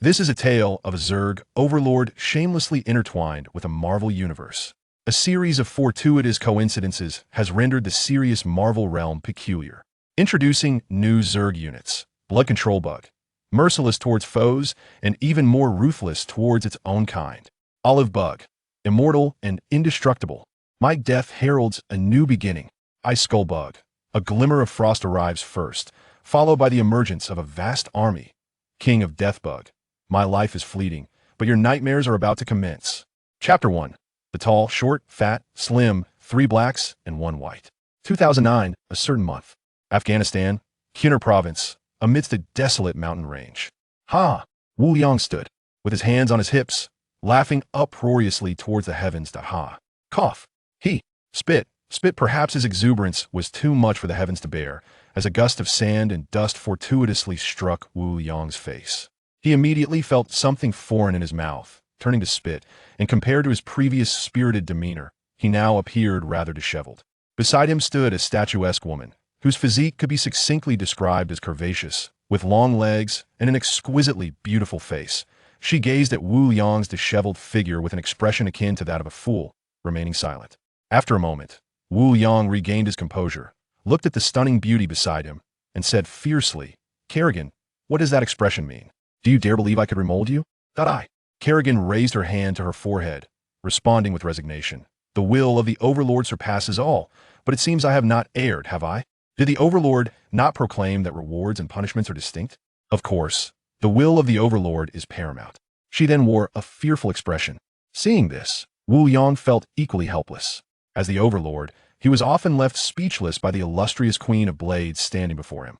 This is a tale of a Zerg overlord shamelessly intertwined with a Marvel universe. A series of fortuitous coincidences has rendered the serious Marvel realm peculiar. Introducing new Zerg units, Blood Control Bug, merciless towards foes and even more ruthless towards its own kind. Olive Bug, immortal and indestructible. Mike Death heralds a new beginning. Ice Skull Bug, a glimmer of frost arrives first, followed by the emergence of a vast army. King of Death Bug, my life is fleeting, but your nightmares are about to commence. Chapter 1. The tall, short, fat, slim, 3 blacks and 1 white. 2009, a certain month. Afghanistan, Khyber province, amidst a desolate mountain range. Ha! Wu Yang stood, with his hands on his hips, laughing uproariously towards the heavens. Ha! Cough! He spit. Perhaps his exuberance was too much for the heavens to bear, as a gust of sand and dust fortuitously struck Wu Yang's face. He immediately felt something foreign in his mouth, turning to spit, and compared to his previous spirited demeanor, he now appeared rather disheveled. Beside him stood a statuesque woman, whose physique could be succinctly described as curvaceous, with long legs and an exquisitely beautiful face. She gazed at Wu Yang's disheveled figure with an expression akin to that of a fool, remaining silent. After a moment, Wu Yang regained his composure, looked at the stunning beauty beside him, and said fiercely, "Kerrigan, what does that expression mean? Do you dare believe I could remold you?" I. Kerrigan raised her hand to her forehead, responding with resignation. "The will of the Overlord surpasses all, but it seems I have not erred, have I? Did the Overlord not proclaim that rewards and punishments are distinct? Of course, the will of the Overlord is paramount." She then wore a fearful expression. Seeing this, Wu Yang felt equally helpless. As the Overlord, he was often left speechless by the illustrious Queen of Blades standing before him.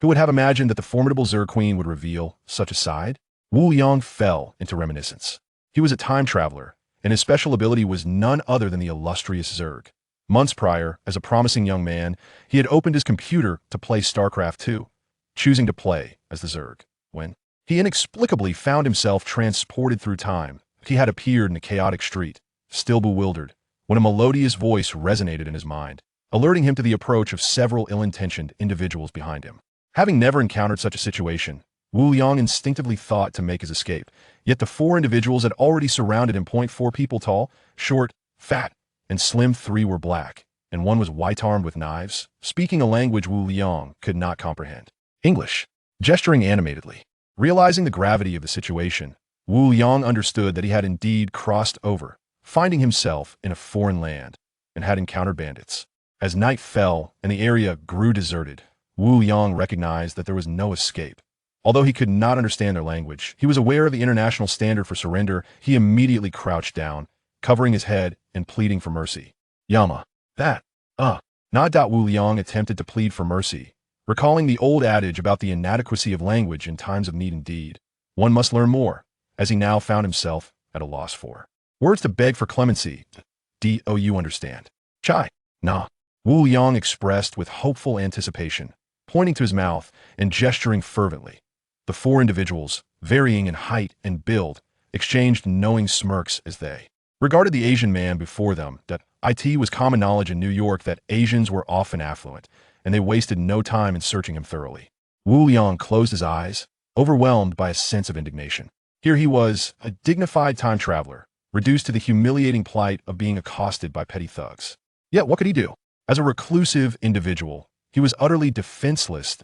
Who would have imagined that the formidable Zerg Queen would reveal such a side? Wu Yang fell into reminiscence. He was a time traveler, and his special ability was none other than the illustrious Zerg. Months prior, as a promising young man, he had opened his computer to play StarCraft 2, choosing to play as the Zerg, when he inexplicably found himself transported through time. He had appeared in a chaotic street, still bewildered, when a melodious voice resonated in his mind, alerting him to the approach of several ill-intentioned individuals behind him. Having never encountered such a situation, Wu Yang instinctively thought to make his escape, yet the 4 individuals had already surrounded him. 4 people tall, short, fat, and slim. 3 were black, and 1 was white-armed with knives, speaking a language Wu Yang could not comprehend. English. Gesturing animatedly. Realizing the gravity of the situation, Wu Yang understood that he had indeed crossed over, finding himself in a foreign land, and had encountered bandits. As night fell and the area grew deserted, Wu Yang recognized that there was no escape. Although he could not understand their language, he was aware of the international standard for surrender. He immediately crouched down, covering his head and pleading for mercy. Yama, that, not. Wu Yang attempted to plead for mercy, recalling the old adage about the inadequacy of language in times of need. Indeed, one must learn more, as he now found himself at a loss for words to beg for clemency. Do you understand? Chai, nah. Wu Yang expressed with hopeful anticipation, pointing to his mouth and gesturing fervently. The 4 individuals, varying in height and build, exchanged knowing smirks as they regarded the Asian man before them. That it was common knowledge in New York that Asians were often affluent, and they wasted no time in searching him thoroughly. Wu Yang closed his eyes, overwhelmed by a sense of indignation. Here he was, a dignified time traveler, reduced to the humiliating plight of being accosted by petty thugs. Yet what could he do? As a reclusive individual, he was utterly defenseless.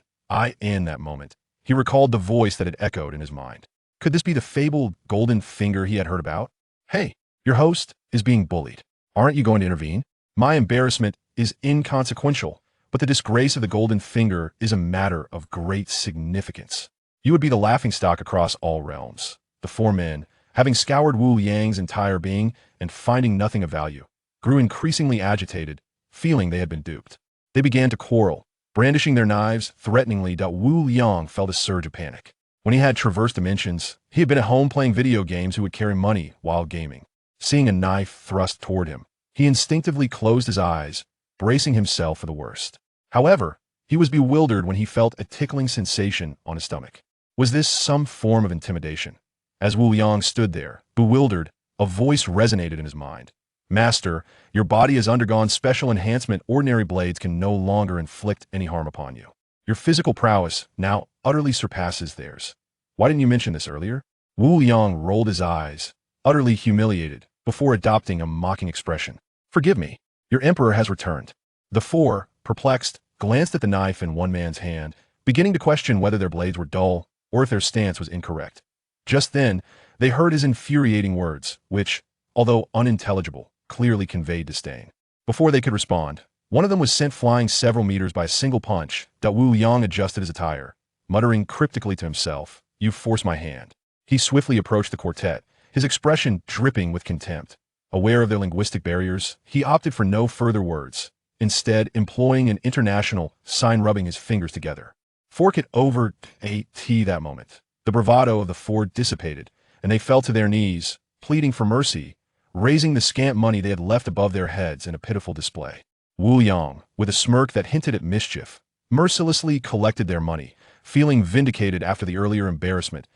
In that moment, he recalled the voice that had echoed in his mind. Could this be the fabled golden finger he had heard about? "Hey, your host is being bullied. Aren't you going to intervene? My embarrassment is inconsequential, but the disgrace of the golden finger is a matter of great significance. You would be the laughingstock across all realms." The 4 men, having scoured Wu Yang's entire being and finding nothing of value, grew increasingly agitated, feeling they had been duped. They began to quarrel, brandishing their knives threateningly. Wu Yang felt a surge of panic. When he had traversed dimensions, he had been at home playing video games who would carry money while gaming. Seeing a knife thrust toward him, he instinctively closed his eyes, bracing himself for the worst. However, he was bewildered when he felt a tickling sensation on his stomach. Was this some form of intimidation? As Wu Yang stood there, bewildered, a voice resonated in his mind. "Master, your body has undergone special enhancement. Ordinary blades can no longer inflict any harm upon you. Your physical prowess now utterly surpasses theirs. Why didn't you mention this earlier?" Wu Yang rolled his eyes, utterly humiliated, before adopting a mocking expression. Forgive me. Your emperor has returned. The four, perplexed, glanced at the knife in one man's hand, beginning to question whether their blades were dull or if their stance was incorrect. Just then, they heard his infuriating words, which, although unintelligible, clearly conveyed disdain. Before they could respond, one of them was sent flying several meters by a single punch. Wu Yang adjusted his attire, muttering cryptically to himself, "You've forced my hand." He swiftly approached the quartet, his expression dripping with contempt. Aware of their linguistic barriers, he opted for no further words, instead employing an international sign, rubbing his fingers together. Fork it over at that moment. The bravado of the four dissipated, and they fell to their knees, pleading for mercy, raising the scant money they had left above their heads in a pitiful display. Wu Yang, with a smirk that hinted at mischief, mercilessly collected their money, feeling vindicated after the earlier embarrassment.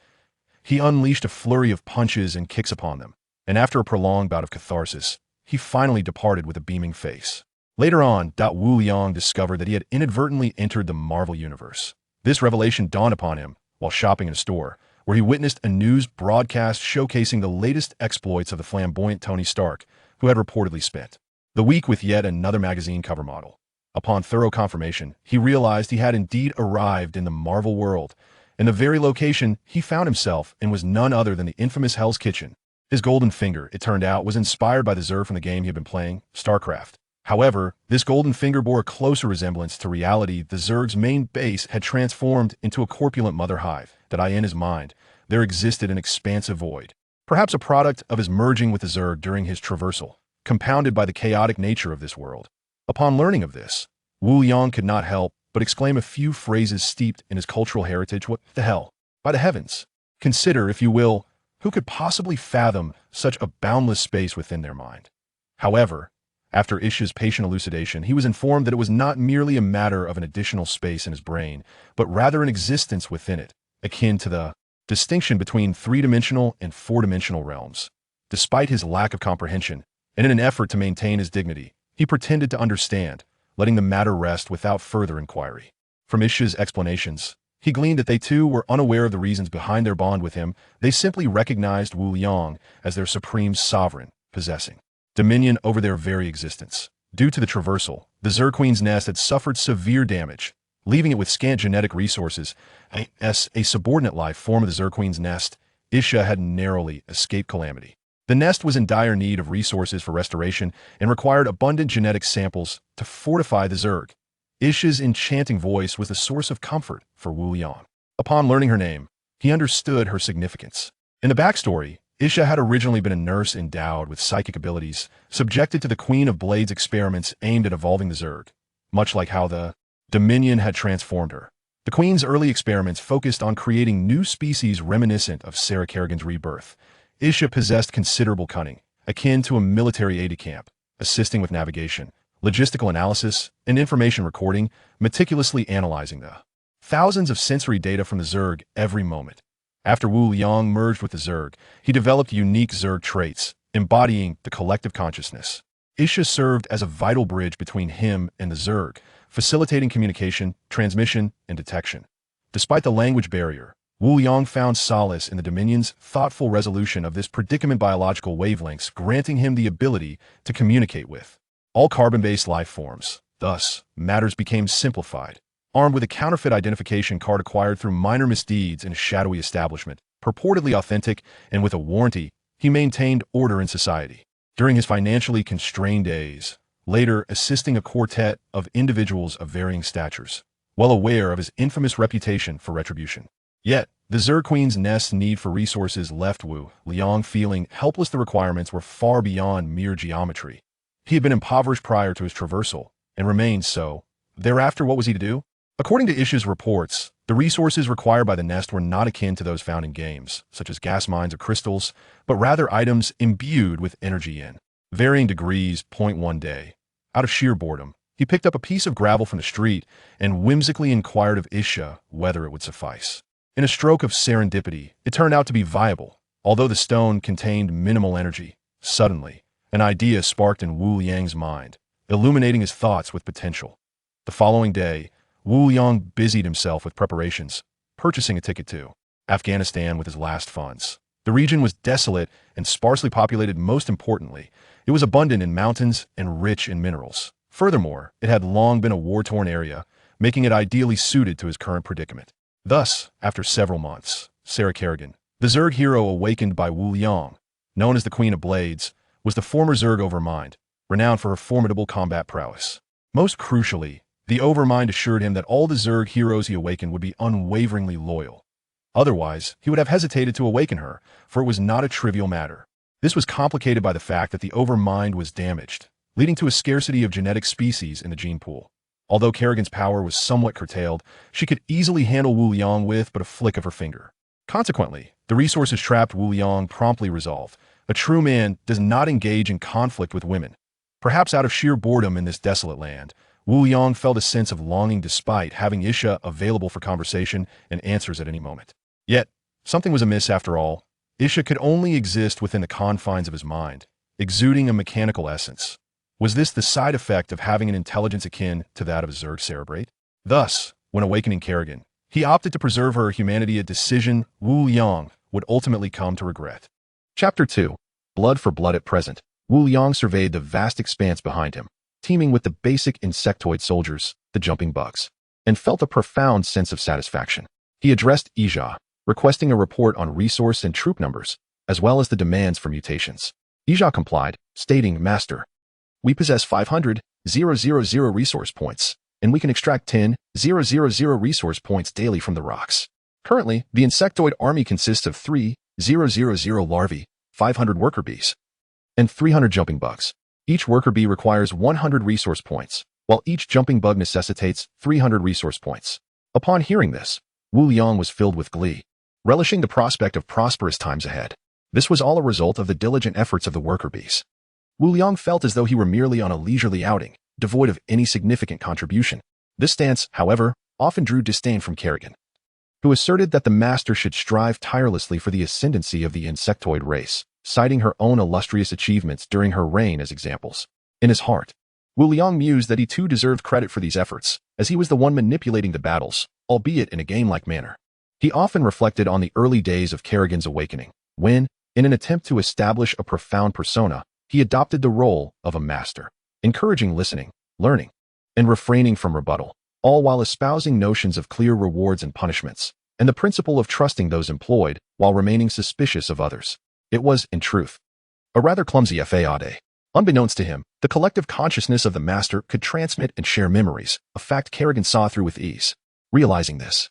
He unleashed a flurry of punches and kicks upon them, and after a prolonged bout of catharsis, he finally departed with a beaming face. Later on, Wu Yang discovered that he had inadvertently entered the Marvel Universe. This revelation dawned upon him while shopping in a store, where he witnessed a news broadcast showcasing the latest exploits of the flamboyant Tony Stark, who had reportedly spent the week with yet another magazine cover model. Upon thorough confirmation, he realized he had indeed arrived in the Marvel world, and the very location he found himself in was none other than the infamous Hell's Kitchen. His golden finger, it turned out, was inspired by the Zerg from the game he had been playing, StarCraft. However, this golden finger bore a closer resemblance to reality. The Zerg's main base had transformed into a corpulent mother hive, that in his mind, there existed an expansive void. Perhaps a product of his merging with the Zerg during his traversal, compounded by the chaotic nature of this world. Upon learning of this, Wu Yang could not help but exclaim a few phrases steeped in his cultural heritage. What the hell? By the heavens! Consider, if you will, who could possibly fathom such a boundless space within their mind? However, after Isha's patient elucidation, he was informed that it was not merely a matter of an additional space in his brain, but rather an existence within it, akin to the distinction between three-dimensional and four-dimensional realms. Despite his lack of comprehension, and in an effort to maintain his dignity, he pretended to understand, letting the matter rest without further inquiry. From Isha's explanations, he gleaned that they too were unaware of the reasons behind their bond with him. They simply recognized Wu Yang as their supreme sovereign, possessing dominion over their very existence. Due to the traversal, the Zerg Queen's nest had suffered severe damage, leaving it with scant genetic resources. As a subordinate life form of the Zerg Queen's nest, Isha had narrowly escaped calamity. The nest was in dire need of resources for restoration and required abundant genetic samples to fortify the Zerg. Isha's enchanting voice was the source of comfort for Wu Yang. Upon learning her name, he understood her significance. In the backstory, Isha had originally been a nurse endowed with psychic abilities, subjected to the Queen of Blades experiments aimed at evolving the Zerg, much like how the Dominion had transformed her. The Queen's early experiments focused on creating new species reminiscent of Sarah Kerrigan's rebirth. Isha possessed considerable cunning, akin to a military aide-de-camp, assisting with navigation, logistical analysis, and information recording, meticulously analyzing the thousands of sensory data from the Zerg every moment. After Wu Yang merged with the Zerg, he developed unique Zerg traits, embodying the collective consciousness. Isha served as a vital bridge between him and the Zerg, facilitating communication, transmission, and detection. Despite the language barrier, Wu Yang found solace in the Dominion's thoughtful resolution of this predicament, biological wavelengths granting him the ability to communicate with all carbon-based life forms. Thus, matters became simplified. Armed with a counterfeit identification card acquired through minor misdeeds in a shadowy establishment, purportedly authentic and with a warranty, he maintained order in society. During his financially constrained days, later assisting a quartet of individuals of varying statures, well aware of his infamous reputation for retribution. Yet, the Zerg Queen's nest's need for resources left Wu Liang feeling helpless. The requirements were far beyond mere geometry. He had been impoverished prior to his traversal, and remained so. Thereafter, what was he to do? According to Isha's reports, the resources required by the nest were not akin to those found in games, such as gas mines or crystals, but rather items imbued with energy in varying degrees. One day, out of sheer boredom, he picked up a piece of gravel from the street and whimsically inquired of Isha whether it would suffice. In a stroke of serendipity, it turned out to be viable, although the stone contained minimal energy. Suddenly, an idea sparked in Wu Yang's mind, illuminating his thoughts with potential. The following day, Wu Yang busied himself with preparations, purchasing a ticket to Afghanistan with his last funds. The region was desolate and sparsely populated. Most importantly, it was abundant in mountains and rich in minerals. Furthermore, it had long been a war-torn area, making it ideally suited to his current predicament. Thus, after several months, Sarah Kerrigan, the Zerg hero awakened by Wu Liang, known as the Queen of Blades, was the former Zerg Overmind, renowned for her formidable combat prowess. Most crucially, the Overmind assured him that all the Zerg heroes he awakened would be unwaveringly loyal. Otherwise, he would have hesitated to awaken her, for it was not a trivial matter. This was complicated by the fact that the Overmind was damaged, leading to a scarcity of genetic species in the gene pool. Although Kerrigan's power was somewhat curtailed, she could easily handle Wu Liang with but a flick of her finger. Consequently, the resources trapped Wu Liang promptly resolved. A true man does not engage in conflict with women. Perhaps out of sheer boredom in this desolate land, Wu Liang felt a sense of longing despite having Isha available for conversation and answers at any moment. Yet, something was amiss after all. Isha could only exist within the confines of his mind, exuding a mechanical essence. Was this the side effect of having an intelligence akin to that of a Zerg cerebrate? Thus, when awakening Kerrigan, he opted to preserve her humanity, a decision Wu Liang would ultimately come to regret. Chapter 2. Blood for Blood. At present, Wu Liang surveyed the vast expanse behind him, teeming with the basic insectoid soldiers, the jumping bugs, and felt a profound sense of satisfaction. He addressed Ija, requesting a report on resource and troop numbers, as well as the demands for mutations. Ija complied, stating, "Master, we possess 500,000 resource points, and we can extract 10,000 resource points daily from the rocks. Currently, the insectoid army consists of 3,000 larvae, 500 worker bees, and 300 jumping bugs. Each worker bee requires 100 resource points, while each jumping bug necessitates 300 resource points." Upon hearing this, Wu Liang was filled with glee, relishing the prospect of prosperous times ahead. This was all a result of the diligent efforts of the worker bees. Wu Liang felt as though he were merely on a leisurely outing, devoid of any significant contribution. This stance, however, often drew disdain from Kerrigan, who asserted that the master should strive tirelessly for the ascendancy of the insectoid race, citing her own illustrious achievements during her reign as examples. In his heart, Wu Liang mused that he too deserved credit for these efforts, as he was the one manipulating the battles, albeit in a game-like manner. He often reflected on the early days of Kerrigan's awakening, when, in an attempt to establish a profound persona, he adopted the role of a master, encouraging listening, learning, and refraining from rebuttal, all while espousing notions of clear rewards and punishments, and the principle of trusting those employed while remaining suspicious of others. It was, in truth, a rather clumsy fade. Unbeknownst to him, the collective consciousness of the master could transmit and share memories, a fact Kerrigan saw through with ease. Realizing this,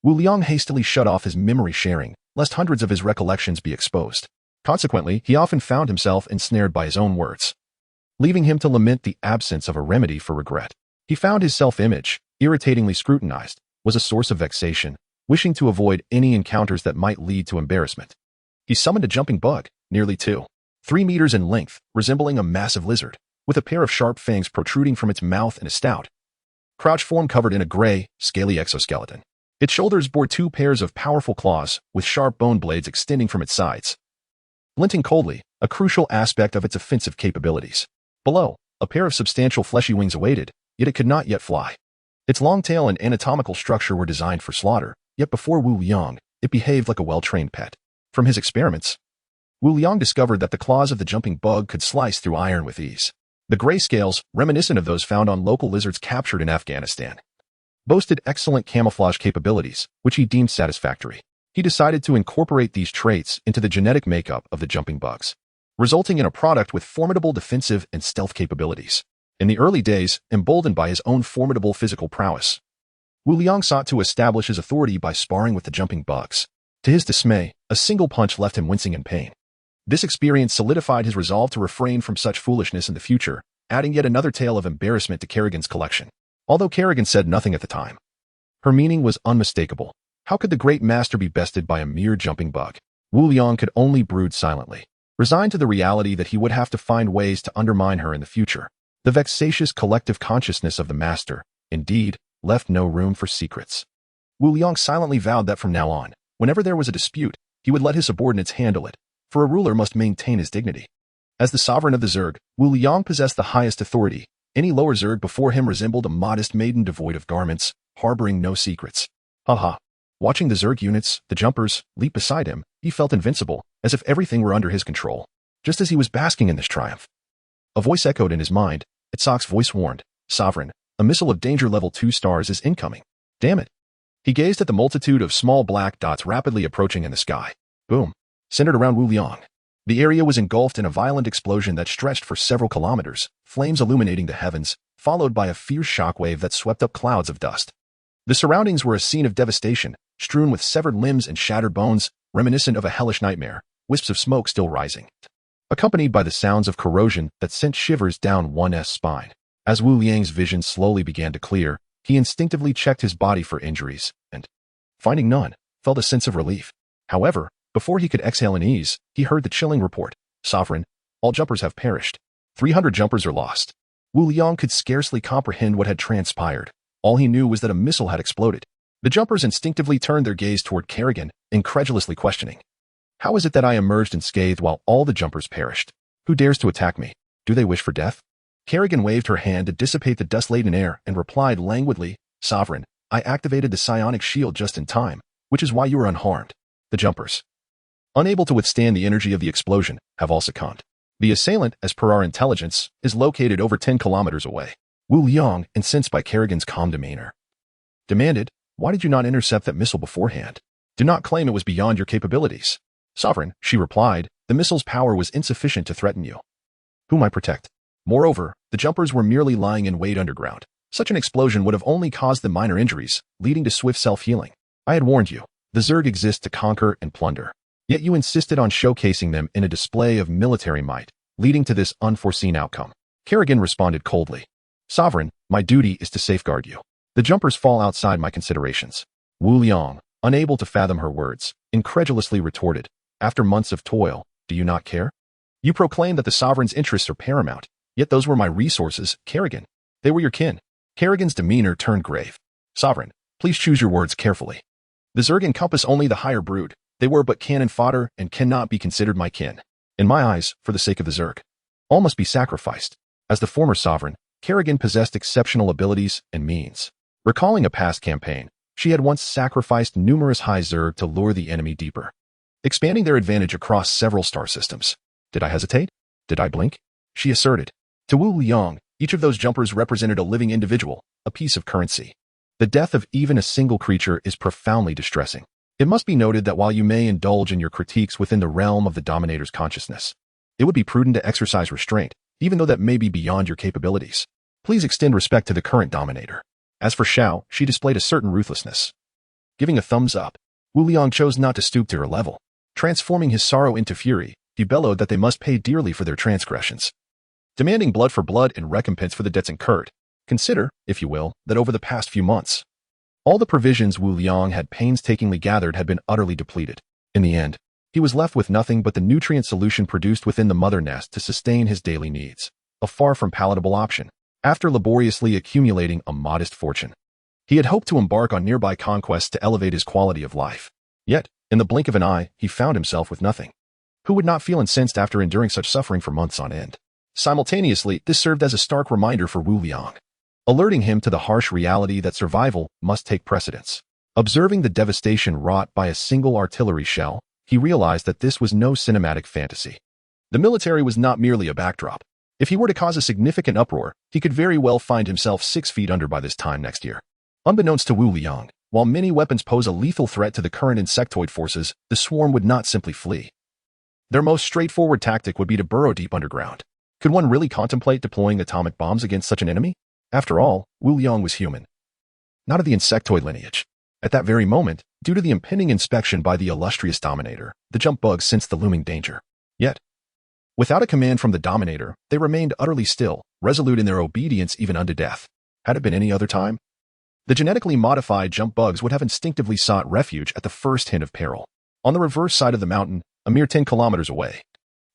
Wu Liang hastily shut off his memory sharing, lest hundreds of his recollections be exposed. Consequently, he often found himself ensnared by his own words, leaving him to lament the absence of a remedy for regret. He found his self-image, irritatingly scrutinized, was a source of vexation, wishing to avoid any encounters that might lead to embarrassment. He summoned a jumping bug, nearly 3 meters in length, resembling a massive lizard, with a pair of sharp fangs protruding from its mouth and a stout, crouch form covered in a gray, scaly exoskeleton. Its shoulders bore 2 pairs of powerful claws, with sharp bone blades extending from its sides, glinting coldly, a crucial aspect of its offensive capabilities. Below, a pair of substantial fleshy wings awaited, yet it could not yet fly. Its long tail and anatomical structure were designed for slaughter, yet before Wu Liang, it behaved like a well-trained pet. From his experiments, Wu Liang discovered that the claws of the jumping bug could slice through iron with ease. The gray scales, reminiscent of those found on local lizards captured in Afghanistan, boasted excellent camouflage capabilities, which he deemed satisfactory. He decided to incorporate these traits into the genetic makeup of the jumping bugs, resulting in a product with formidable defensive and stealth capabilities. In the early days, emboldened by his own formidable physical prowess, Wu Liang sought to establish his authority by sparring with the jumping bugs. To his dismay, a single punch left him wincing in pain. This experience solidified his resolve to refrain from such foolishness in the future, adding yet another tale of embarrassment to Kerrigan's collection. Although Kerrigan said nothing at the time, her meaning was unmistakable. How could the great master be bested by a mere jumping bug? Wu Liang could only brood silently, resigned to the reality that he would have to find ways to undermine her in the future. The vexatious collective consciousness of the master, indeed, left no room for secrets. Wu Liang silently vowed that from now on, whenever there was a dispute, he would let his subordinates handle it, for a ruler must maintain his dignity. As the sovereign of the Zerg, Wu Liang possessed the highest authority. Any lower Zerg before him resembled a modest maiden devoid of garments, harboring no secrets. Haha. Watching the Zerg units, the jumpers, leap beside him, he felt invincible, as if everything were under his control, just as he was basking in this triumph. A voice echoed in his mind. Itzhak's voice warned, "Sovereign, a missile of danger level 2 stars is incoming. Damn it." He gazed at the multitude of small black dots rapidly approaching in the sky. Boom. Centered around Wu Liang. The area was engulfed in a violent explosion that stretched for several kilometers, flames illuminating the heavens, followed by a fierce shockwave that swept up clouds of dust. The surroundings were a scene of devastation, strewn with severed limbs and shattered bones, reminiscent of a hellish nightmare, wisps of smoke still rising, accompanied by the sounds of corrosion that sent shivers down one's spine. As Wu Liang's vision slowly began to clear, he instinctively checked his body for injuries, and, finding none, felt a sense of relief. However, before he could exhale in ease, he heard the chilling report. "Sovereign, all jumpers have perished. 300 jumpers are lost." Wu Liang could scarcely comprehend what had transpired. All he knew was that a missile had exploded. The jumpers instinctively turned their gaze toward Kerrigan, incredulously questioning. "How is it that I emerged unscathed while all the jumpers perished? Who dares to attack me? Do they wish for death?" Kerrigan waved her hand to dissipate the dust-laden air and replied languidly, "Sovereign, I activated the psionic shield just in time, which is why you are unharmed. The jumpers, unable to withstand the energy of the explosion, have all succumbed. The assailant, as per our intelligence, is located over 10 kilometers away." Wu Liang, incensed by Kerrigan's calm demeanor, demanded, "Why did you not intercept that missile beforehand? Do not claim it was beyond your capabilities." "Sovereign," she replied, "the missile's power was insufficient to threaten you, whom I protect. Moreover, the jumpers were merely lying in wait underground. Such an explosion would have only caused them minor injuries, leading to swift self-healing. I had warned you. The Zerg exist to conquer and plunder. Yet you insisted on showcasing them in a display of military might, leading to this unforeseen outcome." Kerrigan responded coldly, "Sovereign, my duty is to safeguard you. The jumpers fall outside my considerations." Wu Liang, unable to fathom her words, incredulously retorted, "After months of toil, do you not care? You proclaim that the sovereign's interests are paramount, yet those were my resources, Kerrigan. They were your kin." Kerrigan's demeanor turned grave. "Sovereign, please choose your words carefully. The Zerg encompass only the higher brood. They were but cannon fodder and cannot be considered my kin. In my eyes, for the sake of the Zerg, all must be sacrificed." As the former sovereign, Kerrigan possessed exceptional abilities and means. Recalling a past campaign, she had once sacrificed numerous high Zerg to lure the enemy deeper, expanding their advantage across several star systems. "Did I hesitate? Did I blink?" she asserted. To Wu Liang, each of those jumpers represented a living individual, a piece of currency. The death of even a single creature is profoundly distressing. It must be noted that while you may indulge in your critiques within the realm of the Dominator's consciousness, it would be prudent to exercise restraint, even though that may be beyond your capabilities. Please extend respect to the current Dominator. As for Xiao, she displayed a certain ruthlessness. Giving a thumbs up, Wu Liang chose not to stoop to her level. Transforming his sorrow into fury, he bellowed that they must pay dearly for their transgressions, demanding blood for blood in recompense for the debts incurred. Consider, if you will, that over the past few months, all the provisions Wu Liang had painstakingly gathered had been utterly depleted. In the end, he was left with nothing but the nutrient solution produced within the mother nest to sustain his daily needs, a far from palatable option. After laboriously accumulating a modest fortune, he had hoped to embark on nearby conquests to elevate his quality of life. Yet, in the blink of an eye, he found himself with nothing. Who would not feel incensed after enduring such suffering for months on end? Simultaneously, this served as a stark reminder for Wu Liang, alerting him to the harsh reality that survival must take precedence. Observing the devastation wrought by a single artillery shell, he realized that this was no cinematic fantasy. The military was not merely a backdrop. If he were to cause a significant uproar, he could very well find himself 6 feet under by this time next year. Unbeknownst to Wu Liang, while many weapons pose a lethal threat to the current insectoid forces, the swarm would not simply flee. Their most straightforward tactic would be to burrow deep underground. Could one really contemplate deploying atomic bombs against such an enemy? After all, Wu Liang was human, not of the insectoid lineage. At that very moment, due to the impending inspection by the illustrious Dominator, the jump bugs sensed the looming danger. Yet, without a command from the Dominator, they remained utterly still, resolute in their obedience even unto death. Had it been any other time, the genetically modified jump bugs would have instinctively sought refuge at the first hint of peril. On the reverse side of the mountain, a mere 10 kilometers away,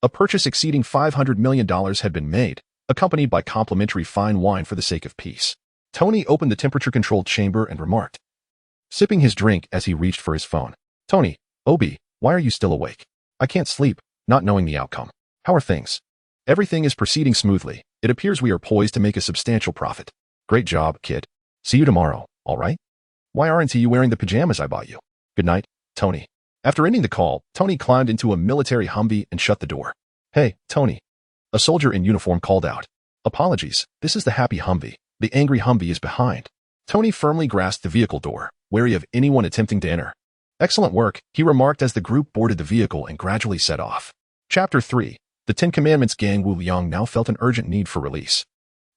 a purchase exceeding $500 million had been made, accompanied by complimentary fine wine for the sake of peace. Tony opened the temperature-controlled chamber and remarked, sipping his drink as he reached for his phone. "Tony, Obi, why are you still awake? I can't sleep, not knowing the outcome. How are things?" "Everything is proceeding smoothly. It appears we are poised to make a substantial profit." "Great job, kid. See you tomorrow, all right? Why aren't you wearing the pajamas I bought you?" "Good night, Tony." After ending the call, Tony climbed into a military Humvee and shut the door. "Hey, Tony." A soldier in uniform called out. "Apologies, this is the happy Humvee. The angry Humvee is behind." Tony firmly grasped the vehicle door, wary of anyone attempting to enter. "Excellent work," he remarked as the group boarded the vehicle and gradually set off. Chapter 3. The Ten Commandments gang. Wu Liang now felt an urgent need for release.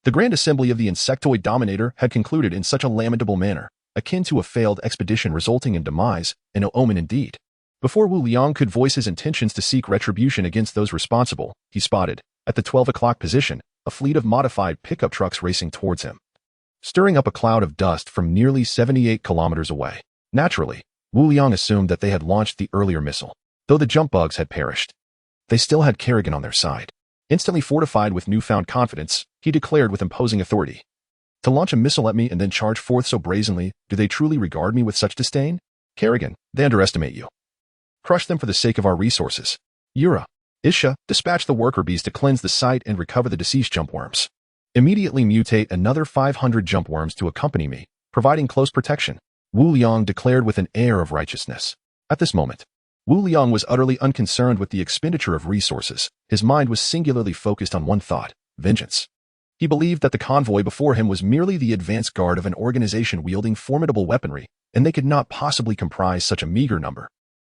The grand assembly of the insectoid dominator had concluded in such a lamentable manner, akin to a failed expedition resulting in demise, an ill omen indeed. Before Wu Liang could voice his intentions to seek retribution against those responsible, he spotted, at the 12 o'clock position, a fleet of modified pickup trucks racing towards him, stirring up a cloud of dust from nearly 78 kilometers away. Naturally, Wu Liang assumed that they had launched the earlier missile. Though the jump bugs had perished, they still had Kerrigan on their side. Instantly fortified with newfound confidence, he declared with imposing authority. "To launch a missile at me and then charge forth so brazenly, do they truly regard me with such disdain? Kerrigan, they underestimate you. Crush them for the sake of our resources. Yura, Isha, dispatch the worker bees to cleanse the site and recover the deceased jump worms. Immediately mutate another 500 jump worms to accompany me, providing close protection," Wu Liang declared with an air of righteousness. At this moment, Wu Liang was utterly unconcerned with the expenditure of resources. His mind was singularly focused on one thought: vengeance. He believed that the convoy before him was merely the advance guard of an organization wielding formidable weaponry, and they could not possibly comprise such a meager number.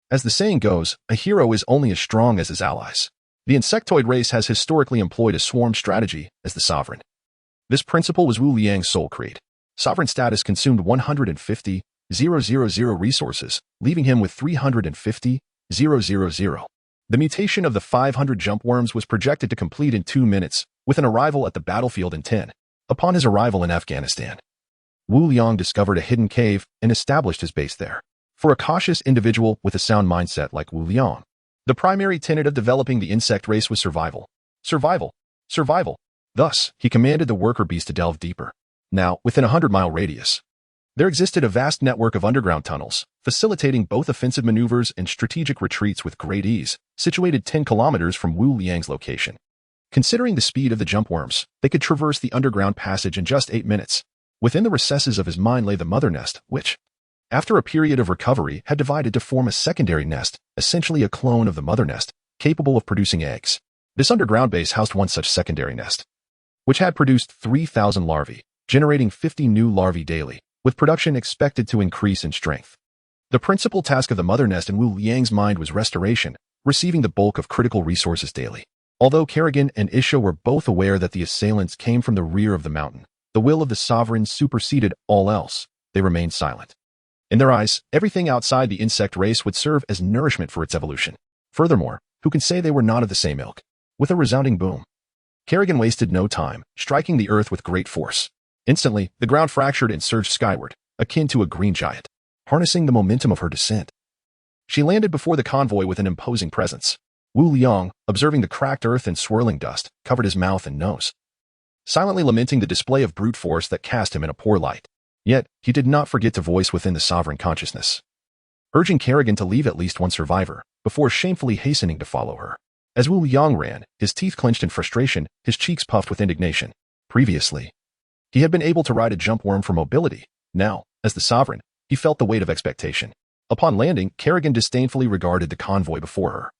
As the saying goes, a hero is only as strong as his allies. The insectoid race has historically employed a swarm strategy as the sovereign. This principle was Wu Liang's sole creed. Sovereign status consumed 150,000 resources, leaving him with 350,000. The mutation of the 500 jump worms was projected to complete in 2 minutes, with an arrival at the battlefield in 10. Upon his arrival in Afghanistan, Wu Liang discovered a hidden cave and established his base there. For a cautious individual with a sound mindset like Wu Liang, the primary tenet of developing the insect race was survival. Survival. Survival. Thus, he commanded the worker bees to delve deeper. Now, within a 100-mile radius, there existed a vast network of underground tunnels, facilitating both offensive maneuvers and strategic retreats with great ease, situated 10 kilometers from Wu Liang's location. Considering the speed of the jump worms, they could traverse the underground passage in just 8 minutes. Within the recesses of his mind lay the mother nest, which, after a period of recovery, had divided to form a secondary nest, essentially a clone of the mother nest, capable of producing eggs. This underground base housed one such secondary nest, which had produced 3,000 larvae, generating 50 new larvae daily, with production expected to increase in strength. The principal task of the mother nest in Wu Liang's mind was restoration, receiving the bulk of critical resources daily. Although Kerrigan and Isha were both aware that the assailants came from the rear of the mountain, the will of the sovereign superseded all else. They remained silent. In their eyes, everything outside the insect race would serve as nourishment for its evolution. Furthermore, who can say they were not of the same ilk? With a resounding boom, Kerrigan wasted no time, striking the earth with great force. Instantly, the ground fractured and surged skyward, akin to a green giant, harnessing the momentum of her descent. She landed before the convoy with an imposing presence. Wu Liang, observing the cracked earth and swirling dust, covered his mouth and nose, silently lamenting the display of brute force that cast him in a poor light. Yet, he did not forget to voice within the sovereign consciousness, urging Kerrigan to leave at least one survivor, before shamefully hastening to follow her. As Wu Liang ran, his teeth clenched in frustration, his cheeks puffed with indignation. Previously, he had been able to ride a jump worm for mobility. Now, as the sovereign, he felt the weight of expectation. Upon landing, Kerrigan disdainfully regarded the convoy before her.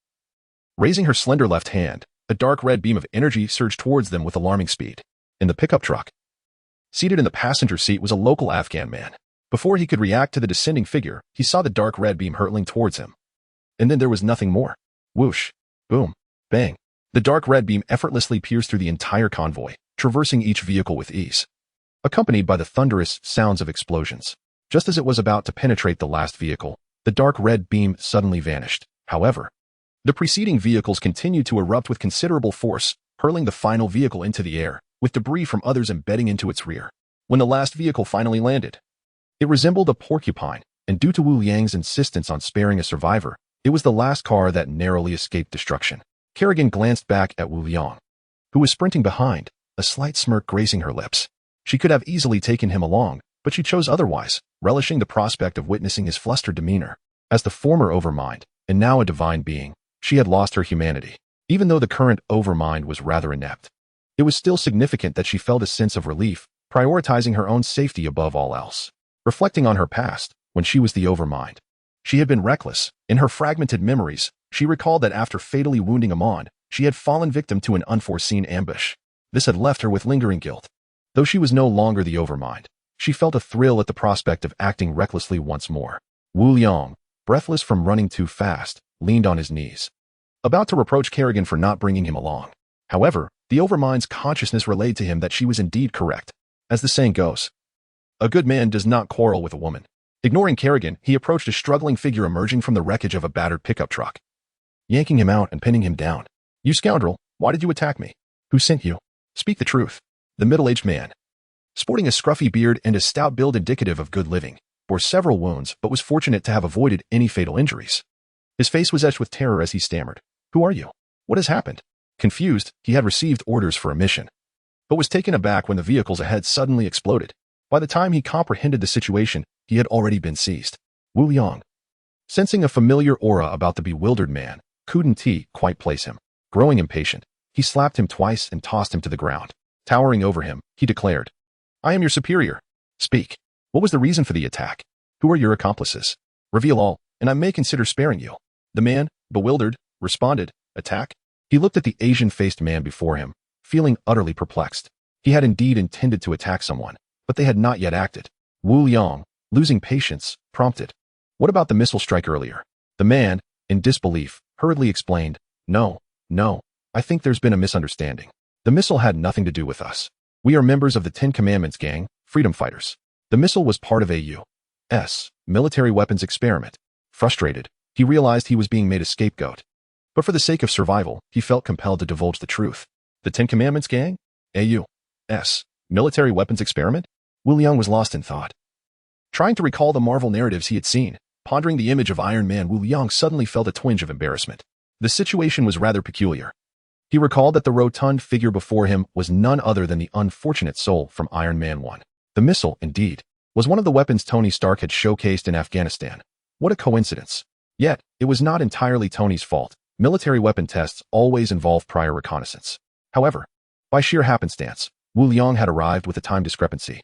Raising her slender left hand, a dark red beam of energy surged towards them with alarming speed. In the pickup truck, seated in the passenger seat, was a local Afghan man. Before he could react to the descending figure, he saw the dark red beam hurtling towards him. And then there was nothing more. Whoosh, boom, bang. The dark red beam effortlessly pierced through the entire convoy, traversing each vehicle with ease, accompanied by the thunderous sounds of explosions. Just as it was about to penetrate the last vehicle, the dark red beam suddenly vanished. However, the preceding vehicles continued to erupt with considerable force, hurling the final vehicle into the air, with debris from others embedding into its rear. When the last vehicle finally landed, it resembled a porcupine, and due to Wu Liang's insistence on sparing a survivor, it was the last car that narrowly escaped destruction. Kerrigan glanced back at Wu Liang, who was sprinting behind, a slight smirk gracing her lips. She could have easily taken him along, but she chose otherwise, relishing the prospect of witnessing his flustered demeanor. As the former Overmind, and now a divine being, she had lost her humanity. Even though the current Overmind was rather inept, it was still significant that she felt a sense of relief, prioritizing her own safety above all else. Reflecting on her past, when she was the Overmind, She had been reckless. In her fragmented memories, she recalled that after fatally wounding Amon, she had fallen victim to an unforeseen ambush. This had left her with lingering guilt. Though she was no longer the Overmind, she felt a thrill at the prospect of acting recklessly once more. Wu Liang, breathless from running too fast, leaned on his knees, about to reproach Kerrigan for not bringing him along. However, the Overmind's consciousness relayed to him that she was indeed correct. As the saying goes, a good man does not quarrel with a woman. Ignoring Kerrigan, he approached a struggling figure emerging from the wreckage of a battered pickup truck, yanking him out and pinning him down. You scoundrel, why did you attack me? Who sent you? Speak the truth. The middle-aged man, sporting a scruffy beard and a stout build indicative of good living, bore several wounds but was fortunate to have avoided any fatal injuries. His face was etched with terror as he stammered. Who are you? What has happened? Confused, he had received orders for a mission, but was taken aback when the vehicles ahead suddenly exploded. By the time he comprehended the situation, he had already been seized. Wu Liang, sensing a familiar aura about the bewildered man, couldn't quite place him. Growing impatient, he slapped him twice and tossed him to the ground. Towering over him, he declared, I am your superior. Speak. What was the reason for the attack? Who are your accomplices? Reveal all, and I may consider sparing you. The man, bewildered, responded, Attack? He looked at the Asian-faced man before him, feeling utterly perplexed. He had indeed intended to attack someone, but they had not yet acted. Wu Liang, losing patience, prompted, What about the missile strike earlier? The man, in disbelief, hurriedly explained, No, I think there's been a misunderstanding. The missile had nothing to do with us. We are members of the Ten Commandments gang, freedom fighters. The missile was part of a U.S. military weapons experiment. Frustrated, he realized he was being made a scapegoat. But for the sake of survival, he felt compelled to divulge the truth. The Ten Commandments gang? A U.S. military weapons experiment? Wu Liang was lost in thought. Trying to recall the Marvel narratives he had seen, pondering the image of Iron Man, Wu Liang suddenly felt a twinge of embarrassment. The situation was rather peculiar. He recalled that the rotund figure before him was none other than the unfortunate soul from Iron Man 1. The missile, indeed, was one of the weapons Tony Stark had showcased in Afghanistan. What a coincidence. Yet, it was not entirely Tony's fault. Military weapon tests always involve prior reconnaissance. However, by sheer happenstance, Wu Liang had arrived with a time discrepancy,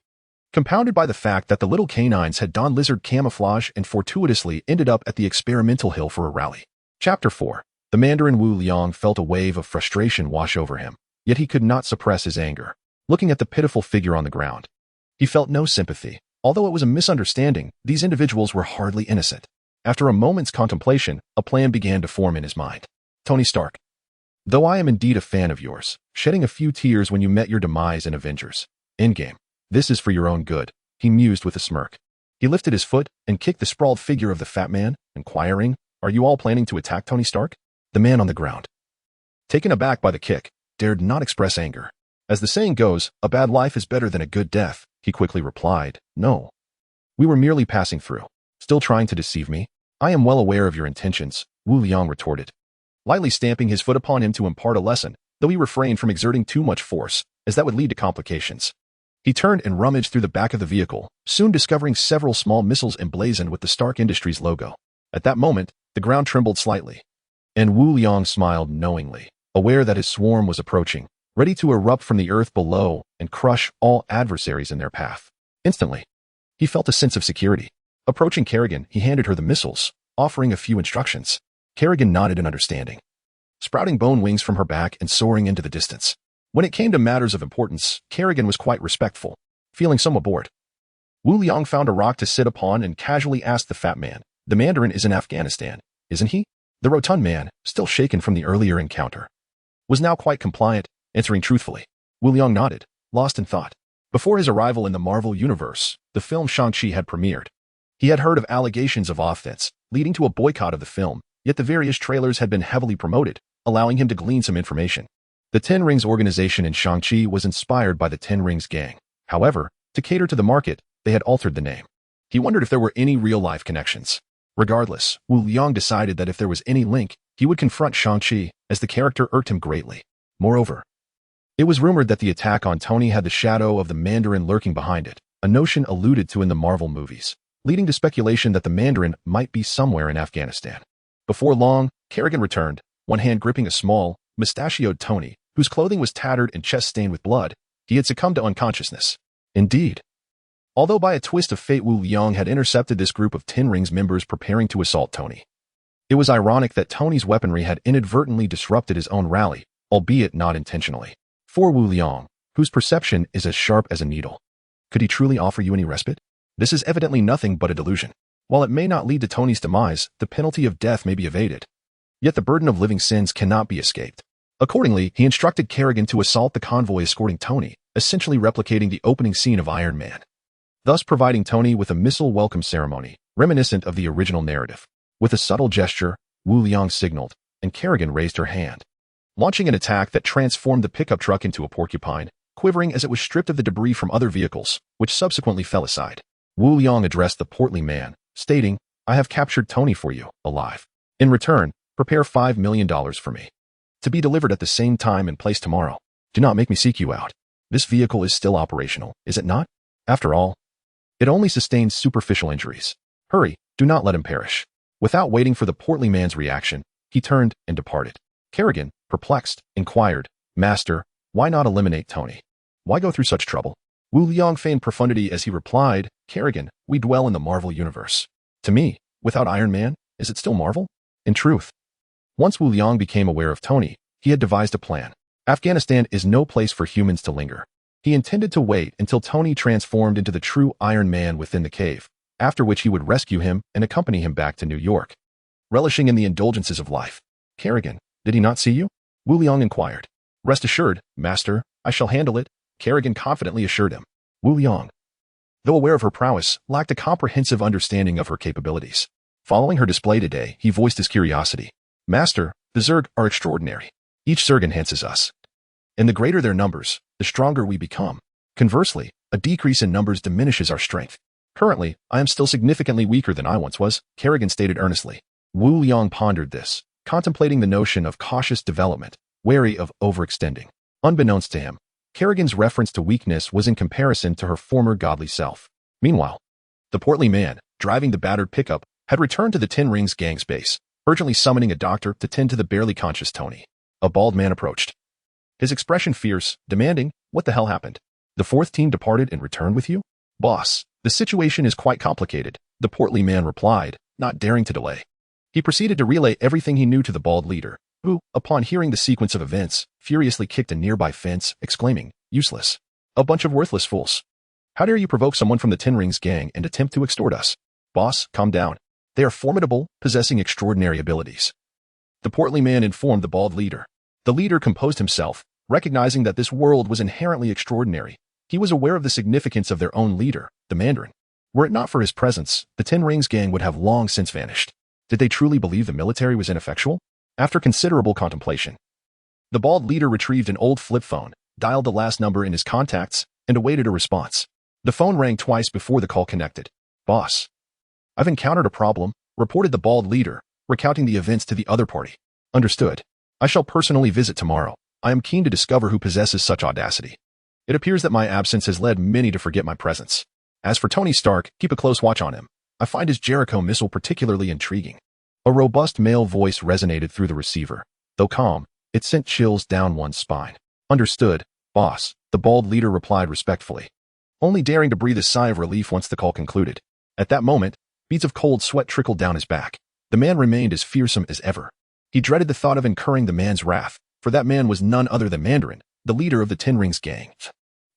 compounded by the fact that the little canines had donned lizard camouflage and fortuitously ended up at the experimental hill for a rally. Chapter 4. The Mandarin Wu Liang felt a wave of frustration wash over him, yet he could not suppress his anger. Looking at the pitiful figure on the ground, he felt no sympathy. Although it was a misunderstanding, these individuals were hardly innocent. After a moment's contemplation, a plan began to form in his mind. Tony Stark, though I am indeed a fan of yours, shedding a few tears when you met your demise in Avengers Endgame, this is for your own good, he mused with a smirk. He lifted his foot and kicked the sprawled figure of the fat man, inquiring, Are you all planning to attack Tony Stark? The man on the ground, taken aback by the kick, dared not express anger. As the saying goes, a bad life is better than a good death, he quickly replied, No. We were merely passing through. Still trying to deceive me? I am well aware of your intentions, Wu Liang retorted, lightly stamping his foot upon him to impart a lesson, though he refrained from exerting too much force, as that would lead to complications. He turned and rummaged through the back of the vehicle, soon discovering several small missiles emblazoned with the Stark Industries logo. At that moment, the ground trembled slightly, and Wu Liang smiled knowingly, aware that his swarm was approaching, ready to erupt from the earth below and crush all adversaries in their path. Instantly, he felt a sense of security. Approaching Kerrigan, he handed her the missiles, offering a few instructions. Kerrigan nodded in understanding, sprouting bone wings from her back and soaring into the distance. When it came to matters of importance, Kerrigan was quite respectful, feeling somewhat bored. Wu Liang found a rock to sit upon and casually asked the fat man, The Mandarin is in Afghanistan, isn't he? The rotund man, still shaken from the earlier encounter, was now quite compliant, answering truthfully. Wu Liang nodded, lost in thought. Before his arrival in the Marvel Universe, the film Shang-Chi had premiered. He had heard of allegations of offense, leading to a boycott of the film, yet the various trailers had been heavily promoted, allowing him to glean some information. The Ten Rings organization in Shang-Chi was inspired by the Ten Rings gang. However, to cater to the market, they had altered the name. He wondered if there were any real-life connections. Regardless, Wu Liang decided that if there was any link, he would confront Shang-Chi, as the character irked him greatly. Moreover, it was rumored that the attack on Tony had the shadow of the Mandarin lurking behind it, a notion alluded to in the Marvel movies, leading to speculation that the Mandarin might be somewhere in Afghanistan. Before long, Kerrigan returned, one hand gripping a small, mustachioed Tony, whose clothing was tattered and chest stained with blood. He had succumbed to unconsciousness. Indeed, Although by a twist of fate Wu Liang had intercepted this group of Ten Rings members preparing to assault Tony. It was ironic that Tony's weaponry had inadvertently disrupted his own rally, albeit not intentionally. For Wu Liang, whose perception is as sharp as a needle, could he truly offer you any respite? This is evidently nothing but a delusion. While it may not lead to Tony's demise, the penalty of death may be evaded. Yet the burden of living sins cannot be escaped. Accordingly, he instructed Kerrigan to assault the convoy escorting Tony, essentially replicating the opening scene of Iron Man, thus providing Tony with a missile welcome ceremony, reminiscent of the original narrative. With a subtle gesture, Wu Liang signaled, and Kerrigan raised her hand, launching an attack that transformed the pickup truck into a porcupine, quivering as it was stripped of the debris from other vehicles, which subsequently fell aside. Wu Liang addressed the portly man, stating, "I have captured Tony for you, alive. In return, prepare $5 million for me, to be delivered at the same time and place tomorrow. Do not make me seek you out. This vehicle is still operational, is it not? After all, it only sustains superficial injuries. Hurry, do not let him perish." Without waiting for the portly man's reaction, he turned and departed. Kerrigan, perplexed, inquired, "Master, why not eliminate Tony? Why go through such trouble?" Wu Liang feigned profundity as he replied, "Kerrigan, we dwell in the Marvel universe. To me, without Iron Man, is it still Marvel?" In truth, once Wu Liang became aware of Tony, he had devised a plan. Afghanistan is no place for humans to linger. He intended to wait until Tony transformed into the true Iron Man within the cave, after which he would rescue him and accompany him back to New York. Relishing in the indulgences of life. "Kerrigan, did he not see you?" Wu Liang inquired. "Rest assured, Master, I shall handle it," Kerrigan confidently assured him. Wu Liang, though aware of her prowess, lacked a comprehensive understanding of her capabilities. Following her display today, he voiced his curiosity. "Master, the Zerg are extraordinary. Each Zerg enhances us. And the greater their numbers, the stronger we become. Conversely, a decrease in numbers diminishes our strength. Currently, I am still significantly weaker than I once was," Kerrigan stated earnestly. Wu Liang pondered this, contemplating the notion of cautious development, wary of overextending. Unbeknownst to him, Kerrigan's reference to weakness was in comparison to her former godly self. Meanwhile, the portly man, driving the battered pickup, had returned to the Ten Rings gang's base, urgently summoning a doctor to tend to the barely conscious Tony. A bald man approached, his expression fierce, demanding, "What the hell happened? The fourth team departed and returned with you?" "Boss, the situation is quite complicated," the portly man replied, not daring to delay. He proceeded to relay everything he knew to the bald leader, who, upon hearing the sequence of events, furiously kicked a nearby fence, exclaiming, "Useless. A bunch of worthless fools. How dare you provoke someone from the Ten Rings gang and attempt to extort us? Boss, calm down. They are formidable, possessing extraordinary abilities," the portly man informed the bald leader. The leader composed himself, recognizing that this world was inherently extraordinary. He was aware of the significance of their own leader, the Mandarin. Were it not for his presence, the Ten Rings gang would have long since vanished. Did they truly believe the military was ineffectual? After considerable contemplation, the bald leader retrieved an old flip phone, dialed the last number in his contacts, and awaited a response. The phone rang twice before the call connected. "Boss, I've encountered a problem," reported the bald leader, recounting the events to the other party. "Understood. I shall personally visit tomorrow. I am keen to discover who possesses such audacity. It appears that my absence has led many to forget my presence. As for Tony Stark, keep a close watch on him. I find his Jericho missile particularly intriguing." A robust male voice resonated through the receiver. Though calm, it sent chills down one's spine. "Understood, boss," the bald leader replied respectfully, only daring to breathe a sigh of relief once the call concluded. At that moment, beads of cold sweat trickled down his back. The man remained as fearsome as ever. He dreaded the thought of incurring the man's wrath, for that man was none other than Mandarin, the leader of the Ten Rings gang.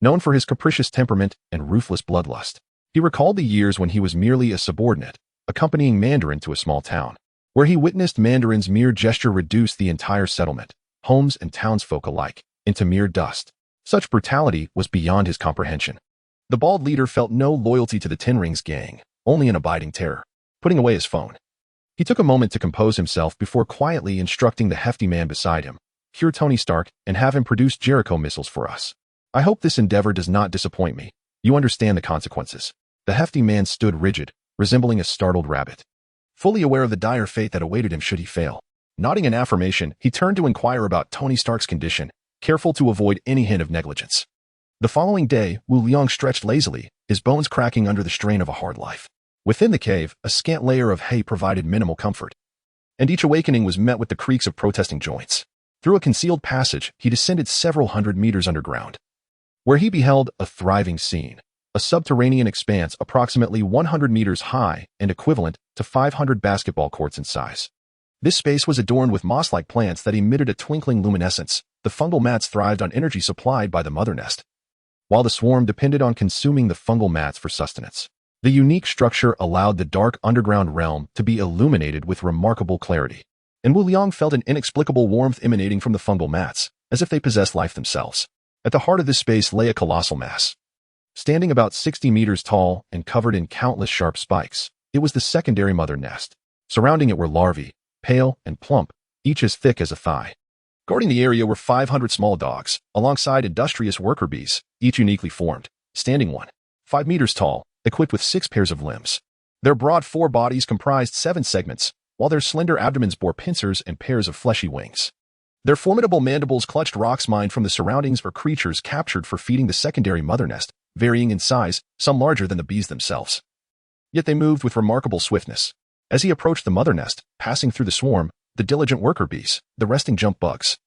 Known for his capricious temperament and ruthless bloodlust, he recalled the years when he was merely a subordinate, accompanying Mandarin to a small town, where he witnessed Mandarin's mere gesture reduce the entire settlement, homes and townsfolk alike, into mere dust. Such brutality was beyond his comprehension. The bald leader felt no loyalty to the Ten Rings gang, only an abiding terror. Putting away his phone, he took a moment to compose himself before quietly instructing the hefty man beside him, "Cure Tony Stark and have him produce Jericho missiles for us. I hope this endeavor does not disappoint me. You understand the consequences." The hefty man stood rigid, resembling a startled rabbit, fully aware of the dire fate that awaited him should he fail. Nodding in affirmation, he turned to inquire about Tony Stark's condition, careful to avoid any hint of negligence. The following day, Wu Liang stretched lazily, his bones cracking under the strain of a hard life. Within the cave, a scant layer of hay provided minimal comfort, and each awakening was met with the creaks of protesting joints. Through a concealed passage, he descended several hundred meters underground, where he beheld a thriving scene. a subterranean expanse approximately 100 meters high and equivalent to 500 basketball courts in size. This space was adorned with moss-like plants that emitted a twinkling luminescence. The fungal mats thrived on energy supplied by the mother nest, while the swarm depended on consuming the fungal mats for sustenance. The unique structure allowed the dark underground realm to be illuminated with remarkable clarity, and Wu Liang felt an inexplicable warmth emanating from the fungal mats, as if they possessed life themselves. At the heart of this space lay a colossal mass. Standing about 60 meters tall and covered in countless sharp spikes, it was the secondary mother nest. Surrounding it were larvae, pale and plump, each as thick as a thigh. Guarding the area were 500 small dogs, alongside industrious worker bees, each uniquely formed, standing 5 meters tall, equipped with 6 pairs of limbs. Their broad forebodies comprised 7 segments, while their slender abdomens bore pincers and pairs of fleshy wings. Their formidable mandibles clutched rocks mined from the surroundings or creatures captured for feeding the secondary mother nest, varying in size, some larger than the bees themselves. Yet they moved with remarkable swiftness. As he approached the mother nest, passing through the swarm, the diligent worker bees, the resting jump bugs,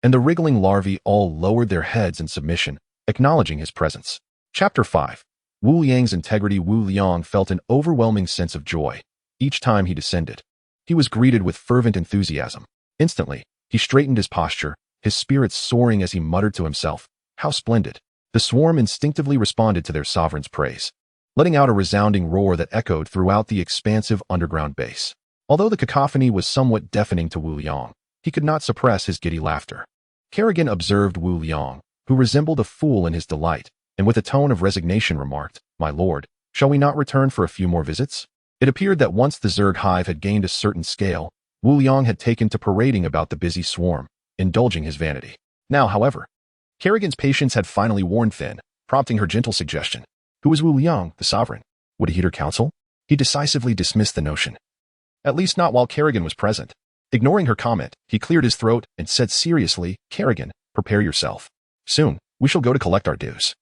and the wriggling larvae all lowered their heads in submission, acknowledging his presence. Chapter 5. Wu Liang's integrity. Wu Liang felt an overwhelming sense of joy each time he descended. He was greeted with fervent enthusiasm. Instantly, he straightened his posture, his spirits soaring as he muttered to himself, "How splendid!" The swarm instinctively responded to their sovereign's praise, letting out a resounding roar that echoed throughout the expansive underground base. Although the cacophony was somewhat deafening to Wu Liang, he could not suppress his giddy laughter. Kerrigan observed Wu Liang, who resembled a fool in his delight, and with a tone of resignation remarked, "My lord, shall we not return for a few more visits?" It appeared that once the Zerg hive had gained a certain scale, Wu Liang had taken to parading about the busy swarm, indulging his vanity. Now, however, Kerrigan's patience had finally worn thin, prompting her gentle suggestion. Who was Wu Liang, the sovereign? Would he heed her counsel? He decisively dismissed the notion. At least not while Kerrigan was present. Ignoring her comment, he cleared his throat and said seriously, "Kerrigan, prepare yourself. Soon, we shall go to collect our dues.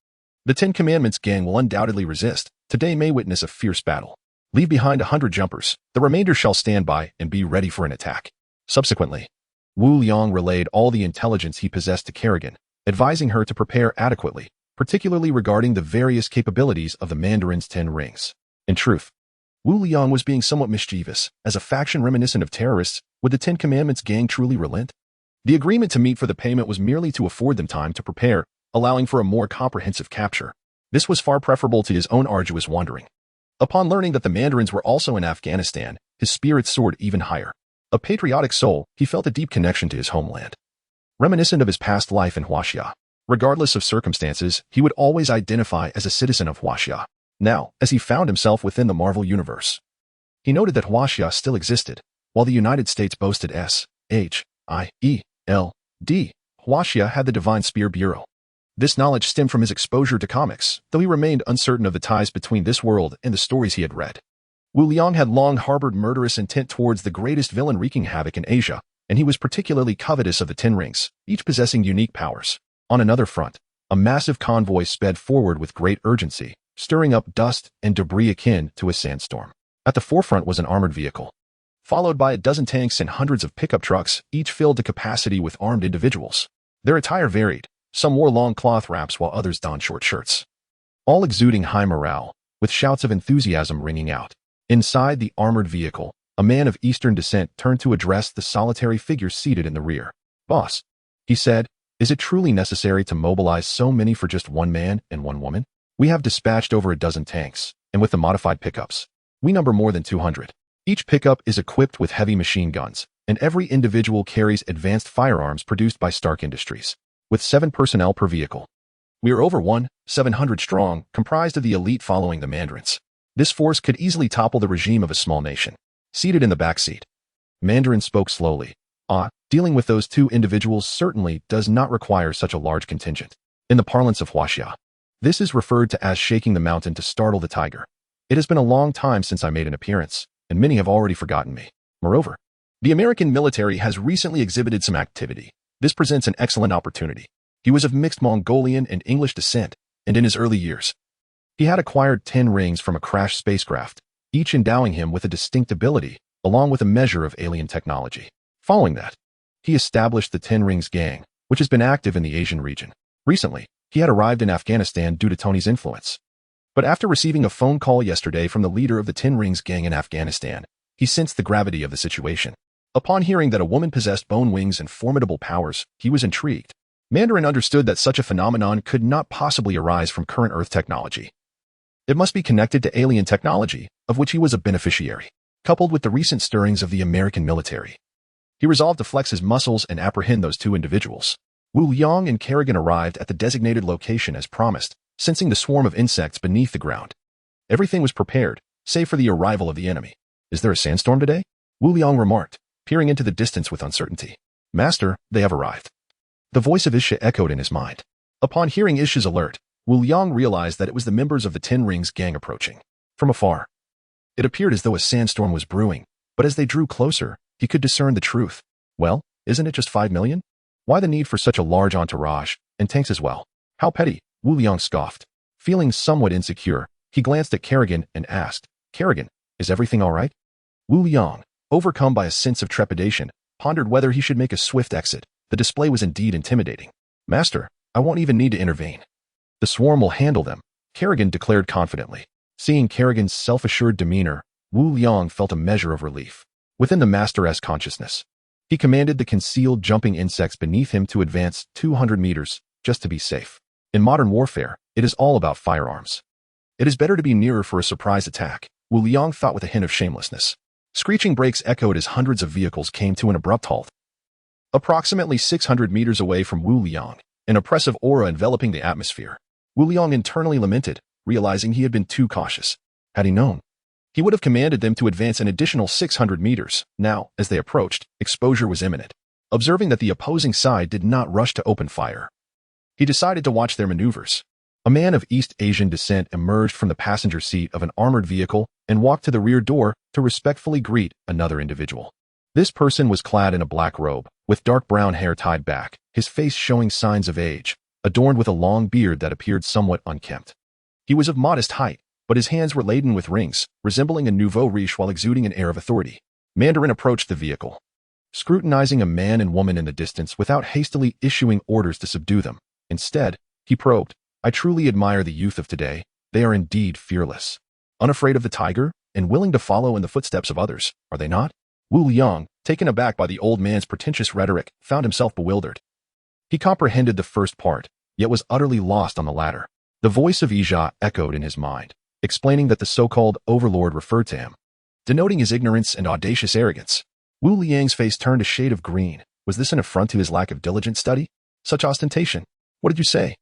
The 10 Commandments gang will undoubtedly resist. Today may witness a fierce battle. Leave behind 100 jumpers. The remainder shall stand by and be ready for an attack." Subsequently, Wu Liang relayed all the intelligence he possessed to Kerrigan, advising her to prepare adequately, particularly regarding the various capabilities of the Mandarin's 10 rings. In truth, Wu Liang was being somewhat mischievous. As a faction reminiscent of terrorists, would the 10 Commandments gang truly relent? The agreement to meet for the payment was merely to afford them time to prepare, allowing for a more comprehensive capture. This was far preferable to his own arduous wandering. Upon learning that the Mandarins were also in Afghanistan, his spirits soared even higher. A patriotic soul, he felt a deep connection to his homeland. Reminiscent of his past life in Huaxia, regardless of circumstances, he would always identify as a citizen of Huaxia. Now, as he found himself within the Marvel Universe, he noted that Huaxia still existed, while the United States boasted SHIELD. Huaxia had the Divine Spear Bureau. This knowledge stemmed from his exposure to comics, though he remained uncertain of the ties between this world and the stories he had read. Wu Liang had long harbored murderous intent towards the greatest villain wreaking havoc in Asia, and he was particularly covetous of the 10 rings, each possessing unique powers. On another front, a massive convoy sped forward with great urgency, stirring up dust and debris akin to a sandstorm. At the forefront was an armored vehicle, followed by a dozen tanks and hundreds of pickup trucks, each filled to capacity with armed individuals. Their attire varied. Some wore long cloth wraps while others donned short shirts, all exuding high morale, with shouts of enthusiasm ringing out. Inside the armored vehicle, a man of Eastern descent turned to address the solitary figure seated in the rear. "Boss," he said, "is it truly necessary to mobilize so many for just one man and one woman? We have dispatched over a dozen tanks, and with the modified pickups, we number more than 200. Each pickup is equipped with heavy machine guns, and every individual carries advanced firearms produced by Stark Industries. With 7 personnel per vehicle. We are over 700 strong, comprised of the elite following the Mandarins. This force could easily topple the regime of a small nation." Seated in the back seat, Mandarin spoke slowly. Dealing with those 2 individuals certainly does not require such a large contingent. In the parlance of Huaxia, this is referred to as shaking the mountain to startle the tiger. It has been a long time since I made an appearance, and many have already forgotten me. Moreover, the American military has recently exhibited some activity. This presents an excellent opportunity. He was of mixed Mongolian and English descent, and in his early years, he had acquired 10 rings from a crashed spacecraft, each endowing him with a distinct ability, along with a measure of alien technology. Following that, he established the 10 Rings Gang, which has been active in the Asian region. Recently, he had arrived in Afghanistan due to Tony's influence. But after receiving a phone call yesterday from the leader of the Ten Rings gang in Afghanistan, he sensed the gravity of the situation. Upon hearing that a woman possessed bone wings and formidable powers, he was intrigued. Mandarin understood that such a phenomenon could not possibly arise from current Earth technology. It must be connected to alien technology, of which he was a beneficiary, coupled with the recent stirrings of the American military. He resolved to flex his muscles and apprehend those two individuals. Wu Liang and Kerrigan arrived at the designated location as promised, sensing the swarm of insects beneath the ground. Everything was prepared, save for the arrival of the enemy. "Is there a sandstorm today?" Wu Liang remarked, peering into the distance with uncertainty. "Master, they have arrived." The voice of Isha echoed in his mind. Upon hearing Isha's alert, Wu Liang realized that it was the members of the Ten Rings gang approaching. From afar, it appeared as though a sandstorm was brewing, but as they drew closer, he could discern the truth. Well, isn't it just 5 million? Why the need for such a large entourage, and tanks as well? How petty, Wu Liang scoffed. Feeling somewhat insecure, he glanced at Kerrigan and asked, "Kerrigan, is everything all right?" Wu Liang, overcome by a sense of trepidation, pondered whether he should make a swift exit. The display was indeed intimidating. "Master, I won't even need to intervene. The swarm will handle them," Kerrigan declared confidently. Seeing Kerrigan's self-assured demeanor, Wu Liang felt a measure of relief. Within the master's consciousness, he commanded the concealed jumping insects beneath him to advance 200 meters, just to be safe. In modern warfare, it is all about firearms. It is better to be nearer for a surprise attack, Wu Liang thought with a hint of shamelessness. Screeching brakes echoed as hundreds of vehicles came to an abrupt halt. Approximately 600 meters away from Wu Liang, an oppressive aura enveloping the atmosphere. Wu Liang internally lamented, realizing he had been too cautious. Had he known, he would have commanded them to advance an additional 600 meters. Now, as they approached, exposure was imminent. Observing that the opposing side did not rush to open fire, he decided to watch their maneuvers. A man of East Asian descent emerged from the passenger seat of an armored vehicle and walked to the rear door to respectfully greet another individual. This person was clad in a black robe, with dark brown hair tied back, his face showing signs of age, adorned with a long beard that appeared somewhat unkempt. He was of modest height, but his hands were laden with rings, resembling a nouveau riche while exuding an air of authority. Mandarin approached the vehicle, scrutinizing a man and woman in the distance without hastily issuing orders to subdue them. Instead, he probed, "I truly admire the youth of today. They are indeed fearless. Unafraid of the tiger, and willing to follow in the footsteps of others, are they not?" Wu Liang, taken aback by the old man's pretentious rhetoric, found himself bewildered. He comprehended the first part, yet was utterly lost on the latter. The voice of Ija echoed in his mind, explaining that the so-called overlord referred to him, denoting his ignorance and audacious arrogance. Wu Liang's face turned a shade of green. Was this an affront to his lack of diligent study? Such ostentation? "What did you say?"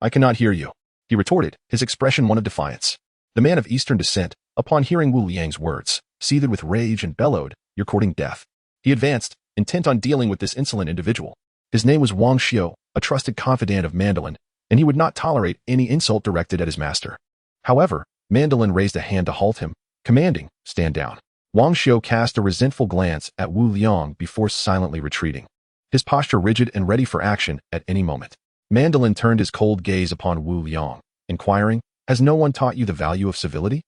"I cannot hear you," he retorted, his expression one of defiance. The man of Eastern descent, upon hearing Wu Liang's words, seethed with rage and bellowed, "You're courting death." He advanced, intent on dealing with this insolent individual. His name was Wang Xiu, a trusted confidant of Mandolin, and he would not tolerate any insult directed at his master. However, Mandolin raised a hand to halt him, commanding, "Stand down." Wang Xiu cast a resentful glance at Wu Liang before silently retreating, his posture rigid and ready for action at any moment. Mandolin turned his cold gaze upon Wu Liang, inquiring, "Has no one taught you the value of civility?"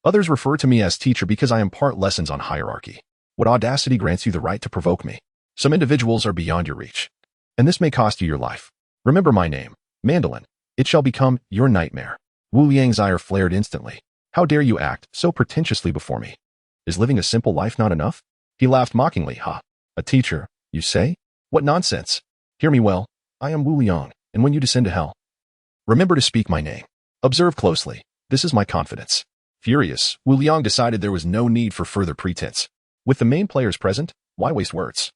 "Others refer to me as teacher because I impart lessons on hierarchy. What audacity grants you the right to provoke me? Some individuals are beyond your reach, and this may cost you your life. Remember my name, Mandolin. It shall become your nightmare." Wu Liang's ire flared instantly. "How dare you act so pretentiously before me? Is living a simple life not enough?" He laughed mockingly. "Ha! A teacher, you say? What nonsense! Hear me well. I am Wu Liang, and when you descend to hell, remember to speak my name. Observe closely. This is my confidence." Furious, Wu Liang decided there was no need for further pretense. With the main players present, why waste words?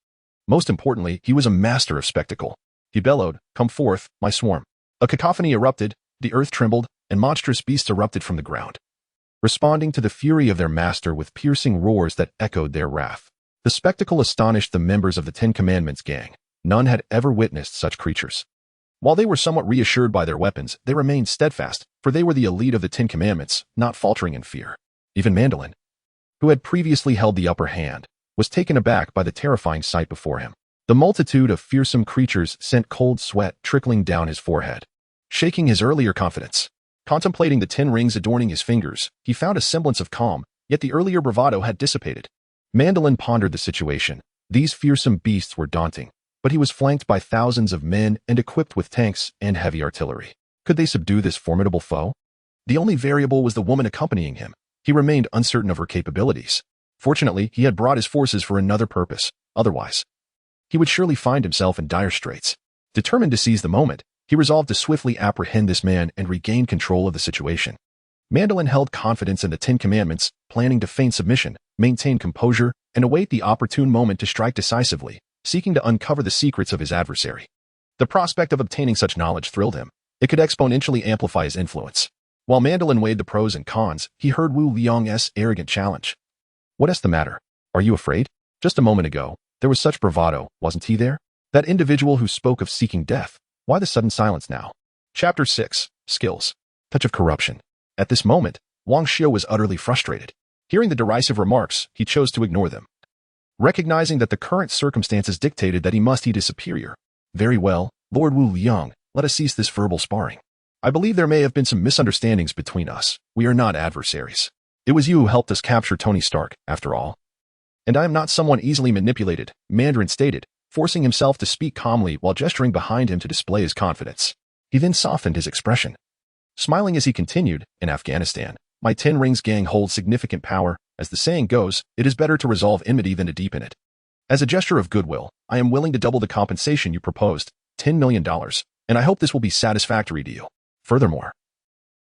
Most importantly, he was a master of spectacle. He bellowed, "Come forth, my swarm." A cacophony erupted, the earth trembled, and monstrous beasts erupted from the ground, responding to the fury of their master with piercing roars that echoed their wrath. The spectacle astonished the members of the Ten Commandments gang. None had ever witnessed such creatures. While they were somewhat reassured by their weapons, they remained steadfast, for they were the elite of the Ten Commandments, not faltering in fear. Even Mandolin, who had previously held the upper hand, was taken aback by the terrifying sight before him. The multitude of fearsome creatures sent cold sweat trickling down his forehead, shaking his earlier confidence. Contemplating the 10 rings adorning his fingers, he found a semblance of calm, yet the earlier bravado had dissipated. Mandolin pondered the situation. These fearsome beasts were daunting, but he was flanked by thousands of men and equipped with tanks and heavy artillery. Could they subdue this formidable foe? The only variable was the woman accompanying him. He remained uncertain of her capabilities. Fortunately, he had brought his forces for another purpose. Otherwise, he would surely find himself in dire straits. Determined to seize the moment, he resolved to swiftly apprehend this man and regain control of the situation. Mandolin held confidence in the 10 Commandments, planning to feign submission, maintain composure, and await the opportune moment to strike decisively, seeking to uncover the secrets of his adversary. The prospect of obtaining such knowledge thrilled him. It could exponentially amplify his influence. While Mandolin weighed the pros and cons, he heard Wu Liang's arrogant challenge. "What's the matter? Are you afraid? Just a moment ago, there was such bravado, wasn't he there? That individual who spoke of seeking death. Why the sudden silence now?" Chapter 6. Skills. Touch of corruption. At this moment, Wang Xiu was utterly frustrated. Hearing the derisive remarks, he chose to ignore them. Recognizing that the current circumstances dictated that he must heed his superior. "Very well, Lord Wu Liang, let us cease this verbal sparring. I believe there may have been some misunderstandings between us. We are not adversaries. It was you who helped us capture Tony Stark, after all. And I am not someone easily manipulated," Mandarin stated, forcing himself to speak calmly while gesturing behind him to display his confidence. He then softened his expression. Smiling as he continued, "In Afghanistan, my 10 Rings gang holds significant power. As the saying goes, it is better to resolve enmity than to deepen it. As a gesture of goodwill, I am willing to double the compensation you proposed, $10 million, and I hope this will be satisfactory to you. Furthermore,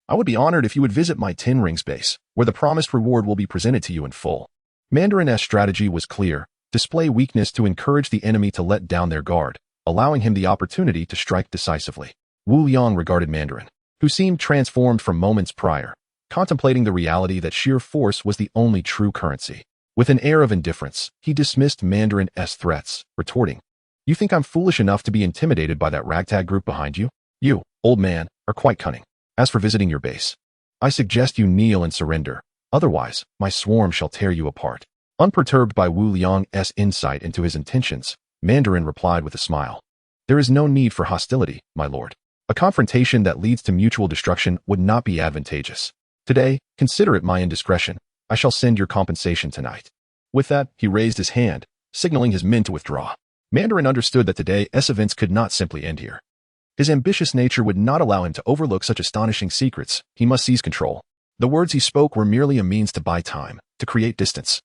I would be honored if you would visit my 10 Rings base, where the promised reward will be presented to you in full." Mandarin's strategy was clear: display weakness to encourage the enemy to let down their guard, allowing him the opportunity to strike decisively. Wu Liang regarded Mandarin, who seemed transformed from moments prior, contemplating the reality that sheer force was the only true currency. With an air of indifference, he dismissed Mandarin's threats, retorting, "You think I'm foolish enough to be intimidated by that ragtag group behind you? You, old man, are quite cunning. As for visiting your base, I suggest you kneel and surrender. Otherwise, my swarm shall tear you apart." Unperturbed by Wu Liang's insight into his intentions, Mandarin replied with a smile. "There is no need for hostility, my lord. A confrontation that leads to mutual destruction would not be advantageous. Today, consider it my indiscretion. I shall send your compensation tonight." With that, he raised his hand, signaling his men to withdraw. Mandarin understood that today's events could not simply end here. His ambitious nature would not allow him to overlook such astonishing secrets. He must seize control. The words he spoke were merely a means to buy time, to create distance,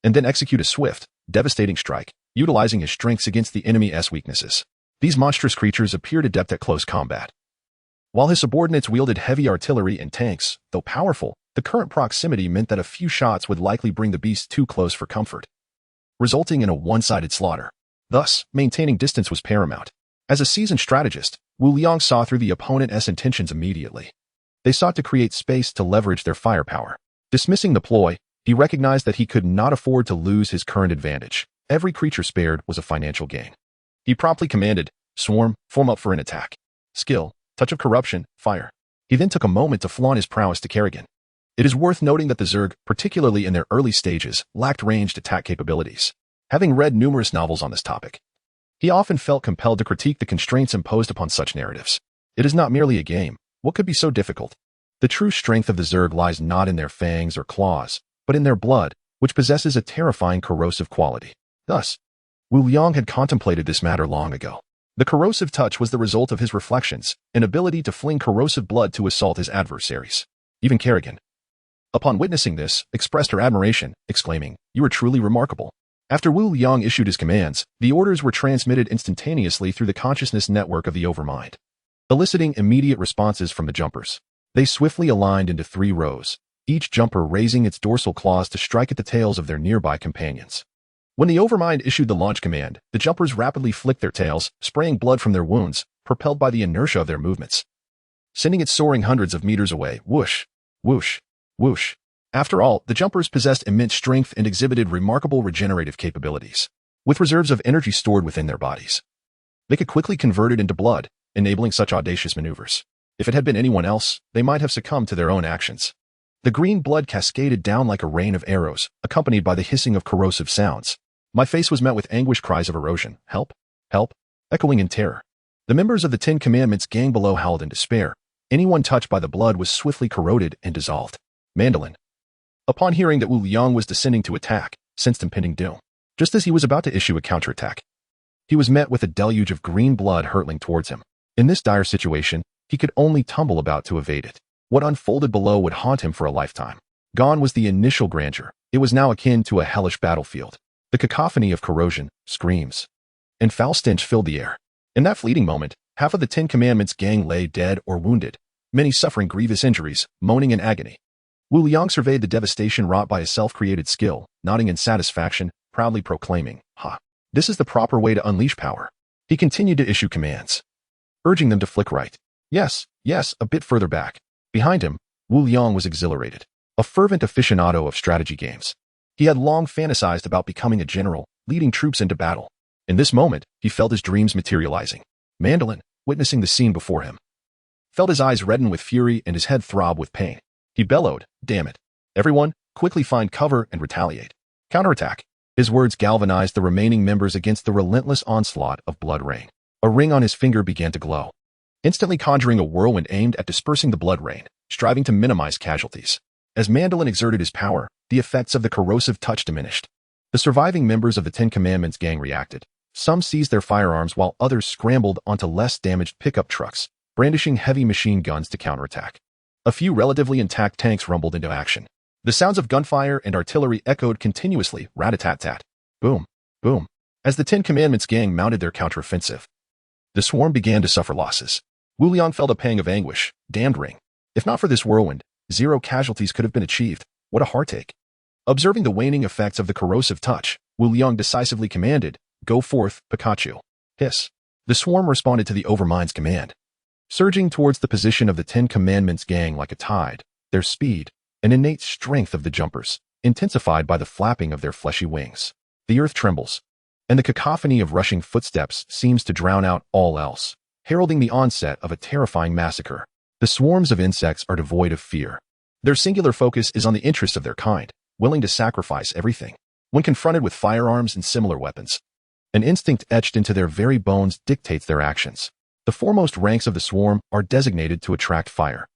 and then execute a swift, devastating strike, utilizing his strengths against the enemy's weaknesses. These monstrous creatures appeared adept at close combat. While his subordinates wielded heavy artillery and tanks, though powerful, the current proximity meant that a few shots would likely bring the beasts too close for comfort, resulting in a one-sided slaughter. Thus, maintaining distance was paramount. As a seasoned strategist, Wu Liang saw through the opponent's intentions immediately. They sought to create space to leverage their firepower. Dismissing the ploy, he recognized that he could not afford to lose his current advantage. Every creature spared was a financial gain. He promptly commanded, "Swarm, form up for an attack." Skill, touch of corruption, fire. He then took a moment to flaunt his prowess to Kerrigan. It is worth noting that the Zerg, particularly in their early stages, lacked ranged attack capabilities. Having read numerous novels on this topic, he often felt compelled to critique the constraints imposed upon such narratives. It is not merely a game. What could be so difficult? The true strength of the Zerg lies not in their fangs or claws, but in their blood, which possesses a terrifying corrosive quality. Thus, Wu Liang had contemplated this matter long ago. The corrosive touch was the result of his reflections, an ability to fling corrosive blood to assault his adversaries. Even Kerrigan, upon witnessing this, expressed her admiration, exclaiming, "You are truly remarkable." After Wu Liang issued his commands, the orders were transmitted instantaneously through the consciousness network of the Overmind, eliciting immediate responses from the jumpers. They swiftly aligned into 3 rows, each jumper raising its dorsal claws to strike at the tails of their nearby companions. When the Overmind issued the launch command, the jumpers rapidly flicked their tails, spraying blood from their wounds, propelled by the inertia of their movements, sending it soaring hundreds of meters away. Whoosh, whoosh, whoosh. After all, the jumpers possessed immense strength and exhibited remarkable regenerative capabilities. With reserves of energy stored within their bodies, they could quickly convert it into blood, enabling such audacious maneuvers. If it had been anyone else, they might have succumbed to their own actions. The green blood cascaded down like a rain of arrows, accompanied by the hissing of corrosive sounds. My face was met with anguished cries of erosion. "Help! Help!" echoing in terror. The members of the 10 Commandments gang below howled in despair. Anyone touched by the blood was swiftly corroded and dissolved. Mandolin, upon hearing that Wu Liang was descending to attack, sensed impending doom. Just as he was about to issue a counterattack, he was met with a deluge of green blood hurtling towards him. In this dire situation, he could only tumble about to evade it. What unfolded below would haunt him for a lifetime. Gone was the initial grandeur. It was now akin to a hellish battlefield. The cacophony of corrosion, screams, and foul stench filled the air. In that fleeting moment, half of the Ten Commandments gang lay dead or wounded, many suffering grievous injuries, moaning in agony. Wu Liang surveyed the devastation wrought by his self-created skill, nodding in satisfaction, proudly proclaiming, "Ha! This is the proper way to unleash power." He continued to issue commands, urging them to flick right. Yes, a bit further back. Behind him, Wu Liang was exhilarated, a fervent aficionado of strategy games. He had long fantasized about becoming a general, leading troops into battle. In this moment, he felt his dreams materializing. Mandolin, witnessing the scene before him, felt his eyes redden with fury and his head throb with pain. He bellowed, "Damn it. Everyone, quickly find cover and retaliate. Counterattack." His words galvanized the remaining members against the relentless onslaught of blood rain. A ring on his finger began to glow, instantly conjuring a whirlwind aimed at dispersing the blood rain, striving to minimize casualties. As Mandolin exerted his power, the effects of the corrosive touch diminished. The surviving members of the Ten Commandments gang reacted. Some seized their firearms while others scrambled onto less damaged pickup trucks, brandishing heavy machine guns to counterattack. A few relatively intact tanks rumbled into action. The sounds of gunfire and artillery echoed continuously, rat-a-tat-tat. Boom, boom, as the Ten Commandments gang mounted their counteroffensive. The swarm began to suffer losses. Wu Liang felt a pang of anguish. Damned ring. If not for this whirlwind, 0 casualties could have been achieved. What a heartache. Observing the waning effects of the corrosive touch, Wu Liang decisively commanded, "Go forth, Pikachu." Hiss. The swarm responded to the Overmind's command, surging towards the position of the Ten Commandments gang like a tide, their speed, an innate strength of the jumpers, intensified by the flapping of their fleshy wings. The earth trembles, and the cacophony of rushing footsteps seems to drown out all else, heralding the onset of a terrifying massacre. The swarms of insects are devoid of fear. Their singular focus is on the interests of their kind, willing to sacrifice everything. When confronted with firearms and similar weapons, an instinct etched into their very bones dictates their actions. The foremost ranks of the swarm are designated to attract fire,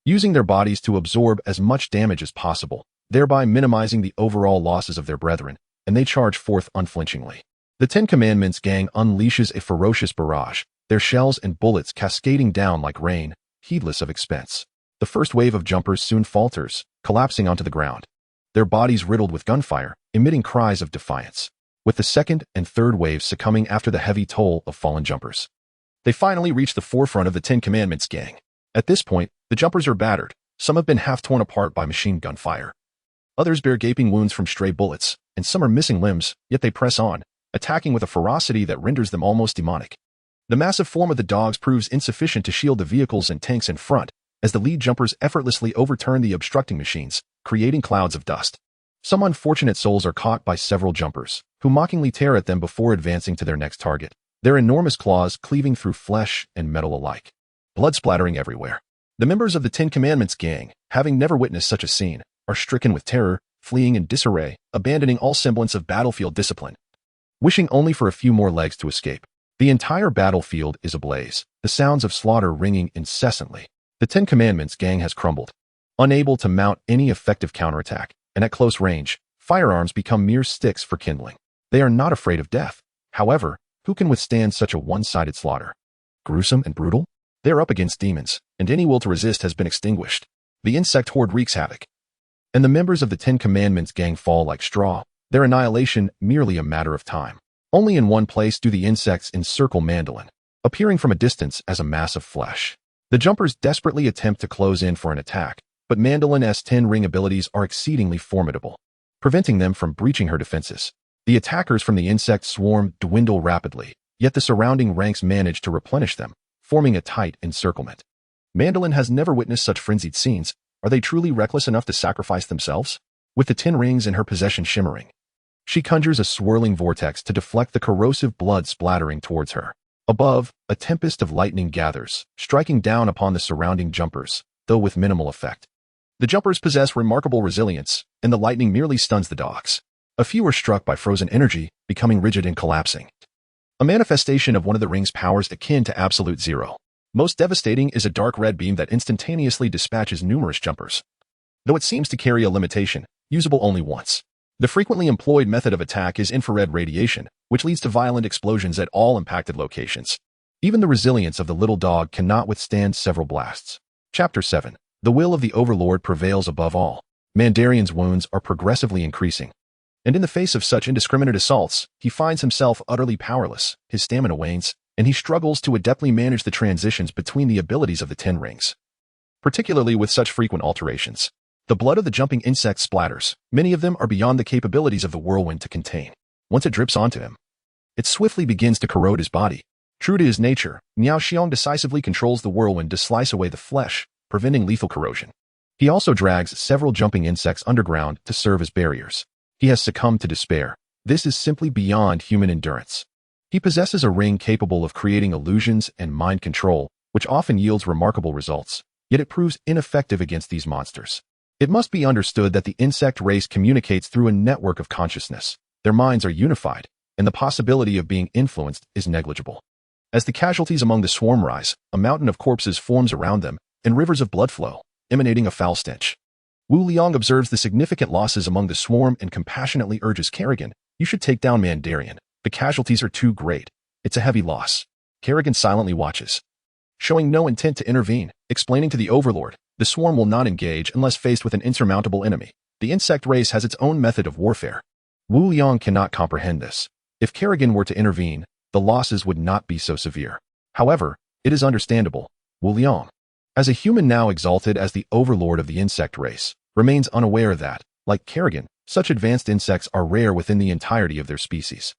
using their bodies to absorb as much damage as possible, thereby minimizing the overall losses of their brethren, and they charge forth unflinchingly. The Ten Commandments gang unleashes a ferocious barrage, their shells and bullets cascading down like rain, heedless of expense. The first wave of jumpers soon falters, collapsing onto the ground, their bodies riddled with gunfire, emitting cries of defiance, with the second and third waves succumbing after the heavy toll of fallen jumpers. They finally reach the forefront of the Ten Commandments gang. At this point, the jumpers are battered. Some have been half torn apart by machine gun fire. Others bear gaping wounds from stray bullets, and some are missing limbs, yet they press on, attacking with a ferocity that renders them almost demonic. The massive form of the dogs proves insufficient to shield the vehicles and tanks in front, as the lead jumpers effortlessly overturn the obstructing machines, creating clouds of dust. Some unfortunate souls are caught by several jumpers, who mockingly tear at them before advancing to their next target, their enormous claws cleaving through flesh and metal alike. Blood splattering everywhere. The members of the Ten Commandments gang, having never witnessed such a scene, are stricken with terror, fleeing in disarray, abandoning all semblance of battlefield discipline, wishing only for a few more legs to escape. The entire battlefield is ablaze, the sounds of slaughter ringing incessantly. The Ten Commandments gang has crumbled, unable to mount any effective counterattack, and at close range, firearms become mere sticks for kindling. They are not afraid of death. However, who can withstand such a one-sided slaughter? Gruesome and brutal? They are up against demons, and any will to resist has been extinguished. The insect horde wreaks havoc, and the members of the Ten Commandments gang fall like straw, their annihilation merely a matter of time. Only in one place do the insects encircle Mandolin, appearing from a distance as a mass of flesh. The jumpers desperately attempt to close in for an attack, but Mandolin's 10-ring abilities are exceedingly formidable, preventing them from breaching her defenses. The attackers from the insect swarm dwindle rapidly, yet the surrounding ranks manage to replenish them, forming a tight encirclement. Mandolin has never witnessed such frenzied scenes. Are they truly reckless enough to sacrifice themselves? With the 10 rings in her possession shimmering, she conjures a swirling vortex to deflect the corrosive blood splattering towards her. Above, a tempest of lightning gathers, striking down upon the surrounding jumpers, though with minimal effect. The jumpers possess remarkable resilience, and the lightning merely stuns the dogs. A few are struck by frozen energy, becoming rigid and collapsing. A manifestation of one of the ring's powers akin to absolute zero. Most devastating is a dark red beam that instantaneously dispatches numerous jumpers, though it seems to carry a limitation, usable only once. The frequently employed method of attack is infrared radiation, which leads to violent explosions at all impacted locations. Even the resilience of the little dog cannot withstand several blasts. Chapter 7. The will of the Overlord prevails above all. Mandarian's wounds are progressively increasing. And in the face of such indiscriminate assaults, he finds himself utterly powerless, his stamina wanes, and he struggles to adeptly manage the transitions between the abilities of the 10 rings. Particularly with such frequent alterations. The blood of the jumping insect splatters, many of them are beyond the capabilities of the whirlwind to contain. Once it drips onto him, it swiftly begins to corrode his body. True to his nature, Miao Xiong decisively controls the whirlwind to slice away the flesh, preventing lethal corrosion. He also drags several jumping insects underground to serve as barriers. He has succumbed to despair. This is simply beyond human endurance. He possesses a ring capable of creating illusions and mind control, which often yields remarkable results, yet it proves ineffective against these monsters. It must be understood that the insect race communicates through a network of consciousness. Their minds are unified, and the possibility of being influenced is negligible. As the casualties among the swarm rise, a mountain of corpses forms around them, and rivers of blood flow, emanating a foul stench. Wu Liang observes the significant losses among the swarm and compassionately urges Kerrigan, "You should take down Mandarian. The casualties are too great. It's a heavy loss." Kerrigan silently watches, showing no intent to intervene, explaining to the Overlord, the swarm will not engage unless faced with an insurmountable enemy. The insect race has its own method of warfare. Wu Liang cannot comprehend this. If Kerrigan were to intervene, the losses would not be so severe. However, it is understandable. Wu Liang, as a human now exalted as the overlord of the insect race, remains unaware that, like Kerrigan, such advanced insects are rare within the entirety of their species.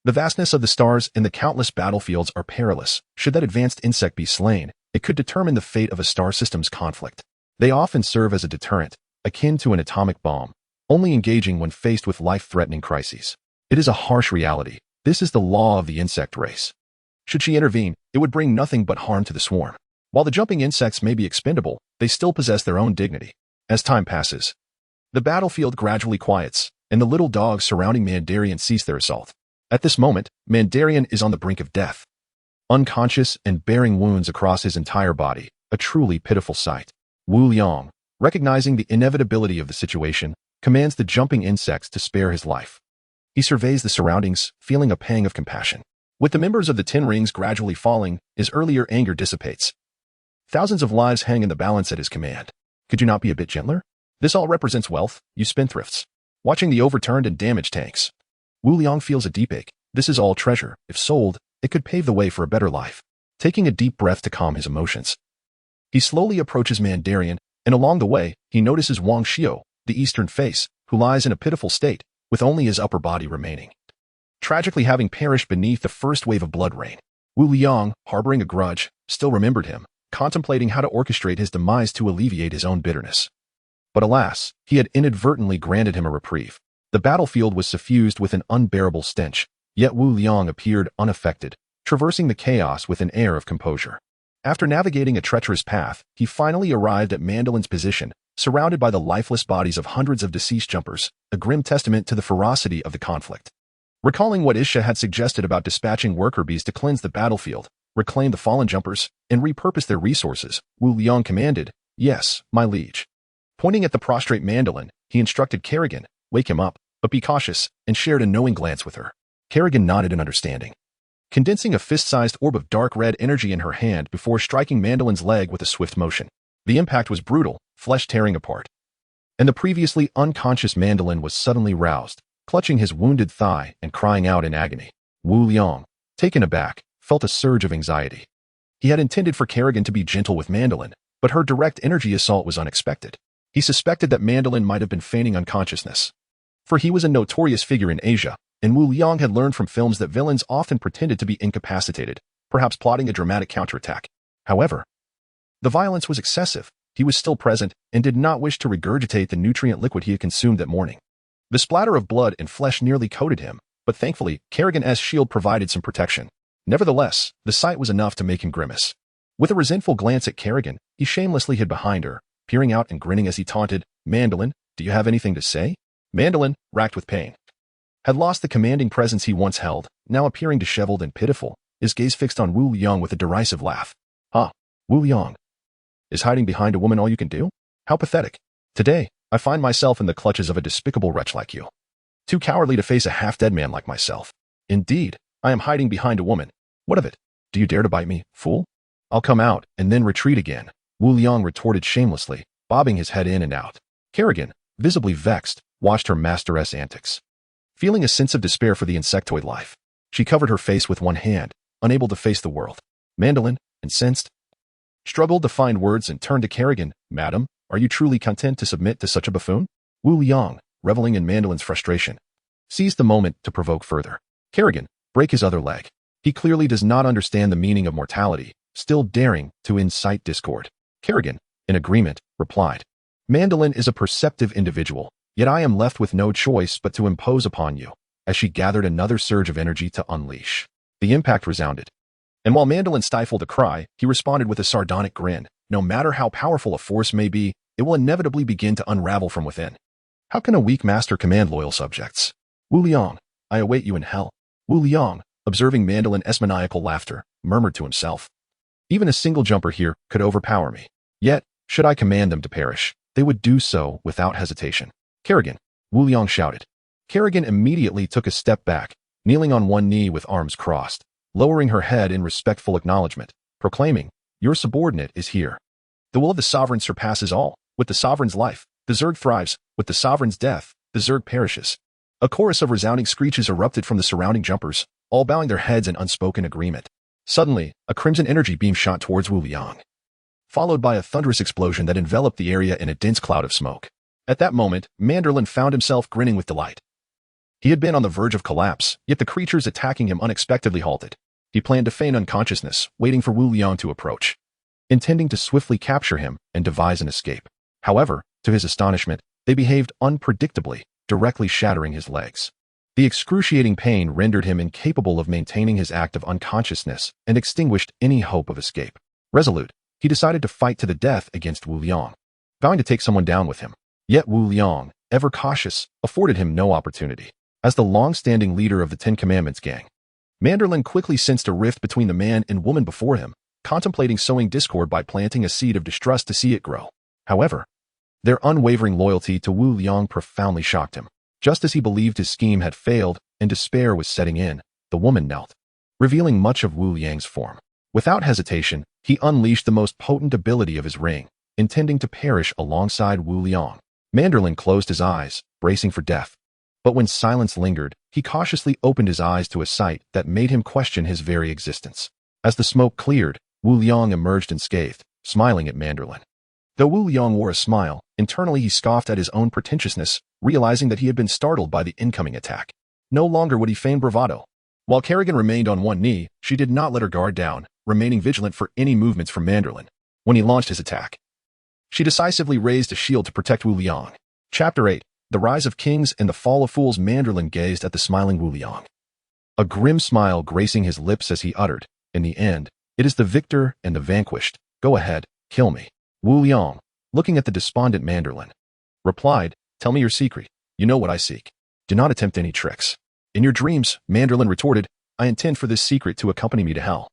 The vastness of the stars and the countless battlefields are perilous. Should that advanced insect be slain, it could determine the fate of a star system's conflict. They often serve as a deterrent, akin to an atomic bomb, only engaging when faced with life-threatening crises. It is a harsh reality. This is the law of the insect race. Should she intervene, it would bring nothing but harm to the swarm. While the jumping insects may be expendable, they still possess their own dignity. As time passes, the battlefield gradually quiets, and the little dogs surrounding Mandarian cease their assault. At this moment, Mandarian is on the brink of death, unconscious and bearing wounds across his entire body, a truly pitiful sight. Wu Liang, recognizing the inevitability of the situation, commands the jumping insects to spare his life. He surveys the surroundings, feeling a pang of compassion. With the members of the 10 rings gradually falling, his earlier anger dissipates. Thousands of lives hang in the balance at his command. Could you not be a bit gentler? This all represents wealth, you spendthrifts. Watching the overturned and damaged tanks, Wu Liang feels a deep ache. This is all treasure. If sold, it could pave the way for a better life. Taking a deep breath to calm his emotions, he slowly approaches Mandarian, and along the way, he notices Wang Xiao, the eastern face, who lies in a pitiful state, with only his upper body remaining, tragically having perished beneath the first wave of blood rain. Wu Liang, harboring a grudge, still remembered him, contemplating how to orchestrate his demise to alleviate his own bitterness. But alas, he had inadvertently granted him a reprieve. The battlefield was suffused with an unbearable stench, yet Wu Liang appeared unaffected, traversing the chaos with an air of composure. After navigating a treacherous path, he finally arrived at Mandalin's position, surrounded by the lifeless bodies of hundreds of deceased jumpers, a grim testament to the ferocity of the conflict. Recalling what Isha had suggested about dispatching worker bees to cleanse the battlefield, reclaim the fallen jumpers, and repurpose their resources, Wu Liang commanded, "Yes, my liege." Pointing at the prostrate Mandalin, he instructed Kerrigan, "Wake him up, but be cautious," and shared a knowing glance with her. Kerrigan nodded in understanding, condensing a fist-sized orb of dark red energy in her hand before striking Mandalin's leg with a swift motion. The impact was brutal, flesh tearing apart. And the previously unconscious Mandalin was suddenly roused, clutching his wounded thigh and crying out in agony. Wu Liang, taken aback, felt a surge of anxiety. He had intended for Kerrigan to be gentle with Mandalin, but her direct energy assault was unexpected. He suspected that Mandalin might have been feigning unconsciousness, for he was a notorious figure in Asia, and Wu Liang had learned from films that villains often pretended to be incapacitated, perhaps plotting a dramatic counterattack. However, the violence was excessive. He was still present and did not wish to regurgitate the nutrient liquid he had consumed that morning. The splatter of blood and flesh nearly coated him, but thankfully, Kerrigan's shield provided some protection. Nevertheless, the sight was enough to make him grimace. With a resentful glance at Kerrigan, he shamelessly hid behind her, peering out and grinning as he taunted, "Mandalin, do you have anything to say?" Mandalin, racked with pain, had lost the commanding presence he once held, now appearing disheveled and pitiful, his gaze fixed on Wu Liang with a derisive laugh. "Ah, Wu Liang. Is hiding behind a woman all you can do? How pathetic. Today, I find myself in the clutches of a despicable wretch like you. Too cowardly to face a half-dead man like myself. Indeed, I am hiding behind a woman. What of it? Do you dare to bite me, fool? I'll come out and then retreat again. Wu Liang retorted shamelessly, bobbing his head in and out. Kerrigan, visibly vexed, watched her masteress' antics. Feeling a sense of despair for the insectoid life, she covered her face with one hand, unable to face the world. Mandolin, incensed, struggled to find words and turned to Kerrigan. Madam, are you truly content to submit to such a buffoon? Wu Liang, reveling in Mandolin's frustration, seized the moment to provoke further. Kerrigan, break his other leg. He clearly does not understand the meaning of mortality, still daring to incite discord. Kerrigan, in agreement, replied. Mandolin is a perceptive individual, yet I am left with no choice but to impose upon you, as she gathered another surge of energy to unleash. The impact resounded. And while Mandolin stifled a cry, he responded with a sardonic grin. No matter how powerful a force may be, it will inevitably begin to unravel from within. How can a weak master command loyal subjects? Wu Liang, I await you in hell. Wu Liang, observing Mandolin's maniacal laughter, murmured to himself. Even a single jumper here could overpower me. Yet, should I command them to perish, they would do so without hesitation. Kerrigan, Wu Liang shouted. Kerrigan immediately took a step back, kneeling on one knee with arms crossed, lowering her head in respectful acknowledgement, proclaiming, your subordinate is here. The will of the sovereign surpasses all. With the sovereign's life, the Zerg thrives. With the sovereign's death, the Zerg perishes. A chorus of resounding screeches erupted from the surrounding jumpers, all bowing their heads in unspoken agreement. Suddenly, a crimson energy beam shot towards Wu Liang, followed by a thunderous explosion that enveloped the area in a dense cloud of smoke. At that moment, Mandolin found himself grinning with delight. He had been on the verge of collapse, yet the creatures attacking him unexpectedly halted. He planned to feign unconsciousness, waiting for Wu Liang to approach, intending to swiftly capture him and devise an escape. However, to his astonishment, they behaved unpredictably, directly shattering his legs. The excruciating pain rendered him incapable of maintaining his act of unconsciousness and extinguished any hope of escape. Resolute, he decided to fight to the death against Wu Liang, vowing to take someone down with him. Yet Wu Liang, ever cautious, afforded him no opportunity. As the long-standing leader of the Ten Commandments gang, Mandolin quickly sensed a rift between the man and woman before him, contemplating sowing discord by planting a seed of distrust to see it grow. However, their unwavering loyalty to Wu Liang profoundly shocked him. Just as he believed his scheme had failed and despair was setting in, the woman knelt, revealing much of Wu Liang's form. Without hesitation, he unleashed the most potent ability of his ring, intending to perish alongside Wu Liang. Mandolin closed his eyes, bracing for death. But when silence lingered, he cautiously opened his eyes to a sight that made him question his very existence. As the smoke cleared, Wu Liang emerged unscathed, smiling at Mandolin. Though Wu Liang wore a smile, internally he scoffed at his own pretentiousness, realizing that he had been startled by the incoming attack. No longer would he feign bravado. While Kerrigan remained on one knee, she did not let her guard down, remaining vigilant for any movements from Mandolin. When he launched his attack, she decisively raised a shield to protect Wu Liang. Chapter 8. The Rise of Kings and the Fall of Fools. Mandolin gazed at the smiling Wu Liang, a grim smile gracing his lips as he uttered, in the end, it is the victor and the vanquished. Go ahead, kill me. Wu Liang, looking at the despondent Mandolin, replied, tell me your secret. You know what I seek. Do not attempt any tricks. In your dreams, Mandolin retorted, I intend for this secret to accompany me to hell.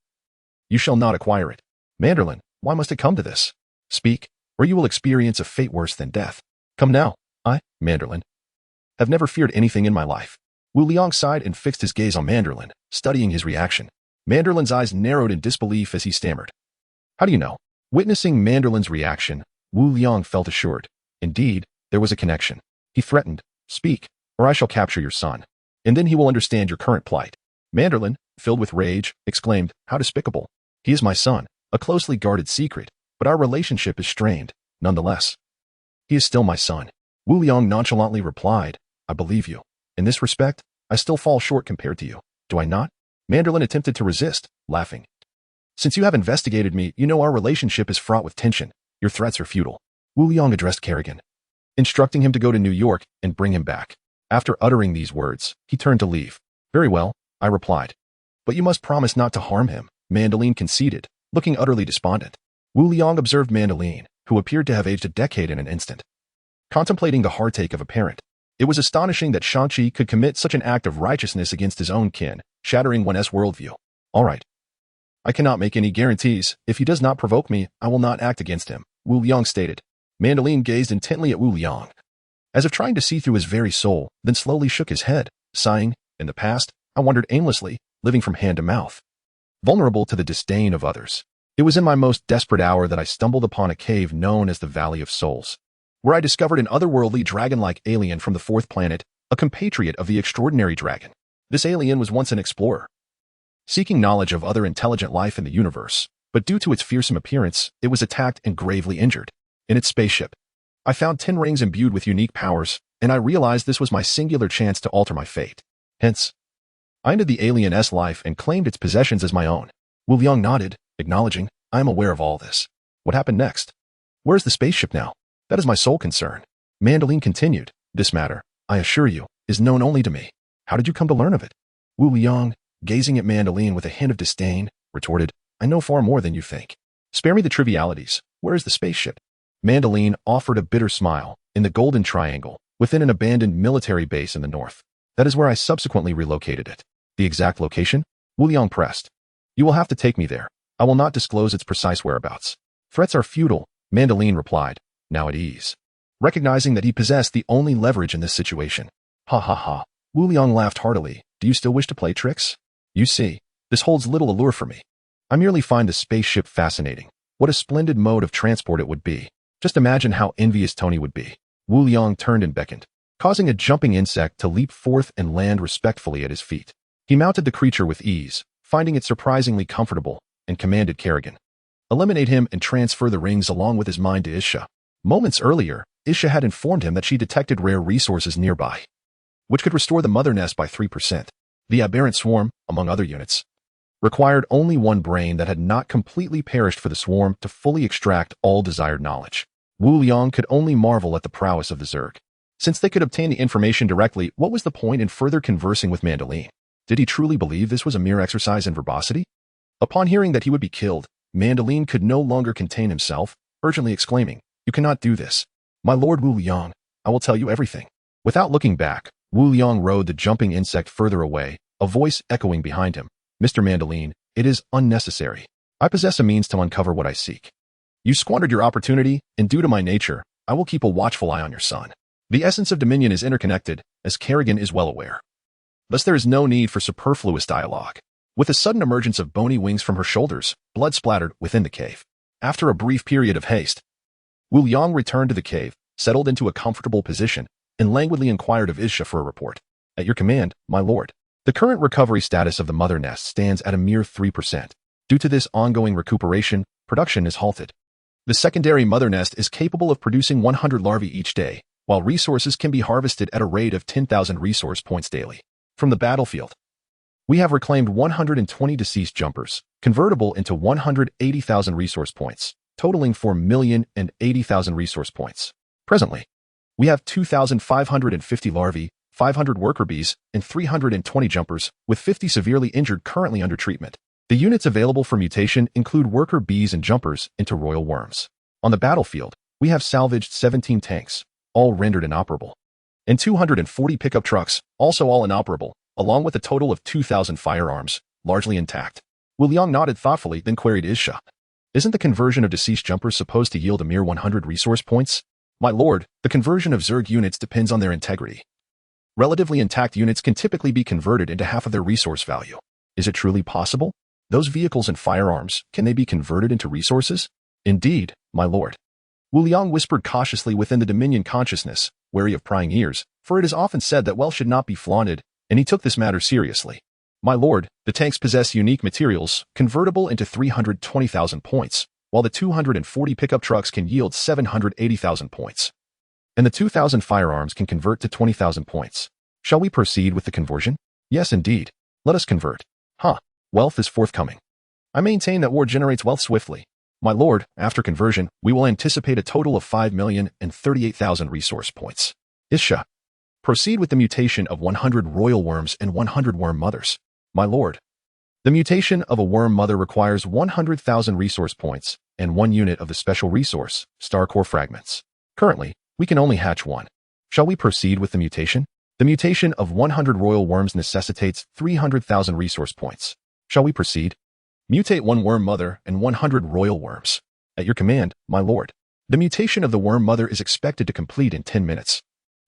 You shall not acquire it. Mandolin, why must it come to this? Speak, or you will experience a fate worse than death. Come now. I, Mandolin, have never feared anything in my life. Wu Liang sighed and fixed his gaze on Mandolin, studying his reaction. Mandolin's eyes narrowed in disbelief as he stammered. How do you know? Witnessing Mandolin's reaction, Wu Liang felt assured. Indeed, there was a connection. He threatened, speak, or I shall capture your son, and then he will understand your current plight. Mandolin, filled with rage, exclaimed, how despicable. He is my son, a closely guarded secret, but our relationship is strained, nonetheless. He is still my son. Wu Liang nonchalantly replied, I believe you. In this respect, I still fall short compared to you. Do I not? Mandolin attempted to resist, laughing. Since you have investigated me, you know our relationship is fraught with tension. Your threats are futile. Wu Liang addressed Kerrigan, instructing him to go to New York and bring him back. After uttering these words, he turned to leave. Very well, I replied. But you must promise not to harm him. Mandolin conceded, looking utterly despondent. Wu Liang observed Mandolin, who appeared to have aged a decade in an instant, contemplating the heartache of a parent. It was astonishing that Shang-Chi could commit such an act of righteousness against his own kin, shattering one's worldview. All right. I cannot make any guarantees. If he does not provoke me, I will not act against him, Wu Liang stated. Mandolin gazed intently at Wu Liang, as if trying to see through his very soul, then slowly shook his head, sighing, in the past, I wandered aimlessly, living from hand to mouth, vulnerable to the disdain of others. It was in my most desperate hour that I stumbled upon a cave known as the Valley of Souls, where I discovered an otherworldly dragon-like alien from the fourth planet, a compatriot of the extraordinary dragon. This alien was once an explorer, seeking knowledge of other intelligent life in the universe, but due to its fearsome appearance, it was attacked and gravely injured. In its spaceship, I found 10 rings imbued with unique powers, and I realized this was my singular chance to alter my fate. Hence, I ended the alien's life and claimed its possessions as my own. Wu Liang nodded, acknowledging, I am aware of all this. What happened next? Where is the spaceship now? That is my sole concern. Mandoline continued, this matter, I assure you, is known only to me. How did you come to learn of it? Wu Liang, gazing at Mandoline with a hint of disdain, retorted, I know far more than you think. Spare me the trivialities. Where is the spaceship? Mandoline offered a bitter smile, in the Golden Triangle, within an abandoned military base in the north. That is where I subsequently relocated it. The exact location? Wu Liang pressed. You will have to take me there. I will not disclose its precise whereabouts. Threats are futile, Mandoline replied, now at ease, recognizing that he possessed the only leverage in this situation. Ha ha ha. Wu Liang laughed heartily. Do you still wish to play tricks? You see, this holds little allure for me. I merely find the spaceship fascinating. What a splendid mode of transport it would be. Just imagine how envious Tony would be. Wu Liang turned and beckoned, causing a jumping insect to leap forth and land respectfully at his feet. He mounted the creature with ease, finding it surprisingly comfortable, and commanded Kerrigan, eliminate him and transfer the rings along with his mind to Isha. Moments earlier, Isha had informed him that she detected rare resources nearby, which could restore the mother nest by 3%. The aberrant swarm, among other units, required only one brain that had not completely perished for the swarm to fully extract all desired knowledge. Wu Liang could only marvel at the prowess of the Zerg. Since they could obtain the information directly, what was the point in further conversing with Mandoline? Did he truly believe this was a mere exercise in verbosity? Upon hearing that he would be killed, Mandoline could no longer contain himself, urgently exclaiming, You cannot do this. My lord Wu Liang, I will tell you everything. Without looking back, Wu Liang rode the jumping insect further away, a voice echoing behind him. Mr. Mandoline, it is unnecessary. I possess a means to uncover what I seek. You squandered your opportunity, and due to my nature, I will keep a watchful eye on your son. The essence of dominion is interconnected, as Kerrigan is well aware. Thus there is no need for superfluous dialogue. With a sudden emergence of bony wings from her shoulders, blood splattered within the cave. After a brief period of haste, Wu Liang returned to the cave, settled into a comfortable position, and languidly inquired of Isha for a report. At your command, my lord. The current recovery status of the mother nest stands at a mere 3%. Due to this ongoing recuperation, production is halted. The secondary mother nest is capable of producing 100 larvae each day, while resources can be harvested at a rate of 10,000 resource points daily. From the battlefield, we have reclaimed 120 deceased jumpers, convertible into 180,000 resource points, totaling 4,080,000 resource points. Presently, we have 2,550 larvae, 500 worker bees, and 320 jumpers, with 50 severely injured currently under treatment. The units available for mutation include worker bees and jumpers into royal worms. On the battlefield, we have salvaged 17 tanks, all rendered inoperable, and 240 pickup trucks, also all inoperable, along with a total of 2,000 firearms, largely intact. Wu Liang nodded thoughtfully, then queried Isha. Isn't the conversion of deceased jumpers supposed to yield a mere 100 resource points? My lord, the conversion of Zerg units depends on their integrity. Relatively intact units can typically be converted into half of their resource value. Is it truly possible? Those vehicles and firearms, can they be converted into resources? Indeed, my lord. Wu Liang whispered cautiously within the Dominion consciousness, wary of prying ears, for it is often said that wealth should not be flaunted, and he took this matter seriously. My lord, the tanks possess unique materials, convertible into 320,000 points, while the 240 pickup trucks can yield 780,000 points. And the 2,000 firearms can convert to 20,000 points. Shall we proceed with the conversion? Yes, indeed. Let us convert. Wealth is forthcoming. I maintain that war generates wealth swiftly. My lord, after conversion, we will anticipate a total of 5,038,000 resource points. Isha. Proceed with the mutation of 100 royal worms and 100 worm mothers. My lord. The mutation of a worm mother requires 100,000 resource points and 1 unit of the special resource, star core fragments. Currently, we can only hatch 1. Shall we proceed with the mutation? The mutation of 100 royal worms necessitates 300,000 resource points. Shall we proceed? Mutate 1 worm mother and 100 royal worms. At your command, my lord. The mutation of the worm mother is expected to complete in 10 minutes,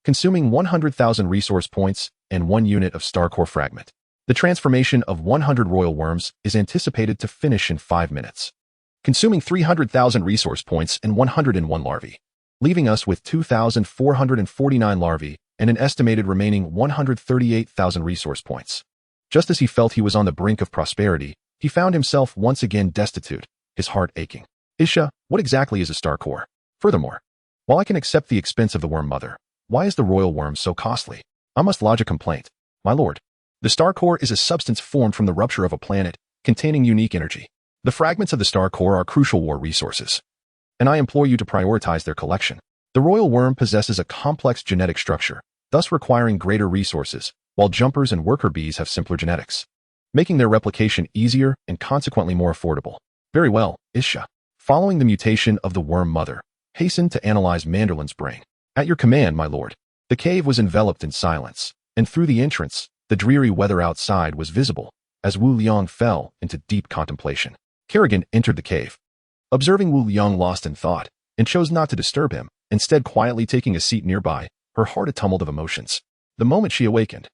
consuming 100,000 resource points and 1 unit of star core fragment. The transformation of 100 royal worms is anticipated to finish in 5 minutes, consuming 300,000 resource points and 101 larvae, leaving us with 2,449 larvae and an estimated remaining 138,000 resource points. Just as he felt he was on the brink of prosperity, he found himself once again destitute, his heart aching. Isha, what exactly is a star core? Furthermore, while I can accept the expense of the worm mother, why is the royal worm so costly? I must lodge a complaint. My lord, the star core is a substance formed from the rupture of a planet containing unique energy. The fragments of the star core are crucial war resources, and I implore you to prioritize their collection. The royal worm possesses a complex genetic structure, thus requiring greater resources, while jumpers and worker bees have simpler genetics, making their replication easier and consequently more affordable. Very well, Isha. Following the mutation of the worm mother, hasten to analyze Manderlin's brain. At your command, my lord. The cave was enveloped in silence, and through the entrance, the dreary weather outside was visible, as Wu Liang fell into deep contemplation. Kerrigan entered the cave. Observing Wu Liang lost in thought, and chose not to disturb him, instead quietly taking a seat nearby, her heart a tumult of emotions. The moment she awakened,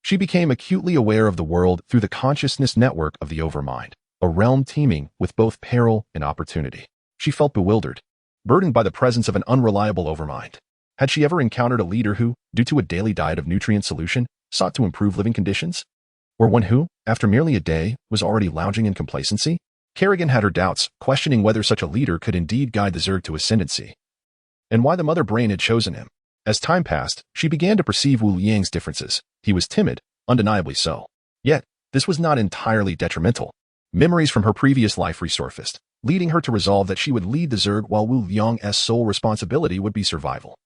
she became acutely aware of the world through the consciousness network of the Overmind, a realm teeming with both peril and opportunity. She felt bewildered, burdened by the presence of an unreliable Overmind. Had she ever encountered a leader who, due to a daily diet of nutrient solution, sought to improve living conditions? Or one who, after merely a day, was already lounging in complacency? Kerrigan had her doubts, questioning whether such a leader could indeed guide the Zerg to ascendancy, and why the mother brain had chosen him. As time passed, she began to perceive Wu Liang's differences. He was timid, undeniably so. Yet, this was not entirely detrimental. Memories from her previous life resurfaced, leading her to resolve that she would lead the Zerg while Wu Liang's sole responsibility would be survival.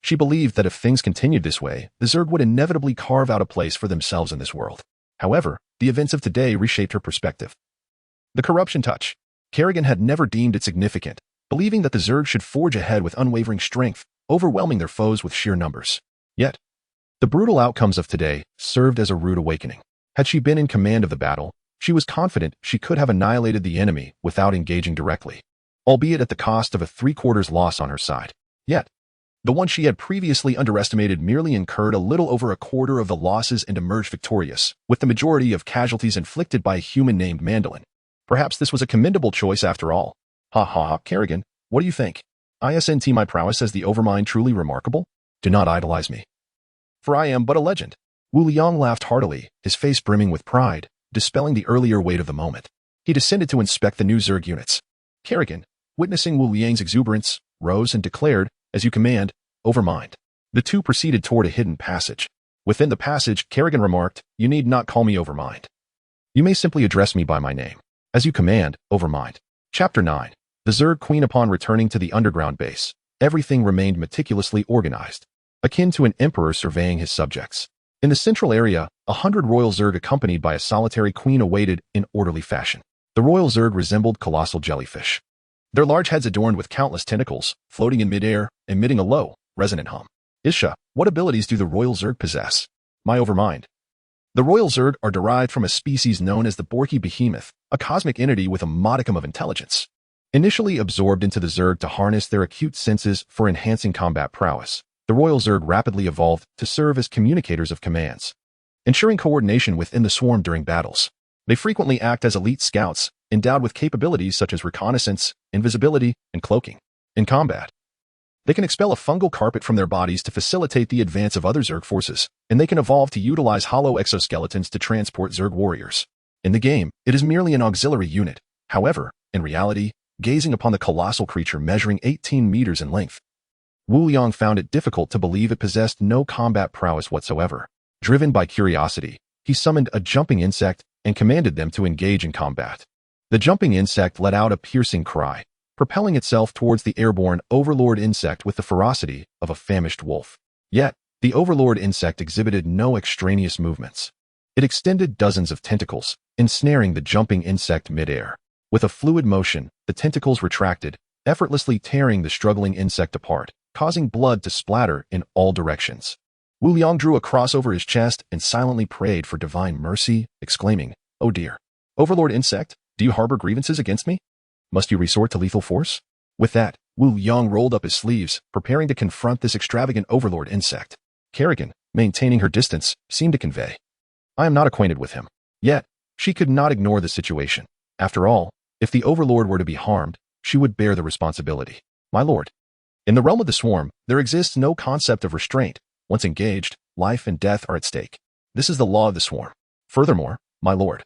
She believed that if things continued this way, the Zerg would inevitably carve out a place for themselves in this world. However, the events of today reshaped her perspective. The corruption touch. Kerrigan had never deemed it significant, believing that the Zerg should forge ahead with unwavering strength, overwhelming their foes with sheer numbers. Yet, the brutal outcomes of today served as a rude awakening. Had she been in command of the battle, she was confident she could have annihilated the enemy without engaging directly, albeit at the cost of a three-quarters loss on her side. Yet, the one she had previously underestimated merely incurred a little over a quarter of the losses and emerged victorious, with the majority of casualties inflicted by a human named Mandolin. Perhaps this was a commendable choice after all. Ha ha ha, Kerrigan, what do you think? Isn't my prowess as the Overmind truly remarkable? Do not idolize me, for I am but a legend. Wu Liang laughed heartily, his face brimming with pride, dispelling the earlier weight of the moment. He descended to inspect the new Zerg units. Kerrigan, witnessing Wu Liang's exuberance, rose and declared, "As you command, Overmind." The two proceeded toward a hidden passage. Within the passage, Kerrigan remarked, "You need not call me Overmind. You may simply address me by my name. As you command, Overmind." Chapter 9. The Zerg Queen. Upon returning to the underground base, everything remained meticulously organized, akin to an emperor surveying his subjects. In the central area, 100 royal Zerg accompanied by a solitary queen awaited in orderly fashion. The royal Zerg resembled colossal jellyfish, their large heads adorned with countless tentacles, floating in midair, emitting a low, resonant hum. Isha, what abilities do the royal Zerg possess? My Overmind. The royal Zerg are derived from a species known as the Borky behemoth, a cosmic entity with a modicum of intelligence. Initially absorbed into the Zerg to harness their acute senses for enhancing combat prowess, the royal Zerg rapidly evolved to serve as communicators of commands, ensuring coordination within the swarm during battles. They frequently act as elite scouts, endowed with capabilities such as reconnaissance, invisibility, and cloaking. In combat, they can expel a fungal carpet from their bodies to facilitate the advance of other Zerg forces, and they can evolve to utilize hollow exoskeletons to transport Zerg warriors. In the game, it is merely an auxiliary unit. However, in reality, gazing upon the colossal creature measuring 18 meters in length, Wu Liang found it difficult to believe it possessed no combat prowess whatsoever. Driven by curiosity, he summoned a jumping insect and commanded them to engage in combat. The jumping insect let out a piercing cry, propelling itself towards the airborne overlord insect with the ferocity of a famished wolf. Yet, the overlord insect exhibited no extraneous movements. It extended dozens of tentacles, ensnaring the jumping insect midair. With a fluid motion, the tentacles retracted, effortlessly tearing the struggling insect apart, causing blood to splatter in all directions. Wu Liang drew a cross over his chest and silently prayed for divine mercy, exclaiming, "Oh dear. Overlord insect, do you harbor grievances against me? Must you resort to lethal force?" With that, Wu Liang rolled up his sleeves, preparing to confront this extravagant overlord insect. Kerrigan, maintaining her distance, seemed to convey, "I am not acquainted with him." Yet, she could not ignore the situation. After all, If the Overlord were to be harmed, she would bear the responsibility. My lord. In the realm of the swarm, there exists no concept of restraint. Once engaged, life and death are at stake. This is the law of the swarm. Furthermore, my lord,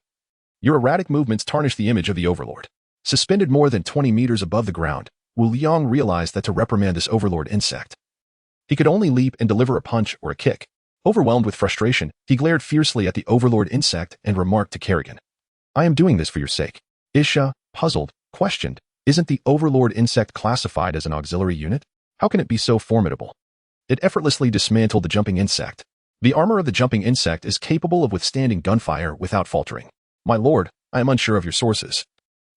your erratic movements tarnish the image of the Overlord. Suspended more than 20 meters above the ground, Wu Liang realized that to reprimand this Overlord insect, he could only leap and deliver a punch or a kick. Overwhelmed with frustration, he glared fiercely at the Overlord insect and remarked to Kerrigan, I am doing this for your sake. Isha, puzzled, questioned, isn't the Overlord insect classified as an auxiliary unit? How can it be so formidable? It effortlessly dismantled the jumping insect. The armor of the jumping insect is capable of withstanding gunfire without faltering. My lord, I am unsure of your sources,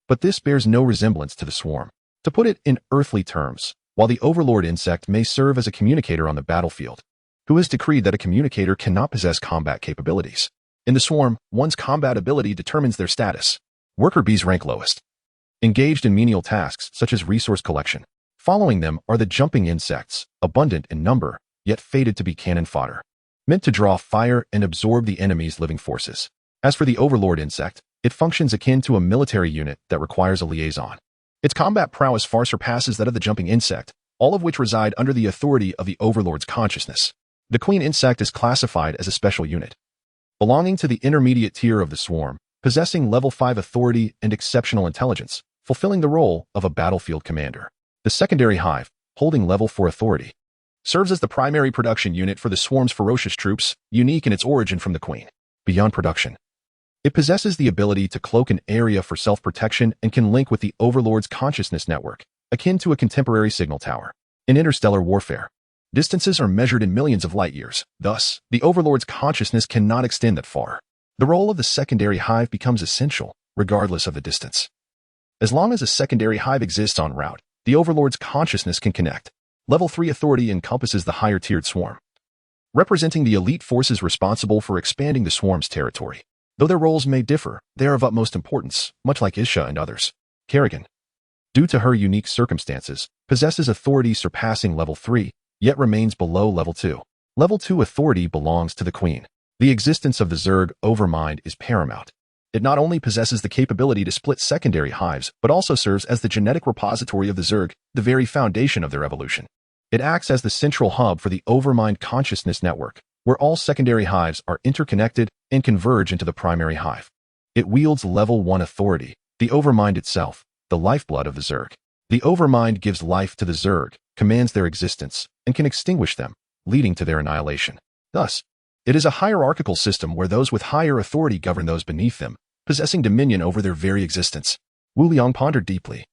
but this bears no resemblance to the swarm. To put it in earthly terms, while the Overlord insect may serve as a communicator on the battlefield, who has decreed that a communicator cannot possess combat capabilities? In the swarm, one's combat ability determines their status. Worker bees rank lowest, engaged in menial tasks such as resource collection. Following them are the jumping insects, abundant in number, yet fated to be cannon fodder, meant to draw fire and absorb the enemy's living forces. As for the Overlord insect, it functions akin to a military unit that requires a liaison. Its combat prowess far surpasses that of the jumping insect, all of which reside under the authority of the Overlord's consciousness. The queen insect is classified as a special unit, belonging to the intermediate tier of the swarm, possessing level 5 authority and exceptional intelligence, fulfilling the role of a battlefield commander. The secondary hive, holding level 4 authority, serves as the primary production unit for the swarm's ferocious troops, unique in its origin from the queen. Beyond production, it possesses the ability to cloak an area for self-protection and can link with the Overlord's consciousness network, akin to a contemporary signal tower. In interstellar warfare, distances are measured in millions of light years. Thus, the Overlord's consciousness cannot extend that far. The role of the secondary hive becomes essential, regardless of the distance. As long as a secondary hive exists en route, the Overlord's consciousness can connect. Level 3 authority encompasses the higher-tiered swarm, representing the elite forces responsible for expanding the swarm's territory. Though their roles may differ, they are of utmost importance, much like Isha and others. Kerrigan, due to her unique circumstances, possesses authority surpassing level 3, yet remains below level 2. Level 2 authority belongs to the queen. The existence of the Zerg Overmind is paramount. It not only possesses the capability to split secondary hives, but also serves as the genetic repository of the Zerg, the very foundation of their evolution. It acts as the central hub for the Overmind consciousness network, where all secondary hives are interconnected and converge into the primary hive. It wields level 1 authority, the Overmind itself, the lifeblood of the Zerg. The Overmind gives life to the Zerg, commands their existence, and can extinguish them, leading to their annihilation. Thus, it is a hierarchical system where those with higher authority govern those beneath them, possessing dominion over their very existence. Wu Liang pondered deeply,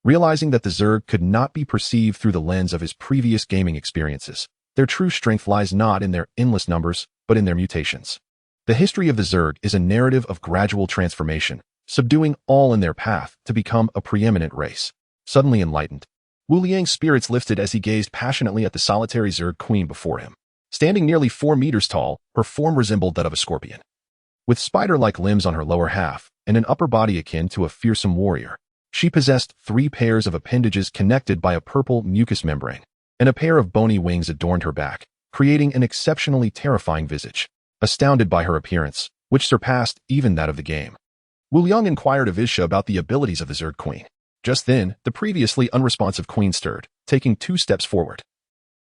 realizing that the Zerg could not be perceived through the lens of his previous gaming experiences. Their true strength lies not in their endless numbers, but in their mutations. The history of the Zerg is a narrative of gradual transformation, subduing all in their path to become a preeminent race. Suddenly enlightened, Wu Liang's spirits lifted as he gazed passionately at the solitary Zerg queen before him. Standing nearly 4 meters tall, her form resembled that of a scorpion, with spider-like limbs on her lower half and an upper body akin to a fearsome warrior. She possessed 3 pairs of appendages connected by a purple mucous membrane, and a pair of bony wings adorned her back, creating an exceptionally terrifying visage. Astounded by her appearance, which surpassed even that of the game, Wu Liang inquired of Isha about the abilities of the Zerg queen. Just then, the previously unresponsive queen stirred, taking 2 steps forward,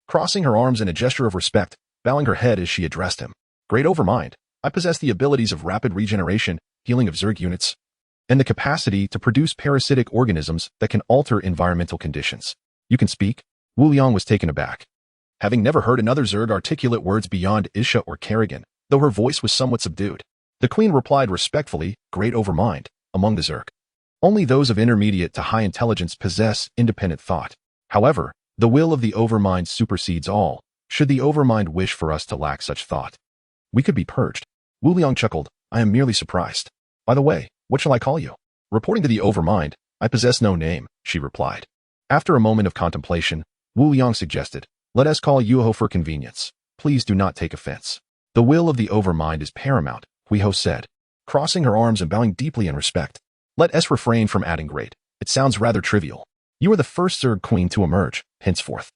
crossing her arms in a gesture of respect, bowing her head as she addressed him. Great Overmind, I possess the abilities of rapid regeneration, healing of Zerg units, and the capacity to produce parasitic organisms that can alter environmental conditions. You can speak? Wu Liang was taken aback, having never heard another Zerg articulate words beyond Isha or Kerrigan, though her voice was somewhat subdued. The queen replied respectfully, Great Overmind, among the Zerg, only those of intermediate to high intelligence possess independent thought. However, the will of the Overmind supersedes all. Should the Overmind wish for us to lack such thought, we could be purged. Wu Liang chuckled, I am merely surprised. By the way, what shall I call you? Reporting to the Overmind, I possess no name, she replied. After a moment of contemplation, Wu Liang suggested, let us call Yuho for convenience. Please do not take offense. The will of the Overmind is paramount, Huiho said, crossing her arms and bowing deeply in respect. Let us refrain from adding great. It sounds rather trivial. You are the first Zerg queen to emerge, henceforth.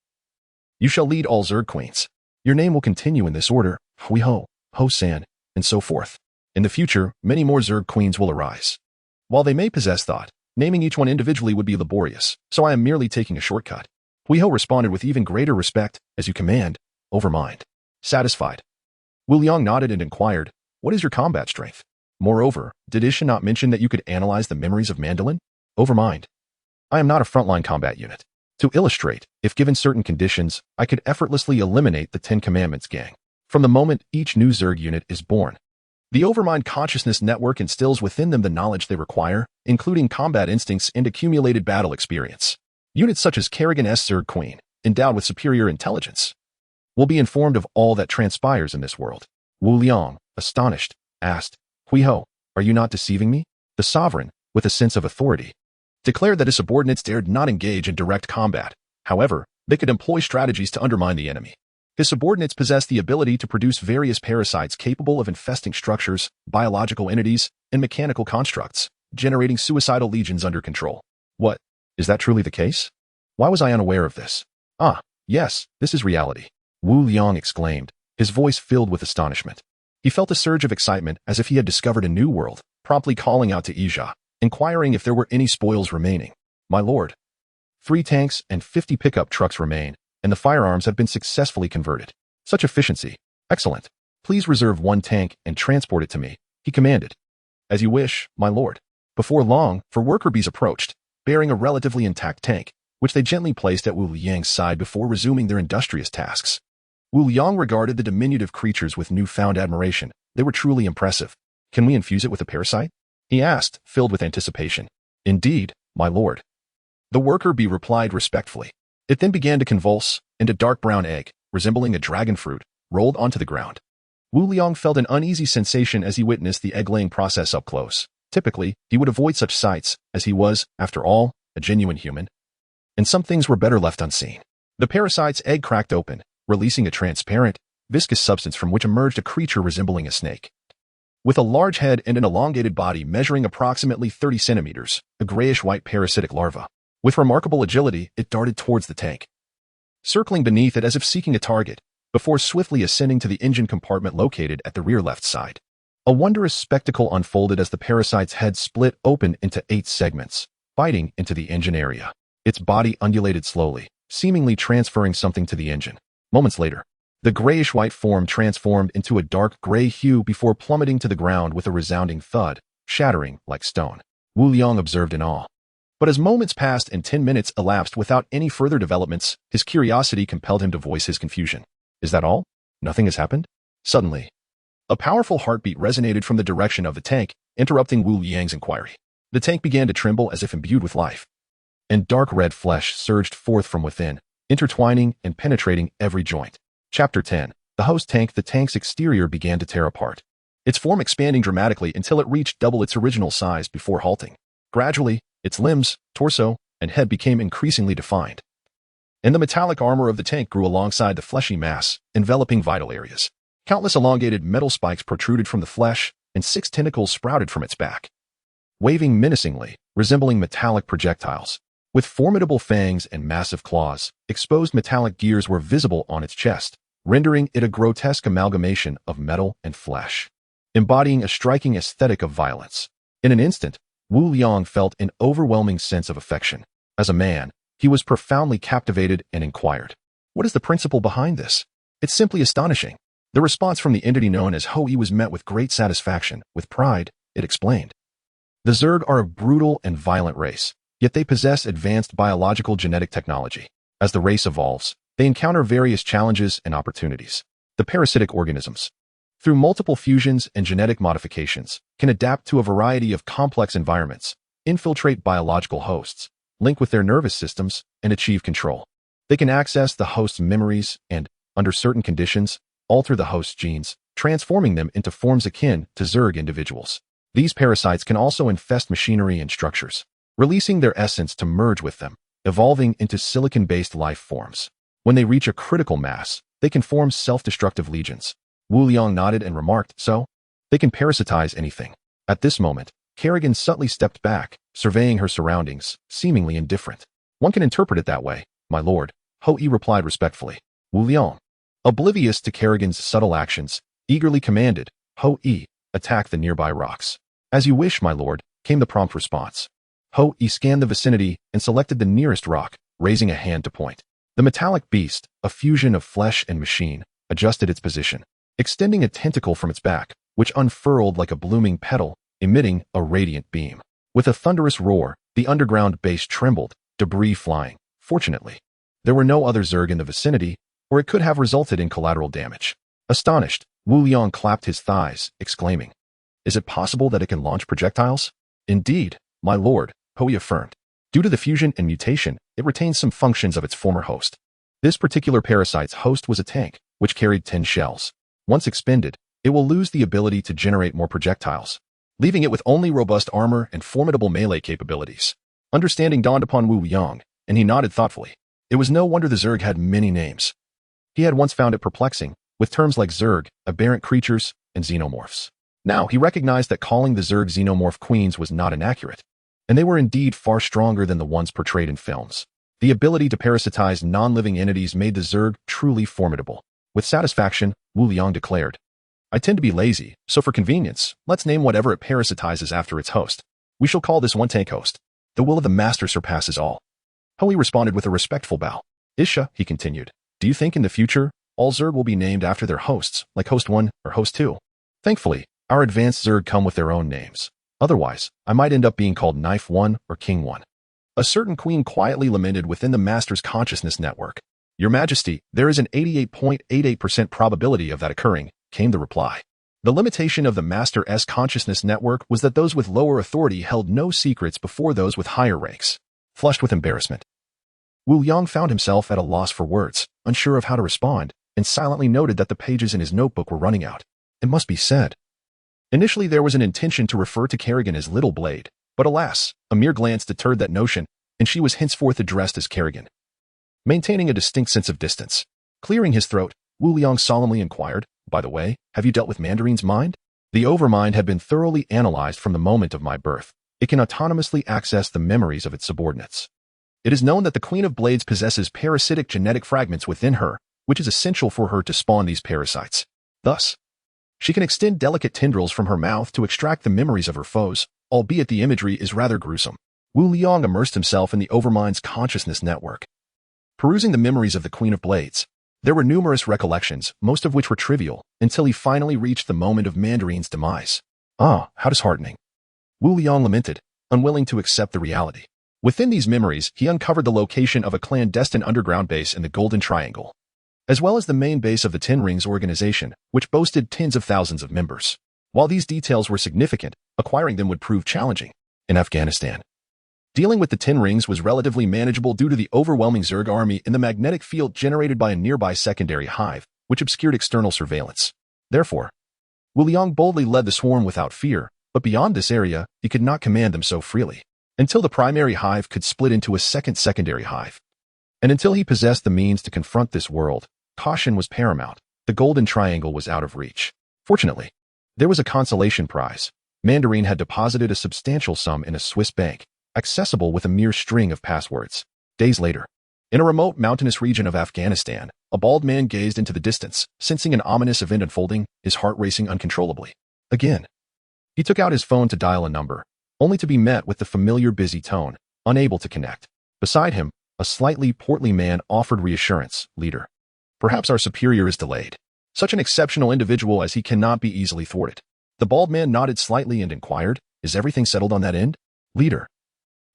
You shall lead all Zerg queens. Your name will continue in this order, Huiho, Ho-san, and so forth. In the future, many more Zerg queens will arise. While they may possess thought, Naming each one individually would be laborious, so I am merely taking a shortcut. Hui Hou responded with even greater respect, as you command, Overmind. Satisfied. Wu Liang nodded and inquired, what is your combat strength? Moreover, did Isha not mention that you could analyze the memories of Mandolin? Overmind. I am not a frontline combat unit. To illustrate, if given certain conditions, I could effortlessly eliminate the 10 Commandments gang. From the moment each new Zerg unit is born. The Overmind consciousness network instills within them the knowledge they require, including combat instincts and accumulated battle experience. Units such as Kerrigan's Zerg Queen, endowed with superior intelligence, will be informed of all that transpires in this world. Wu Liang, astonished, asked, Hui Hou, are you not deceiving me? The sovereign, with a sense of authority, declared that his subordinates dared not engage in direct combat. However, they could employ strategies to undermine the enemy. His subordinates possessed the ability to produce various parasites capable of infesting structures, biological entities, and mechanical constructs, generating suicidal legions under control. What? Is that truly the case? Why was I unaware of this? Ah, yes, this is reality. Wu Liang exclaimed, his voice filled with astonishment. He felt a surge of excitement as if he had discovered a new world, promptly calling out to Isha, inquiring if there were any spoils remaining. My lord. 3 tanks and 50 pickup trucks remain, and the firearms have been successfully converted. Such efficiency. Excellent. Please reserve 1 tank and transport it to me, he commanded. As you wish, my lord. Before long, 4 worker bees approached, bearing a relatively intact tank, which they gently placed at Wu Liang's side before resuming their industrious tasks. Wu Liang regarded the diminutive creatures with newfound admiration. They were truly impressive. Can we infuse it with a parasite? He asked, filled with anticipation. Indeed, my lord. The worker bee replied respectfully. It then began to convulse, and a dark brown egg, resembling a dragon fruit, rolled onto the ground. Wu Liang felt an uneasy sensation as he witnessed the egg-laying process up close. Typically, he would avoid such sights, as he was, after all, a genuine human. And some things were better left unseen. The parasite's egg cracked open, releasing a transparent, viscous substance from which emerged a creature resembling a snake. With a large head and an elongated body measuring approximately 30 centimeters, a grayish-white parasitic larva. With remarkable agility, it darted towards the tank, circling beneath it as if seeking a target, before swiftly ascending to the engine compartment located at the rear left side. A wondrous spectacle unfolded as the parasite's head split open into 8 segments, biting into the engine area. Its body undulated slowly, seemingly transferring something to the engine. Moments later, the grayish-white form transformed into a dark gray hue before plummeting to the ground with a resounding thud, shattering like stone. Wu Liang observed in awe. But as moments passed and 10 minutes elapsed without any further developments, his curiosity compelled him to voice his confusion. Is that all? Nothing has happened? Suddenly, a powerful heartbeat resonated from the direction of the tank, interrupting Wu Liang's inquiry. The tank began to tremble as if imbued with life, and dark red flesh surged forth from within, intertwining and penetrating every joint. Chapter 10. The host tank. The tank's exterior began to tear apart, its form expanding dramatically until it reached double its original size before halting. Gradually, its limbs, torso, and head became increasingly defined, and the metallic armor of the tank grew alongside the fleshy mass, enveloping vital areas. Countless elongated metal spikes protruded from the flesh, and 6 tentacles sprouted from its back, waving menacingly, resembling metallic projectiles. With formidable fangs and massive claws, exposed metallic gears were visible on its chest, rendering it a grotesque amalgamation of metal and flesh, embodying a striking aesthetic of violence. In an instant, Wu Liang felt an overwhelming sense of affection. As a man, he was profoundly captivated and inquired, what is the principle behind this? It's simply astonishing. The response from the entity known as Hou was met with great satisfaction. With pride, it explained. The Zerg are a brutal and violent race, yet they possess advanced biological genetic technology. As the race evolves, they encounter various challenges and opportunities. The parasitic organisms, through multiple fusions and genetic modifications, can adapt to a variety of complex environments, infiltrate biological hosts, link with their nervous systems, and achieve control. They can access the host's memories and, under certain conditions, alter the host's genes, transforming them into forms akin to Zerg individuals. These parasites can also infest machinery and structures, releasing their essence to merge with them, evolving into silicon-based life forms. When they reach a critical mass, they can form self-destructive legions. Wu Liang nodded and remarked, so, they can parasitize anything. At this moment, Kerrigan subtly stepped back, surveying her surroundings, seemingly indifferent. One can interpret it that way, my lord, Hou replied respectfully. Wu Liang, oblivious to Kerrigan's subtle actions, eagerly commanded, Hou, attack the nearby rocks. As you wish, my lord, came the prompt response. He scanned the vicinity and selected the nearest rock, raising a hand to point. The metallic beast, a fusion of flesh and machine, adjusted its position, extending a tentacle from its back, which unfurled like a blooming petal, emitting a radiant beam. With a thunderous roar, the underground base trembled, debris flying. Fortunately, there were no other Zerg in the vicinity, or it could have resulted in collateral damage. Astonished, Wu Liang clapped his thighs, exclaiming, "Is it possible that it can launch projectiles?" "Indeed, my lord," Hui affirmed. "Due to the fusion and mutation, it retains some functions of its former host." This particular parasite's host was a tank, which carried 10 shells. Once expended, it will lose the ability to generate more projectiles, leaving it with only robust armor and formidable melee capabilities. Understanding dawned upon Wu Liang, and he nodded thoughtfully. It was no wonder the Zerg had many names. He had once found it perplexing, with terms like Zerg, aberrant creatures, and xenomorphs. Now he recognized that calling the Zerg xenomorph queens was not inaccurate, and they were indeed far stronger than the ones portrayed in films. The ability to parasitize non-living entities made the Zerg truly formidable. With satisfaction, Wu Liang declared, "I tend to be lazy, so for convenience, let's name whatever it parasitizes after its host. We shall call this one tank host. The will of the master surpasses all." Hui responded with a respectful bow. "Isha," he continued, "do you think in the future, all Zerg will be named after their hosts, like Host 1 or Host 2? Thankfully, our advanced Zerg come with their own names. Otherwise, I might end up being called Knife 1 or King 1. A certain queen quietly lamented within the master's consciousness network. "Your Majesty, there is an 88.88% probability of that occurring," came the reply. The limitation of the master's consciousness network was that those with lower authority held no secrets before those with higher ranks. Flushed with embarrassment, Wu Liang found himself at a loss for words, unsure of how to respond, and silently noted that the pages in his notebook were running out. It must be said. Initially there was an intention to refer to Kerrigan as Little Blade, but alas, a mere glance deterred that notion, and she was henceforth addressed as Kerrigan. Maintaining a distinct sense of distance, clearing his throat, Wu Liang solemnly inquired, "By the way, have you dealt with Mandarin's mind?" "The Overmind had been thoroughly analyzed from the moment of my birth. It can autonomously access the memories of its subordinates. It is known that the Queen of Blades possesses parasitic genetic fragments within her, which is essential for her to spawn these parasites. Thus, she can extend delicate tendrils from her mouth to extract the memories of her foes, albeit the imagery is rather gruesome." Wu Liang immersed himself in the Overmind's consciousness network. Perusing the memories of the Queen of Blades, there were numerous recollections, most of which were trivial, until he finally reached the moment of Mandarin's demise. "Ah, how disheartening," Wu Liang lamented, unwilling to accept the reality. Within these memories, he uncovered the location of a clandestine underground base in the Golden Triangle, as well as the main base of the Ten Rings organization, which boasted tens of thousands of members. While these details were significant, acquiring them would prove challenging. In Afghanistan, dealing with the Ten Rings was relatively manageable due to the overwhelming Zerg army in the magnetic field generated by a nearby secondary hive, which obscured external surveillance. Therefore, Wu Liang boldly led the swarm without fear, but beyond this area, he could not command them so freely, until the primary hive could split into a second secondary hive. And until he possessed the means to confront this world, caution was paramount. The Golden Triangle was out of reach. Fortunately, there was a consolation prize. Mandarin had deposited a substantial sum in a Swiss bank, accessible with a mere string of passwords. Days later, in a remote mountainous region of Afghanistan, a bald man gazed into the distance, sensing an ominous event unfolding, his heart racing uncontrollably. Again, he took out his phone to dial a number, only to be met with the familiar busy tone, unable to connect. Beside him, a slightly portly man offered reassurance. "Leader, perhaps our superior is delayed. Such an exceptional individual as he cannot be easily thwarted." The bald man nodded slightly and inquired, "Is everything settled on that end?" "Leader,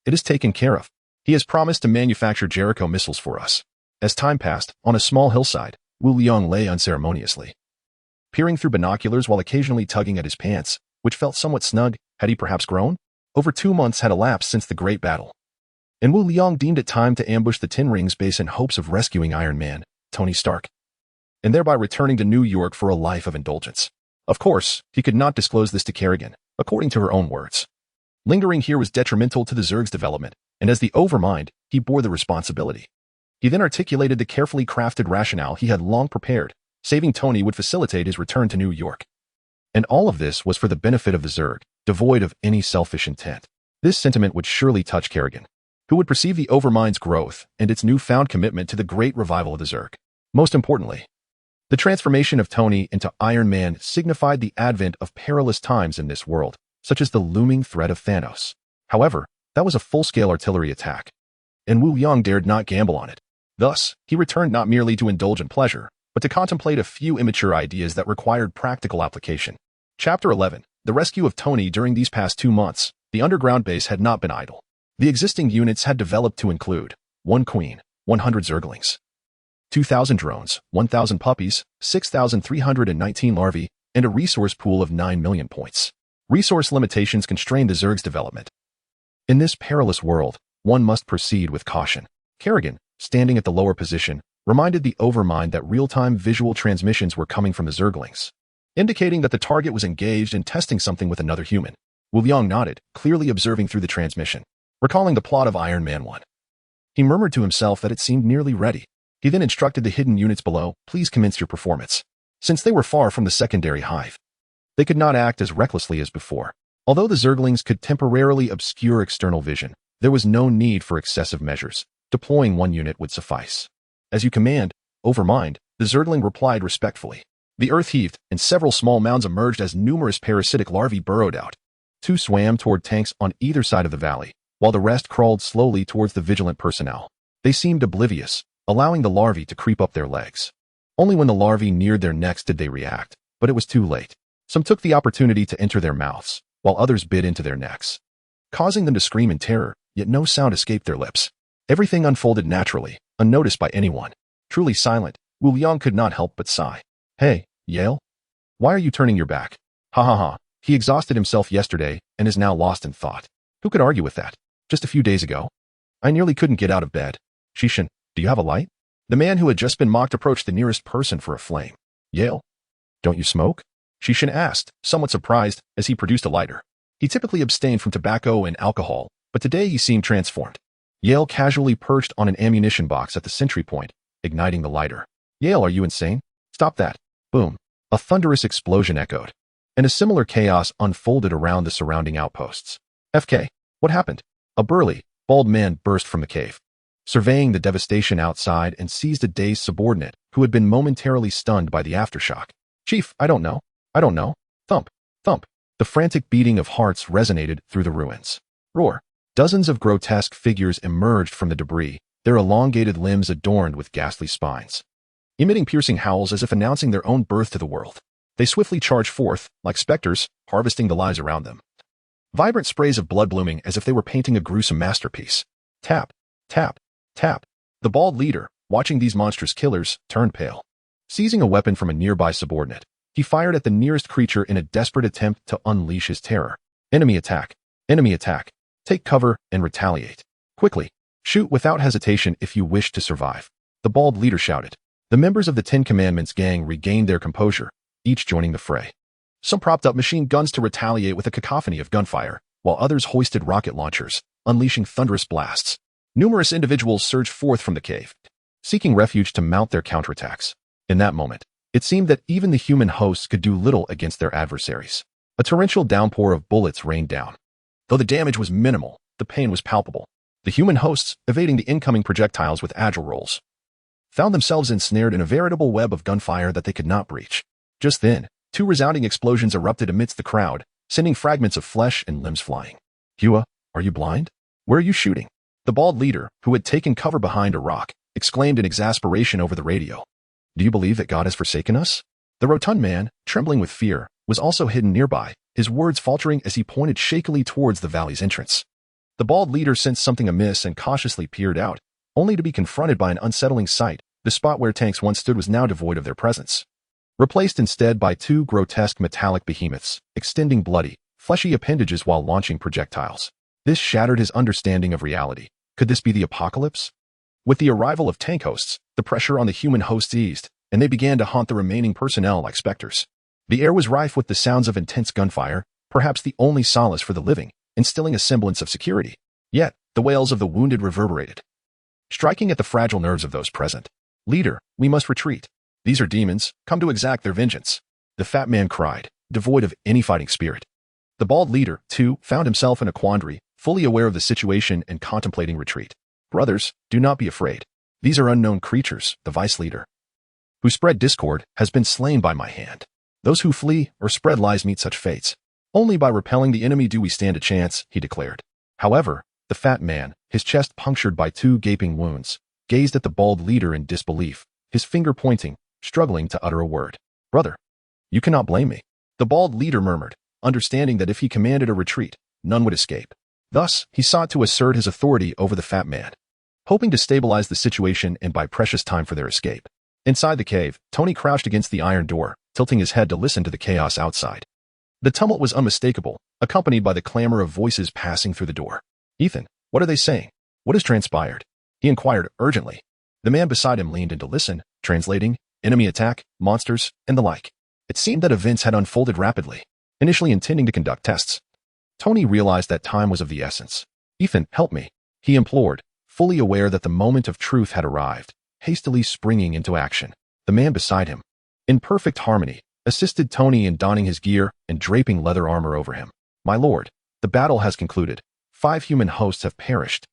it is taken care of. He has promised to manufacture Jericho missiles for us." As time passed, on a small hillside, Wu Liang lay unceremoniously, peering through binoculars while occasionally tugging at his pants, which felt somewhat snug. Had he perhaps grown? Over 2 months had elapsed since the Great Battle, and Wu Liang deemed it time to ambush the Ten Rings base in hopes of rescuing Iron Man, Tony Stark, and thereby returning to New York for a life of indulgence. Of course, he could not disclose this to Kerrigan, according to her own words. Lingering here was detrimental to the Zerg's development, and as the Overmind, he bore the responsibility. He then articulated the carefully crafted rationale he had long prepared. Saving Tony would facilitate his return to New York. And all of this was for the benefit of the Zerg, devoid of any selfish intent. This sentiment would surely touch Kerrigan, who would perceive the Overmind's growth and its newfound commitment to the great revival of the Zerg. Most importantly, the transformation of Tony into Iron Man signified the advent of perilous times in this world, such as the looming threat of Thanos. However, That was a full-scale artillery attack, and Wu Yang dared not gamble on it. Thus, he returned not merely to indulge in pleasure, but to contemplate a few immature ideas that required practical application. Chapter 11. The rescue of Tony. During these past 2 months, the underground base had not been idle. The existing units had developed to include 1 queen, 100 zerglings, 2,000 drones, 1,000 puppies, 6,319 larvae, and a resource pool of 9 million points. Resource limitations constrained the Zerg's development. In this perilous world, one must proceed with caution. Kerrigan, standing at the lower position, reminded the Overmind that real-time visual transmissions were coming from the Zerglings, indicating that the target was engaged in testing something with another human. Wu Yang nodded, clearly observing through the transmission, recalling the plot of Iron Man 1. He murmured to himself that it seemed nearly ready. He then instructed the hidden units below, please commence your performance. Since they were far from the secondary hive, they could not act as recklessly as before. Although the Zerglings could temporarily obscure external vision, there was no need for excessive measures. Deploying 1 unit would suffice. As you command, Overmind, the Zergling replied respectfully. The earth heaved, and several small mounds emerged as numerous parasitic larvae burrowed out. 2 swam toward tanks on either side of the valley, while the rest crawled slowly towards the vigilant personnel. They seemed oblivious, allowing the larvae to creep up their legs. Only when the larvae neared their necks did they react, but it was too late. Some took the opportunity to enter their mouths, while others bit into their necks, causing them to scream in terror, yet no sound escaped their lips. Everything unfolded naturally, unnoticed by anyone. Truly silent, Wu Yang could not help but sigh. Hey, Yale? Why are you turning your back? Ha ha ha. He exhausted himself yesterday and is now lost in thought. Who could argue with that? Just a few days ago, I nearly couldn't get out of bed. Shishin, do you have a light? The man who had just been mocked approached the nearest person for a flame. Yale, don't you smoke? Shishin asked, somewhat surprised, as he produced a lighter. He typically abstained from tobacco and alcohol, but today he seemed transformed. Yale casually perched on an ammunition box at the sentry point, igniting the lighter. Yale, are you insane? Stop that. Boom. A thunderous explosion echoed, and a similar chaos unfolded around the surrounding outposts. FK, what happened? A burly, bald man burst from the cave, surveying the devastation outside, and seized a dazed subordinate who had been momentarily stunned by the aftershock. Chief, I don't know. Thump, thump. The frantic beating of hearts resonated through the ruins. Roar. Dozens of grotesque figures emerged from the debris, their elongated limbs adorned with ghastly spines, emitting piercing howls as if announcing their own birth to the world. They swiftly charged forth, like specters, harvesting the lives around them. Vibrant sprays of blood blooming as if they were painting a gruesome masterpiece. Tap, tap, tap. The bald leader, watching these monstrous killers, turned pale. Seizing a weapon from a nearby subordinate, he fired at the nearest creature in a desperate attempt to unleash his terror. Enemy attack. Enemy attack. Take cover and retaliate. Quickly. Shoot without hesitation if you wish to survive. The bald leader shouted. The members of the 10 Commandments gang regained their composure, each joining the fray. Some propped up machine guns to retaliate with a cacophony of gunfire, while others hoisted rocket launchers, unleashing thunderous blasts. Numerous individuals surged forth from the cave, seeking refuge to mount their counterattacks. In that moment, it seemed that even the human hosts could do little against their adversaries. A torrential downpour of bullets rained down. Though the damage was minimal, the pain was palpable. The human hosts, evading the incoming projectiles with agile rolls, found themselves ensnared in a veritable web of gunfire that they could not breach. Just then, 2 resounding explosions erupted amidst the crowd, sending fragments of flesh and limbs flying. Hua, are you blind? Where are you shooting? The bald leader, who had taken cover behind a rock, exclaimed in exasperation over the radio. Do you believe that God has forsaken us? The rotund man, trembling with fear, was also hidden nearby, his words faltering as he pointed shakily towards the valley's entrance. The bald leader sensed something amiss and cautiously peered out, only to be confronted by an unsettling sight. The spot where tanks once stood was now devoid of their presence, replaced instead by 2 grotesque metallic behemoths, extending bloody, fleshy appendages while launching projectiles. This shattered his understanding of reality. Could this be the apocalypse? With the arrival of tank hosts, the pressure on the human hosts eased, and they began to haunt the remaining personnel like specters. The air was rife with the sounds of intense gunfire, perhaps the only solace for the living, instilling a semblance of security. Yet, the wails of the wounded reverberated, striking at the fragile nerves of those present. Leader, we must retreat. These are demons, come to exact their vengeance. The fat man cried, devoid of any fighting spirit. The bald leader, too, found himself in a quandary, fully aware of the situation and contemplating retreat. Brothers, do not be afraid. These are unknown creatures, the vice leader, who spread discord, has been slain by my hand. Those who flee or spread lies meet such fates. Only by repelling the enemy do we stand a chance, he declared. However, The fat man, his chest punctured by 2 gaping wounds, gazed at the bald leader in disbelief, his finger pointing, struggling to utter a word. "Brother, you cannot blame me," the bald leader murmured, understanding that if he commanded a retreat, none would escape. Thus, he sought to assert his authority over the fat man, hoping to stabilize the situation and buy precious time for their escape. Inside the cave, Tony crouched against the iron door, tilting his head to listen to the chaos outside. The tumult was unmistakable, accompanied by the clamor of voices passing through the door. "Ethan, what are they saying? What has transpired?" he inquired urgently. The man beside him leaned in to listen, translating, enemy attack, monsters, and the like. It seemed that events had unfolded rapidly. Initially intending to conduct tests, Tony realized that time was of the essence. "Ethan, help me," he implored, fully aware that the moment of truth had arrived, hastily springing into action. The man beside him, in perfect harmony, assisted Tony in donning his gear and draping leather armor over him. "My lord, the battle has concluded. 5 human hosts have perished.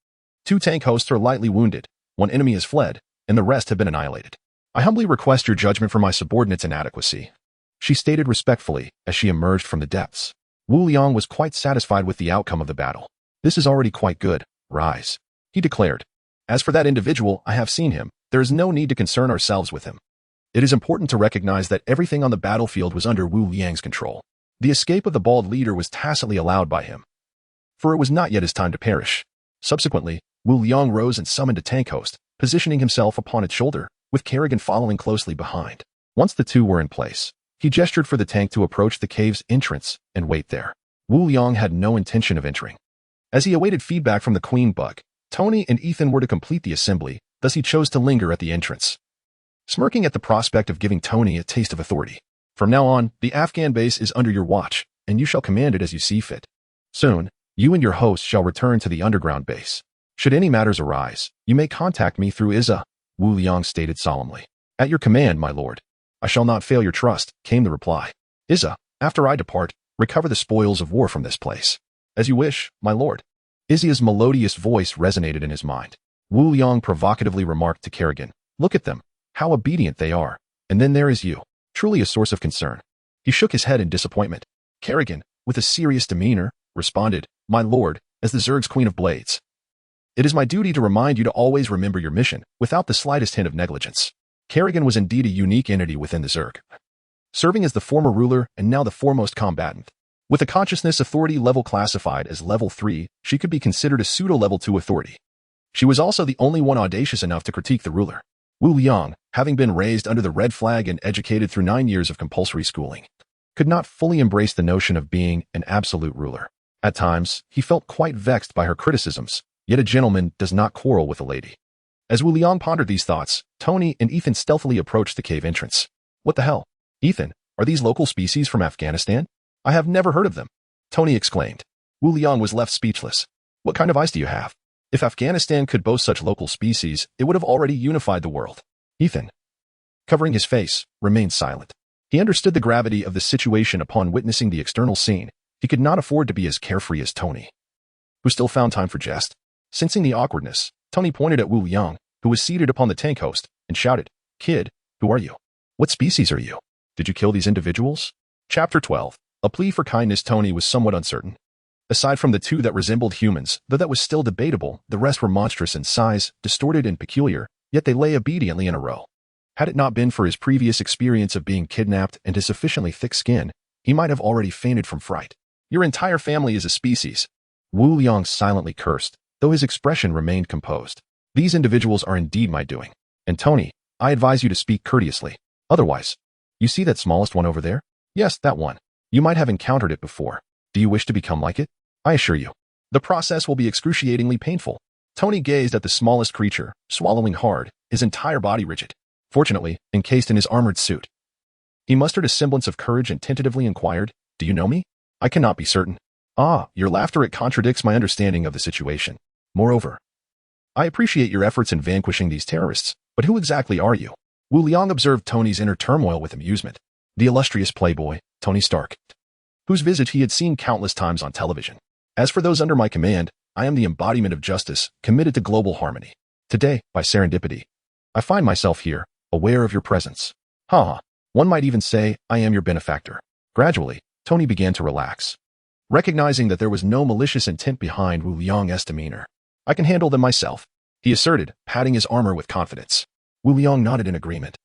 2 tank hosts are lightly wounded, 1 enemy has fled, and the rest have been annihilated. I humbly request your judgment for my subordinate's inadequacy," she stated respectfully as she emerged from the depths. Wu Liang was quite satisfied with the outcome of the battle. "This is already quite good, rise," he declared. "As for that individual, I have seen him. There is no need to concern ourselves with him. It is important to recognize that everything on the battlefield was under Wu Liang's control. The escape of the bald leader was tacitly allowed by him, for it was not yet his time to perish." Subsequently, Wu Liang rose and summoned a tank host, positioning himself upon its shoulder, with Kerrigan following closely behind. Once the 2 were in place, he gestured for the tank to approach the cave's entrance and wait there. Wu Liang had no intention of entering. As he awaited feedback from the queen bug, Tony and Ethan were to complete the assembly, thus he chose to linger at the entrance, smirking at the prospect of giving Tony a taste of authority. "From now on, the Afghan base is under your watch, and you shall command it as you see fit. Soon, you and your host shall return to the underground base. Should any matters arise, you may contact me through Izza," Wu Liang stated solemnly. "At your command, my lord. I shall not fail your trust," came the reply. "Izza, after I depart, recover the spoils of war from this place." "As you wish, my lord." Izzy's melodious voice resonated in his mind. Wu Liang provocatively remarked to Kerrigan, "Look at them. How obedient they are. And then there is you. Truly a source of concern." He shook his head in disappointment. Kerrigan, with a serious demeanor, responded, "My lord, as the Zerg's Queen of Blades, it is my duty to remind you to always remember your mission, without the slightest hint of negligence." Kerrigan was indeed a unique entity within the Zerg, serving as the former ruler and now the foremost combatant. With a consciousness authority level classified as level 3, she could be considered a pseudo-level 2 authority. She was also the only one audacious enough to critique the ruler. Wu Liang, having been raised under the red flag and educated through 9 years of compulsory schooling, could not fully embrace the notion of being an absolute ruler. At times, he felt quite vexed by her criticisms, yet a gentleman does not quarrel with a lady. As Wu Liang pondered these thoughts, Tony and Ethan stealthily approached the cave entrance. "What the hell? Ethan, are these local species from Afghanistan? I have never heard of them," Tony exclaimed. Wu Liang was left speechless. "What kind of eyes do you have? If Afghanistan could boast such local species, it would have already unified the world." Ethan, covering his face, remained silent. He understood the gravity of the situation upon witnessing the external scene. He could not afford to be as carefree as Tony, who still found time for jest. Sensing the awkwardness, Tony pointed at Wu Liang, who was seated upon the tank host, and shouted, "Kid, who are you? What species are you? Did you kill these individuals?" Chapter 12. A plea for kindness. Tony was somewhat uncertain. Aside from the 2 that resembled humans, though that was still debatable, the rest were monstrous in size, distorted and peculiar, yet they lay obediently in a row. Had it not been for his previous experience of being kidnapped and his sufficiently thick skin, he might have already fainted from fright. "Your entire family is a species," Wu Liang silently cursed, though his expression remained composed. "These individuals are indeed my doing. And Tony, I advise you to speak courteously. Otherwise, you see that smallest one over there? Yes, that one. You might have encountered it before. Do you wish to become like it? I assure you, the process will be excruciatingly painful." Tony gazed at the smallest creature, swallowing hard, his entire body rigid. Fortunately, encased in his armored suit, he mustered a semblance of courage and tentatively inquired, "Do you know me?" "I cannot be certain." "Ah, your laughter, it contradicts my understanding of the situation. Moreover, I appreciate your efforts in vanquishing these terrorists, but who exactly are you?" Wu Liang observed Tony's inner turmoil with amusement. The illustrious playboy, Tony Stark, whose visage he had seen countless times on television. "As for those under my command, I am the embodiment of justice, committed to global harmony. Today, by serendipity, I find myself here, aware of your presence. Ha! One might even say I am your benefactor." Gradually, Tony began to relax. recognizing that there was no malicious intent behind Wu Liang's demeanor. "I can handle them myself," he asserted, patting his armor with confidence. Wu Liang nodded in agreement,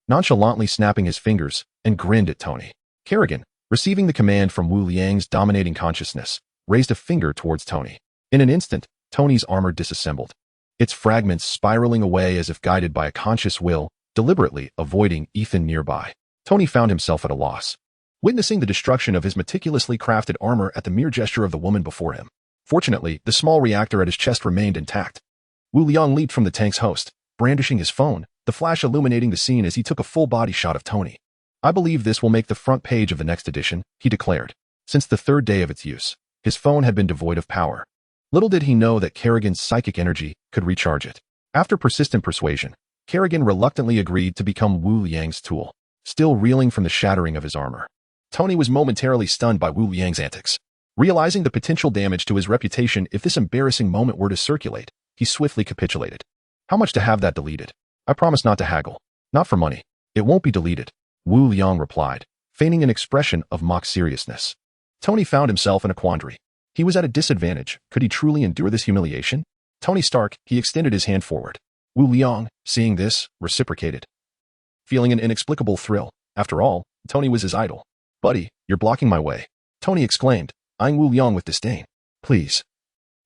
nonchalantly snapping his fingers, and grinned at Tony. Kerrigan, receiving the command from Wu Liang's dominating consciousness, raised a finger towards Tony. In an instant, Tony's armor disassembled, its fragments spiraling away as if guided by a conscious will, deliberately avoiding Ethan nearby. Tony found himself at a loss, witnessing the destruction of his meticulously crafted armor at the mere gesture of the woman before him. Fortunately, the small reactor at his chest remained intact. Wu Liang leaped from the tank's host, brandishing his phone, the flash illuminating the scene as he took a full-body shot of Tony. "I believe this will make the front page of the next edition," he declared. Since the third day of its use, his phone had been devoid of power. Little did he know that Kerrigan's psychic energy could recharge it. After persistent persuasion, Kerrigan reluctantly agreed to become Wu Liang's tool, still reeling from the shattering of his armor. Tony was momentarily stunned by Wu Liang's antics. Realizing the potential damage to his reputation if this embarrassing moment were to circulate, he swiftly capitulated. "How much to have that deleted?" "I promise not to haggle. Not for money. It won't be deleted," Wu Liang replied, feigning an expression of mock seriousness. Tony found himself in a quandary. He was at a disadvantage. Could he truly endure this humiliation? "Tony Stark," he extended his hand forward. Wu Liang, seeing this, reciprocated, feeling an inexplicable thrill. After all, Tony was his idol. "Buddy, you're blocking my way," Tony exclaimed, eyeing Wu Liang with disdain. "Please.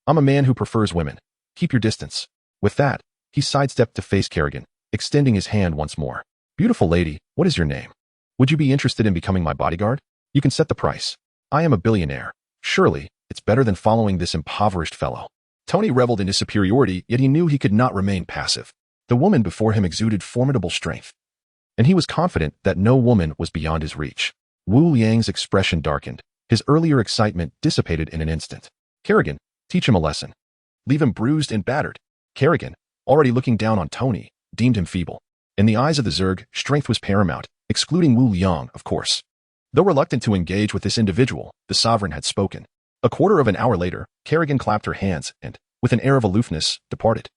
I'm a man who prefers women. Keep your distance." With that, he sidestepped to face Kerrigan, extending his hand once more. "Beautiful lady, what is your name? Would you be interested in becoming my bodyguard? You can set the price. I am a billionaire. Surely, it's better than following this impoverished fellow." Tony reveled in his superiority, yet he knew he could not remain passive. The woman before him exuded formidable strength, and he was confident that no woman was beyond his reach. Wu Liang's expression darkened. His earlier excitement dissipated in an instant. "Kerrigan, teach him a lesson. Leave him bruised and battered." Kerrigan, already looking down on Tony, deemed him feeble. In the eyes of the Zerg, strength was paramount, excluding Wu Liang, of course. Though reluctant to engage with this individual, the sovereign had spoken. A quarter of an hour later, Kerrigan clapped her hands and, with an air of aloofness, departed,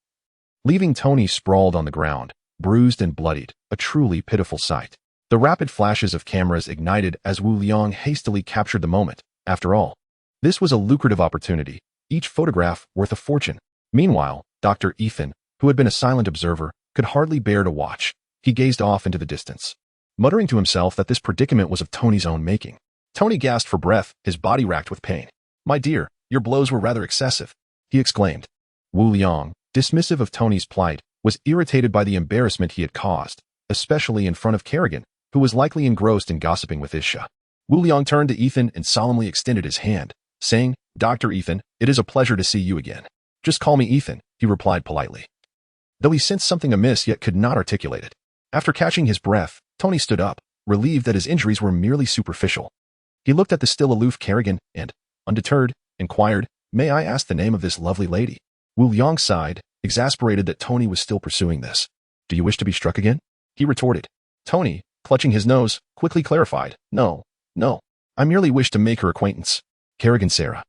leaving Tony sprawled on the ground, bruised and bloodied, a truly pitiful sight. The rapid flashes of cameras ignited as Wu Liang hastily captured the moment. After all, this was a lucrative opportunity, each photograph worth a fortune. Meanwhile, Dr. Ethan, who had been a silent observer, could hardly bear to watch. He gazed off into the distance, muttering to himself that this predicament was of Tony's own making. Tony gasped for breath, his body racked with pain. "My dear, your blows were rather excessive," he exclaimed. Wu Liang, dismissive of Tony's plight, was irritated by the embarrassment he had caused, especially in front of Kerrigan, who was likely engrossed in gossiping with Isha. Wu Liang turned to Ethan and solemnly extended his hand, saying, "Dr. Ethan, it is a pleasure to see you again." "Just call me Ethan," he replied politely, though he sensed something amiss yet could not articulate it. After catching his breath, Tony stood up, relieved that his injuries were merely superficial. He looked at the still aloof Kerrigan and, undeterred, inquired, "May I ask the name of this lovely lady?" Wu Liang sighed, exasperated that Tony was still pursuing this. "Do you wish to be struck again?" he retorted. Tony, clutching his nose, quickly clarified, No. I merely wish to make her acquaintance. Kerrigan Sarah.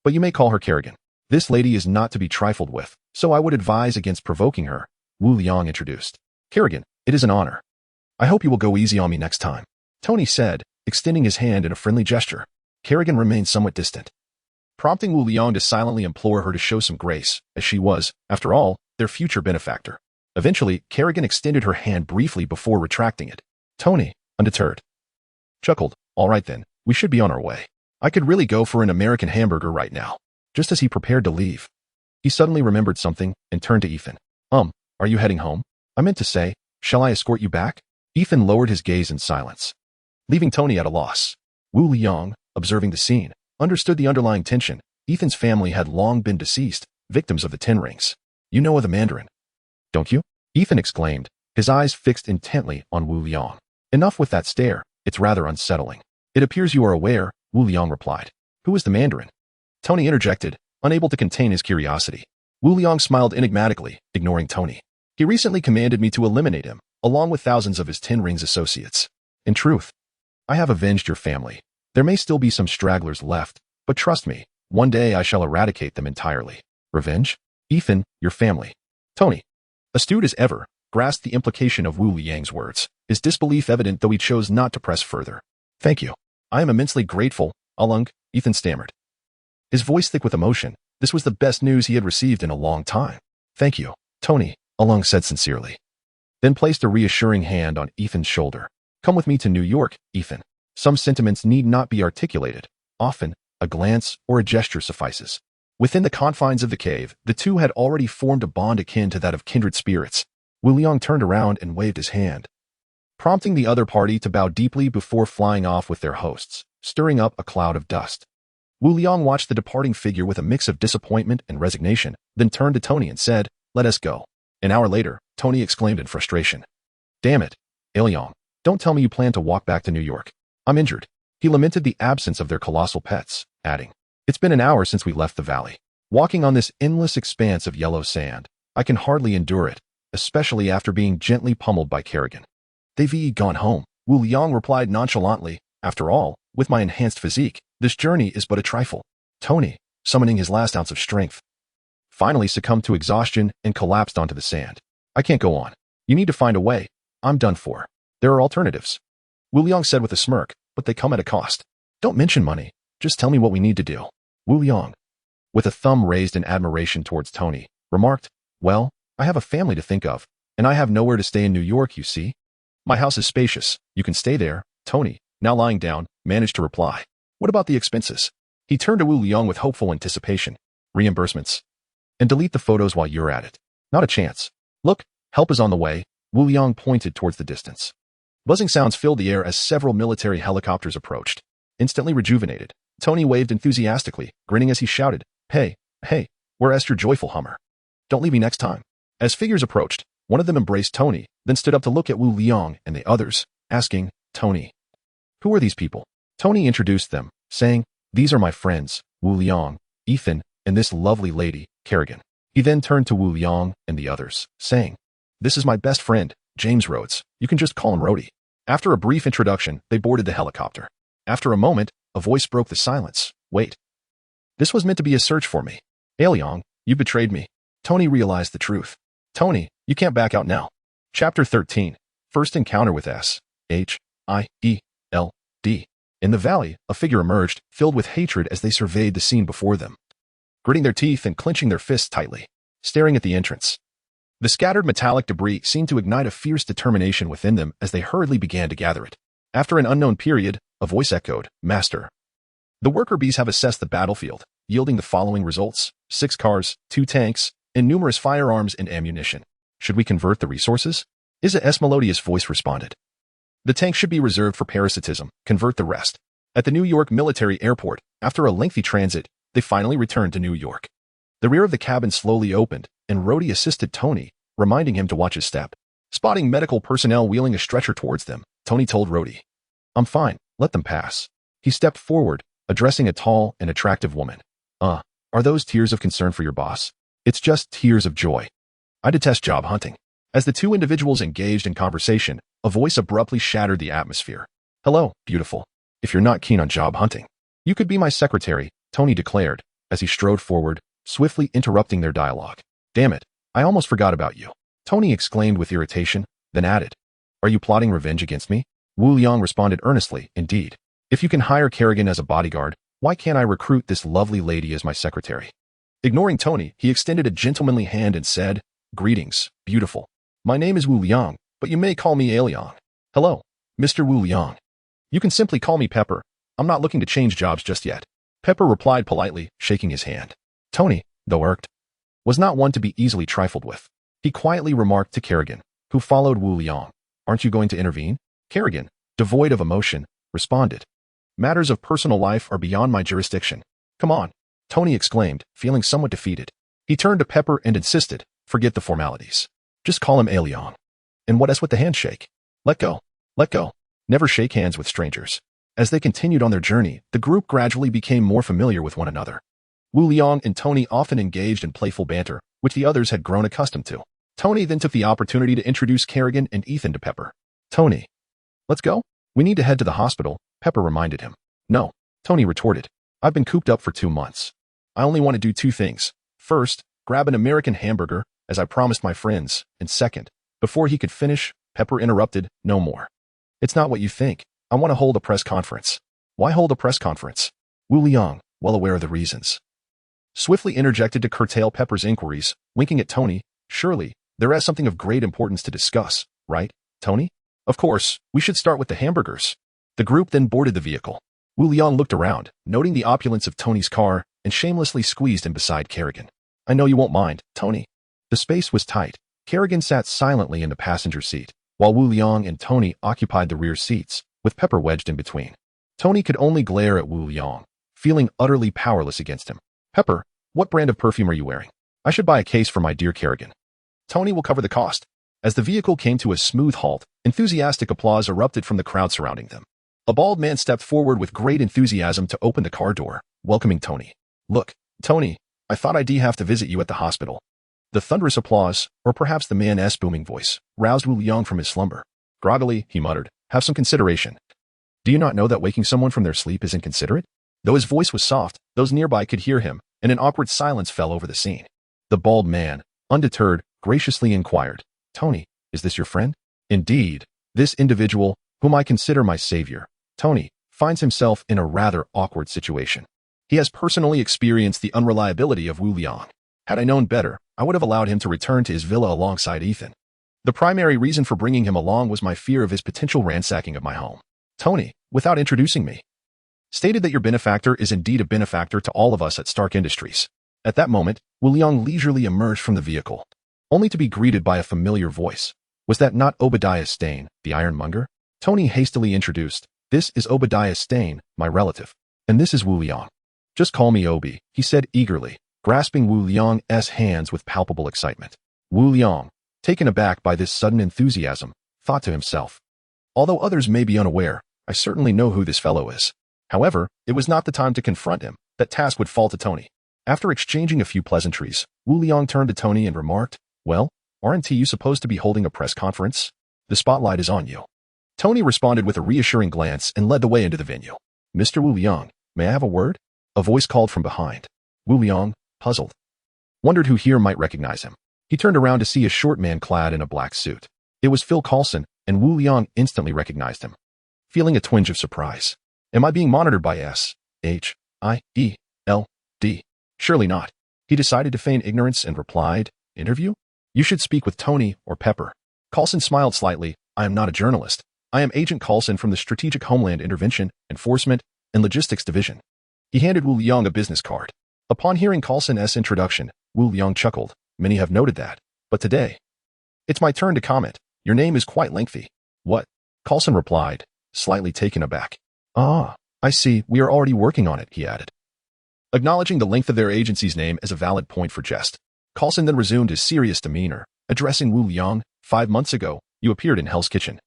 But you may call her Kerrigan. This lady is not to be trifled with, so I would advise against provoking her," Wu Liang introduced. "Kerrigan, it is an honor. I hope you will go easy on me next time," Tony said, extending his hand in a friendly gesture. Kerrigan remained somewhat distant, prompting Wu Liang to silently implore her to show some grace, as she was, after all, their future benefactor. Eventually, Kerrigan extended her hand briefly before retracting it. Tony, undeterred, chuckled, "All right then, we should be on our way. I could really go for an American hamburger right now." Just as he prepared to leave, he suddenly remembered something and turned to Ethan. Are you heading home? I meant to say, shall I escort you back?" Ethan lowered his gaze in silence, leaving Tony at a loss. Wu Liang, observing the scene, understood the underlying tension. Ethan's family had long been deceased, victims of the Ten Rings. "You know of the Mandarin, don't you?" Ethan exclaimed, his eyes fixed intently on Wu Liang. "Enough with that stare, it's rather unsettling." "It appears you are aware," Wu Liang replied. "Who is the Mandarin?" Tony interjected, unable to contain his curiosity. Wu Liang smiled enigmatically, ignoring Tony. "He recently commanded me to eliminate him, along with thousands of his Ten Rings associates. In truth, I have avenged your family. There may still be some stragglers left, but trust me, one day I shall eradicate them entirely." "Revenge? Ethan, your family." Tony, astute as ever, grasped the implication of Wu Liang's words, his disbelief evident though he chose not to press further. "Thank you. I am immensely grateful," Alung, Ethan stammered. His voice thick with emotion. This was the best news he had received in a long time. Thank you, Tony, Alung said sincerely. Then placed a reassuring hand on Ethan's shoulder. Come with me to New York, Ethan. Some sentiments need not be articulated. Often, a glance or a gesture suffices. Within the confines of the cave, the two had already formed a bond akin to that of kindred spirits. Wu Liang turned around and waved his hand, prompting the other party to bow deeply before flying off with their hosts, stirring up a cloud of dust. Wu Liang watched the departing figure with a mix of disappointment and resignation, then turned to Tony and said, "Let us go." An hour later, Tony exclaimed in frustration, "Damn it, Liang, don't tell me you plan to walk back to New York. I'm injured." He lamented the absence of their colossal pets, adding, "It's been an hour since we left the valley. Walking on this endless expanse of yellow sand, I can hardly endure it, especially after being gently pummeled by Kerrigan." "They've gone home," Wu Liang replied nonchalantly. "After all, with my enhanced physique, this journey is but a trifle." Tony, summoning his last ounce of strength, finally succumbed to exhaustion and collapsed onto the sand. "I can't go on. You need to find a way. I'm done for. There are alternatives," Wu Liang said with a smirk, "but they come at a cost. Don't mention money. Just tell me what we need to do." Wu Liang, with a thumb raised in admiration towards Tony, remarked, "Well, I have a family to think of, and I have nowhere to stay in New York, you see. My house is spacious. You can stay there." Tony, now lying down, managed to reply, "What about the expenses?" He turned to Wu Liang with hopeful anticipation. "Reimbursements. And delete the photos while you're at it. Not a chance. Look, help is on the way." Wu Liang pointed towards the distance. Buzzing sounds filled the air as several military helicopters approached. Instantly rejuvenated, Tony waved enthusiastically, grinning as he shouted, Hey, where's your joyful Hummer? Don't leave me next time." As figures approached, one of them embraced Tony, then stood up to look at Wu Liang and the others, asking, "Tony, who are these people?" Tony introduced them, saying, "These are my friends, Wu Liang, Ethan, and this lovely lady, Kerrigan." He then turned to Wu Liang and the others, saying, "This is my best friend, James Rhodes. You can just call him Rhodey." After a brief introduction, they boarded the helicopter. After a moment, a voice broke the silence. "Wait. This was meant to be a search for me. Liang, you betrayed me." Tony realized the truth. "Tony, you can't back out now." Chapter 13. First Encounter with S-H-I-E-L-D. In the valley, a figure emerged, filled with hatred as they surveyed the scene before them. Gritting their teeth and clenching their fists tightly, staring at the entrance. The scattered metallic debris seemed to ignite a fierce determination within them as they hurriedly began to gather it. After an unknown period, a voice echoed, "Master. The worker bees have assessed the battlefield, yielding the following results: 6 cars, 2 tanks, and numerous firearms and ammunition. Should we convert the resources?" Isa's melodious voice responded. "The tank should be reserved for parasitism. Convert the rest." At the New York military airport, after a lengthy transit, they finally returned to New York. The rear of the cabin slowly opened, and Rhodey assisted Tony, reminding him to watch his step. Spotting medical personnel wheeling a stretcher towards them, Tony told Rhodey, "I'm fine, let them pass." He stepped forward, addressing a tall and attractive woman. Are those tears of concern for your boss?" "It's just tears of joy. I detest job hunting." As the two individuals engaged in conversation, a voice abruptly shattered the atmosphere. "Hello, beautiful. If you're not keen on job hunting, you could be my secretary," Tony declared, as he strode forward, swiftly interrupting their dialogue. "Damn it, I almost forgot about you," Tony exclaimed with irritation, then added, "Are you plotting revenge against me?" Wu Liang responded earnestly, "Indeed. If you can hire Kerrigan as a bodyguard, why can't I recruit this lovely lady as my secretary?" Ignoring Tony, he extended a gentlemanly hand and said, "Greetings, beautiful. My name is Wu Liang, but you may call me Liang." "Hello, Mr. Wu Liang. You can simply call me Pepper. I'm not looking to change jobs just yet." Pepper replied politely, shaking his hand. Tony, though irked, was not one to be easily trifled with. He quietly remarked to Kerrigan, who followed Wu Liang, "Aren't you going to intervene?" Kerrigan, devoid of emotion, responded, "Matters of personal life are beyond my jurisdiction." "Come on," Tony exclaimed, feeling somewhat defeated. He turned to Pepper and insisted, "Forget the formalities. Just call him Liang. And what is with the handshake? Let go. Let go. Never shake hands with strangers." As they continued on their journey, the group gradually became more familiar with one another. Wu Liang and Tony often engaged in playful banter, which the others had grown accustomed to. Tony then took the opportunity to introduce Kerrigan and Ethan to Pepper. "Tony, let's go? We need to head to the hospital," Pepper reminded him. "No," Tony retorted. "I've been cooped up for 2 months. I only want to do 2 things. First, grab an American hamburger, as I promised my friends, and second." Before he could finish, Pepper interrupted, "No more. It's not what you think. I want to hold a press conference." "Why hold a press conference?" Wu Liang, well aware of the reasons, swiftly interjected to curtail Pepper's inquiries, winking at Tony. Surely, there is something of great importance to discuss, right, Tony? Of course, we should start with the hamburgers. The group then boarded the vehicle. Wu Liang looked around, noting the opulence of Tony's car, and shamelessly squeezed him beside Kerrigan. I know you won't mind, Tony. The space was tight. Kerrigan sat silently in the passenger seat, while Wu Liang and Tony occupied the rear seats, with Pepper wedged in between. Tony could only glare at Wu Liang, feeling utterly powerless against him. Pepper, what brand of perfume are you wearing? I should buy a case for my dear Kerrigan. Tony will cover the cost. As the vehicle came to a smooth halt, enthusiastic applause erupted from the crowd surrounding them. A bald man stepped forward with great enthusiasm to open the car door, welcoming Tony. Look, Tony, I thought I'd have to visit you at the hospital. The thunderous applause, or perhaps the man's booming voice, roused Wu Liang from his slumber. Groggily, he muttered, have some consideration. Do you not know that waking someone from their sleep is inconsiderate? Though his voice was soft, those nearby could hear him, and an awkward silence fell over the scene. The bald man, undeterred, graciously inquired, Tony, is this your friend? Indeed, this individual, whom I consider my savior, Tony, finds himself in a rather awkward situation. He has personally experienced the unreliability of Wu Liang. Had I known better, I would have allowed him to return to his villa alongside Ethan. The primary reason for bringing him along was my fear of his potential ransacking of my home. Tony, without introducing me, stated that your benefactor is indeed a benefactor to all of us at Stark Industries. At that moment, Wu Liang leisurely emerged from the vehicle, only to be greeted by a familiar voice. Was that not Obadiah Stane, the ironmonger? Tony hastily introduced, this is Obadiah Stane, my relative, and this is Wu Liang. Just call me Obi, he said eagerly, grasping Wu Liang's hands with palpable excitement. Wu Liang, taken aback by this sudden enthusiasm, thought to himself, although others may be unaware, I certainly know who this fellow is. However, it was not the time to confront him. That task would fall to Tony. After exchanging a few pleasantries, Wu Liang turned to Tony and remarked, well, aren't you supposed to be holding a press conference? The spotlight is on you. Tony responded with a reassuring glance and led the way into the venue. Mr. Wu Liang, may I have a word? A voice called from behind. Wu Liang, puzzled, wondered who here might recognize him. He turned around to see a short man clad in a black suit. It was Phil Coulson, and Wu Liang instantly recognized him, feeling a twinge of surprise. Am I being monitored by S-H-I-E-L-D? Surely not. He decided to feign ignorance and replied, interview? You should speak with Tony or Pepper. Coulson smiled slightly. I am not a journalist. I am Agent Coulson from the Strategic Homeland Intervention, Enforcement, and Logistics Division. He handed Wu Liang a business card. Upon hearing Coulson's introduction, Wu Liang chuckled. Many have noted that. But today, it's my turn to comment. Your name is quite lengthy. What? Coulson replied, slightly taken aback. Ah, I see. We are already working on it, he added, acknowledging the length of their agency's name as a valid point for jest. Coulson then resumed his serious demeanor, addressing Wu Liang. 5 months ago, you appeared in Hell's Kitchen,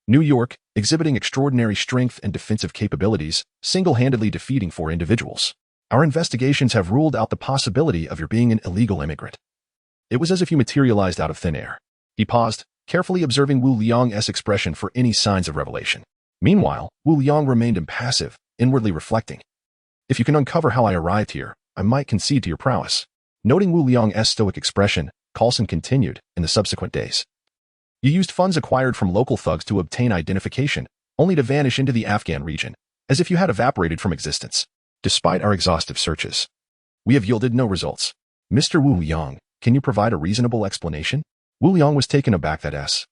New York, exhibiting extraordinary strength and defensive capabilities, single-handedly defeating 4 individuals. Our investigations have ruled out the possibility of your being an illegal immigrant. It was as if you materialized out of thin air. He paused, carefully observing Wu Liang's expression for any signs of revelation. Meanwhile, Wu Liang remained impassive, inwardly reflecting. If you can uncover how I arrived here, I might concede to your prowess. Noting Wu Liang's stoic expression, Coulson continued, in the subsequent days, you used funds acquired from local thugs to obtain identification, only to vanish into the Afghan region, as if you had evaporated from existence. Despite our exhaustive searches, we have yielded no results. Mr. Wu Liang, can you provide a reasonable explanation? Wu Liang was taken aback that S-H-I-E-L-D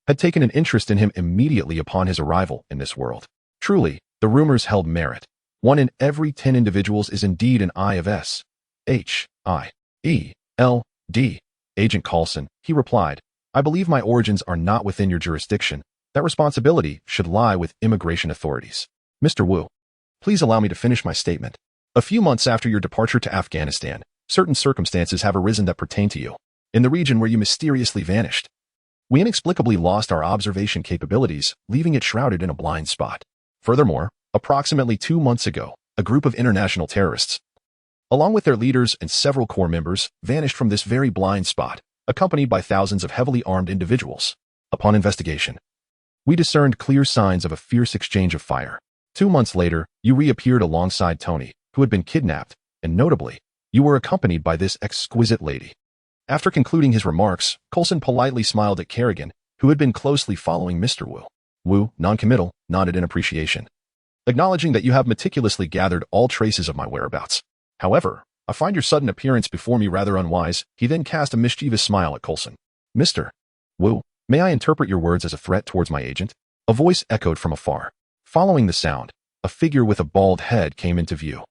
had taken an interest in him immediately upon his arrival in this world. Truly, the rumors held merit. 1 in every 10 individuals is indeed an eye of S-H-I-E-L-D. Agent Coulson, he replied, I believe my origins are not within your jurisdiction. That responsibility should lie with immigration authorities. Mr. Wu, please allow me to finish my statement. A few months after your departure to Afghanistan, certain circumstances have arisen that pertain to you. In the region where you mysteriously vanished, we inexplicably lost our observation capabilities, leaving it shrouded in a blind spot. Furthermore, approximately 2 months ago, a group of international terrorists, along with their leaders and several core members, vanished from this very blind spot, accompanied by thousands of heavily armed individuals. Upon investigation, we discerned clear signs of a fierce exchange of fire. 2 months later, you reappeared alongside Tony, who had been kidnapped, and notably, you were accompanied by this exquisite lady. After concluding his remarks, Coulson politely smiled at Kerrigan, who had been closely following Mr. Wu. Wu, non-committal, nodded in appreciation. acknowledging that you have meticulously gathered all traces of my whereabouts. However, I find your sudden appearance before me rather unwise." He then cast a mischievous smile at Coulson. "Mr. Wu, may I interpret your words as a threat towards my agent?" A voice echoed from afar. Following the sound, a figure with a bald head came into view.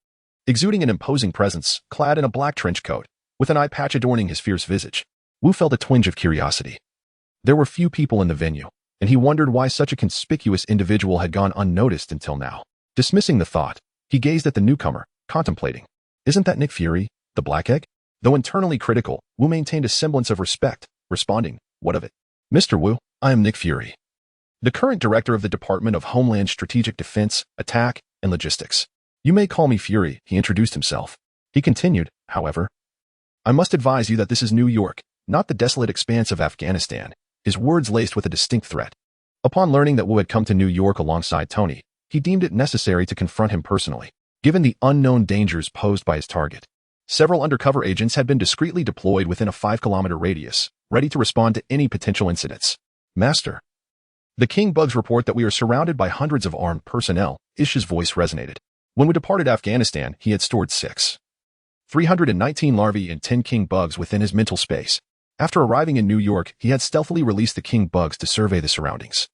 Exuding an imposing presence, clad in a black trench coat, with an eye patch adorning his fierce visage, Wu felt a twinge of curiosity. There were few people in the venue, and he wondered why such a conspicuous individual had gone unnoticed until now. Dismissing the thought, he gazed at the newcomer, contemplating. "Isn't that Nick Fury, the Black Egg?" Though internally critical, Wu maintained a semblance of respect, responding, "What of it?" "Mr. Wu, I am Nick Fury, the current director of the Department of Homeland Strategic Defense, Attack, and Logistics. You may call me Fury," he introduced himself. He continued, "However, I must advise you that this is New York, not the desolate expanse of Afghanistan," his words laced with a distinct threat. Upon learning that Wu had come to New York alongside Tony, he deemed it necessary to confront him personally, given the unknown dangers posed by his target. Several undercover agents had been discreetly deployed within a 5-kilometer radius, ready to respond to any potential incidents. "Master, the King Bugs report that we are surrounded by hundreds of armed personnel." Ish's voice resonated. When we departed Afghanistan, he had stored 319 larvae and 10 King Bugs within his mental space. After arriving in New York, he had stealthily released the King Bugs to survey the surroundings,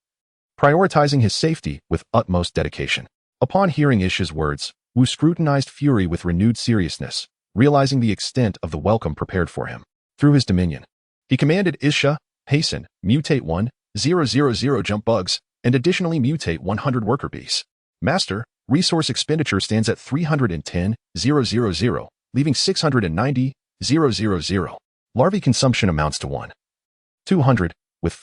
prioritizing his safety with utmost dedication. Upon hearing Ish's words, Wu scrutinized Fury with renewed seriousness, realizing the extent of the welcome prepared for him. Through his dominion, he commanded Isha, "Hasten, mutate 1,000 jump bugs, and additionally mutate 100 worker bees. Master, resource expenditure stands at 310,000, leaving 690,000. Larvae consumption amounts to 200, with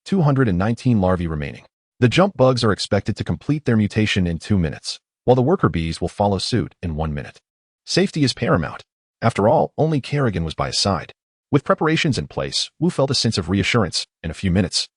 219 larvae remaining. The jump bugs are expected to complete their mutation in 2 minutes, while the worker bees will follow suit in 1 minute. Safety is paramount." After all, only Kerrigan was by his side. With preparations in place, Wu felt a sense of reassurance. In a few minutes,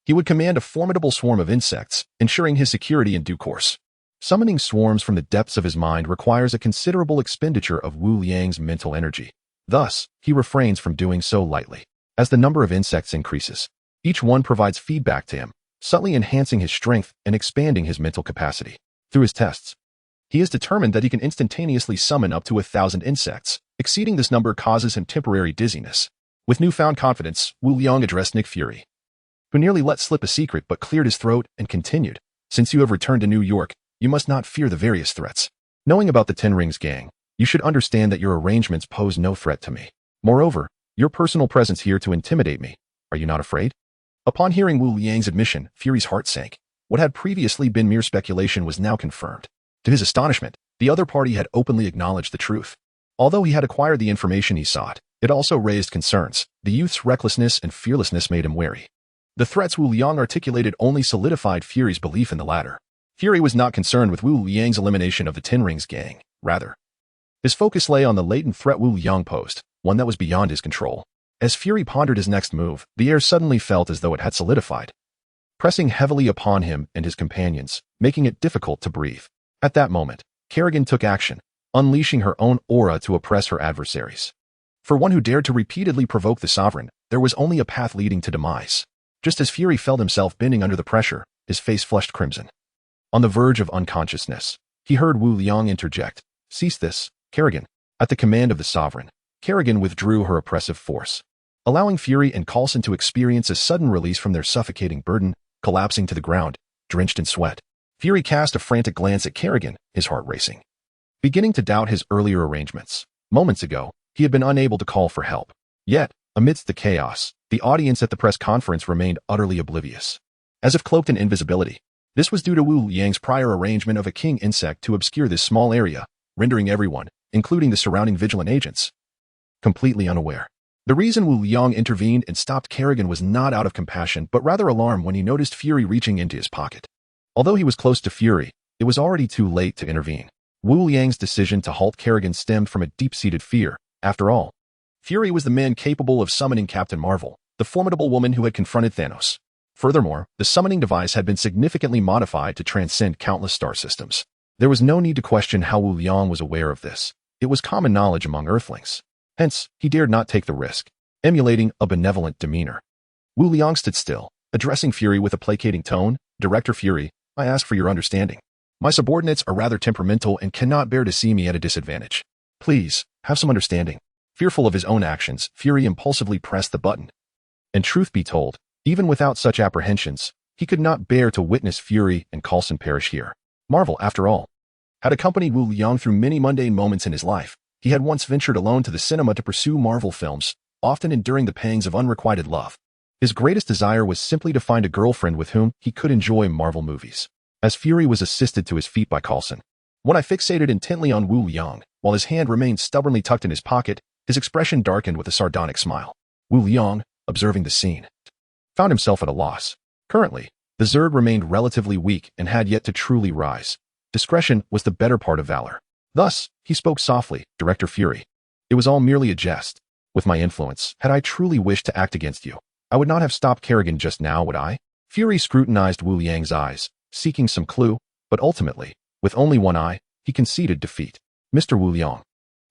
he would command a formidable swarm of insects, ensuring his security in due course. Summoning swarms from the depths of his mind requires a considerable expenditure of Wu Liang's mental energy. Thus, he refrains from doing so lightly. As the number of insects increases, each one provides feedback to him, subtly enhancing his strength and expanding his mental capacity. Through his tests, he is determined that he can instantaneously summon up to 1,000 insects. Exceeding this number causes him temporary dizziness. With newfound confidence, Wu Liang addressed Nick Fury, who nearly let slip a secret but cleared his throat and continued, "Since you have returned to New York, you must not fear the various threats. Knowing about the Ten Rings gang, you should understand that your arrangements pose no threat to me. Moreover, your personal presence here to intimidate me. Are you not afraid?" Upon hearing Wu Liang's admission, Fury's heart sank. What had previously been mere speculation was now confirmed. To his astonishment, the other party had openly acknowledged the truth. Although he had acquired the information he sought, it also raised concerns. The youth's recklessness and fearlessness made him wary. The threats Wu Liang articulated only solidified Fury's belief in the latter. Fury was not concerned with Wu Liang's elimination of the Ten Rings gang. Rather, his focus lay on the latent threat Wu Liang posed, one that was beyond his control. As Fury pondered his next move, the air suddenly felt as though it had solidified, pressing heavily upon him and his companions, making it difficult to breathe. At that moment, Kerrigan took action, unleashing her own aura to oppress her adversaries. For one who dared to repeatedly provoke the sovereign, there was only a path leading to demise. Just as Fury felt himself bending under the pressure, his face flushed crimson. On the verge of unconsciousness, he heard Wu Liang interject, "Cease this, Kerrigan." At the command of the sovereign, Kerrigan withdrew her oppressive force, allowing Fury and Coulson to experience a sudden release from their suffocating burden, collapsing to the ground, drenched in sweat. Fury cast a frantic glance at Kerrigan, his heart racing, beginning to doubt his earlier arrangements. Moments ago, he had been unable to call for help. Yet, amidst the chaos, the audience at the press conference remained utterly oblivious, as if cloaked in invisibility. This was due to Wu Liang's prior arrangement of a king insect to obscure this small area, rendering everyone, including the surrounding vigilant agents, completely unaware. The reason Wu Liang intervened and stopped Kerrigan was not out of compassion but rather alarm when he noticed Fury reaching into his pocket. Although he was close to Fury, it was already too late to intervene. Wu Liang's decision to halt Kerrigan stemmed from a deep-seated fear. After all, Fury was the man capable of summoning Captain Marvel, the formidable woman who had confronted Thanos. Furthermore, the summoning device had been significantly modified to transcend countless star systems. There was no need to question how Wu Liang was aware of this. It was common knowledge among Earthlings. Hence, he dared not take the risk, emulating a benevolent demeanor. Wu Liang stood still, addressing Fury with a placating tone. "Director Fury, I ask for your understanding. My subordinates are rather temperamental and cannot bear to see me at a disadvantage. Please, have some understanding. Fearful of his own actions, Fury impulsively pressed the button. And truth be told, even without such apprehensions, he could not bear to witness Fury and Coulson perish here. Marvel, after all, had accompanied Wu Liang through many mundane moments in his life. He had once ventured alone to the cinema to pursue Marvel films, often enduring the pangs of unrequited love. His greatest desire was simply to find a girlfriend with whom he could enjoy Marvel movies. As Fury was assisted to his feet by Coulson, one eye fixated intently on Wu Liang, while his hand remained stubbornly tucked in his pocket, his expression darkened with a sardonic smile. Wu Liang, observing the scene, found himself at a loss. Currently, the Zerg remained relatively weak and had yet to truly rise. Discretion was the better part of valor. Thus, he spoke softly, Director Fury. It was all merely a jest. With my influence, had I truly wished to act against you, I would not have stopped Kerrigan just now, would I? Fury scrutinized Wu Liang's eyes, seeking some clue, but ultimately, with only one eye, he conceded defeat. Mr. Wu Liang,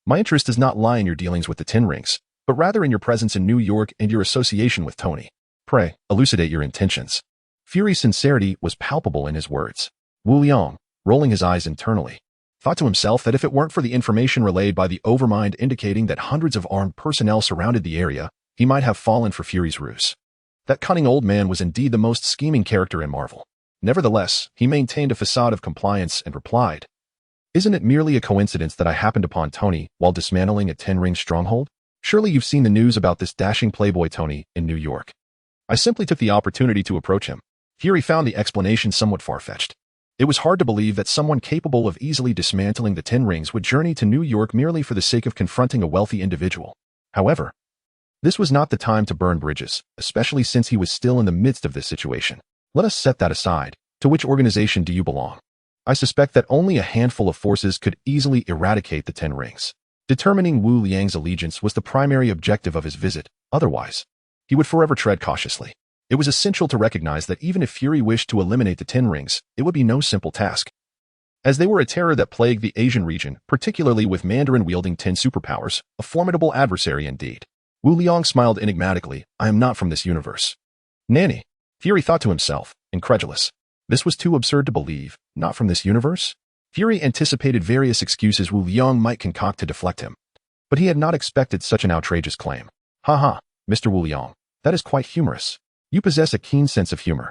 my interest does not lie in your dealings with the Ten Rings, but rather in your presence in New York and your association with Tony. Pray, elucidate your intentions. Fury's sincerity was palpable in his words. Wu Liang, rolling his eyes internally, thought to himself that if it weren't for the information relayed by the Overmind indicating that hundreds of armed personnel surrounded the area, he might have fallen for Fury's ruse. That cunning old man was indeed the most scheming character in Marvel. Nevertheless, he maintained a facade of compliance and replied, Isn't it merely a coincidence that I happened upon Tony while dismantling a Ten-Ring stronghold? Surely you've seen the news about this dashing playboy Tony in New York. I simply took the opportunity to approach him. Fury found the explanation somewhat far-fetched. It was hard to believe that someone capable of easily dismantling the Ten Rings would journey to New York merely for the sake of confronting a wealthy individual. However, this was not the time to burn bridges, especially since he was still in the midst of this situation. Let us set that aside. To which organization do you belong? I suspect that only a handful of forces could easily eradicate the Ten Rings. Determining Wu Liang's allegiance was the primary objective of his visit. Otherwise, he would forever tread cautiously. It was essential to recognize that even if Fury wished to eliminate the Ten Rings, it would be no simple task. As they were a terror that plagued the Asian region, particularly with Mandarin wielding 10 superpowers, a formidable adversary indeed. Wu Liang smiled enigmatically. I am not from this universe. Nanny, Fury thought to himself, incredulous. This was too absurd to believe. Not from this universe? Fury anticipated various excuses Wu Liang might concoct to deflect him. But he had not expected such an outrageous claim. Ha, Mr. Wu Liang, that is quite humorous. You possess a keen sense of humor.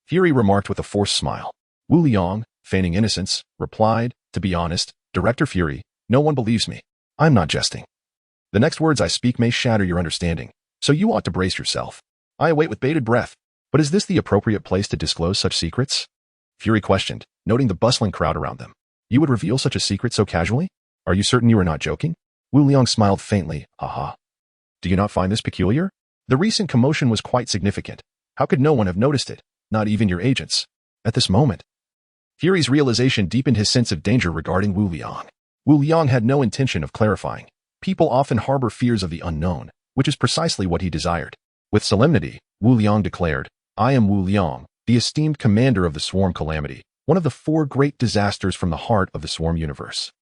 Fury remarked with a forced smile. Wu Liang, feigning innocence, replied, To be honest, Director Fury, no one believes me. I'm not jesting. The next words I speak may shatter your understanding, so you ought to brace yourself. I await with bated breath. But is this the appropriate place to disclose such secrets? Fury questioned, noting the bustling crowd around them. You would reveal such a secret so casually? Are you certain you are not joking? Wu Liang smiled faintly. Ha. Do you not find this peculiar? The recent commotion was quite significant. How could no one have noticed it? Not even your agents. At this moment, Fury's realization deepened his sense of danger regarding Wu Liang. Wu Liang had no intention of clarifying. People often harbor fears of the unknown, which is precisely what he desired. With solemnity, Wu Liang declared, I am Wu Liang, the esteemed commander of the Swarm Calamity, one of the 4 great disasters from the heart of the Swarm universe.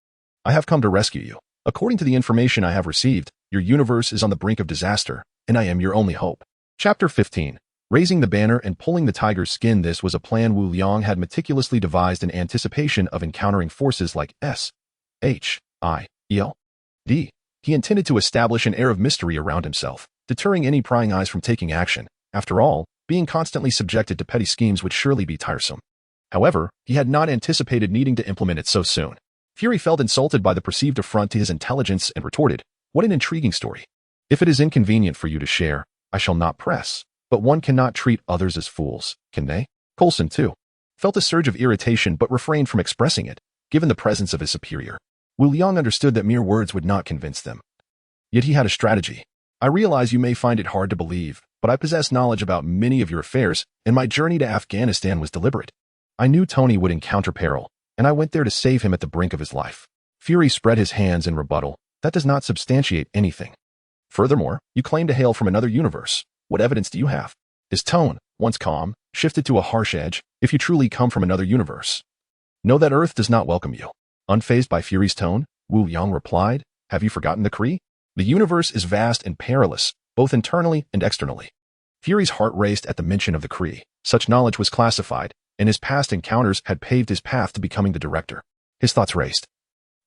I have come to rescue you. According to the information I have received, your universe is on the brink of disaster, and I am your only hope. Chapter 15. Raising the banner and pulling the tiger's skin. This was a plan Wu Liang had meticulously devised in anticipation of encountering forces like S.H.I.E.L.D. He intended to establish an air of mystery around himself, deterring any prying eyes from taking action. After all, being constantly subjected to petty schemes would surely be tiresome. However, he had not anticipated needing to implement it so soon. Fury felt insulted by the perceived affront to his intelligence and retorted, What an intriguing story. If it is inconvenient for you to share, I shall not press. But one cannot treat others as fools, can they? Coulson, too, felt a surge of irritation but refrained from expressing it, given the presence of his superior. Wu Liang understood that mere words would not convince them. Yet he had a strategy. I realize you may find it hard to believe, but I possess knowledge about many of your affairs, and my journey to Afghanistan was deliberate. I knew Tony would encounter peril, and I went there to save him at the brink of his life. Fury spread his hands in rebuttal. That does not substantiate anything. Furthermore, you claim to hail from another universe. What evidence do you have? His tone, once calm, shifted to a harsh edge. If you truly come from another universe, know that Earth does not welcome you. Unfazed by Fury's tone, Wu Liang replied, Have you forgotten the Kree? The universe is vast and perilous, both internally and externally. Fury's heart raced at the mention of the Kree. Such knowledge was classified, and his past encounters had paved his path to becoming the director. His thoughts raced.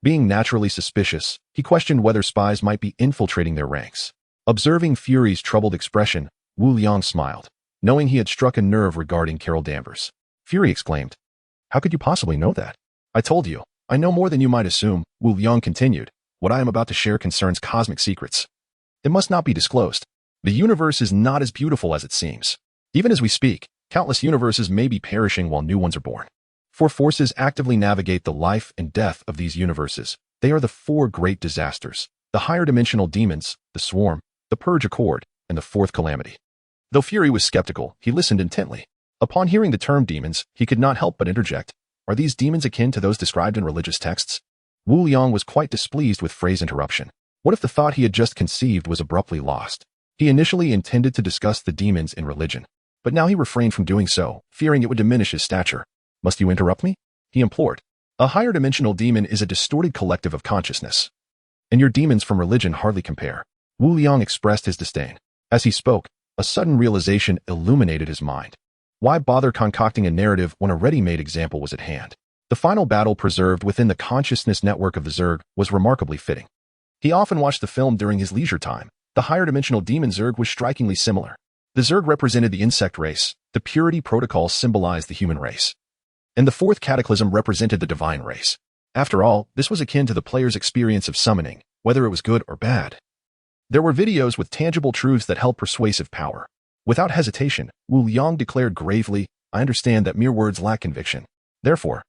Being naturally suspicious, he questioned whether spies might be infiltrating their ranks. Observing Fury's troubled expression, Wu Liang smiled, knowing he had struck a nerve regarding Carol Danvers. Fury exclaimed, "How could you possibly know that?" "I told you, I know more than you might assume," Wu Liang continued. "What I am about to share concerns cosmic secrets. It must not be disclosed. The universe is not as beautiful as it seems. Even as we speak, countless universes may be perishing while new ones are born. Four forces actively navigate the life and death of these universes. They are the four great disasters: the higher dimensional demons, the swarm, the purge accord, and the fourth calamity." Though Fury was skeptical, he listened intently. Upon hearing the term demons, he could not help but interject, "Are these demons akin to those described in religious texts?" Wu Liang was quite displeased with Frey's interruption. What if the thought he had just conceived was abruptly lost? He initially intended to discuss the demons in religion, but now he refrained from doing so, fearing it would diminish his stature. "Must you interrupt me?" he implored. "A higher dimensional demon is a distorted collective of consciousness, and your demons from religion hardly compare." Wu Liang expressed his disdain. As he spoke, a sudden realization illuminated his mind. Why bother concocting a narrative when a ready-made example was at hand? The final battle preserved within the consciousness network of the Zerg was remarkably fitting. He often watched the film during his leisure time. The higher dimensional demon Zerg was strikingly similar. The Zerg represented the insect race, the purity protocol symbolized the human race, and the fourth cataclysm represented the divine race. After all, this was akin to the player's experience of summoning, whether it was good or bad. There were videos with tangible truths that held persuasive power. Without hesitation, Wu Liang declared gravely, "I understand that mere words lack conviction. Therefore,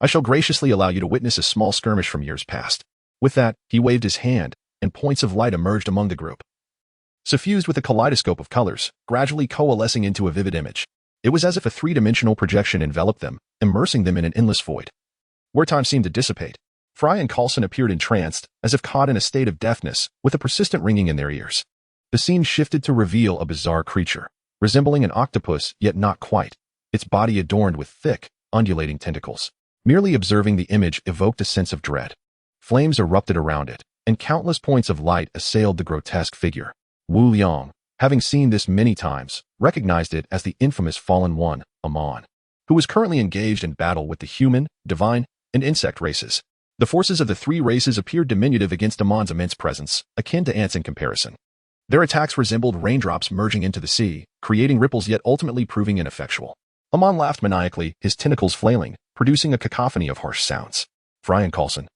I shall graciously allow you to witness a small skirmish from years past." With that, he waved his hand, and points of light emerged among the group, suffused with a kaleidoscope of colors, gradually coalescing into a vivid image. It was as if a three-dimensional projection enveloped them, immersing them in an endless void, where time seemed to dissipate. Fry and Coulson appeared entranced, as if caught in a state of deafness, with a persistent ringing in their ears. The scene shifted to reveal a bizarre creature, resembling an octopus, yet not quite, its body adorned with thick, undulating tentacles. Merely observing the image evoked a sense of dread. Flames erupted around it, and countless points of light assailed the grotesque figure. Wu Liang, having seen this many times, recognized it as the infamous Fallen One, Amon, who was currently engaged in battle with the human, divine, and insect races. The forces of the three races appeared diminutive against Amon's immense presence, akin to ants in comparison. Their attacks resembled raindrops merging into the sea, creating ripples yet ultimately proving ineffectual. Amon laughed maniacally, his tentacles flailing, producing a cacophony of harsh sounds. Fry and Coulson,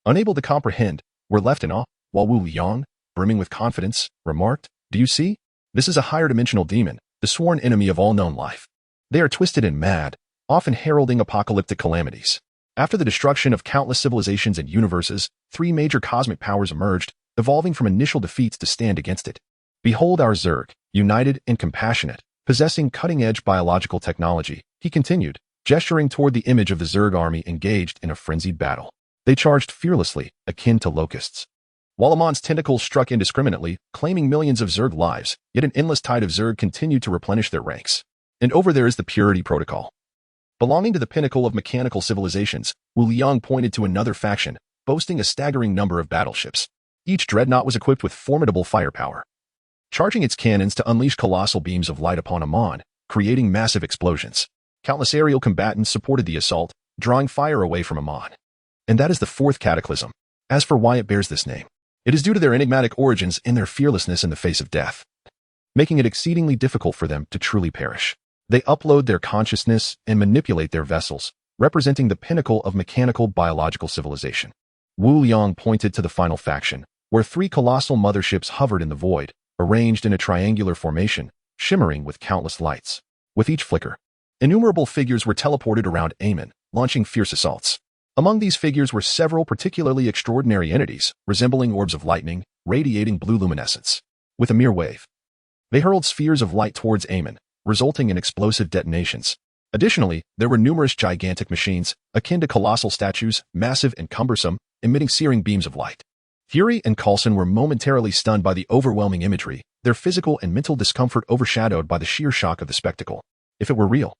unable to comprehend, were left in awe, while Wu Liang, brimming with confidence, remarked, "Do you see? This is a higher dimensional demon, the sworn enemy of all known life. They are twisted and mad, often heralding apocalyptic calamities." After the destruction of countless civilizations and universes, three major cosmic powers emerged, evolving from initial defeats to stand against it. "Behold our Zerg, united and compassionate, possessing cutting-edge biological technology," he continued, gesturing toward the image of the Zerg army engaged in a frenzied battle. They charged fearlessly, akin to locusts. While Amon's tentacles struck indiscriminately, claiming millions of Zerg lives, yet an endless tide of Zerg continued to replenish their ranks. And over there is the Purity Protocol. Belonging to the pinnacle of mechanical civilizations, Wu Liang pointed to another faction, boasting a staggering number of battleships. Each dreadnought was equipped with formidable firepower, charging its cannons to unleash colossal beams of light upon Amon, creating massive explosions. Countless aerial combatants supported the assault, drawing fire away from Amon. And that is the fourth cataclysm. As for why it bears this name, it is due to their enigmatic origins and their fearlessness in the face of death, making it exceedingly difficult for them to truly perish. They upload their consciousness and manipulate their vessels, representing the pinnacle of mechanical biological civilization. Wu Liang pointed to the final faction, where three colossal motherships hovered in the void, arranged in a triangular formation, shimmering with countless lights. With each flicker, innumerable figures were teleported around Amon, launching fierce assaults. Among these figures were several particularly extraordinary entities, resembling orbs of lightning, radiating blue luminescence. With a mere wave, they hurled spheres of light towards Amon, resulting in explosive detonations. Additionally, there were numerous gigantic machines, akin to colossal statues, massive and cumbersome, emitting searing beams of light. Fury and Coulson were momentarily stunned by the overwhelming imagery, their physical and mental discomfort overshadowed by the sheer shock of the spectacle. If it were real,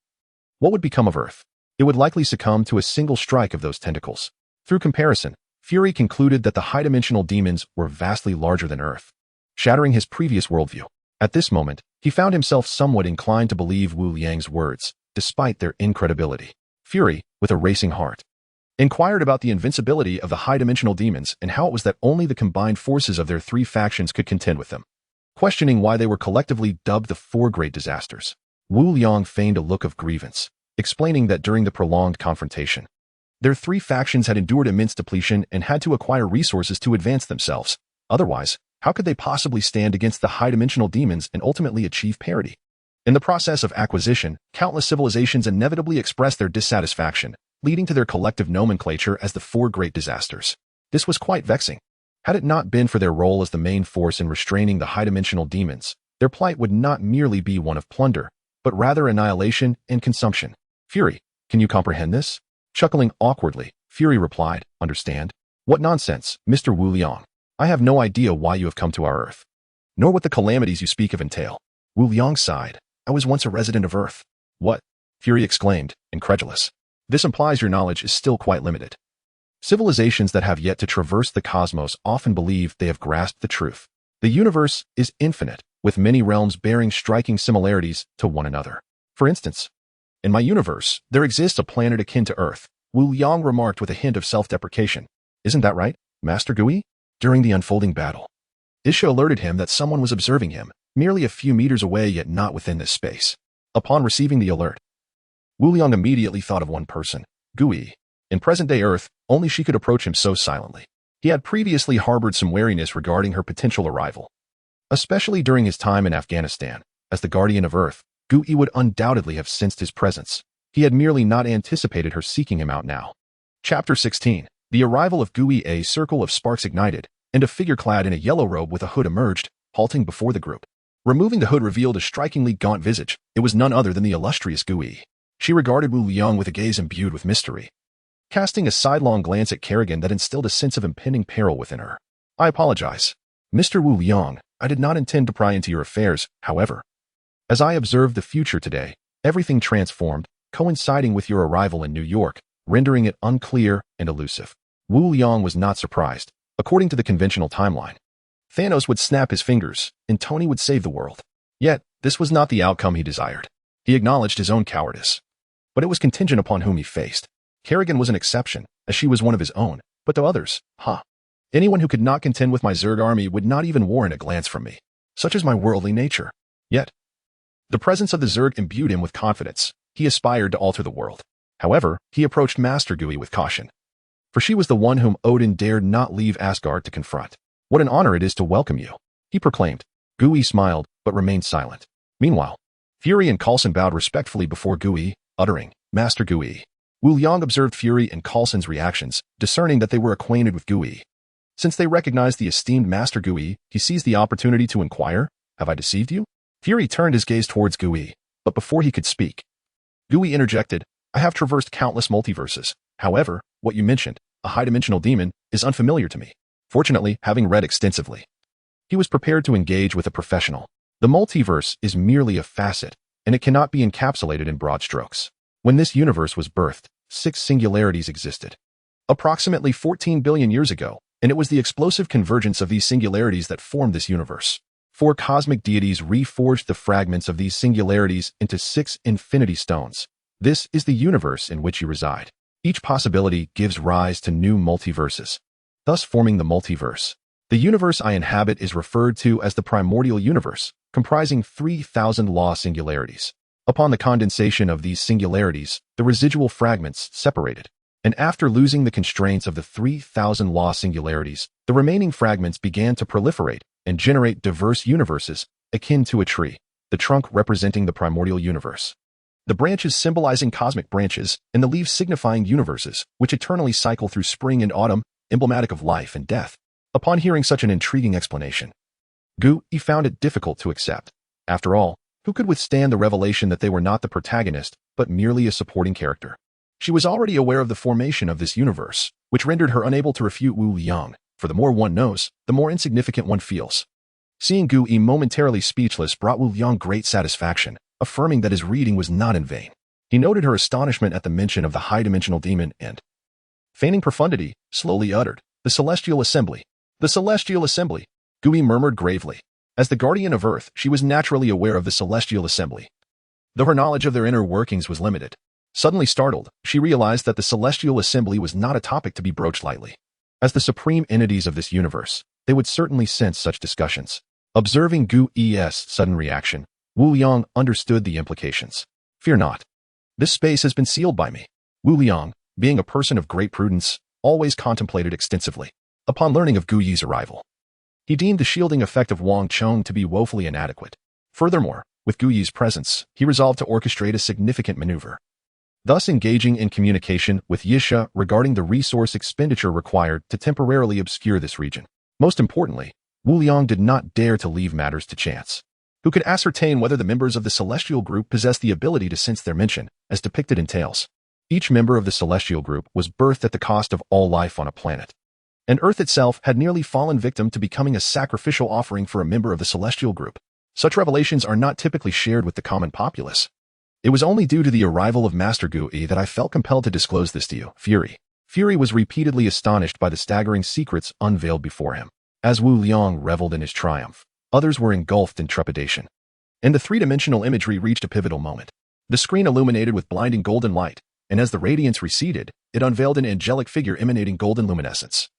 what would become of Earth? It would likely succumb to a single strike of those tentacles. Through comparison, Fury concluded that the high-dimensional demons were vastly larger than Earth, shattering his previous worldview. At this moment, he found himself somewhat inclined to believe Wu Liang's words, despite their incredibility. Fury, with a racing heart, inquired about the invincibility of the high-dimensional demons and how it was that only the combined forces of their three factions could contend with them. Questioning why they were collectively dubbed the Four Great Disasters, Wu Liang feigned a look of grievance, explaining that during the prolonged confrontation, their three factions had endured immense depletion and had to acquire resources to advance themselves. Otherwise, how could they possibly stand against the high-dimensional demons and ultimately achieve parity? In the process of acquisition, countless civilizations inevitably expressed their dissatisfaction, leading to their collective nomenclature as the Four Great Disasters. This was quite vexing. Had it not been for their role as the main force in restraining the high-dimensional demons, their plight would not merely be one of plunder, but rather annihilation and consumption. Fury, can you comprehend this? Chuckling awkwardly, Fury replied, understand? What nonsense, Mr. Wu Liang. I have no idea why you have come to our Earth, nor what the calamities you speak of entail. Wu Liang sighed. I was once a resident of Earth. What? Fury exclaimed, incredulous. This implies your knowledge is still quite limited. Civilizations that have yet to traverse the cosmos often believe they have grasped the truth. The universe is infinite, with many realms bearing striking similarities to one another. For instance, in my universe, there exists a planet akin to Earth, Wu Liang remarked with a hint of self-deprecation. Isn't that right, Master Gui? During the unfolding battle, Isha alerted him that someone was observing him, merely a few meters away yet not within this space. Upon receiving the alert, Wu Liang immediately thought of one person, Gui. In present-day Earth, only she could approach him so silently. He had previously harbored some wariness regarding her potential arrival, especially during his time in Afghanistan. As the guardian of Earth, Gui would undoubtedly have sensed his presence. He had merely not anticipated her seeking him out now. Chapter 16. The arrival of Gui. A circle of sparks ignited, and a figure clad in a yellow robe with a hood emerged, halting before the group. Removing the hood revealed a strikingly gaunt visage. It was none other than the illustrious Gui. She regarded Wu Liang with a gaze imbued with mystery, casting a sidelong glance at Kerrigan that instilled a sense of impending peril within her. I apologize, Mr. Wu Liang. I did not intend to pry into your affairs, however. As I observed the future today, everything transformed, coinciding with your arrival in New York, rendering it unclear and elusive. Wu Liang was not surprised. According to the conventional timeline, Thanos would snap his fingers, and Tony would save the world. Yet, this was not the outcome he desired. He acknowledged his own cowardice, but it was contingent upon whom he faced. Kerrigan was an exception, as she was one of his own, but to others, anyone who could not contend with my Zerg army would not even warrant a glance from me. Such is my worldly nature. Yet, the presence of the Zerg imbued him with confidence. He aspired to alter the world. However, he approached Master Gui with caution, for she was the one whom Odin dared not leave Asgard to confront. What an honor it is to welcome you, he proclaimed. Gui smiled, but remained silent. Meanwhile, Fury and Coulson bowed respectfully before Gui, uttering, Master Gui. Wu Liang observed Fury and Coulson's reactions, discerning that they were acquainted with Gui. Since they recognized the esteemed Master Gui, he seized the opportunity to inquire, Have I deceived you? Fury turned his gaze towards Gui, but before he could speak, Gui interjected, I have traversed countless multiverses. However, what you mentioned, a high-dimensional demon, is unfamiliar to me. Fortunately, having read extensively, he was prepared to engage with a professional. The multiverse is merely a facet, and it cannot be encapsulated in broad strokes. When this universe was birthed, 6 singularities existed, approximately 14 billion years ago, and it was the explosive convergence of these singularities that formed this universe. 4 cosmic deities reforged the fragments of these singularities into 6 infinity stones. This is the universe in which you reside. Each possibility gives rise to new multiverses, thus forming the multiverse. The universe I inhabit is referred to as the primordial universe, comprising 3,000 law singularities. Upon the condensation of these singularities, the residual fragments separated, and after losing the constraints of the 3,000 law singularities, the remaining fragments began to proliferate and generate diverse universes, akin to a tree, the trunk representing the primordial universe, the branches symbolizing cosmic branches, and the leaves signifying universes, which eternally cycle through spring and autumn, emblematic of life and death. Upon hearing such an intriguing explanation, Gui found it difficult to accept. After all, who could withstand the revelation that they were not the protagonist, but merely a supporting character? She was already aware of the formation of this universe, which rendered her unable to refute Wu Liang, for the more one knows, the more insignificant one feels. Seeing Gui momentarily speechless brought Wu Liang great satisfaction, affirming that his reading was not in vain. He noted her astonishment at the mention of the high-dimensional demon and, feigning profundity, slowly uttered, The Celestial Assembly. The Celestial Assembly, Gui murmured gravely. As the guardian of Earth, she was naturally aware of the Celestial Assembly. though her knowledge of their inner workings was limited. Suddenly startled, she realized that the Celestial Assembly was not a topic to be broached lightly. As the supreme entities of this universe, they would certainly sense such discussions. Observing Gu Yi's sudden reaction, Wu Liang understood the implications. Fear not. This space has been sealed by me. Wu Liang, being a person of great prudence, always contemplated extensively. Upon learning of Gu Yi's arrival, he deemed the shielding effect of Wang Chong to be woefully inadequate. Furthermore, with Gu Yi's presence, he resolved to orchestrate a significant maneuver, thus engaging in communication with Yisha regarding the resource expenditure required to temporarily obscure this region. Most importantly, Wu Liang did not dare to leave matters to chance. Who could ascertain whether the members of the Celestial Group possessed the ability to sense their mention, as depicted in tales? Each member of the Celestial Group was birthed at the cost of all life on a planet, and Earth itself had nearly fallen victim to becoming a sacrificial offering for a member of the Celestial Group. Such revelations are not typically shared with the common populace. It was only due to the arrival of Master Gu Yi that I felt compelled to disclose this to you, Fury. Fury was repeatedly astonished by the staggering secrets unveiled before him. As Wu Liang reveled in his triumph, others were engulfed in trepidation. And the three-dimensional imagery reached a pivotal moment. The screen illuminated with blinding golden light, and as the radiance receded, it unveiled an angelic figure emanating golden luminescence,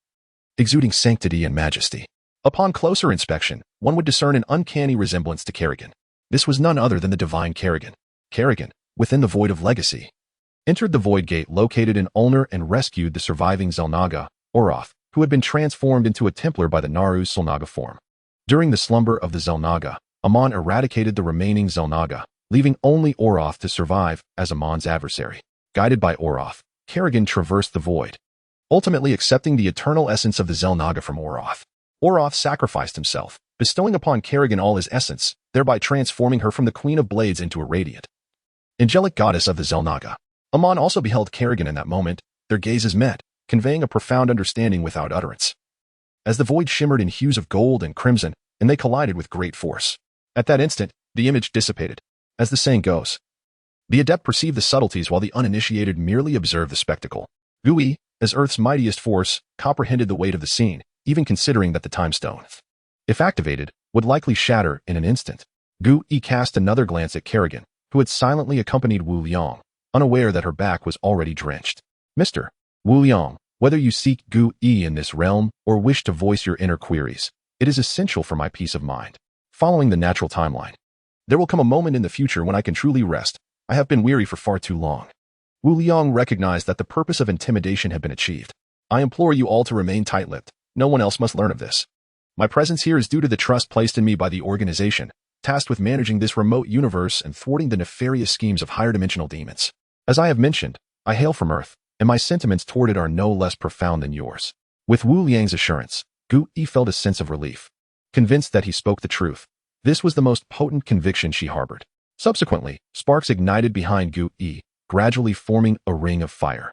exuding sanctity and majesty. Upon closer inspection, one would discern an uncanny resemblance to Kerrigan. This was none other than the divine Kerrigan. Kerrigan, within the Void of Legacy, entered the Void Gate located in Ulnar and rescued the surviving Xel'Naga, Oroth, who had been transformed into a Templar by the Naru's Xel'Naga form. During the slumber of the Xel'Naga, Amon eradicated the remaining Xel'Naga, leaving only Oroth to survive as Amon's adversary. Guided by Oroth, Kerrigan traversed the Void, ultimately accepting the eternal essence of the Xel'Naga from Oroth. Oroth sacrificed himself, bestowing upon Kerrigan all his essence, thereby transforming her from the Queen of Blades into a radiant, angelic goddess of the Xel'Naga. Amon also beheld Kerrigan in that moment. Their gazes met, conveying a profound understanding without utterance. As the void shimmered in hues of gold and crimson, and they collided with great force. At that instant, the image dissipated. As the saying goes, the adept perceived the subtleties while the uninitiated merely observed the spectacle. Gu Yi, as Earth's mightiest force, comprehended the weight of the scene, even considering that the time stone, if activated, would likely shatter in an instant. Gu Yi cast another glance at Kerrigan, who had silently accompanied Wu Liang, unaware that her back was already drenched. Mr. Wu Liang, whether you seek Gu Yi in this realm or wish to voice your inner queries, it is essential for my peace of mind. Following the natural timeline, there will come a moment in the future when I can truly rest. I have been weary for far too long. Wu Liang recognized that the purpose of intimidation had been achieved. I implore you all to remain tight-lipped. No one else must learn of this. My presence here is due to the trust placed in me by the organization, tasked with managing this remote universe and thwarting the nefarious schemes of higher-dimensional demons. As I have mentioned, I hail from Earth, and my sentiments toward it are no less profound than yours. With Wu Liang's assurance, Gu Yi felt a sense of relief. Convinced that he spoke the truth, this was the most potent conviction she harbored. Subsequently, sparks ignited behind Gu Yi, gradually forming a ring of fire.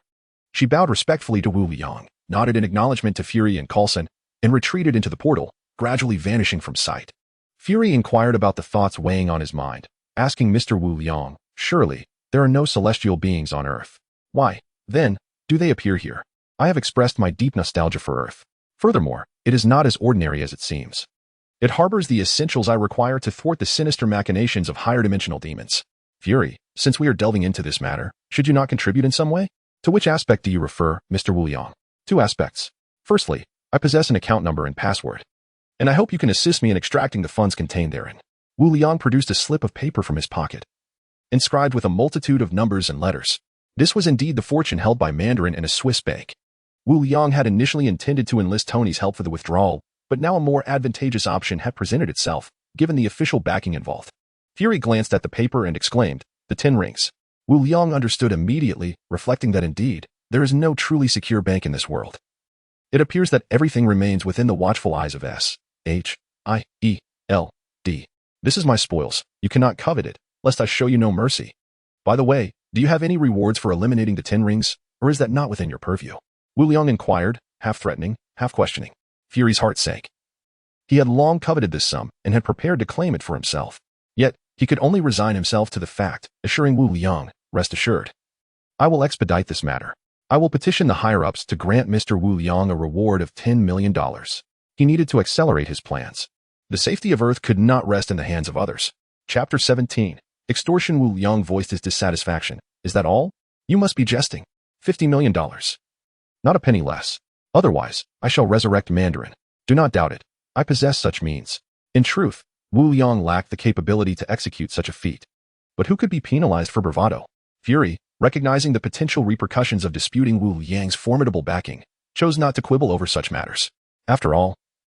She bowed respectfully to Wu Liang, nodded in acknowledgement to Fury and Coulson, and retreated into the portal, gradually vanishing from sight. Fury inquired about the thoughts weighing on his mind, asking Mr. Wu Liang, surely, there are no celestial beings on Earth. Why, then, do they appear here? I have expressed my deep nostalgia for Earth. Furthermore, it is not as ordinary as it seems. It harbors the essentials I require to thwart the sinister machinations of higher-dimensional demons. Fury, since we are delving into this matter, should you not contribute in some way? To which aspect do you refer, Mr. Wu Liang? 2 aspects. Firstly, I possess an account number and password, and I hope you can assist me in extracting the funds contained therein. Wu Liang produced a slip of paper from his pocket, inscribed with a multitude of numbers and letters. This was indeed the fortune held by Mandarin in a Swiss bank. Wu Liang had initially intended to enlist Tony's help for the withdrawal, but now a more advantageous option had presented itself, given the official backing involved. Fury glanced at the paper and exclaimed, "The 10 rings." Wu Liang understood immediately, reflecting that indeed, there is no truly secure bank in this world. It appears that everything remains within the watchful eyes of S.H.I.E.L.D. This is my spoils. You cannot covet it, lest I show you no mercy. By the way, do you have any rewards for eliminating the 10 rings, or is that not within your purview? Wu Liang inquired, half threatening, half questioning. Fury's heart sank. He had long coveted this sum and had prepared to claim it for himself. Yet, he could only resign himself to the fact, assuring Wu Liang, rest assured. I will expedite this matter. I will petition the higher-ups to grant Mr. Wu Liang a reward of $10 million. He needed to accelerate his plans. The safety of Earth could not rest in the hands of others. Chapter 17. Extortion. Wu Liang voiced his dissatisfaction. Is that all? You must be jesting. $50 million. Not a penny less. Otherwise, I shall resurrect Mandarin. Do not doubt it. I possess such means. In truth, Wu Liang lacked the capability to execute such a feat. But who could be penalized for bravado? Fury, recognizing the potential repercussions of disputing Wu Liang's formidable backing, chose not to quibble over such matters. After all,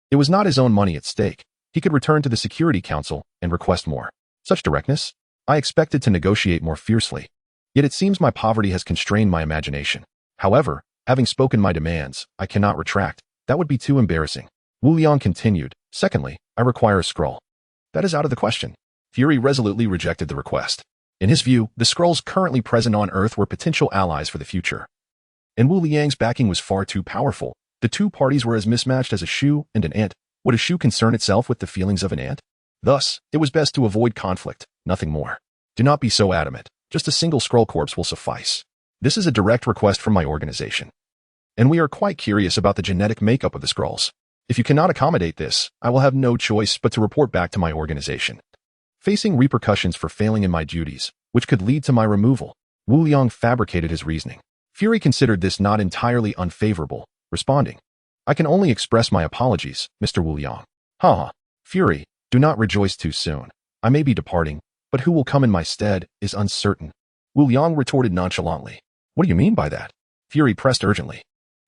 it was not his own money at stake. He could return to the Security Council and request more. Such directness? I expected to negotiate more fiercely. Yet it seems my poverty has constrained my imagination. However, having spoken my demands, I cannot retract. That would be too embarrassing. Wu Liang continued. Secondly, I require a scroll. That is out of the question. Fury resolutely rejected the request. In his view, the scrolls currently present on Earth were potential allies for the future. And Wu Liang's backing was far too powerful. The two parties were as mismatched as a shoe and an ant. Would a shoe concern itself with the feelings of an ant? Thus, it was best to avoid conflict, nothing more. Do not be so adamant. Just a single scroll corpse will suffice. This is a direct request from my organization. And we are quite curious about the genetic makeup of the scrolls. If you cannot accommodate this, I will have no choice but to report back to my organization. Facing repercussions for failing in my duties, which could lead to my removal, Wu Liang fabricated his reasoning. Fury considered this not entirely unfavorable, responding, I can only express my apologies, Mr. Wu Liang. Haha. Fury, do not rejoice too soon. I may be departing, but who will come in my stead is uncertain. Wu Liang retorted nonchalantly. What do you mean by that? Fury pressed urgently.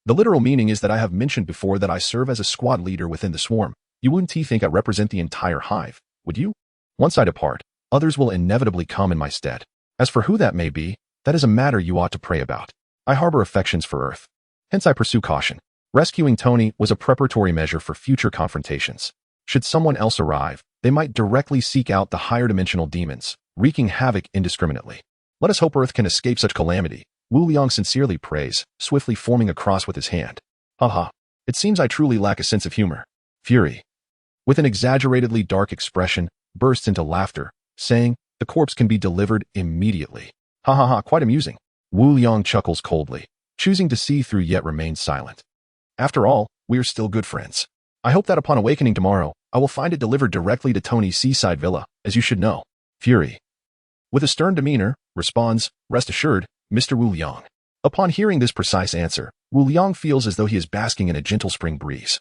The literal meaning is that I have mentioned before that I serve as a squad leader within the swarm. You wouldn't think I represent the entire hive, would you? Once I depart, others will inevitably come in my stead. As for who that may be, that is a matter you ought to pray about. I harbor affections for Earth. Hence I pursue caution. Rescuing Tony was a preparatory measure for future confrontations. Should someone else arrive, they might directly seek out the higher dimensional demons, wreaking havoc indiscriminately. Let us hope Earth can escape such calamity. Wu Liang sincerely prays, swiftly forming a cross with his hand. Haha. It seems I truly lack a sense of humor. Fury, with an exaggeratedly dark expression, bursts into laughter, saying, the corpse can be delivered immediately. Ha ha ha, quite amusing. Wu Liang chuckles coldly, choosing to see through yet remains silent. After all, we are still good friends. I hope that upon awakening tomorrow, I will find it delivered directly to Tony's seaside villa, as you should know. Fury, with a stern demeanor, responds, rest assured, Mr. Wu Liang. Upon hearing this precise answer, Wu Liang feels as though he is basking in a gentle spring breeze.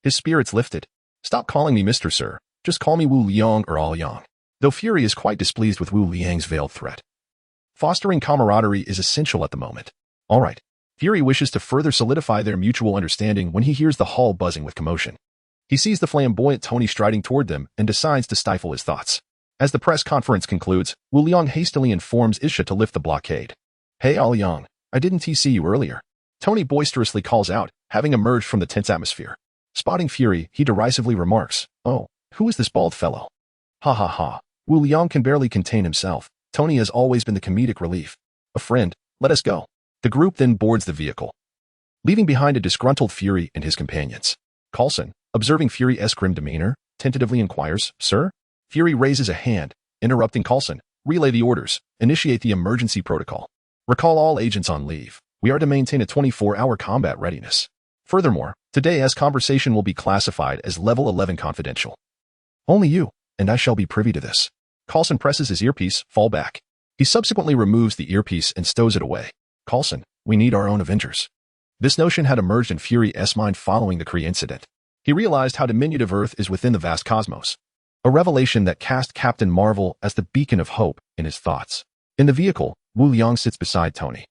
His spirits lifted. Stop calling me Mr. Sir. Just call me Wu Liang or All Yang. Though Fury is quite displeased with Wu Liang's veiled threat. Fostering camaraderie is essential at the moment. All right. Fury wishes to further solidify their mutual understanding when he hears the hall buzzing with commotion. He sees the flamboyant Tony striding toward them and decides to stifle his thoughts. As the press conference concludes, Wu Liang hastily informs Isha to lift the blockade. Hey All Yang, I didn't see you earlier. Tony boisterously calls out, having emerged from the tense atmosphere. Spotting Fury, he derisively remarks, oh, who is this bald fellow? Ha ha ha. Wu Liang can barely contain himself. Tony has always been the comedic relief. A friend, let us go. The group then boards the vehicle, leaving behind a disgruntled Fury and his companions. Coulson, observing Fury's grim demeanor, tentatively inquires, Sir? Fury raises a hand, interrupting Coulson. Relay the orders. Initiate the emergency protocol. Recall all agents on leave. We are to maintain a 24-hour combat readiness. Furthermore, today's conversation will be classified as Level 11 confidential. Only you, and I shall be privy to this. Coulson presses his earpiece, fall back. He subsequently removes the earpiece and stows it away. Coulson, we need our own Avengers. This notion had emerged in Fury's mind following the Kree incident. He realized how diminutive Earth is within the vast cosmos. A revelation that cast Captain Marvel as the beacon of hope in his thoughts. In the vehicle, Wu Liang sits beside Tony,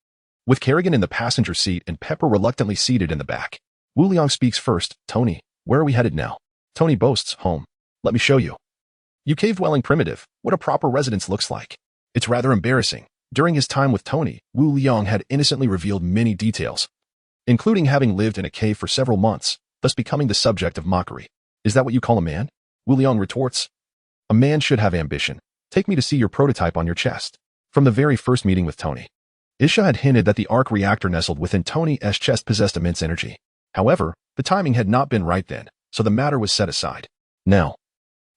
with Kerrigan in the passenger seat and Pepper reluctantly seated in the back. Wu Liang speaks first. Tony, where are we headed now? Tony boasts, home. Let me show you. You cave-dwelling primitive, what a proper residence looks like. It's rather embarrassing. During his time with Tony, Wu Liang had innocently revealed many details, including having lived in a cave for several months, thus becoming the subject of mockery. Is that what you call a man? Wu Liang retorts. A man should have ambition. Take me to see your prototype on your chest. From the very first meeting with Tony, Isha had hinted that the arc reactor nestled within Tony's chest possessed immense energy. However, the timing had not been right then, so the matter was set aside. Now,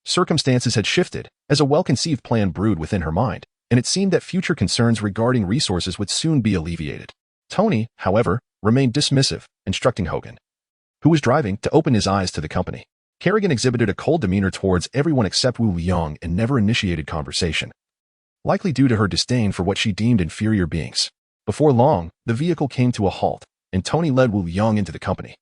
circumstances had shifted, as a well-conceived plan brewed within her mind, and it seemed that future concerns regarding resources would soon be alleviated. Tony, however, remained dismissive, instructing Hogan, who was driving, to open his eyes to the company. Kerrigan exhibited a cold demeanor towards everyone except Wu Liang and never initiated conversation. likely due to her disdain for what she deemed inferior beings. Before long, the vehicle came to a halt, and Tony led Wu Liang into the company,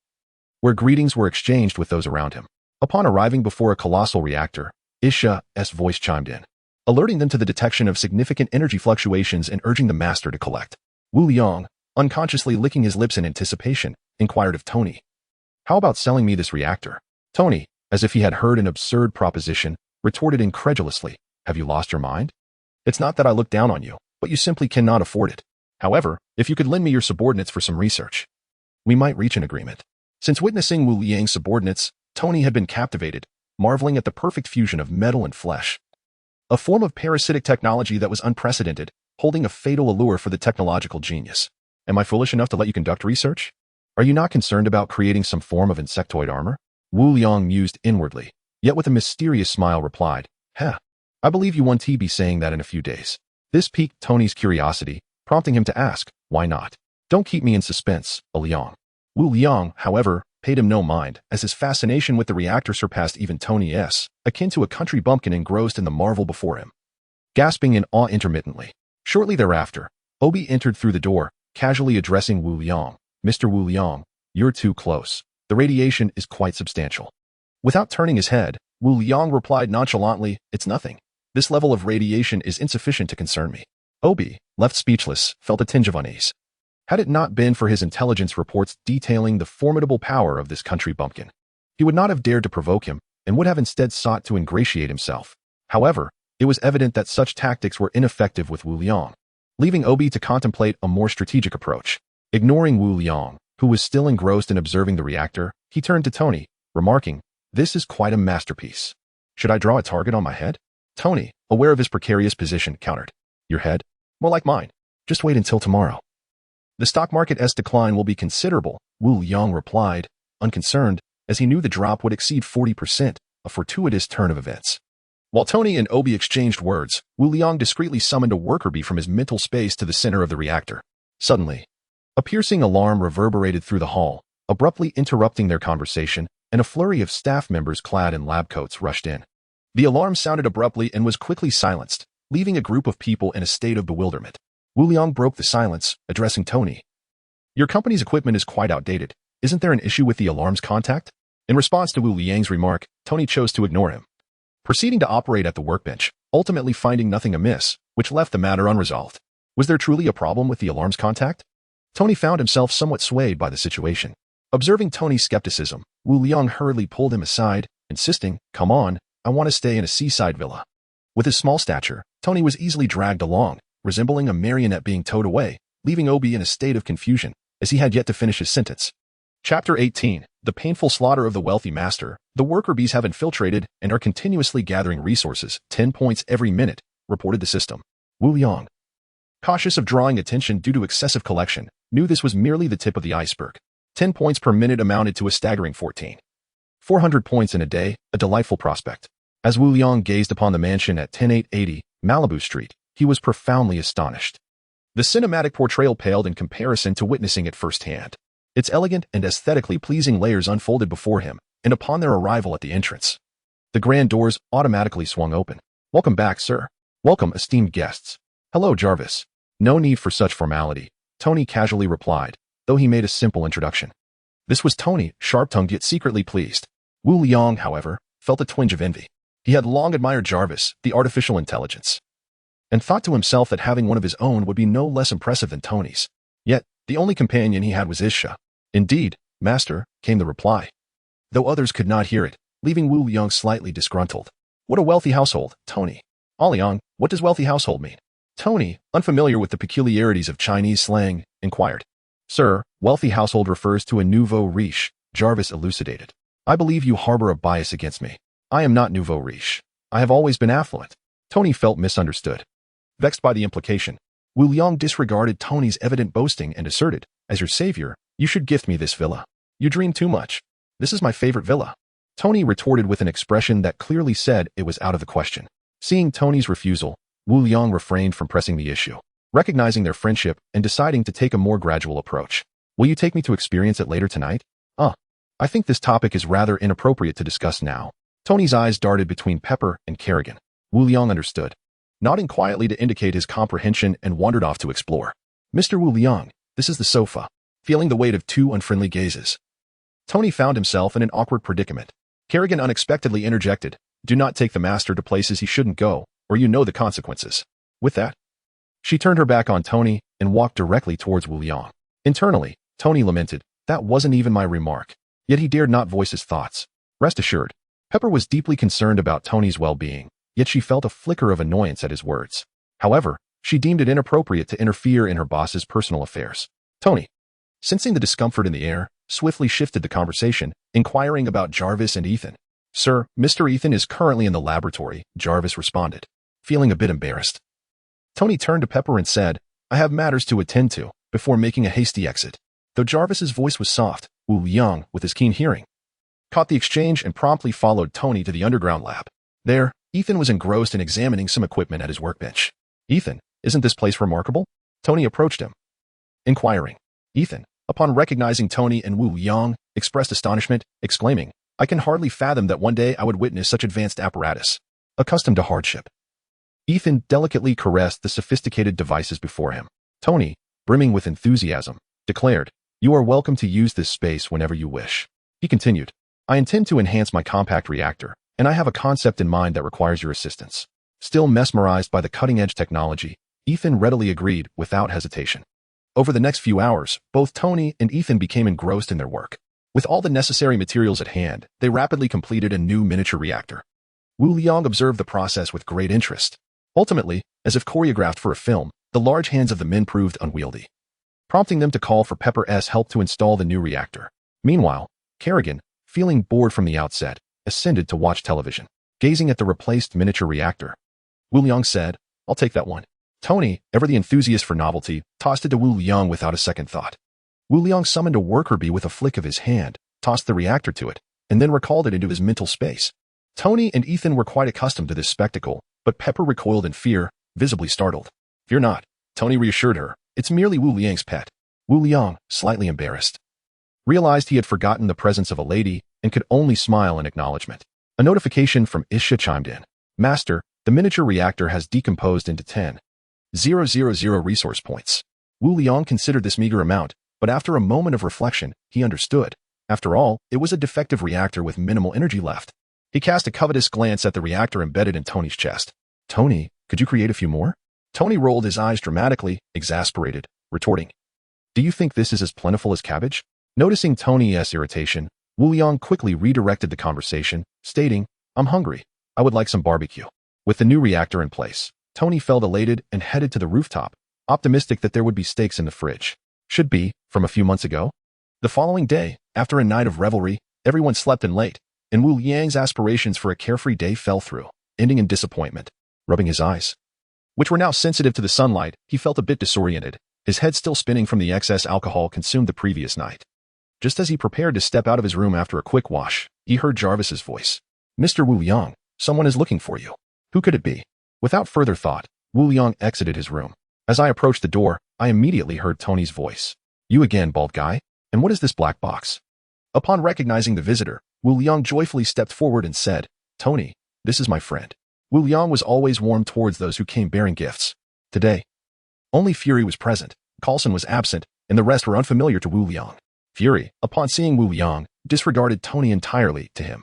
where greetings were exchanged with those around him. Upon arriving before a colossal reactor, Isha's voice chimed in, alerting them to the detection of significant energy fluctuations and urging the master to collect. Wu Liang, unconsciously licking his lips in anticipation, inquired of Tony, "How about selling me this reactor?" Tony, as if he had heard an absurd proposition, retorted incredulously, "Have you lost your mind? It's not that I look down on you, but you simply cannot afford it. However, if you could lend me your subordinates for some research, we might reach an agreement." Since witnessing Wu Liang's subordinates, Tony had been captivated, marveling at the perfect fusion of metal and flesh. A form of parasitic technology that was unprecedented, holding a fatal allure for the technological genius. "Am I foolish enough to let you conduct research? Are you not concerned about creating some form of insectoid armor?" Wu Liang mused inwardly, yet with a mysterious smile replied, "Heh, I believe you won't be saying that in a few days." This piqued Tony's curiosity, prompting him to ask, "Why not? Don't keep me in suspense, Liang." Wu Liang, however, paid him no mind, as his fascination with the reactor surpassed even Tony's, akin to a country bumpkin engrossed in the marvel before him. Gasping in awe intermittently. Shortly thereafter, Obi entered through the door, casually addressing Wu Liang. "Mr. Wu Liang, you're too close. The radiation is quite substantial." Without turning his head, Wu Liang replied nonchalantly, "It's nothing. This level of radiation is insufficient to concern me." Obi, left speechless, felt a tinge of unease. Had it not been for his intelligence reports detailing the formidable power of this country bumpkin, he would not have dared to provoke him and would have instead sought to ingratiate himself. However, it was evident that such tactics were ineffective with Wu Liang, leaving Obi to contemplate a more strategic approach. Ignoring Wu Liang, who was still engrossed in observing the reactor, he turned to Tony, remarking, "This is quite a masterpiece. Should I draw a target on my head?" Tony, aware of his precarious position, countered, "Your head? More like mine. Just wait until tomorrow." "The stock market's decline will be considerable," Wu Liang replied, unconcerned, as he knew the drop would exceed 40%, a fortuitous turn of events. While Tony and Obi exchanged words, Wu Liang discreetly summoned a worker bee from his mental space to the center of the reactor. Suddenly, a piercing alarm reverberated through the hall, abruptly interrupting their conversation, and a flurry of staff members clad in lab coats rushed in. The alarm sounded abruptly and was quickly silenced, leaving a group of people in a state of bewilderment. Wu Liang broke the silence, addressing Tony. "Your company's equipment is quite outdated. Isn't there an issue with the alarm's contact?" In response to Wu Liang's remark, Tony chose to ignore him, proceeding to operate at the workbench, ultimately finding nothing amiss, which left the matter unresolved. Was there truly a problem with the alarm's contact? Tony found himself somewhat swayed by the situation. Observing Tony's skepticism, Wu Liang hurriedly pulled him aside, insisting, "Come on, I want to stay in a seaside villa." With his small stature, Tony was easily dragged along, resembling a marionette being towed away, leaving Obi in a state of confusion, as he had yet to finish his sentence. Chapter 18. The painful slaughter of the wealthy master. The worker bees have infiltrated and are continuously gathering resources, 10 points every minute, reported the system. Wu Liang, cautious of drawing attention due to excessive collection, knew this was merely the tip of the iceberg. 10 points per minute amounted to a staggering 400 points in a day, a delightful prospect. As Wu Liang gazed upon the mansion at 10880 Malibu Street, he was profoundly astonished. The cinematic portrayal paled in comparison to witnessing it firsthand. Its elegant and aesthetically pleasing layers unfolded before him, and upon their arrival at the entrance, the grand doors automatically swung open. "Welcome back, sir. Welcome, esteemed guests." "Hello, Jarvis." "No need for such formality," Tony casually replied, though he made a simple introduction. This was Tony, sharp-tongued yet secretly pleased. Wu Liang, however, felt a twinge of envy. He had long admired Jarvis, the artificial intelligence, and thought to himself that having one of his own would be no less impressive than Tony's. Yet, the only companion he had was Isha. "Indeed, master," came the reply, though others could not hear it, leaving Wu Liang slightly disgruntled. "What a wealthy household, Tony." "Liang, what does wealthy household mean?" Tony, unfamiliar with the peculiarities of Chinese slang, inquired. "Sir, wealthy household refers to a nouveau riche," Jarvis elucidated. "I believe you harbor a bias against me. I am not nouveau riche. I have always been affluent." Tony felt misunderstood. Vexed by the implication, Wu Liang disregarded Tony's evident boasting and asserted, "As your savior, you should gift me this villa. You dream too much. This is my favorite villa." Tony retorted with an expression that clearly said it was out of the question. Seeing Tony's refusal, Wu Liang refrained from pressing the issue, recognizing their friendship and deciding to take a more gradual approach. "Will you take me to experience it later tonight?" I think this topic is rather inappropriate to discuss now." Tony's eyes darted between Pepper and Kerrigan. Wu Liang understood. nodding quietly to indicate his comprehension and wandered off to explore. Mr. Wu Liang, this is the sofa. Feeling the weight of two unfriendly gazes, Tony found himself in an awkward predicament. Kerrigan unexpectedly interjected, "Do not take the master to places he shouldn't go, or you know the consequences." With that, she turned her back on Tony and walked directly towards Wu Liang. Internally, Tony lamented, "That wasn't even my remark." Yet he dared not voice his thoughts. Rest assured, Pepper was deeply concerned about Tony's well-being, yet she felt a flicker of annoyance at his words. However, she deemed it inappropriate to interfere in her boss's personal affairs. Tony, sensing the discomfort in the air, swiftly shifted the conversation, inquiring about Jarvis and Ethan. "Sir, Mr. Ethan is currently in the laboratory," Jarvis responded, feeling a bit embarrassed. Tony turned to Pepper and said, "I have matters to attend to," before making a hasty exit. Though Jarvis's voice was soft, Wu Liang, with his keen hearing, caught the exchange and promptly followed Tony to the underground lab. There, Ethan was engrossed in examining some equipment at his workbench. "Ethan, isn't this place remarkable?" Tony approached him, inquiring. Ethan, upon recognizing Tony and Wu Liang, expressed astonishment, exclaiming, "I can hardly fathom that one day I would witness such advanced apparatus. Accustomed to hardship." Ethan delicately caressed the sophisticated devices before him. Tony, brimming with enthusiasm, declared, "You are welcome to use this space whenever you wish." He continued, "I intend to enhance my compact reactor, and I have a concept in mind that requires your assistance." Still mesmerized by the cutting-edge technology, Ethan readily agreed without hesitation. Over the next few hours, both Tony and Ethan became engrossed in their work. With all the necessary materials at hand, they rapidly completed a new miniature reactor. Wu Liang observed the process with great interest. Ultimately, as if choreographed for a film, the large hands of the men proved unwieldy, prompting them to call for Pepper's help to install the new reactor. Meanwhile, Kerrigan, feeling bored from the outset, ascended to watch television. Gazing at the replaced miniature reactor, Wu Liang said, "I'll take that one." Tony, ever the enthusiast for novelty, tossed it to Wu Liang without a second thought. Wu Liang summoned a worker bee with a flick of his hand, tossed the reactor to it, and then recalled it into his mental space. Tony and Ethan were quite accustomed to this spectacle, but Pepper recoiled in fear, visibly startled. "Fear not," Tony reassured her. "It's merely Wu Liang's pet." Wu Liang, slightly embarrassed, realized he had forgotten the presence of a lady and could only smile in acknowledgement. A notification from Isha chimed in. "Master, the miniature reactor has decomposed into 10,000 resource points." Wu Liang considered this meager amount, but after a moment of reflection, he understood. After all, it was a defective reactor with minimal energy left. He cast a covetous glance at the reactor embedded in Tony's chest. "Tony, could you create a few more?" Tony rolled his eyes dramatically, exasperated, retorting, "Do you think this is as plentiful as cabbage?" Noticing Tony's irritation, Wu Liang quickly redirected the conversation, stating, "I'm hungry. I would like some barbecue." With the new reactor in place, Tony felt elated and headed to the rooftop, optimistic that there would be steaks in the fridge. Should be, from a few months ago. The following day, after a night of revelry, everyone slept in late, and Wu Liang's aspirations for a carefree day fell through, ending in disappointment. Rubbing his eyes, which were now sensitive to the sunlight, he felt a bit disoriented, his head still spinning from the excess alcohol consumed the previous night. Just as he prepared to step out of his room after a quick wash, he heard Jarvis's voice. "Mr. Wu Liang, someone is looking for you." Who could it be? Without further thought, Wu Liang exited his room. As I approached the door, I immediately heard Tony's voice. "You again, bald guy? And what is this black box?" Upon recognizing the visitor, Wu Liang joyfully stepped forward and said, "Tony, this is my friend." Wu Liang was always warm towards those who came bearing gifts. Today, only Fury was present, Coulson was absent, and the rest were unfamiliar to Wu Liang. Fury, upon seeing Wu Liang, disregarded Tony entirely. To him,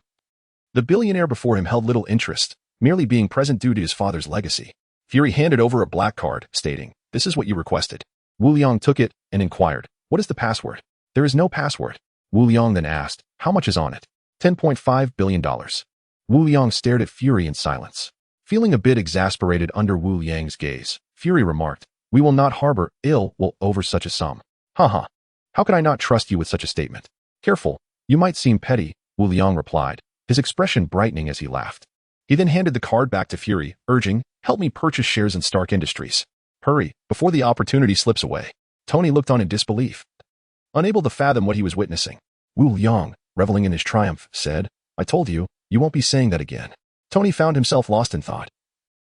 the billionaire before him held little interest, merely being present due to his father's legacy. Fury handed over a black card, stating, "This is what you requested." Wu Liang took it and inquired, "What is the password?" "There is no password." Wu Liang then asked, "How much is on it?" $10.5 billion. Wu Liang stared at Fury in silence. Feeling a bit exasperated under Wu Liang's gaze, Fury remarked, "We will not harbor ill will over such a sum." Haha. How could I not trust you with such a statement? "Careful, you might seem petty," Wu Liang replied, his expression brightening as he laughed. He then handed the card back to Fury, urging, "Help me purchase shares in Stark Industries. Hurry, before the opportunity slips away." Tony looked on in disbelief, unable to fathom what he was witnessing. Wu Liang, reveling in his triumph, said, "I told you, you won't be saying that again." Tony found himself lost in thought,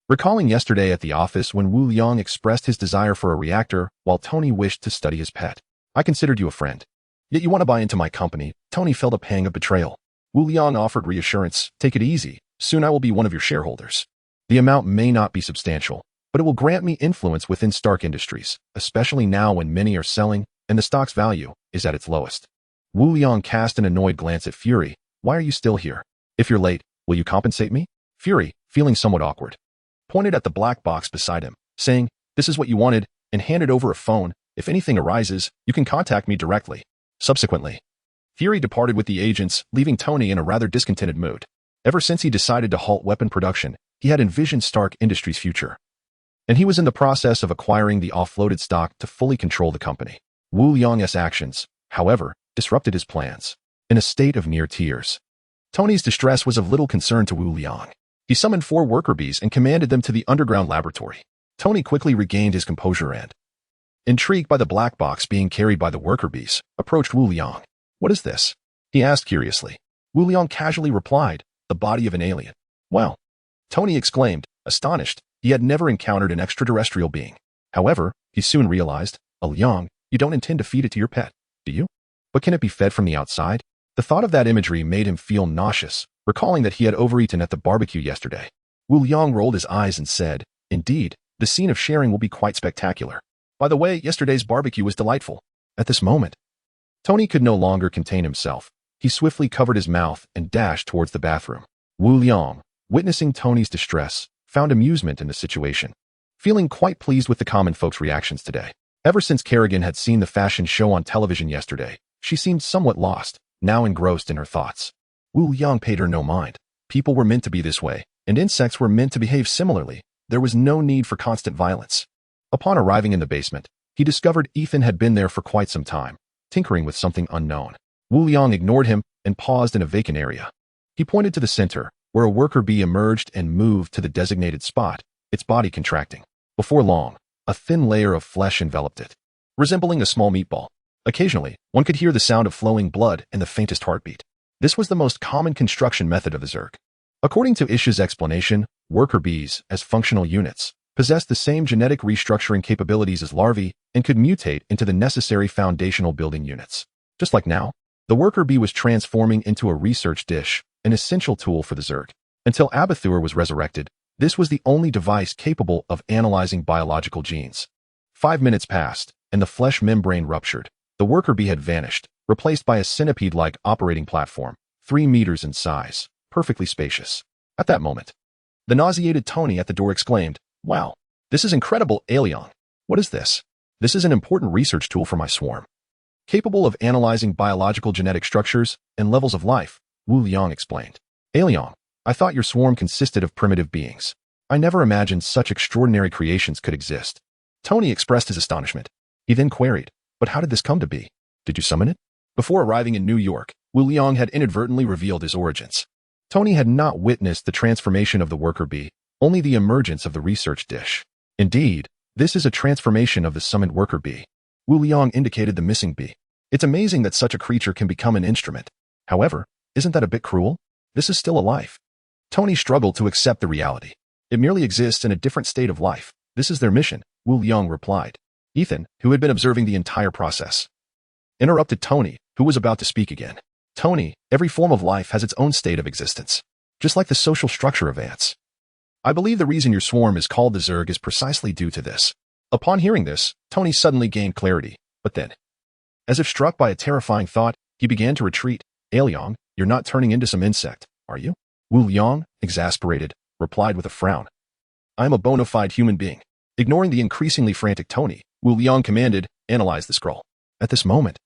recalling yesterday at the office when Wu Liang expressed his desire for a reactor while Tony wished to study his pet. "I considered you a friend. Yet you want to buy into my company." Tony felt a pang of betrayal. Wu Liang offered reassurance, "Take it easy. Soon I will be one of your shareholders." The amount may not be substantial, but it will grant me influence within Stark Industries, especially now when many are selling and the stock's value is at its lowest. Wu Liang cast an annoyed glance at Fury. Why are you still here? If you're late, will you compensate me? Fury, feeling somewhat awkward, pointed at the black box beside him, saying, this is what you wanted, and handed over a phone. If anything arises, you can contact me directly. Subsequently, Fury departed with the agents, leaving Tony in a rather discontented mood. Ever since he decided to halt weapon production, he had envisioned Stark Industries' future, and he was in the process of acquiring the offloaded stock to fully control the company. Wu Liang's actions, however, disrupted his plans. In a state of near tears, Tony's distress was of little concern to Wu Liang. He summoned 4 worker bees and commanded them to the underground laboratory. Tony quickly regained his composure and, intrigued by the black box being carried by the worker bees, approached Wu Liang. What is this? He asked curiously. Wu Liang casually replied, the body of an alien. Well, Tony exclaimed, astonished. He had never encountered an extraterrestrial being. However, he soon realized, Liang, you don't intend to feed it to your pet, do you? But can it be fed from the outside? The thought of that imagery made him feel nauseous, recalling that he had overeaten at the barbecue yesterday. Wu Liang rolled his eyes and said, indeed, the scene of sharing will be quite spectacular. By the way, yesterday's barbecue was delightful. At this moment, Tony could no longer contain himself. He swiftly covered his mouth and dashed towards the bathroom. Wu Liang, witnessing Tony's distress, found amusement in the situation, feeling quite pleased with the common folks' reactions today. Ever since Kerrigan had seen the fashion show on television yesterday, she seemed somewhat lost, now engrossed in her thoughts. Wu Liang paid her no mind. People were meant to be this way, and insects were meant to behave similarly. There was no need for constant violence. Upon arriving in the basement, he discovered Ethan had been there for quite some time, tinkering with something unknown. Wu Liang ignored him and paused in a vacant area. He pointed to the center, where a worker bee emerged and moved to the designated spot, its body contracting. Before long, a thin layer of flesh enveloped it, resembling a small meatball. Occasionally, one could hear the sound of flowing blood and the faintest heartbeat. This was the most common construction method of the Zerg. According to Ish's explanation, worker bees, as functional units, possessed the same genetic restructuring capabilities as larvae and could mutate into the necessary foundational building units. Just like now, the worker bee was transforming into a research dish, an essential tool for the Zerg. Until Abathur was resurrected, this was the only device capable of analyzing biological genes. 5 minutes passed, and the flesh membrane ruptured. The worker bee had vanished, replaced by a centipede-like operating platform, 3 meters in size, perfectly spacious. At that moment, the nauseated Tony at the door exclaimed, wow, this is incredible, Liang. What is this? This is an important research tool for my swarm, capable of analyzing biological genetic structures and levels of life, Wu Liang explained. Liang, I thought your swarm consisted of primitive beings. I never imagined such extraordinary creations could exist. Tony expressed his astonishment. He then queried, but how did this come to be? Did you summon it? Before arriving in New York, Wu Liang had inadvertently revealed his origins. Tony had not witnessed the transformation of the worker bee, only the emergence of the research dish. Indeed, this is a transformation of the summoned worker bee. Wu Liang indicated the missing bee. It's amazing that such a creature can become an instrument. However, isn't that a bit cruel? This is still a life. Tony struggled to accept the reality. It merely exists in a different state of life. This is their mission, Wu Liang replied. Ethan, who had been observing the entire process, interrupted Tony, who was about to speak again. Tony, every form of life has its own state of existence, just like the social structure of ants. I believe the reason your swarm is called the Zerg is precisely due to this. Upon hearing this, Tony suddenly gained clarity, but then, as if struck by a terrifying thought, he began to retreat. Liang, you're not turning into some insect, are you? Wu Liang, exasperated, replied with a frown. I'm a bona fide human being. Ignoring the increasingly frantic Tony, Wu Liang commanded, analyze the scroll. At this moment,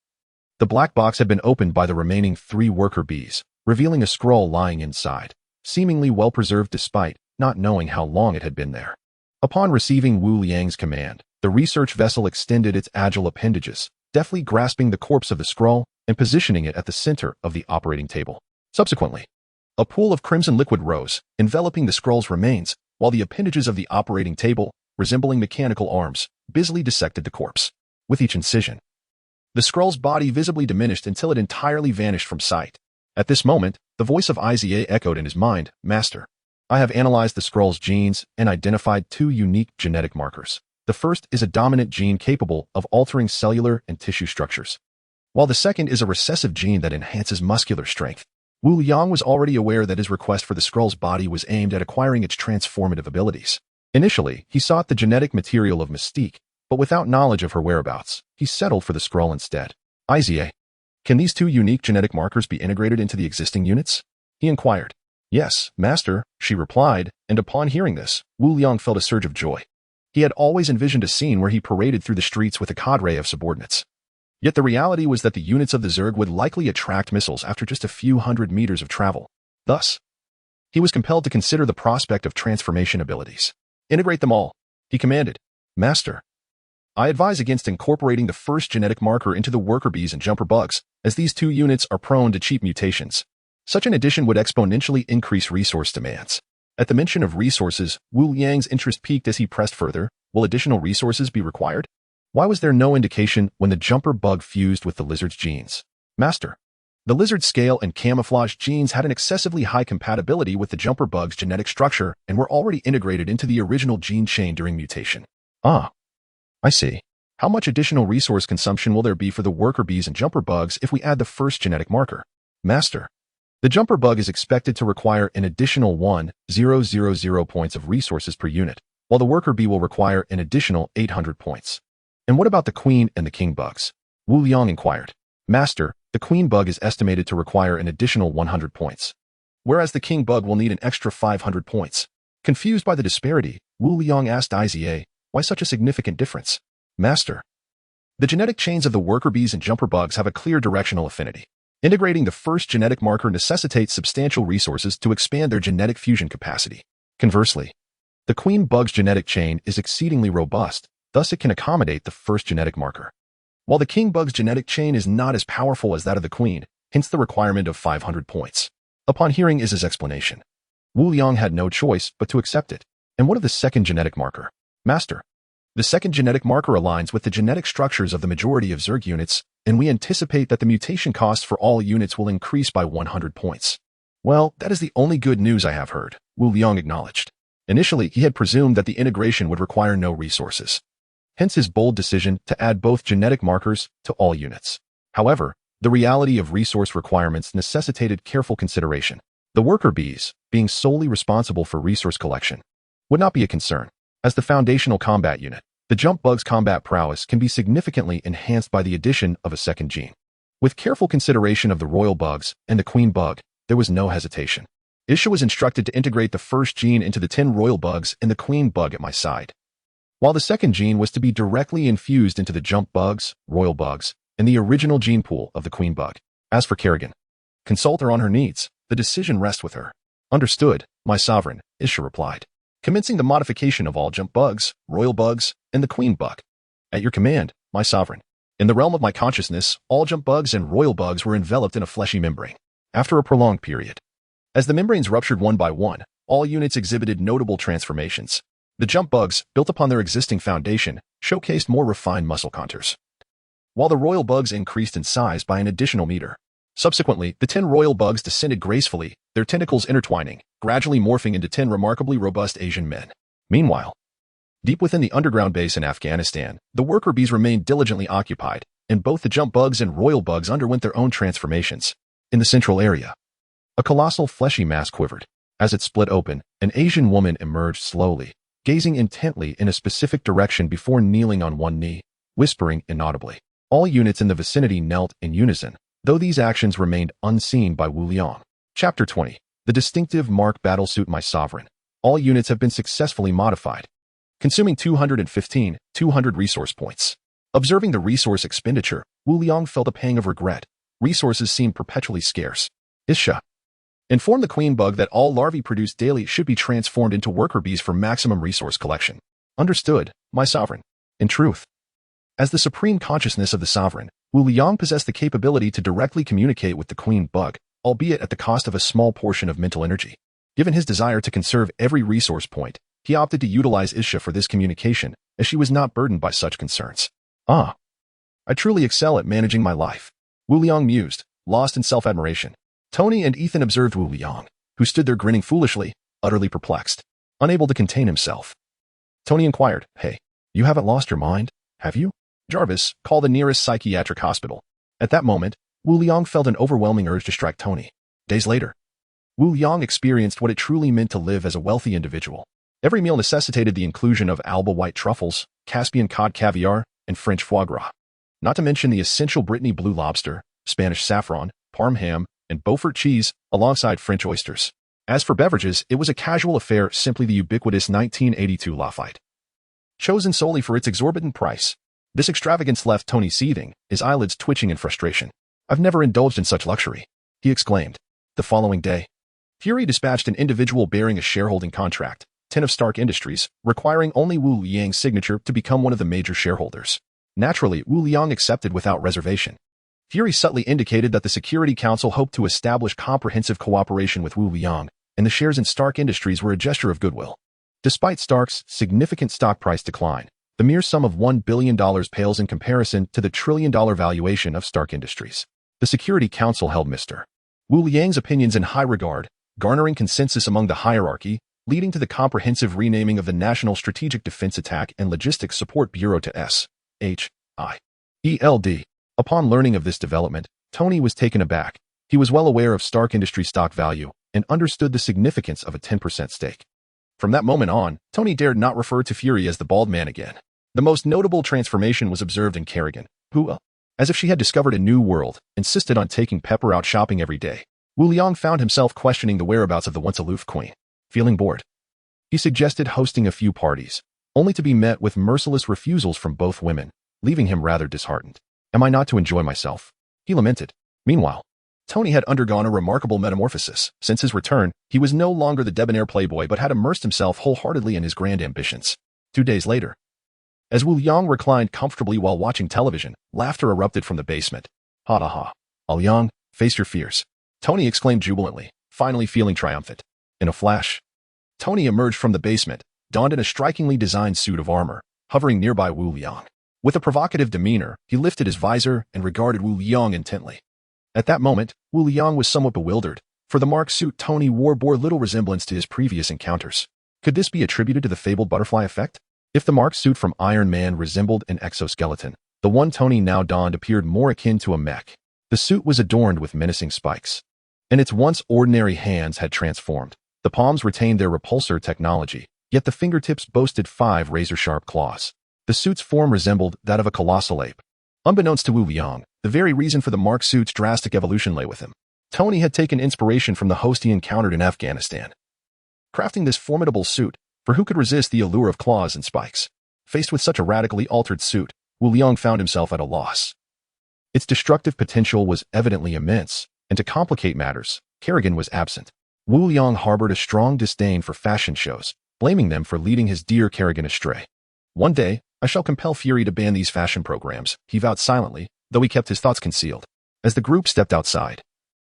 the black box had been opened by the remaining 3 worker bees, revealing a scroll lying inside, seemingly well-preserved despite not knowing how long it had been there. Upon receiving Wu Liang's command, the research vessel extended its agile appendages, deftly grasping the corpse of the scroll and positioning it at the center of the operating table. Subsequently, a pool of crimson liquid rose, enveloping the scroll's remains, while the appendages of the operating table, resembling mechanical arms, busily dissected the corpse. With each incision, the scroll's body visibly diminished until it entirely vanished from sight. At this moment, the voice of Iza echoed in his mind, Master, I have analyzed the scroll's genes and identified 2 unique genetic markers. The first is a dominant gene capable of altering cellular and tissue structures, while the second is a recessive gene that enhances muscular strength. Wu Liang was already aware that his request for the scroll's body was aimed at acquiring its transformative abilities. Initially, he sought the genetic material of Mystique, but without knowledge of her whereabouts, he settled for the scroll instead. Iza, can these two unique genetic markers be integrated into the existing units? He inquired. Yes, Master, she replied, and upon hearing this, Wu Liang felt a surge of joy. He had always envisioned a scene where he paraded through the streets with a cadre of subordinates. Yet the reality was that the units of the Zerg would likely attract missiles after just a few hundred meters of travel. Thus, he was compelled to consider the prospect of transformation abilities. Integrate them all, he commanded. Master, I advise against incorporating the first genetic marker into the worker bees and jumper bugs, as these two units are prone to cheap mutations. Such an addition would exponentially increase resource demands. At the mention of resources, Wu Liang's interest peaked as he pressed further. Will additional resources be required? Why was there no indication when the jumper bug fused with the lizard's genes? Master, the lizard's scale and camouflage genes had an excessively high compatibility with the jumper bug's genetic structure and were already integrated into the original gene chain during mutation. Ah, I see. How much additional resource consumption will there be for the worker bees and jumper bugs if we add the first genetic marker? Master, the jumper bug is expected to require an additional 1,000 points of resources per unit, while the worker bee will require an additional 800 points. And what about the queen and the king bugs? Wu Liang inquired. Master, the queen bug is estimated to require an additional 100 points, whereas the king bug will need an extra 500 points. Confused by the disparity, Wu Liang asked Iza, why such a significant difference? Master, the genetic chains of the worker bees and jumper bugs have a clear directional affinity. Integrating the first genetic marker necessitates substantial resources to expand their genetic fusion capacity. Conversely, the queen bug's genetic chain is exceedingly robust, thus it can accommodate the first genetic marker. While the king bug's genetic chain is not as powerful as that of the queen, hence the requirement of 500 points. Upon hearing Iz's explanation, Wu Liang had no choice but to accept it. And what of the second genetic marker? Master, the second genetic marker aligns with the genetic structures of the majority of Zerg units, and we anticipate that the mutation cost for all units will increase by 100 points. Well, that is the only good news I have heard, Wu Liang acknowledged. Initially, he had presumed that the integration would require no resources. Hence his bold decision to add both genetic markers to all units. However, the reality of resource requirements necessitated careful consideration. The worker bees, being solely responsible for resource collection, would not be a concern. As the foundational combat unit, the jump bug's combat prowess can be significantly enhanced by the addition of a second gene. With careful consideration of the royal bugs and the queen bug, there was no hesitation. Isha was instructed to integrate the first gene into the 10 royal bugs and the queen bug at my side, while the second gene was to be directly infused into the jump bugs, royal bugs, and the original gene pool of the queen bug. As for Kerrigan, consult her on her needs. The decision rests with her. Understood, my sovereign, Isha replied. Commencing the modification of all jump bugs, royal bugs, and the queen bug. At your command, my sovereign. In the realm of my consciousness, all jump bugs and royal bugs were enveloped in a fleshy membrane. After a prolonged period, as the membranes ruptured one by one, all units exhibited notable transformations. The jump bugs, built upon their existing foundation, showcased more refined muscle contours, while the royal bugs increased in size by an additional meter. Subsequently, the 10 royal bugs descended gracefully, their tentacles intertwining, gradually morphing into 10 remarkably robust Asian men. Meanwhile, deep within the underground base in Afghanistan, the worker bees remained diligently occupied, and both the jump bugs and royal bugs underwent their own transformations. In the central area, a colossal fleshy mass quivered. As it split open, an Asian woman emerged slowly, gazing intently in a specific direction before kneeling on one knee, whispering inaudibly. All units in the vicinity knelt in unison, though these actions remained unseen by Wu Liang. Chapter 20. The distinctive mark battlesuit My Sovereign. All units have been successfully modified, consuming 200 resource points. Observing the resource expenditure, Wu Liang felt a pang of regret. Resources seemed perpetually scarce. Isha, inform the queen bug that all larvae produced daily should be transformed into worker bees for maximum resource collection. Understood, my sovereign. In truth, as the supreme consciousness of the sovereign, Wu Liang possessed the capability to directly communicate with the queen bug, albeit at the cost of a small portion of mental energy. Given his desire to conserve every resource point, he opted to utilize Isha for this communication, as she was not burdened by such concerns. Ah, I truly excel at managing my life, Wu Liang mused, lost in self-admiration. Tony and Ethan observed Wu Liang, who stood there grinning foolishly, utterly perplexed, unable to contain himself. Tony inquired, Hey, you haven't lost your mind, have you? Jarvis, call the nearest psychiatric hospital. At that moment, Wu Liang felt an overwhelming urge to strike Tony. Days later, Wu Liang experienced what it truly meant to live as a wealthy individual. Every meal necessitated the inclusion of Alba white truffles, Caspian cod caviar, and French foie gras. Not to mention the essential Brittany blue lobster, Spanish saffron, Parm ham, and Beaufort cheese, alongside French oysters. As for beverages, it was a casual affair, simply the ubiquitous 1982 Lafite. Chosen solely for its exorbitant price. This extravagance left Tony seething, his eyelids twitching in frustration. "I've never indulged in such luxury," he exclaimed. The following day, Fury dispatched an individual bearing a shareholding contract, 10 of Stark Industries, requiring only Wu Liang's signature to become one of the major shareholders. Naturally, Wu Liang accepted without reservation. Fury subtly indicated that the Security Council hoped to establish comprehensive cooperation with Wu Liang, and the shares in Stark Industries were a gesture of goodwill. Despite Stark's significant stock price decline, the mere sum of $1 billion pales in comparison to the trillion-dollar valuation of Stark Industries. The Security Council held Mr. Wu Liang's opinions in high regard, garnering consensus among the hierarchy, leading to the comprehensive renaming of the National Strategic Defense Attack and Logistics Support Bureau to SHIELD. Upon learning of this development, Tony was taken aback. He was well aware of Stark Industries' stock value and understood the significance of a 10% stake. From that moment on, Tony dared not refer to Fury as the bald man again. The most notable transformation was observed in Kerrigan, who, as if she had discovered a new world, insisted on taking Pepper out shopping every day. Wu Liang found himself questioning the whereabouts of the once-aloof queen. Feeling bored, he suggested hosting a few parties, only to be met with merciless refusals from both women, leaving him rather disheartened. "Am I not to enjoy myself?" he lamented. Meanwhile, Tony had undergone a remarkable metamorphosis. Since his return, he was no longer the debonair playboy but had immersed himself wholeheartedly in his grand ambitions. 2 days later, as Wu Liang reclined comfortably while watching television, laughter erupted from the basement. "Ha ha ha. Liang, face your fears," Tony exclaimed jubilantly, finally feeling triumphant. In a flash, Tony emerged from the basement, donned in a strikingly designed suit of armor, hovering nearby Wu Liang. With a provocative demeanor, he lifted his visor and regarded Wu Liang intently. At that moment, Wu Liang was somewhat bewildered, for the marked suit Tony wore bore little resemblance to his previous encounters. Could this be attributed to the fabled butterfly effect? If the marked suit from Iron Man resembled an exoskeleton, the one Tony now donned appeared more akin to a mech. The suit was adorned with menacing spikes, and its once ordinary hands had transformed. The palms retained their repulsor technology, yet the fingertips boasted 5 razor-sharp claws. The suit's form resembled that of a colossal ape. Unbeknownst to Wu Liang, the very reason for the marked suit's drastic evolution lay with him. Tony had taken inspiration from the host he encountered in Afghanistan, crafting this formidable suit, for who could resist the allure of claws and spikes? Faced with such a radically altered suit, Wu Liang found himself at a loss. Its destructive potential was evidently immense, and to complicate matters, Kerrigan was absent. Wu Liang harbored a strong disdain for fashion shows, blaming them for leading his dear Kerrigan astray. "One day, I shall compel Fury to ban these fashion programs," he vowed silently, though he kept his thoughts concealed. As the group stepped outside,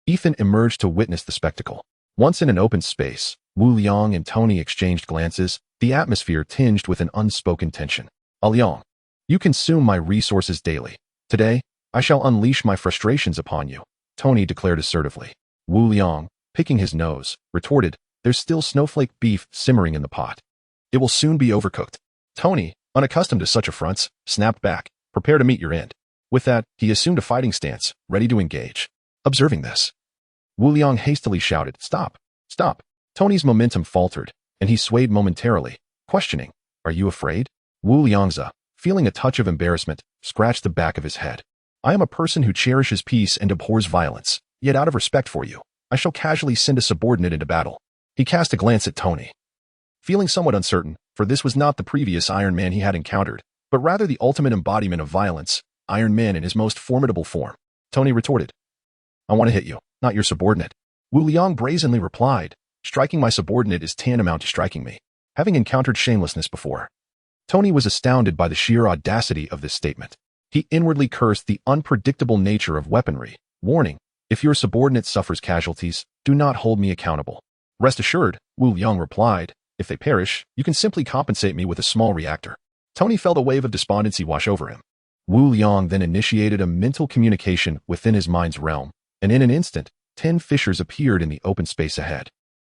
Ethan emerged to witness the spectacle. Once in an open space, Wu Liang and Tony exchanged glances, the atmosphere tinged with an unspoken tension. "Liang, you consume my resources daily. Today, I shall unleash my frustrations upon you," Tony declared assertively. Wu Liang, picking his nose, retorted, "There's still snowflake beef simmering in the pot. It will soon be overcooked." Tony, unaccustomed to such affronts, snapped back, "Prepare to meet your end." With that, he assumed a fighting stance, ready to engage. Observing this, Wu Liang hastily shouted, "Stop! Stop!" Tony's momentum faltered, and he swayed momentarily, questioning, "Are you afraid?" Wu Liangza, feeling a touch of embarrassment, scratched the back of his head. "I am a person who cherishes peace and abhors violence, yet out of respect for you, I shall casually send a subordinate into battle." He cast a glance at Tony, feeling somewhat uncertain, for this was not the previous Iron Man he had encountered, but rather the ultimate embodiment of violence, Iron Man in his most formidable form. Tony retorted, "I want to hit you, not your subordinate." Wu Liang brazenly replied, "Striking my subordinate is tantamount to striking me." Having encountered shamelessness before, Tony was astounded by the sheer audacity of this statement. He inwardly cursed the unpredictable nature of weaponry, warning, "If your subordinate suffers casualties, do not hold me accountable." "Rest assured," Wu Liang replied, "if they perish, you can simply compensate me with a small reactor." Tony felt a wave of despondency wash over him. Wu Liang then initiated a mental communication within his mind's realm, and in an instant, 10 fissures appeared in the open space ahead,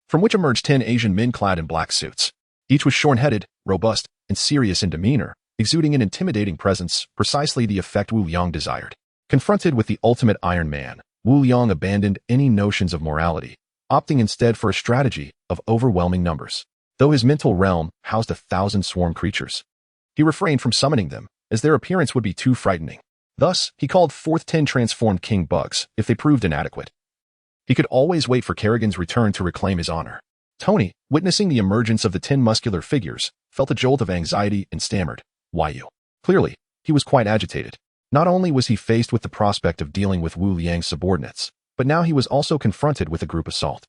from which emerged 10 Asian men clad in black suits. Each was shorn-headed, robust, and serious in demeanor, exuding an intimidating presence, precisely the effect Wu Liang desired. Confronted with the ultimate Iron Man, Wu Liang abandoned any notions of morality, opting instead for a strategy of overwhelming numbers. Though his mental realm housed 1,000 swarm creatures, he refrained from summoning them, as their appearance would be too frightening. Thus, he called forth 10 transformed king bugs if they proved inadequate. He could always wait for Kerrigan's return to reclaim his honor. Tony, witnessing the emergence of the 10 muscular figures, felt a jolt of anxiety and stammered, "Why you?" Clearly, he was quite agitated. Not only was he faced with the prospect of dealing with Wu Liang's subordinates, but now he was also confronted with a group assault.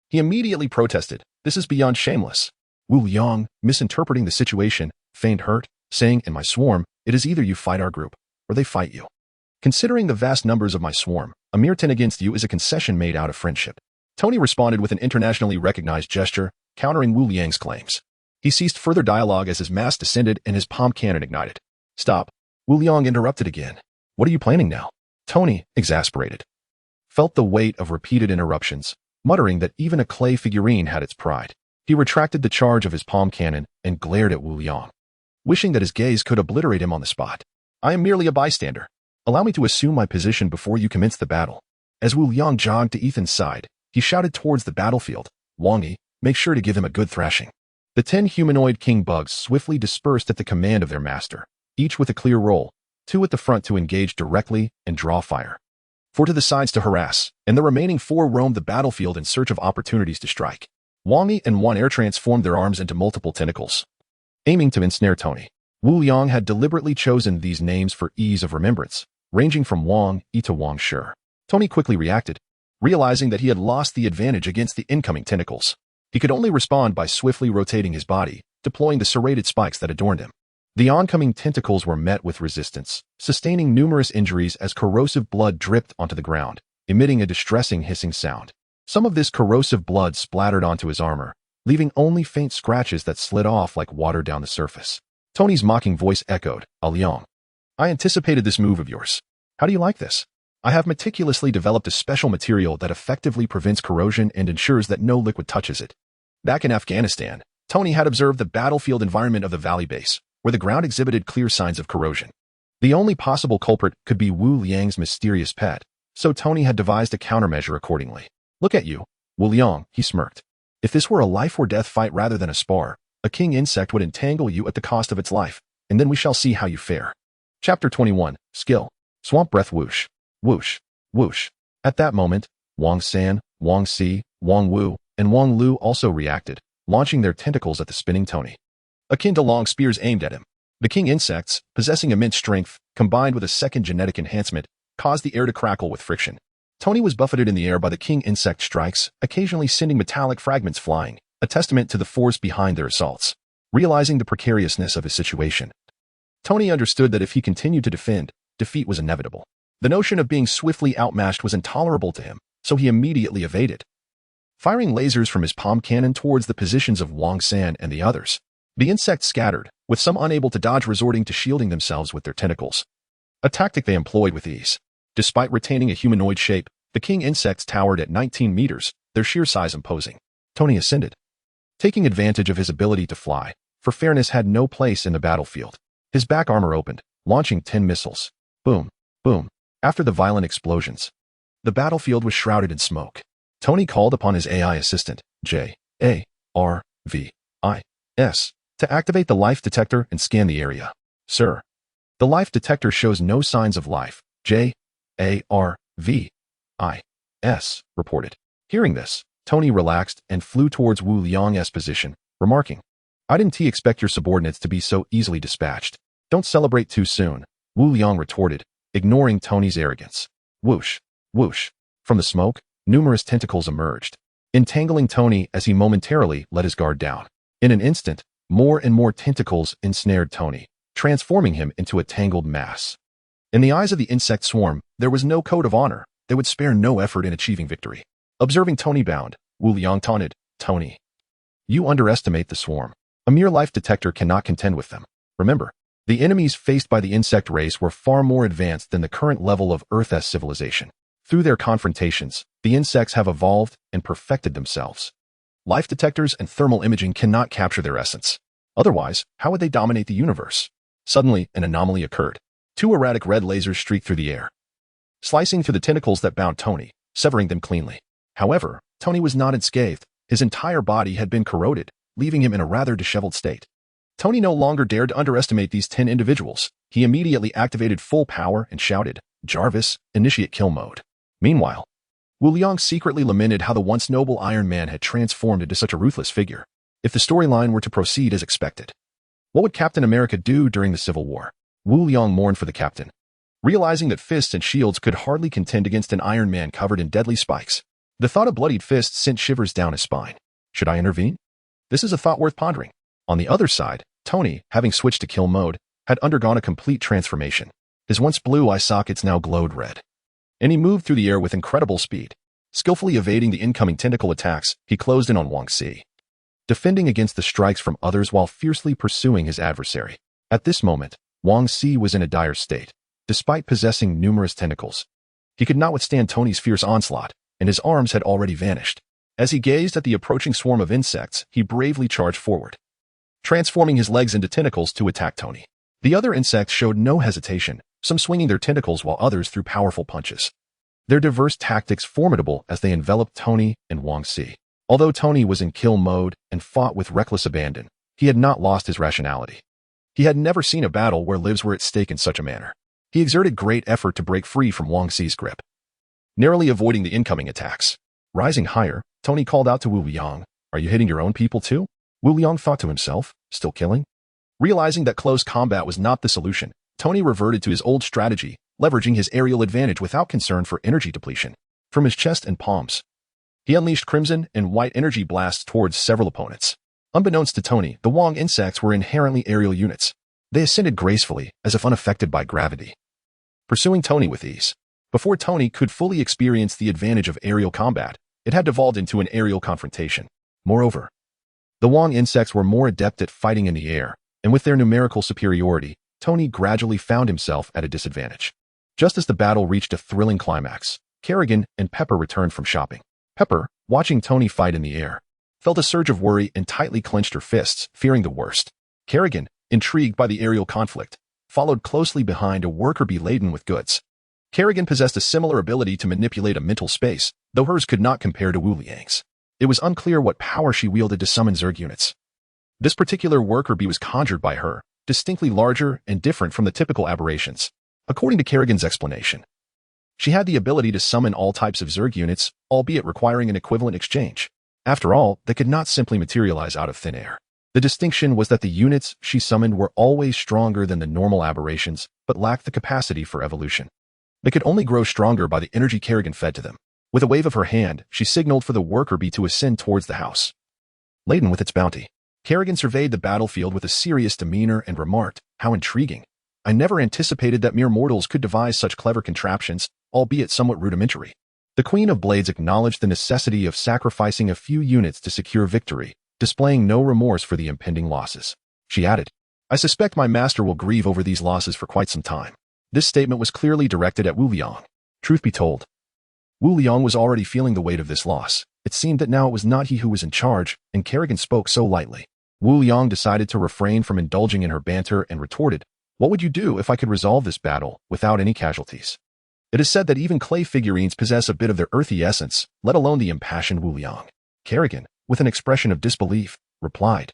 He immediately protested, "This is beyond shameless." Wu Liang, misinterpreting the situation, feigned hurt, saying, "In my swarm, it is either you fight our group, or they fight you. Considering the vast numbers of my swarm, a mere 10 against you is a concession made out of friendship." Tony responded with an internationally recognized gesture, countering Wu Liang's claims. He ceased further dialogue as his mass descended and his palm cannon ignited. "Stop." Wu Liang interrupted again. "What are you planning now?" Tony, exasperated, felt the weight of repeated interruptions, muttering that even a clay figurine had its pride. He retracted the charge of his palm cannon and glared at Wu Liang, wishing that his gaze could obliterate him on the spot. "I am merely a bystander. Allow me to assume my position before you commence the battle." As Wu Liang jogged to Ethan's side, he shouted towards the battlefield, "Wangi, make sure to give him a good thrashing." The 10 humanoid king bugs swiftly dispersed at the command of their master, each with a clear role, 2 at the front to engage directly and draw fire, 4 to the sides to harass, and the remaining 4 roamed the battlefield in search of opportunities to strike. Wangi and Wan Air transformed their arms into multiple tentacles, aiming to ensnare Tony. Wu Liang had deliberately chosen these names for ease of remembrance, ranging from Wang Yi to Wang Shi. Tony quickly reacted, realizing that he had lost the advantage against the incoming tentacles. He could only respond by swiftly rotating his body, deploying the serrated spikes that adorned him. The oncoming tentacles were met with resistance, sustaining numerous injuries as corrosive blood dripped onto the ground, emitting a distressing hissing sound. Some of this corrosive blood splattered onto his armor, leaving only faint scratches that slid off like water down the surface. Tony's mocking voice echoed, "Liang, I anticipated this move of yours. How do you like this? I have meticulously developed a special material that effectively prevents corrosion and ensures that no liquid touches it." Back in Afghanistan, Tony had observed the battlefield environment of the valley base, where the ground exhibited clear signs of corrosion. The only possible culprit could be Wu Liang's mysterious pet, so Tony had devised a countermeasure accordingly. "Look at you, Wu Liang," he smirked. "If this were a life-or-death fight rather than a spar, a king insect would entangle you at the cost of its life, and then we shall see how you fare." Chapter 21, Skill. Swamp Breath Whoosh. Whoosh. Whoosh. At that moment, Wang San, Wang Si, Wang Wu, and Wang Lu also reacted, launching their tentacles at the spinning Tony. Akin to long spears aimed at him, the king insects, possessing immense strength, combined with a second genetic enhancement, caused the air to crackle with friction. Tony was buffeted in the air by the king insect strikes, occasionally sending metallic fragments flying, a testament to the force behind their assaults. Realizing the precariousness of his situation, Tony understood that if he continued to defend, defeat was inevitable. The notion of being swiftly outmatched was intolerable to him, so he immediately evaded, firing lasers from his palm cannon towards the positions of Wang San and the others. The insects scattered, with some unable to dodge, resorting to shielding themselves with their tentacles, a tactic they employed with ease. Despite retaining a humanoid shape, the king insects towered at 19 meters, their sheer size imposing. Tony ascended, taking advantage of his ability to fly, for fairness had no place in the battlefield. His back armor opened, launching 10 missiles. Boom, boom. After the violent explosions, the battlefield was shrouded in smoke. Tony called upon his AI assistant, J-A-R-V-I-S, to activate the life detector and scan the area. "Sir, the life detector shows no signs of life," J-A-R-V-I-S reported. Hearing this, Tony relaxed and flew towards Wu Liang's position, remarking, "I didn't expect your subordinates to be so easily dispatched." "Don't celebrate too soon," Wu Liang retorted, ignoring Tony's arrogance. Whoosh, whoosh. From the smoke, numerous tentacles emerged, entangling Tony as he momentarily let his guard down. In an instant, more and more tentacles ensnared Tony, transforming him into a tangled mass. In the eyes of the insect swarm, there was no code of honor. They would spare no effort in achieving victory. Observing Tony bound, Wu Liang taunted, "Tony, you underestimate the swarm. A mere life detector cannot contend with them. Remember, the enemies faced by the insect race were far more advanced than the current level of Earth's civilization. Through their confrontations, the insects have evolved and perfected themselves. Life detectors and thermal imaging cannot capture their essence. Otherwise, how would they dominate the universe?" Suddenly, an anomaly occurred. 2 erratic red lasers streaked through the air, slicing through the tentacles that bound Tony, severing them cleanly. However, Tony was not unscathed. His entire body had been corroded, leaving him in a rather disheveled state. Tony no longer dared to underestimate these 10 individuals. He immediately activated full power and shouted, "Jarvis, initiate kill mode." Meanwhile, Wu Liang secretly lamented how the once noble Iron Man had transformed into such a ruthless figure. If the storyline were to proceed as expected, what would Captain America do during the Civil War? Wu Liang mourned for the captain. Realizing that fists and shields could hardly contend against an Iron Man covered in deadly spikes, the thought of bloodied fists sent shivers down his spine. Should I intervene? This is a thought worth pondering. On the other side, Tony, having switched to kill mode, had undergone a complete transformation. His once blue eye sockets now glowed red, and he moved through the air with incredible speed. Skillfully evading the incoming tentacle attacks, he closed in on Wang Xi, defending against the strikes from others while fiercely pursuing his adversary. At this moment, Wang Xi was in a dire state. Despite possessing numerous tentacles, he could not withstand Tony's fierce onslaught, and his arms had already vanished. As he gazed at the approaching swarm of insects, he bravely charged forward, transforming his legs into tentacles to attack Tony. The other insects showed no hesitation, some swinging their tentacles while others threw powerful punches. Their diverse tactics formidable as they enveloped Tony and Wang Xi. Although Tony was in kill mode and fought with reckless abandon, he had not lost his rationality. He had never seen a battle where lives were at stake in such a manner. He exerted great effort to break free from Wang Xi's grip, narrowly avoiding the incoming attacks. Rising higher, Tony called out to Wu Liang, "Are you hitting your own people too?" Wu Liang thought to himself, "Still killing?" Realizing that close combat was not the solution, Tony reverted to his old strategy, leveraging his aerial advantage without concern for energy depletion. From his chest and palms, he unleashed crimson and white energy blasts towards several opponents. Unbeknownst to Tony, the Wang insects were inherently aerial units. They ascended gracefully, as if unaffected by gravity, pursuing Tony with ease. Before Tony could fully experience the advantage of aerial combat, it had devolved into an aerial confrontation. Moreover, the Wang insects were more adept at fighting in the air, and with their numerical superiority, Tony gradually found himself at a disadvantage. Just as the battle reached a thrilling climax, Kerrigan and Pepper returned from shopping. Pepper, watching Tony fight in the air, felt a surge of worry and tightly clenched her fists, fearing the worst. Kerrigan, intrigued by the aerial conflict, followed closely behind a worker bee laden with goods. Kerrigan possessed a similar ability to manipulate a mental space, though hers could not compare to Wu Liang's. It was unclear what power she wielded to summon Zerg units. This particular worker bee was conjured by her, distinctly larger and different from the typical aberrations. According to Kerrigan's explanation, she had the ability to summon all types of Zerg units, albeit requiring an equivalent exchange. After all, they could not simply materialize out of thin air. The distinction was that the units she summoned were always stronger than the normal aberrations, but lacked the capacity for evolution. They could only grow stronger by the energy Kerrigan fed to them. With a wave of her hand, she signaled for the worker bee to ascend towards the house, laden with its bounty. Kerrigan surveyed the battlefield with a serious demeanor and remarked, "How intriguing. I never anticipated that mere mortals could devise such clever contraptions, albeit somewhat rudimentary." The Queen of Blades acknowledged the necessity of sacrificing a few units to secure victory, displaying no remorse for the impending losses. She added, "I suspect my master will grieve over these losses for quite some time." This statement was clearly directed at Wu Liang. Truth be told, Wu Liang was already feeling the weight of this loss. It seemed that now it was not he who was in charge, and Kerrigan spoke so lightly. Wu Liang decided to refrain from indulging in her banter and retorted, "What would you do if I could resolve this battle without any casualties?" It is said that even clay figurines possess a bit of their earthy essence, let alone the impassioned Wu Liang. Kerrigan, with an expression of disbelief, replied,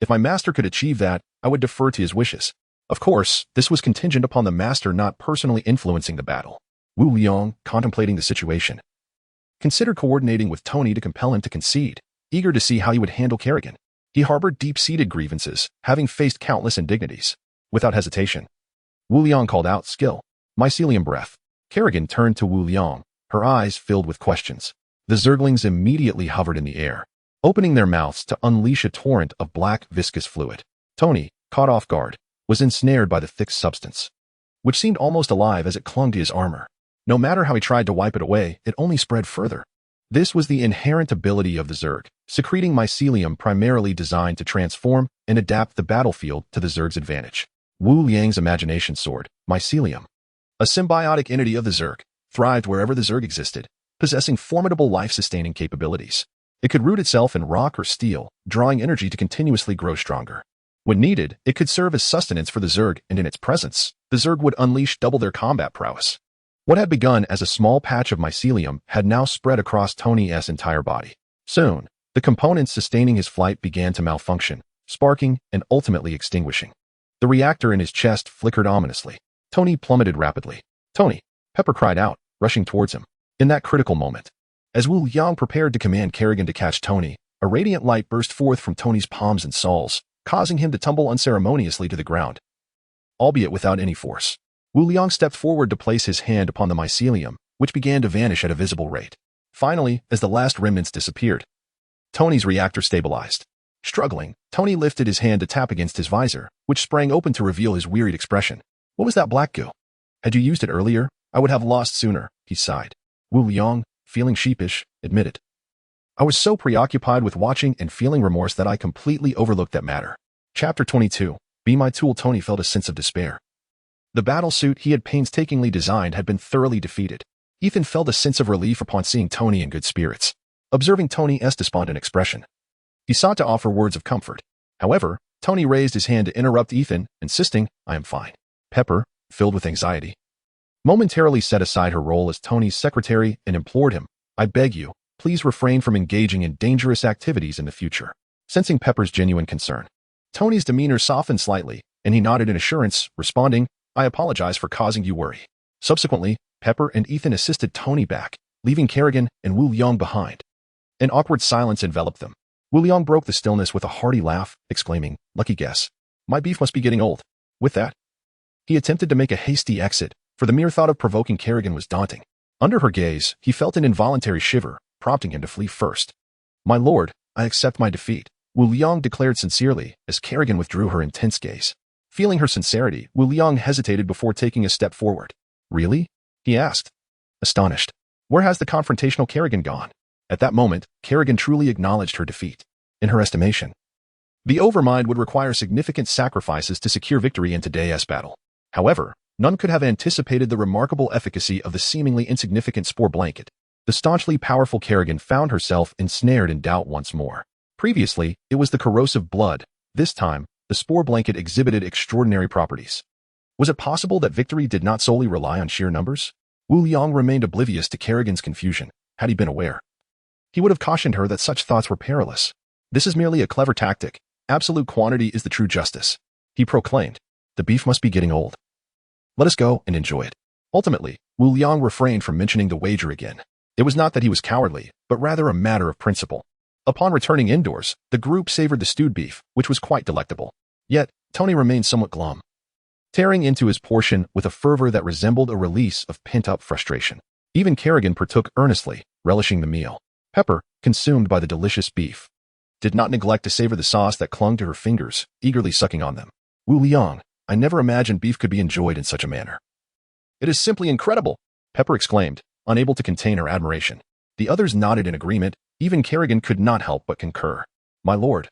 "If my master could achieve that, I would defer to his wishes." Of course, this was contingent upon the master not personally influencing the battle. Wu Liang, contemplating the situation, considered coordinating with Tony to compel him to concede, eager to see how he would handle Kerrigan. He harbored deep-seated grievances, having faced countless indignities. Without hesitation, Wu Liang called out, "Skill, mycelium breath." Kerrigan turned to Wu Liang, her eyes filled with questions. The Zerglings immediately hovered in the air, opening their mouths to unleash a torrent of black, viscous fluid. Tony, caught off guard, was ensnared by the thick substance, which seemed almost alive as it clung to his armor. No matter how he tried to wipe it away, it only spread further. This was the inherent ability of the Zerg, secreting mycelium primarily designed to transform and adapt the battlefield to the Zerg's advantage. Wu Liang's imagination soared. Mycelium, a symbiotic entity of the Zerg, thrived wherever the Zerg existed, possessing formidable life-sustaining capabilities. It could root itself in rock or steel, drawing energy to continuously grow stronger. When needed, it could serve as sustenance for the Zerg, and in its presence, the Zerg would unleash double their combat prowess. What had begun as a small patch of mycelium had now spread across Tony's entire body. Soon, the components sustaining his flight began to malfunction, sparking and ultimately extinguishing. The reactor in his chest flickered ominously. Tony plummeted rapidly. "Tony!" Pepper cried out, rushing towards him. In that critical moment, as Wu Yang prepared to command Kerrigan to catch Tony, a radiant light burst forth from Tony's palms and soles, causing him to tumble unceremoniously to the ground, albeit without any force. Wu Liang stepped forward to place his hand upon the mycelium, which began to vanish at a visible rate. Finally, as the last remnants disappeared, Tony's reactor stabilized. Struggling, Tony lifted his hand to tap against his visor, which sprang open to reveal his wearied expression. "What was that black goo? Had you used it earlier, I would have lost sooner," he sighed. Wu Liang, feeling sheepish, admitted, "I was so preoccupied with watching and feeling remorse that I completely overlooked that matter." Chapter 22. Be My Tool. Tony felt a sense of despair. The battlesuit he had painstakingly designed had been thoroughly defeated. Ethan felt a sense of relief upon seeing Tony in good spirits. Observing Tony's despondent expression, he sought to offer words of comfort. However, Tony raised his hand to interrupt Ethan, insisting, "I am fine." Pepper, filled with anxiety, momentarily set aside her role as Tony's secretary and implored him, "I beg you, please refrain from engaging in dangerous activities in the future." Sensing Pepper's genuine concern, Tony's demeanor softened slightly, and he nodded in assurance, responding, "I apologize for causing you worry." Subsequently, Pepper and Ethan assisted Tony back, leaving Kerrigan and Wu Liang behind. An awkward silence enveloped them. Wu Liang broke the stillness with a hearty laugh, exclaiming, "Lucky guess. My beef must be getting old." With that, he attempted to make a hasty exit, for the mere thought of provoking Kerrigan was daunting. Under her gaze, he felt an involuntary shiver, prompting him to flee first. "My lord, I accept my defeat," Wu Liang declared sincerely, as Kerrigan withdrew her intense gaze. Feeling her sincerity, Wu Liang hesitated before taking a step forward. "Really?" he asked, astonished. "Where has the confrontational Kerrigan gone?" At that moment, Kerrigan truly acknowledged her defeat. In her estimation, the Overmind would require significant sacrifices to secure victory in today's battle. However, none could have anticipated the remarkable efficacy of the seemingly insignificant spore blanket. The staunchly powerful Kerrigan found herself ensnared in doubt once more. Previously, it was the corrosive blood. This time, the spore blanket exhibited extraordinary properties. Was it possible that victory did not solely rely on sheer numbers? Wu Liang remained oblivious to Kerrigan's confusion. Had he been aware, he would have cautioned her that such thoughts were perilous. "This is merely a clever tactic. Absolute quantity is the true justice," he proclaimed. "The beef must be getting old. Let us go and enjoy it." Ultimately, Wu Liang refrained from mentioning the wager again. It was not that he was cowardly, but rather a matter of principle. Upon returning indoors, the group savored the stewed beef, which was quite delectable. Yet, Tony remained somewhat glum, tearing into his portion with a fervor that resembled a release of pent-up frustration. Even Kerrigan partook earnestly, relishing the meal. Pepper, consumed by the delicious beef, did not neglect to savor the sauce that clung to her fingers, eagerly sucking on them. "Wu Liang, I never imagined beef could be enjoyed in such a manner." "It is simply incredible," Pepper exclaimed, unable to contain her admiration. The others nodded in agreement. Even Kerrigan could not help but concur. "My lord,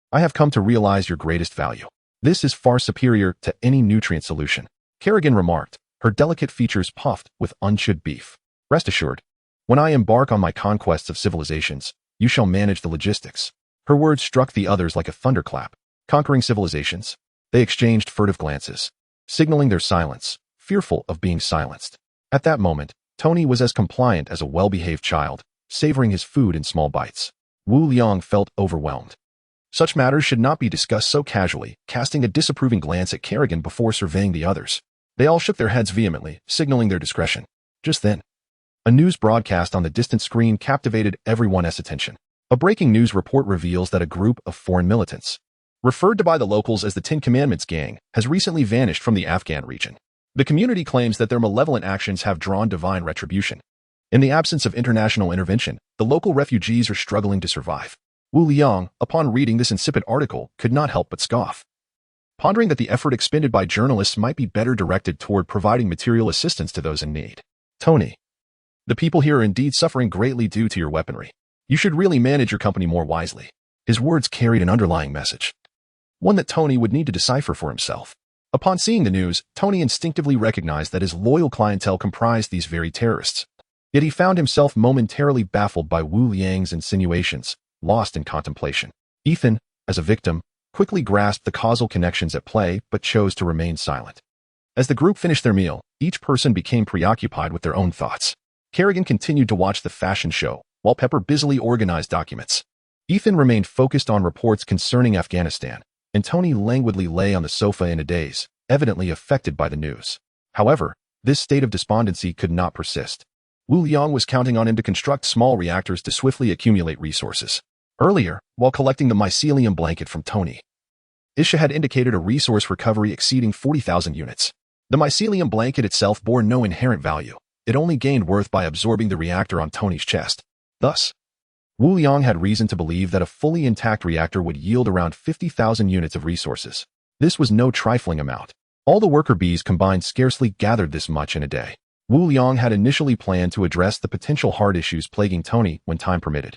I have come to realize your greatest value. This is far superior to any nutrient solution," Kerrigan remarked, her delicate features puffed with unchewed beef. "Rest assured, when I embark on my conquests of civilizations, you shall manage the logistics." Her words struck the others like a thunderclap. Conquering civilizations? They exchanged furtive glances, signaling their silence, fearful of being silenced. At that moment, Tony was as compliant as a well-behaved child, savoring his food in small bites. Wu Liang felt overwhelmed. Such matters should not be discussed so casually, casting a disapproving glance at Kerrigan before surveying the others. They all shook their heads vehemently, signaling their discretion. Just then, a news broadcast on the distant screen captivated everyone's attention. A breaking news report reveals that a group of foreign militants, referred to by the locals as the Ten Commandments Gang, has recently vanished from the Afghan region. The community claims that their malevolent actions have drawn divine retribution. In the absence of international intervention, the local refugees are struggling to survive. Wu Liang, upon reading this insipid article, could not help but scoff, pondering that the effort expended by journalists might be better directed toward providing material assistance to those in need. "Tony, the people here are indeed suffering greatly due to your weaponry. You should really manage your company more wisely." His words carried an underlying message, one that Tony would need to decipher for himself. Upon seeing the news, Tony instinctively recognized that his loyal clientele comprised these very terrorists. Yet he found himself momentarily baffled by Wu Liang's insinuations, lost in contemplation. Ethan, as a victim, quickly grasped the causal connections at play but chose to remain silent. As the group finished their meal, each person became preoccupied with their own thoughts. Kerrigan continued to watch the fashion show, while Pepper busily organized documents. Ethan remained focused on reports concerning Afghanistan, and Tony languidly lay on the sofa in a daze, evidently affected by the news. However, this state of despondency could not persist. Wu Liang was counting on him to construct small reactors to swiftly accumulate resources. Earlier, while collecting the mycelium blanket from Tony, Isha had indicated a resource recovery exceeding 40,000 units. The mycelium blanket itself bore no inherent value. It only gained worth by absorbing the reactor on Tony's chest. Thus, Wu Liang had reason to believe that a fully intact reactor would yield around 50,000 units of resources. This was no trifling amount. All the worker bees combined scarcely gathered this much in a day. Wu Liang had initially planned to address the potential heart issues plaguing Tony when time permitted.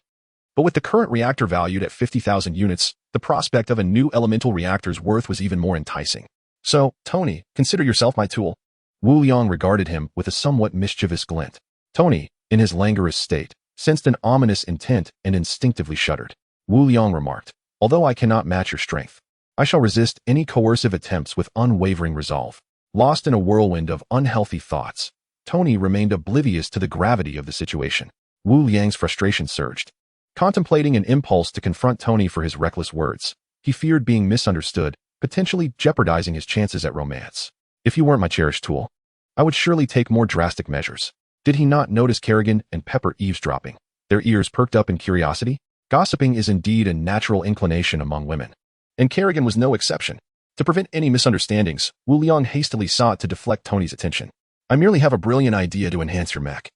But with the current reactor valued at 50,000 units, the prospect of a new elemental reactor's worth was even more enticing. So, Tony, consider yourself my tool. Wu Liang regarded him with a somewhat mischievous glint. Tony, in his languorous state, sensed an ominous intent and instinctively shuddered. Wu Liang remarked, although I cannot match your strength, I shall resist any coercive attempts with unwavering resolve. Lost in a whirlwind of unhealthy thoughts, Tony remained oblivious to the gravity of the situation. Wu Liang's frustration surged. Contemplating an impulse to confront Tony for his reckless words, he feared being misunderstood, potentially jeopardizing his chances at romance. If you weren't my cherished tool, I would surely take more drastic measures. Did he not notice Kerrigan and Pepper eavesdropping? Their ears perked up in curiosity. Gossiping is indeed a natural inclination among women, and Kerrigan was no exception. To prevent any misunderstandings, Wu Liang hastily sought to deflect Tony's attention. I merely have a brilliant idea to enhance your mech,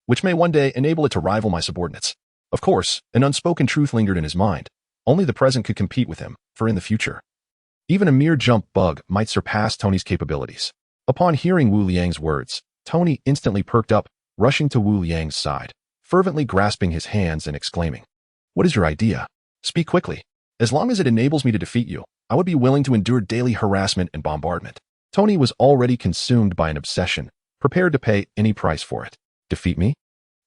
which may one day enable it to rival my subordinates. Of course, an unspoken truth lingered in his mind. Only the present could compete with him, for in the future, even a mere jump bug might surpass Tony's capabilities. Upon hearing Wu Liang's words, Tony instantly perked up, rushing to Wu Liang's side, fervently grasping his hands and exclaiming, "What is your idea? Speak quickly. As long as it enables me to defeat you, I would be willing to endure daily harassment and bombardment." Tony was already consumed by an obsession, prepared to pay any price for it. Defeat me?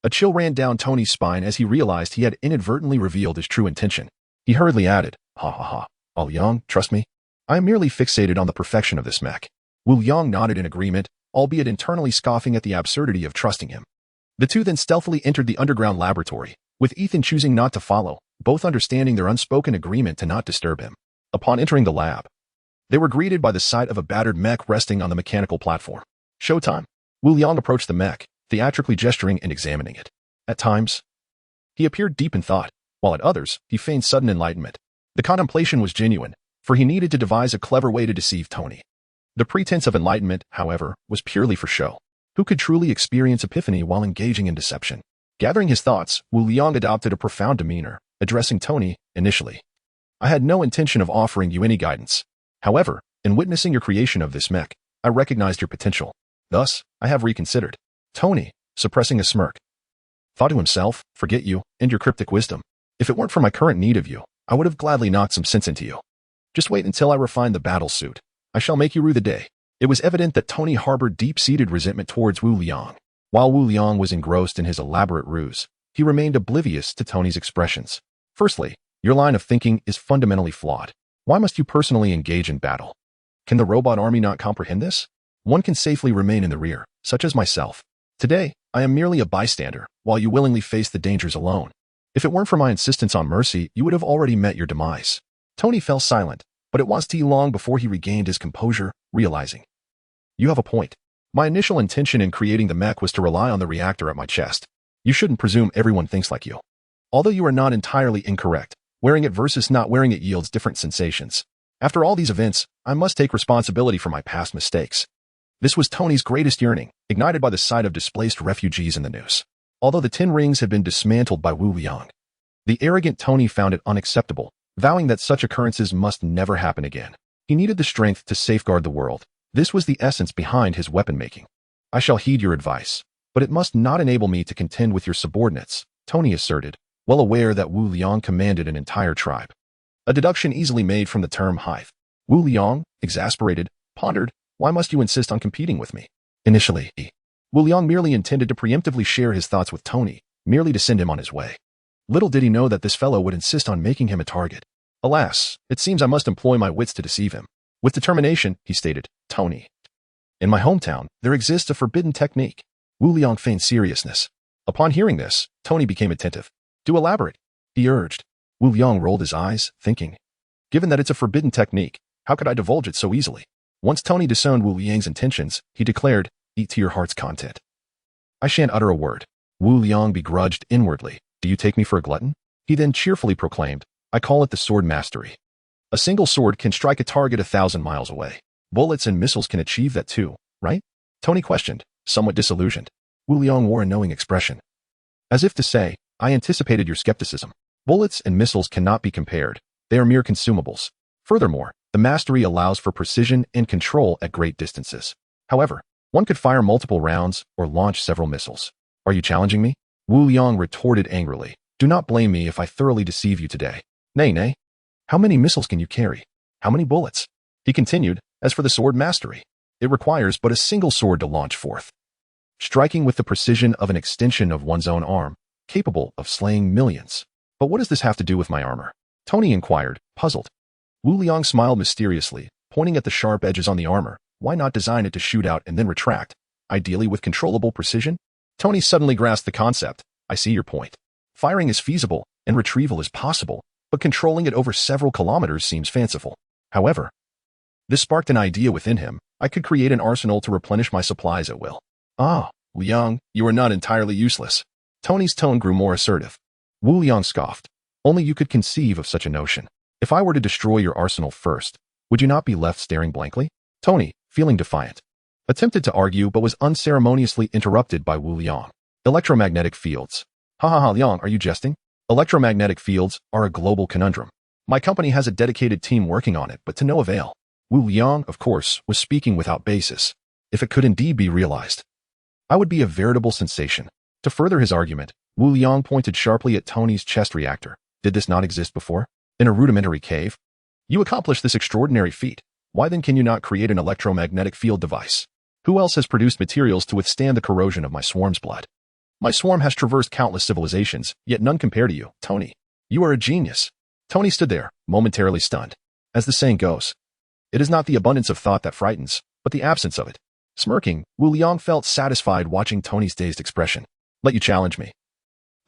A chill ran down Tony's spine as he realized he had inadvertently revealed his true intention. He hurriedly added, "Ha ha ha. Wu Liang, trust me. I am merely fixated on the perfection of this mech." Wu Liang nodded in agreement, albeit internally scoffing at the absurdity of trusting him. The two then stealthily entered the underground laboratory, with Ethan choosing not to follow, both understanding their unspoken agreement to not disturb him. Upon entering the lab, they were greeted by the sight of a battered mech resting on the mechanical platform. Showtime. Wu Liang approached the mech, theatrically gesturing and examining it. At times, he appeared deep in thought, while at others, he feigned sudden enlightenment. The contemplation was genuine, for he needed to devise a clever way to deceive Tony. The pretense of enlightenment, however, was purely for show. Who could truly experience epiphany while engaging in deception? Gathering his thoughts, Wu Liang adopted a profound demeanor, addressing Tony, initially. I had no intention of offering you any guidance. However, in witnessing your creation of this mech, I recognized your potential. Thus, I have reconsidered. Tony, suppressing a smirk, thought to himself, forget you, and your cryptic wisdom. If it weren't for my current need of you, I would have gladly knocked some sense into you. Just wait until I refine the battle suit. I shall make you rue the day. It was evident that Tony harbored deep-seated resentment towards Wu Liang. While Wu Liang was engrossed in his elaborate ruse, he remained oblivious to Tony's expressions. Firstly, your line of thinking is fundamentally flawed. Why must you personally engage in battle? Can the robot army not comprehend this? One can safely remain in the rear, such as myself. Today, I am merely a bystander, while you willingly face the dangers alone. If it weren't for my insistence on mercy, you would have already met your demise. Tony fell silent, but it wasn't long before he regained his composure, realizing, you have a point. My initial intention in creating the mech was to rely on the reactor at my chest. You shouldn't presume everyone thinks like you. Although you are not entirely incorrect, wearing it versus not wearing it yields different sensations. After all these events, I must take responsibility for my past mistakes. This was Tony's greatest yearning, ignited by the sight of displaced refugees in the news. Although the 10 rings had been dismantled by Wu Liang, the arrogant Tony found it unacceptable, vowing that such occurrences must never happen again. He needed the strength to safeguard the world. This was the essence behind his weapon-making. I shall heed your advice, but it must not enable me to contend with your subordinates, Tony asserted, well aware that Wu Liang commanded an entire tribe. A deduction easily made from the term hive. Wu Liang, exasperated, pondered, why must you insist on competing with me? Initially, Wu Liang merely intended to preemptively share his thoughts with Tony, merely to send him on his way. Little did he know that this fellow would insist on making him a target. Alas, it seems I must employ my wits to deceive him. With determination, he stated, Tony, In my hometown, there exists a forbidden technique. Wu Liang feigned seriousness. Upon hearing this, Tony became attentive. Do elaborate, he urged. Wu Liang rolled his eyes, thinking. Given that it's a forbidden technique, how could I divulge it so easily? Once Tony discerned Wu Liang's intentions, he declared, eat to your heart's content. I shan't utter a word. Wu Liang begrudged inwardly. Do you take me for a glutton? He then cheerfully proclaimed, I call it the sword mastery. A single sword can strike a target 1,000 miles away. Bullets and missiles can achieve that too, right? Tony questioned, somewhat disillusioned. Wu Liang wore a knowing expression. As if to say, I anticipated your skepticism. Bullets and missiles cannot be compared. They are mere consumables. Furthermore, the mastery allows for precision and control at great distances. However, one could fire multiple rounds or launch several missiles. Are you challenging me? Wu Liang retorted angrily. Do not blame me if I thoroughly deceive you today. Nay, nay. How many missiles can you carry? How many bullets? He continued, as for the sword mastery, it requires but a single sword to launch forth, striking with the precision of an extension of one's own arm, capable of slaying millions. But what does this have to do with my armor? Tony inquired, puzzled. Wu Liang smiled mysteriously, pointing at the sharp edges on the armor. Why not design it to shoot out and then retract, ideally with controllable precision? Tony suddenly grasped the concept. I see your point. Firing is feasible, and retrieval is possible, but controlling it over several kilometers seems fanciful. However, this sparked an idea within him. I could create an arsenal to replenish my supplies at will. Ah, Liang, you are not entirely useless. Tony's tone grew more assertive. Wu Liang scoffed. Only you could conceive of such a notion. If I were to destroy your arsenal first, would you not be left staring blankly? Tony, feeling defiant, attempted to argue but was unceremoniously interrupted by Wu Liang. Electromagnetic fields. Ha ha ha, Liang, are you jesting? Electromagnetic fields are a global conundrum. My company has a dedicated team working on it, but to no avail. Wu Liang, of course, was speaking without basis. If it could indeed be realized, I would be a veritable sensation. To further his argument, Wu Liang pointed sharply at Tony's chest reactor. Did this not exist before? In a rudimentary cave? You accomplished this extraordinary feat. Why then can you not create an electromagnetic field device? Who else has produced materials to withstand the corrosion of my swarm's blood? My swarm has traversed countless civilizations, yet none compare to you, Tony. You are a genius. Tony stood there, momentarily stunned. As the saying goes, it is not the abundance of thought that frightens, but the absence of it. Smirking, Wu Liang felt satisfied watching Tony's dazed expression. Let you challenge me.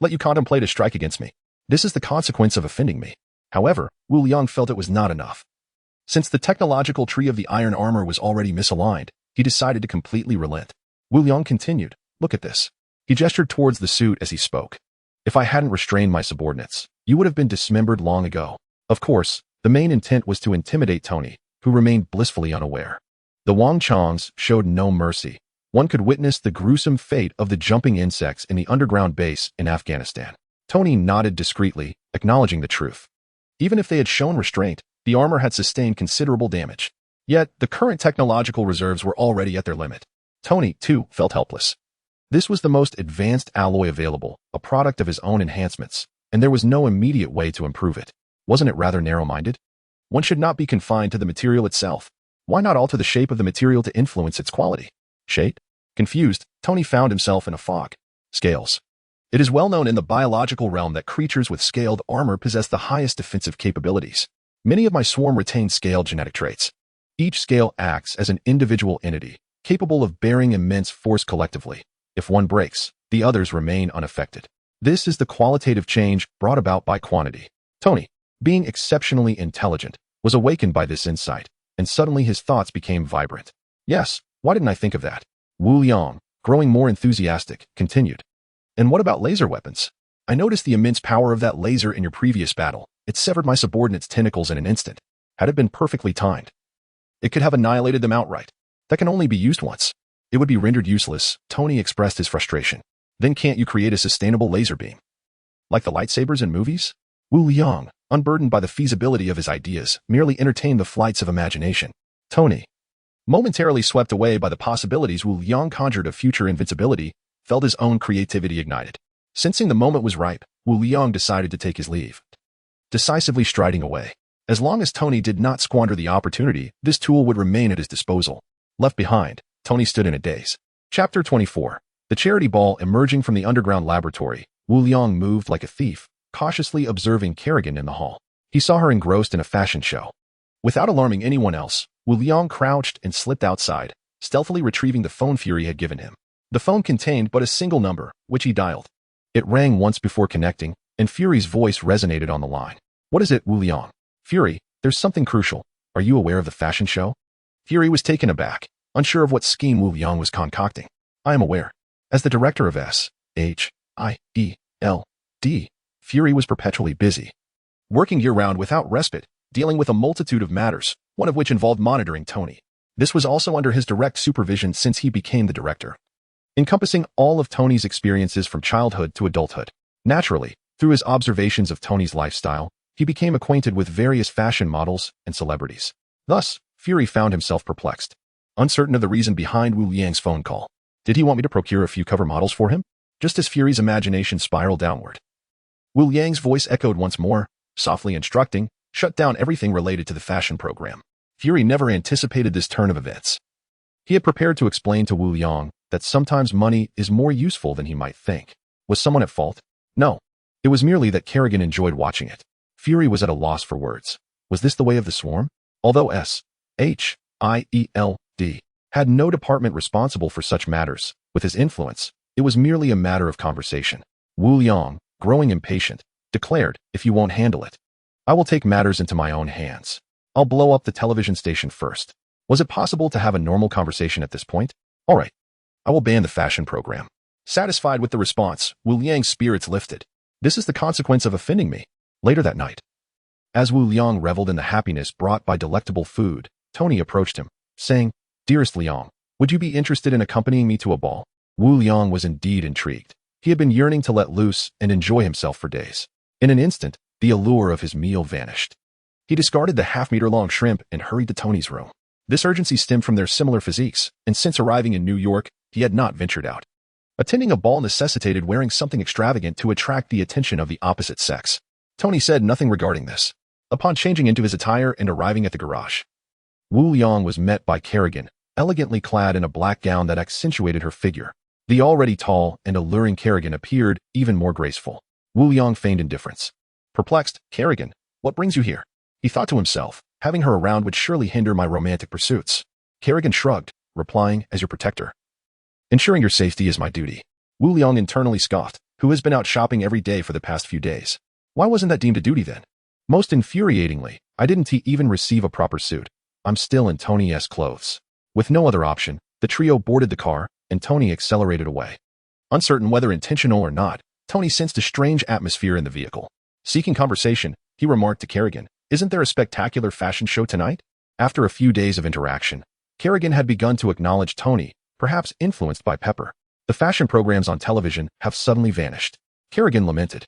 Let you contemplate a strike against me. This is the consequence of offending me. However, Wu Liang felt it was not enough. Since the technological tree of the iron armor was already misaligned, he decided to completely relent. Wu Liang continued, look at this. He gestured towards the suit as he spoke. If I hadn't restrained my subordinates, you would have been dismembered long ago. Of course, the main intent was to intimidate Tony, who remained blissfully unaware. The Wang Chongs showed no mercy. One could witness the gruesome fate of the jumping insects in the underground base in Afghanistan. Tony nodded discreetly, acknowledging the truth. Even if they had shown restraint, the armor had sustained considerable damage. Yet, the current technological reserves were already at their limit. Tony, too, felt helpless. This was the most advanced alloy available, a product of his own enhancements, and there was no immediate way to improve it. Wasn't it rather narrow-minded? One should not be confined to the material itself. Why not alter the shape of the material to influence its quality? Shape? Confused, Tony found himself in a fog. Scales. It is well known in the biological realm that creatures with scaled armor possess the highest defensive capabilities. Many of my swarm retain scaled genetic traits. Each scale acts as an individual entity, capable of bearing immense force collectively. If one breaks, the others remain unaffected. This is the qualitative change brought about by quantity. Tony, being exceptionally intelligent, was awakened by this insight, and suddenly his thoughts became vibrant. Yes, why didn't I think of that? Wu Liang, growing more enthusiastic, continued. And what about laser weapons? I noticed the immense power of that laser in your previous battle. It severed my subordinates' tentacles in an instant. Had it been perfectly timed, it could have annihilated them outright. That can only be used once. It would be rendered useless. Tony expressed his frustration. Then can't you create a sustainable laser beam? Like the lightsabers in movies? Wu Liang, unburdened by the feasibility of his ideas, merely entertained the flights of imagination. Tony, momentarily swept away by the possibilities Wu Liang conjured of future invincibility, felt his own creativity ignited. Sensing the moment was ripe, Wu Liang decided to take his leave, decisively striding away. As long as Tony did not squander the opportunity, this tool would remain at his disposal. Left behind, Tony stood in a daze. Chapter 24. The charity ball emerging from the underground laboratory, Wu Liang moved like a thief, cautiously observing Kerrigan in the hall. He saw her engrossed in a fashion show. Without alarming anyone else, Wu Liang crouched and slipped outside, stealthily retrieving the phone Fury had given him. The phone contained but a single number, which he dialed. It rang once before connecting, and Fury's voice resonated on the line. What is it, Wu Liang? Fury, there's something crucial. Are you aware of the fashion show? Fury was taken aback, unsure of what scheme Wu Liang was concocting. I am aware. As the director of S.H.I.E.L.D., Fury was perpetually busy, working year-round without respite, dealing with a multitude of matters, one of which involved monitoring Tony. This was also under his direct supervision since he became the director, encompassing all of Tony's experiences from childhood to adulthood. Naturally, through his observations of Tony's lifestyle, he became acquainted with various fashion models and celebrities. Thus, Fury found himself perplexed, uncertain of the reason behind Wu Liang's phone call. Did he want me to procure a few cover models for him? Just as Fury's imagination spiraled downward, Wu Liang's voice echoed once more, softly instructing, shut down everything related to the fashion program. Fury never anticipated this turn of events. He had prepared to explain to Wu Liang that sometimes money is more useful than he might think. Was someone at fault? No. It was merely that Kerrigan enjoyed watching it. Fury was at a loss for words. Was this the way of the swarm? Although S.H.I.E.L.D. had no department responsible for such matters, with his influence, it was merely a matter of conversation. Wu Liang, growing impatient, declared, if you won't handle it, I will take matters into my own hands. I'll blow up the television station first. Was it possible to have a normal conversation at this point? All right. I will ban the fashion program. Satisfied with the response, Wu Liang's spirits lifted. This is the consequence of offending me. Later that night, as Wu Liang reveled in the happiness brought by delectable food, Tony approached him, saying, Dearest Liang, would you be interested in accompanying me to a ball? Wu Liang was indeed intrigued. He had been yearning to let loose and enjoy himself for days. In an instant, the allure of his meal vanished. He discarded the half-meter-long shrimp and hurried to Tony's room. This urgency stemmed from their similar physiques, and since arriving in New York, he had not ventured out. Attending a ball necessitated wearing something extravagant to attract the attention of the opposite sex. Tony said nothing regarding this. Upon changing into his attire and arriving at the garage, Wu Liang was met by Kerrigan, elegantly clad in a black gown that accentuated her figure. The already tall and alluring Kerrigan appeared even more graceful. Wu Liang feigned indifference. Perplexed, Kerrigan, what brings you here? He thought to himself, having her around would surely hinder my romantic pursuits. Kerrigan shrugged, replying, as your protector. Ensuring your safety is my duty. Wu Liang internally scoffed, who has been out shopping every day for the past few days. Why wasn't that deemed a duty then? Most infuriatingly, I didn't even receive a proper suit. I'm still in Tony's clothes. With no other option, the trio boarded the car, and Tony accelerated away. Uncertain whether intentional or not, Tony sensed a strange atmosphere in the vehicle. Seeking conversation, he remarked to Kerrigan, Isn't there a spectacular fashion show tonight? After a few days of interaction, Kerrigan had begun to acknowledge Tony, perhaps influenced by Pepper. The fashion programs on television have suddenly vanished. Kerrigan lamented.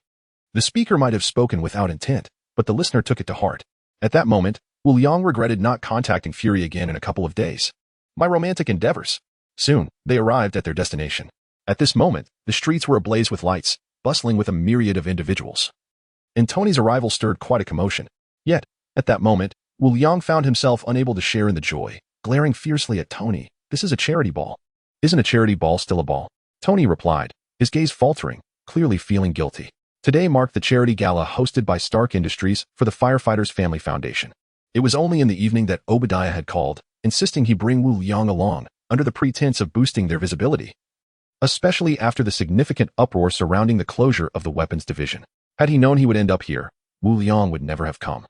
The speaker might have spoken without intent, but the listener took it to heart. At that moment, Wu Liang regretted not contacting Fury again in a couple of days. My romantic endeavors. Soon, they arrived at their destination. At this moment, the streets were ablaze with lights, bustling with a myriad of individuals. And Tony's arrival stirred quite a commotion. Yet, at that moment, Wu Liang found himself unable to share in the joy, glaring fiercely at Tony. This is a charity ball. Isn't a charity ball still a ball? Tony replied, his gaze faltering, clearly feeling guilty. Today marked the charity gala hosted by Stark Industries for the Firefighters Family Foundation. It was only in the evening that Obadiah had called, insisting he bring Wu Liang along, under the pretense of boosting their visibility. Especially after the significant uproar surrounding the closure of the weapons division. Had he known he would end up here, Wu Liang would never have come.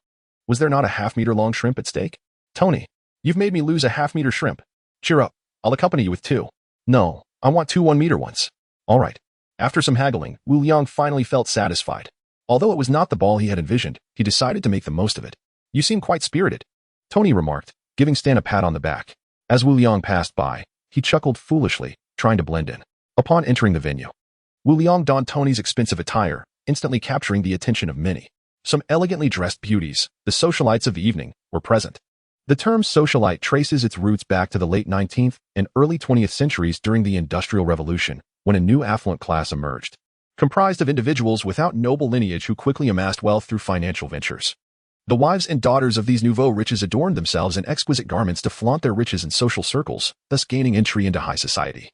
Was there not a half-meter-long shrimp at stake? Tony, you've made me lose a half-meter shrimp. Cheer up, I'll accompany you with 2. No, I want 2 1-meter ones. All right. After some haggling, Wu Liang finally felt satisfied. Although it was not the ball he had envisioned, he decided to make the most of it. You seem quite spirited, Tony remarked, giving Stan a pat on the back. As Wu Liang passed by, he chuckled foolishly, trying to blend in. Upon entering the venue, Wu Liang donned Tony's expensive attire, instantly capturing the attention of many. Some elegantly dressed beauties, the socialites of the evening, were present. The term socialite traces its roots back to the late 19th and early 20th centuries during the Industrial Revolution, when a new affluent class emerged, comprised of individuals without noble lineage who quickly amassed wealth through financial ventures. The wives and daughters of these nouveau riches adorned themselves in exquisite garments to flaunt their riches in social circles, thus gaining entry into high society.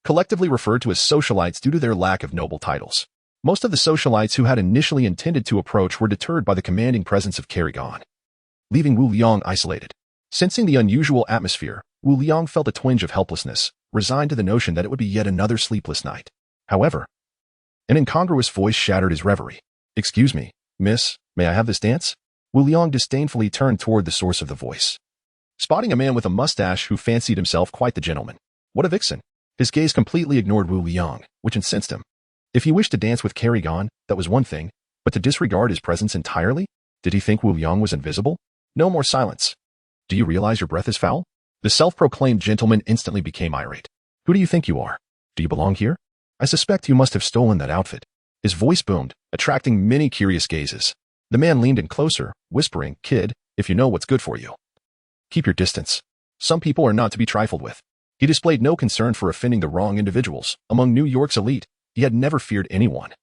Collectively referred to as socialites due to their lack of noble titles. Most of the socialites who had initially intended to approach were deterred by the commanding presence of Kerrigan, leaving Wu Liang isolated. Sensing the unusual atmosphere, Wu Liang felt a twinge of helplessness, resigned to the notion that it would be yet another sleepless night. However, an incongruous voice shattered his reverie. "Excuse me, miss, may I have this dance?" Wu Liang disdainfully turned toward the source of the voice, spotting a man with a mustache who fancied himself quite the gentleman. What a vixen! His gaze completely ignored Wu Liang, which incensed him. If he wished to dance with Kerrigan, that was one thing, but to disregard his presence entirely? Did he think Wu Liang was invisible? No more silence. "Do you realize your breath is foul?" The self-proclaimed gentleman instantly became irate. "Who do you think you are? Do you belong here? I suspect you must have stolen that outfit." His voice boomed, attracting many curious gazes. The man leaned in closer, whispering, "Kid, if you know what's good for you, keep your distance. Some people are not to be trifled with." He displayed no concern for offending the wrong individuals. Among New York's elite, he had never feared anyone,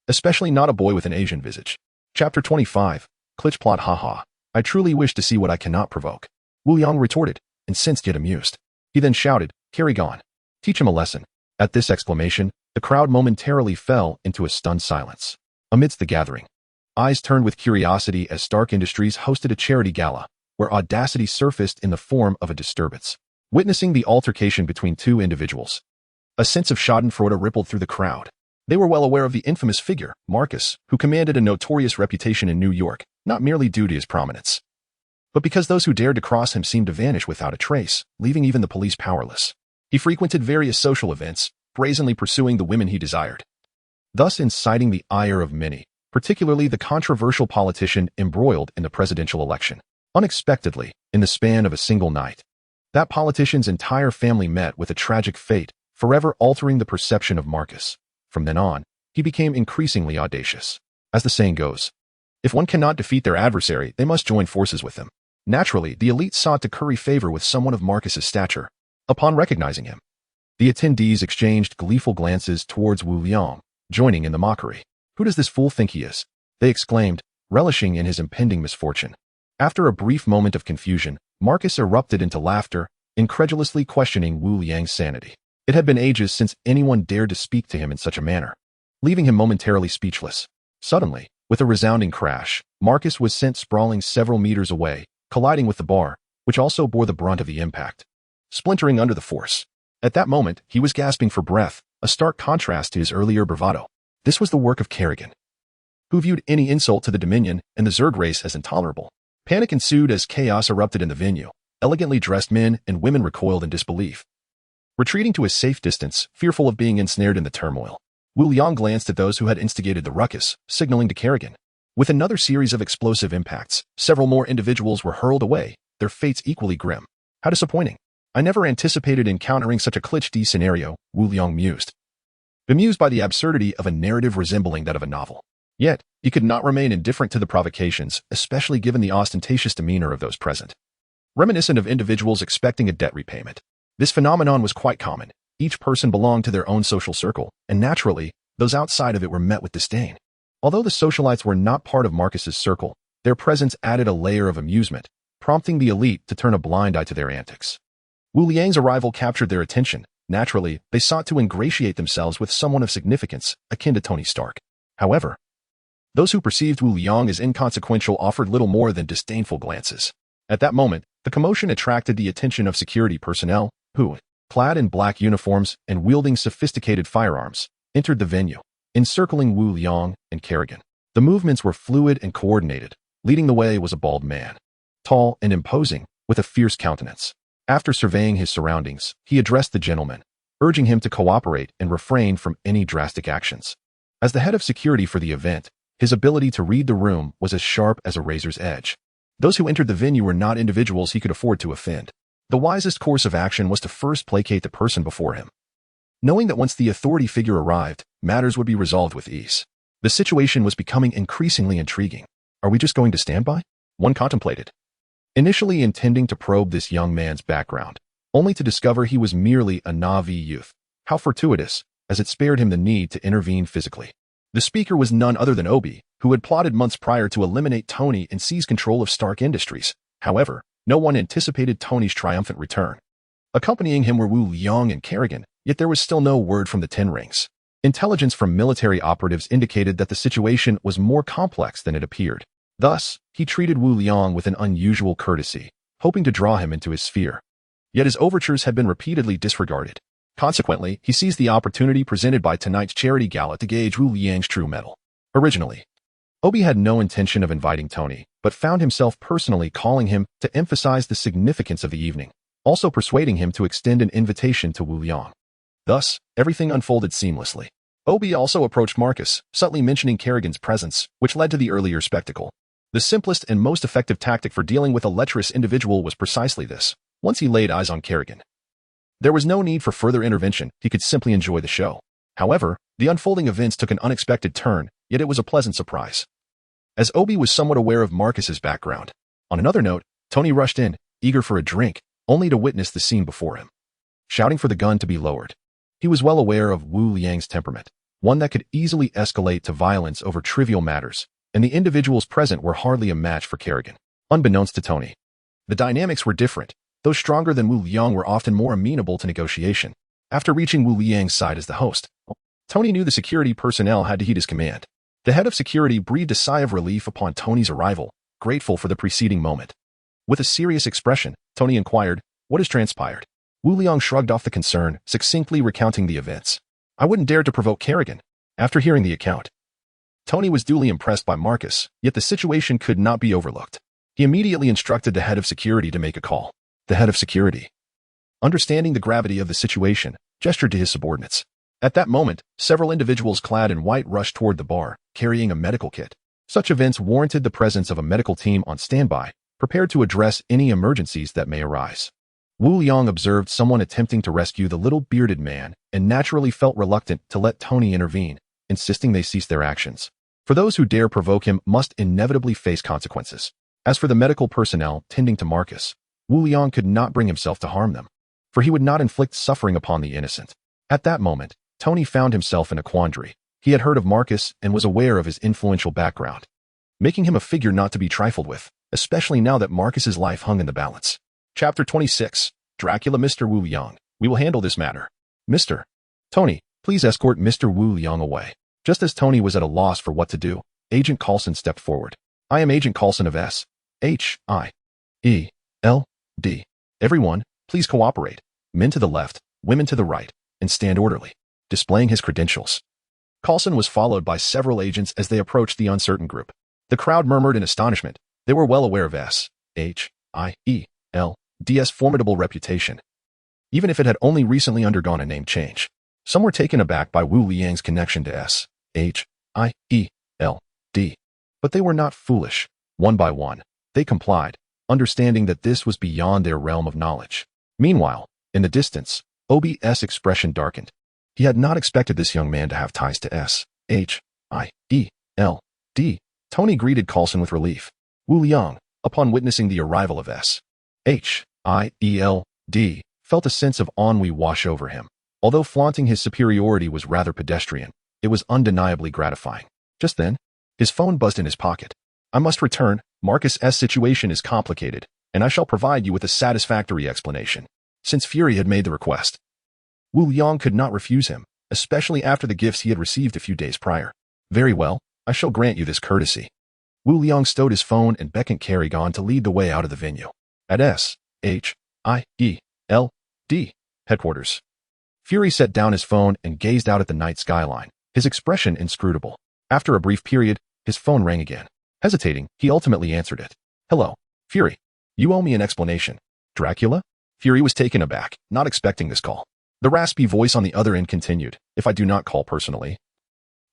especially not a boy with an Asian visage. Chapter 25, Klitsch Plot. Haha. I truly wish to see what I cannot provoke. Wu Liang retorted, incensed yet amused. He then shouted, "Kerrigan, teach him a lesson." At this exclamation, the crowd momentarily fell into a stunned silence. Amidst the gathering, eyes turned with curiosity as Stark Industries hosted a charity gala, where audacity surfaced in the form of a disturbance. Witnessing the altercation between two individuals, a sense of schadenfreude rippled through the crowd. They were well aware of the infamous figure, Marcus, who commanded a notorious reputation in New York, not merely due to his prominence, but because those who dared to cross him seemed to vanish without a trace, leaving even the police powerless. He frequented various social events, brazenly pursuing the women he desired, thus inciting the ire of many, particularly the controversial politician embroiled in the presidential election. Unexpectedly, in the span of a single night, that politician's entire family met with a tragic fate, forever altering the perception of Marcus. From then on, he became increasingly audacious. As the saying goes, if one cannot defeat their adversary, they must join forces with them. Naturally, the elite sought to curry favor with someone of Marcus's stature. Upon recognizing him, the attendees exchanged gleeful glances towards Wu Liang, joining in the mockery. "Who does this fool think he is?" they exclaimed, relishing in his impending misfortune. After a brief moment of confusion, Marcus erupted into laughter, incredulously questioning Wu Liang's sanity. It had been ages since anyone dared to speak to him in such a manner, leaving him momentarily speechless. Suddenly, with a resounding crash, Marcus was sent sprawling several meters away, colliding with the bar, which also bore the brunt of the impact, splintering under the force. At that moment, he was gasping for breath, a stark contrast to his earlier bravado. This was the work of Kerrigan, who viewed any insult to the Dominion and the Zerg race as intolerable. Panic ensued as chaos erupted in the venue. Elegantly dressed men and women recoiled in disbelief, retreating to a safe distance, fearful of being ensnared in the turmoil. Wu Liang glanced at those who had instigated the ruckus, signaling to Kerrigan. With another series of explosive impacts, several more individuals were hurled away, their fates equally grim. How disappointing. I never anticipated encountering such a Klitsch D scenario, Wu Liang mused, bemused by the absurdity of a narrative resembling that of a novel. Yet, he could not remain indifferent to the provocations, especially given the ostentatious demeanor of those present, reminiscent of individuals expecting a debt repayment. This phenomenon was quite common. Each person belonged to their own social circle, and naturally, those outside of it were met with disdain. Although the socialites were not part of Marcus's circle, their presence added a layer of amusement, prompting the elite to turn a blind eye to their antics. Wu Liang's arrival captured their attention. Naturally, they sought to ingratiate themselves with someone of significance, akin to Tony Stark. However, those who perceived Wu Liang as inconsequential offered little more than disdainful glances. At that moment, the commotion attracted the attention of security personnel, who, clad in black uniforms and wielding sophisticated firearms, entered the venue, encircling Wu Liang and Kerrigan. The movements were fluid and coordinated. Leading the way was a bald man, tall and imposing, with a fierce countenance. After surveying his surroundings, he addressed the gentleman, urging him to cooperate and refrain from any drastic actions. As the head of security for the event, his ability to read the room was as sharp as a razor's edge. Those who entered the venue were not individuals he could afford to offend. The wisest course of action was to first placate the person before him, knowing that once the authority figure arrived, matters would be resolved with ease. The situation was becoming increasingly intriguing. Are we just going to stand by? One contemplated, initially intending to probe this young man's background, only to discover he was merely a Na'vi youth. How fortuitous, as it spared him the need to intervene physically. The speaker was none other than Obi, who had plotted months prior to eliminate Tony and seize control of Stark Industries. However, no one anticipated Tony's triumphant return. Accompanying him were Wu Liang and Kerrigan, yet there was still no word from the Ten Rings. Intelligence from military operatives indicated that the situation was more complex than it appeared. Thus, he treated Wu Liang with an unusual courtesy, hoping to draw him into his sphere. Yet his overtures had been repeatedly disregarded. Consequently, he seized the opportunity presented by tonight's charity gala to gauge Wu Liang's true mettle. Originally, Obi had no intention of inviting Tony, but found himself personally calling him to emphasize the significance of the evening, also persuading him to extend an invitation to Wu Liang. Thus, everything unfolded seamlessly. Obi also approached Marcus, subtly mentioning Kerrigan's presence, which led to the earlier spectacle. The simplest and most effective tactic for dealing with a lecherous individual was precisely this. Once he laid eyes on Kerrigan, there was no need for further intervention, he could simply enjoy the show. However, the unfolding events took an unexpected turn, yet it was a pleasant surprise. As Obi was somewhat aware of Marcus's background. On another note, Tony rushed in, eager for a drink, only to witness the scene before him. Shouting for the gun to be lowered. He was well aware of Wu Liang's temperament, one that could easily escalate to violence over trivial matters, and the individuals present were hardly a match for Kerrigan. Unbeknownst to Tony, the dynamics were different. Those stronger than Wu Liang were often more amenable to negotiation. After reaching Wu Liang's side as the host, Tony knew the security personnel had to heed his command. The head of security breathed a sigh of relief upon Tony's arrival, grateful for the preceding moment. With a serious expression, Tony inquired, "What has transpired?" Wu Liang shrugged off the concern, succinctly recounting the events. "I wouldn't dare to provoke Kerrigan." After hearing the account, Tony was duly impressed by Marcus, yet the situation could not be overlooked. He immediately instructed the head of security to make a call. The head of security, understanding the gravity of the situation, gestured to his subordinates. At that moment, several individuals clad in white rushed toward the bar, carrying a medical kit. Such events warranted the presence of a medical team on standby, prepared to address any emergencies that may arise. Wu Liang observed someone attempting to rescue the little bearded man and naturally felt reluctant to let Tony intervene, insisting they cease their actions. For those who dare provoke him must inevitably face consequences. As for the medical personnel tending to Marcus, Wu Liang could not bring himself to harm them, for he would not inflict suffering upon the innocent. At that moment, Tony found himself in a quandary. He had heard of Marcus and was aware of his influential background, making him a figure not to be trifled with, especially now that Marcus's life hung in the balance. Chapter 26, Dracula. Mr. Wu Liang, we will handle this matter. Mr. Tony, please escort Mr. Wu Liang away. Just as Tony was at a loss for what to do, Agent Coulson stepped forward. I am Agent Coulson of S.H.I.E.L.D. Everyone, please cooperate. Men to the left, women to the right, and stand orderly. Displaying his credentials, Coulson was followed by several agents as they approached the uncertain group. The crowd murmured in astonishment. They were well aware of S.H.I.E.L.D.'s formidable reputation, even if it had only recently undergone a name change. Some were taken aback by Wu Liang's connection to S.H.I.E.L.D., but they were not foolish. One by one, they complied, understanding that this was beyond their realm of knowledge. Meanwhile, in the distance, Obi's expression darkened. He had not expected this young man to have ties to S.H.I.E.L.D. Tony greeted Coulson with relief. Wu Liang, upon witnessing the arrival of S.H.I.E.L.D., felt a sense of ennui wash over him. Although flaunting his superiority was rather pedestrian, it was undeniably gratifying. Just then, his phone buzzed in his pocket. I must return. Marcus's situation is complicated, and I shall provide you with a satisfactory explanation. Since Fury had made the request, Wu Liang could not refuse him, especially after the gifts he had received a few days prior. Very well, I shall grant you this courtesy. Wu Liang stowed his phone and beckoned Kerrigan to lead the way out of the venue. At S.H.I.E.L.D. headquarters, Fury set down his phone and gazed out at the night skyline, his expression inscrutable. After a brief period, his phone rang again. Hesitating, he ultimately answered it. Hello, Fury. You owe me an explanation. Dracula? Fury was taken aback, not expecting this call. The raspy voice on the other end continued, if I do not call personally.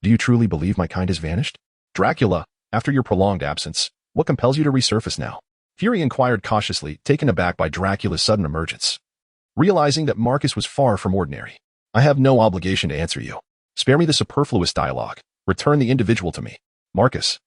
Do you truly believe my kind has vanished? Dracula, after your prolonged absence, what compels you to resurface now? Fury inquired cautiously, taken aback by Dracula's sudden emergence. Realizing that Marcus was far from ordinary. I have no obligation to answer you. Spare me the superfluous dialogue. Return the individual to me. Marcus,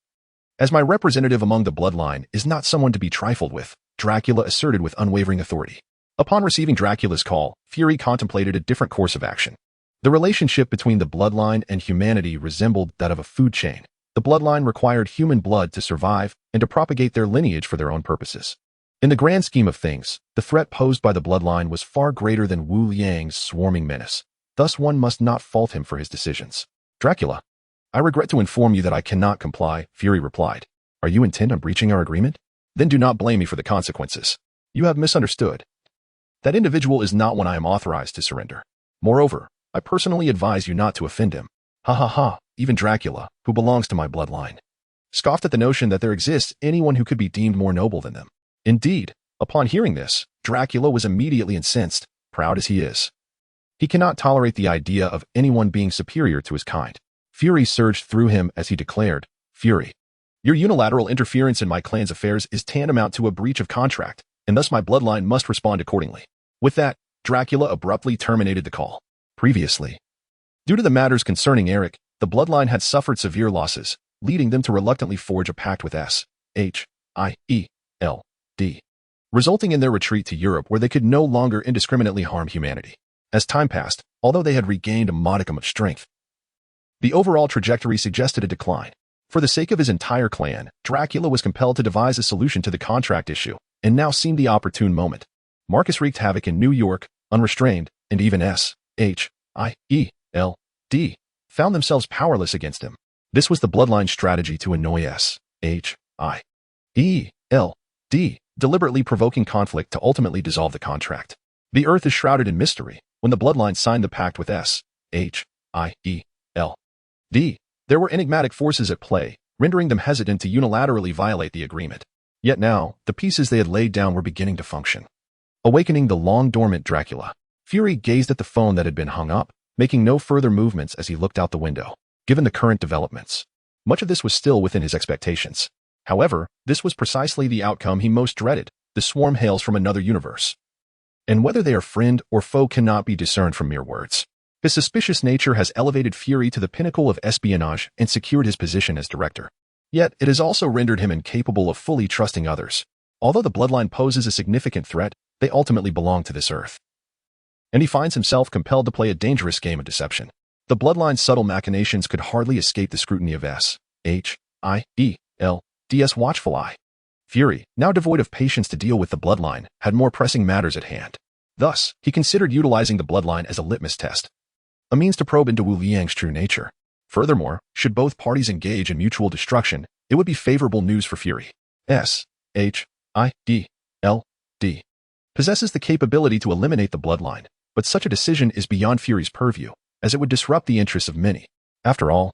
as my representative among the bloodline, is not someone to be trifled with, Dracula asserted with unwavering authority. Upon receiving Dracula's call, Fury contemplated a different course of action. The relationship between the bloodline and humanity resembled that of a food chain. The bloodline required human blood to survive and to propagate their lineage for their own purposes. In the grand scheme of things, the threat posed by the bloodline was far greater than Wu Liang's swarming menace. Thus one must not fault him for his decisions. Dracula, I regret to inform you that I cannot comply, Fury replied. Are you intent on breaching our agreement? Then do not blame me for the consequences. You have misunderstood. That individual is not one I am authorized to surrender. Moreover, I personally advise you not to offend him. Ha ha ha, even Dracula, who belongs to my bloodline, scoffed at the notion that there exists anyone who could be deemed more noble than them. Indeed, upon hearing this, Dracula was immediately incensed, proud as he is. He cannot tolerate the idea of anyone being superior to his kind. Fury surged through him as he declared, "Fury, your unilateral interference in my clan's affairs is tantamount to a breach of contract, and thus my bloodline must respond accordingly." With that, Dracula abruptly terminated the call. Previously, due to the matters concerning Eric, the bloodline had suffered severe losses, leading them to reluctantly forge a pact with S.H.I.E.L.D., resulting in their retreat to Europe where they could no longer indiscriminately harm humanity. As time passed, although they had regained a modicum of strength, the overall trajectory suggested a decline. For the sake of his entire clan, Dracula was compelled to devise a solution to the contract issue, and now seemed the opportune moment. Marcus wreaked havoc in New York, unrestrained, and even S.H.I.E.L.D. found themselves powerless against him. This was the bloodline strategy to annoy S.H.I.E.L.D., deliberately provoking conflict to ultimately dissolve the contract. The Earth is shrouded in mystery. When the bloodline signed the pact with S.H.I.E.L.D., there were enigmatic forces at play, rendering them hesitant to unilaterally violate the agreement. Yet now, the pieces they had laid down were beginning to function. Awakening the long-dormant Dracula, Fury gazed at the phone that had been hung up, making no further movements as he looked out the window. Given the current developments, much of this was still within his expectations. However, this was precisely the outcome he most dreaded. The swarm hails from another universe, and whether they are friend or foe cannot be discerned from mere words. His suspicious nature has elevated Fury to the pinnacle of espionage and secured his position as director. Yet, it has also rendered him incapable of fully trusting others. Although the bloodline poses a significant threat, they ultimately belong to this earth, and he finds himself compelled to play a dangerous game of deception. The bloodline's subtle machinations could hardly escape the scrutiny of S.H.I.E.L.D.'s watchful eye. Fury, now devoid of patience to deal with the bloodline, had more pressing matters at hand. Thus, he considered utilizing the bloodline as a litmus test, a means to probe into Wu Liang's true nature. Furthermore, should both parties engage in mutual destruction, it would be favorable news for Fury. S.H.I.E.L.D. possesses the capability to eliminate the bloodline, but such a decision is beyond Fury's purview, as it would disrupt the interests of many. After all,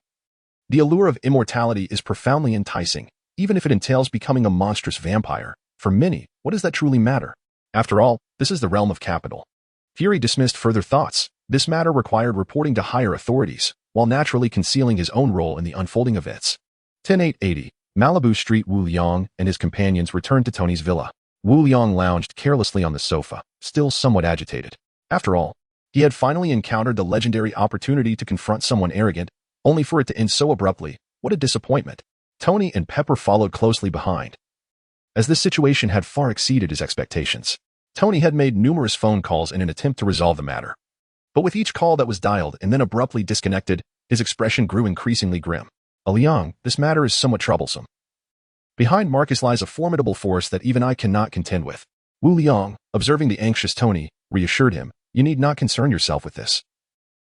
the allure of immortality is profoundly enticing, even if it entails becoming a monstrous vampire. For many, what does that truly matter? After all, this is the realm of capital. Fury dismissed further thoughts. This matter required reporting to higher authorities, while naturally concealing his own role in the unfolding events. 10880, Malibu Street. Wu Liang and his companions returned to Tony's villa. Wu Liang lounged carelessly on the sofa, still somewhat agitated. After all, he had finally encountered the legendary opportunity to confront someone arrogant, only for it to end so abruptly. What a disappointment. Tony and Pepper followed closely behind, as this situation had far exceeded his expectations. Tony had made numerous phone calls in an attempt to resolve the matter, but with each call that was dialed and then abruptly disconnected, his expression grew increasingly grim. Liang, this matter is somewhat troublesome. Behind Marcus lies a formidable force that even I cannot contend with. Wu Liang, observing the anxious Tony, reassured him, "You need not concern yourself with this.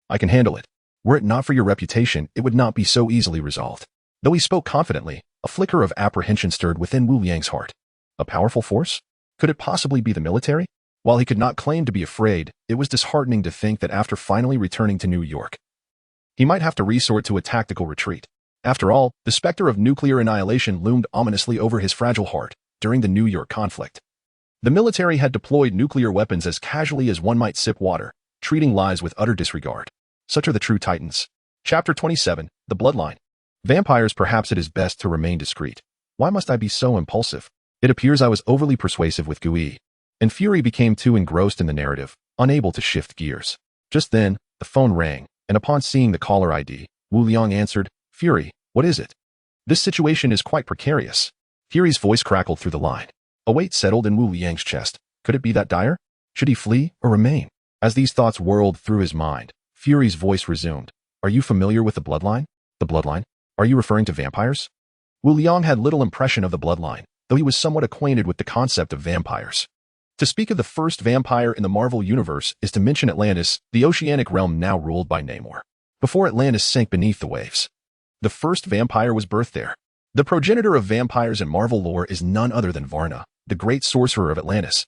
I can handle it. Were it not for your reputation, it would not be so easily resolved." Though he spoke confidently, a flicker of apprehension stirred within Wu Liang's heart. A powerful force? Could it possibly be the military? While he could not claim to be afraid, it was disheartening to think that after finally returning to New York, he might have to resort to a tactical retreat. After all, the specter of nuclear annihilation loomed ominously over his fragile heart during the New York conflict. The military had deployed nuclear weapons as casually as one might sip water, treating lives with utter disregard. Such are the true titans. Chapter 27, The Bloodline. Vampires. Perhaps it is best to remain discreet. Why must I be so impulsive? It appears I was overly persuasive with Gui, and Fury became too engrossed in the narrative, unable to shift gears. Just then, the phone rang, and upon seeing the caller ID, Wu Liang answered, "Fury, what is it? This situation is quite precarious." Fury's voice crackled through the line. A weight settled in Wu Liang's chest. Could it be that dire? Should he flee or remain? As these thoughts whirled through his mind, Fury's voice resumed. "Are you familiar with the bloodline?" "The bloodline? Are you referring to vampires?" Wu Liang had little impression of the bloodline, though he was somewhat acquainted with the concept of vampires. To speak of the first vampire in the Marvel Universe is to mention Atlantis, the oceanic realm now ruled by Namor. Before Atlantis sank beneath the waves, the first vampire was birthed there. The progenitor of vampires in Marvel lore is none other than Varna, the great sorcerer of Atlantis.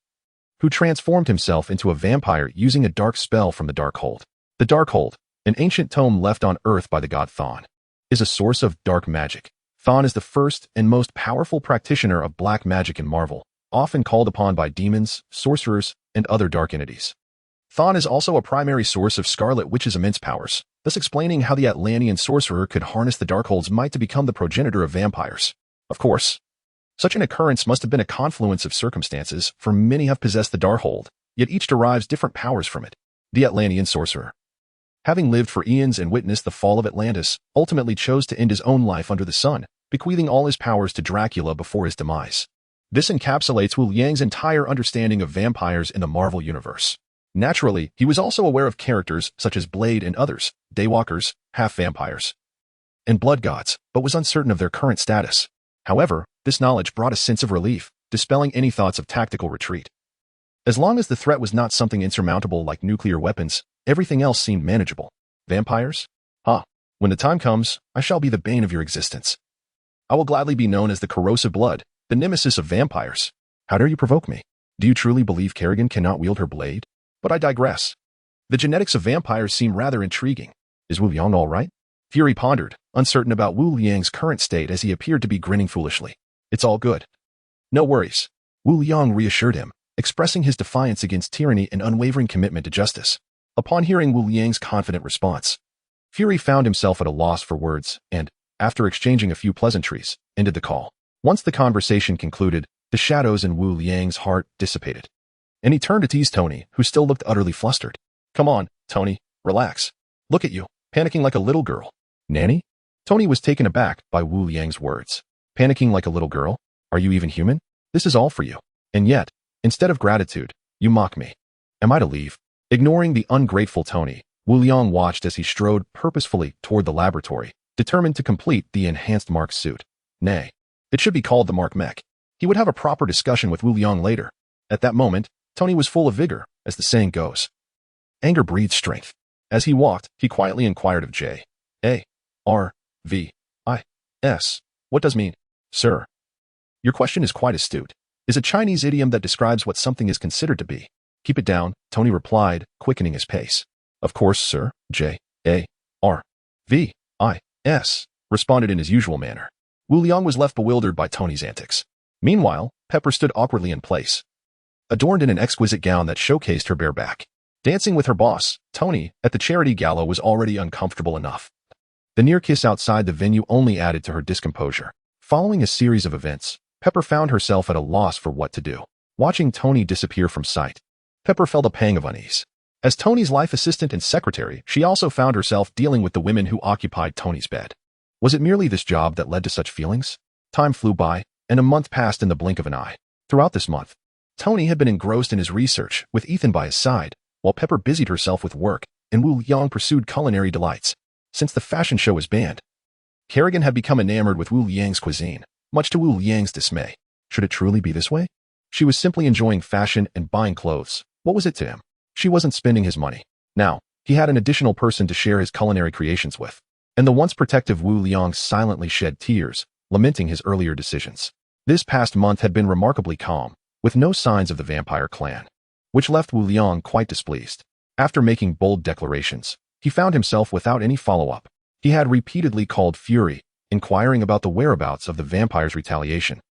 who transformed himself into a vampire using a dark spell from the Darkhold. The Darkhold, an ancient tome left on Earth by the god Thon, is a source of dark magic. Thon is the first and most powerful practitioner of black magic in Marvel, often called upon by demons, sorcerers, and other dark entities. Thon is also a primary source of Scarlet Witch's immense powers, thus explaining how the Atlantean sorcerer could harness the Darkhold's might to become the progenitor of vampires. Of course, such an occurrence must have been a confluence of circumstances, for many have possessed the Darkhold, yet each derives different powers from it. The Atlantean sorcerer, having lived for eons and witnessed the fall of Atlantis, ultimately chose to end his own life under the sun, bequeathing all his powers to Dracula before his demise. This encapsulates Wu Liang's entire understanding of vampires in the Marvel Universe. Naturally, he was also aware of characters such as Blade and others, daywalkers, half-vampires, and blood gods, but was uncertain of their current status. However, this knowledge brought a sense of relief, dispelling any thoughts of tactical retreat. As long as the threat was not something insurmountable like nuclear weapons, everything else seemed manageable. Vampires? When the time comes, I shall be the bane of your existence. I will gladly be known as the corrosive blood, the nemesis of vampires. How dare you provoke me? Do you truly believe Kerrigan cannot wield her blade? But I digress. The genetics of vampires seem rather intriguing. Is Wu Liang all right? Fury pondered, uncertain about Wu Liang's current state as he appeared to be grinning foolishly. It's all good. No worries. Wu Liang reassured him, expressing his defiance against tyranny and unwavering commitment to justice. Upon hearing Wu Liang's confident response, Fury found himself at a loss for words and, after exchanging a few pleasantries, ended the call. Once the conversation concluded, the shadows in Wu Liang's heart dissipated, and he turned to tease Tony, who still looked utterly flustered. Come on, Tony, relax. Look at you, panicking like a little girl. Nanny? Tony was taken aback by Wu Liang's words. Panicking like a little girl? Are you even human? This is all for you. And yet, instead of gratitude, you mock me. Am I to leave? Ignoring the ungrateful Tony, Wu Liang watched as he strode purposefully toward the laboratory, determined to complete the enhanced Mark suit. Nay, it should be called the Mark Mech. He would have a proper discussion with Wu Liang later. At that moment, Tony was full of vigor, as the saying goes. Anger breeds strength. As he walked, he quietly inquired of J.A.R.V.I.S. What does mean, sir? Your question is quite astute. Is a Chinese idiom that describes what something is considered to be. Keep it down, Tony replied, quickening his pace. Of course, sir, J.A.R.V.I.S. responded in his usual manner. Wu Liang was left bewildered by Tony's antics. Meanwhile, Pepper stood awkwardly in place, adorned in an exquisite gown that showcased her bare back. Dancing with her boss, Tony, at the charity gala was already uncomfortable enough. The near kiss outside the venue only added to her discomposure. Following a series of events, Pepper found herself at a loss for what to do. Watching Tony disappear from sight, Pepper felt a pang of unease. As Tony's life assistant and secretary, she also found herself dealing with the women who occupied Tony's bed. Was it merely this job that led to such feelings? Time flew by, and a month passed in the blink of an eye. Throughout this month, Tony had been engrossed in his research, with Ethan by his side, while Pepper busied herself with work, and Wu Liang pursued culinary delights. Since the fashion show was banned, Kerrigan had become enamored with Wu Liang's cuisine, much to Wu Liang's dismay. Should it truly be this way? She was simply enjoying fashion and buying clothes. What was it to him? She wasn't spending his money. Now, he had an additional person to share his culinary creations with. And the once protective Wu Liang silently shed tears, lamenting his earlier decisions. This past month had been remarkably calm, with no signs of the vampire clan, which left Wu Liang quite displeased. After making bold declarations, he found himself without any follow-up. He had repeatedly called Fury, inquiring about the whereabouts of the vampire's retaliation,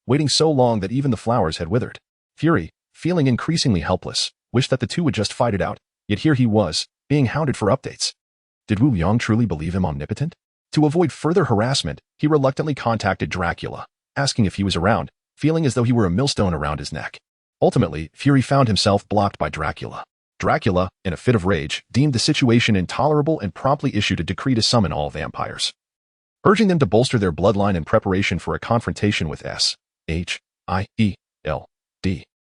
waiting so long that even the flowers had withered. Fury, feeling increasingly helpless, wished that the two would just fight it out, yet here he was, being hounded for updates. Did Wu Liang truly believe him omnipotent? To avoid further harassment, he reluctantly contacted Dracula, asking if he was around, feeling as though he were a millstone around his neck. Ultimately, Fury found himself blocked by Dracula. Dracula, in a fit of rage, deemed the situation intolerable and promptly issued a decree to summon all vampires, urging them to bolster their bloodline in preparation for a confrontation with S.H.I.E.L.D.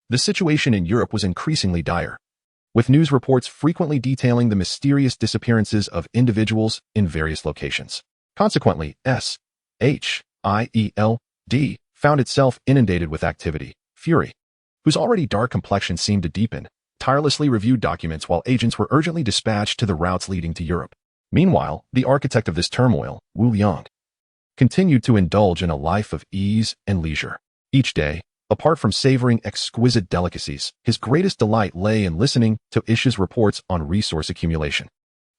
The situation in Europe was increasingly dire, with news reports frequently detailing the mysterious disappearances of individuals in various locations. Consequently, S.H.I.E.L.D. found itself inundated with activity. Fury, whose already dark complexion seemed to deepen, tirelessly reviewed documents while agents were urgently dispatched to the routes leading to Europe. Meanwhile, the architect of this turmoil, Wu Liang, continued to indulge in a life of ease and leisure. Each day, Apart from savoring exquisite delicacies, his greatest delight lay in listening to Ish's reports on resource accumulation.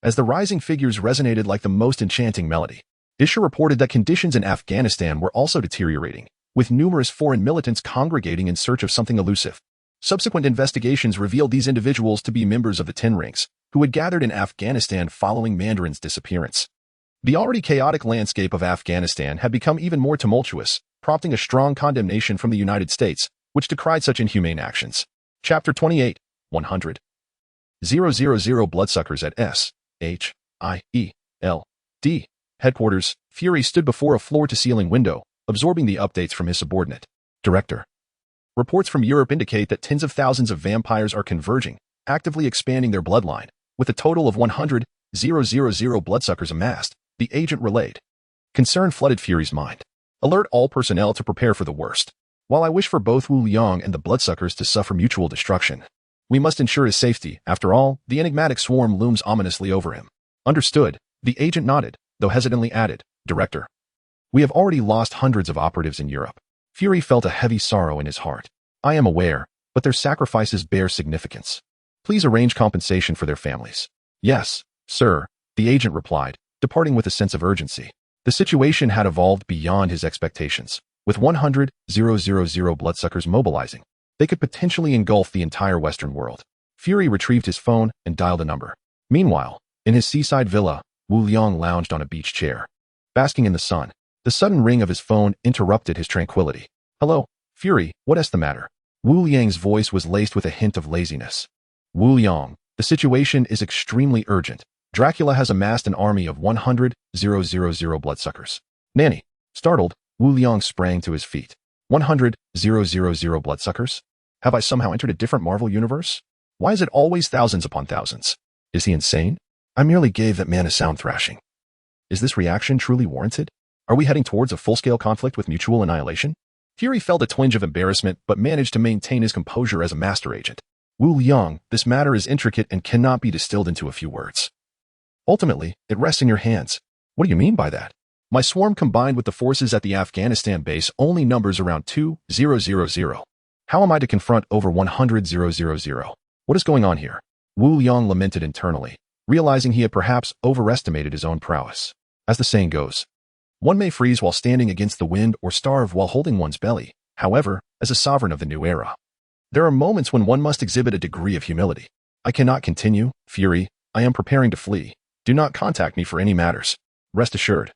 As the rising figures resonated like the most enchanting melody, Isha reported that conditions in Afghanistan were also deteriorating, with numerous foreign militants congregating in search of something elusive. Subsequent investigations revealed these individuals to be members of the Ten Rings, who had gathered in Afghanistan following Mandarin's disappearance. The already chaotic landscape of Afghanistan had become even more tumultuous, prompting a strong condemnation from the United States, which decried such inhumane actions. Chapter 28, 100. 000 Bloodsuckers at S.H.I.E.L.D. Headquarters. Fury stood before a floor-to-ceiling window, absorbing the updates from his subordinate. Director. Reports from Europe indicate that tens of thousands of vampires are converging, actively expanding their bloodline, with a total of 100,000 bloodsuckers amassed, the agent relayed. Concern flooded Fury's mind. Alert all personnel to prepare for the worst. While I wish for both Wu Liang and the bloodsuckers to suffer mutual destruction, we must ensure his safety. After all, the enigmatic swarm looms ominously over him. Understood, the agent nodded, though hesitantly added, Director. We have already lost hundreds of operatives in Europe. Fury felt a heavy sorrow in his heart. I am aware, but their sacrifices bear significance. Please arrange compensation for their families. Yes, sir, the agent replied, departing with a sense of urgency. The situation had evolved beyond his expectations. With 100,000 bloodsuckers mobilizing, they could potentially engulf the entire Western world. Fury retrieved his phone and dialed a number. Meanwhile, in his seaside villa, Wu Liang lounged on a beach chair, basking in the sun. The sudden ring of his phone interrupted his tranquility. Hello, Fury, what's the matter? Wu Liang's voice was laced with a hint of laziness. Wu Liang, the situation is extremely urgent. Dracula has amassed an army of 100,000 bloodsuckers. Nanny. Startled, Wu Liang sprang to his feet. 100,000 bloodsuckers? Have I somehow entered a different Marvel universe? Why is it always thousands upon thousands? Is he insane? I merely gave that man a sound thrashing. Is this reaction truly warranted? Are we heading towards a full-scale conflict with mutual annihilation? Fury felt a twinge of embarrassment but managed to maintain his composure as a master agent. Wu Liang, this matter is intricate and cannot be distilled into a few words. Ultimately, it rests in your hands. What do you mean by that? My swarm combined with the forces at the Afghanistan base only numbers around 2,000. How am I to confront over 100,000? What is going on here? Wu Liang lamented internally, realizing he had perhaps overestimated his own prowess. As the saying goes, one may freeze while standing against the wind or starve while holding one's belly. However, as a sovereign of the new era, there are moments when one must exhibit a degree of humility. I cannot continue, Fury. I am preparing to flee. Do not contact me for any matters. Rest assured,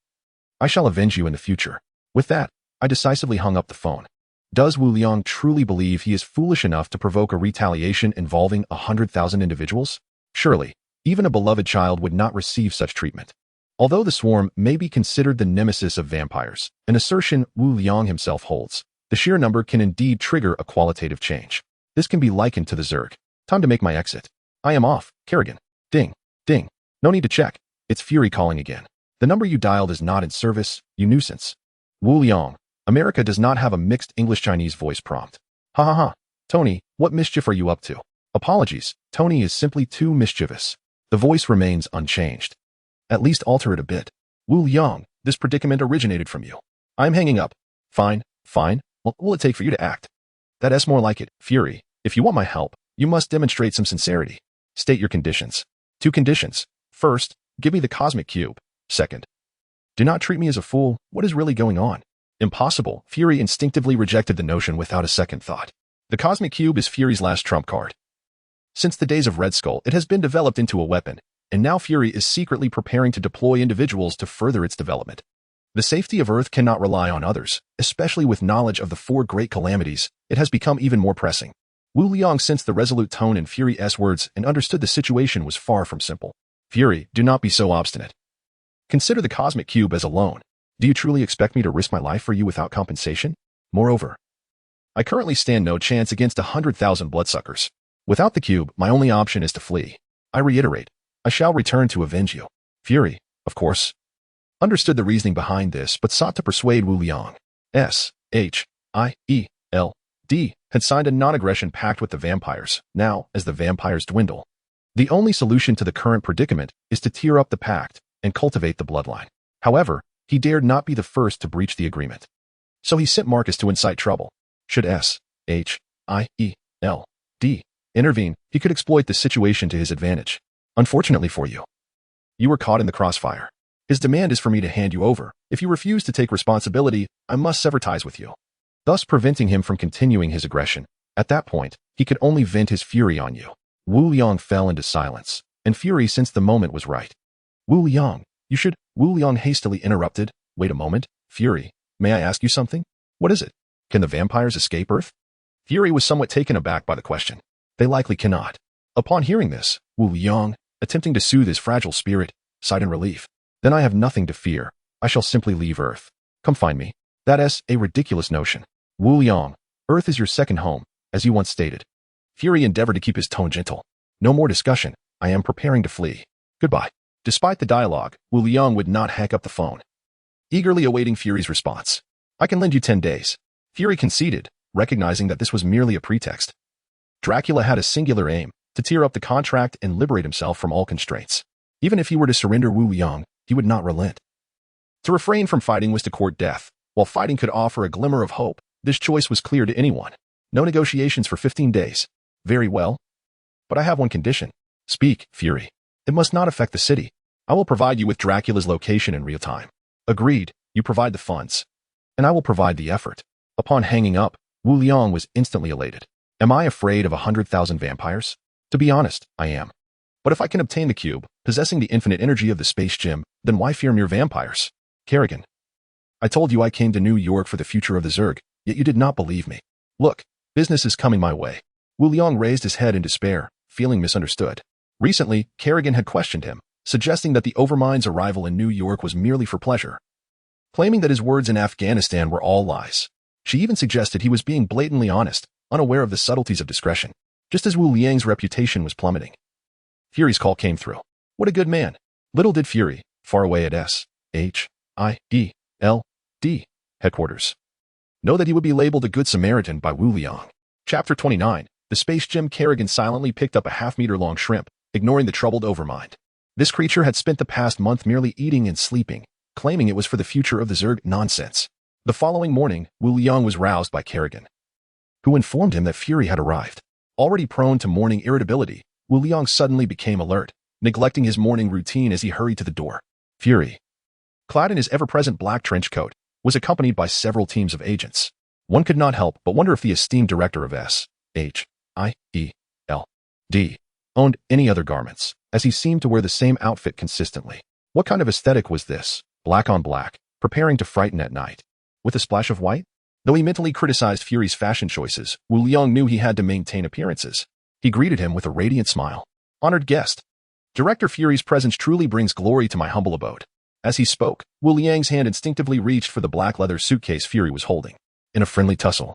I shall avenge you in the future. With that, I decisively hung up the phone. Does Wu Liang truly believe he is foolish enough to provoke a retaliation involving 100,000 individuals? Surely, even a beloved child would not receive such treatment. Although the swarm may be considered the nemesis of vampires, an assertion Wu Liang himself holds, the sheer number can indeed trigger a qualitative change. This can be likened to the Zerg. Time to make my exit. I am off, Kerrigan. Ding, ding. No need to check. It's Fury calling again. The number you dialed is not in service, you nuisance. Wu Liang. America does not have a mixed English-Chinese voice prompt. Ha ha ha. Tony, what mischief are you up to? Apologies, Tony is simply too mischievous. The voice remains unchanged. At least alter it a bit. Wu Liang, this predicament originated from you. I'm hanging up. Fine, fine. What will it take for you to act? That's more like it, Fury. If you want my help, you must demonstrate some sincerity. State your conditions. 2 conditions. First, give me the cosmic cube. Second, do not treat me as a fool. What is really going on? Impossible. Fury instinctively rejected the notion without a second thought. The cosmic cube is Fury's last trump card. Since the days of Red Skull, it has been developed into a weapon, and now Fury is secretly preparing to deploy individuals to further its development. The safety of Earth cannot rely on others, especially with knowledge of the 4 great calamities. It has become even more pressing. Wu Liang sensed the resolute tone in Fury's words and understood the situation was far from simple. Fury, do not be so obstinate. Consider the cosmic cube as a loan. Do you truly expect me to risk my life for you without compensation? Moreover, I currently stand no chance against 100,000 bloodsuckers. Without the cube, my only option is to flee. I reiterate, I shall return to avenge you. Fury, of course, understood the reasoning behind this, but sought to persuade Wu Liang. S.H.I.E.L.D. had signed a non-aggression pact with the vampires. Now, as the vampires dwindle, the only solution to the current predicament is to tear up the pact and cultivate the bloodline. However, he dared not be the first to breach the agreement. So he sent Marcus to incite trouble. Should intervene, he could exploit the situation to his advantage. Unfortunately for you, you were caught in the crossfire. His demand is for me to hand you over. If you refuse to take responsibility, I must sever ties with you, thus preventing him from continuing his aggression. At that point, he could only vent his fury on you. Wu Liang fell into silence, and fury since the moment was right. Wu Liang, you should. Wu Liang hastily interrupted. Wait a moment, Fury, may I ask you something? What is it? Can the vampires escape Earth? Fury was somewhat taken aback by the question. They likely cannot. Upon hearing this, Wu Liang, attempting to soothe his fragile spirit, sighed in relief. Then I have nothing to fear. I shall simply leave Earth. Come find me. That is a ridiculous notion. Wu Liang, Earth is your second home, as you once stated. Fury endeavored to keep his tone gentle. No more discussion. I am preparing to flee. Goodbye. Despite the dialogue, Wu Liang would not hang up the phone, eagerly awaiting Fury's response. I can lend you 10 days. Fury conceded, recognizing that this was merely a pretext. Dracula had a singular aim, to tear up the contract and liberate himself from all constraints. Even if he were to surrender Wu Liang, he would not relent. To refrain from fighting was to court death. While fighting could offer a glimmer of hope, this choice was clear to anyone. No negotiations for 15 days. Very well. But I have one condition. Speak, Fury. It must not affect the city. I will provide you with Dracula's location in real time. Agreed, you provide the funds. And I will provide the effort. Upon hanging up, Wu Liang was instantly elated. Am I afraid of 100,000 vampires? To be honest, I am. But if I can obtain the cube, possessing the infinite energy of the space gem, then why fear mere vampires? Kerrigan. I told you I came to New York for the future of the Zerg, yet you did not believe me. Look, business is coming my way. Wu Liang raised his head in despair, feeling misunderstood. Recently, Kerrigan had questioned him, suggesting that the Overmind's arrival in New York was merely for pleasure, claiming that his words in Afghanistan were all lies. She even suggested he was being blatantly honest, unaware of the subtleties of discretion, just as Wu Liang's reputation was plummeting. Fury's call came through. What a good man. Little did Fury, far away at SHIELD headquarters, know that he would be labeled a good Samaritan by Wu Liang. Chapter 29. The space gem. Kerrigan silently picked up a half-meter-long shrimp, ignoring the troubled Overmind. This creature had spent the past month merely eating and sleeping, claiming it was for the future of the Zerg. Nonsense. The following morning, Wu Liang was roused by Kerrigan, who informed him that Fury had arrived. Already prone to morning irritability, Wu Liang suddenly became alert, neglecting his morning routine as he hurried to the door. Fury, clad in his ever-present black trench coat, was accompanied by several teams of agents. One could not help but wonder if the esteemed director of SHIELD owned any other garments, as he seemed to wear the same outfit consistently. What kind of aesthetic was this? Black on black, preparing to frighten at night. With a splash of white? Though he mentally criticized Fury's fashion choices, Wu Liang knew he had to maintain appearances. He greeted him with a radiant smile. Honored guest. Director Fury's presence truly brings glory to my humble abode. As he spoke, Wu Liang's hand instinctively reached for the black leather suitcase Fury was holding. In a friendly tussle,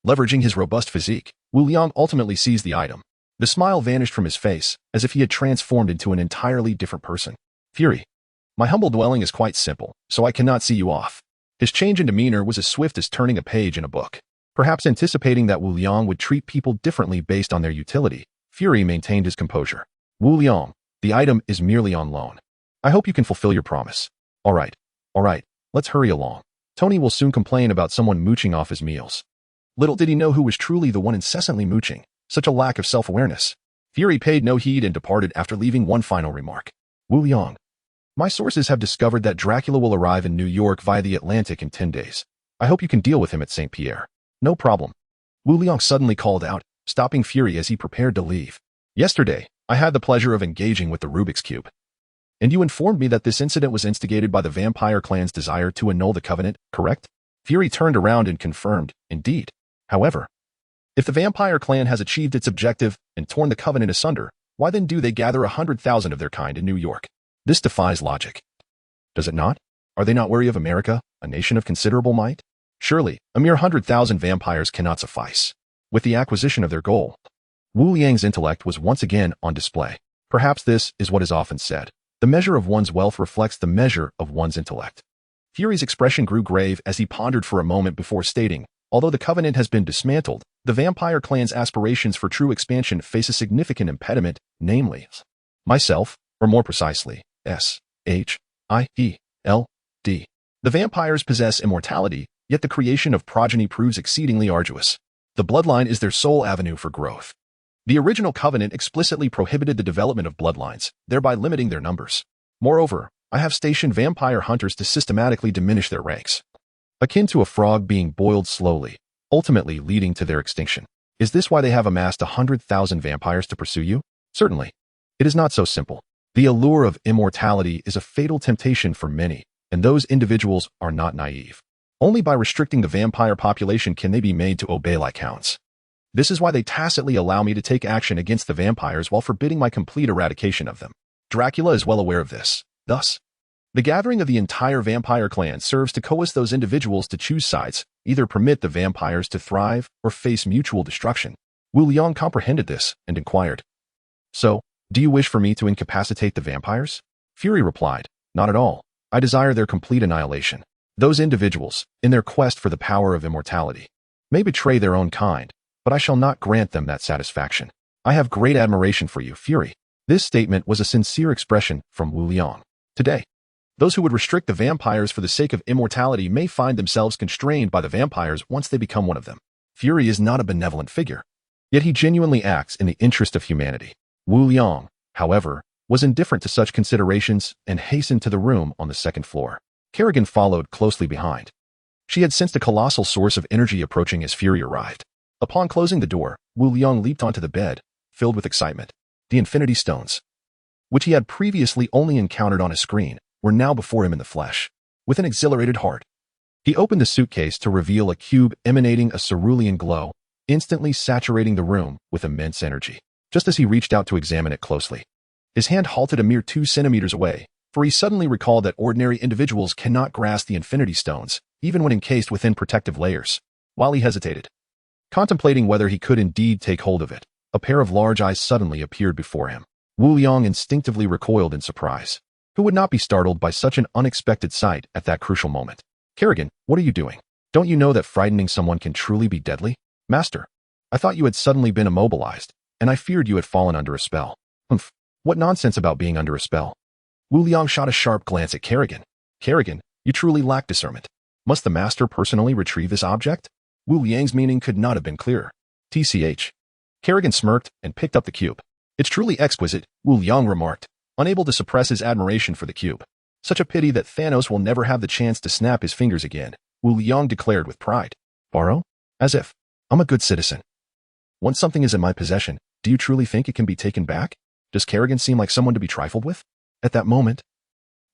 leveraging his robust physique, Wu Liang ultimately seized the item. The smile vanished from his face, as if he had transformed into an entirely different person. Fury, my humble dwelling is quite simple, so I cannot see you off. His change in demeanor was as swift as turning a page in a book. Perhaps anticipating that Wu Liang would treat people differently based on their utility, Fury maintained his composure. Wu Liang, the item is merely on loan. I hope you can fulfill your promise. All right, let's hurry along. Tony will soon complain about someone mooching off his meals. Little did he know who was truly the one incessantly mooching. Such a lack of self-awareness. Fury paid no heed and departed after leaving one final remark. Wu Liang, my sources have discovered that Dracula will arrive in New York via the Atlantic in 10 days. I hope you can deal with him at St. Pierre. No problem. Wu Liang suddenly called out, stopping Fury as he prepared to leave. Yesterday, I had the pleasure of engaging with the Rubik's Cube. And you informed me that this incident was instigated by the vampire clan's desire to annul the covenant, correct? Fury turned around and confirmed, indeed. However, if the vampire clan has achieved its objective and torn the covenant asunder, why then do they gather 100,000 of their kind in New York? This defies logic. Does it not? Are they not wary of America, a nation of considerable might? Surely, a mere 100,000 vampires cannot suffice. With the acquisition of their goal, Wu Liang's intellect was once again on display. Perhaps this is what is often said. The measure of one's wealth reflects the measure of one's intellect. Fury's expression grew grave as he pondered for a moment before stating, although the covenant has been dismantled, the vampire clan's aspirations for true expansion face a significant impediment, namely, myself, or more precisely, SHIELD. The vampires possess immortality, yet the creation of progeny proves exceedingly arduous. The bloodline is their sole avenue for growth. The original covenant explicitly prohibited the development of bloodlines, thereby limiting their numbers. Moreover, I have stationed vampire hunters to systematically diminish their ranks, akin to a frog being boiled slowly, ultimately leading to their extinction. Is this why they have amassed 100,000 vampires to pursue you? Certainly. It is not so simple. The allure of immortality is a fatal temptation for many, and those individuals are not naive. Only by restricting the vampire population can they be made to obey like hounds. This is why they tacitly allow me to take action against the vampires while forbidding my complete eradication of them. Dracula is well aware of this. Thus, the gathering of the entire vampire clan serves to coerce those individuals to choose sides, either permit the vampires to thrive or face mutual destruction. Wu Liang comprehended this and inquired, "So, do you wish for me to incapacitate the vampires?" Fury replied, "Not at all. I desire their complete annihilation. Those individuals, in their quest for the power of immortality, may betray their own kind, but I shall not grant them that satisfaction. I have great admiration for you, Fury." This statement was a sincere expression from Wu Liang. Today, those who would restrict the vampires for the sake of immortality may find themselves constrained by the vampires once they become one of them. Fury is not a benevolent figure, yet he genuinely acts in the interest of humanity. Wu Liang, however, was indifferent to such considerations and hastened to the room on the second floor. Kerrigan followed closely behind. She had sensed a colossal source of energy approaching as Fury arrived. Upon closing the door, Wu Liang leaped onto the bed, filled with excitement. The Infinity Stones, which he had previously only encountered on a screen, were now before him in the flesh. With an exhilarated heart, he opened the suitcase to reveal a cube emanating a cerulean glow, instantly saturating the room with immense energy. Just as he reached out to examine it closely, his hand halted a mere 2 centimeters away, for he suddenly recalled that ordinary individuals cannot grasp the Infinity Stones, even when encased within protective layers. While he hesitated, contemplating whether he could indeed take hold of it, a pair of large eyes suddenly appeared before him. Wu Liang instinctively recoiled in surprise. Who would not be startled by such an unexpected sight at that crucial moment? "Kerrigan, what are you doing? Don't you know that frightening someone can truly be deadly?" "Master, I thought you had suddenly been immobilized, and I feared you had fallen under a spell." "Humph, what nonsense about being under a spell?" Wu Liang shot a sharp glance at Kerrigan. "Kerrigan, you truly lack discernment. Must the master personally retrieve this object?" Wu Liang's meaning could not have been clearer. TCH. Kerrigan smirked and picked up the cube. "It's truly exquisite," Wu Liang remarked, unable to suppress his admiration for the cube. "Such a pity that Thanos will never have the chance to snap his fingers again," Wu Liang declared with pride. "Borrow? As if. I'm a good citizen. Once something is in my possession, do you truly think it can be taken back? Does Kerrigan seem like someone to be trifled with?" At that moment,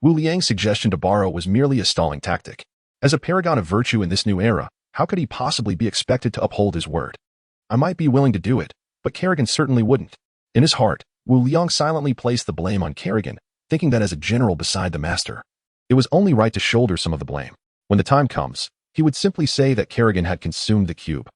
Wu Liang's suggestion to borrow was merely a stalling tactic. As a paragon of virtue in this new era, how could he possibly be expected to uphold his word? "I might be willing to do it, but Kerrigan certainly wouldn't." In his heart, Wu Liang silently placed the blame on Kerrigan, thinking that as a general beside the master, it was only right to shoulder some of the blame. When the time comes, he would simply say that Kerrigan had consumed the cube.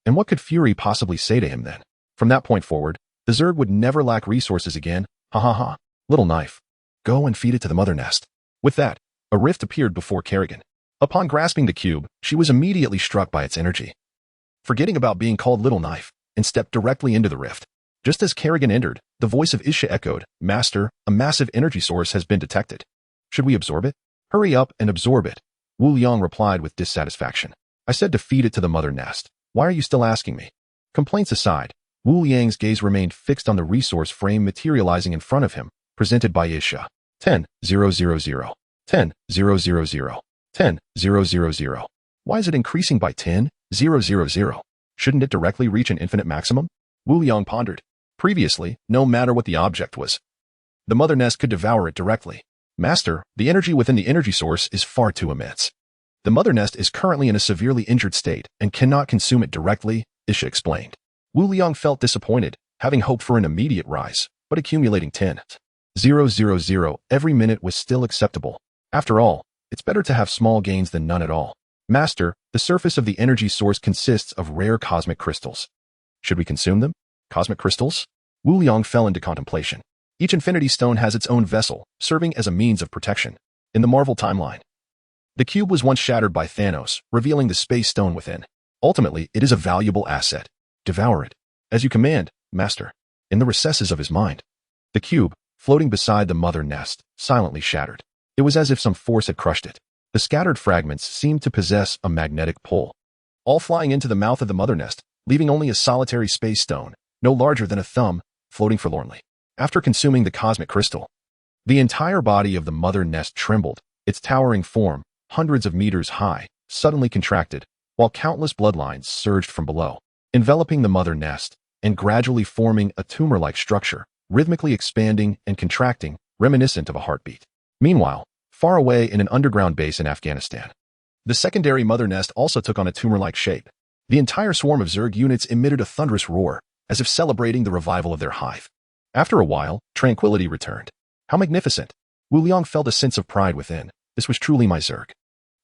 And what could Fury possibly say to him then? From that point forward, the Zerg would never lack resources again. Ha ha ha. Little knife. Go and feed it to the mother nest. With that, a rift appeared before Kerrigan. Upon grasping the cube, she was immediately struck by its energy, forgetting about being called Little Knife, and stepped directly into the rift. Just as Kerrigan entered, the voice of Isha echoed, "Master, a massive energy source has been detected. Should we absorb it?" "Hurry up and absorb it," Wu Liang replied with dissatisfaction. "I said to feed it to the mother nest. Why are you still asking me?" Complaints aside, Wu Liang's gaze remained fixed on the resource frame materializing in front of him, presented by Isha. 10,000, 10,000, 10,000. Why is it increasing by 10,000? Shouldn't it directly reach an infinite maximum? Wu Liang pondered. Previously, no matter what the object was, the mother nest could devour it directly. "Master, the energy within the energy source is far too immense. The mother nest is currently in a severely injured state and cannot consume it directly," Isha explained. Wu Liang felt disappointed, having hoped for an immediate rise, but accumulating 10,000 every minute was still acceptable. After all, it's better to have small gains than none at all. "Master, the surface of the energy source consists of rare cosmic crystals. Should we consume them?" "Cosmic crystals?" Wu Liang fell into contemplation. Each Infinity Stone has its own vessel, serving as a means of protection. In the Marvel timeline, the cube was once shattered by Thanos, revealing the Space Stone within. Ultimately, it is a valuable asset. "Devour it. As you command, Master." In the recesses of his mind, the cube, floating beside the mother nest, silently shattered. It was as if some force had crushed it. The scattered fragments seemed to possess a magnetic pull, all flying into the mouth of the mother nest, leaving only a solitary space stone, no larger than a thumb, floating forlornly. After consuming the cosmic crystal, the entire body of the mother nest trembled, its towering form, hundreds of meters high, suddenly contracted, while countless bloodlines surged from below, enveloping the mother nest, and gradually forming a tumor-like structure, rhythmically expanding and contracting, reminiscent of a heartbeat. Meanwhile, far away in an underground base in Afghanistan, the secondary mother nest also took on a tumor-like shape. The entire swarm of Zerg units emitted a thunderous roar, as if celebrating the revival of their hive. After a while, tranquility returned. How magnificent! Wu Liang felt a sense of pride within. This was truly my Zerg.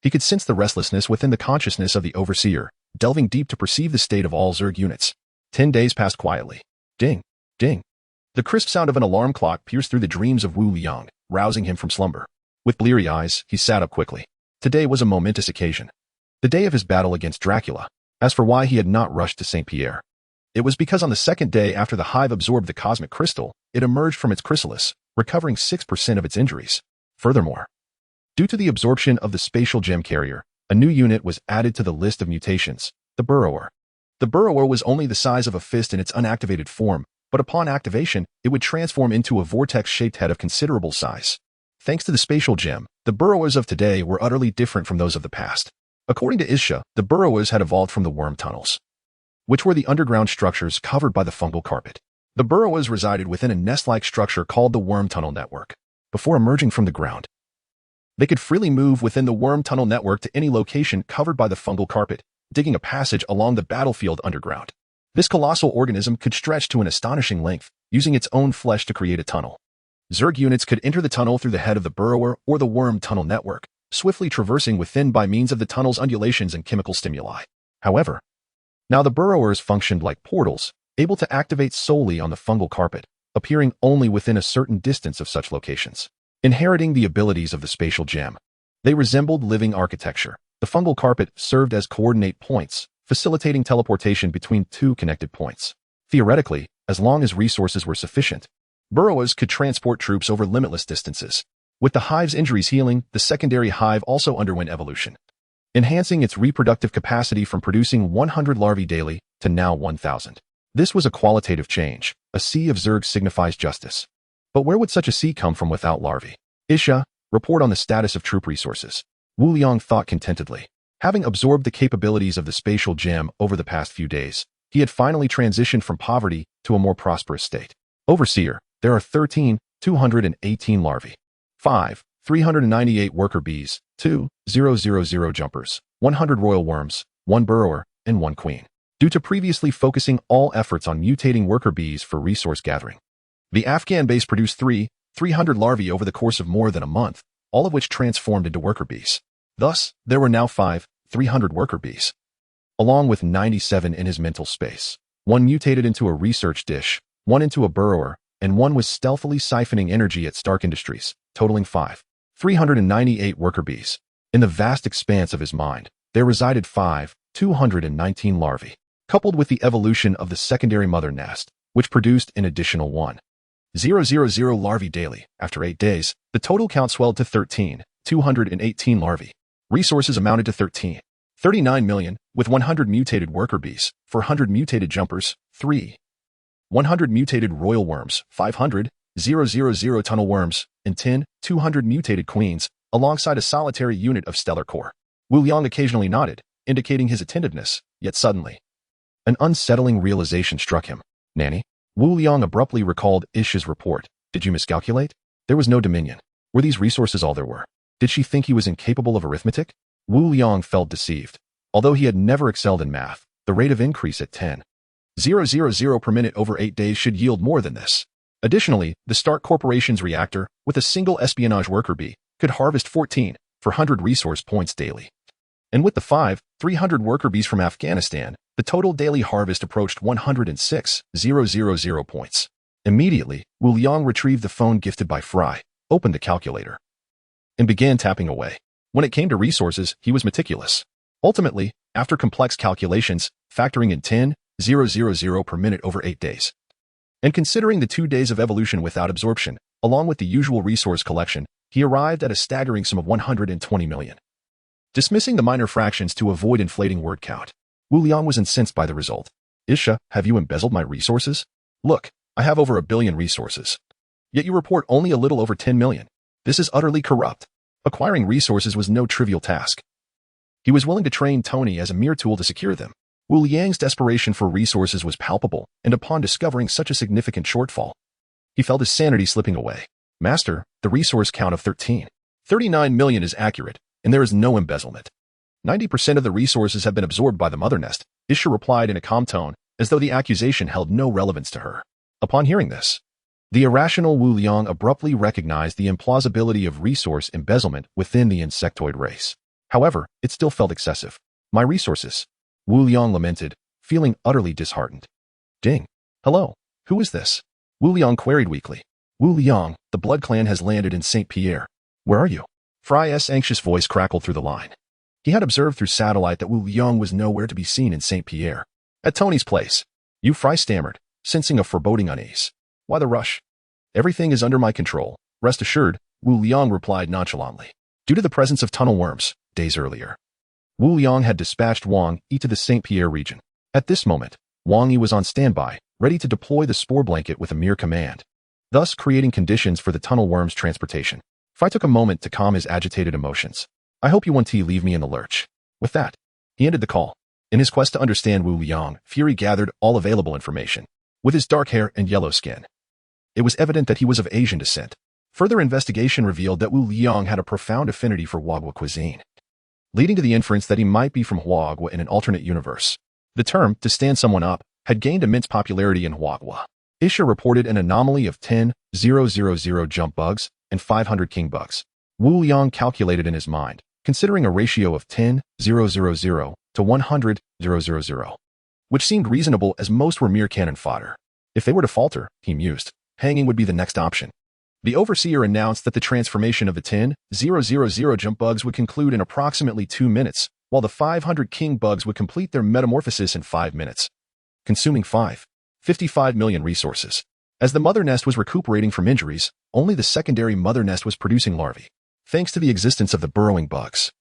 He could sense the restlessness within the consciousness of the overseer, delving deep to perceive the state of all Zerg units. 10 days passed quietly. Ding! Ding! The crisp sound of an alarm clock pierced through the dreams of Wu Liang, rousing him from slumber. With bleary eyes, he sat up quickly. Today was a momentous occasion. The day of his battle against Dracula. As for why he had not rushed to St. Pierre, it was because on the second day after the hive absorbed the cosmic crystal, it emerged from its chrysalis, recovering 6% of its injuries. Furthermore, due to the absorption of the spatial gem carrier, a new unit was added to the list of mutations, the Burrower. The Burrower was only the size of a fist in its unactivated form, but upon activation, it would transform into a vortex-shaped head of considerable size. Thanks to the spatial gem, the Burrowers of today were utterly different from those of the past. According to Isha, the Burrowers had evolved from the worm tunnels, which were the underground structures covered by the fungal carpet. The Burrowers resided within a nest-like structure called the worm tunnel network. Before emerging from the ground, they could freely move within the worm tunnel network to any location covered by the fungal carpet, digging a passage along the battlefield underground. This colossal organism could stretch to an astonishing length, using its own flesh to create a tunnel. Zerg units could enter the tunnel through the head of the Burrower or the worm tunnel network, swiftly traversing within by means of the tunnel's undulations and chemical stimuli. However, now the Burrowers functioned like portals, able to activate solely on the fungal carpet, appearing only within a certain distance of such locations. Inheriting the abilities of the spatial gem, they resembled living architecture. The fungal carpet served as coordinate points, facilitating teleportation between two connected points. Theoretically, as long as resources were sufficient, Burrowers could transport troops over limitless distances. With the hive's injuries healing, the secondary hive also underwent evolution, enhancing its reproductive capacity from producing 100 larvae daily to now 1,000. This was a qualitative change. A sea of Zerg signifies justice. But where would such a sea come from without larvae? Isha, report on the status of troop resources. Wu Liang thought contentedly. Having absorbed the capabilities of the spatial gem over the past few days, he had finally transitioned from poverty to a more prosperous state. Overseer, there are 13,218 larvae. 5, 398 worker bees, 2,000 jumpers, 100 royal worms, 1 burrower, and 1 queen. Due to previously focusing all efforts on mutating worker bees for resource gathering, the Afghan base produced 300 larvae over the course of more than a month, all of which transformed into worker bees. Thus, there were now 300 worker bees, along with 97 in his mental space. 1 mutated into a research dish, 1 into a burrower, and 1 was stealthily siphoning energy at Stark Industries, totaling 398 worker bees. In the vast expanse of his mind, there resided 219 larvae, coupled with the evolution of the secondary mother nest, which produced an additional 1,000 larvae daily. After 8 days, the total count swelled to 13,218 larvae. Resources amounted to 39 million, with 100 mutated worker bees, 400 mutated jumpers, 100 mutated royal worms, 500 tunnel worms, and 200 mutated queens, alongside a solitary unit of stellar core. Wu Liang occasionally nodded, indicating his attentiveness, yet suddenly, an unsettling realization struck him. Nanny? Wu Liang abruptly recalled Isha's report. Did you miscalculate? There was no dominion. Were these resources all there were? Did she think he was incapable of arithmetic? Wu Liang felt deceived. Although he had never excelled in math, the rate of increase at 10,000 per minute over 8 days should yield more than this. Additionally, the Stark Corporation's reactor, with a single espionage worker bee, could harvest 400 resource points daily. And with the 300 worker bees from Afghanistan, the total daily harvest approached 106,000 points. Immediately, Wu Liang retrieved the phone gifted by Fry, opened the calculator, and began tapping away. When it came to resources, he was meticulous. Ultimately, after complex calculations, factoring in 10,000 per minute over 8 days, and considering the 2 days of evolution without absorption, along with the usual resource collection, he arrived at a staggering sum of 120 million. Dismissing the minor fractions to avoid inflating word count, Wu Liang was incensed by the result. Isha, have you embezzled my resources? Look, I have over 1 billion resources. Yet you report only a little over 10 million. This is utterly corrupt. Acquiring resources was no trivial task. He was willing to train Tony as a mere tool to secure them. Wu Liang's desperation for resources was palpable, and upon discovering such a significant shortfall, he felt his sanity slipping away. Master, the resource count of 39 million is accurate, and there is no embezzlement. 90% of the resources have been absorbed by the mother nest, Isha replied in a calm tone, as though the accusation held no relevance to her. Upon hearing this, the irrational Wu Liang abruptly recognized the implausibility of resource embezzlement within the insectoid race. However, it still felt excessive. My resources, Wu Liang lamented, feeling utterly disheartened. Ding. Hello. Who is this? Wu Liang queried weakly. Wu Liang, the Blood Clan has landed in St. Pierre. Where are you? Fry's anxious voice crackled through the line. He had observed through satellite that Wu Liang was nowhere to be seen in St. Pierre. At Tony's place. Fry stammered, sensing a foreboding unease. Why the rush? Everything is under my control. Rest assured, Wu Liang replied nonchalantly. Due to the presence of tunnel worms, days earlier, Wu Liang had dispatched Wang Yi to the St. Pierre region. At this moment, Wang Yi was on standby, ready to deploy the spore blanket with a mere command, thus creating conditions for the tunnel worm's transportation. Fry took a moment to calm his agitated emotions. I hope you won't leave me in the lurch. With that, he ended the call. In his quest to understand Wu Liang, Fury gathered all available information. With his dark hair and yellow skin, it was evident that he was of Asian descent. Further investigation revealed that Wu Liang had a profound affinity for Huagua cuisine, leading to the inference that he might be from Huagua in an alternate universe. The term, to stand someone up, had gained immense popularity in Huagua. Isha reported an anomaly of 10,000 jump bugs and 500 king bugs. Wu Liang calculated in his mind, considering a ratio of 10,000 to 100,000, which seemed reasonable as most were mere cannon fodder. If they were to falter, he mused, hanging would be the next option. The overseer announced that the transformation of the 10,000 jump bugs would conclude in approximately 2 minutes, while the 500 king bugs would complete their metamorphosis in 5 minutes, consuming 55 million resources. As the mother nest was recuperating from injuries, only the secondary mother nest was producing larvae. Thanks to the existence of the burrowing bugs,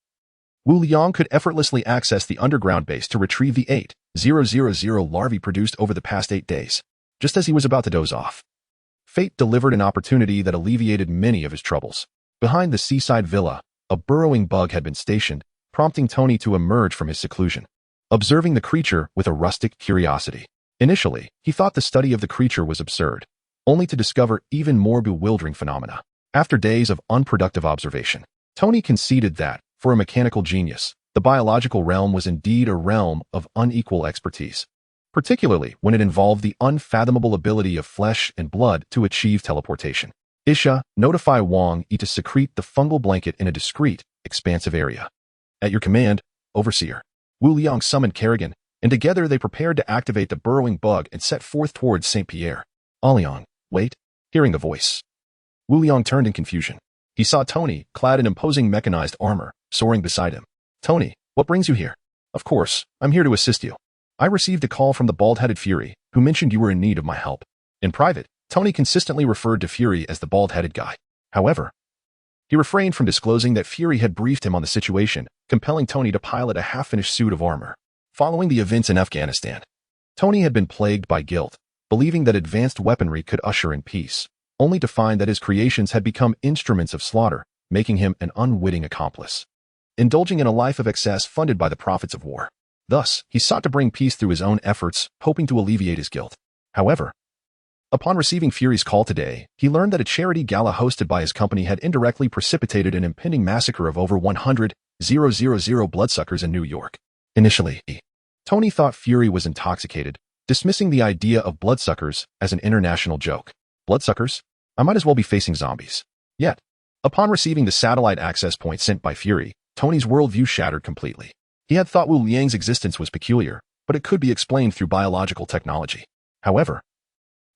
Wu Liang could effortlessly access the underground base to retrieve the 8,000 larvae produced over the past 8 days, just as he was about to doze off. Fate delivered an opportunity that alleviated many of his troubles. Behind the seaside villa, a burrowing bug had been stationed, prompting Tony to emerge from his seclusion, observing the creature with a rustic curiosity. Initially, he thought the study of the creature was absurd, only to discover even more bewildering phenomena. After days of unproductive observation, Tony conceded that, for a mechanical genius, the biological realm was indeed a realm of unequal expertise, particularly when it involved the unfathomable ability of flesh and blood to achieve teleportation. Isha, notify Wang Yi to secrete the fungal blanket in a discreet, expansive area. At your command, Overseer. Wu Liang summoned Kerrigan, and together they prepared to activate the burrowing bug and set forth towards St. Pierre. Liang, wait. Hearing the voice, Wu Liang turned in confusion. He saw Tony, clad in imposing mechanized armor, soaring beside him. Tony, what brings you here? Of course, I'm here to assist you. I received a call from the bald-headed Fury, who mentioned you were in need of my help. In private, Tony consistently referred to Fury as the bald-headed guy. However, he refrained from disclosing that Fury had briefed him on the situation, compelling Tony to pilot a half-finished suit of armor. Following the events in Afghanistan, Tony had been plagued by guilt, believing that advanced weaponry could usher in peace, only to find that his creations had become instruments of slaughter, making him an unwitting accomplice, indulging in a life of excess funded by the profits of war. Thus, he sought to bring peace through his own efforts, hoping to alleviate his guilt. However, upon receiving Fury's call today, he learned that a charity gala hosted by his company had indirectly precipitated an impending massacre of over 100,000 bloodsuckers in New York. Initially, Tony thought Fury was intoxicated, dismissing the idea of bloodsuckers as an international joke. Bloodsuckers? I might as well be facing zombies. Yet, upon receiving the satellite access point sent by Fury, Tony's worldview shattered completely. He had thought Wu Liang's existence was peculiar, but it could be explained through biological technology. However,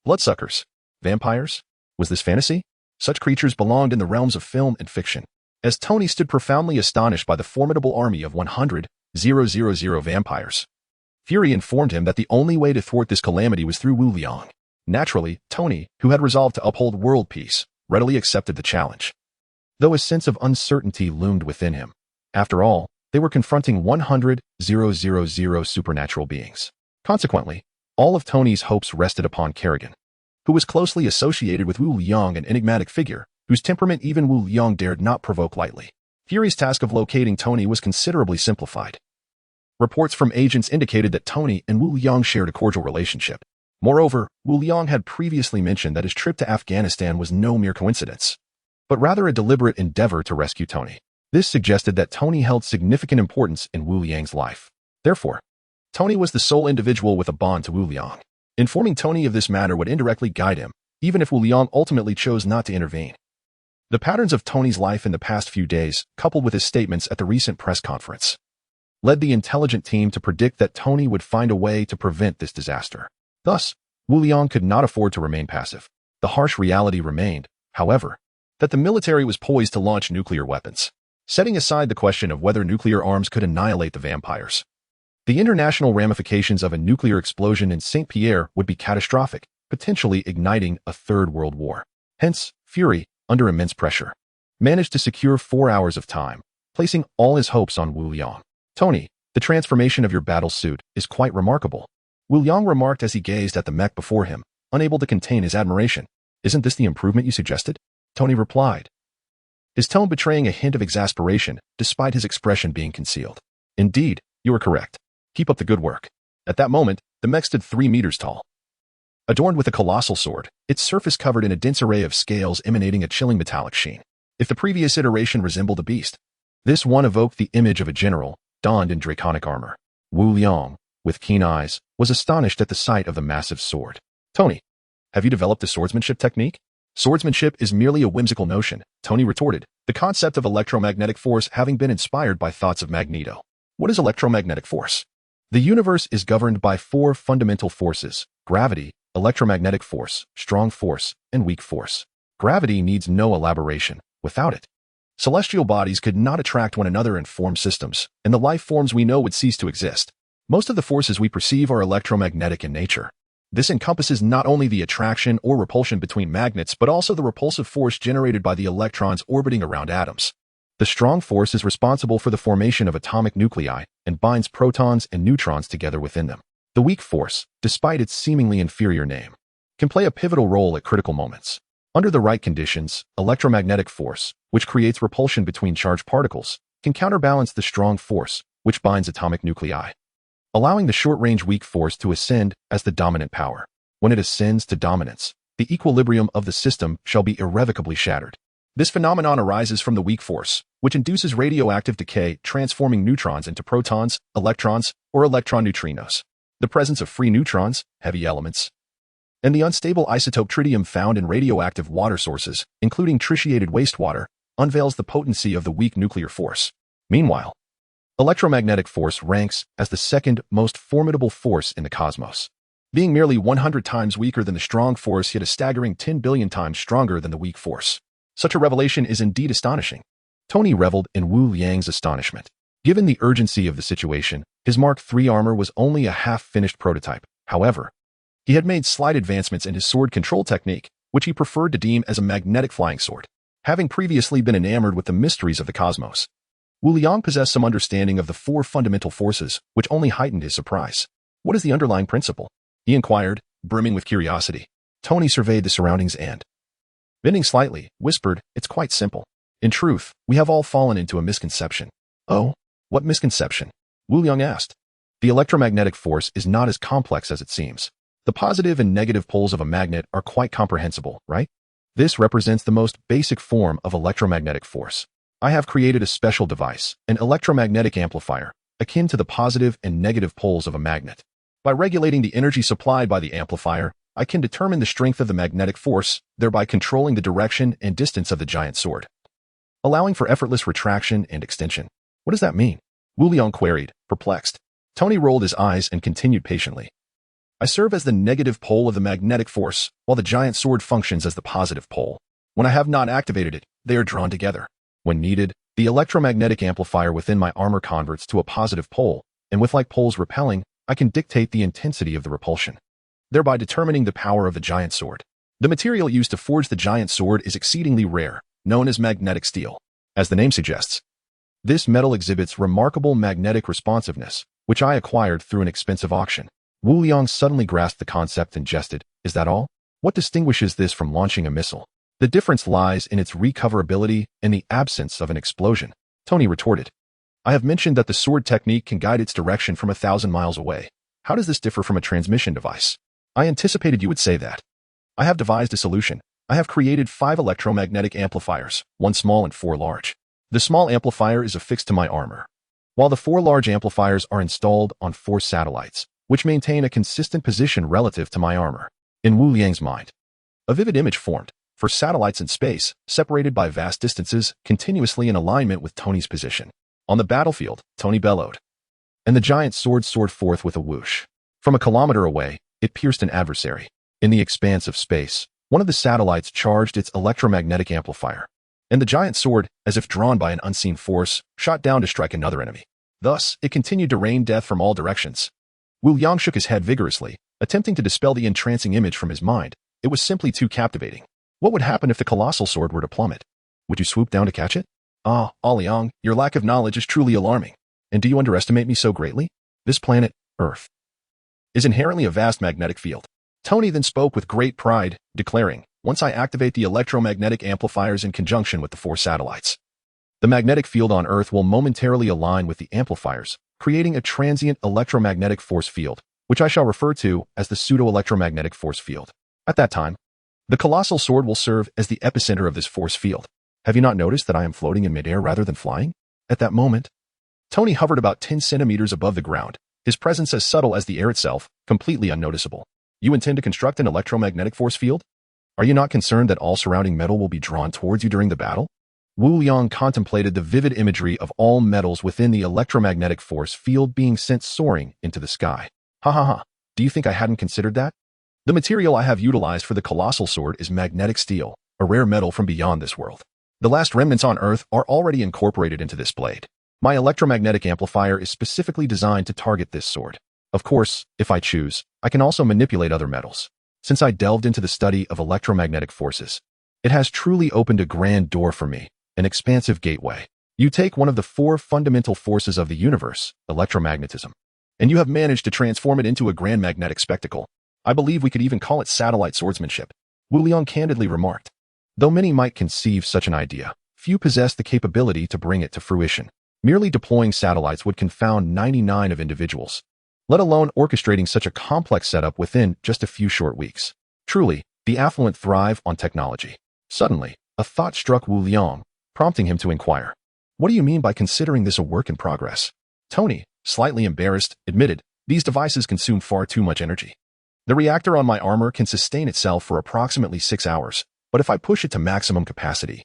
bloodsuckers? Vampires? Was this fantasy? Such creatures belonged in the realms of film and fiction. As Tony stood profoundly astonished by the formidable army of 100,000 vampires, Fury informed him that the only way to thwart this calamity was through Wu Liang. Naturally, Tony, who had resolved to uphold world peace, readily accepted the challenge, though a sense of uncertainty loomed within him. After all, they were confronting 100,000 supernatural beings. Consequently, All of Tony's hopes rested upon Kerrigan, who was closely associated with Wu Liang, an enigmatic figure whose temperament even Wu Liang dared not provoke lightly. Fury's task of locating Tony was considerably simplified. Reports from agents indicated that Tony and Wu Liang shared a cordial relationship. Moreover, Wu Liang had previously mentioned that his trip to Afghanistan was no mere coincidence, but rather a deliberate endeavor to rescue Tony. This suggested that Tony held significant importance in Wu Liang's life. Therefore, Tony was the sole individual with a bond to Wu Liang. Informing Tony of this matter would indirectly guide him, even if Wu Liang ultimately chose not to intervene. The patterns of Tony's life in the past few days, coupled with his statements at the recent press conference, led the intelligent team to predict that Tony would find a way to prevent this disaster. Thus, Wu Liang could not afford to remain passive. The harsh reality remained, however, that the military was poised to launch nuclear weapons. Setting aside the question of whether nuclear arms could annihilate the vampires, the international ramifications of a nuclear explosion in St. Pierre would be catastrophic, potentially igniting a third world war. Hence, Fury, under immense pressure, managed to secure 4 hours of time, placing all his hopes on Wu Liang. Tony, the transformation of your battle suit is quite remarkable, Wu Liang remarked as he gazed at the mech before him, unable to contain his admiration. Isn't this the improvement you suggested? Tony replied, his tone betraying a hint of exasperation, despite his expression being concealed. Indeed, you are correct. Keep up the good work. At that moment, the mech stood 3 meters tall. Adorned with a colossal sword, its surface covered in a dense array of scales emanating a chilling metallic sheen. If the previous iteration resembled a beast, this one evoked the image of a general, donned in draconic armor. Wu Liang, with keen eyes, was astonished at the sight of the massive sword. Tony, have you developed a swordsmanship technique? Swordsmanship is merely a whimsical notion, Tony retorted, the concept of electromagnetic force having been inspired by thoughts of Magneto. What is electromagnetic force? The universe is governed by 4 fundamental forces: gravity, electromagnetic force, strong force, and weak force. Gravity needs no elaboration. Without it, celestial bodies could not attract one another and form systems, and the life forms we know would cease to exist. Most of the forces we perceive are electromagnetic in nature. This encompasses not only the attraction or repulsion between magnets, but also the repulsive force generated by the electrons orbiting around atoms. The strong force is responsible for the formation of atomic nuclei and binds protons and neutrons together within them. The weak force, despite its seemingly inferior name, can play a pivotal role at critical moments. Under the right conditions, electromagnetic force, which creates repulsion between charged particles, can counterbalance the strong force, which binds atomic nuclei, allowing the short-range weak force to ascend as the dominant power. When it ascends to dominance, the equilibrium of the system shall be irrevocably shattered. This phenomenon arises from the weak force, which induces radioactive decay, transforming neutrons into protons, electrons, or electron neutrinos. The presence of free neutrons, heavy elements, and the unstable isotope tritium found in radioactive water sources, including tritiated wastewater, unveils the potency of the weak nuclear force. Meanwhile, electromagnetic force ranks as the second most formidable force in the cosmos, being merely 100 times weaker than the strong force, yet a staggering 10 billion times stronger than the weak force. Such a revelation is indeed astonishing. Tony reveled in Wu Liang's astonishment. Given the urgency of the situation, his Mark III armor was only a half-finished prototype. However, he had made slight advancements in his sword control technique, which he preferred to deem as a magnetic flying sword. Having previously been enamored with the mysteries of the cosmos, Wu Liang possessed some understanding of the 4 fundamental forces, which only heightened his surprise. What is the underlying principle? He inquired, brimming with curiosity. Tony surveyed the surroundings and, bending slightly, whispered, "It's quite simple. In truth, we have all fallen into a misconception." "Oh? What misconception?" Wu Liang asked. The electromagnetic force is not as complex as it seems. The positive and negative poles of a magnet are quite comprehensible, right? This represents the most basic form of electromagnetic force. I have created a special device, an electromagnetic amplifier, akin to the positive and negative poles of a magnet. By regulating the energy supplied by the amplifier, I can determine the strength of the magnetic force, thereby controlling the direction and distance of the giant sword, allowing for effortless retraction and extension. What does that mean? Wu Liang queried, perplexed. Tony rolled his eyes and continued patiently. I serve as the negative pole of the magnetic force, while the giant sword functions as the positive pole. When I have not activated it, they are drawn together. When needed, the electromagnetic amplifier within my armor converts to a positive pole, and with like poles repelling, I can dictate the intensity of the repulsion, thereby determining the power of the giant sword. The material used to forge the giant sword is exceedingly rare, known as magnetic steel. As the name suggests, this metal exhibits remarkable magnetic responsiveness, which I acquired through an expensive auction. Wu Liang suddenly grasped the concept and jested, "Is that all? What distinguishes this from launching a missile? The difference lies in its recoverability and the absence of an explosion." Tony retorted, "I have mentioned that the sword technique can guide its direction from 1,000 miles away. How does this differ from a transmission device? I anticipated you would say that. I have devised a solution. I have created 5 electromagnetic amplifiers, 1 small and 4 large. The small amplifier is affixed to my armor, while the 4 large amplifiers are installed on 4 satellites, which maintain a consistent position relative to my armor." In Wu Liang's mind, a vivid image formed, for satellites in space, separated by vast distances, continuously in alignment with Tony's position. On the battlefield, Tony bellowed, and the giant sword soared forth with a whoosh. From a kilometer away, it pierced an adversary. In the expanse of space, one of the satellites charged its electromagnetic amplifier, and the giant sword, as if drawn by an unseen force, shot down to strike another enemy. Thus, it continued to rain death from all directions. Wu Liang shook his head vigorously, attempting to dispel the entrancing image from his mind. It was simply too captivating. What would happen if the colossal sword were to plummet? Would you swoop down to catch it? Ah, Liang, your lack of knowledge is truly alarming. And do you underestimate me so greatly? This planet, Earth, is inherently a vast magnetic field. Tony then spoke with great pride, declaring, "Once I activate the electromagnetic amplifiers in conjunction with the 4 satellites, the magnetic field on Earth will momentarily align with the amplifiers, creating a transient electromagnetic force field, which I shall refer to as the pseudo-electromagnetic force field. At that time, the colossal sword will serve as the epicenter of this force field. Have you not noticed that I am floating in midair rather than flying?" At that moment, Tony hovered about 10 centimeters above the ground, his presence as subtle as the air itself, completely unnoticeable. "You intend to construct an electromagnetic force field? Are you not concerned that all surrounding metal will be drawn towards you during the battle?" Wu Liang contemplated the vivid imagery of all metals within the electromagnetic force field being sent soaring into the sky. "Ha ha ha, do you think I hadn't considered that? The material I have utilized for the colossal sword is magnetic steel, a rare metal from beyond this world. The last remnants on Earth are already incorporated into this blade. My electromagnetic amplifier is specifically designed to target this sword. Of course, if I choose, I can also manipulate other metals. Since I delved into the study of electromagnetic forces, it has truly opened a grand door for me, an expansive gateway. You take one of the 4 fundamental forces of the universe, electromagnetism, and you have managed to transform it into a grand magnetic spectacle. I believe we could even call it satellite swordsmanship," Wu Liang candidly remarked. Though many might conceive such an idea, few possess the capability to bring it to fruition. Merely deploying satellites would confound 99 of individuals, let alone orchestrating such a complex setup within just a few short weeks. Truly, the affluent thrive on technology. Suddenly, a thought struck Wu Liang, prompting him to inquire, "What do you mean by considering this a work in progress?" Tony, slightly embarrassed, admitted, "These devices consume far too much energy. The reactor on my armor can sustain itself for approximately 6 hours, but if I push it to maximum capacity,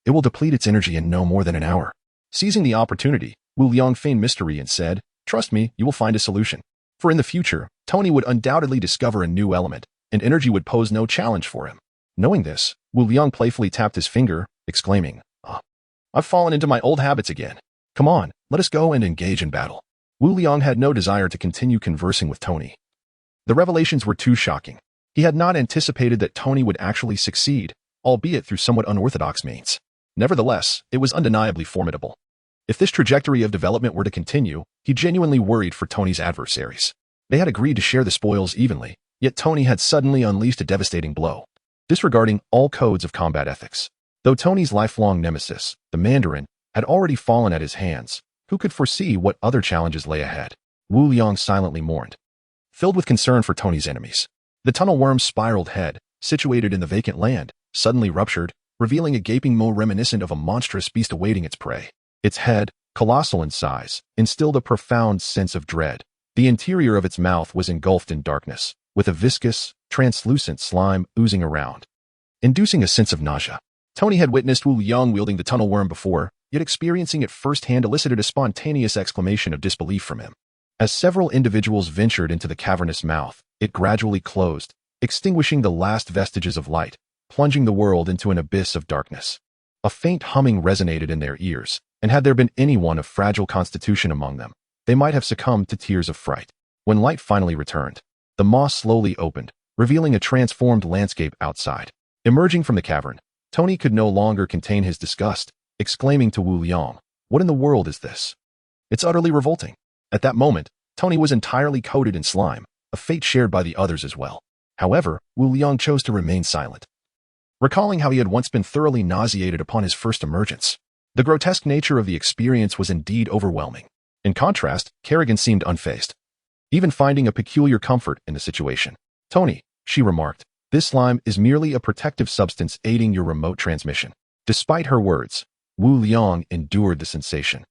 it will deplete its energy in no more than an hour." Seizing the opportunity, Wu Liang feigned mystery and said, "Trust me, you will find a solution." For in the future, Tony would undoubtedly discover a new element, and energy would pose no challenge for him. Knowing this, Wu Liang playfully tapped his finger, exclaiming, "I've fallen into my old habits again. Come on, let us go and engage in battle." Wu Liang had no desire to continue conversing with Tony. The revelations were too shocking. He had not anticipated that Tony would actually succeed, albeit through somewhat unorthodox means. Nevertheless, it was undeniably formidable. If this trajectory of development were to continue, he genuinely worried for Tony's adversaries. They had agreed to share the spoils evenly, yet Tony had suddenly unleashed a devastating blow, disregarding all codes of combat ethics. Though Tony's lifelong nemesis, the Mandarin, had already fallen at his hands, who could foresee what other challenges lay ahead? Wu Liang silently mourned, filled with concern for Tony's enemies. The tunnel worm's spiraled head, situated in the vacant land, suddenly ruptured, revealing a gaping maw reminiscent of a monstrous beast awaiting its prey. Its head, colossal in size, instilled a profound sense of dread. The interior of its mouth was engulfed in darkness, with a viscous, translucent slime oozing around, inducing a sense of nausea. Tony had witnessed Wu Liang wielding the tunnel worm before, yet experiencing it firsthand elicited a spontaneous exclamation of disbelief from him. As several individuals ventured into the cavernous mouth, it gradually closed, extinguishing the last vestiges of light, plunging the world into an abyss of darkness. A faint humming resonated in their ears, and had there been anyone of fragile constitution among them, they might have succumbed to tears of fright. When light finally returned, the maw slowly opened, revealing a transformed landscape outside. Emerging from the cavern, Tony could no longer contain his disgust, exclaiming to Wu Liang, "What in the world is this? It's utterly revolting." At that moment, Tony was entirely coated in slime, a fate shared by the others as well. However, Wu Liang chose to remain silent. Recalling how he had once been thoroughly nauseated upon his first emergence, the grotesque nature of the experience was indeed overwhelming. In contrast, Kerrigan seemed unfazed, even finding a peculiar comfort in the situation. "Tony," she remarked, "this slime is merely a protective substance aiding your remote transmission." Despite her words, Wu Liang endured the sensation,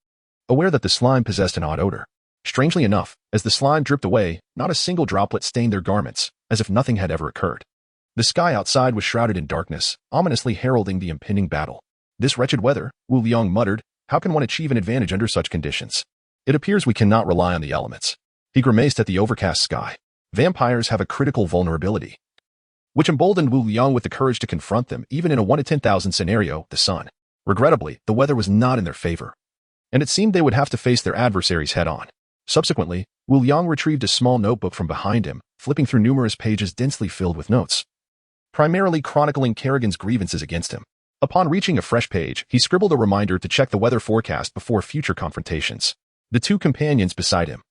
aware that the slime possessed an odd odor. Strangely enough, as the slime dripped away, not a single droplet stained their garments, as if nothing had ever occurred. The sky outside was shrouded in darkness, ominously heralding the impending battle. "This wretched weather," Wu Liang muttered. "How can one achieve an advantage under such conditions? It appears we cannot rely on the elements." He grimaced at the overcast sky. Vampires have a critical vulnerability, which emboldened Wu Liang with the courage to confront them even in a 1 to 10,000 scenario, the sun. Regrettably, the weather was not in their favor, and it seemed they would have to face their adversaries head-on. Subsequently, Wu Liang retrieved a small notebook from behind him, flipping through numerous pages densely filled with notes, primarily chronicling Kerrigan's grievances against him. Upon reaching a fresh page, he scribbled a reminder to check the weather forecast before future confrontations. The two companions beside him,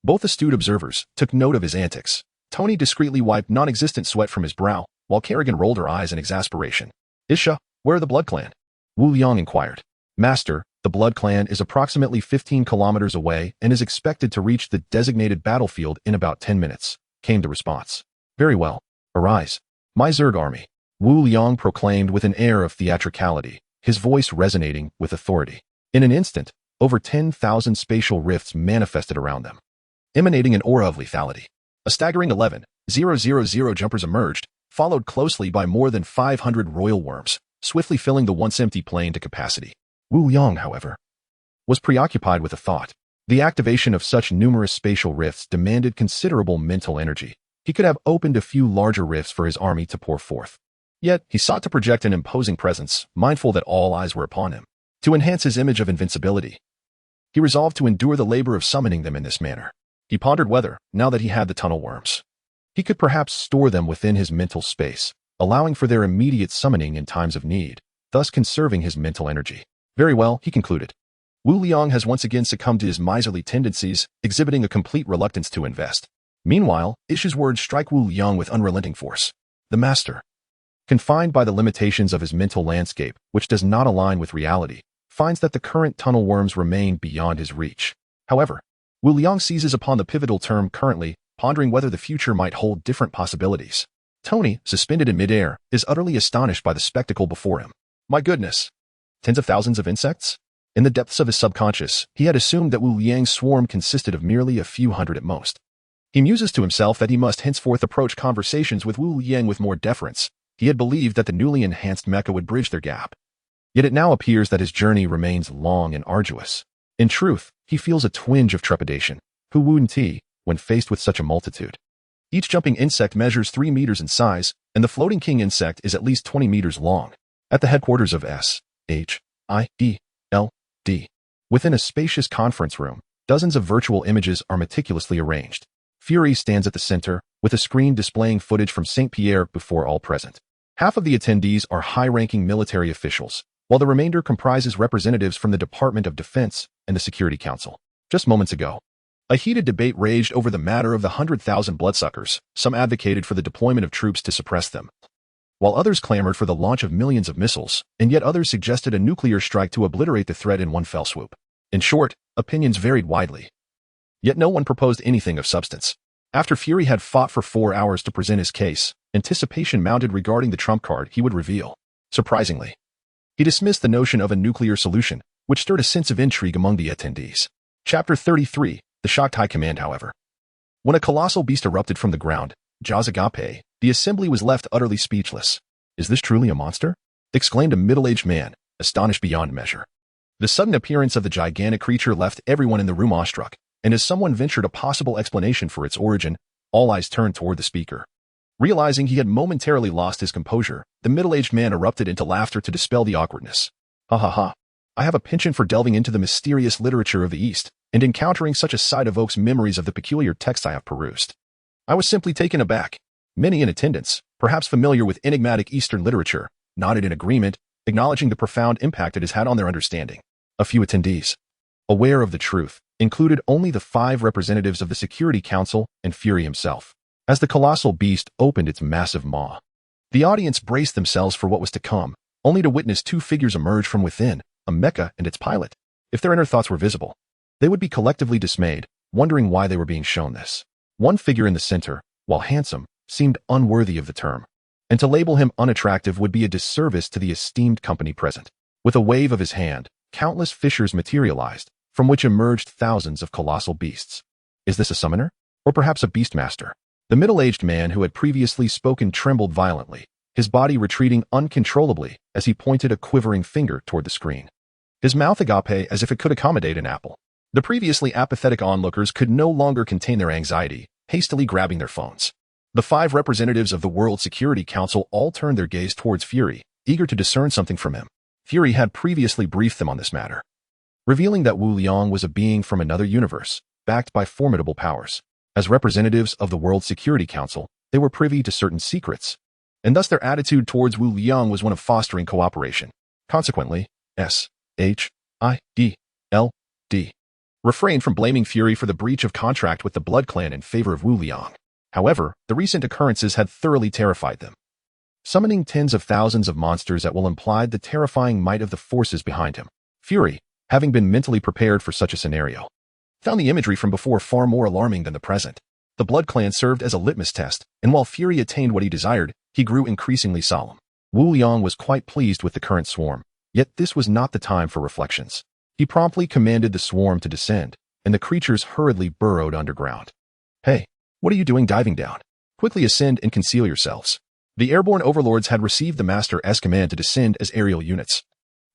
both astute observers, took note of his antics. Tony discreetly wiped non-existent sweat from his brow, while Kerrigan rolled her eyes in exasperation. "Isha, where are the Blood Clan?" Wu Liang inquired. "Master, the Blood Clan is approximately 15 kilometers away and is expected to reach the designated battlefield in about 10 minutes, came the response. "Very well. Arise. My Zerg army," Wu Liang proclaimed with an air of theatricality, his voice resonating with authority. In an instant, over 10,000 spatial rifts manifested around them, emanating an aura of lethality. A staggering 11,000 jumpers emerged, followed closely by more than 500 royal worms, swiftly filling the once empty plain to capacity. Wu Liang, however, was preoccupied with a thought. The activation of such numerous spatial rifts demanded considerable mental energy. He could have opened a few larger rifts for his army to pour forth. Yet, he sought to project an imposing presence, mindful that all eyes were upon him. To enhance his image of invincibility, he resolved to endure the labor of summoning them in this manner. He pondered whether, now that he had the tunnel worms, he could perhaps store them within his mental space, allowing for their immediate summoning in times of need, thus conserving his mental energy. Very well, he concluded. Wu Liang has once again succumbed to his miserly tendencies, exhibiting a complete reluctance to invest. Meanwhile, Isha's words strike Wu Liang with unrelenting force. The master, confined by the limitations of his mental landscape, which does not align with reality, finds that the current tunnel worms remain beyond his reach. However, Wu Liang seizes upon the pivotal term currently, pondering whether the future might hold different possibilities. Tony, suspended in midair, is utterly astonished by the spectacle before him. My goodness! Tens of thousands of insects? In the depths of his subconscious, he had assumed that Wu Liang's swarm consisted of merely a few hundred at most. He muses to himself that he must henceforth approach conversations with Wu Liang with more deference. He had believed that the newly enhanced mecha would bridge their gap. Yet it now appears that his journey remains long and arduous. In truth, he feels a twinge of trepidation. Who wouldn't he, when faced with such a multitude? Each jumping insect measures 3 meters in size, and the floating king insect is at least 20 meters long. At the headquarters of SHIELD, within a spacious conference room, dozens of virtual images are meticulously arranged. Fury stands at the center, with a screen displaying footage from St. Pierre before all present. Half of the attendees are high-ranking military officials, while the remainder comprises representatives from the Department of Defense and the Security Council. Just moments ago, a heated debate raged over the matter of the 100,000 bloodsuckers. Some advocated for the deployment of troops to suppress them, while others clamored for the launch of millions of missiles, and yet others suggested a nuclear strike to obliterate the threat in one fell swoop. In short, opinions varied widely. Yet no one proposed anything of substance. After Fury had fought for 4 hours to present his case, anticipation mounted regarding the trump card he would reveal. Surprisingly, he dismissed the notion of a nuclear solution, which stirred a sense of intrigue among the attendees. Chapter 33, The Shocked High Command, however. When a colossal beast erupted from the ground, Jaws Agape, the assembly was left utterly speechless. "Is this truly a monster?" exclaimed a middle-aged man, astonished beyond measure. The sudden appearance of the gigantic creature left everyone in the room awestruck, and as someone ventured a possible explanation for its origin, all eyes turned toward the speaker. Realizing he had momentarily lost his composure, the middle-aged man erupted into laughter to dispel the awkwardness. "Ha ha ha. I have a penchant for delving into the mysterious literature of the East, and encountering such a sight evokes memories of the peculiar texts I have perused." I was simply taken aback. Many in attendance, perhaps familiar with enigmatic Eastern literature, nodded in agreement, acknowledging the profound impact it has had on their understanding. A few attendees, aware of the truth, included only the 5 representatives of the Security Council and Fury himself. As the colossal beast opened its massive maw, the audience braced themselves for what was to come, only to witness 2 figures emerge from within, a mecha and its pilot. If their inner thoughts were visible, they would be collectively dismayed, wondering why they were being shown this. One figure in the center, while handsome, seemed unworthy of the term, and to label him unattractive would be a disservice to the esteemed company present. With a wave of his hand, countless fissures materialized, from which emerged thousands of colossal beasts. Is this a summoner? Or perhaps a beastmaster? The middle-aged man who had previously spoken trembled violently, his body retreating uncontrollably as he pointed a quivering finger toward the screen. His mouth agape as if it could accommodate an apple. The previously apathetic onlookers could no longer contain their anxiety, hastily grabbing their phones. The 5 representatives of the World Security Council all turned their gaze towards Fury, eager to discern something from him. Fury had previously briefed them on this matter, revealing that Wu Liang was a being from another universe, backed by formidable powers. As representatives of the World Security Council, they were privy to certain secrets, and thus their attitude towards Wu Liang was one of fostering cooperation. Consequently, SHIELD refrained from blaming Fury for the breach of contract with the Blood Clan in favor of Wu Liang. However, the recent occurrences had thoroughly terrified them. Summoning tens of thousands of monsters at will implied the terrifying might of the forces behind him. Fury, having been mentally prepared for such a scenario, found the imagery from before far more alarming than the present. The Blood Clan served as a litmus test, and while Fury attained what he desired, he grew increasingly solemn. Wu Liang was quite pleased with the current swarm, yet this was not the time for reflections. He promptly commanded the swarm to descend, and the creatures hurriedly burrowed underground. Hey, what are you doing diving down? Quickly ascend and conceal yourselves. The airborne overlords had received the Master's command to descend as aerial units.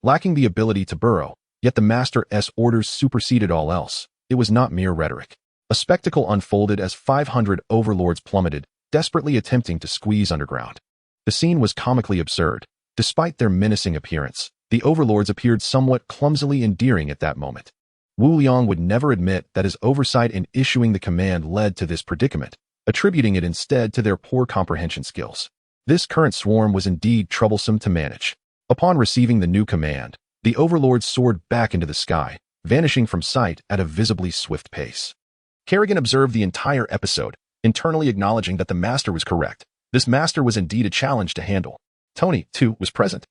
Lacking the ability to burrow, yet the Master's orders superseded all else. It was not mere rhetoric. A spectacle unfolded as 500 overlords plummeted, desperately attempting to squeeze underground. The scene was comically absurd. Despite their menacing appearance, the overlords appeared somewhat clumsily endearing at that moment. Wu Liang would never admit that his oversight in issuing the command led to this predicament, attributing it instead to their poor comprehension skills. This current swarm was indeed troublesome to manage. Upon receiving the new command, the overlords soared back into the sky, vanishing from sight at a visibly swift pace. Kerrigan observed the entire episode, internally acknowledging that the Master was correct. This Master was indeed a challenge to handle. Tony, too, was present.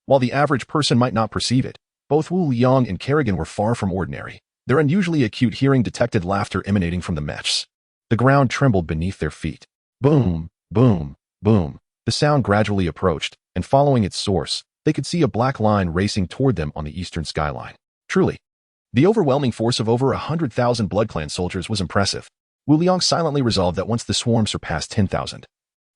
While the average person might not perceive it, both Wu Liang and Kerrigan were far from ordinary. Their unusually acute hearing detected laughter emanating from the mechs. The ground trembled beneath their feet. Boom, boom, boom. The sound gradually approached, and following its source, they could see a black line racing toward them on the eastern skyline. Truly, the overwhelming force of over 100,000 Blood Clan soldiers was impressive. Wu Liang silently resolved that once the swarm surpassed 10,000,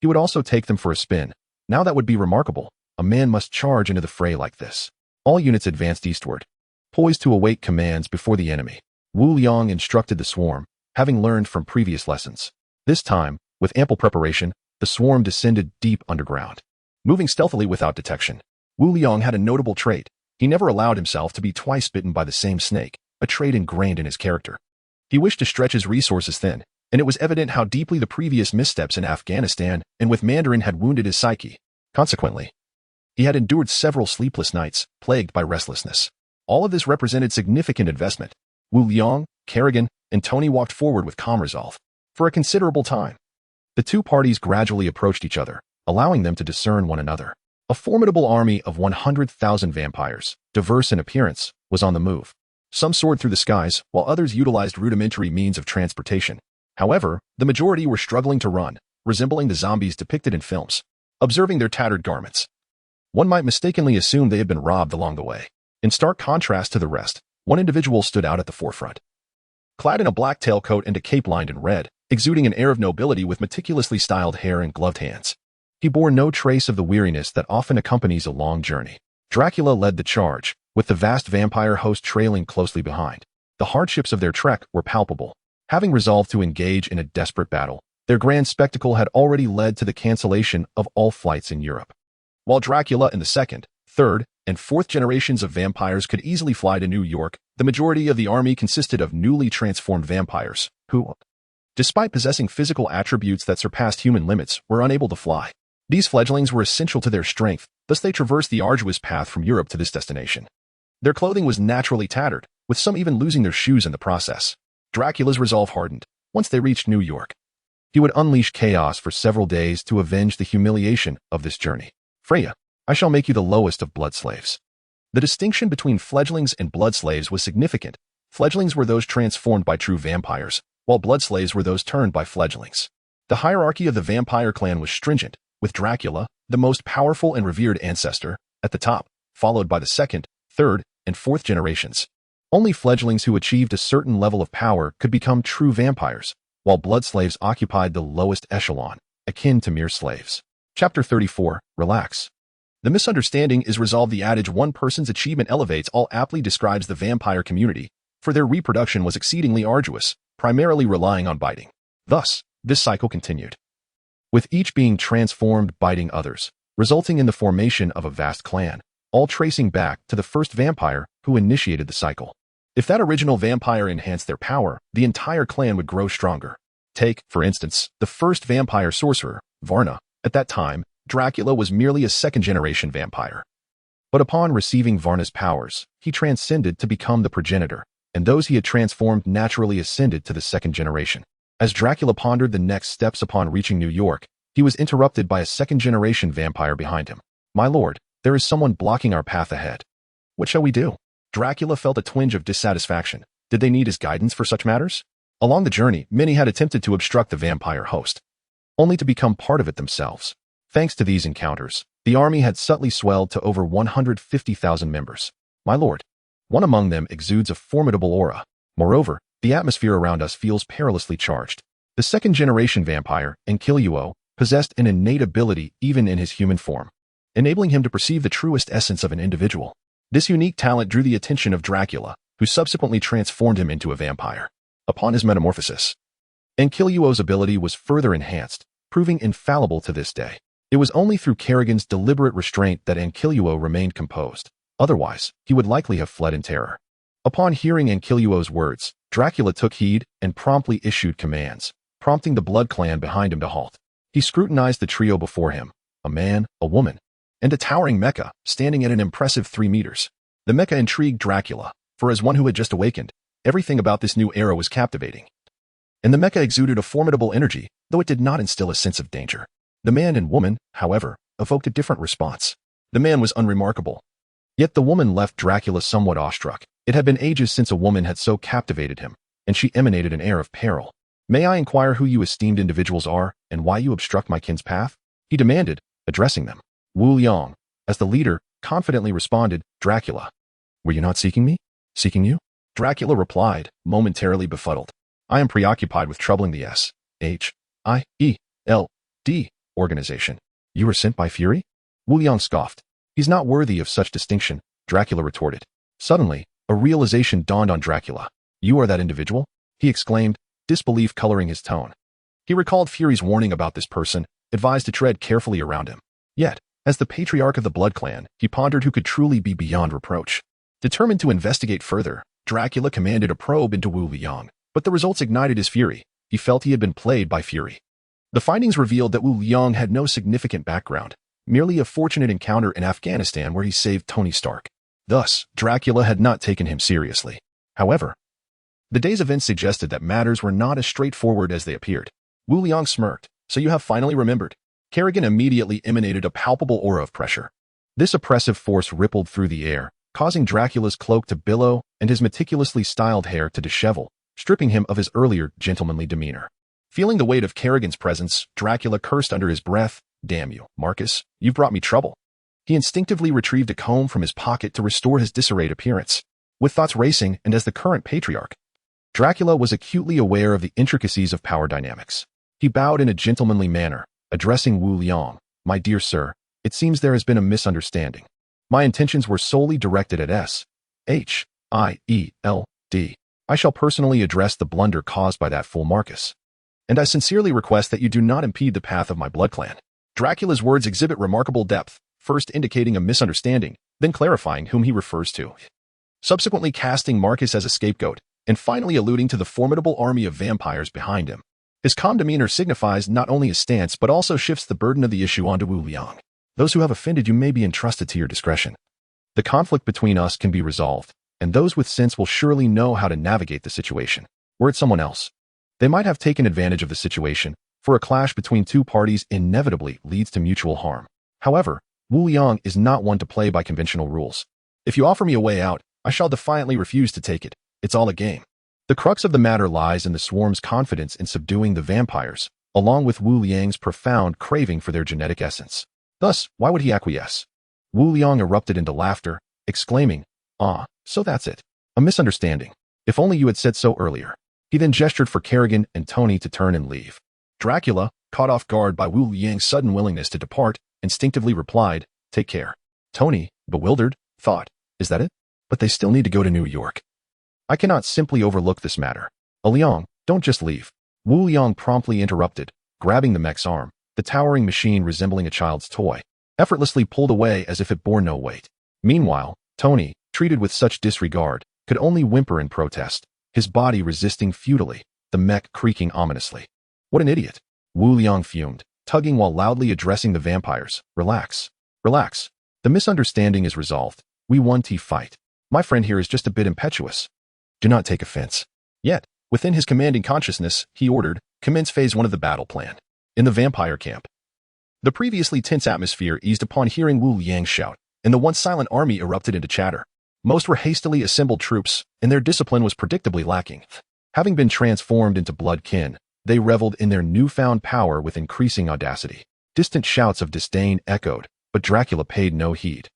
he would also take them for a spin. Now that would be remarkable. A man must charge into the fray like this. All units advanced eastward, poised to await commands before the enemy. Wu Liang instructed the swarm, having learned from previous lessons. This time, with ample preparation, the swarm descended deep underground. Moving stealthily without detection, Wu Liang had a notable trait. He never allowed himself to be twice bitten by the same snake, a trait ingrained in his character. He wished to stretch his resources thin, and it was evident how deeply the previous missteps in Afghanistan and with Mandarin had wounded his psyche. Consequently, he had endured several sleepless nights, plagued by restlessness. All of this represented significant investment. Wu Liang, Kerrigan, and Tony walked forward with calm resolve. For a considerable time, the two parties gradually approached each other, allowing them to discern one another. A formidable army of 100,000 vampires, diverse in appearance, was on the move. Some soared through the skies, while others utilized rudimentary means of transportation. However, the majority were struggling to run, resembling the zombies depicted in films. Observing their tattered garments, one might mistakenly assume they had been robbed along the way. In stark contrast to the rest, one individual stood out at the forefront. Clad in a black tailcoat and a cape lined in red, exuding an air of nobility with meticulously styled hair and gloved hands, he bore no trace of the weariness that often accompanies a long journey. Dracula led the charge, with the vast vampire host trailing closely behind. The hardships of their trek were palpable. Having resolved to engage in a desperate battle, their grand spectacle had already led to the cancellation of all flights in Europe. While Dracula and the second, third, and fourth generations of vampires could easily fly to New York, the majority of the army consisted of newly transformed vampires, who, despite possessing physical attributes that surpassed human limits, were unable to fly. These fledglings were essential to their strength, thus they traversed the arduous path from Europe to this destination. Their clothing was naturally tattered, with some even losing their shoes in the process. Dracula's resolve hardened. Once they reached New York, he would unleash chaos for several days to avenge the humiliation of this journey. Freya, I shall make you the lowest of blood slaves. The distinction between fledglings and blood slaves was significant. Fledglings were those transformed by true vampires, while blood slaves were those turned by fledglings. The hierarchy of the vampire clan was stringent, with Dracula, the most powerful and revered ancestor, at the top, followed by the second, third, and fourth generations. Only fledglings who achieved a certain level of power could become true vampires, while blood slaves occupied the lowest echelon, akin to mere slaves. Chapter 34, Relax. The misunderstanding is resolved. The adage one person's achievement elevates all aptly describes the vampire community, for their reproduction was exceedingly arduous, primarily relying on biting. Thus, this cycle continued, with each being transformed biting others, resulting in the formation of a vast clan, all tracing back to the first vampire who initiated the cycle. If that original vampire enhanced their power, the entire clan would grow stronger. Take, for instance, the first vampire sorcerer, Varna. At that time, Dracula was merely a second-generation vampire. But upon receiving Varna's powers, he transcended to become the progenitor, and those he had transformed naturally ascended to the second generation. As Dracula pondered the next steps upon reaching New York, he was interrupted by a second-generation vampire behind him. My lord, there is someone blocking our path ahead. What shall we do? Dracula felt a twinge of dissatisfaction. Did they need his guidance for such matters? Along the journey, many had attempted to obstruct the vampire host, only to become part of it themselves. Thanks to these encounters, the army had subtly swelled to over 150,000 members. My lord, one among them exudes a formidable aura. Moreover, the atmosphere around us feels perilously charged. The second-generation vampire, Enkiluo, possessed an innate ability even in his human form, enabling him to perceive the truest essence of an individual. This unique talent drew the attention of Dracula, who subsequently transformed him into a vampire. Upon his metamorphosis, Enkiluo's ability was further enhanced, proving infallible to this day. It was only through Kerrigan's deliberate restraint that Enkiluo remained composed. Otherwise, he would likely have fled in terror. Upon hearing Enkiluo's words, Dracula took heed and promptly issued commands, prompting the Blood Clan behind him to halt. He scrutinized the trio before him, a man, a woman, and a towering mecha, standing at an impressive 3 meters. The mecha intrigued Dracula, for as one who had just awakened, everything about this new era was captivating. And the mecha exuded a formidable energy, though it did not instill a sense of danger. The man and woman, however, evoked a different response. The man was unremarkable, yet the woman left Dracula somewhat awestruck. It had been ages since a woman had so captivated him, and she emanated an air of peril. May I inquire who you esteemed individuals are, and why you obstruct my kin's path? He demanded, addressing them. Wu Liang, as the leader, confidently responded, Dracula. Were you not seeking me? Seeking you? Dracula replied, momentarily befuddled. I am preoccupied with troubling the S.H.I.E.L.D. organization. You were sent by Fury? Wu Liang scoffed. He's not worthy of such distinction, Dracula retorted. Suddenly, a realization dawned on Dracula. You are that individual? He exclaimed, disbelief coloring his tone. He recalled Fury's warning about this person, advised to tread carefully around him. Yet, as the patriarch of the Blood Clan, he pondered who could truly be beyond reproach. Determined to investigate further, Dracula commanded a probe into Wu Liang, but the results ignited his fury. He felt he had been played by Fury. The findings revealed that Wu Liang had no significant background, merely a fortunate encounter in Afghanistan where he saved Tony Stark. Thus, Dracula had not taken him seriously. However, the day's events suggested that matters were not as straightforward as they appeared. Wu Liang smirked. So you have finally remembered. Kerrigan immediately emanated a palpable aura of pressure. This oppressive force rippled through the air, causing Dracula's cloak to billow and his meticulously styled hair to dishevel, stripping him of his earlier gentlemanly demeanor. Feeling the weight of Kerrigan's presence, Dracula cursed under his breath, Damn you, Marcus, you've brought me trouble. He instinctively retrieved a comb from his pocket to restore his disarrayed appearance. With thoughts racing and as the current patriarch, Dracula was acutely aware of the intricacies of power dynamics. He bowed in a gentlemanly manner, addressing Wu Liang. My dear sir, it seems there has been a misunderstanding. My intentions were solely directed at S.H.I.E.L.D. I shall personally address the blunder caused by that fool Marcus. And I sincerely request that you do not impede the path of my blood clan. Dracula's words exhibit remarkable depth, first indicating a misunderstanding, then clarifying whom he refers to, subsequently casting Marcus as a scapegoat, and finally alluding to the formidable army of vampires behind him. His calm demeanor signifies not only his stance but also shifts the burden of the issue onto Wu Liang. Those who have offended you may be entrusted to your discretion. The conflict between us can be resolved, and those with sense will surely know how to navigate the situation. Were it someone else, they might have taken advantage of the situation, for a clash between two parties inevitably leads to mutual harm. However, Wu Liang is not one to play by conventional rules. If you offer me a way out, I shall defiantly refuse to take it. It's all a game. The crux of the matter lies in the swarm's confidence in subduing the vampires, along with Wu Liang's profound craving for their genetic essence. Thus, why would he acquiesce? Wu Liang erupted into laughter, exclaiming, "Ah, so that's it. A misunderstanding. If only you had said so earlier." He then gestured for Kerrigan and Tony to turn and leave. Dracula, caught off guard by Wu Liang's sudden willingness to depart, instinctively replied, "Take care." Tony, bewildered, thought, "Is that it? But they still need to go to New York. I cannot simply overlook this matter. Liang, don't just leave." Wu Liang promptly interrupted, grabbing the mech's arm, the towering machine resembling a child's toy, effortlessly pulled away as if it bore no weight. Meanwhile, Tony, treated with such disregard, could only whimper in protest, his body resisting futilely, the mech creaking ominously. What an idiot. Wu Liang fumed, tugging while loudly addressing the vampires. Relax. Relax. The misunderstanding is resolved. We won the fight. My friend here is just a bit impetuous. Do not take offense. Yet, within his commanding consciousness, he ordered, commence phase 1 of the battle plan. In the vampire camp. The previously tense atmosphere eased upon hearing Wu Liang shout, and the once silent army erupted into chatter. Most were hastily assembled troops, and their discipline was predictably lacking. Having been transformed into blood kin, they reveled in their newfound power with increasing audacity. Distant shouts of disdain echoed, but Dracula paid no heed.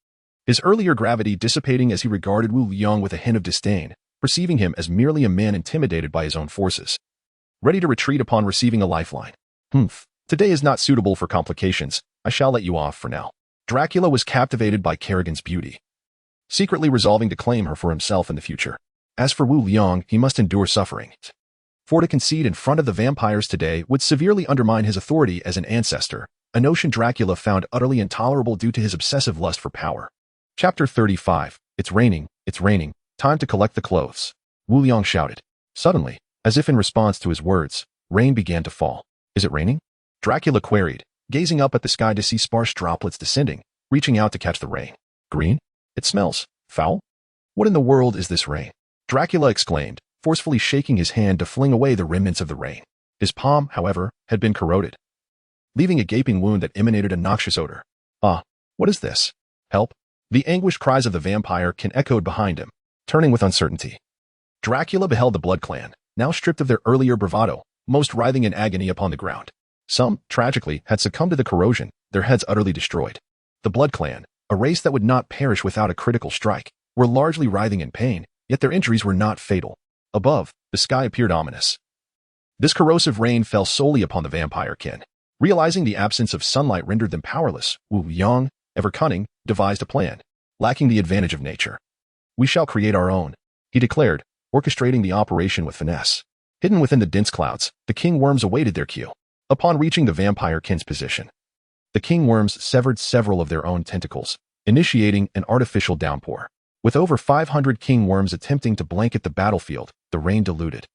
His earlier gravity dissipating as he regarded Wu Liang with a hint of disdain, perceiving him as merely a man intimidated by his own forces. Ready to retreat upon receiving a lifeline. Today is not suitable for complications. I shall let you off for now. Dracula was captivated by Kerrigan's beauty, secretly resolving to claim her for himself in the future. As for Wu Liang, he must endure suffering. For to concede in front of the vampires today would severely undermine his authority as an ancestor, a notion Dracula found utterly intolerable due to his obsessive lust for power. Chapter 35. It's raining, time to collect the clothes. Wu Liang shouted. Suddenly, as if in response to his words, rain began to fall. Is it raining? Dracula queried, gazing up at the sky to see sparse droplets descending, reaching out to catch the rain. Green? It smells foul. What in the world is this rain? Dracula exclaimed, forcefully shaking his hand to fling away the remnants of the rain. His palm, however, had been corroded, leaving a gaping wound that emanated a noxious odor. Ah, what is this? Help! The anguished cries of the vampire kin echoed behind him, turning with uncertainty. Dracula beheld the Blood Clan, now stripped of their earlier bravado, most writhing in agony upon the ground. Some, tragically, had succumbed to the corrosion, their heads utterly destroyed. The Blood Clan, a race that would not perish without a critical strike, were largely writhing in pain, yet their injuries were not fatal. Above, the sky appeared ominous. This corrosive rain fell solely upon the vampire kin. Realizing the absence of sunlight rendered them powerless, Wu Liang, ever cunning, devised a plan, lacking the advantage of nature. We shall create our own, he declared, orchestrating the operation with finesse. Hidden within the dense clouds, the king worms awaited their cue. Upon reaching the vampire kin's position, the king worms severed several of their own tentacles, initiating an artificial downpour. With over 500 king worms attempting to blanket the battlefield, the rain diluted.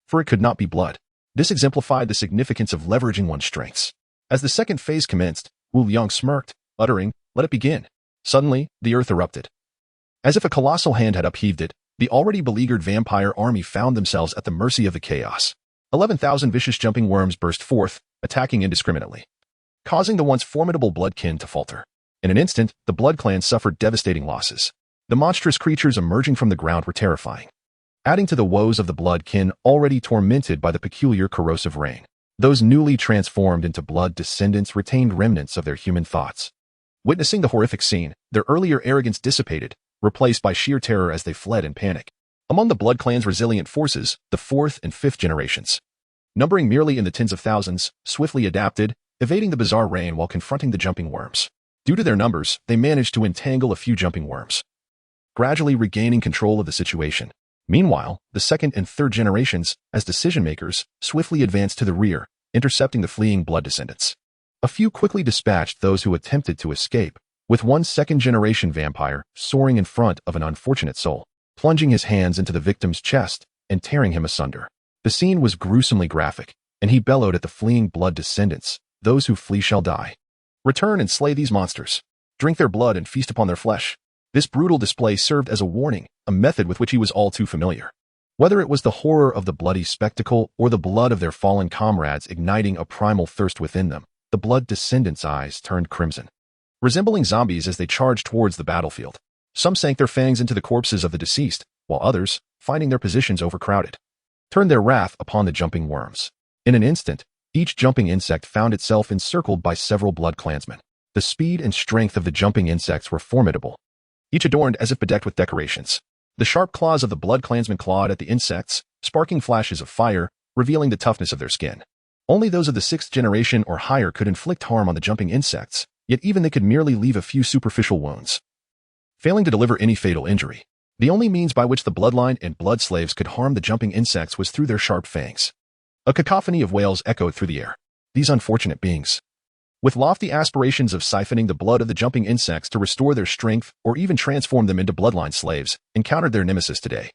For it could not be blood. This exemplified the significance of leveraging one's strengths. As the second phase commenced, Wu Liang smirked, uttering, "Let it begin." Suddenly, the earth erupted. As if a colossal hand had upheaved it, the already beleaguered vampire army found themselves at the mercy of the chaos. 11,000 vicious jumping worms burst forth, attacking indiscriminately, causing the once formidable blood kin to falter. In an instant, the Blood Clan suffered devastating losses. The monstrous creatures emerging from the ground were terrifying, adding to the woes of the blood kin already tormented by the peculiar corrosive rain. Those newly transformed into blood descendants retained remnants of their human thoughts. Witnessing the horrific scene, their earlier arrogance dissipated, replaced by sheer terror as they fled in panic. Among the Blood Clan's resilient forces, the 4th and 5th generations, numbering merely in the tens of thousands, swiftly adapted, evading the bizarre rain while confronting the jumping worms. Due to their numbers, they managed to entangle a few jumping worms, gradually regaining control of the situation. Meanwhile, the 2nd and 3rd generations, as decision-makers, swiftly advanced to the rear, intercepting the fleeing blood descendants. A few quickly dispatched those who attempted to escape, with one 2nd-generation vampire soaring in front of an unfortunate soul, plunging his hands into the victim's chest and tearing him asunder. The scene was gruesomely graphic, and he bellowed at the fleeing blood descendants, "Those who flee shall die. Return and slay these monsters. Drink their blood and feast upon their flesh." This brutal display served as a warning, a method with which he was all too familiar. Whether it was the horror of the bloody spectacle or the blood of their fallen comrades igniting a primal thirst within them, the blood descendants' eyes turned crimson. Resembling zombies as they charged towards the battlefield, some sank their fangs into the corpses of the deceased, while others, finding their positions overcrowded, turned their wrath upon the jumping worms. In an instant, each jumping insect found itself encircled by several blood clansmen. The speed and strength of the jumping insects were formidable, each adorned as if bedecked with decorations. The sharp claws of the blood clansmen clawed at the insects, sparking flashes of fire, revealing the toughness of their skin. Only those of the 6th generation or higher could inflict harm on the jumping insects, yet even they could merely leave a few superficial wounds, failing to deliver any fatal injury. The only means by which the bloodline and blood slaves could harm the jumping insects was through their sharp fangs. A cacophony of wails echoed through the air. These unfortunate beings, with lofty aspirations of siphoning the blood of the jumping insects to restore their strength or even transform them into bloodline slaves, encountered their nemesis today.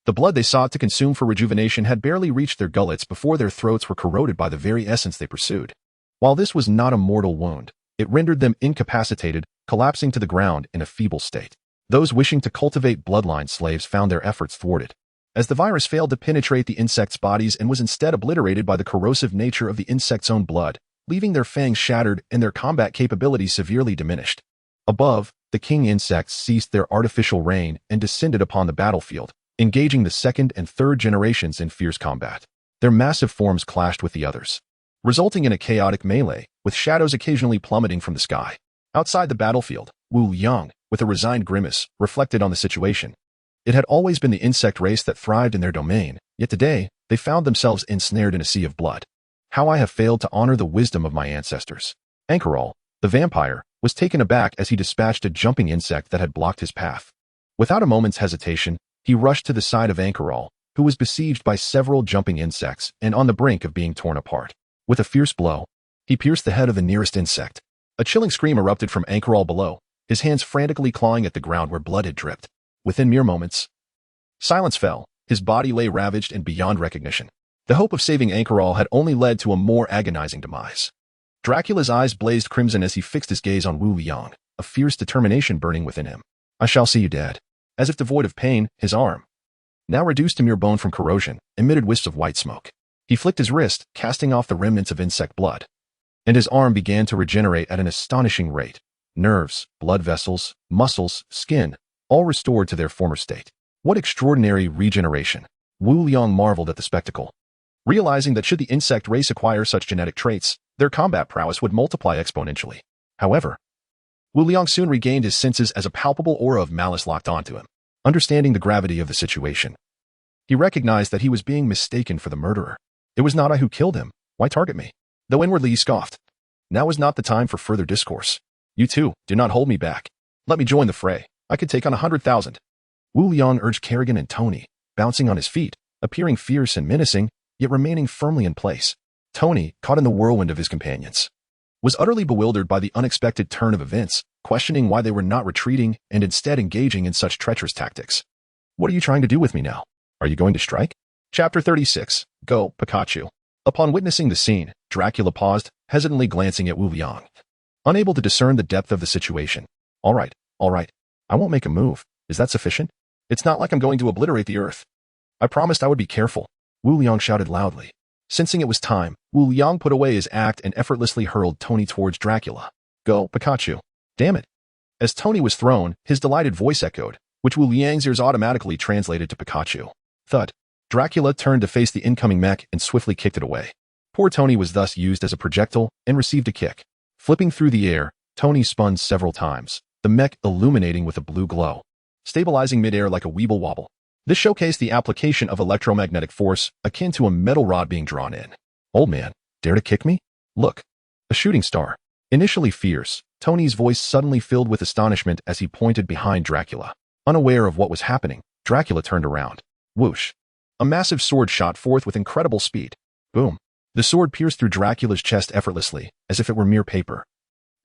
The blood they sought to consume for rejuvenation had barely reached their gullets before their throats were corroded by the very essence they pursued. While this was not a mortal wound, it rendered them incapacitated, collapsing to the ground in a feeble state. Those wishing to cultivate bloodline slaves found their efforts thwarted, as the virus failed to penetrate the insects' bodies and was instead obliterated by the corrosive nature of the insects' own blood, leaving their fangs shattered and their combat capabilities severely diminished. Above, the king insects ceased their artificial reign and descended upon the battlefield, engaging the 2nd and 3rd generations in fierce combat. Their massive forms clashed with the others, resulting in a chaotic melee, with shadows occasionally plummeting from the sky. Outside the battlefield, Wu Liang, with a resigned grimace, reflected on the situation. It had always been the insect race that thrived in their domain, yet today, they found themselves ensnared in a sea of blood. How I have failed to honor the wisdom of my ancestors. Ankaral, the vampire, was taken aback as he dispatched a jumping insect that had blocked his path. Without a moment's hesitation, he rushed to the side of Ankaral, who was besieged by several jumping insects and on the brink of being torn apart. With a fierce blow, he pierced the head of the nearest insect. A chilling scream erupted from Ankaral below, his hands frantically clawing at the ground where blood had dripped. Within mere moments, silence fell, his body lay ravaged and beyond recognition. The hope of saving Ankaral had only led to a more agonizing demise. Dracula's eyes blazed crimson as he fixed his gaze on Wu Liang, a fierce determination burning within him. I shall see you dead. As if devoid of pain, his arm, now reduced to mere bone from corrosion, emitted wisps of white smoke. He flicked his wrist, casting off the remnants of insect blood, and his arm began to regenerate at an astonishing rate. Nerves, blood vessels, muscles, skin, all restored to their former state. What extraordinary regeneration! Wu Liang marveled at the spectacle, realizing that should the insect race acquire such genetic traits, their combat prowess would multiply exponentially. However, Wu Liang soon regained his senses as a palpable aura of malice locked onto him. Understanding the gravity of the situation, he recognized that he was being mistaken for the murderer. It was not I who killed him. Why target me? Though inwardly he scoffed. Now was not the time for further discourse. You two, do not hold me back. Let me join the fray. I could take on 100,000. Wu Liang urged Kerrigan and Tony, bouncing on his feet, appearing fierce and menacing, yet remaining firmly in place. Tony, caught in the whirlwind of his companions, was utterly bewildered by the unexpected turn of events, questioning why they were not retreating and instead engaging in such treacherous tactics. What are you trying to do with me now? Are you going to strike? Chapter 36. Go, Pikachu. Upon witnessing the scene, Dracula paused, hesitantly glancing at Wu Liang, unable to discern the depth of the situation. All right. I won't make a move. Is that sufficient? It's not like I'm going to obliterate the earth. I promised I would be careful. Wu Liang shouted loudly. Sensing it was time, Wu Liang put away his act and effortlessly hurled Tony towards Dracula. Go, Pikachu. Damn it. As Tony was thrown, his delighted voice echoed, which Wu Liang's ears automatically translated to Pikachu. Thud. Dracula turned to face the incoming mech and swiftly kicked it away. Poor Tony was thus used as a projectile and received a kick. Flipping through the air, Tony spun several times, the mech illuminating with a blue glow, stabilizing midair like a weeble wobble. This showcased the application of electromagnetic force akin to a metal rod being drawn in. Old man, dare to kick me? Look. A shooting star. Initially fierce, Tony's voice suddenly filled with astonishment as he pointed behind Dracula. Unaware of what was happening, Dracula turned around. Whoosh. A massive sword shot forth with incredible speed. Boom. The sword pierced through Dracula's chest effortlessly, as if it were mere paper.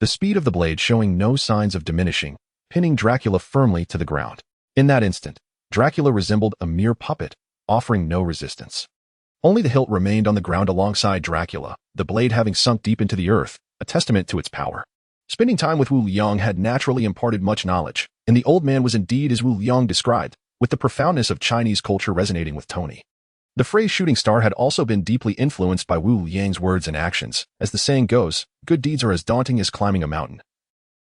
The speed of the blade showing no signs of diminishing, pinning Dracula firmly to the ground. In that instant, Dracula resembled a mere puppet, offering no resistance. Only the hilt remained on the ground alongside Dracula, the blade having sunk deep into the earth, a testament to its power. Spending time with Wu Liang had naturally imparted much knowledge, and the old man was indeed as Wu Liang described, with the profoundness of Chinese culture resonating with Tony. The phrase shooting star had also been deeply influenced by Wu Liang's words and actions. As the saying goes, good deeds are as daunting as climbing a mountain,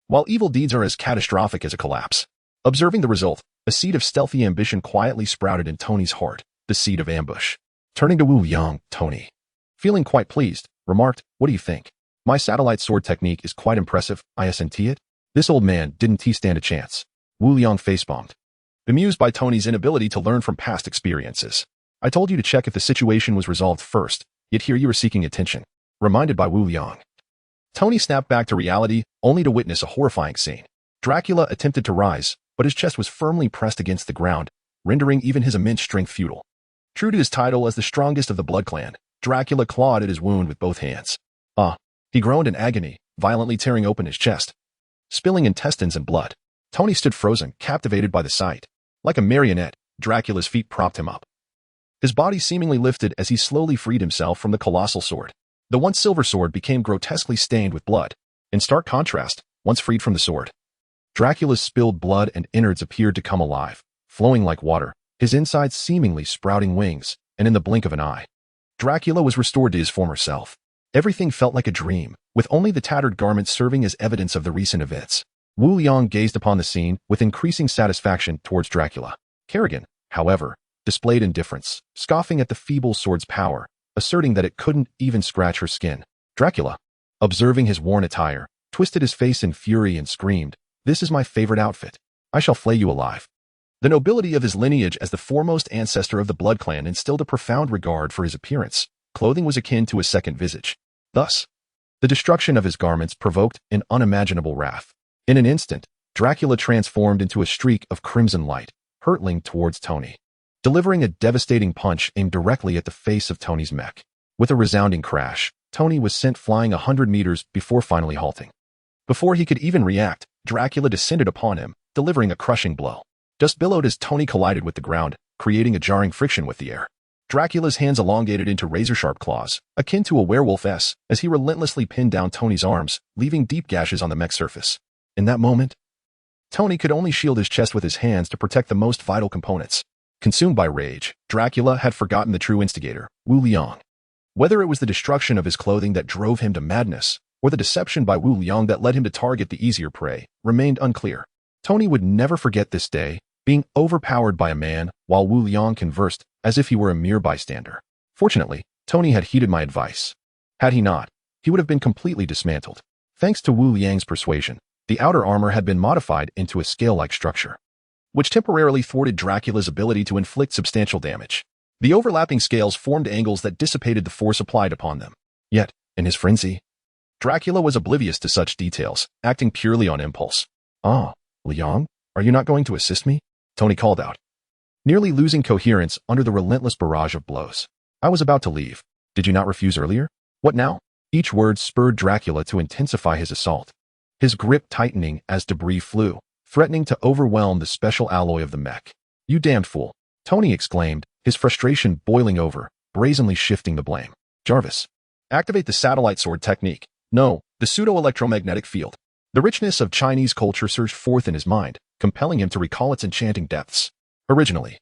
while evil deeds are as catastrophic as a collapse. Observing the result, a seed of stealthy ambition quietly sprouted in Tony's heart, the seed of ambush. Turning to Wu Liang, Tony, feeling quite pleased, remarked, "What do you think? My satellite sword technique is quite impressive, isn't it?" This old man didn't stand a chance. Wu Liang face-bombed, bemused by Tony's inability to learn from past experiences. "I told you to check if the situation was resolved first, yet here you were seeking attention." Reminded by Wu Liang, Tony snapped back to reality, only to witness a horrifying scene. Dracula attempted to rise, but his chest was firmly pressed against the ground, rendering even his immense strength futile. True to his title as the strongest of the Blood Clan, Dracula clawed at his wound with both hands. "Ah!" He groaned in agony, violently tearing open his chest, spilling intestines and blood. Tony stood frozen, captivated by the sight. Like a marionette, Dracula's feet propped him up. His body seemingly lifted as he slowly freed himself from the colossal sword. The once silver sword became grotesquely stained with blood. In stark contrast, once freed from the sword, Dracula's spilled blood and innards appeared to come alive, flowing like water, his insides seemingly sprouting wings, and in the blink of an eye, Dracula was restored to his former self. Everything felt like a dream, with only the tattered garments serving as evidence of the recent events. Wu Liang gazed upon the scene with increasing satisfaction towards Dracula. Kerrigan, however, displayed indifference, scoffing at the feeble sword's power, asserting that it couldn't even scratch her skin. Dracula, observing his worn attire, twisted his face in fury and screamed, "This is my favorite outfit. I shall flay you alive." The nobility of his lineage as the foremost ancestor of the Blood Clan instilled a profound regard for his appearance. Clothing was akin to his second visage. Thus, the destruction of his garments provoked an unimaginable wrath. In an instant, Dracula transformed into a streak of crimson light, hurtling towards Tony, delivering a devastating punch aimed directly at the face of Tony's mech. With a resounding crash, Tony was sent flying 100 meters before finally halting. Before he could even react, Dracula descended upon him, delivering a crushing blow. Dust billowed as Tony collided with the ground, creating a jarring friction with the air. Dracula's hands elongated into razor-sharp claws, akin to a werewolf's, as he relentlessly pinned down Tony's arms, leaving deep gashes on the mech surface. In that moment, Tony could only shield his chest with his hands to protect the most vital components. Consumed by rage, Dracula had forgotten the true instigator, Wu Liang. Whether it was the destruction of his clothing that drove him to madness, or the deception by Wu Liang that led him to target the easier prey, remained unclear. Tony would never forget this day, being overpowered by a man while Wu Liang conversed as if he were a mere bystander. Fortunately, Tony had heeded my advice. Had he not, he would have been completely dismantled. Thanks to Wu Liang's persuasion, the outer armor had been modified into a scale-like structure, which temporarily thwarted Dracula's ability to inflict substantial damage. The overlapping scales formed angles that dissipated the force applied upon them. Yet, in his frenzy, Dracula was oblivious to such details, acting purely on impulse. "Ah, Liang, are you not going to assist me?" Tony called out, nearly losing coherence under the relentless barrage of blows. "I was about to leave. Did you not refuse earlier? What now?" Each word spurred Dracula to intensify his assault, his grip tightening as debris flew, threatening to overwhelm the special alloy of the mech. "You damned fool," Tony exclaimed, his frustration boiling over, brazenly shifting the blame. "Jarvis, activate the satellite sword technique. No, the pseudo-electromagnetic field." The richness of Chinese culture surged forth in his mind, compelling him to recall its enchanting depths. Originally,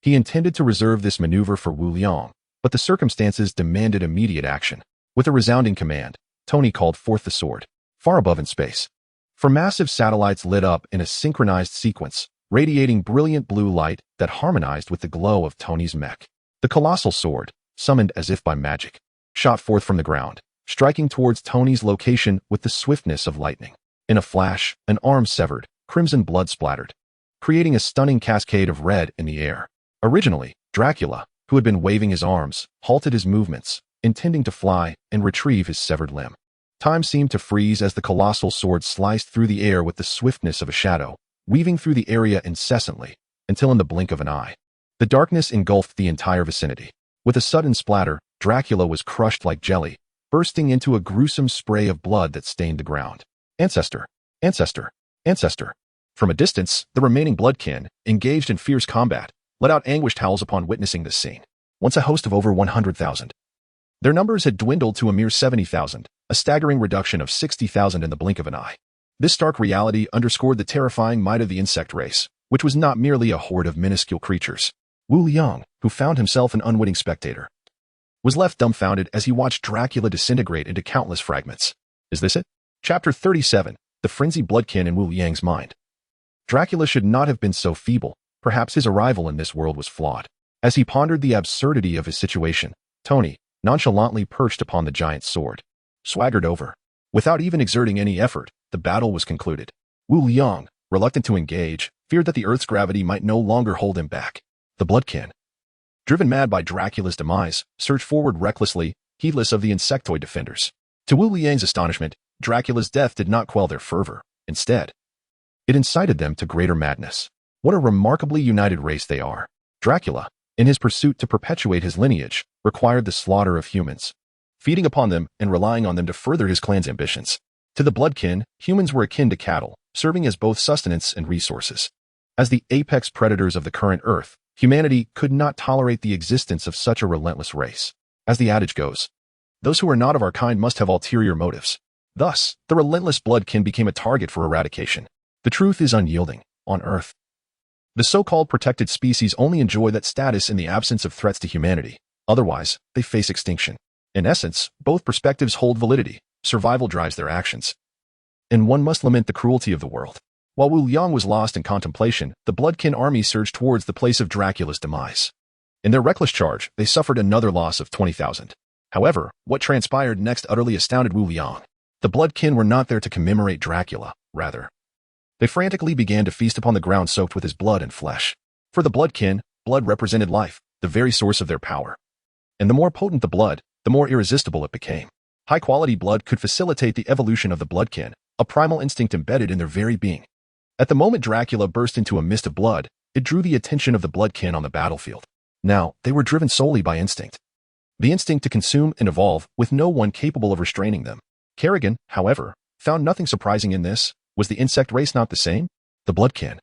he intended to reserve this maneuver for Wu Liang, but the circumstances demanded immediate action. With a resounding command, Tony called forth the sword, far above in space. For massive satellites lit up in a synchronized sequence, radiating brilliant blue light that harmonized with the glow of Tony's mech. The colossal sword, summoned as if by magic, shot forth from the ground, striking towards Tony's location with the swiftness of lightning. In a flash, an arm severed, crimson blood splattered, creating a stunning cascade of red in the air. Originally, Dracula, who had been waving his arms, halted his movements, intending to fly and retrieve his severed limb. Time seemed to freeze as the colossal sword sliced through the air with the swiftness of a shadow, weaving through the area incessantly, until in the blink of an eye, the darkness engulfed the entire vicinity. With a sudden splatter, Dracula was crushed like jelly, bursting into a gruesome spray of blood that stained the ground. "Ancestor! Ancestor! Ancestor!" From a distance, the remaining bloodkin, engaged in fierce combat, let out anguished howls upon witnessing this scene. Once a host of over 100,000, their numbers had dwindled to a mere 70,000, a staggering reduction of 60,000 in the blink of an eye. This stark reality underscored the terrifying might of the insect race, which was not merely a horde of minuscule creatures. Wu Liang, who found himself an unwitting spectator, was left dumbfounded as he watched Dracula disintegrate into countless fragments. Is this it? Chapter 37, The Frenzied Bloodkin in Wu Liang's Mind. Dracula should not have been so feeble. Perhaps his arrival in this world was flawed. As he pondered the absurdity of his situation, Tony, nonchalantly perched upon the giant's sword, swaggered over. Without even exerting any effort, the battle was concluded. Wu Liang, reluctant to engage, feared that the Earth's gravity might no longer hold him back. The Bloodkin, driven mad by Dracula's demise, surged forward recklessly, heedless of the insectoid defenders. To Wu Liang's astonishment, Dracula's death did not quell their fervor. Instead, it incited them to greater madness. What a remarkably united race they are. Dracula, in his pursuit to perpetuate his lineage, required the slaughter of humans, feeding upon them and relying on them to further his clan's ambitions. To the Bloodkin, humans were akin to cattle, serving as both sustenance and resources. As the apex predators of the current Earth, humanity could not tolerate the existence of such a relentless race. As the adage goes, those who are not of our kind must have ulterior motives. Thus, the relentless Bloodkin became a target for eradication. The truth is unyielding. On Earth, the so-called protected species only enjoy that status in the absence of threats to humanity. Otherwise, they face extinction. In essence, both perspectives hold validity. Survival drives their actions. And one must lament the cruelty of the world. While Wu Liang was lost in contemplation, the Bloodkin army surged towards the place of Dracula's demise. In their reckless charge, they suffered another loss of 20,000. However, what transpired next utterly astounded Wu Liang. The Bloodkin were not there to commemorate Dracula. Rather, they frantically began to feast upon the ground soaked with his blood and flesh. For the Bloodkin, blood represented life, the very source of their power. And the more potent the blood, the more irresistible it became. High-quality blood could facilitate the evolution of the Bloodkin, a primal instinct embedded in their very being. At the moment Dracula burst into a mist of blood, it drew the attention of the Bloodkin on the battlefield. Now, they were driven solely by instinct. The instinct to consume and evolve, with no one capable of restraining them. Kerrigan, however, found nothing surprising in this. Was the insect race not the same? The Bloodkin,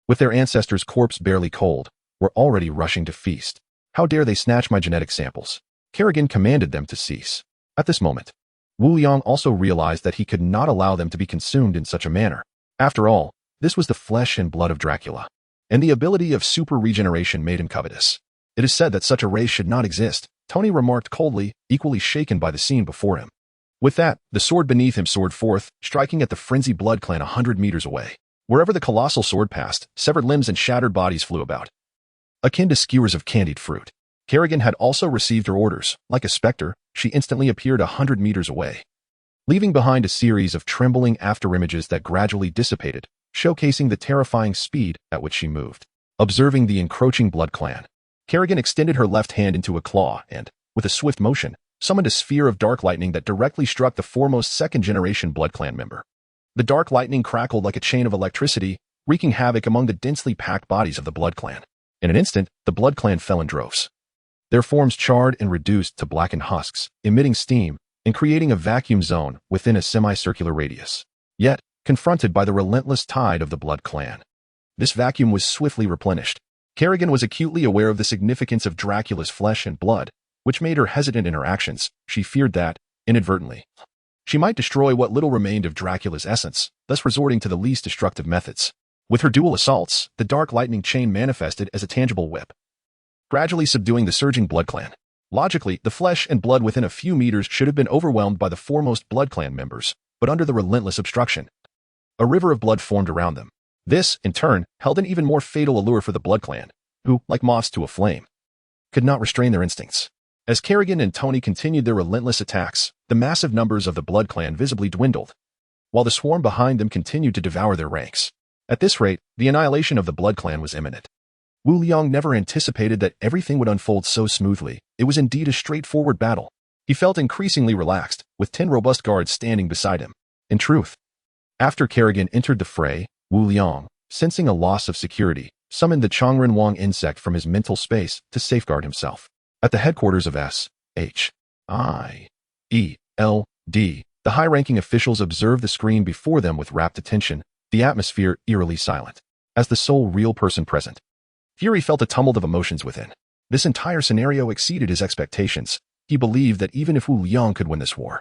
with their ancestors' corpse barely cold, were already rushing to feast. How dare they snatch my genetic samples? Kerrigan commanded them to cease. At this moment, Wu Liang also realized that he could not allow them to be consumed in such a manner. After all, this was the flesh and blood of Dracula, and the ability of super regeneration made him covetous. It is said that such a race should not exist, Tony remarked coldly, equally shaken by the scene before him. With that, the sword beneath him soared forth, striking at the frenzied Blood Clan 100 meters away. Wherever the colossal sword passed, severed limbs and shattered bodies flew about, akin to skewers of candied fruit. Kerrigan had also received her orders. Like a specter, she instantly appeared 100 meters away, leaving behind a series of trembling afterimages that gradually dissipated, showcasing the terrifying speed at which she moved. Observing the encroaching Blood Clan, Kerrigan extended her left hand into a claw and, with a swift motion, summoned a sphere of dark lightning that directly struck the foremost second-generation Blood Clan member. The dark lightning crackled like a chain of electricity, wreaking havoc among the densely packed bodies of the Blood Clan. In an instant, the Blood Clan fell in droves, their forms charred and reduced to blackened husks, emitting steam and creating a vacuum zone within a semicircular radius. Yet, confronted by the relentless tide of the Blood Clan, this vacuum was swiftly replenished. Kerrigan was acutely aware of the significance of Dracula's flesh and blood, which made her hesitant in her actions. She feared that, inadvertently, she might destroy what little remained of Dracula's essence, thus resorting to the least destructive methods. With her dual assaults, the dark lightning chain manifested as a tangible whip, gradually subduing the surging Blood Clan. Logically, the flesh and blood within a few meters should have been overwhelmed by the foremost Blood Clan members, but under the relentless obstruction, a river of blood formed around them. This, in turn, held an even more fatal allure for the Blood Clan, who, like moths to a flame, could not restrain their instincts. As Kerrigan and Tony continued their relentless attacks, the massive numbers of the Blood Clan visibly dwindled, while the swarm behind them continued to devour their ranks. At this rate, the annihilation of the Blood Clan was imminent. Wu Liang never anticipated that everything would unfold so smoothly. It was indeed a straightforward battle. He felt increasingly relaxed, with 10 robust guards standing beside him. In truth, after Kerrigan entered the fray, Wu Liang, sensing a loss of security, summoned the Chongren Wang insect from his mental space to safeguard himself. At the headquarters of S.H.I.E.L.D., the high-ranking officials observed the screen before them with rapt attention, the atmosphere eerily silent. As the sole real person present, Fury felt a tumult of emotions within. This entire scenario exceeded his expectations. He believed that even if Wu Liang could win this war,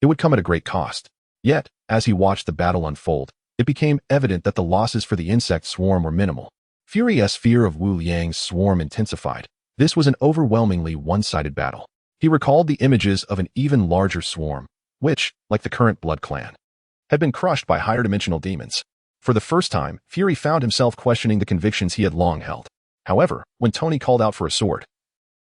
it would come at a great cost. Yet, as he watched the battle unfold, it became evident that the losses for the insect swarm were minimal. Fury's fear of Wu Yang's swarm intensified. This was an overwhelmingly one-sided battle. He recalled the images of an even larger swarm, which, like the current Blood Clan, had been crushed by higher-dimensional demons. For the first time, Fury found himself questioning the convictions he had long held. However, when Tony called out for a sword,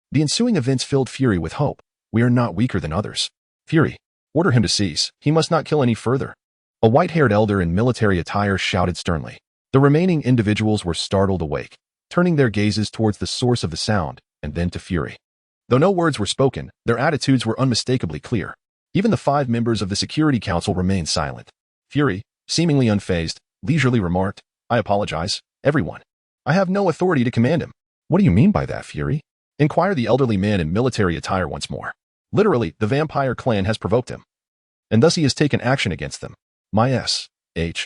the ensuing events filled Fury with hope. We are not weaker than others. Fury, order him to cease. He must not kill any further. A white-haired elder in military attire shouted sternly. The remaining individuals were startled awake, turning their gazes towards the source of the sound, and then to Fury. Though no words were spoken, their attitudes were unmistakably clear. Even the 5 members of the Security Council remained silent. Fury, seemingly unfazed, leisurely remarked, I apologize, everyone. I have no authority to command him. What do you mean by that, Fury? Inquired the elderly man in military attire once more. Literally, the vampire clan has provoked him, and thus he has taken action against them. My S.H.I.E.L.D.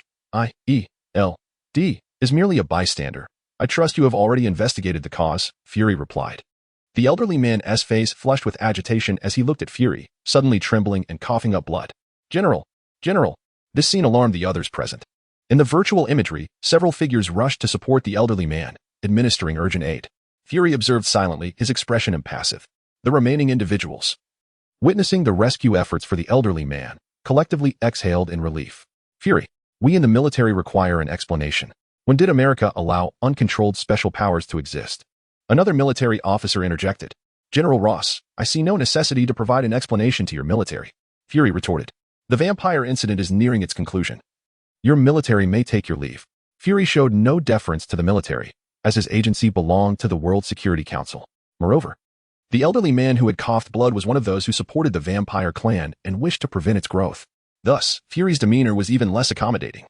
is merely a bystander. I trust you have already investigated the cause, Fury replied. The elderly man's face flushed with agitation as he looked at Fury, suddenly trembling and coughing up blood. General! This scene alarmed the others present. In the virtual imagery, several figures rushed to support the elderly man, administering urgent aid. Fury observed silently, his expression impassive. The remaining individuals, witnessing the rescue efforts for the elderly man, collectively exhaled in relief. Fury, we in the military require an explanation. When did America allow uncontrolled special powers to exist? Another military officer interjected. General Ross, I see no necessity to provide an explanation to your military. Fury retorted. The vampire incident is nearing its conclusion. Your military may take your leave. Fury showed no deference to the military, as his agency belonged to the World Security Council. Moreover, the elderly man who had coughed blood was one of those who supported the vampire clan and wished to prevent its growth. Thus, Fury's demeanor was even less accommodating.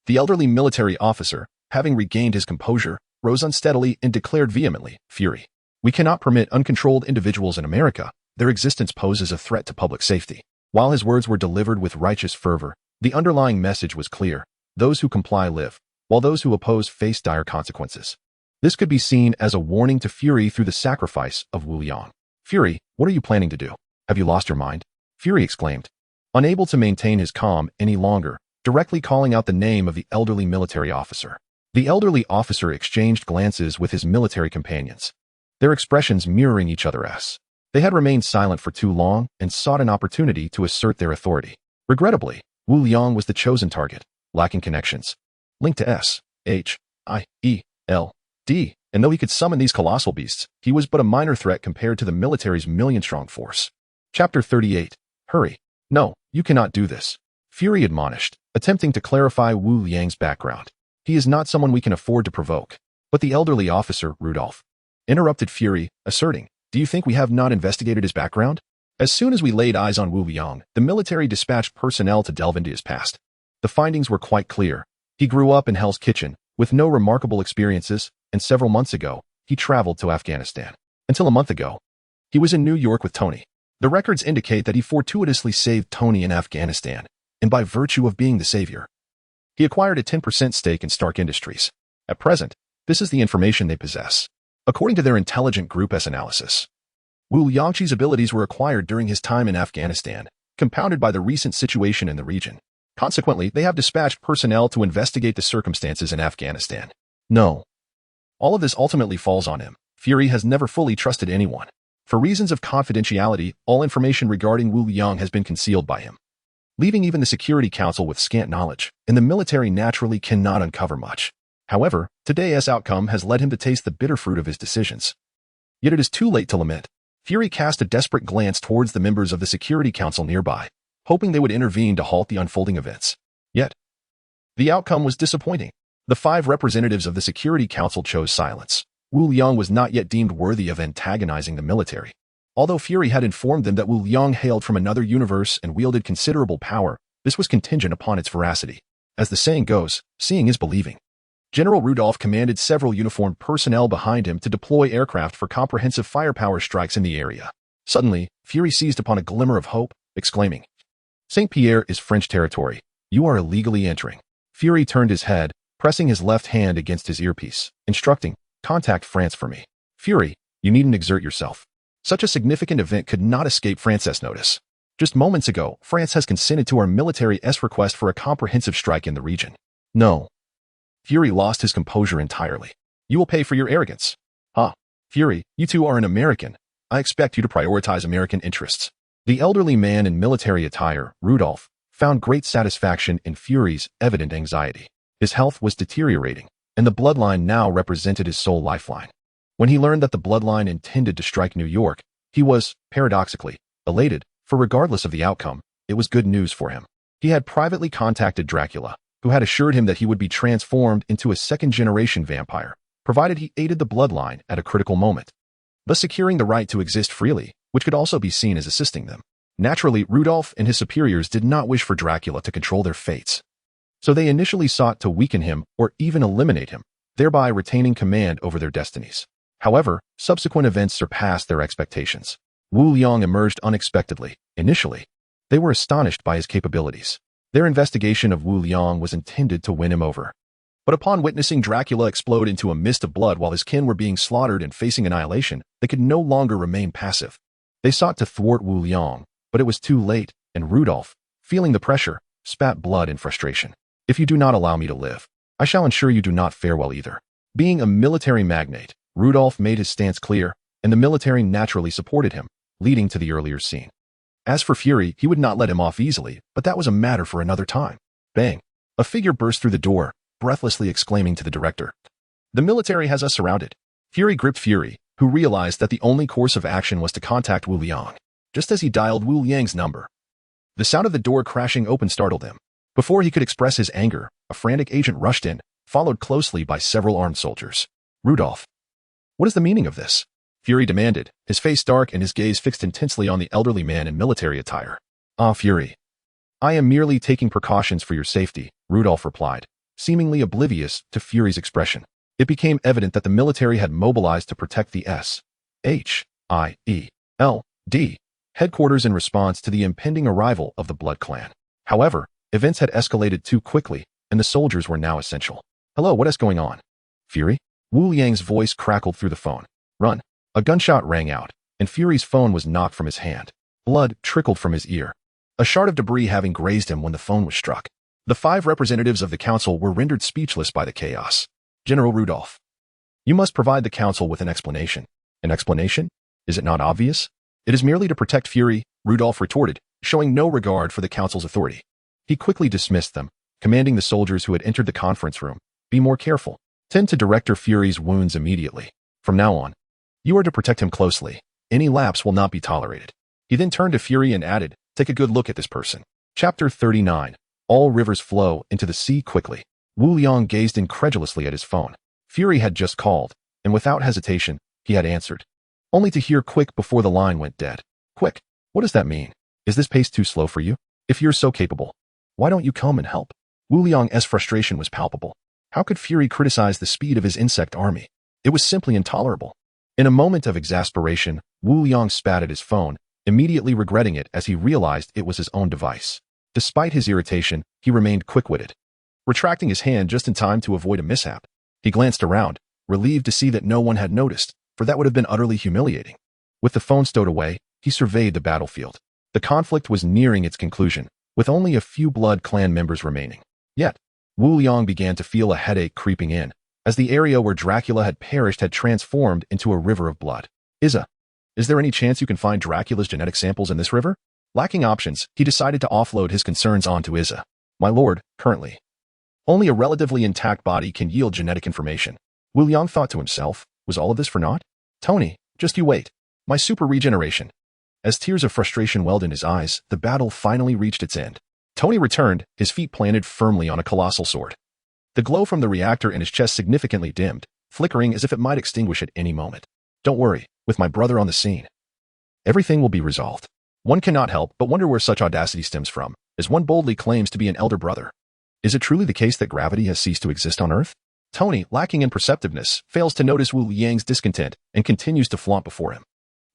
The elderly military officer, having regained his composure, rose unsteadily and declared vehemently, Fury, we cannot permit uncontrolled individuals in America. Their existence poses a threat to public safety. While his words were delivered with righteous fervor, the underlying message was clear. Those who comply live, while those who oppose face dire consequences. This could be seen as a warning to Fury through the sacrifice of Wu Yang. Fury, what are you planning to do? Have you lost your mind? Fury exclaimed, unable to maintain his calm any longer, directly calling out the name of the elderly military officer. The elderly officer exchanged glances with his military companions, their expressions mirroring each other's. They had remained silent for too long and sought an opportunity to assert their authority. Regrettably, Wu Yang was the chosen target, lacking connections. Linked to S.H.I.E.L.D., and though he could summon these colossal beasts, he was but a minor threat compared to the military's million-strong force. Chapter 38. Hurry. No, you cannot do this. Fury admonished, attempting to clarify Wu Yang's background. He is not someone we can afford to provoke. But the elderly officer, Rudolph, interrupted Fury, asserting, do you think we have not investigated his background? As soon as we laid eyes on Wu Yang, the military dispatched personnel to delve into his past. The findings were quite clear. He grew up in Hell's Kitchen, with no remarkable experiences, and several months ago, he traveled to Afghanistan. Until a month ago, he was in New York with Tony. The records indicate that he fortuitously saved Tony in Afghanistan, and by virtue of being the savior, he acquired a 10% stake in Stark Industries. At present, this is the information they possess. According to their intelligent group's analysis, Wu Yang's abilities were acquired during his time in Afghanistan, compounded by the recent situation in the region. Consequently, they have dispatched personnel to investigate the circumstances in Afghanistan. No. All of this ultimately falls on him. Fury has never fully trusted anyone. For reasons of confidentiality, all information regarding Wu Yang has been concealed by him, leaving even the Security Council with scant knowledge, and the military naturally cannot uncover much. However, today's outcome has led him to taste the bitter fruit of his decisions. Yet it is too late to lament. Fury cast a desperate glance towards the members of the Security Council nearby, hoping they would intervene to halt the unfolding events. Yet, the outcome was disappointing. The 5 representatives of the Security Council chose silence. Wu Yang was not yet deemed worthy of antagonizing the military. Although Fury had informed them that Wu Yang hailed from another universe and wielded considerable power, this was contingent upon its veracity. As the saying goes, seeing is believing. General Rudolph commanded several uniformed personnel behind him to deploy aircraft for comprehensive firepower strikes in the area. Suddenly, Fury seized upon a glimmer of hope, exclaiming, Saint Pierre is French territory. You are illegally entering. Fury turned his head, pressing his left hand against his earpiece, instructing, contact France for me. Fury, you needn't exert yourself. Such a significant event could not escape France's notice. Just moments ago, France has consented to our military's request for a comprehensive strike in the region. No. Fury lost his composure entirely. You will pay for your arrogance. Huh. Fury, you two are an American. I expect you to prioritize American interests. The elderly man in military attire, Rudolph, found great satisfaction in Fury's evident anxiety. His health was deteriorating, and the bloodline now represented his sole lifeline. When he learned that the bloodline intended to strike New York, he was, paradoxically, elated, for regardless of the outcome, it was good news for him. He had privately contacted Dracula, who had assured him that he would be transformed into a second-generation vampire, provided he aided the bloodline at a critical moment, thus securing the right to exist freely, which could also be seen as assisting them. Naturally, Rudolph and his superiors did not wish for Dracula to control their fates. So they initially sought to weaken him or even eliminate him, thereby retaining command over their destinies. However, subsequent events surpassed their expectations. Wu Liang emerged unexpectedly. Initially, they were astonished by his capabilities. Their investigation of Wu Liang was intended to win him over. But upon witnessing Dracula explode into a mist of blood while his kin were being slaughtered and facing annihilation, they could no longer remain passive. They sought to thwart Wu Liang, but it was too late, and Rudolph, feeling the pressure, spat blood in frustration. If you do not allow me to live, I shall ensure you do not fare well either. Being a military magnate, Rudolph made his stance clear, and the military naturally supported him, leading to the earlier scene. As for Fury, he would not let him off easily, but that was a matter for another time. Bang! A figure burst through the door, breathlessly exclaiming to the director, "The military has us surrounded." Fury gripped Fury, who realized that the only course of action was to contact Wu Liang, just as he dialed Wu Liang's number. The sound of the door crashing open startled him. Before he could express his anger, a frantic agent rushed in, followed closely by several armed soldiers. "Rudolph, what is the meaning of this?" Fury demanded, his face dark and his gaze fixed intensely on the elderly man in military attire. "Ah, Fury. I am merely taking precautions for your safety," Rudolph replied, seemingly oblivious to Fury's expression. It became evident that the military had mobilized to protect the S.H.I.E.L.D. headquarters in response to the impending arrival of the Blood Clan. However, events had escalated too quickly, and the soldiers were now essential. "Hello, what is going on?" "Fury?" Wu Liang's voice crackled through the phone. "Run." A gunshot rang out, and Fury's phone was knocked from his hand. Blood trickled from his ear, a shard of debris having grazed him when the phone was struck. The 5 representatives of the council were rendered speechless by the chaos. "General Rudolph, you must provide the council with an explanation." "An explanation? Is it not obvious?" "It is merely to protect Fury," Rudolph retorted, showing no regard for the council's authority. He quickly dismissed them, commanding the soldiers who had entered the conference room, "Be more careful. Tend to Director Fury's wounds immediately. From now on, you are to protect him closely. Any lapse will not be tolerated." He then turned to Fury and added, "Take a good look at this person." Chapter 39. All rivers flow into the sea quickly. Wu Liang gazed incredulously at his phone. Fury had just called, and without hesitation, he had answered, only to hear "quick" before the line went dead. "Quick? What does that mean? Is this pace too slow for you? If you're so capable, why don't you come and help?" Wu Liang's frustration was palpable. How could Fury criticize the speed of his insect army? It was simply intolerable. In a moment of exasperation, Wu Liang spat at his phone, immediately regretting it as he realized it was his own device. Despite his irritation, he remained quick-witted, retracting his hand just in time to avoid a mishap. He glanced around, relieved to see that no one had noticed, for that would have been utterly humiliating. With the phone stowed away, he surveyed the battlefield. The conflict was nearing its conclusion, with only a few Blood Clan members remaining. Yet, Wu Liang began to feel a headache creeping in, as the area where Dracula had perished had transformed into a river of blood. Is there any chance you can find Dracula's genetic samples in this river?" Lacking options, he decided to offload his concerns onto Izza. "My lord, currently, only a relatively intact body can yield genetic information." Wu Liang thought to himself, was all of this for naught? "Tony, just you wait. My super regeneration." As tears of frustration welled in his eyes, the battle finally reached its end. Tony returned, his feet planted firmly on a colossal sword. The glow from the reactor in his chest significantly dimmed, flickering as if it might extinguish at any moment. "Don't worry, with my brother on the scene, everything will be resolved." One cannot help but wonder where such audacity stems from, as one boldly claims to be an elder brother. Is it truly the case that gravity has ceased to exist on Earth? Tony, lacking in perceptiveness, fails to notice Wu Liang's discontent and continues to flaunt before him.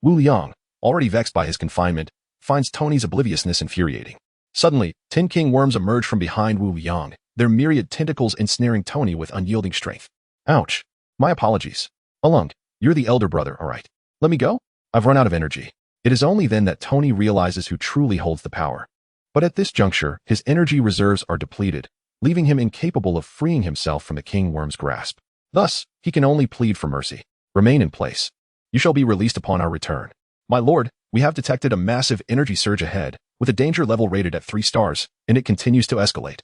Wu Liang, already vexed by his confinement, finds Tony's obliviousness infuriating. Suddenly, 10 king worms emerge from behind Wu Liang, their myriad tentacles ensnaring Tony with unyielding strength. "Ouch. My apologies. Alung, you're the elder brother, all right. Let me go? I've run out of energy." It is only then that Tony realizes who truly holds the power. But at this juncture, his energy reserves are depleted, leaving him incapable of freeing himself from the King Worm's grasp. Thus, he can only plead for mercy. Remain in place. You shall be released upon our return. My lord, we have detected a massive energy surge ahead, with a danger level rated at 3 stars, and it continues to escalate.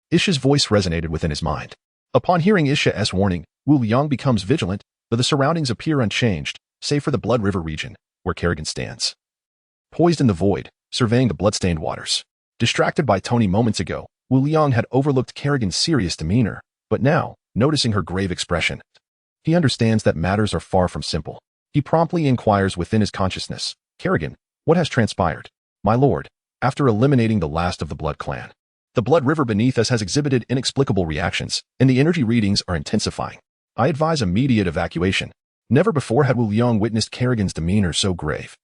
Isha's voice resonated within his mind. Upon hearing Isha's warning, Wu Liang becomes vigilant, but the surroundings appear unchanged, save for the Blood River region, where Kerrigan stands. Poised in the void, surveying the bloodstained waters. Distracted by Tony moments ago, Wu Liang had overlooked Kerrigan's serious demeanor, but now, noticing her grave expression, he understands that matters are far from simple. He promptly inquires within his consciousness, Kerrigan, what has transpired? My lord, after eliminating the last of the Blood clan. The Blood River beneath us has exhibited inexplicable reactions, and the energy readings are intensifying. I advise immediate evacuation. Never before had Wu Liang witnessed Kerrigan's demeanor so grave.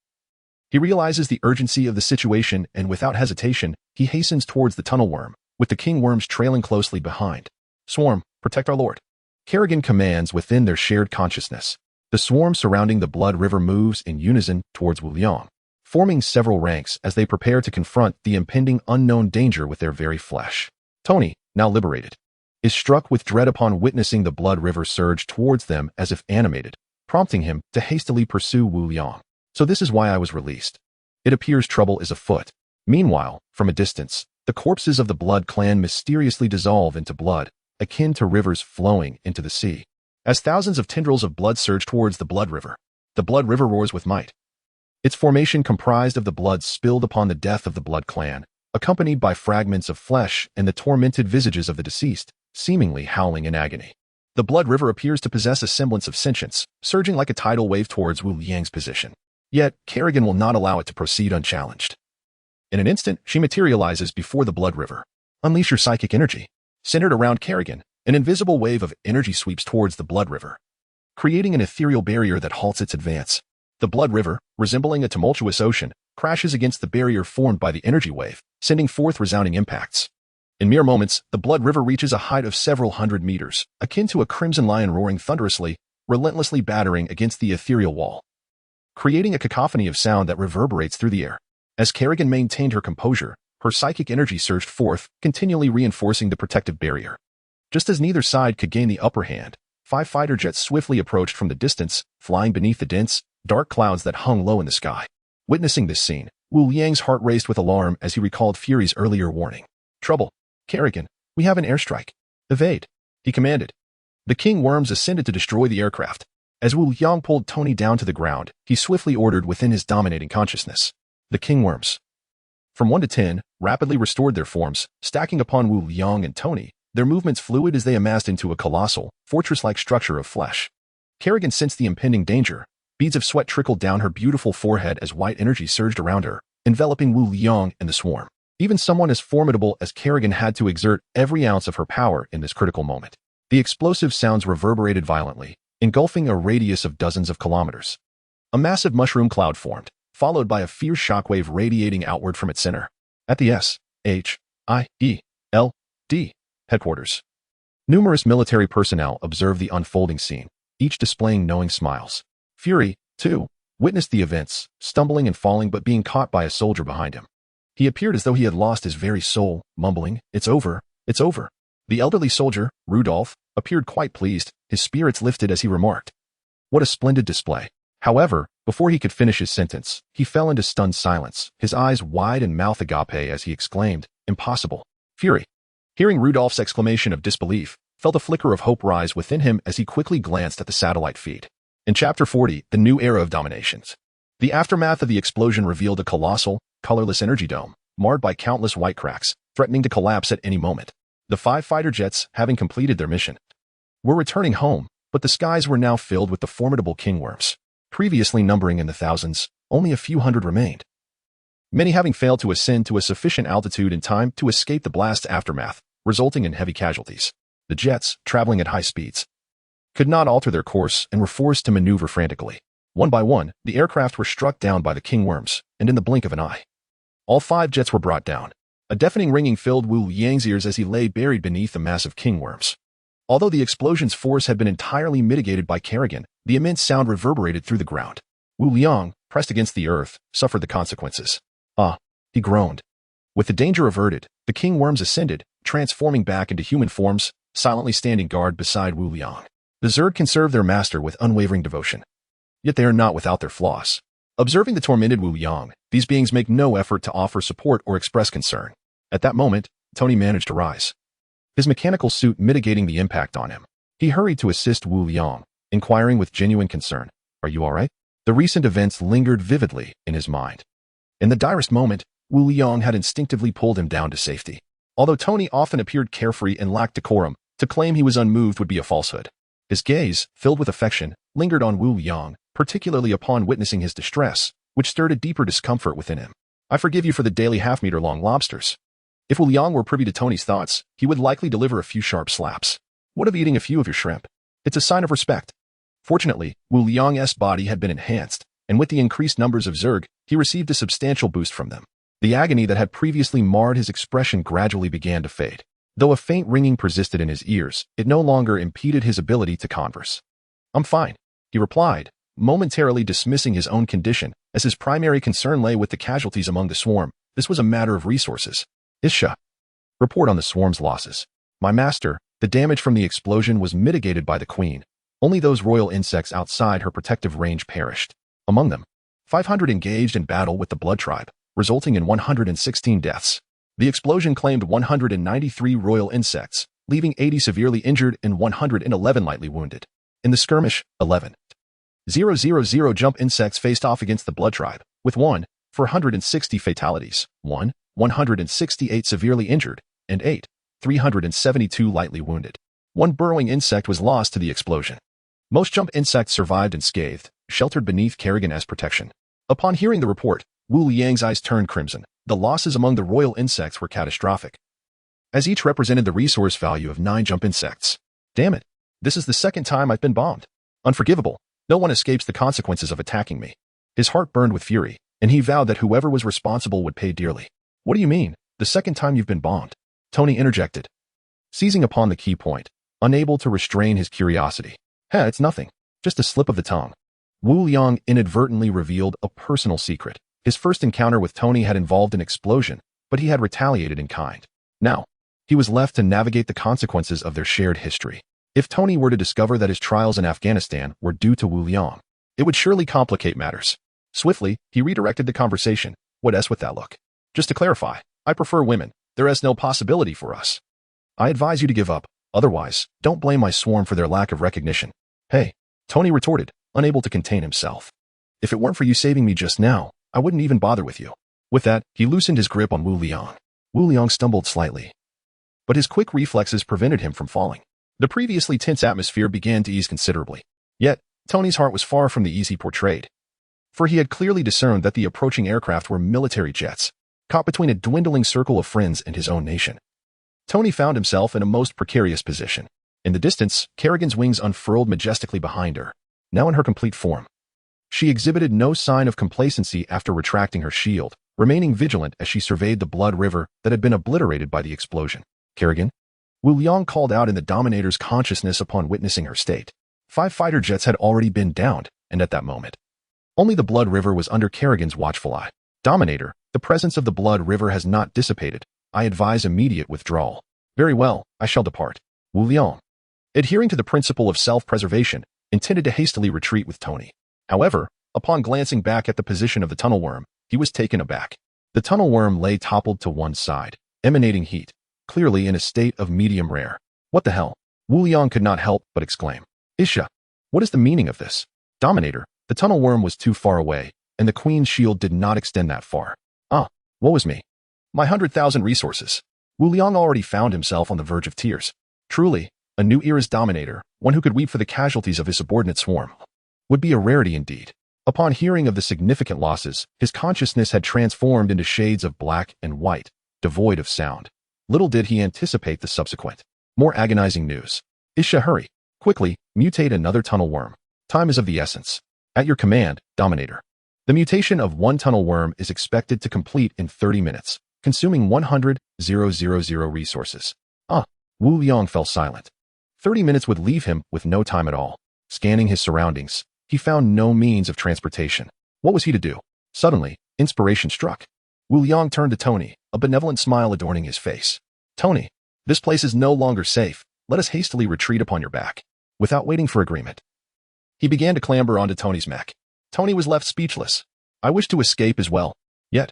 He realizes the urgency of the situation, and without hesitation, he hastens towards the tunnel worm, with the King Worms trailing closely behind. Swarm, protect our lord. Kerrigan commands within their shared consciousness. The swarm surrounding the Blood River moves in unison towards Wu Liang, forming several ranks as they prepare to confront the impending unknown danger with their very flesh. Tony, now liberated, is struck with dread upon witnessing the Blood River surge towards them as if animated, prompting him to hastily pursue Wu Liang. So this is why I was released. It appears trouble is afoot. Meanwhile, from a distance, the corpses of the Blood clan mysteriously dissolve into blood, akin to rivers flowing into the sea. As thousands of tendrils of blood surge towards the Blood River roars with might. Its formation comprised of the blood spilled upon the death of the Blood clan, accompanied by fragments of flesh and the tormented visages of the deceased, seemingly howling in agony. The Blood River appears to possess a semblance of sentience, surging like a tidal wave towards Wu Liang's position. Yet, Kerrigan will not allow it to proceed unchallenged. In an instant, she materializes before the Blood River. Unleash your psychic energy. Centered around Kerrigan, an invisible wave of energy sweeps towards the Blood River, creating an ethereal barrier that halts its advance. The Blood River, resembling a tumultuous ocean, crashes against the barrier formed by the energy wave, sending forth resounding impacts. In mere moments, the Blood River reaches a height of several hundred meters, akin to a crimson lion roaring thunderously, relentlessly battering against the ethereal wall, creating a cacophony of sound that reverberates through the air. As Kerrigan maintained her composure, her psychic energy surged forth, continually reinforcing the protective barrier. Just as neither side could gain the upper hand, 5 fighter jets swiftly approached from the distance, flying beneath the dense, dark clouds that hung low in the sky. Witnessing this scene, Wu Liang's heart raced with alarm as he recalled Fury's earlier warning. Trouble. Kerrigan, we have an airstrike. Evade, he commanded. The King Worms ascended to destroy the aircraft. As Wu Liang pulled Tony down to the ground, he swiftly ordered within his dominating consciousness. The King Worms, from 1 to 10, rapidly restored their forms, stacking upon Wu Liang and Tony, their movements fluid as they amassed into a colossal, fortress-like structure of flesh. Kerrigan sensed the impending danger. Beads of sweat trickled down her beautiful forehead as white energy surged around her, enveloping Wu Liang and the swarm. Even someone as formidable as Kerrigan had to exert every ounce of her power in this critical moment. The explosive sounds reverberated violently, engulfing a radius of dozens of kilometers. A massive mushroom cloud formed, followed by a fierce shockwave radiating outward from its center. At the S.H.I.E.L.D. headquarters, numerous military personnel observed the unfolding scene, each displaying knowing smiles. Fury, too, witnessed the events, stumbling and falling but being caught by a soldier behind him. He appeared as though he had lost his very soul, mumbling, "It's over, it's over." The elderly soldier, Rudolph, appeared quite pleased, his spirits lifted as he remarked, "What a splendid display." However, before he could finish his sentence, he fell into stunned silence, his eyes wide and mouth agape as he exclaimed, "Impossible." Fury, hearing Rudolph's exclamation of disbelief, felt a flicker of hope rise within him as he quickly glanced at the satellite feed. In Chapter 40, The New Era of Dominations, the aftermath of the explosion revealed a colossal, colorless energy dome, marred by countless white cracks, threatening to collapse at any moment. The 5 fighter jets, having completed their mission, were returning home, but the skies were now filled with the formidable King Worms. Previously numbering in the thousands, only a few hundred remained, many having failed to ascend to a sufficient altitude in time to escape the blast's aftermath, resulting in heavy casualties. The jets, traveling at high speeds, could not alter their course and were forced to maneuver frantically. One by one, the aircraft were struck down by the King Worms, and in the blink of an eye, all 5 jets were brought down. A deafening ringing filled Wu Liang's ears as he lay buried beneath the massive King Worms. Although the explosion's force had been entirely mitigated by Kerrigan, the immense sound reverberated through the ground. Wu Liang, pressed against the earth, suffered the consequences. Ah, he groaned. With the danger averted, the king worms ascended, transforming back into human forms, silently standing guard beside Wu Liang. The Zerg can serve their master with unwavering devotion. Yet they are not without their flaws. Observing the tormented Wu Liang, these beings make no effort to offer support or express concern. At that moment, Tony managed to rise, his mechanical suit mitigating the impact on him. He hurried to assist Wu Liang, inquiring with genuine concern, "Are you all right?" The recent events lingered vividly in his mind. In the direst moment, Wu Liang had instinctively pulled him down to safety. Although Tony often appeared carefree and lacked decorum, to claim he was unmoved would be a falsehood. His gaze, filled with affection, lingered on Wu Liang, particularly upon witnessing his distress, which stirred a deeper discomfort within him. "I forgive you for the daily half-meter-long lobsters." If Wu Liang were privy to Tony's thoughts, he would likely deliver a few sharp slaps. "What of eating a few of your shrimp? It's a sign of respect." Fortunately, Wu Liang's body had been enhanced, and with the increased numbers of Zerg, he received a substantial boost from them. The agony that had previously marred his expression gradually began to fade. Though a faint ringing persisted in his ears, it no longer impeded his ability to converse. "I'm fine," he replied, momentarily dismissing his own condition, as his primary concern lay with the casualties among the swarm. This was a matter of resources. "Isha, report on the swarm's losses." "My master, the damage from the explosion was mitigated by the queen. Only those royal insects outside her protective range perished. Among them, 500 engaged in battle with the Blood Tribe, resulting in 116 deaths. The explosion claimed 193 royal insects, leaving 80 severely injured and 111 lightly wounded. In the skirmish, 11,000 jump insects faced off against the Blood Tribe, with 1,460 fatalities, 168 severely injured, and 372 lightly wounded. One burrowing insect was lost to the explosion. Most jump insects survived unscathed, sheltered beneath Kerrigan's protection." Upon hearing the report, Wu Liang's eyes turned crimson. The losses among the royal insects were catastrophic, as each represented the resource value of 9 jump insects. "Damn it. This is the second time I've been bombed. Unforgivable. No one escapes the consequences of attacking me." His heart burned with fury, and he vowed that whoever was responsible would pay dearly. "What do you mean, the second time you've been bombed?" Tony interjected, seizing upon the key point, unable to restrain his curiosity. It's nothing. Just a slip of the tongue." Wu Liang inadvertently revealed a personal secret. His first encounter with Tony had involved an explosion, but he had retaliated in kind. Now, he was left to navigate the consequences of their shared history. If Tony were to discover that his trials in Afghanistan were due to Wu Liang, it would surely complicate matters. Swiftly, he redirected the conversation. "What else with that look? Just to clarify, I prefer women. There is no possibility for us. I advise you to give up. Otherwise, don't blame my swarm for their lack of recognition." "Hey," Tony retorted, unable to contain himself. "If it weren't for you saving me just now, I wouldn't even bother with you." With that, he loosened his grip on Wu Liang. Wu Liang stumbled slightly, but his quick reflexes prevented him from falling. The previously tense atmosphere began to ease considerably. Yet, Tony's heart was far from the ease he portrayed, for he had clearly discerned that the approaching aircraft were military jets, caught between a dwindling circle of friends and his own nation. Tony found himself in a most precarious position. In the distance, Kerrigan's wings unfurled majestically behind her, now in her complete form. She exhibited no sign of complacency after retracting her shield, remaining vigilant as she surveyed the blood river that had been obliterated by the explosion. "Kerrigan?" Wu Liang called out in the Dominator's consciousness upon witnessing her state. 5 fighter jets had already been downed, and at that moment, only the blood river was under Kerrigan's watchful eye. "Dominator, the presence of the blood river has not dissipated. I advise immediate withdrawal." "Very well, I shall depart." Wu Liang, adhering to the principle of self-preservation, intended to hastily retreat with Tony. However, upon glancing back at the position of the tunnel worm, he was taken aback. The tunnel worm lay toppled to one side, emanating heat, clearly in a state of medium rare. "What the hell?" Wu Liang could not help but exclaim. "Isha, what is the meaning of this?" "Dominator, the tunnel worm was too far away, and the queen's shield did not extend that far. Woe is me. My 100,000 resources." Wu Liang already found himself on the verge of tears. Truly, a new era's dominator, one who could weep for the casualties of his subordinate swarm, would be a rarity indeed. Upon hearing of the significant losses, his consciousness had transformed into shades of black and white, devoid of sound. Little did he anticipate the subsequent, more agonizing news. "Isha, hurry. Quickly, mutate another tunnel worm. Time is of the essence." "At your command, Dominator." The mutation of one tunnel worm is expected to complete in 30 minutes, consuming 100,000 resources. Wu Liang fell silent. 30 minutes would leave him with no time at all. Scanning his surroundings, He found no means of transportation. What was he to do? Suddenly, inspiration struck. Wu Liang turned to Tony, a benevolent smile adorning his face. Tony, this place is no longer safe. Let us hastily retreat upon your back. Without waiting for agreement, he began to clamber onto Tony's mech. Tony was left speechless. I wish to escape as well. Yet,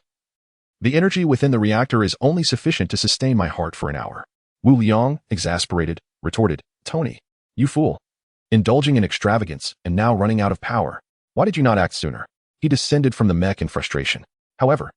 the energy within the reactor is only sufficient to sustain my heart for an hour. Wu Liang, exasperated, retorted, Tony, you fool. Indulging in extravagance and now running out of power. Why did you not act sooner? He descended from the mech in frustration. However,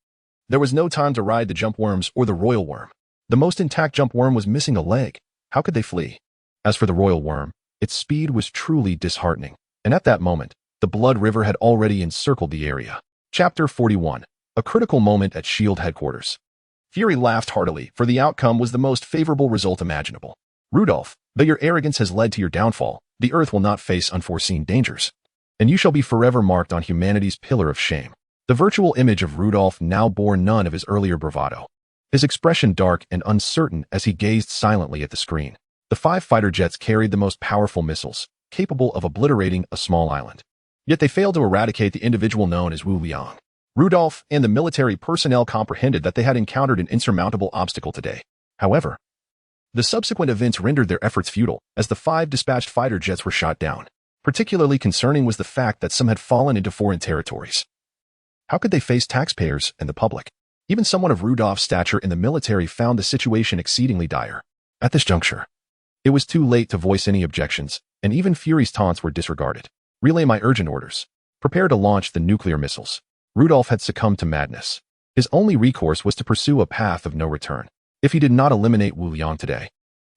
there was no time to ride the jump worms or the royal worm. The most intact jump worm was missing a leg. How could they flee? As for the royal worm, its speed was truly disheartening. And at that moment, the blood river had already encircled the area. Chapter 41. A critical moment at S.H.I.E.L.D. headquarters. Fury laughed heartily, for the outcome was the most favorable result imaginable. Rudolph, though your arrogance has led to your downfall, the Earth will not face unforeseen dangers. And you shall be forever marked on humanity's pillar of shame. The virtual image of Rudolph now bore none of his earlier bravado. His expression dark and uncertain as he gazed silently at the screen. The 5 fighter jets carried the most powerful missiles, capable of obliterating a small island. Yet they failed to eradicate the individual known as Wu Liang. Rudolph and the military personnel comprehended that they had encountered an insurmountable obstacle today. However, the subsequent events rendered their efforts futile as the 5 dispatched fighter jets were shot down. Particularly concerning was the fact that some had fallen into foreign territories. How could they face taxpayers and the public? Even someone of Rudolph's stature in the military found the situation exceedingly dire. At this juncture, it was too late to voice any objections, and even Fury's taunts were disregarded. Relay my urgent orders. Prepare to launch the nuclear missiles. Rudolph had succumbed to madness. His only recourse was to pursue a path of no return. If he did not eliminate Wu Liang today,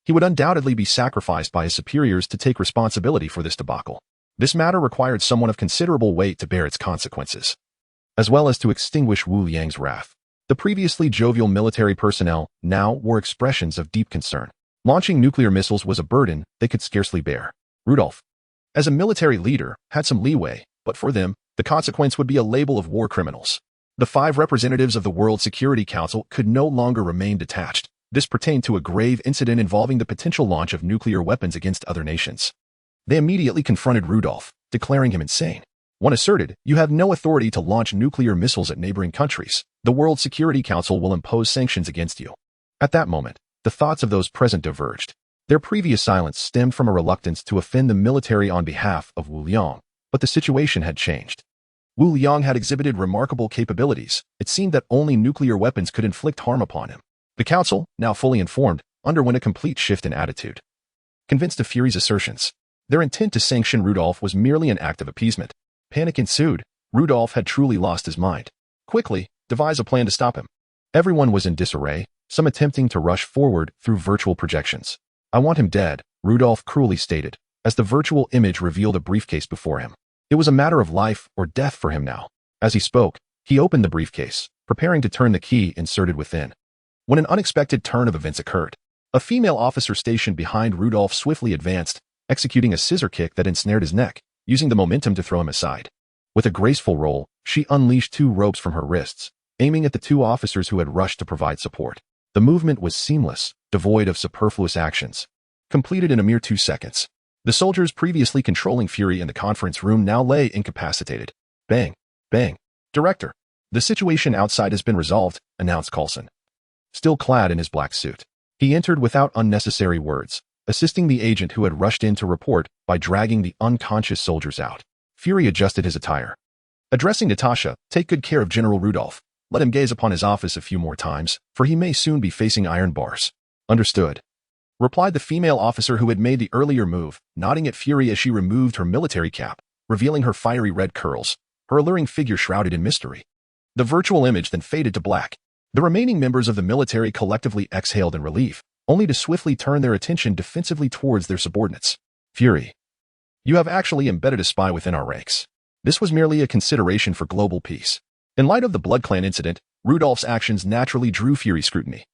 he would undoubtedly be sacrificed by his superiors to take responsibility for this debacle. This matter required someone of considerable weight to bear its consequences, as well as to extinguish Wu Liang's wrath. The previously jovial military personnel now wore expressions of deep concern. Launching nuclear missiles was a burden they could scarcely bear. Rudolph, as a military leader, had some leeway, but for them, the consequence would be a label of war criminals. The 5 representatives of the World Security Council could no longer remain detached. This pertained to a grave incident involving the potential launch of nuclear weapons against other nations. They immediately confronted Rudolph, declaring him insane. One asserted, you have no authority to launch nuclear missiles at neighboring countries. The World Security Council will impose sanctions against you. At that moment, the thoughts of those present diverged. Their previous silence stemmed from a reluctance to offend the military on behalf of Wu Liang, but the situation had changed. Wu Liang had exhibited remarkable capabilities. It seemed that only nuclear weapons could inflict harm upon him. The council, now fully informed, underwent a complete shift in attitude. Convinced of Fury's assertions, their intent to sanction Rudolph was merely an act of appeasement. Panic ensued. Rudolph had truly lost his mind. Quickly, devise a plan to stop him. Everyone was in disarray, some attempting to rush forward through virtual projections. I want him dead, Rudolph cruelly stated, as the virtual image revealed a briefcase before him. It was a matter of life or death for him now. As he spoke, he opened the briefcase, preparing to turn the key inserted within. When an unexpected turn of events occurred, a female officer stationed behind Rudolph swiftly advanced, executing a scissor kick that ensnared his neck, using the momentum to throw him aside. With a graceful roll, she unleashed 2 ropes from her wrists, aiming at the 2 officers who had rushed to provide support. The movement was seamless, devoid of superfluous actions, completed in a mere 2 seconds. The soldiers previously controlling Fury in the conference room now lay incapacitated. Bang, bang. Director, the situation outside has been resolved, announced Coulson. Still clad in his black suit, he entered without unnecessary words, assisting the agent who had rushed in to report by dragging the unconscious soldiers out. Fury adjusted his attire. Addressing Natasha, take good care of General Rudolph. Let him gaze upon his office a few more times, for he may soon be facing iron bars. Understood, replied the female officer who had made the earlier move, nodding at Fury as she removed her military cap, revealing her fiery red curls, her alluring figure shrouded in mystery. The virtual image then faded to black. The remaining members of the military collectively exhaled in relief, only to swiftly turn their attention defensively towards their subordinates. Fury, you have actually embedded a spy within our ranks. This was merely a consideration for global peace. In light of the Blood Clan incident, Rudolph's actions naturally drew Fury's scrutiny,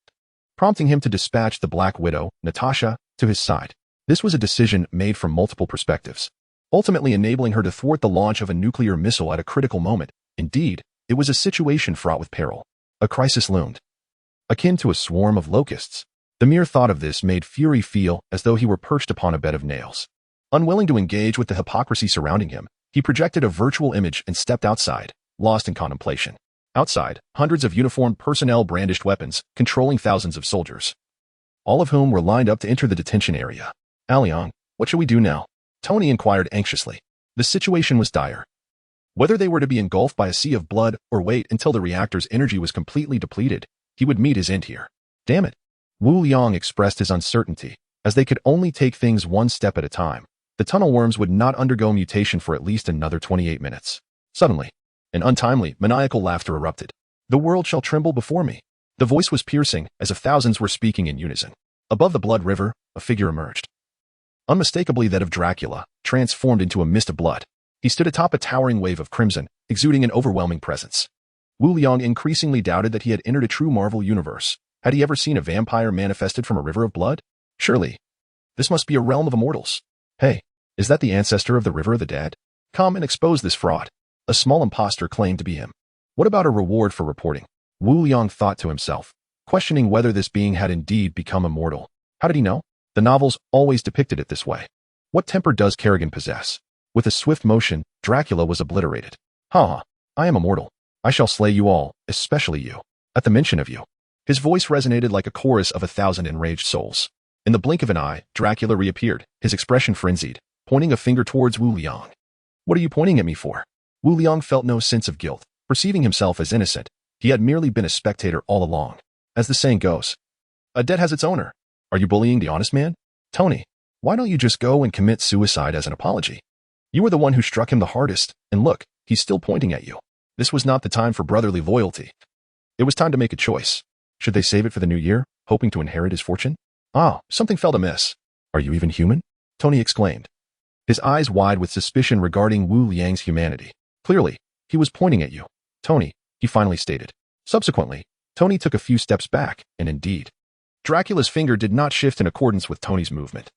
prompting him to dispatch the Black Widow, Natasha, to his side. This was a decision made from multiple perspectives, ultimately enabling her to thwart the launch of a nuclear missile at a critical moment. Indeed, it was a situation fraught with peril. A crisis loomed, akin to a swarm of locusts. The mere thought of this made Fury feel as though he were perched upon a bed of nails. Unwilling to engage with the hypocrisy surrounding him, He projected a virtual image and stepped outside, lost in contemplation. Outside, hundreds of uniformed personnel brandished weapons, controlling thousands of soldiers, all of whom were lined up to enter the detention area. Aliang, what should we do now? Tony inquired anxiously. The situation was dire. Whether they were to be engulfed by a sea of blood or wait until the reactor's energy was completely depleted, he would meet his end here. Damn it. Wu Liang expressed his uncertainty, as they could only take things one step at a time. The tunnel worms would not undergo mutation for at least another 28 minutes. Suddenly, an untimely, maniacal laughter erupted. The world shall tremble before me. The voice was piercing, as if thousands were speaking in unison. Above the blood river, a figure emerged. Unmistakably that of Dracula, transformed into a mist of blood. He stood atop a towering wave of crimson, exuding an overwhelming presence. Wu Liang increasingly doubted that he had entered a true Marvel universe. Had he ever seen a vampire manifested from a river of blood? Surely, this must be a realm of immortals. Hey, is that the ancestor of the River of the Dead? Come and expose this fraud. A small impostor claimed to be him. What about a reward for reporting? Wu Liang thought to himself, questioning whether this being had indeed become immortal. How did he know? The novels always depicted it this way. What temper does Kerrigan possess? With a swift motion, Dracula was obliterated. Ha! I am immortal. I shall slay you all, especially you. At the mention of you. His voice resonated like a chorus of 1,000 enraged souls. In the blink of an eye, Dracula reappeared, his expression frenzied, pointing a finger towards Wu Liang. What are you pointing at me for? Wu Liang felt no sense of guilt, perceiving himself as innocent. He had merely been a spectator all along. As the saying goes, a debt has its owner. Are you bullying the honest man? Tony, why don't you just go and commit suicide as an apology? You were the one who struck him the hardest, and look, he's still pointing at you. This was not the time for brotherly loyalty. It was time to make a choice. Should they save it for the new year, hoping to inherit his fortune? Ah, something felt amiss. Are you even human? Tony exclaimed, his eyes wide with suspicion regarding Wu Liang's humanity. Clearly, he was pointing at you. Tony, he finally stated. Subsequently, Tony took a few steps back, and indeed, Dracula's finger did not shift in accordance with Tony's movement.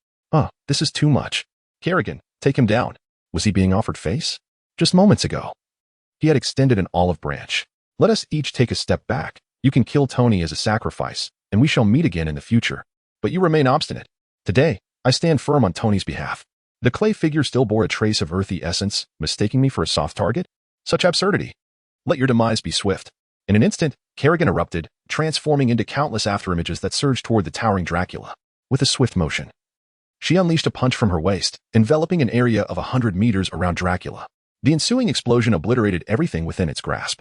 This is too much. Kerrigan, take him down. Was he being offered face? Just moments ago, he had extended an olive branch. Let us each take a step back. You can kill Tony as a sacrifice, and we shall meet again in the future. But you remain obstinate. Today, I stand firm on Tony's behalf. The clay figure still bore a trace of earthy essence, mistaking me for a soft target? Such absurdity. Let your demise be swift. In an instant, Kerrigan erupted, transforming into countless afterimages that surged toward the towering Dracula. With a swift motion, she unleashed a punch from her waist, enveloping an area of 100 meters around Dracula. The ensuing explosion obliterated everything within its grasp,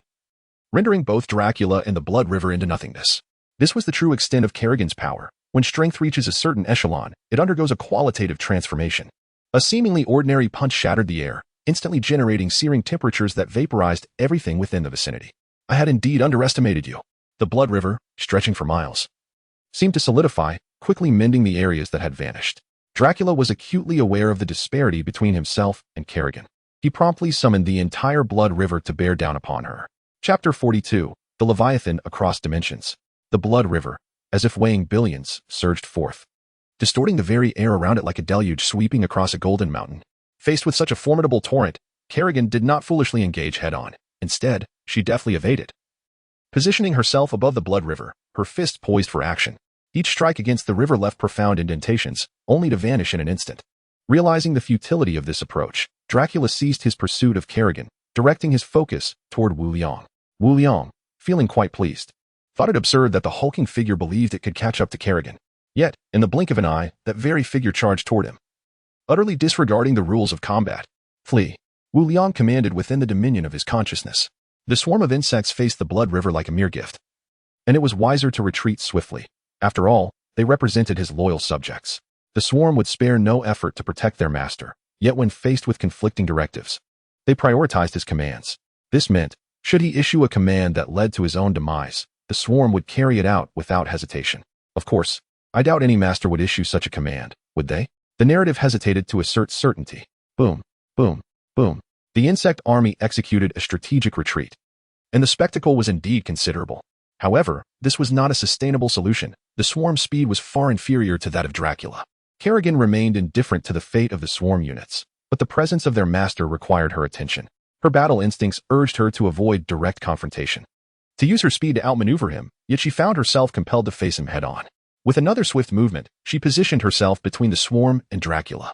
rendering both Dracula and the blood river into nothingness. This was the true extent of Kerrigan's power. When strength reaches a certain echelon, it undergoes a qualitative transformation. A seemingly ordinary punch shattered the air, instantly generating searing temperatures that vaporized everything within the vicinity. I had indeed underestimated you. The blood river, stretching for miles, seemed to solidify, quickly mending the areas that had vanished. Dracula was acutely aware of the disparity between himself and Kerrigan. He promptly summoned the entire blood river to bear down upon her. Chapter 42, The Leviathan Across Dimensions. The blood river, as if weighing billions, surged forth, distorting the very air around it like a deluge sweeping across a golden mountain. Faced with such a formidable torrent, Kerrigan did not foolishly engage head-on. Instead, she deftly evaded, positioning herself above the blood river, her fists poised for action. Each strike against the river left profound indentations, only to vanish in an instant. Realizing the futility of this approach, Dracula ceased his pursuit of Kerrigan, directing his focus toward Wu Liang. Wu Liang, feeling quite pleased, thought it absurd that the hulking figure believed it could catch up to Kerrigan. Yet, in the blink of an eye, that very figure charged toward him. Utterly disregarding the rules of combat. Flee. Wu Liang commanded within the dominion of his consciousness. The swarm of insects faced the blood river like a mere gift, and it was wiser to retreat swiftly. After all, they represented his loyal subjects. The swarm would spare no effort to protect their master, yet when faced with conflicting directives, they prioritized his commands. This meant, should he issue a command that led to his own demise, the swarm would carry it out without hesitation. Of course, I doubt any master would issue such a command, would they? The narrative hesitated to assert certainty. Boom, boom, boom. The insect army executed a strategic retreat, and the spectacle was indeed considerable. However, this was not a sustainable solution. The swarm's speed was far inferior to that of Dracula. Kerrigan remained indifferent to the fate of the swarm units, but the presence of their master required her attention. Her battle instincts urged her to avoid direct confrontation, to use her speed to outmaneuver him, yet she found herself compelled to face him head-on. With another swift movement, she positioned herself between the swarm and Dracula,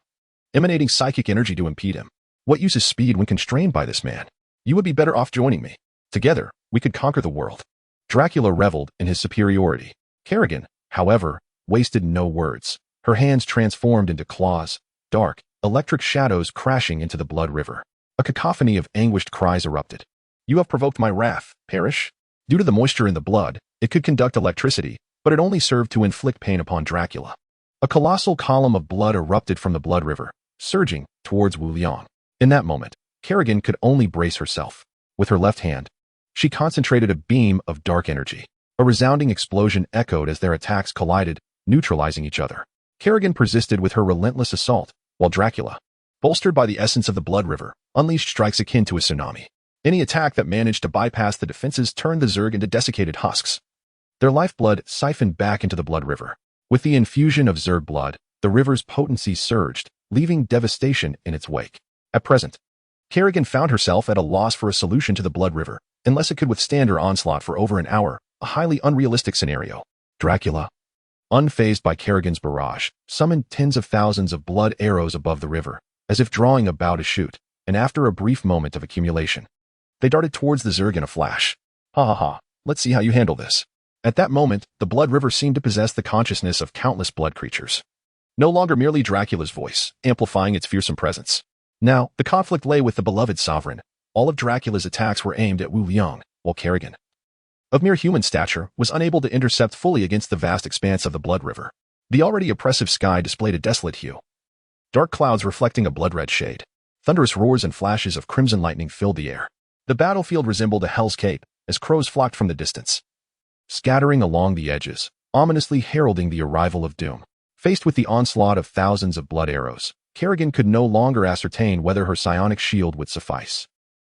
emanating psychic energy to impede him. What use is speed when constrained by this man? You would be better off joining me. Together, we could conquer the world. Dracula reveled in his superiority. Kerrigan, however, wasted no words. Her hands transformed into claws, dark, electric shadows crashing into the blood river. A cacophony of anguished cries erupted. You have provoked my wrath, perish. Due to the moisture in the blood, it could conduct electricity, but it only served to inflict pain upon Dracula. A colossal column of blood erupted from the blood river, surging towards Wu Liang. In that moment, Kerrigan could only brace herself. With her left hand, she concentrated a beam of dark energy. A resounding explosion echoed as their attacks collided, neutralizing each other. Kerrigan persisted with her relentless assault, while Dracula, bolstered by the essence of the blood river, unleashed strikes akin to a tsunami. Any attack that managed to bypass the defenses turned the Zerg into desiccated husks. Their lifeblood siphoned back into the blood river. With the infusion of Zerg blood, the river's potency surged, leaving devastation in its wake. At present, Kerrigan found herself at a loss for a solution to the blood river, unless it could withstand her onslaught for over an hour, a highly unrealistic scenario. Dracula, unfazed by Kerrigan's barrage, summoned tens of thousands of blood arrows above the river, as if drawing a bow to shoot, and after a brief moment of accumulation, they darted towards the Zerg in a flash. Ha ha ha, let's see how you handle this. At that moment, the blood river seemed to possess the consciousness of countless blood creatures. No longer merely Dracula's voice, amplifying its fearsome presence. Now, the conflict lay with the beloved sovereign. All of Dracula's attacks were aimed at Wu Liang, while Kerrigan, of mere human stature, was unable to intercept fully against the vast expanse of the blood river. The already oppressive sky displayed a desolate hue. Dark clouds reflecting a blood-red shade. Thunderous roars and flashes of crimson lightning filled the air. The battlefield resembled a hell's cape, as crows flocked from the distance, scattering along the edges, ominously heralding the arrival of doom. Faced with the onslaught of thousands of blood arrows, Kerrigan could no longer ascertain whether her psionic shield would suffice.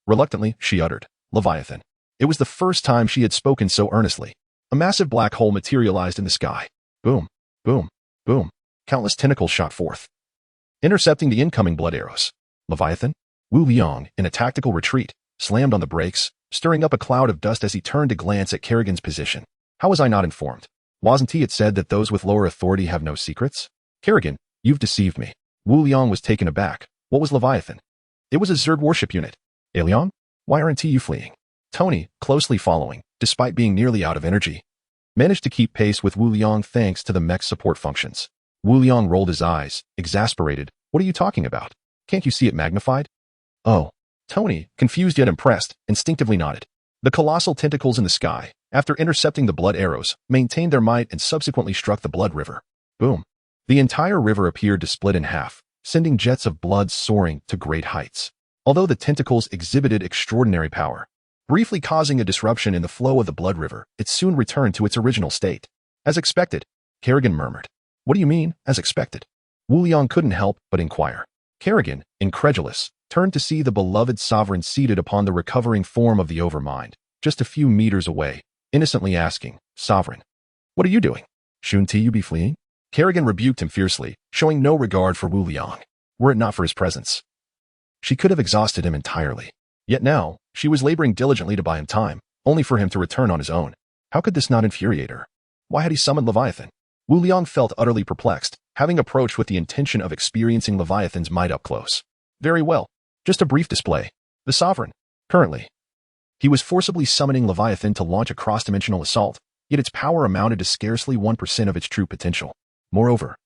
Reluctantly, she uttered, "Leviathan." It was the first time she had spoken so earnestly. A massive black hole materialized in the sky. Boom, boom, boom. Countless tentacles shot forth, intercepting the incoming blood arrows. Leviathan? Wu Liang, in a tactical retreat, slammed on the brakes, stirring up a cloud of dust as he turned to glance at Kerrigan's position. How was I not informed? Wasn't it said that those with lower authority have no secrets? Kerrigan, you've deceived me. Wu Liang was taken aback. What was Leviathan? It was a Zerg warship unit. Alion? Why aren't you fleeing? Tony, closely following, despite being nearly out of energy, managed to keep pace with Wu Liang thanks to the mech's support functions. Wu Liang rolled his eyes, exasperated. What are you talking about? Can't you see it magnified? Oh. Tony, confused yet impressed, instinctively nodded. The colossal tentacles in the sky, after intercepting the blood arrows, maintained their might and subsequently struck the blood river. Boom. The entire river appeared to split in half, sending jets of blood soaring to great heights. Although the tentacles exhibited extraordinary power, briefly causing a disruption in the flow of the blood river, it soon returned to its original state. As expected, Kerrigan murmured. What do you mean, as expected? Wu Liang couldn't help but inquire. Kerrigan, incredulous, turned to see the beloved sovereign seated upon the recovering form of the Overmind, just a few meters away, innocently asking, Sovereign, what are you doing? Shouldn't you be fleeing? Kerrigan rebuked him fiercely, showing no regard for Wu Liang, were it not for his presence. She could have exhausted him entirely. Yet now, she was laboring diligently to buy him time, only for him to return on his own. How could this not infuriate her? Why had he summoned Leviathan? Wu Liang felt utterly perplexed, having approached with the intention of experiencing Leviathan's might up close. Very well. Just a brief display. The Sovereign. Currently, he was forcibly summoning Leviathan to launch a cross-dimensional assault, yet its power amounted to scarcely 1% of its true potential. Moreover,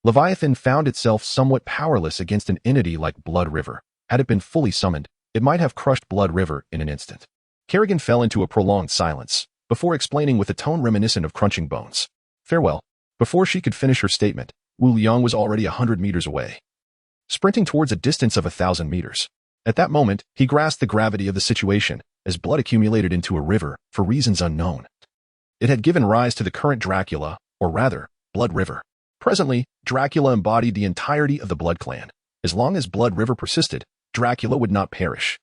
Leviathan found itself somewhat powerless against an entity like Blood River. Had it been fully summoned, it might have crushed Blood River in an instant. Kerrigan fell into a prolonged silence, before explaining with a tone reminiscent of crunching bones. Farewell. Before she could finish her statement, Wu Liang was already 100 meters away, sprinting towards a distance of 1,000 meters. At that moment, he grasped the gravity of the situation, as blood accumulated into a river, for reasons unknown. It had given rise to the current Dracula, or rather, Blood River. Presently, Dracula embodied the entirety of the Blood Clan. As long as Blood River persisted, Dracula would not perish.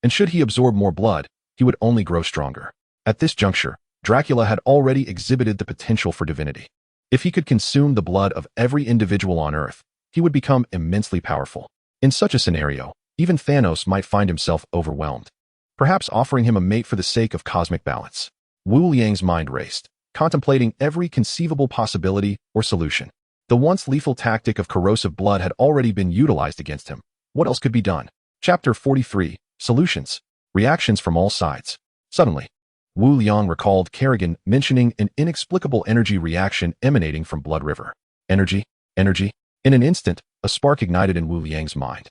And should he absorb more blood, he would only grow stronger. At this juncture, Dracula had already exhibited the potential for divinity. If he could consume the blood of every individual on Earth, he would become immensely powerful. In such a scenario, even Thanos might find himself overwhelmed, perhaps offering him a mate for the sake of cosmic balance. Wu Liang's mind raced, contemplating every conceivable possibility or solution. The once lethal tactic of corrosive blood had already been utilized against him. What else could be done? Chapter 43, Solutions. Reactions from all sides. Suddenly, Wu Liang recalled Kerrigan mentioning an inexplicable energy reaction emanating from Blood River. Energy, energy. In an instant, a spark ignited in Wu Liang's mind.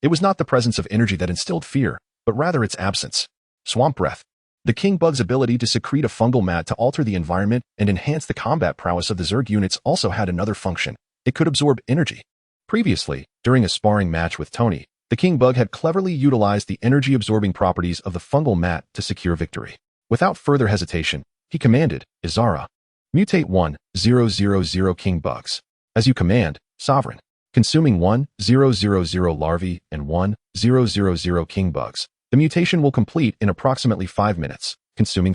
It was not the presence of energy that instilled fear, but rather its absence. Swamp breath. The king bug's ability to secrete a fungal mat to alter the environment and enhance the combat prowess of the Zerg units also had another function. It could absorb energy. Previously, during a sparring match with Tony, the king bug had cleverly utilized the energy-absorbing properties of the fungal mat to secure victory. Without further hesitation, he commanded, Izara, mutate 1,000 king bugs. As you command, Sovereign. Consuming 1,000 larvae and 1,000 king bugs. The mutation will complete in approximately 5 minutes, consuming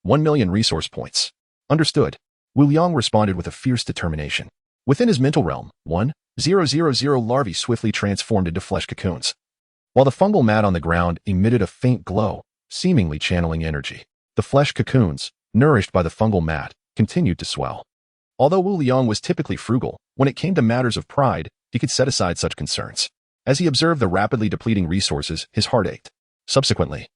1 million resource points. Understood. Wu Liang responded with a fierce determination. Within his mental realm, 1,000 larvae swiftly transformed into flesh cocoons, while the fungal mat on the ground emitted a faint glow, seemingly channeling energy. The flesh cocoons, nourished by the fungal mat, continued to swell. Although Wu Liang was typically frugal, when it came to matters of pride, he could set aside such concerns. As he observed the rapidly depleting resources, his heart ached. Subsequently,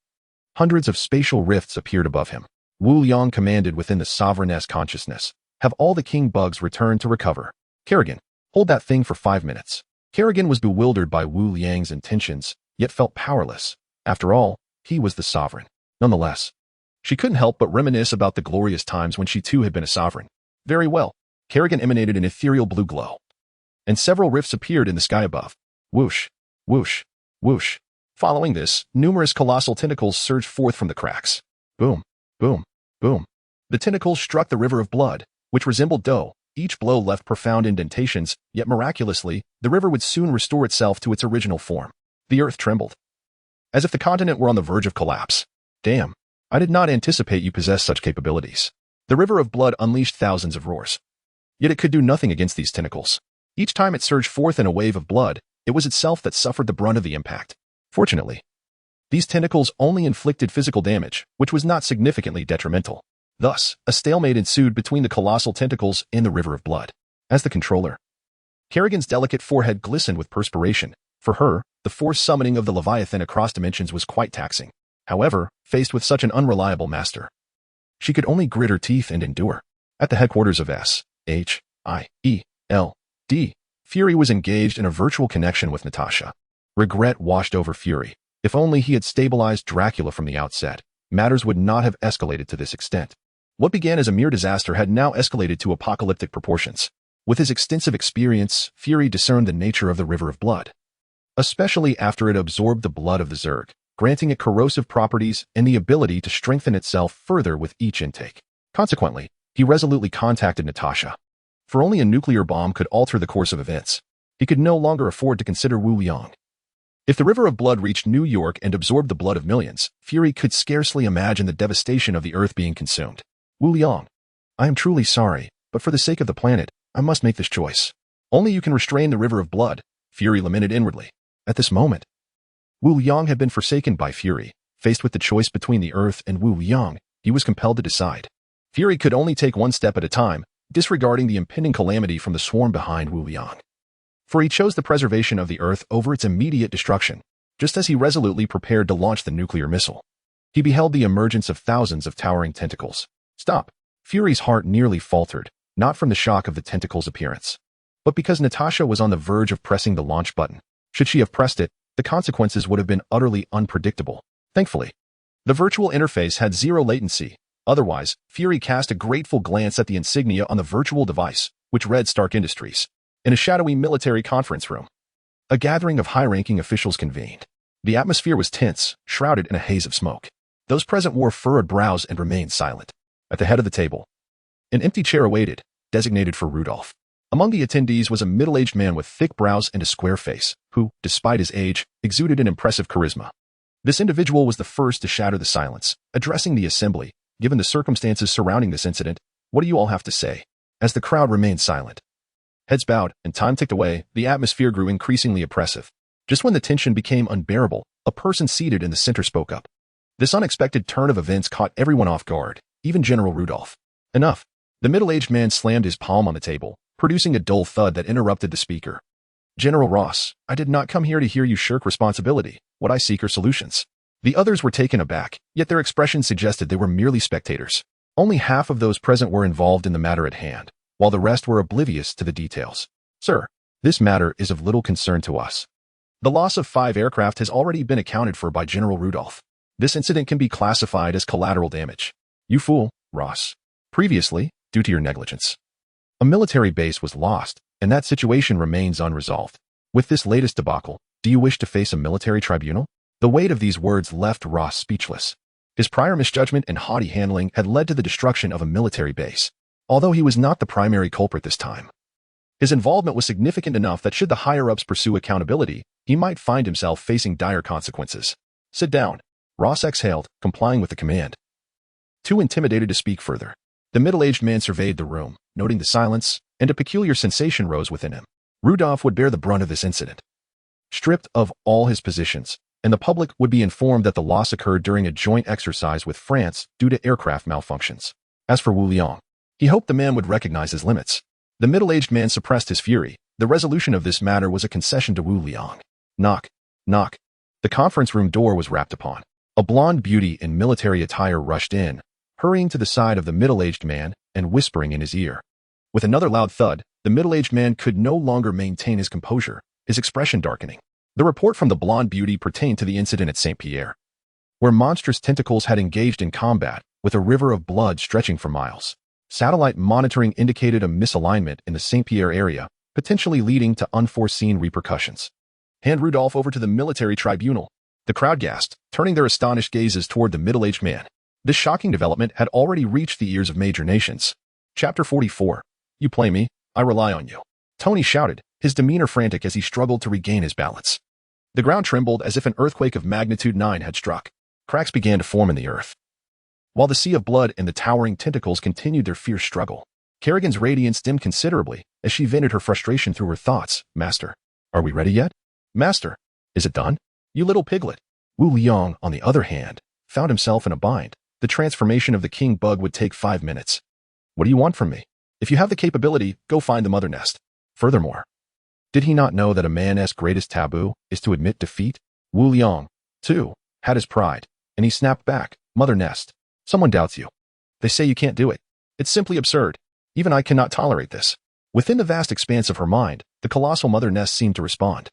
hundreds of spatial rifts appeared above him. Wu Liang commanded within the sovereign-esque consciousness, have all the king bugs return to recover. Kerrigan, hold that thing for 5 minutes. Kerrigan was bewildered by Wu Liang's intentions, yet felt powerless. After all, he was the sovereign. Nonetheless, she couldn't help but reminisce about the glorious times when she too had been a sovereign. Very well. Kerrigan emanated an ethereal blue glow, and several rifts appeared in the sky above. Whoosh, whoosh, whoosh. Following this, numerous colossal tentacles surged forth from the cracks. Boom, boom, boom. The tentacles struck the river of blood, which resembled dough. Each blow left profound indentations, yet miraculously, the river would soon restore itself to its original form. The earth trembled, as if the continent were on the verge of collapse. Damn, I did not anticipate you possessed such capabilities. The river of blood unleashed thousands of roars. Yet it could do nothing against these tentacles. Each time it surged forth in a wave of blood, it was itself that suffered the brunt of the impact. Fortunately, these tentacles only inflicted physical damage, which was not significantly detrimental. Thus, a stalemate ensued between the colossal tentacles and the river of blood. As the controller, Kerrigan's delicate forehead glistened with perspiration. For her, the forced summoning of the Leviathan across dimensions was quite taxing. However, faced with such an unreliable master, she could only grit her teeth and endure. At the headquarters of S.H.I.E.L.D., Fury was engaged in a virtual connection with Natasha. Regret washed over Fury. If only he had stabilized Dracula from the outset, matters would not have escalated to this extent. What began as a mere disaster had now escalated to apocalyptic proportions. With his extensive experience, Fury discerned the nature of the river of blood, especially after it absorbed the blood of the Zerg, granting it corrosive properties and the ability to strengthen itself further with each intake. Consequently, he resolutely contacted Natasha. For only a nuclear bomb could alter the course of events. He could no longer afford to consider Wu Liang. If the river of blood reached New York and absorbed the blood of millions, Fury could scarcely imagine the devastation of the earth being consumed. Wu Liang, I am truly sorry, but for the sake of the planet, I must make this choice. Only you can restrain the river of blood, Fury lamented inwardly. At this moment, Wu Liang had been forsaken by Fury. Faced with the choice between the earth and Wu Liang, he was compelled to decide. Fury could only take one step at a time, disregarding the impending calamity from the swarm behind Wu Liang. For he chose the preservation of the earth over its immediate destruction, just as he resolutely prepared to launch the nuclear missile. He beheld the emergence of thousands of towering tentacles. Stop! Fury's heart nearly faltered, not from the shock of the tentacles' appearance, but because Natasha was on the verge of pressing the launch button. Should she have pressed it, the consequences would have been utterly unpredictable. Thankfully, the virtual interface had zero latency. Otherwise, Fury cast a grateful glance at the insignia on the virtual device, which read Stark Industries. In a shadowy military conference room, a gathering of high-ranking officials convened. The atmosphere was tense, shrouded in a haze of smoke. Those present wore furrowed brows and remained silent. At the head of the table, an empty chair awaited, designated for Rudolph. Among the attendees was a middle-aged man with thick brows and a square face, who, despite his age, exuded an impressive charisma. This individual was the first to shatter the silence, addressing the assembly. Given the circumstances surrounding this incident, what do you all have to say? As the crowd remained silent, heads bowed, and time ticked away, the atmosphere grew increasingly oppressive. Just when the tension became unbearable, a person seated in the center spoke up. This unexpected turn of events caught everyone off guard, even General Rudolph. Enough. The middle-aged man slammed his palm on the table, producing a dull thud that interrupted the speaker. General Ross, I did not come here to hear you shirk responsibility. What I seek are solutions. The others were taken aback, yet their expressions suggested they were merely spectators. Only half of those present were involved in the matter at hand, while the rest were oblivious to the details. Sir, this matter is of little concern to us. The loss of 5 aircraft has already been accounted for by General Rudolph. This incident can be classified as collateral damage. You fool, Ross. Previously, due to your negligence, a military base was lost, and that situation remains unresolved. With this latest debacle, do you wish to face a military tribunal? The weight of these words left Ross speechless. His prior misjudgment and haughty handling had led to the destruction of a military base, although he was not the primary culprit this time. His involvement was significant enough that should the higher-ups pursue accountability, he might find himself facing dire consequences. Sit down. Ross exhaled, complying with the command. Too intimidated to speak further, the middle-aged man surveyed the room, noting the silence, and a peculiar sensation rose within him. Rudolph would bear the brunt of this incident. Stripped of all his positions, and the public would be informed that the loss occurred during a joint exercise with France due to aircraft malfunctions. As for Wu Liang, he hoped the man would recognize his limits. The middle-aged man suppressed his fury. The resolution of this matter was a concession to Wu Liang. Knock, knock. The conference room door was rapped upon. A blonde beauty in military attire rushed in, hurrying to the side of the middle-aged man and whispering in his ear. With another loud thud, the middle-aged man could no longer maintain his composure, his expression darkening. The report from the blonde beauty pertained to the incident at St. Pierre, where monstrous tentacles had engaged in combat, with a river of blood stretching for miles. Satellite monitoring indicated a misalignment in the St. Pierre area, potentially leading to unforeseen repercussions. Hand Rudolph over to the military tribunal. The crowd gasped, turning their astonished gazes toward the middle-aged man. This shocking development had already reached the ears of major nations. Chapter 44. You play me, I rely on you. Tony shouted, his demeanor frantic as he struggled to regain his balance. The ground trembled as if an earthquake of magnitude 9 had struck. Cracks began to form in the earth, while the sea of blood and the towering tentacles continued their fierce struggle. Kerrigan's radiance dimmed considerably as she vented her frustration through her thoughts. Master, are we ready yet? Master, is it done? You little piglet. Wu Liang, on the other hand, found himself in a bind. The transformation of the king bug would take 5 minutes. What do you want from me? If you have the capability, go find the mother nest. Furthermore, did he not know that a man's greatest taboo is to admit defeat? Wu Liang, too, had his pride, and he snapped back. Mother nest. Someone doubts you. They say you can't do it. It's simply absurd. Even I cannot tolerate this. Within the vast expanse of her mind, the colossal mother nest seemed to respond.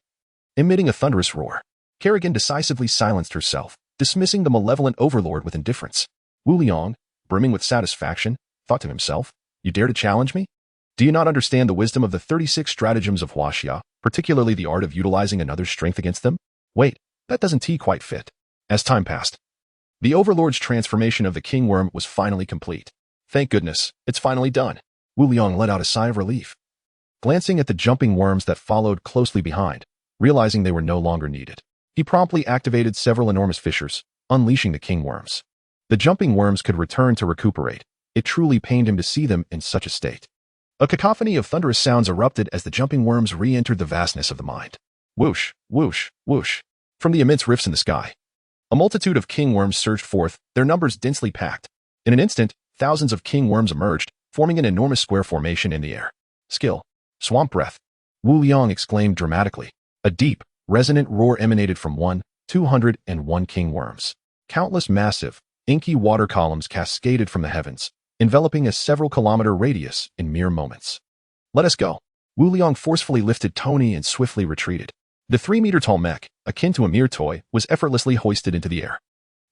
Emitting a thunderous roar, Kerrigan decisively silenced herself, dismissing the malevolent overlord with indifference. Wu Liang, brimming with satisfaction, thought to himself, you dare to challenge me? Do you not understand the wisdom of the 36 stratagems of Huaxia, particularly the art of utilizing another's strength against them? Wait, that doesn't quite fit. As time passed, the overlord's transformation of the king worm was finally complete. Thank goodness, it's finally done. Wu Liang let out a sigh of relief, glancing at the jumping worms that followed closely behind, realizing they were no longer needed. He promptly activated several enormous fissures, unleashing the king worms. The jumping worms could return to recuperate. It truly pained him to see them in such a state. A cacophony of thunderous sounds erupted as the jumping worms re-entered the vastness of the mind. Whoosh, whoosh, whoosh. From the immense rifts in the sky, a multitude of king worms surged forth, their numbers densely packed. In an instant, thousands of king worms emerged, forming an enormous square formation in the air. Skill. Swamp breath. Wu Liang exclaimed dramatically. A deep, resonant roar emanated from 201 king worms. Countless massive, inky water columns cascaded from the heavens, enveloping a several-kilometer radius in mere moments. Let us go. Wu Liang forcefully lifted Tony and swiftly retreated. The 3-meter-tall mech, akin to a mere toy, was effortlessly hoisted into the air.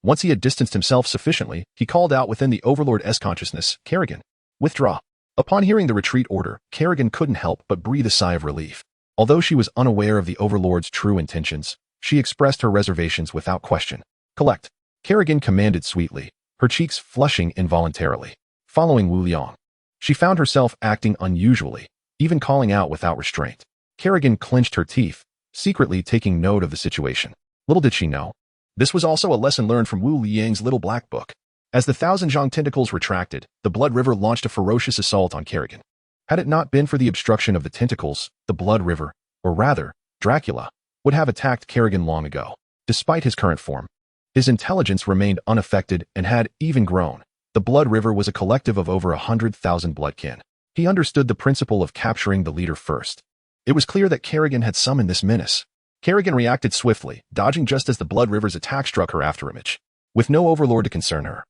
Once he had distanced himself sufficiently, he called out within the Overlord's consciousness, Kerrigan, withdraw. Upon hearing the retreat order, Kerrigan couldn't help but breathe a sigh of relief. Although she was unaware of the Overlord's true intentions, she expressed her reservations without question. Collect. Kerrigan commanded sweetly, her cheeks flushing involuntarily. Following Wu Liang, she found herself acting unusually, even calling out without restraint. Kerrigan clenched her teeth, secretly taking note of the situation. Little did she know, this was also a lesson learned from Wu Liang's little black book. As the thousand Zhang tentacles retracted, the Blood River launched a ferocious assault on Kerrigan. Had it not been for the obstruction of the tentacles, the Blood River, or rather, Dracula, would have attacked Kerrigan long ago. Despite his current form, his intelligence remained unaffected and had even grown. The Blood River was a collective of over 100,000 bloodkin. He understood the principle of capturing the leader first. It was clear that Kerrigan had summoned this menace. Kerrigan reacted swiftly, dodging just as the Blood River's attack struck her afterimage. With no overlord to concern her,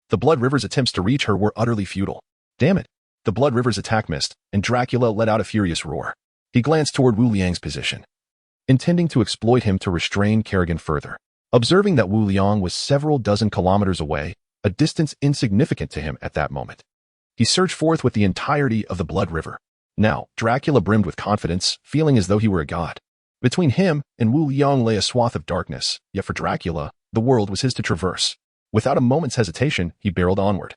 the Blood River's attempts to reach her were utterly futile. Damn it! The Blood River's attack missed, and Dracula let out a furious roar. He glanced toward Wu Liang's position, intending to exploit him to restrain Kerrigan further. Observing that Wu Liang was several dozen kilometers away, a distance insignificant to him at that moment, he surged forth with the entirety of the Blood River. Now, Dracula brimmed with confidence, feeling as though he were a god. Between him and Wu Liang lay a swath of darkness, yet for Dracula, the world was his to traverse. Without a moment's hesitation, he barreled onward,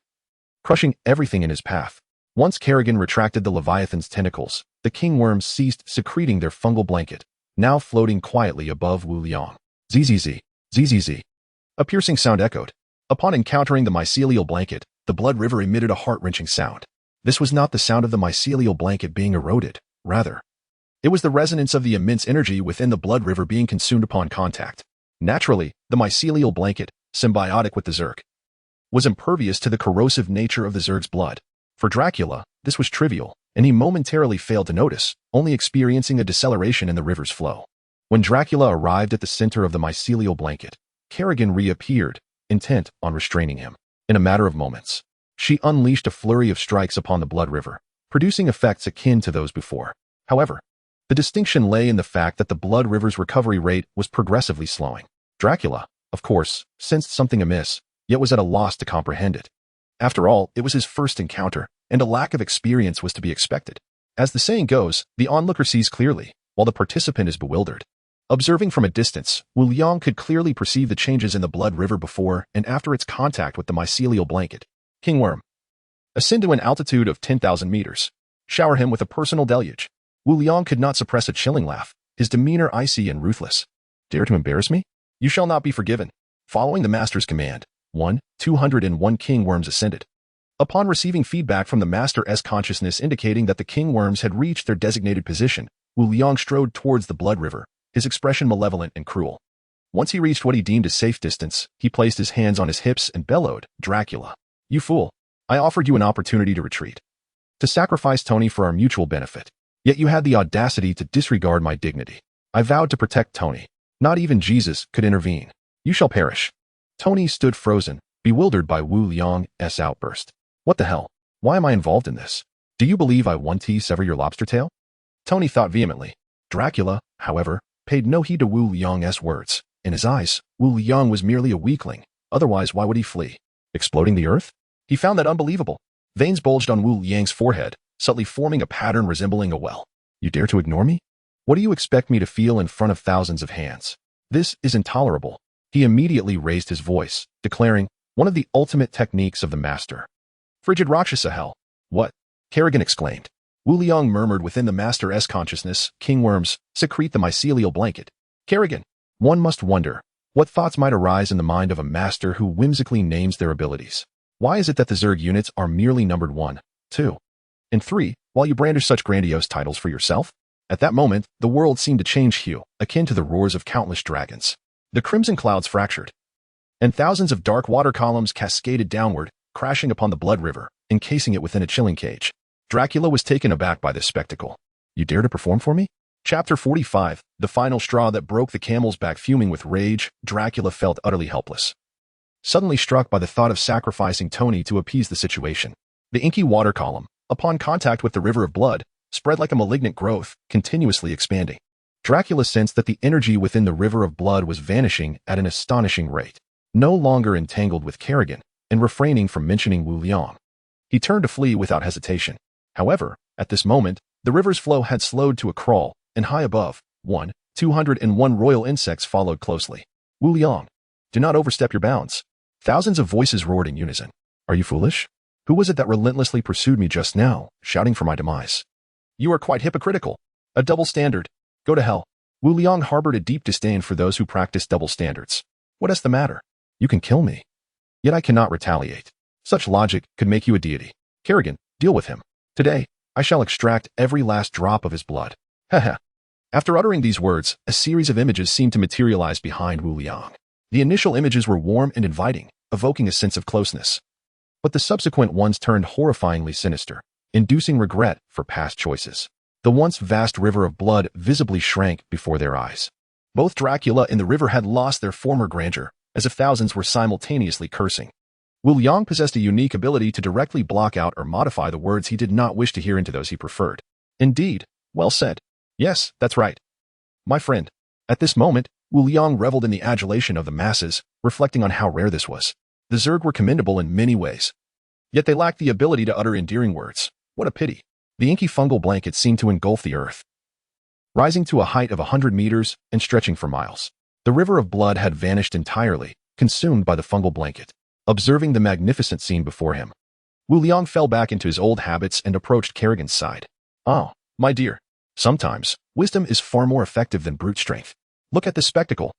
crushing everything in his path. Once Kerrigan retracted the Leviathan's tentacles, the king worms ceased secreting their fungal blanket, now floating quietly above Wu Liang. Zzz, zzz. A piercing sound echoed. Upon encountering the mycelial blanket, the Blood River emitted a heart-wrenching sound. This was not the sound of the mycelial blanket being eroded. Rather, it was the resonance of the immense energy within the Blood River being consumed upon contact. Naturally, the mycelial blanket, symbiotic with the Zerg, was impervious to the corrosive nature of the Zerg's blood. For Dracula, this was trivial, and he momentarily failed to notice, only experiencing a deceleration in the river's flow. When Dracula arrived at the center of the mycelial blanket, Kerrigan reappeared, intent on restraining him. In a matter of moments, she unleashed a flurry of strikes upon the Blood River, producing effects akin to those before. However, the distinction lay in the fact that the Blood River's recovery rate was progressively slowing. Dracula, of course, sensed something amiss, yet was at a loss to comprehend it. After all, it was his first encounter, and a lack of experience was to be expected. As the saying goes, the onlooker sees clearly, while the participant is bewildered. Observing from a distance, Wu Liang could clearly perceive the changes in the Blood River before and after its contact with the mycelial blanket. King Worm, ascend to an altitude of 10,000 meters. Shower him with a personal deluge. Wu Liang could not suppress a chilling laugh, his demeanor icy and ruthless. Dare to embarrass me? You shall not be forgiven. Following the master's command, 201 king worms ascended. Upon receiving feedback from the master's consciousness indicating that the king worms had reached their designated position, Wu Liang strode towards the Blood River, his expression malevolent and cruel. Once he reached what he deemed a safe distance, he placed his hands on his hips and bellowed, Dracula, you fool. I offered you an opportunity to retreat, to sacrifice Tony for our mutual benefit. Yet you had the audacity to disregard my dignity. I vowed to protect Tony. Not even Jesus could intervene. You shall perish. Tony stood frozen, bewildered by Wu Liang's outburst. What the hell? Why am I involved in this? Do you believe I want to sever your lobster tail? Tony thought vehemently. Dracula, however, paid no heed to Wu Liang's words. In his eyes, Wu Liang was merely a weakling. Otherwise, why would he flee? Exploding the earth? He found that unbelievable. Veins bulged on Wu Liang's forehead, subtly forming a pattern resembling a well. You dare to ignore me? What do you expect me to feel in front of thousands of hands? This is intolerable. He immediately raised his voice, declaring, one of the ultimate techniques of the master. Frigid Rakshasa hell. What? Kerrigan exclaimed. Wu Liang murmured within the master's consciousness, king worms, secrete the mycelial blanket. Kerrigan. One must wonder, what thoughts might arise in the mind of a master who whimsically names their abilities? Why is it that the Zerg units are merely numbered 1, 2, and 3, while you brandish such grandiose titles for yourself? At that moment, the world seemed to change hue, akin to the roars of countless dragons. The crimson clouds fractured, and thousands of dark water columns cascaded downward, crashing upon the Blood River, encasing it within a chilling cage. Dracula was taken aback by this spectacle. You dare to perform for me? Chapter 45, the final straw that broke the camel's back. Fuming with rage, Dracula felt utterly helpless, suddenly struck by the thought of sacrificing Tony to appease the situation. The inky water column, upon contact with the river of blood, spread like a malignant growth, continuously expanding. Dracula sensed that the energy within the river of blood was vanishing at an astonishing rate. No longer entangled with Kerrigan, and refraining from mentioning Wu Liang, he turned to flee without hesitation. However, at this moment, the river's flow had slowed to a crawl, and high above, 201 royal insects followed closely. Wu Liang, do not overstep your bounds. Thousands of voices roared in unison. Are you foolish? Who was it that relentlessly pursued me just now, shouting for my demise? You are quite hypocritical. A double standard. Go to hell. Wu Liang harbored a deep disdain for those who practice double standards. What is the matter? You can kill me, yet I cannot retaliate. Such logic could make you a deity. Kerrigan, deal with him. Today, I shall extract every last drop of his blood. Haha. After uttering these words, a series of images seemed to materialize behind Wu Liang. The initial images were warm and inviting, evoking a sense of closeness. But the subsequent ones turned horrifyingly sinister, inducing regret for past choices. The once vast river of blood visibly shrank before their eyes. Both Dracula and the river had lost their former grandeur, as if thousands were simultaneously cursing. Wu Liang possessed a unique ability to directly block out or modify the words he did not wish to hear into those he preferred. Indeed, well said. Yes, that's right. My friend. At this moment, Wu Liang reveled in the adulation of the masses, reflecting on how rare this was. The Zerg were commendable in many ways. Yet they lacked the ability to utter endearing words. What a pity. The inky fungal blanket seemed to engulf the earth, rising to a height of 100 meters and stretching for miles. The river of blood had vanished entirely, consumed by the fungal blanket. Observing the magnificent scene before him, Wu Liang fell back into his old habits and approached Kerrigan's side. Oh, my dear. Sometimes, wisdom is far more effective than brute strength. Look at this spectacle.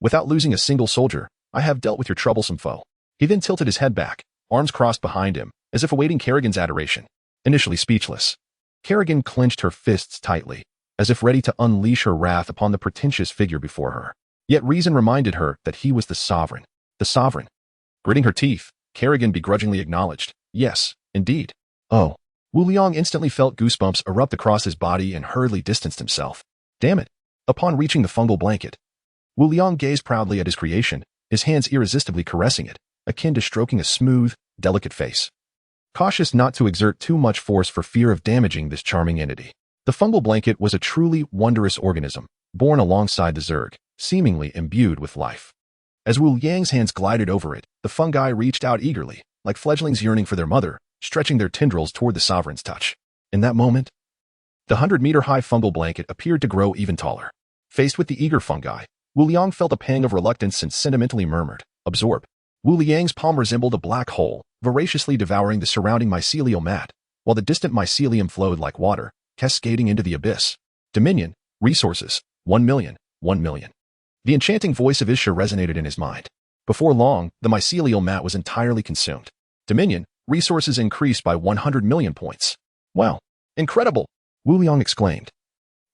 Without losing a single soldier, I have dealt with your troublesome foe. He then tilted his head back, arms crossed behind him, as if awaiting Kerrigan's adoration. Initially speechless, Kerrigan clenched her fists tightly, as if ready to unleash her wrath upon the pretentious figure before her. Yet reason reminded her that he was the sovereign. The sovereign. Gritting her teeth, Kerrigan begrudgingly acknowledged, yes, indeed. Oh. Wu Liang instantly felt goosebumps erupt across his body and hurriedly distanced himself. Damn it. Upon reaching the fungal blanket, Wu Liang gazed proudly at his creation, his hands irresistibly caressing it, akin to stroking a smooth, delicate face. Cautious not to exert too much force for fear of damaging this charming entity. The fungal blanket was a truly wondrous organism, born alongside the Zerg, seemingly imbued with life. As Wu Liang's hands glided over it, the fungi reached out eagerly, like fledglings yearning for their mother, stretching their tendrils toward the sovereign's touch. In that moment, the 100-meter-high fungal blanket appeared to grow even taller. Faced with the eager fungi, Wu Liang felt a pang of reluctance and sentimentally murmured, absorb. Wu Liang's palm resembled a black hole, voraciously devouring the surrounding mycelial mat, while the distant mycelium flowed like water, cascading into the abyss. Dominion, resources, 1 million, 1 million. The enchanting voice of Isha resonated in his mind. Before long, the mycelial mat was entirely consumed. Dominion, resources increased by 100 million points. Wow, incredible! Wu Liang exclaimed,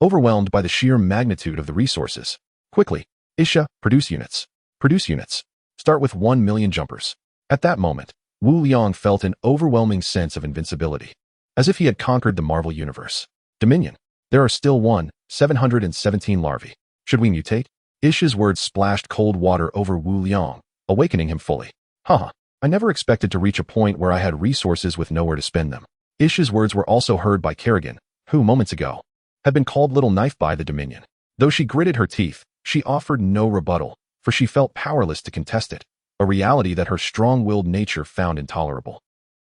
overwhelmed by the sheer magnitude of the resources. Quickly, Isha, produce units. Produce units. Start with 1 million jumpers. At that moment, Wu Liang felt an overwhelming sense of invincibility, as if he had conquered the Marvel Universe. Dominion. There are still 717 larvae. Should we mutate? Isha's words splashed cold water over Wu Liang, awakening him fully. Haha, I never expected to reach a point where I had resources with nowhere to spend them. Isha's words were also heard by Kerrigan, who, moments ago, had been called Little Knife by the Dominion. Though she gritted her teeth, she offered no rebuttal, for she felt powerless to contest it, a reality that her strong-willed nature found intolerable.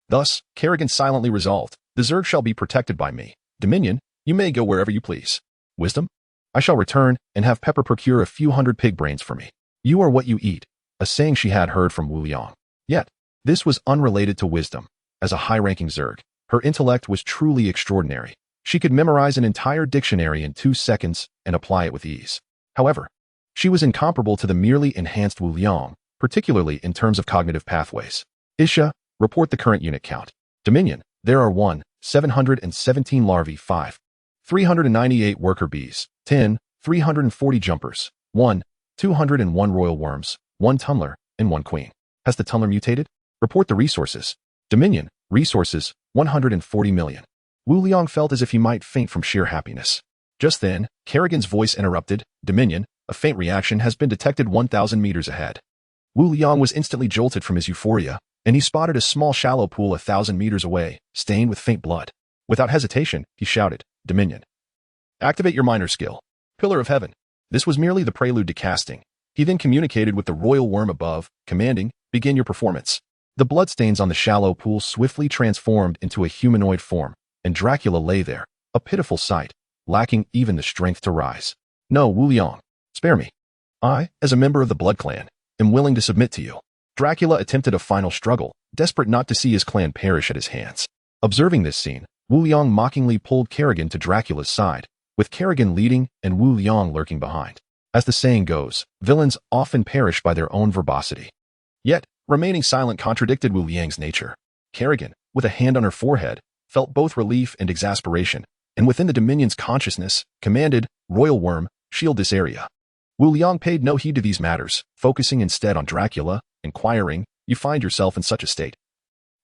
Thus, Kerrigan silently resolved, the Zerg shall be protected by me. Dominion, you may go wherever you please. Wisdom? I shall return and have Pepper procure a few hundred pig brains for me. You are what you eat, a saying she had heard from Wu Liang. Yet, this was unrelated to wisdom. As a high-ranking Zerg, her intellect was truly extraordinary. She could memorize an entire dictionary in 2 seconds and apply it with ease. However, she was incomparable to the merely enhanced Wu Liang, particularly in terms of cognitive pathways. Isha, report the current unit count. Dominion, there are 717 larvae, 398 worker bees, 340 jumpers, 201 royal worms, 1 tunnler, and 1 queen. Has the tunnler mutated? Report the resources. Dominion, resources, 140 million. Wu Liang felt as if he might faint from sheer happiness. Just then, Kerrigan's voice interrupted, Dominion, a faint reaction has been detected 1,000 meters ahead. Wu Liang was instantly jolted from his euphoria, and he spotted a small shallow pool 1,000 meters away, stained with faint blood. Without hesitation, he shouted, Dominion. Activate your miner skill. Pillar of Heaven. This was merely the prelude to casting. He then communicated with the royal worm above, commanding, begin your performance. The bloodstains on the shallow pool swiftly transformed into a humanoid form, and Dracula lay there, a pitiful sight, lacking even the strength to rise. No, Wu Liang, spare me. I, as a member of the Blood Clan, am willing to submit to you. Dracula attempted a final struggle, desperate not to see his clan perish at his hands. Observing this scene, Wu Liang mockingly pulled Kerrigan to Dracula's side, with Kerrigan leading and Wu Liang lurking behind. As the saying goes, villains often perish by their own verbosity. Yet, remaining silent contradicted Wu Liang's nature. Kerrigan, with a hand on her forehead, felt both relief and exasperation, and within the Dominion's consciousness, commanded, Royal Worm, shield this area. Wu Liang paid no heed to these matters, focusing instead on Dracula, inquiring, you find yourself in such a state.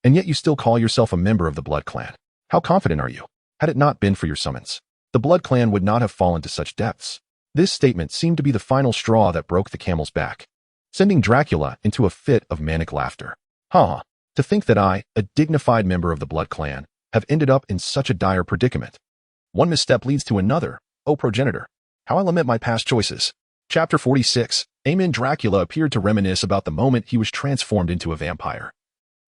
And yet you still call yourself a member of the Blood Clan. How confident are you? Had it not been for your summons, The Blood Clan would not have fallen to such depths. This statement seemed to be the final straw that broke the camel's back, sending Dracula into a fit of manic laughter. Ha! To think that I, a dignified member of the Blood Clan, have ended up in such a dire predicament. One misstep leads to another. O progenitor, how I lament my past choices. Chapter 46. Amen. Dracula appeared to reminisce about the moment he was transformed into a vampire,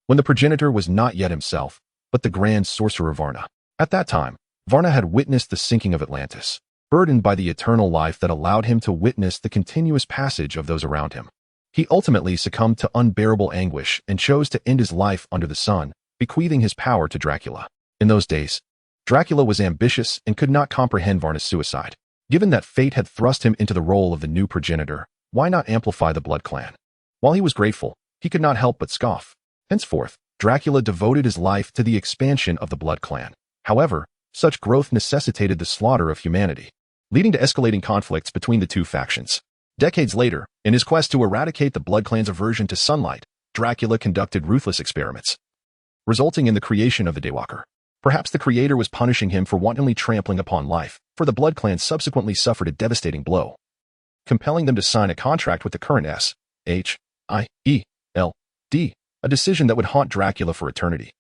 when the progenitor was not yet himself, but the grand sorcerer Varna. At that time, Varna had witnessed the sinking of Atlantis, burdened by the eternal life that allowed him to witness the continuous passage of those around him. He ultimately succumbed to unbearable anguish and chose to end his life under the sun, bequeathing his power to Dracula. In those days, Dracula was ambitious and could not comprehend Varna's suicide. Given that fate had thrust him into the role of the new progenitor, why not amplify the Blood Clan? While he was grateful, he could not help but scoff. Henceforth, Dracula devoted his life to the expansion of the Blood Clan. However, such growth necessitated the slaughter of humanity, leading to escalating conflicts between the two factions. Decades later, in his quest to eradicate the Blood Clan's aversion to sunlight, Dracula conducted ruthless experiments, resulting in the creation of the Daywalker. Perhaps the creator was punishing him for wantonly trampling upon life, for the Blood Clan subsequently suffered a devastating blow, compelling them to sign a contract with the current S.H.I.E.L.D., a decision that would haunt Dracula for eternity.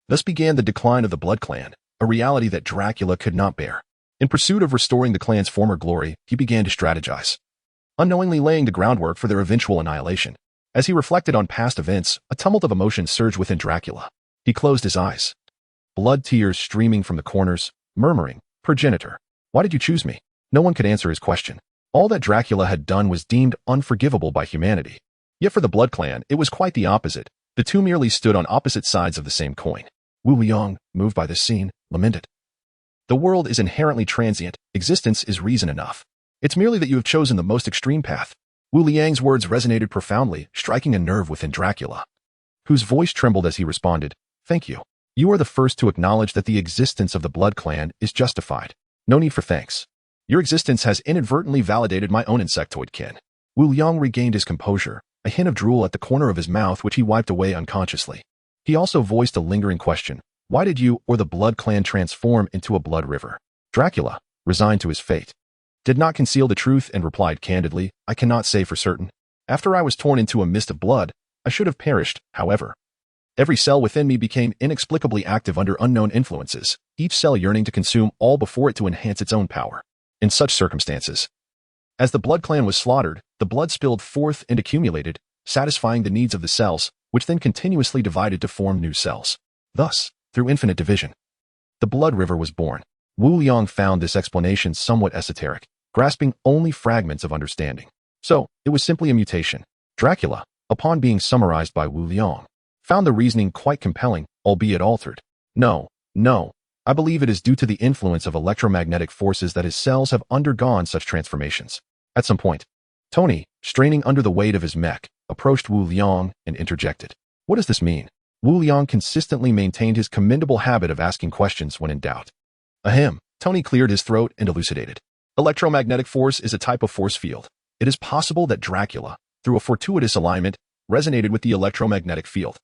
Thus began the decline of the Blood Clan, a reality that Dracula could not bear. In pursuit of restoring the clan's former glory, he began to strategize, unknowingly laying the groundwork for their eventual annihilation. As he reflected on past events, a tumult of emotion surged within Dracula. He closed his eyes, blood tears streaming from the corners, murmuring, "Progenitor, why did you choose me?" No one could answer his question. All that Dracula had done was deemed unforgivable by humanity. Yet for the Blood Clan, it was quite the opposite. The two merely stood on opposite sides of the same coin. Wu Liang, moved by this scene, lamented, "The world is inherently transient. Existence is reason enough. It's merely that you have chosen the most extreme path." Wu Liang's words resonated profoundly, striking a nerve within Dracula, whose voice trembled as he responded, "Thank you. You are the first to acknowledge that the existence of the Blood Clan is justified. No need for thanks. Your existence has inadvertently validated my own insectoid kin." Wu Liang regained his composure, a hint of drool at the corner of his mouth which he wiped away unconsciously. He also voiced a lingering question. Why did you or the Blood Clan transform into a blood river? Dracula, resigned to his fate, did not conceal the truth and replied candidly, "I cannot say for certain. After I was torn into a mist of blood, I should have perished, however. Every cell within me became inexplicably active under unknown influences, each cell yearning to consume all before it to enhance its own power. In such circumstances, as the Blood Clan was slaughtered, the blood spilled forth and accumulated, satisfying the needs of the cells, which then continuously divided to form new cells. Thus, through infinite division, the blood river was born." Wu Liang found this explanation somewhat esoteric, grasping only fragments of understanding. So, it was simply a mutation. Dracula, upon being summarized by Wu Liang, found the reasoning quite compelling, albeit altered. No, I believe it is due to the influence of electromagnetic forces that his cells have undergone such transformations. At some point, Tony, straining under the weight of his mech, approached Wu Liang and interjected, "What does this mean?" Wu Liang consistently maintained his commendable habit of asking questions when in doubt. Ahem. Tony cleared his throat and elucidated. "Electromagnetic force is a type of force field. It is possible that Dracula, through a fortuitous alignment, resonated with the electromagnetic field,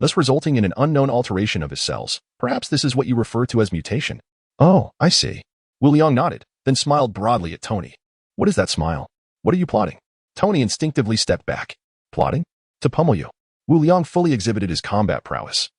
thus resulting in an unknown alteration of his cells. Perhaps this is what you refer to as mutation." "Oh, I see." Wu Liang nodded, then smiled broadly at Tony. "What is that smile? What are you plotting?" Tony instinctively stepped back. "Plotting? To pummel you." Wu Liang fully exhibited his combat prowess,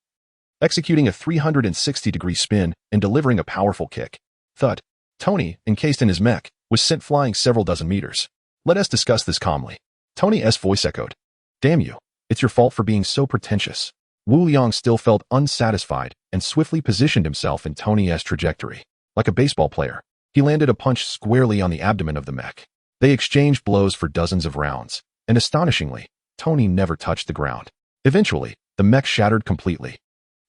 executing a 360-degree spin and delivering a powerful kick. Thud. Tony, encased in his mech, was sent flying several dozen meters. "Let us discuss this calmly." Tony's voice echoed. "Damn you. It's your fault for being so pretentious." Wu Liang still felt unsatisfied and swiftly positioned himself in Tony's trajectory. Like a baseball player, he landed a punch squarely on the abdomen of the mech. They exchanged blows for dozens of rounds, and astonishingly, Tony never touched the ground. Eventually, the mech shattered completely,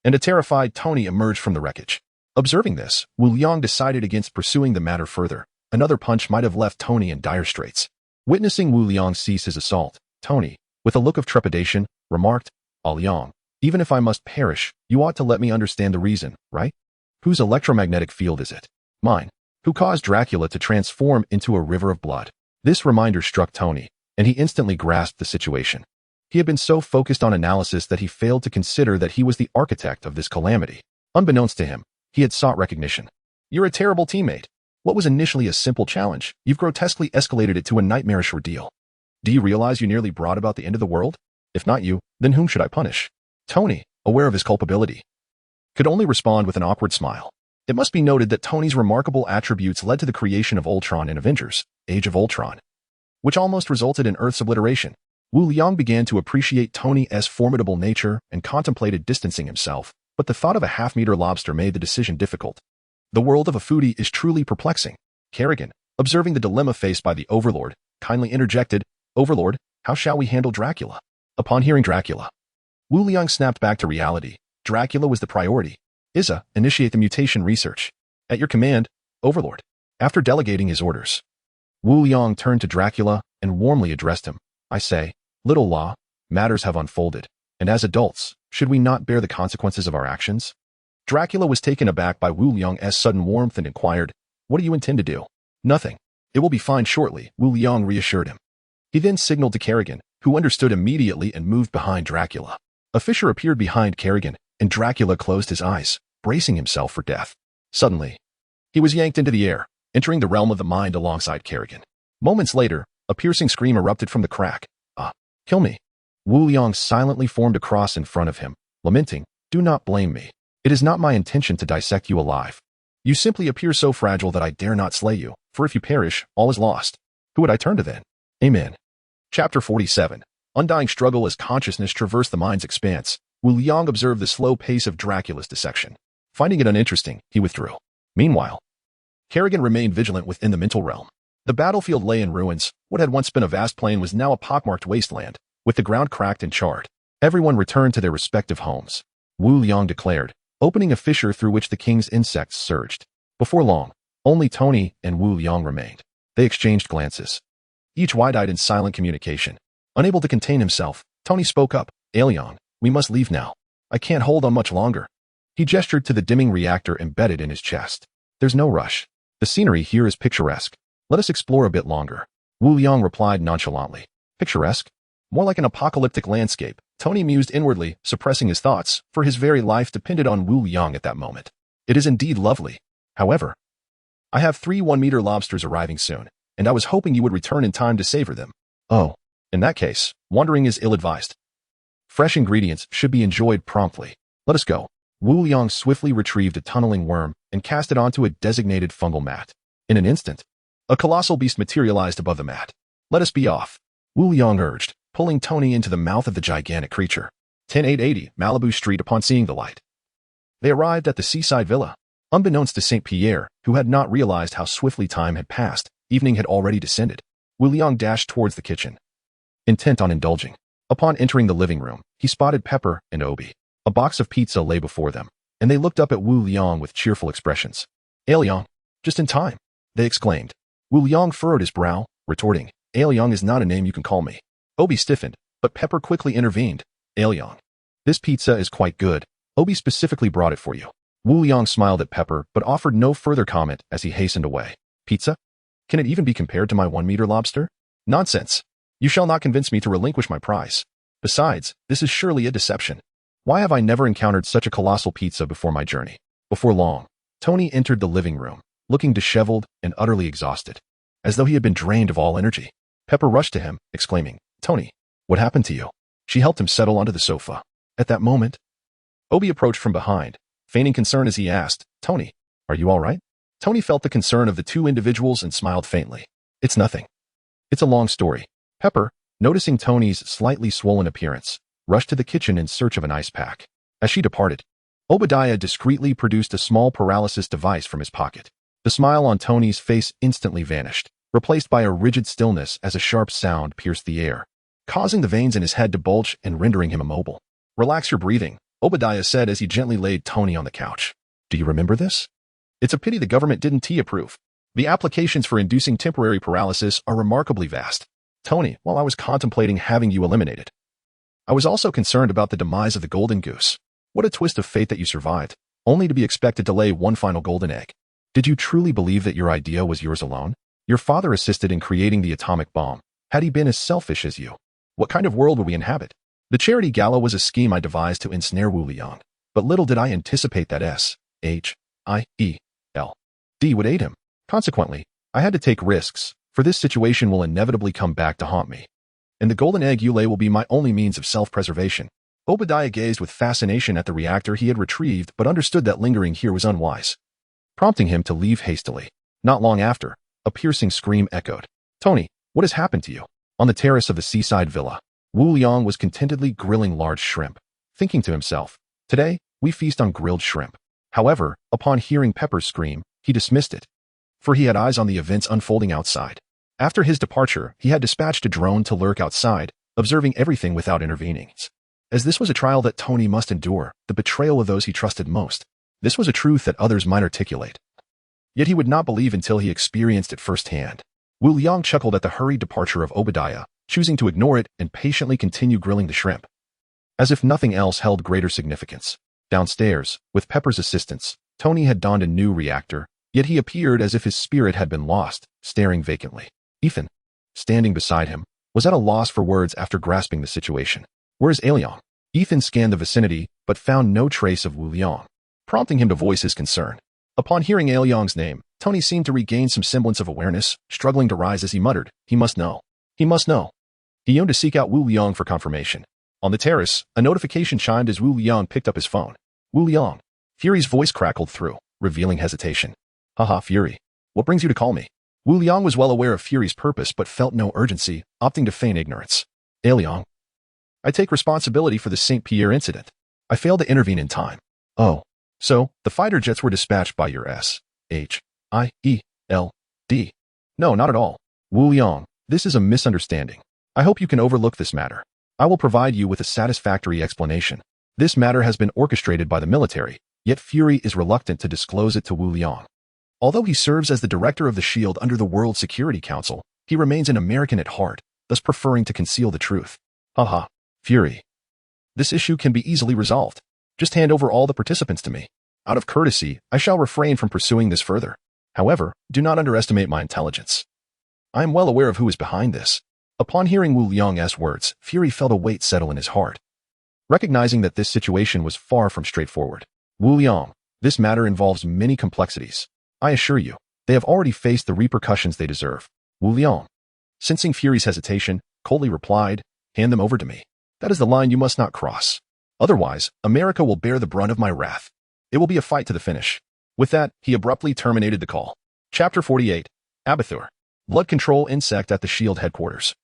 and a terrified Tony emerged from the wreckage. Observing this, Wu Liang decided against pursuing the matter further. Another punch might have left Tony in dire straits. Witnessing Wu Liang cease his assault, Tony, with a look of trepidation, remarked, "Ah Liang, even if I must perish, you ought to let me understand the reason, right? Whose electromagnetic field is it? Mine. Who caused Dracula to transform into a river of blood?" This reminder struck Tony, and he instantly grasped the situation. He had been so focused on analysis that he failed to consider that he was the architect of this calamity. Unbeknownst to him, he had sought recognition. "You're a terrible teammate. What was initially a simple challenge, you've grotesquely escalated it to a nightmarish ordeal. Do you realize you nearly brought about the end of the world? If not you, then whom should I punish? Tony, aware of his culpability, could only respond with an awkward smile. It must be noted that Tony's remarkable attributes led to the creation of Ultron in Avengers, Age of Ultron, which almost resulted in Earth's obliteration. Wu Liang began to appreciate Tony's formidable nature and contemplated distancing himself, but the thought of a half-meter lobster made the decision difficult. The world of a foodie is truly perplexing. Kerrigan, observing the dilemma faced by the Overlord, kindly interjected, "Overlord, how shall we handle Dracula?" Upon hearing Dracula, Wu Liang snapped back to reality. Dracula was the priority. Iza, initiate the mutation research. At your command, Overlord. After delegating his orders, Wu Liang turned to Dracula and warmly addressed him. I say, little Law, matters have unfolded, and as adults, should we not bear the consequences of our actions? Dracula was taken aback by Wu Liang's sudden warmth and inquired, what do you intend to do? Nothing. It will be fine shortly, Wu Liang reassured him. He then signaled to Kerrigan, who understood immediately and moved behind Dracula. A fissure appeared behind Kerrigan, and Dracula closed his eyes, bracing himself for death. Suddenly, he was yanked into the air, entering the realm of the mind alongside Kerrigan. Moments later, a piercing scream erupted from the crack. Kill me. Wu Liang silently formed a cross in front of him, lamenting, do not blame me. It is not my intention to dissect you alive. You simply appear so fragile that I dare not slay you, for if you perish, all is lost. Who would I turn to then? Amen. Chapter 47. Undying struggle as consciousness traversed the mind's expanse. Wu Liang observed the slow pace of Dracula's dissection. Finding it uninteresting, he withdrew. Meanwhile, Kerrigan remained vigilant within the mental realm. The battlefield lay in ruins. What had once been a vast plain was now a pockmarked wasteland, with the ground cracked and charred. Everyone returned to their respective homes. Wu Liang declared, opening a fissure through which the king's insects surged. Before long, only Tony and Wu Liang remained. They exchanged glances, each wide-eyed in silent communication. Unable to contain himself, Tony spoke up, Liang, we must leave now. I can't hold on much longer. He gestured to the dimming reactor embedded in his chest. There's no rush. The scenery here is picturesque. Let us explore a bit longer. Wu Liang replied nonchalantly. Picturesque? More like an apocalyptic landscape. Tony mused inwardly, suppressing his thoughts, for his very life depended on Wu Liang at that moment. It is indeed lovely. However, I have 3 1-meter lobsters arriving soon, and I was hoping you would return in time to savor them. Oh, in that case, wandering is ill-advised. Fresh ingredients should be enjoyed promptly. Let us go. Wu Liang swiftly retrieved a tunneling worm and cast it onto a designated fungal mat. In an instant, a colossal beast materialized above the mat. Let us be off, Wu Liang urged, pulling Tony into the mouth of the gigantic creature. 10880 Malibu Street. Upon seeing the light, they arrived at the seaside villa. Unbeknownst to St. Pierre, who had not realized how swiftly time had passed, evening had already descended. Wu Liang dashed towards the kitchen, intent on indulging. Upon entering the living room, he spotted Pepper and Obi. A box of pizza lay before them, and they looked up at Wu Liang with cheerful expressions. Liang, just in time, they exclaimed. Wu Liang furrowed his brow, retorting, Liang is not a name you can call me. Obi stiffened, but Pepper quickly intervened. Liang, this pizza is quite good. Obi specifically brought it for you. Wu Liang smiled at Pepper, but offered no further comment as he hastened away. Pizza? Can it even be compared to my 1-meter lobster? Nonsense. You shall not convince me to relinquish my prize. Besides, this is surely a deception. Why have I never encountered such a colossal pizza before my journey? Before long, Tony entered the living room, looking disheveled and utterly exhausted, as though he had been drained of all energy. Pepper rushed to him, exclaiming, Tony, what happened to you? She helped him settle onto the sofa. At that moment, Obi approached from behind, feigning concern as he asked, Tony, are you all right? Tony felt the concern of the two individuals and smiled faintly. It's nothing. It's a long story. Pepper, noticing Tony's slightly swollen appearance, rushed to the kitchen in search of an ice pack. As she departed, Obadiah discreetly produced a small paralysis device from his pocket. The smile on Tony's face instantly vanished, replaced by a rigid stillness as a sharp sound pierced the air, causing the veins in his head to bulge and rendering him immobile. Relax your breathing, Obadiah said as he gently laid Tony on the couch. Do you remember this? It's a pity the government didn't T-approve. The applications for inducing temporary paralysis are remarkably vast. Tony, while I was contemplating having you eliminated, I was also concerned about the demise of the golden goose. What a twist of fate that you survived, only to be expected to lay one final golden egg. Did you truly believe that your idea was yours alone? Your father assisted in creating the atomic bomb. Had he been as selfish as you, what kind of world would we inhabit? The charity gala was a scheme I devised to ensnare Wu Liang, but little did I anticipate that S.H.I.E.L.D. would aid him. Consequently, I had to take risks, for this situation will inevitably come back to haunt me. And the golden egg you lay will be my only means of self-preservation. Obadiah gazed with fascination at the reactor he had retrieved but understood that lingering here was unwise, prompting him to leave hastily. Not long after, a piercing scream echoed. Tony, what has happened to you? On the terrace of the seaside villa, Wu Liang was contentedly grilling large shrimp, thinking to himself, today, we feast on grilled shrimp. However, upon hearing Pepper's scream, he dismissed it, for he had eyes on the events unfolding outside. After his departure, he had dispatched a drone to lurk outside, observing everything without intervening. As this was a trial that Tony must endure, the betrayal of those he trusted most, this was a truth that others might articulate. Yet he would not believe until he experienced it firsthand. Wu Liang chuckled at the hurried departure of Obadiah, choosing to ignore it and patiently continue grilling the shrimp, as if nothing else held greater significance. Downstairs, with Pepper's assistance, Tony had donned a new reactor, yet he appeared as if his spirit had been lost, staring vacantly. Ethan, standing beside him, was at a loss for words after grasping the situation. Where is Liang? Ethan scanned the vicinity, but found no trace of Wu Liang, prompting him to voice his concern. Upon hearing Liang's name, Tony seemed to regain some semblance of awareness, struggling to rise as he muttered, he must know. He must know. He yearned to seek out Wu Liang for confirmation. On the terrace, a notification chimed as Wu Liang picked up his phone. Wu Liang. Fury's voice crackled through, revealing hesitation. Haha, Fury. What brings you to call me? Wu Liang was well aware of Fury's purpose but felt no urgency, opting to feign ignorance. Liang. I take responsibility for the St. Pierre incident. I failed to intervene in time. Oh. So, the fighter jets were dispatched by your S.H.I.E.L.D. No, not at all. Wu Liang, this is a misunderstanding. I hope you can overlook this matter. I will provide you with a satisfactory explanation. This matter has been orchestrated by the military, yet Fury is reluctant to disclose it to Wu Liang. Although he serves as the director of the SHIELD under the World Security Council, he remains an American at heart, thus preferring to conceal the truth. Haha, Fury. This issue can be easily resolved. Just hand over all the participants to me. Out of courtesy, I shall refrain from pursuing this further. However, do not underestimate my intelligence. I am well aware of who is behind this. Upon hearing Wu Liang's words, Fury felt a weight settle in his heart. Recognizing that this situation was far from straightforward. Wu Liang, this matter involves many complexities. I assure you, they have already faced the repercussions they deserve. Wu Liang, sensing Fury's hesitation, coldly replied, hand them over to me. That is the line you must not cross. Otherwise, America will bear the brunt of my wrath. It will be a fight to the finish. With that, he abruptly terminated the call. Chapter 48. Abathur. Blood control insect at the SHIELD headquarters.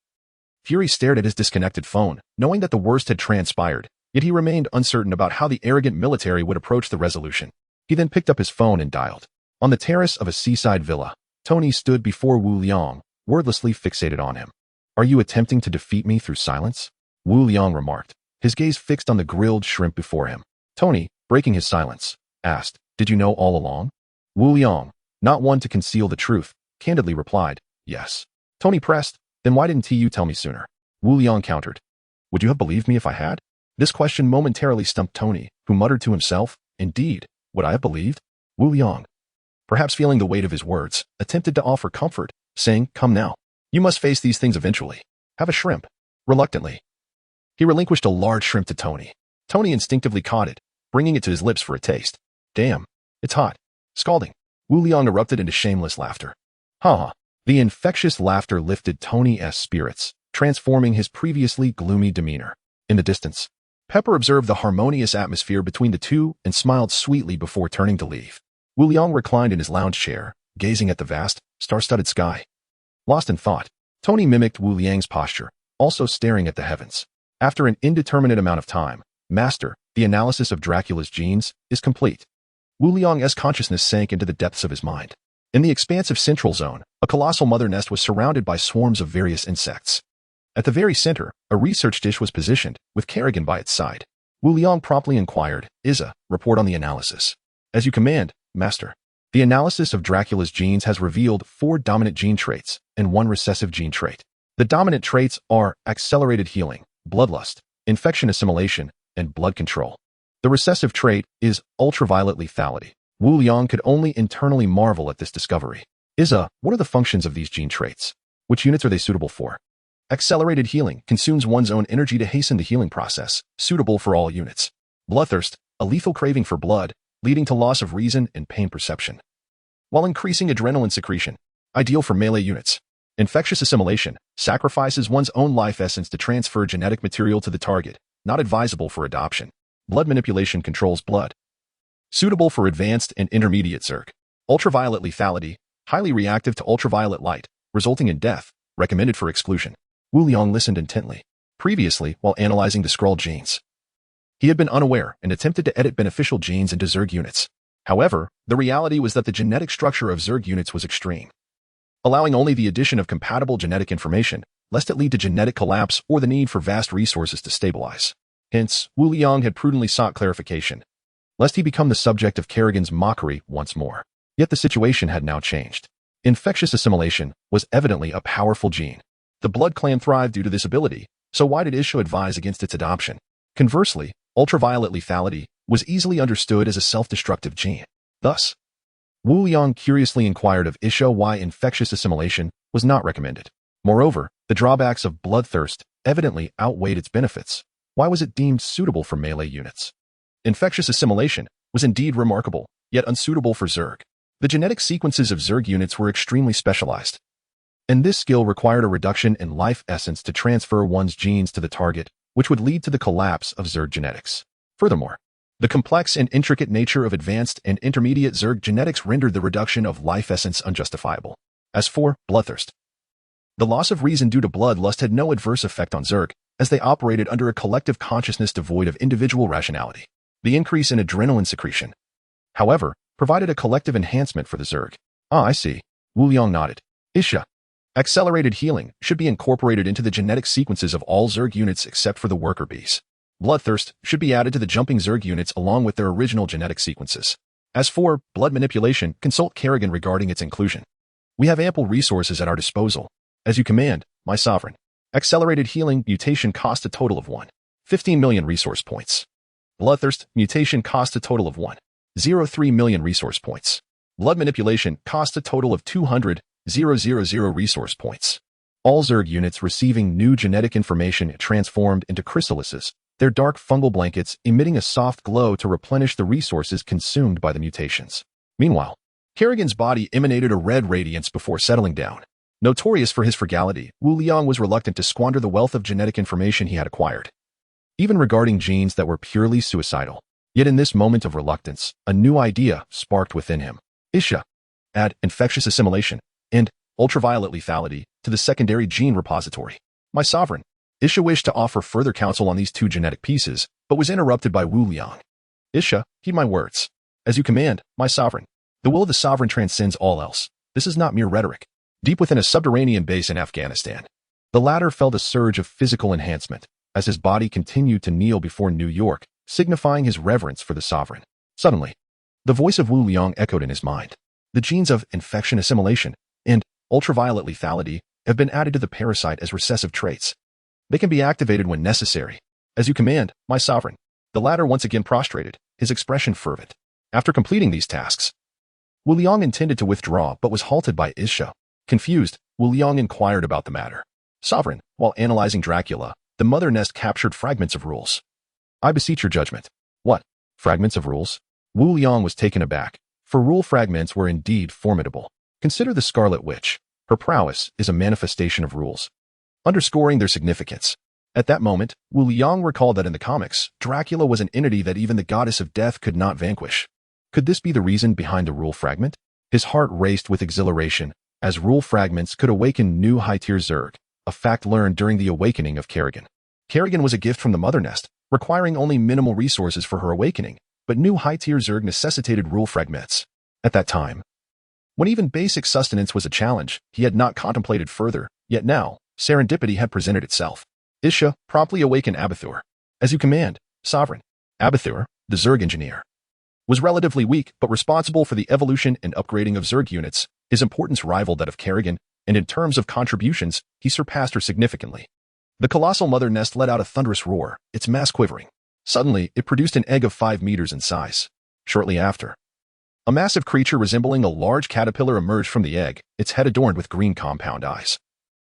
Fury stared at his disconnected phone, knowing that the worst had transpired, yet he remained uncertain about how the arrogant military would approach the resolution. He then picked up his phone and dialed. On the terrace of a seaside villa, Tony stood before Wu Liang, wordlessly fixated on him. Are you attempting to defeat me through silence? Wu Liang remarked, his gaze fixed on the grilled shrimp before him. Tony, breaking his silence, asked, did you know all along? Wu Liang, not one to conceal the truth, candidly replied, yes. Tony pressed, then why didn't you tell me sooner? Wu Liang countered. Would you have believed me if I had? This question momentarily stumped Tony, who muttered to himself, indeed, would I have believed? Wu Liang, perhaps feeling the weight of his words, attempted to offer comfort, saying, come now. You must face these things eventually. Have a shrimp. Reluctantly, he relinquished a large shrimp to Tony. Tony instinctively caught it, bringing it to his lips for a taste. Damn, it's hot. Scalding. Wu Liang erupted into shameless laughter. Ha. The infectious laughter lifted Tony's spirits, transforming his previously gloomy demeanor. In the distance, Pepper observed the harmonious atmosphere between the two and smiled sweetly before turning to leave. Wu Liang reclined in his lounge chair, gazing at the vast, star-studded sky. Lost in thought, Tony mimicked Wu Liang's posture, also staring at the heavens. After an indeterminate amount of time, Master, the analysis of Dracula's genes, is complete. Wu Liang's consciousness sank into the depths of his mind. In the expansive central zone, a colossal mother nest was surrounded by swarms of various insects. At the very center, a research dish was positioned, with Kerrigan by its side. Wu Liang promptly inquired, Iza, report on the analysis. As you command, Master. The analysis of Dracula's genes has revealed 4 dominant gene traits and 1 recessive gene trait. The dominant traits are accelerated healing, bloodlust, infection assimilation, and blood control. The recessive trait is ultraviolet lethality. Wu Liang could only internally marvel at this discovery. Iza, what are the functions of these gene traits? Which units are they suitable for? Accelerated healing consumes one's own energy to hasten the healing process, suitable for all units. Bloodthirst, a lethal craving for blood, leading to loss of reason and pain perception. while increasing adrenaline secretion, ideal for melee units. Infectious assimilation sacrifices one's own life essence to transfer genetic material to the target, not advisable for adoption. Blood manipulation controls blood. Suitable for advanced and intermediate Zerg. Ultraviolet lethality, highly reactive to ultraviolet light, resulting in death, recommended for exclusion. Wu Liang listened intently. Previously, while analyzing the Skrull genes, he had been unaware and attempted to edit beneficial genes into Zerg units. However, the reality was that the genetic structure of Zerg units was extreme, allowing only the addition of compatible genetic information, lest it lead to genetic collapse or the need for vast resources to stabilize. Hence, Wu Liang had prudently sought clarification, lest he become the subject of Kerrigan's mockery once more. Yet the situation had now changed. Infectious assimilation was evidently a powerful gene. The Blood clan thrived due to this ability, so why did Isha advise against its adoption? Conversely, ultraviolet lethality was easily understood as a self-destructive gene. Thus, Wu Liang curiously inquired of Isha why infectious assimilation was not recommended. Moreover, the drawbacks of bloodthirst evidently outweighed its benefits. Why was it deemed suitable for melee units? Infectious assimilation was indeed remarkable, yet unsuitable for Zerg. The genetic sequences of Zerg units were extremely specialized, and this skill required a reduction in life essence to transfer one's genes to the target, which would lead to the collapse of Zerg genetics. Furthermore, the complex and intricate nature of advanced and intermediate Zerg genetics rendered the reduction of life essence unjustifiable. As for bloodthirst, the loss of reason due to bloodlust had no adverse effect on Zerg, as they operated under a collective consciousness devoid of individual rationality. The increase in adrenaline secretion, however, provided a collective enhancement for the Zerg. Ah, I see. Wu Liang nodded. Isha. Accelerated healing should be incorporated into the genetic sequences of all Zerg units except for the worker bees. Bloodthirst should be added to the jumping Zerg units along with their original genetic sequences. As for blood manipulation, consult Kerrigan regarding its inclusion. We have ample resources at our disposal. As you command, my sovereign. Accelerated healing mutation cost a total of 15 million resource points. Bloodthirst mutation cost a total of 103 million resource points. Blood manipulation cost a total of 200,000 resource points. All Zerg units receiving new genetic information transformed into chrysalises, their dark fungal blankets emitting a soft glow to replenish the resources consumed by the mutations. Meanwhile, Kerrigan's body emanated a red radiance before settling down. Notorious for his frugality, Wu Liang was reluctant to squander the wealth of genetic information he had acquired, even regarding genes that were purely suicidal. Yet in this moment of reluctance, a new idea sparked within him. Isha. Add infectious assimilation and ultraviolet lethality to the secondary gene repository. My sovereign. Isha wished to offer further counsel on these two genetic pieces, but was interrupted by Wu Liang. Isha, heed my words. As you command, my sovereign. The will of the sovereign transcends all else. This is not mere rhetoric. Deep within a subterranean base in Afghanistan, the latter felt a surge of physical enhancement as his body continued to kneel before New York, signifying his reverence for the sovereign. Suddenly, the voice of Wu Liang echoed in his mind. The genes of infection assimilation and ultraviolet lethality have been added to the parasite as recessive traits. They can be activated when necessary. As you command, my sovereign. The latter once again prostrated, his expression fervent. After completing these tasks, Wu Liang intended to withdraw but was halted by Isha. Confused, Wu Liang inquired about the matter. Sovereign, while analyzing Dracula, the mother nest captured fragments of rules. I beseech your judgment. What? Fragments of rules? Wu Liang was taken aback, for rule fragments were indeed formidable. Consider the Scarlet Witch. Her prowess is a manifestation of rules, underscoring their significance. At that moment, Wu Liang recalled that in the comics, Dracula was an entity that even the goddess of death could not vanquish. Could this be the reason behind the rule fragment? His heart raced with exhilaration, as rule fragments could awaken new high-tier Zerg, a fact learned during the awakening of Kerrigan. Kerrigan was a gift from the Mother Nest, requiring only minimal resources for her awakening, but new high-tier Zerg necessitated rule fragments. At that time, when even basic sustenance was a challenge, he had not contemplated further, yet now, serendipity had presented itself. Isha promptly awakened Abathur. As you command, sovereign. Abathur, the Zerg engineer, was relatively weak but responsible for the evolution and upgrading of Zerg units. His importance rivaled that of Kerrigan, and in terms of contributions, he surpassed her significantly. The colossal mother nest let out a thunderous roar, its mass quivering. Suddenly, it produced an egg of 5 meters in size. Shortly after, a massive creature resembling a large caterpillar emerged from the egg, its head adorned with green compound eyes.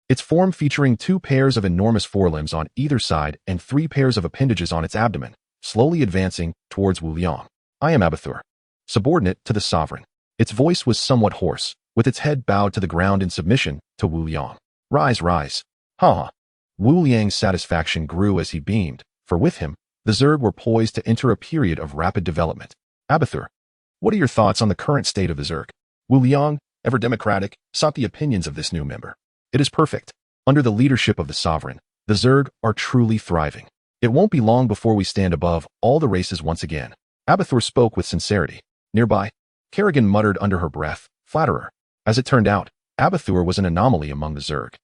Its form featuring 2 pairs of enormous forelimbs on either side and 3 pairs of appendages on its abdomen, slowly advancing towards Wu Liang. I am Abathur, subordinate to the sovereign. Its voice was somewhat hoarse, with its head bowed to the ground in submission to Wu Liang. Rise, rise. Ha ha. Wu Liang's satisfaction grew as he beamed, for with him, the Zerg were poised to enter a period of rapid development. Abathur, what are your thoughts on the current state of the Zerg? Wu Liang, ever democratic, sought the opinions of this new member. It is perfect. Under the leadership of the Sovereign, the Zerg are truly thriving. It won't be long before we stand above all the races once again. Abathur spoke with sincerity. Nearby, Kerrigan muttered under her breath, flatterer. As it turned out, Abathur was an anomaly among the Zerg.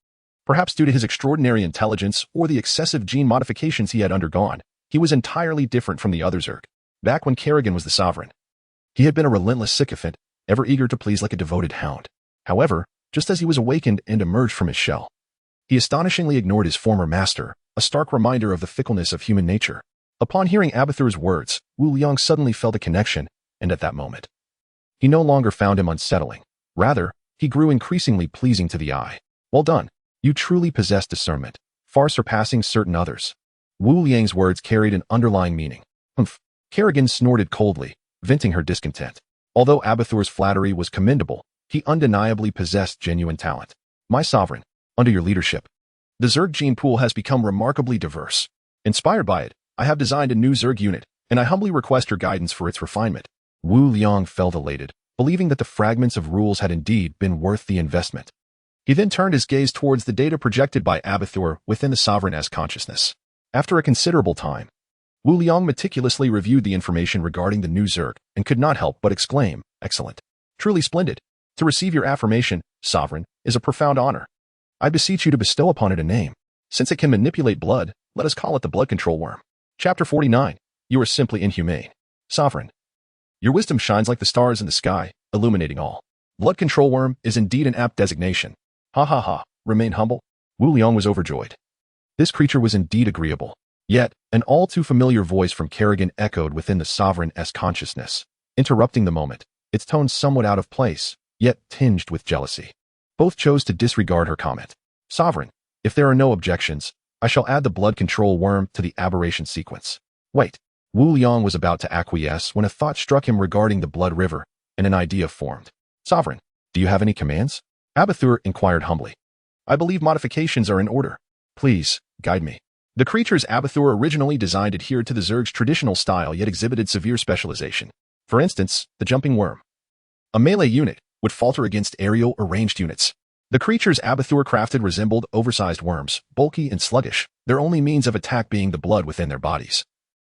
Perhaps due to his extraordinary intelligence or the excessive gene modifications he had undergone, he was entirely different from the other Zerg. Back when Kerrigan was the Sovereign, he had been a relentless sycophant, ever eager to please like a devoted hound. However, just as he was awakened and emerged from his shell, he astonishingly ignored his former master, a stark reminder of the fickleness of human nature. Upon hearing Abathur's words, Wu Liang suddenly felt a connection, and at that moment, he no longer found him unsettling. Rather, he grew increasingly pleasing to the eye. Well done. You truly possess discernment, far surpassing certain others. Wu Liang's words carried an underlying meaning. Humph. Kerrigan snorted coldly, venting her discontent. Although Abathur's flattery was commendable, he undeniably possessed genuine talent. My Sovereign, under your leadership, the Zerg gene pool has become remarkably diverse. Inspired by it, I have designed a new Zerg unit, and I humbly request your guidance for its refinement. Wu Liang felt elated, believing that the fragments of rules had indeed been worth the investment. He then turned his gaze towards the data projected by Abathur within the Sovereign-S consciousness. After a considerable time, Wu Liang meticulously reviewed the information regarding the new Zerg and could not help but exclaim, excellent. Truly splendid. To receive your affirmation, Sovereign, is a profound honor. I beseech you to bestow upon it a name. Since it can manipulate blood, let us call it the Blood Control Worm. Chapter 49. You are simply inhumane. Sovereign, your wisdom shines like the stars in the sky, illuminating all. Blood Control Worm is indeed an apt designation. Ha ha ha, remain humble. Wu Liang was overjoyed. This creature was indeed agreeable. Yet, an all too familiar voice from Kerrigan echoed within the Sovereign-S consciousness, interrupting the moment, its tone somewhat out of place, yet tinged with jealousy. Both chose to disregard her comment. Sovereign, if there are no objections, I shall add the Blood Control Worm to the aberration sequence. Wait. Wu Liang was about to acquiesce when a thought struck him regarding the Blood River, and an idea formed. Sovereign, do you have any commands? Abathur inquired humbly. I believe modifications are in order. Please, guide me. The creatures Abathur originally designed adhered to the Zerg's traditional style yet exhibited severe specialization. For instance, the Jumping Worm. A melee unit would falter against aerial or ranged units. The creatures Abathur crafted resembled oversized worms, bulky and sluggish, their only means of attack being the blood within their bodies,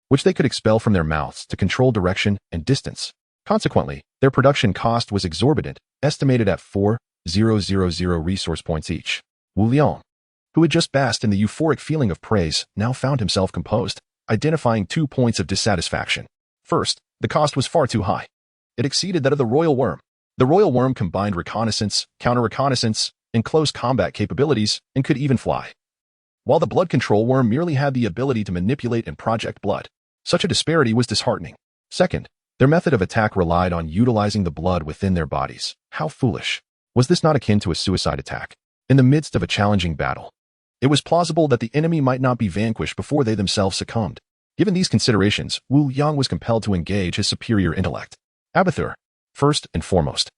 which they could expel from their mouths to control direction and distance. Consequently, their production cost was exorbitant, estimated at 4,000 resource points each. Wu Liang, who had just basked in the euphoric feeling of praise, now found himself composed, identifying 2 points of dissatisfaction. First, the cost was far too high. It exceeded that of the Royal Worm. The Royal Worm combined reconnaissance, counter-reconnaissance, and close combat capabilities, and could even fly, while the Blood Control Worm merely had the ability to manipulate and project blood. Such a disparity was disheartening. Second, their method of attack relied on utilizing the blood within their bodies. How foolish. Was this not akin to a suicide attack? In the midst of a challenging battle, it was plausible that the enemy might not be vanquished before they themselves succumbed. Given these considerations, Wu Liang was compelled to engage his superior intellect. Abathur, first and foremost,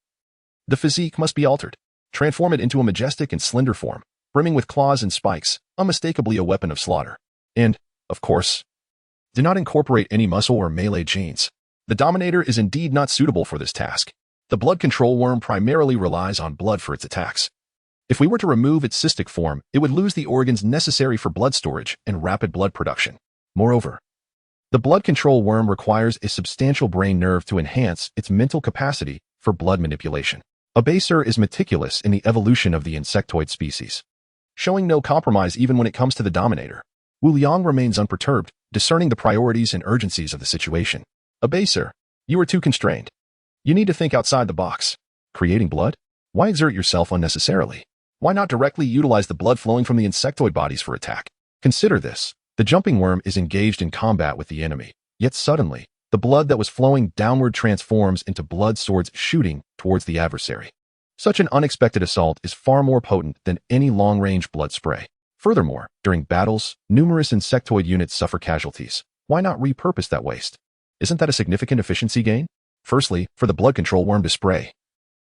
the physique must be altered. Transform it into a majestic and slender form, brimming with claws and spikes, unmistakably a weapon of slaughter. And, of course, do not incorporate any muscle or melee genes. The Dominator is indeed not suitable for this task. The Blood Control Worm primarily relies on blood for its attacks. If we were to remove its cystic form, it would lose the organs necessary for blood storage and rapid blood production. Moreover, the Blood Control Worm requires a substantial brain nerve to enhance its mental capacity for blood manipulation. Abathur is meticulous in the evolution of the insectoid species, showing no compromise even when it comes to the Dominator. Wu Liang remains unperturbed, discerning the priorities and urgencies of the situation. Abathur, you are too constrained. You need to think outside the box. Creating blood? Why exert yourself unnecessarily? Why not directly utilize the blood flowing from the insectoid bodies for attack? Consider this. The Jumping Worm is engaged in combat with the enemy, yet suddenly, the blood that was flowing downward transforms into blood swords shooting towards the adversary. Such an unexpected assault is far more potent than any long-range blood spray. Furthermore, during battles, numerous insectoid units suffer casualties. Why not repurpose that waste? Isn't that a significant efficiency gain? Firstly, for the blood control worm to spray.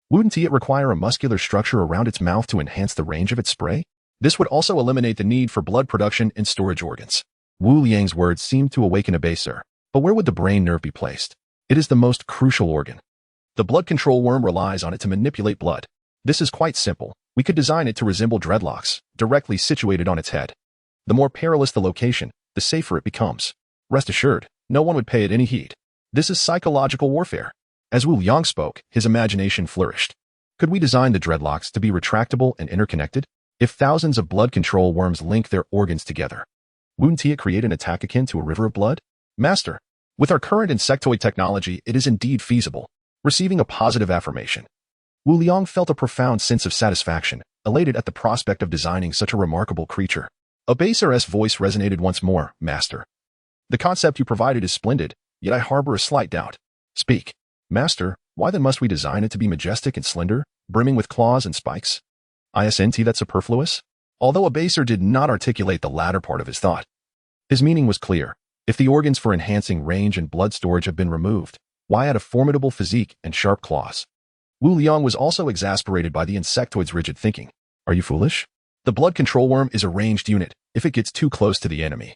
Wouldn't it require a muscular structure around its mouth to enhance the range of its spray? This would also eliminate the need for blood production and storage organs. Wu Liang's words seemed to awaken a baser. But where would the brain nerve be placed? It is the most crucial organ. The blood control worm relies on it to manipulate blood. This is quite simple. We could design it to resemble dreadlocks, directly situated on its head. The more perilous the location, the safer it becomes. Rest assured, no one would pay it any heed. This is psychological warfare. As Wu Liang spoke, his imagination flourished. Could we design the dreadlocks to be retractable and interconnected? If thousands of blood control worms link their organs together, wouldn't it create an attack akin to a river of blood? Master, with our current insectoid technology, it is indeed feasible. Receiving a positive affirmation, Wu Liang felt a profound sense of satisfaction, elated at the prospect of designing such a remarkable creature. A baser's voice resonated once more. Master, the concept you provided is splendid, yet I harbor a slight doubt. Speak. Master, why then must we design it to be majestic and slender, brimming with claws and spikes? Isn't that superfluous? Although a baser did not articulate the latter part of his thought, his meaning was clear. If the organs for enhancing range and blood storage have been removed, why add a formidable physique and sharp claws? Wu Liang was also exasperated by the insectoid's rigid thinking. Are you foolish? The blood control worm is a ranged unit. If it gets too close to the enemy,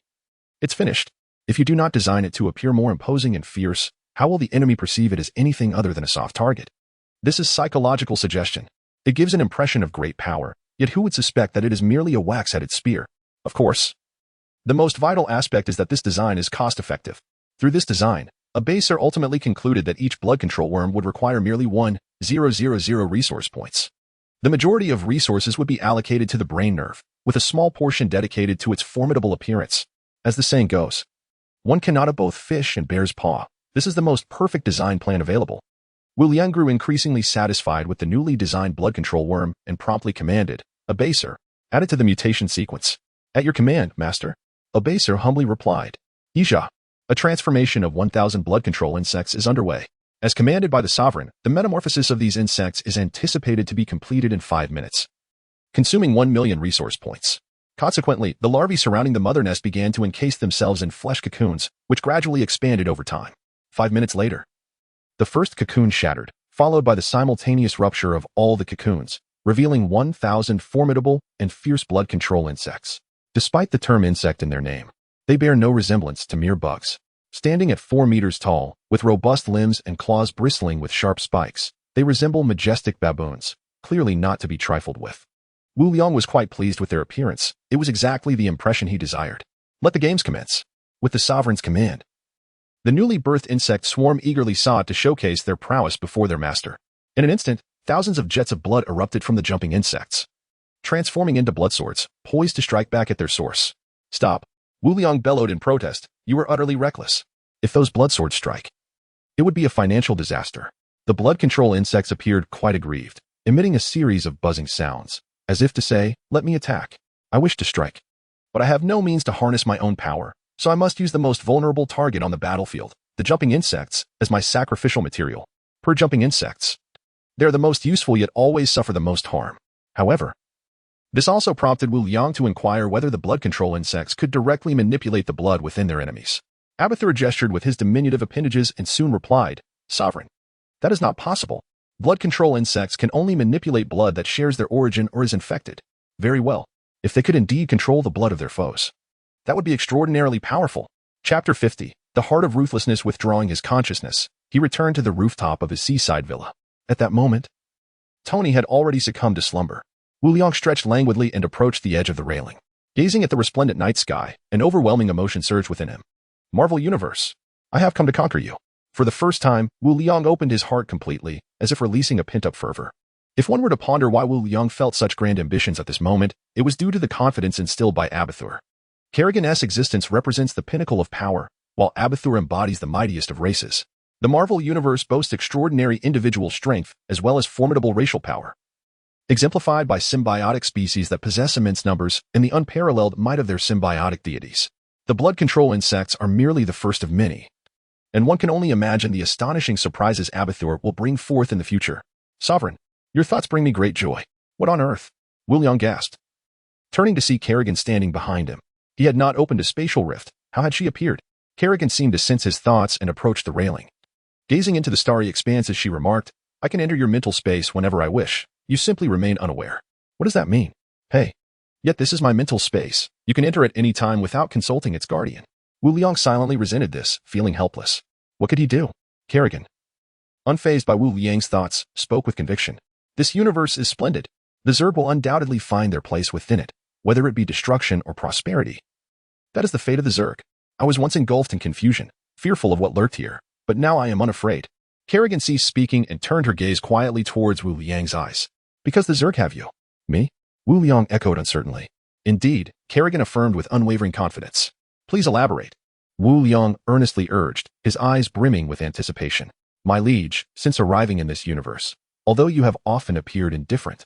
it's finished. If you do not design it to appear more imposing and fierce, how will the enemy perceive it as anything other than a soft target? This is psychological suggestion. It gives an impression of great power, yet who would suspect that it is merely a wax-headed spear? Of course. The most vital aspect is that this design is cost-effective. Through this design, a baser ultimately concluded that each blood control worm would require merely 1,000 resource points. The majority of resources would be allocated to the brain nerve, with a small portion dedicated to its formidable appearance. As the saying goes, one cannot have both fish and bear's paw. This is the most perfect design plan available. Wu Liang grew increasingly satisfied with the newly designed blood control worm and promptly commanded, a baser, add it to the mutation sequence. At your command, Master. A baser humbly replied. Isha, a transformation of 1,000 blood control insects is underway. As commanded by the sovereign, the metamorphosis of these insects is anticipated to be completed in 5 minutes, consuming 1 million resource points. Consequently, the larvae surrounding the mother nest began to encase themselves in flesh cocoons, which gradually expanded over time. 5 minutes later, the first cocoon shattered, followed by the simultaneous rupture of all the cocoons, revealing 1,000 formidable and fierce blood control insects. Despite the term insect in their name, they bear no resemblance to mere bugs. Standing at 4 meters tall, with robust limbs and claws bristling with sharp spikes, they resemble majestic baboons, clearly not to be trifled with. Wu Liang was quite pleased with their appearance. It was exactly the impression he desired. Let the games commence. With the sovereign's command, the newly birthed insect swarm eagerly sought to showcase their prowess before their master. In an instant, thousands of jets of blood erupted from the jumping insects, transforming into blood swords, poised to strike back at their source. Stop! Wu Liang bellowed in protest. You are utterly reckless. If those blood swords strike, it would be a financial disaster. The blood control insects appeared quite aggrieved, emitting a series of buzzing sounds, as if to say, let me attack. I wish to strike, but I have no means to harness my own power, so I must use the most vulnerable target on the battlefield, the jumping insects, as my sacrificial material. Per jumping insects, they are the most useful yet always suffer the most harm. However, this also prompted Wu Liang to inquire whether the blood control insects could directly manipulate the blood within their enemies. Abathur gestured with his diminutive appendages and soon replied, Sovereign, that is not possible. Blood control insects can only manipulate blood that shares their origin or is infected. Very well. If they could indeed control the blood of their foes, that would be extraordinarily powerful. Chapter 50. The heart of ruthlessness withdrawing his consciousness, he returned to the rooftop of his seaside villa. At that moment, Tony had already succumbed to slumber. Wu Liang stretched languidly and approached the edge of the railing. Gazing at the resplendent night sky, an overwhelming emotion surged within him. Marvel Universe, I have come to conquer you. For the first time, Wu Liang opened his heart completely, as if releasing a pent-up fervor. If one were to ponder why Wu Liang felt such grand ambitions at this moment, it was due to the confidence instilled by Abathur. Kerrigan's existence represents the pinnacle of power, while Abathur embodies the mightiest of races. The Marvel Universe boasts extraordinary individual strength, as well as formidable racial power, exemplified by symbiotic species that possess immense numbers and the unparalleled might of their symbiotic deities. The blood control insects are merely the first of many, and one can only imagine the astonishing surprises Abathur will bring forth in the future. Sovereign, your thoughts bring me great joy. What on earth? Wu Liang gasped, turning to see Kerrigan standing behind him. He had not opened a spatial rift. How had she appeared? Kerrigan seemed to sense his thoughts and approached the railing. Gazing into the starry expanse as she remarked, I can enter your mental space whenever I wish. You simply remain unaware. What does that mean? Hey. Yet this is my mental space. You can enter at any time without consulting its guardian. Wu Liang silently resented this, feeling helpless. What could he do? Kerrigan, unfazed by Wu Liang's thoughts, spoke with conviction. This universe is splendid. The Zerg will undoubtedly find their place within it, whether it be destruction or prosperity. That is the fate of the Zerg. I was once engulfed in confusion, fearful of what lurked here, but now I am unafraid. Kerrigan ceased speaking and turned her gaze quietly towards Wu Liang's eyes. Because the Zerg have you. Me? Wu Liang echoed uncertainly. Indeed, Kerrigan affirmed with unwavering confidence. Please elaborate. Wu Liang earnestly urged, his eyes brimming with anticipation. My liege, since arriving in this universe, although you have often appeared indifferent,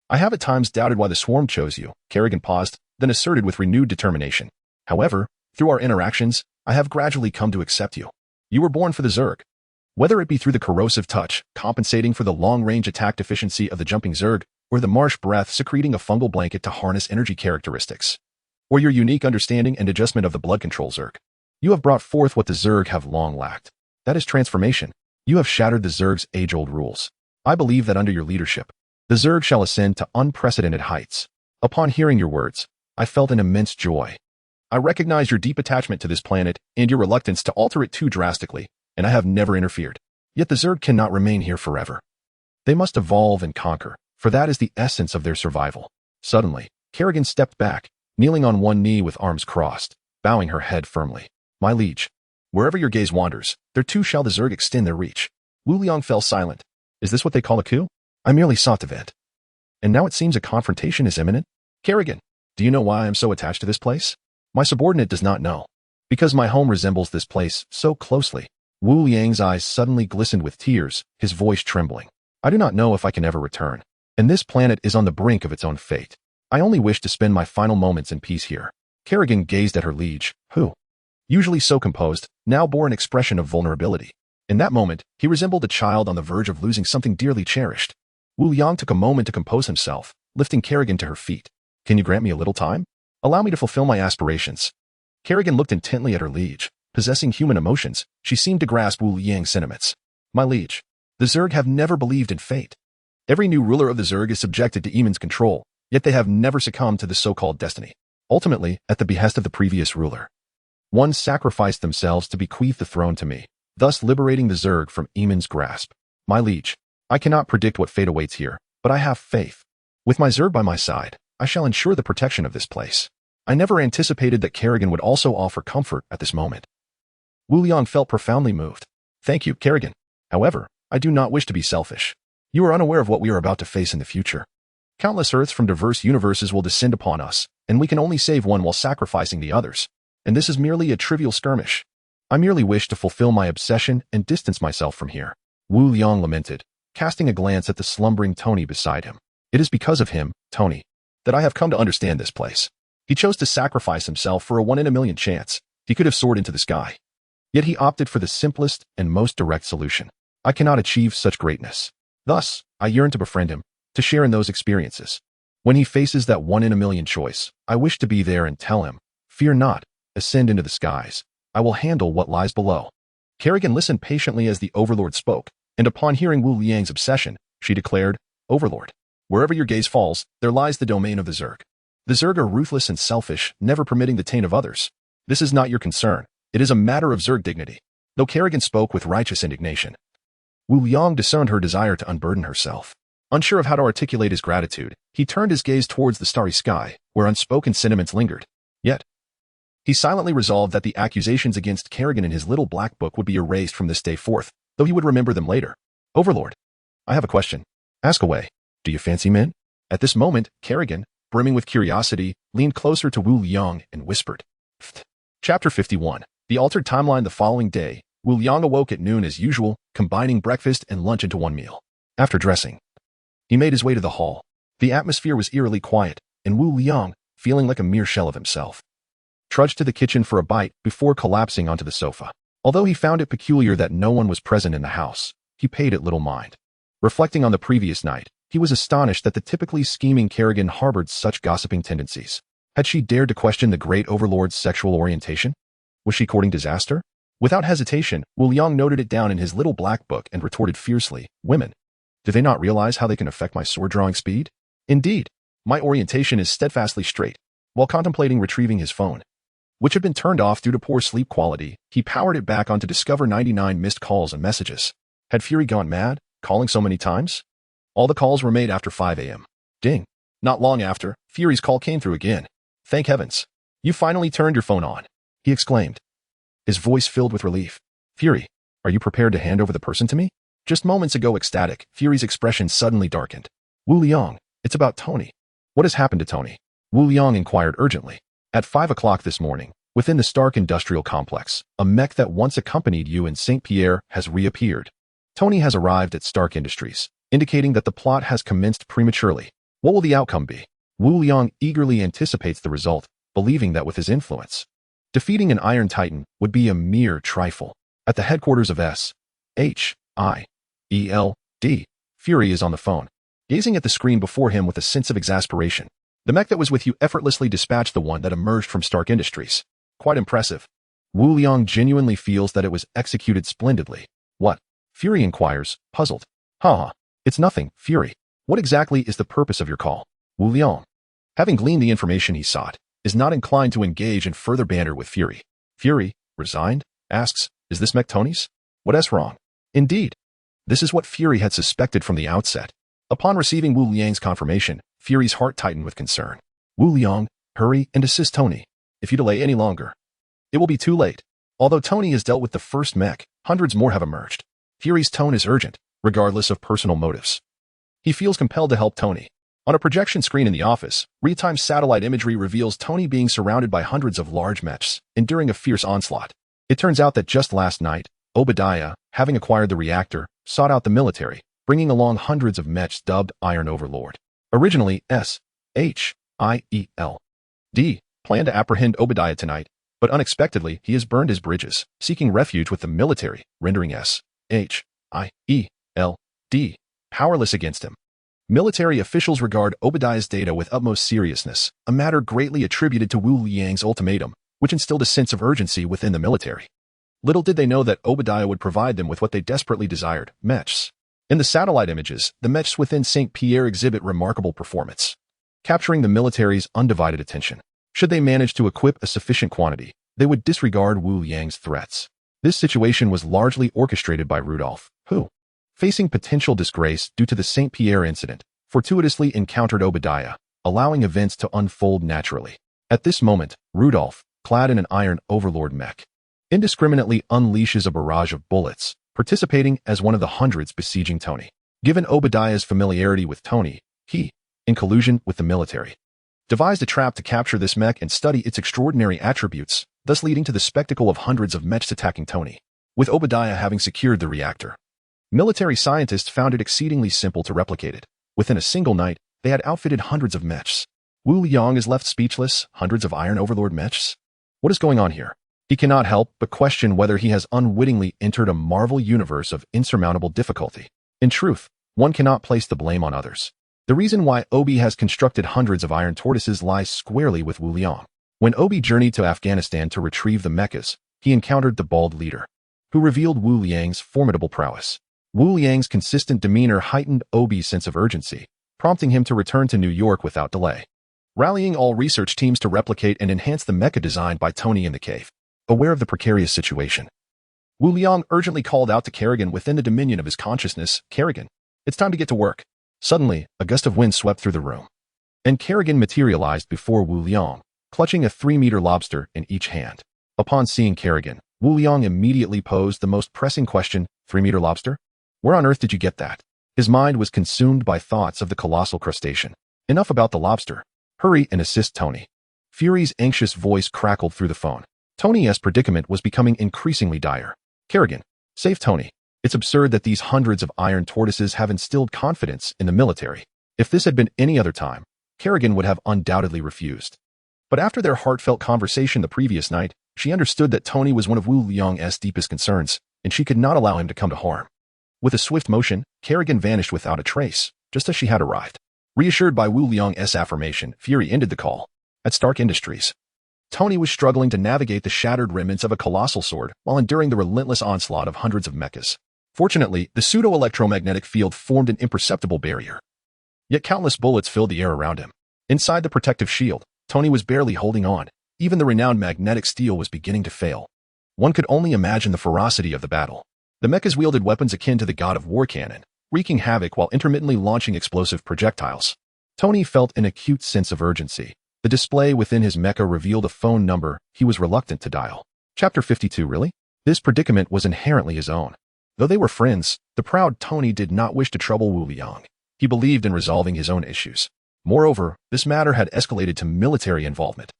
I have at times doubted why the swarm chose you. Kerrigan paused, then asserted with renewed determination. However, through our interactions, I have gradually come to accept you. You were born for the Zerg. Whether it be through the corrosive touch, compensating for the long-range attack deficiency of the jumping Zerg, or the marsh breath secreting a fungal blanket to harness energy characteristics, or your unique understanding and adjustment of the blood control Zerg, you have brought forth what the Zerg have long lacked. That is transformation. You have shattered the Zerg's age-old rules. I believe that under your leadership, the Zerg shall ascend to unprecedented heights. Upon hearing your words, I felt an immense joy. I recognize your deep attachment to this planet and your reluctance to alter it too drastically, and I have never interfered. Yet the Zerg cannot remain here forever. They must evolve and conquer, for that is the essence of their survival. Suddenly, Kerrigan stepped back, kneeling on one knee with arms crossed, bowing her head firmly. My liege, wherever your gaze wanders, there too shall the Zerg extend their reach. Wu Liang fell silent. Is this what they call a coup? I merely sought to vent. And now it seems a confrontation is imminent? Kerrigan, do you know why I am so attached to this place? My subordinate does not know. Because my home resembles this place so closely. Wu Liang's eyes suddenly glistened with tears, his voice trembling. I do not know if I can ever return. And this planet is on the brink of its own fate. I only wish to spend my final moments in peace here. Kerrigan gazed at her liege, who, usually so composed, now bore an expression of vulnerability. In that moment, he resembled a child on the verge of losing something dearly cherished. Wu Liang took a moment to compose himself, lifting Kerrigan to her feet. Can you grant me a little time? Allow me to fulfill my aspirations. Kerrigan looked intently at her liege. Possessing human emotions, she seemed to grasp Wu Liang's sentiments. My liege, the Zerg have never believed in fate. Every new ruler of the Zerg is subjected to Eamon's control, yet they have never succumbed to the so-called destiny. Ultimately, at the behest of the previous ruler, one sacrificed themselves to bequeath the throne to me, thus liberating the Zerg from Eamon's grasp. My liege, I cannot predict what fate awaits here, but I have faith. With my Zerg by my side, I shall ensure the protection of this place. I never anticipated that Kerrigan would also offer comfort at this moment. Wu Liang felt profoundly moved. Thank you, Kerrigan. However, I do not wish to be selfish. You are unaware of what we are about to face in the future. Countless Earths from diverse universes will descend upon us, and we can only save one while sacrificing the others. And this is merely a trivial skirmish. I merely wish to fulfill my obsession and distance myself from here. Wu Liang lamented, casting a glance at the slumbering Tony beside him. It is because of him, Tony, that I have come to understand this place. He chose to sacrifice himself for a 1 in a million chance. He could have soared into the sky. Yet he opted for the simplest and most direct solution. I cannot achieve such greatness. Thus, I yearn to befriend him, to share in those experiences. When he faces that 1 in a million choice, I wish to be there and tell him, fear not, ascend into the skies. I will handle what lies below. Kerrigan listened patiently as the Overlord spoke, and upon hearing Wu Liang's obsession, she declared, Overlord, wherever your gaze falls, there lies the domain of the Zerg. The Zerg are ruthless and selfish, never permitting the taint of others. This is not your concern. It is a matter of Zerg dignity. Though Kerrigan spoke with righteous indignation, Wu Liang discerned her desire to unburden herself. Unsure of how to articulate his gratitude, he turned his gaze towards the starry sky, where unspoken sentiments lingered. Yet, he silently resolved that the accusations against Kerrigan in his little black book would be erased from this day forth, though he would remember them later. Overlord, I have a question. Ask away. Do you fancy men? At this moment, Kerrigan, brimming with curiosity, leaned closer to Wu Liang and whispered. Chapter 51. The altered timeline. The following day, Wu Liang awoke at noon as usual, combining breakfast and lunch into one meal. After dressing, he made his way to the hall. The atmosphere was eerily quiet, and Wu Liang, feeling like a mere shell of himself, trudged to the kitchen for a bite before collapsing onto the sofa. Although he found it peculiar that no one was present in the house, he paid it little mind. Reflecting on the previous night, he was astonished that the typically scheming Kerrigan harbored such gossiping tendencies. Had she dared to question the great overlord's sexual orientation? Was she courting disaster? Without hesitation, Wu Liang noted it down in his little black book and retorted fiercely, "Women. Do they not realize how they can affect my sword-drawing speed? Indeed, my orientation is steadfastly straight." While contemplating retrieving his phone, which had been turned off due to poor sleep quality, he powered it back on to discover 99 missed calls and messages. Had Fury gone mad, calling so many times? All the calls were made after 5 a.m. Ding. Not long after, Fury's call came through again. "Thank heavens. You finally turned your phone on," he exclaimed, his voice filled with relief. "Fury, are you prepared to hand over the person to me?" Just moments ago ecstatic, Fury's expression suddenly darkened. "Wu Liang, it's about Tony. What has happened to Tony?" Wu Liang inquired urgently. "At 5 o'clock this morning, within the Stark Industrial Complex, a mech that once accompanied you in St. Pierre has reappeared. Tony has arrived at Stark Industries, indicating that the plot has commenced prematurely. What will the outcome be?" Wu Liang eagerly anticipates the result, believing that with his influence, defeating an Iron Titan would be a mere trifle. At the headquarters of S.H.I.E.L.D., Fury is on the phone, gazing at the screen before him with a sense of exasperation. "The mech that was with you effortlessly dispatched the one that emerged from Stark Industries. Quite impressive." Wu Liang genuinely feels that it was executed splendidly. "What?" Fury inquires, puzzled. "Haha, it's nothing, Fury. What exactly is the purpose of your call?" Wu Liang, having gleaned the information he sought, is not inclined to engage in further banter with Fury. Fury, resigned, asks, "Is this mech Tony's? What's wrong?" Indeed, this is what Fury had suspected from the outset. Upon receiving Wu Liang's confirmation, Fury's heart tightened with concern. "Wu Liang, hurry and assist Tony. If you delay any longer, it will be too late." Although Tony has dealt with the first mech, hundreds more have emerged. Fury's tone is urgent, regardless of personal motives. He feels compelled to help Tony. On a projection screen in the office, real-time satellite imagery reveals Tony being surrounded by hundreds of large mechs, enduring a fierce onslaught. It turns out that just last night, Obadiah, having acquired the reactor, sought out the military, bringing along hundreds of mechs dubbed Iron Overlord. Originally, S.H.I.E.L.D. planned to apprehend Obadiah tonight, but unexpectedly he has burned his bridges, seeking refuge with the military, rendering S.H.I.E.L.D. powerless against him. Military officials regard Obadiah's data with utmost seriousness, a matter greatly attributed to Wu Liang's ultimatum, which instilled a sense of urgency within the military. Little did they know that Obadiah would provide them with what they desperately desired, mechs. In the satellite images, the mechs within St. Pierre exhibit remarkable performance, capturing the military's undivided attention. Should they manage to equip a sufficient quantity, they would disregard Wu Liang's threats. This situation was largely orchestrated by Rudolph, who, facing potential disgrace due to the St. Pierre incident, fortuitously encountered Obadiah, allowing events to unfold naturally. At this moment, Rudolph, clad in an Iron Overlord mech, indiscriminately unleashes a barrage of bullets, participating as one of the hundreds besieging Tony. Given Obadiah's familiarity with Tony, he, in collusion with the military, devised a trap to capture this mech and study its extraordinary attributes, thus leading to the spectacle of hundreds of mechs attacking Tony. With Obadiah having secured the reactor, military scientists found it exceedingly simple to replicate it. Within a single night, they had outfitted hundreds of mechs. Wu Liang is left speechless. Hundreds of Iron Overlord mechs? What is going on here? He cannot help but question whether he has unwittingly entered a Marvel universe of insurmountable difficulty. In truth, one cannot place the blame on others. The reason why Obi has constructed hundreds of iron tortoises lies squarely with Wu Liang. When Obi journeyed to Afghanistan to retrieve the mechas, he encountered the bald leader, who revealed Wu Liang's formidable prowess. Wu Liang's consistent demeanor heightened Obi's sense of urgency, prompting him to return to New York without delay, rallying all research teams to replicate and enhance the mecha designed by Tony in the cave. Aware of the precarious situation, Wu Liang urgently called out to Kerrigan within the dominion of his consciousness, "Kerrigan, it's time to get to work." Suddenly, a gust of wind swept through the room, and Kerrigan materialized before Wu Liang, clutching a 3-meter lobster in each hand. Upon seeing Kerrigan, Wu Liang immediately posed the most pressing question, "3-meter lobster? Where on earth did you get that?" His mind was consumed by thoughts of the colossal crustacean. Enough about the lobster. Hurry and assist Tony. Fury's anxious voice crackled through the phone. Tony's predicament was becoming increasingly dire. "Kerrigan, save Tony. It's absurd that these hundreds of iron tortoises have instilled confidence in the military." If this had been any other time, Kerrigan would have undoubtedly refused. But after their heartfelt conversation the previous night, she understood that Tony was one of Wu Liang's deepest concerns, and she could not allow him to come to harm. With a swift motion, Kerrigan vanished without a trace, just as she had arrived. Reassured by Wu Liang's affirmation, Fury ended the call. At Stark Industries, Tony was struggling to navigate the shattered remnants of a colossal sword while enduring the relentless onslaught of hundreds of mechas. Fortunately, the pseudo-electromagnetic field formed an imperceptible barrier. Yet countless bullets filled the air around him. Inside the protective shield, Tony was barely holding on. Even the renowned magnetic steel was beginning to fail. One could only imagine the ferocity of the battle. The mechas wielded weapons akin to the god of war cannon, wreaking havoc while intermittently launching explosive projectiles. Tony felt an acute sense of urgency. The display within his mecha revealed a phone number he was reluctant to dial. Chapter 52. Really? This predicament was inherently his own. Though they were friends, the proud Tony did not wish to trouble Wu Liang. He believed in resolving his own issues. Moreover, this matter had escalated to military involvement.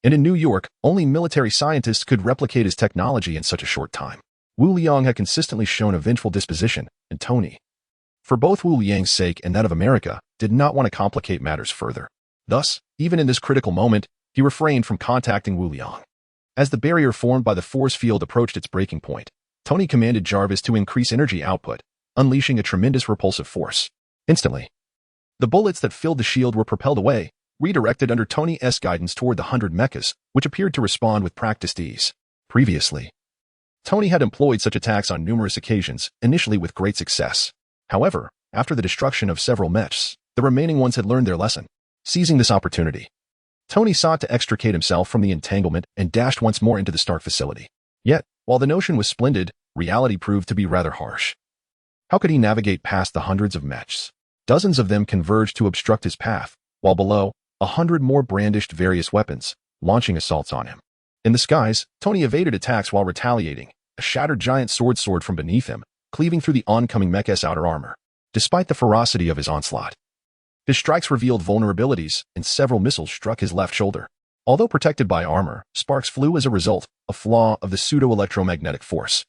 And in New York, only military scientists could replicate his technology in such a short time. Wu Liang had consistently shown a vengeful disposition, and Tony, for both Wu Liang's sake and that of America, did not want to complicate matters further. Thus, even in this critical moment, he refrained from contacting Wu Liang. As the barrier formed by the force field approached its breaking point, Tony commanded Jarvis to increase energy output, unleashing a tremendous repulsive force. Instantly, the bullets that filled the shield were propelled away, redirected under Tony's guidance toward the 100 mechas, which appeared to respond with practiced ease. Previously, Tony had employed such attacks on numerous occasions, initially with great success. However, after the destruction of several mechs, the remaining ones had learned their lesson. Seizing this opportunity, Tony sought to extricate himself from the entanglement and dashed once more into the Stark facility. Yet, while the notion was splendid, reality proved to be rather harsh. How could he navigate past the hundreds of mechs? Dozens of them converged to obstruct his path, while below, 100 more brandished various weapons, launching assaults on him. In the skies, Tony evaded attacks while retaliating. A shattered giant sword soared from beneath him, cleaving through the oncoming mech's outer armor. Despite the ferocity of his onslaught, his strikes revealed vulnerabilities, and several missiles struck his left shoulder. Although protected by armor, sparks flew as a result, a flaw of the pseudo-electromagnetic force.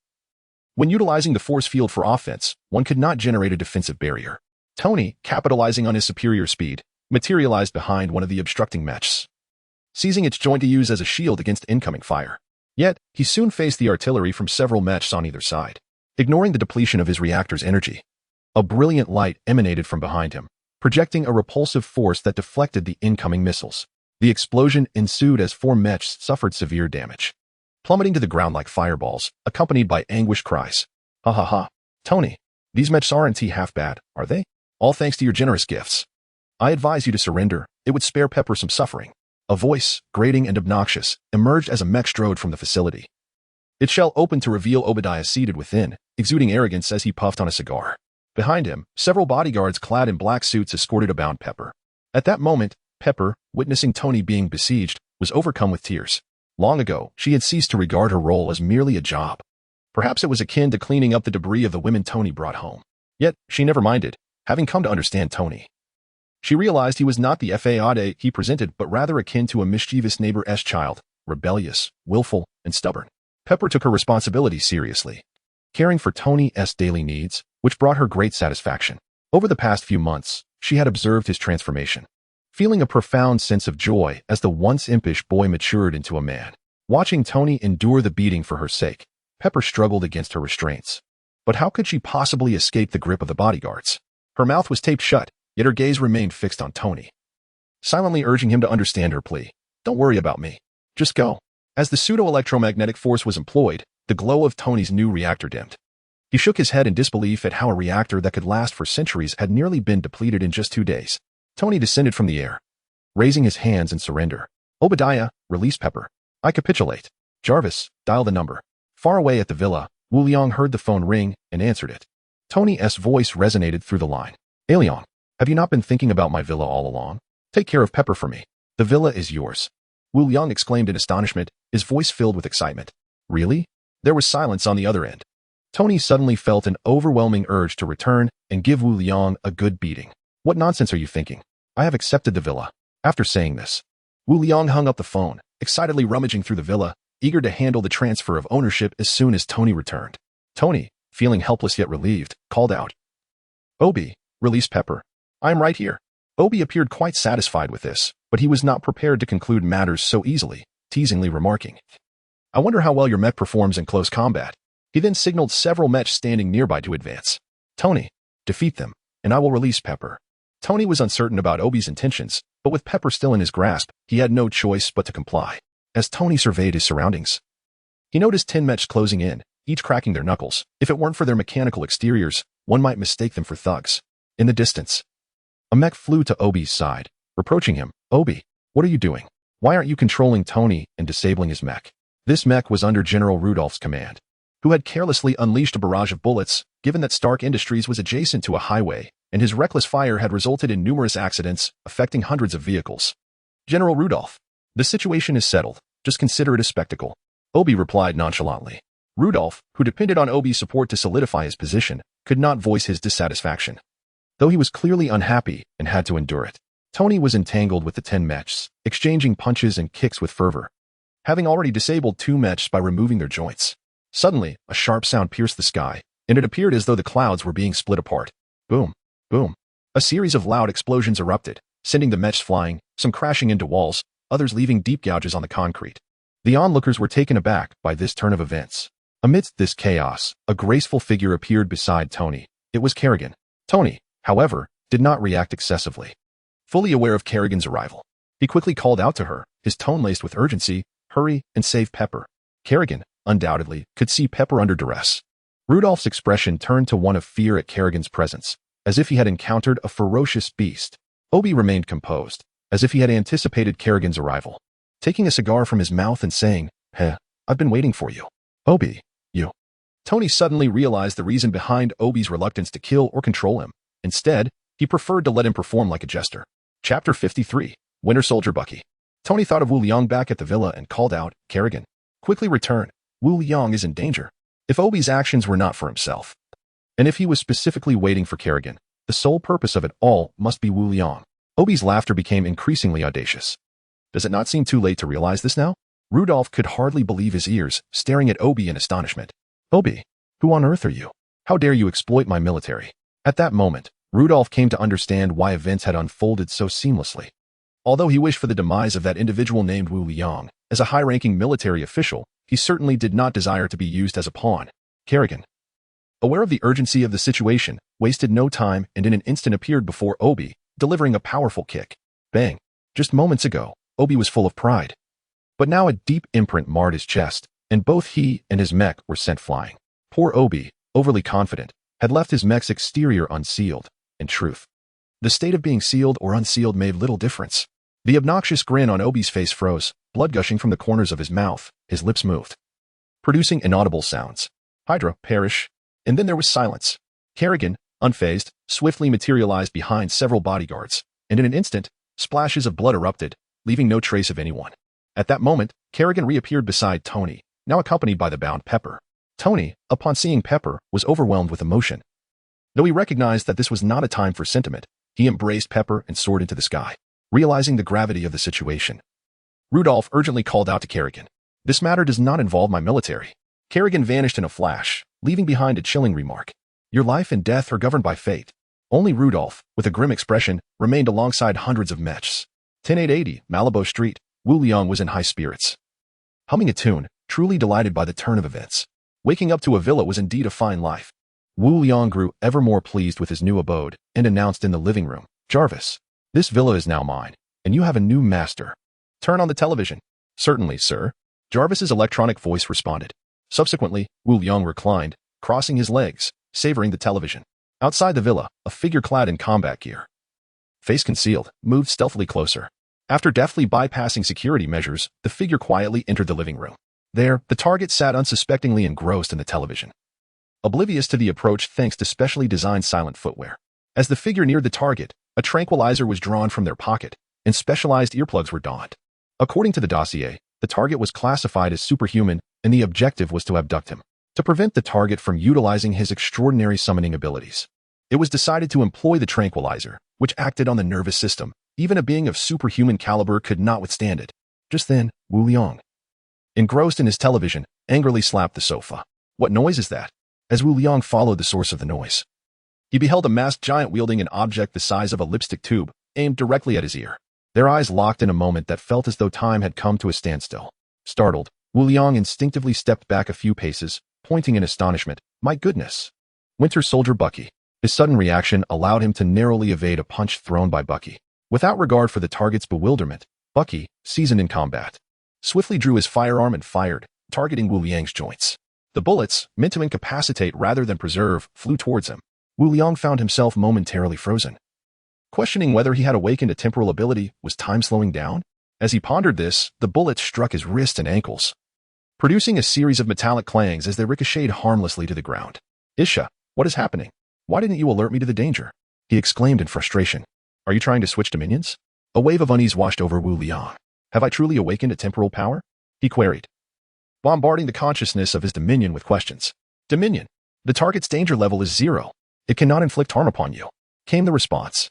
When utilizing the force field for offense, one could not generate a defensive barrier. Tony, capitalizing on his superior speed, materialized behind one of the obstructing mechs, seizing its joint to use as a shield against incoming fire. Yet, he soon faced the artillery from several mechs on either side. Ignoring the depletion of his reactor's energy, a brilliant light emanated from behind him, projecting a repulsive force that deflected the incoming missiles. The explosion ensued as 4 mechs suffered severe damage, plummeting to the ground like fireballs, accompanied by anguished cries. Ha ha ha. Tony, these mechs aren't half bad, are they? All thanks to your generous gifts. I advise you to surrender. It would spare Pepper some suffering. A voice, grating and obnoxious, emerged as a mech strode from the facility. Its shell opened to reveal Obadiah seated within, exuding arrogance as he puffed on a cigar. Behind him, several bodyguards clad in black suits escorted a bound Pepper. At that moment, Pepper, witnessing Tony being besieged, was overcome with tears. Long ago, she had ceased to regard her role as merely a job. Perhaps it was akin to cleaning up the debris of the women Tony brought home. Yet, she never minded, having come to understand Tony. She realized he was not the faade he presented, but rather akin to a mischievous neighbor's child, rebellious, willful, and stubborn. Pepper took her responsibility seriously, caring for Tony's daily needs, which brought her great satisfaction. Over the past few months, she had observed his transformation, feeling a profound sense of joy as the once impish boy matured into a man. Watching Tony endure the beating for her sake, Pepper struggled against her restraints. But how could she possibly escape the grip of the bodyguards? Her mouth was taped shut, yet her gaze remained fixed on Tony, silently urging him to understand her plea. Don't worry about me. Just go. As the pseudo-electromagnetic force was employed, the glow of Tony's new reactor dimmed. He shook his head in disbelief at how a reactor that could last for centuries had nearly been depleted in just 2 days. Tony descended from the air, raising his hands in surrender. Obadiah, release Pepper. I capitulate. Jarvis, dial the number. Far away at the villa, Wu Liang heard the phone ring and answered it. Tony's voice resonated through the line. Alion, have you not been thinking about my villa all along? Take care of Pepper for me. The villa is yours. Wu Liang exclaimed in astonishment, his voice filled with excitement. Really? There was silence on the other end. Tony suddenly felt an overwhelming urge to return and give Wu Liang a good beating. What nonsense are you thinking? I have accepted the villa. After saying this, Wu Liang hung up the phone, excitedly rummaging through the villa, eager to handle the transfer of ownership as soon as Tony returned. Tony, feeling helpless yet relieved, called out, Obi, release Pepper. I am right here. Obi appeared quite satisfied with this, but he was not prepared to conclude matters so easily, teasingly remarking, I wonder how well your mech performs in close combat. He then signaled several mechs standing nearby to advance. Tony, defeat them, and I will release Pepper. Tony was uncertain about Obi's intentions, but with Pepper still in his grasp, he had no choice but to comply. as Tony surveyed his surroundings. He noticed 10 mechs closing in, each cracking their knuckles. If it weren't for their mechanical exteriors, one might mistake them for thugs. In the distance, a mech flew to Obi's side, reproaching him. Obi, what are you doing? Why aren't you controlling Tony and disabling his mech? This mech was under General Rudolph's command, who had carelessly unleashed a barrage of bullets, given that Stark Industries was adjacent to a highway, and his reckless fire had resulted in numerous accidents, affecting hundreds of vehicles. General Rudolph, the situation is settled. Just consider it a spectacle. Obi replied nonchalantly. Rudolph, who depended on Obi's support to solidify his position, could not voice his dissatisfaction. Though he was clearly unhappy and had to endure it, Tony was entangled with the 10 mechs, exchanging punches and kicks with fervor, having already disabled 2 mechs by removing their joints. Suddenly, a sharp sound pierced the sky, and it appeared as though the clouds were being split apart. Boom, boom. A series of loud explosions erupted, sending the mechs flying, some crashing into walls, others leaving deep gouges on the concrete. The onlookers were taken aback by this turn of events. Amidst this chaos, a graceful figure appeared beside Tony. It was Kerrigan. Tony, however, did not react excessively. Fully aware of Kerrigan's arrival, he quickly called out to her, his tone laced with urgency, "Hurry and save Pepper." Kerrigan, undoubtedly, could see Pepper under duress. Rudolph's expression turned to one of fear at Kerrigan's presence, as if he had encountered a ferocious beast. Obi remained composed, as if he had anticipated Kerrigan's arrival, taking a cigar from his mouth and saying, I've been waiting for you. Obi, you. Tony suddenly realized the reason behind Obi's reluctance to kill or control him. Instead, he preferred to let him perform like a jester. Chapter 53, Winter Soldier Bucky. Tony thought of Wu Liang back at the villa and called out, Kerrigan, quickly return. Wu Liang is in danger. If Obi's actions were not for himself, and if he was specifically waiting for Kerrigan, the sole purpose of it all must be Wu Liang. Obi's laughter became increasingly audacious. Does it not seem too late to realize this now? Rudolph could hardly believe his ears, staring at Obi in astonishment. Obi, who on earth are you? How dare you exploit my military? At that moment, Rudolph came to understand why events had unfolded so seamlessly. Although he wished for the demise of that individual named Wu Liang, as a high-ranking military official, he certainly did not desire to be used as a pawn. Kerrigan, aware of the urgency of the situation, wasted no time and in an instant appeared before Obi, delivering a powerful kick. Bang! Just moments ago, Obi was full of pride. But now a deep imprint marred his chest, and both he and his mech were sent flying. Poor Obi, overly confident, had left his mech's exterior unsealed. In truth, the state of being sealed or unsealed made little difference. The obnoxious grin on Obi's face froze, blood gushing from the corners of his mouth, his lips moved, producing inaudible sounds. Hydra, perish. And then there was silence. Kerrigan, unfazed, swiftly materialized behind several bodyguards, and in an instant, splashes of blood erupted, leaving no trace of anyone. At that moment, Kerrigan reappeared beside Tony, now accompanied by the bound Pepper. Tony, upon seeing Pepper, was overwhelmed with emotion. Though he recognized that this was not a time for sentiment, he embraced Pepper and soared into the sky, realizing the gravity of the situation. Rudolph urgently called out to Kerrigan, "This matter does not involve my military." Kerrigan vanished in a flash, leaving behind a chilling remark. "Your life and death are governed by fate." Only Rudolph, with a grim expression, remained alongside hundreds of mechs. 10880, Malibu Street, Wu Liang was in high spirits, humming a tune, truly delighted by the turn of events. Waking up to a villa was indeed a fine life. Wu Liang grew ever more pleased with his new abode and announced in the living room, "Jarvis, this villa is now mine, and you have a new master. Turn on the television." "Certainly, sir," Jarvis's electronic voice responded. Subsequently, Wu Liang reclined, crossing his legs, savoring the television. Outside the villa, a figure clad in combat gear, face concealed, moved stealthily closer. After deftly bypassing security measures, the figure quietly entered the living room. There, the target sat unsuspectingly engrossed in the television, oblivious to the approach thanks to specially designed silent footwear. As the figure neared the target, a tranquilizer was drawn from their pocket, and specialized earplugs were donned. According to the dossier, the target was classified as superhuman, and the objective was to abduct him, to prevent the target from utilizing his extraordinary summoning abilities. It was decided to employ the tranquilizer, which acted on the nervous system. Even a being of superhuman caliber could not withstand it. Just then, Wu Liang, engrossed in his television, angrily slapped the sofa. "What noise is that?" As Wu Liang followed the source of the noise, he beheld a masked giant wielding an object the size of a lipstick tube, aimed directly at his ear. Their eyes locked in a moment that felt as though time had come to a standstill. Startled, Wu Liang instinctively stepped back a few paces, pointing in astonishment, "My goodness! Winter Soldier Bucky." His sudden reaction allowed him to narrowly evade a punch thrown by Bucky. Without regard for the target's bewilderment, Bucky, seasoned in combat, swiftly drew his firearm and fired, targeting Wu Liang's joints. The bullets, meant to incapacitate rather than preserve, flew towards him. Wu Liang found himself momentarily frozen. Questioning whether he had awakened a temporal ability, was time slowing down? As he pondered this, the bullets struck his wrists and ankles, producing a series of metallic clangs as they ricocheted harmlessly to the ground. Isha, what is happening? Why didn't you alert me to the danger? He exclaimed in frustration. Are you trying to switch dominions? A wave of unease washed over Wu Liang. Have I truly awakened a temporal power? He queried, bombarding the consciousness of his dominion with questions. Dominion. The target's danger level is 0. It cannot inflict harm upon you, came the response.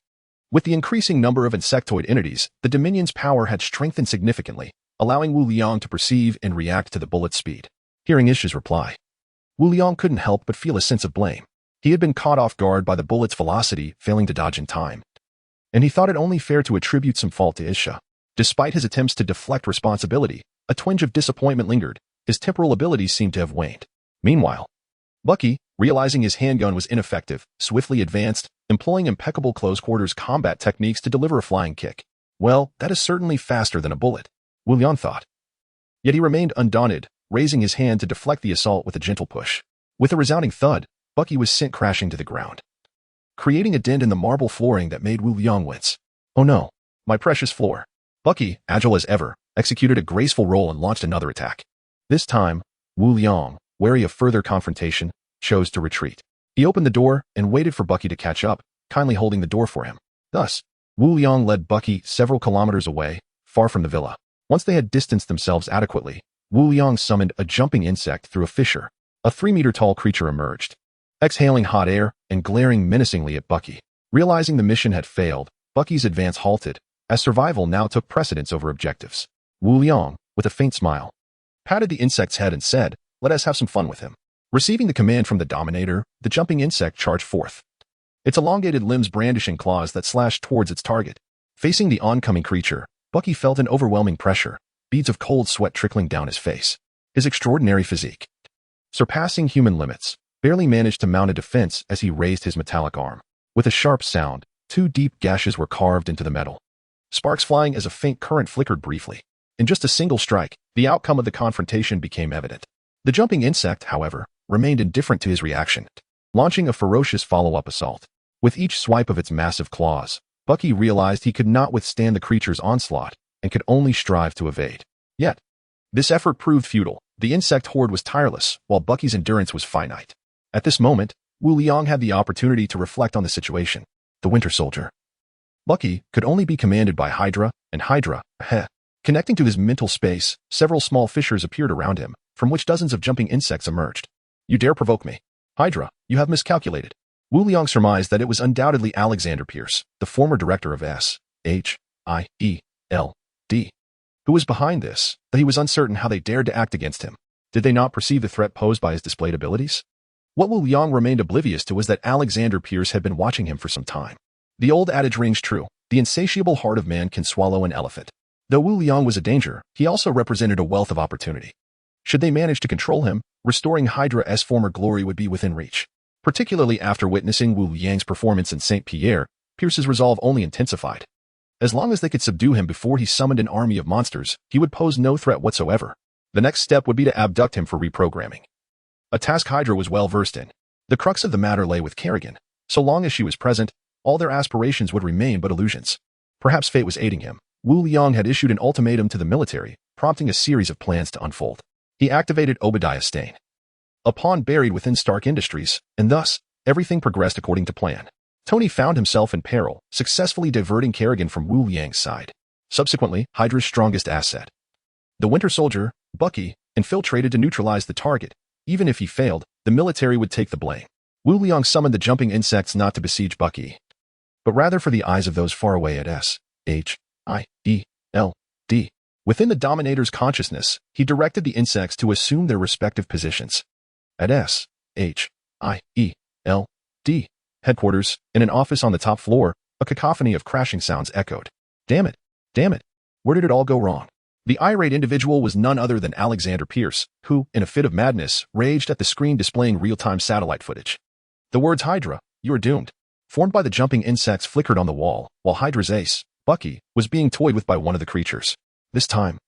With the increasing number of insectoid entities, the dominion's power had strengthened significantly, allowing Wu Liang to perceive and react to the bullet's speed. Hearing Isha's reply, Wu Liang couldn't help but feel a sense of blame. He had been caught off guard by the bullet's velocity, failing to dodge in time, and he thought it only fair to attribute some fault to Isha. Despite his attempts to deflect responsibility, a twinge of disappointment lingered. His temporal abilities seemed to have waned. Meanwhile, Bucky, realizing his handgun was ineffective, swiftly advanced, employing impeccable close-quarters combat techniques to deliver a flying kick. Well, that is certainly faster than a bullet, Wu Liang thought. Yet he remained undaunted, raising his hand to deflect the assault with a gentle push. With a resounding thud, Bucky was sent crashing to the ground, creating a dent in the marble flooring that made Wu Liang wince. Oh no, my precious floor. Bucky, agile as ever, executed a graceful roll and launched another attack. This time, Wu Liang, wary of further confrontation, chose to retreat. He opened the door and waited for Bucky to catch up, kindly holding the door for him. Thus, Wu Liang led Bucky several kilometers away, far from the villa. Once they had distanced themselves adequately, Wu Liang summoned a jumping insect through a fissure. A 3-meter-tall creature emerged, exhaling hot air and glaring menacingly at Bucky. Realizing the mission had failed, Bucky's advance halted, as survival now took precedence over objectives. Wu Liang, with a faint smile, patted the insect's head and said, let us have some fun with him. Receiving the command from the Dominator, the jumping insect charged forth, its elongated limbs brandishing claws that slashed towards its target. Facing the oncoming creature, Bucky felt an overwhelming pressure, beads of cold sweat trickling down his face. His extraordinary physique, surpassing human limits, barely managed to mount a defense as he raised his metallic arm. With a sharp sound, 2 deep gashes were carved into the metal, sparks flying as a faint current flickered briefly. In just a single strike, the outcome of the confrontation became evident. The jumping insect, however, remained indifferent to his reaction, launching a ferocious follow-up assault. With each swipe of its massive claws, Bucky realized he could not withstand the creature's onslaught and could only strive to evade. Yet, this effort proved futile. The insect horde was tireless, while Bucky's endurance was finite. At this moment, Wu Liang had the opportunity to reflect on the situation. The Winter Soldier, Bucky, could only be commanded by Hydra, and Hydra, connecting to his mental space, several small fissures appeared around him, from which dozens of jumping insects emerged. You dare provoke me? Hydra, you have miscalculated. Wu Liang surmised that it was undoubtedly Alexander Pierce, the former director of SHIELD, who was behind this, but he was uncertain how they dared to act against him. Did they not perceive the threat posed by his displayed abilities? What Wu Liang remained oblivious to was that Alexander Pierce had been watching him for some time. The old adage rings true, the insatiable heart of man can swallow an elephant. Though Wu Liang was a danger, he also represented a wealth of opportunity. Should they manage to control him, restoring Hydra's former glory would be within reach. Particularly after witnessing Wu Liang's performance in St. Pierre, Pierce's resolve only intensified. As long as they could subdue him before he summoned an army of monsters, he would pose no threat whatsoever. The next step would be to abduct him for reprogramming, a task Hydra was well versed in. The crux of the matter lay with Kerrigan. So long as she was present, all their aspirations would remain but illusions. Perhaps fate was aiding him. Wu Liang had issued an ultimatum to the military, prompting a series of plans to unfold. He activated Obadiah Stane, a pawn buried within Stark Industries, and thus, everything progressed according to plan. Tony found himself in peril, successfully diverting Kerrigan from Wu Liang's side. Subsequently, Hydra's strongest asset, the Winter Soldier, Bucky, infiltrated to neutralize the target. Even if he failed, the military would take the blame. Wu Liang summoned the jumping insects not to besiege Bucky, but rather for the eyes of those far away at SHIELD. Within the Dominator's consciousness, he directed the insects to assume their respective positions. At SHIELD headquarters, in an office on the top floor, a cacophony of crashing sounds echoed. Damn it! Damn it! Where did it all go wrong? The irate individual was none other than Alexander Pierce, who, in a fit of madness, raged at the screen displaying real-time satellite footage. The words Hydra, you are doomed, formed by the jumping insects flickered on the wall, while Hydra's ace, Bucky, was being toyed with by one of the creatures. This time,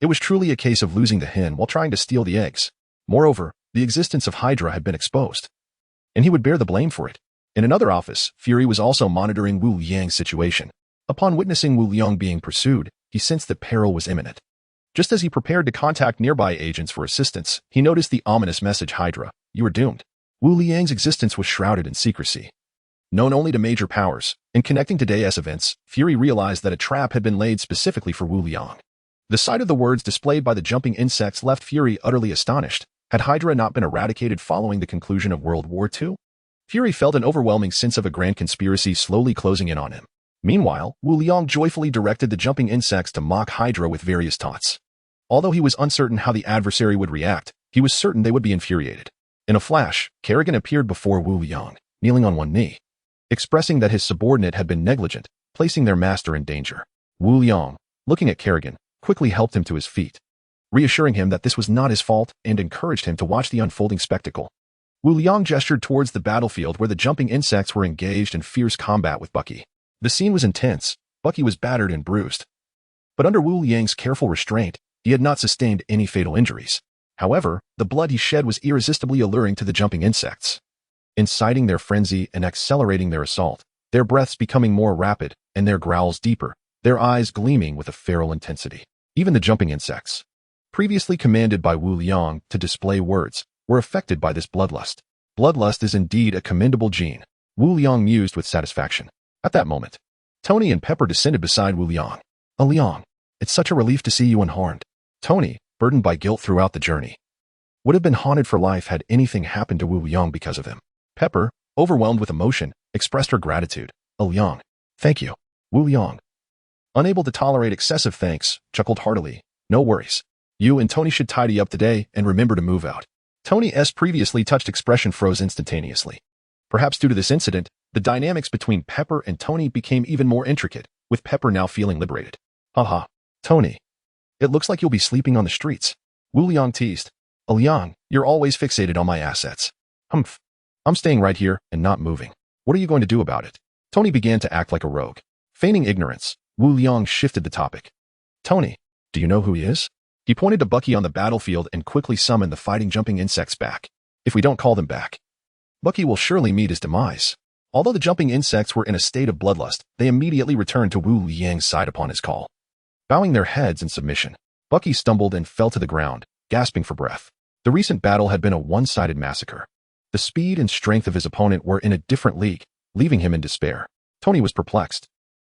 It was truly a case of losing the hen while trying to steal the eggs. Moreover, the existence of Hydra had been exposed, and he would bear the blame for it. In another office, Fury was also monitoring Wu Liang's situation. Upon witnessing Wu Liang being pursued, he sensed that peril was imminent. Just as he prepared to contact nearby agents for assistance, he noticed the ominous message, "Hydra, you are doomed." Wu Liang's existence was shrouded in secrecy, known only to major powers. In connecting today's events, Fury realized that a trap had been laid specifically for Wu Liang. The sight of the words displayed by the jumping insects left Fury utterly astonished. Had Hydra not been eradicated following the conclusion of World War II? Fury felt an overwhelming sense of a grand conspiracy slowly closing in on him. Meanwhile, Wu Liang joyfully directed the jumping insects to mock Hydra with various taunts. Although he was uncertain how the adversary would react, he was certain they would be infuriated. In a flash, Kerrigan appeared before Wu Liang, kneeling on one knee, expressing that his subordinate had been negligent, placing their master in danger. Wu Liang, looking at Kerrigan, quickly helped him to his feet, reassuring him that this was not his fault and encouraged him to watch the unfolding spectacle. Wu Liang gestured towards the battlefield where the jumping insects were engaged in fierce combat with Bucky. The scene was intense. Bucky was battered and bruised, but under Wu Liang's careful restraint, he had not sustained any fatal injuries. However, the blood he shed was irresistibly alluring to the jumping insects, inciting their frenzy and accelerating their assault, their breaths becoming more rapid and their growls deeper, their eyes gleaming with a feral intensity. Even the jumping insects, previously commanded by Wu Liang to display words, were affected by this bloodlust. Bloodlust is indeed a commendable gene, Wu Liang mused with satisfaction. At that moment, Tony and Pepper descended beside Wu Liang. Liang, it's such a relief to see you unharmed." Tony, burdened by guilt throughout the journey, would have been haunted for life had anything happened to Wu Liang because of him. Pepper, overwhelmed with emotion, expressed her gratitude. "Liang, thank you." Wu Liang, unable to tolerate excessive thanks, chuckled heartily. "No worries. You and Tony should tidy up today and remember to move out." Tony's previously touched expression froze instantaneously. Perhaps due to this incident, the dynamics between Pepper and Tony became even more intricate, with Pepper now feeling liberated. "Haha, Tony, it looks like you'll be sleeping on the streets." Wu Liang teased. "Liang, you're always fixated on my assets." "Humph. I'm staying right here and not moving. What are you going to do about it?" Tony began to act like a rogue. Feigning ignorance, Wu Liang shifted the topic. "Tony, do you know who he is?" He pointed to Bucky on the battlefield and quickly summoned the fighting jumping insects back. "If we don't call them back, Bucky will surely meet his demise." Although the jumping insects were in a state of bloodlust, they immediately returned to Wu Liang's side upon his call. Bowing their heads in submission, Bucky stumbled and fell to the ground, gasping for breath. The recent battle had been a one-sided massacre. The speed and strength of his opponent were in a different league, leaving him in despair. Tony was perplexed,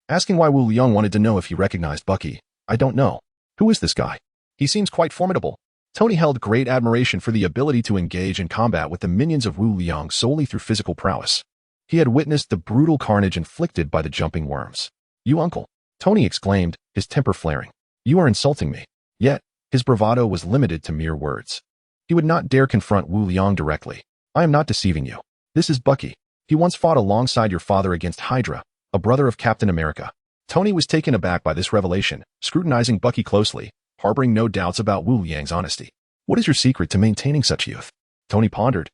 asking why Wu Liang wanted to know if he recognized Bucky. "I don't know. Who is this guy? He seems quite formidable." Tony held great admiration for the ability to engage in combat with the minions of Wu Liang solely through physical prowess. He had witnessed the brutal carnage inflicted by the jumping worms. "You uncle," Tony exclaimed, his temper flaring. "You are insulting me." Yet, his bravado was limited to mere words. He would not dare confront Wu Liang directly. "I am not deceiving you. This is Bucky. He once fought alongside your father against Hydra, a brother of Captain America." Tony was taken aback by this revelation, scrutinizing Bucky closely, harboring no doubts about Wu Liang's honesty. "What is your secret to maintaining such youth?" Tony pondered,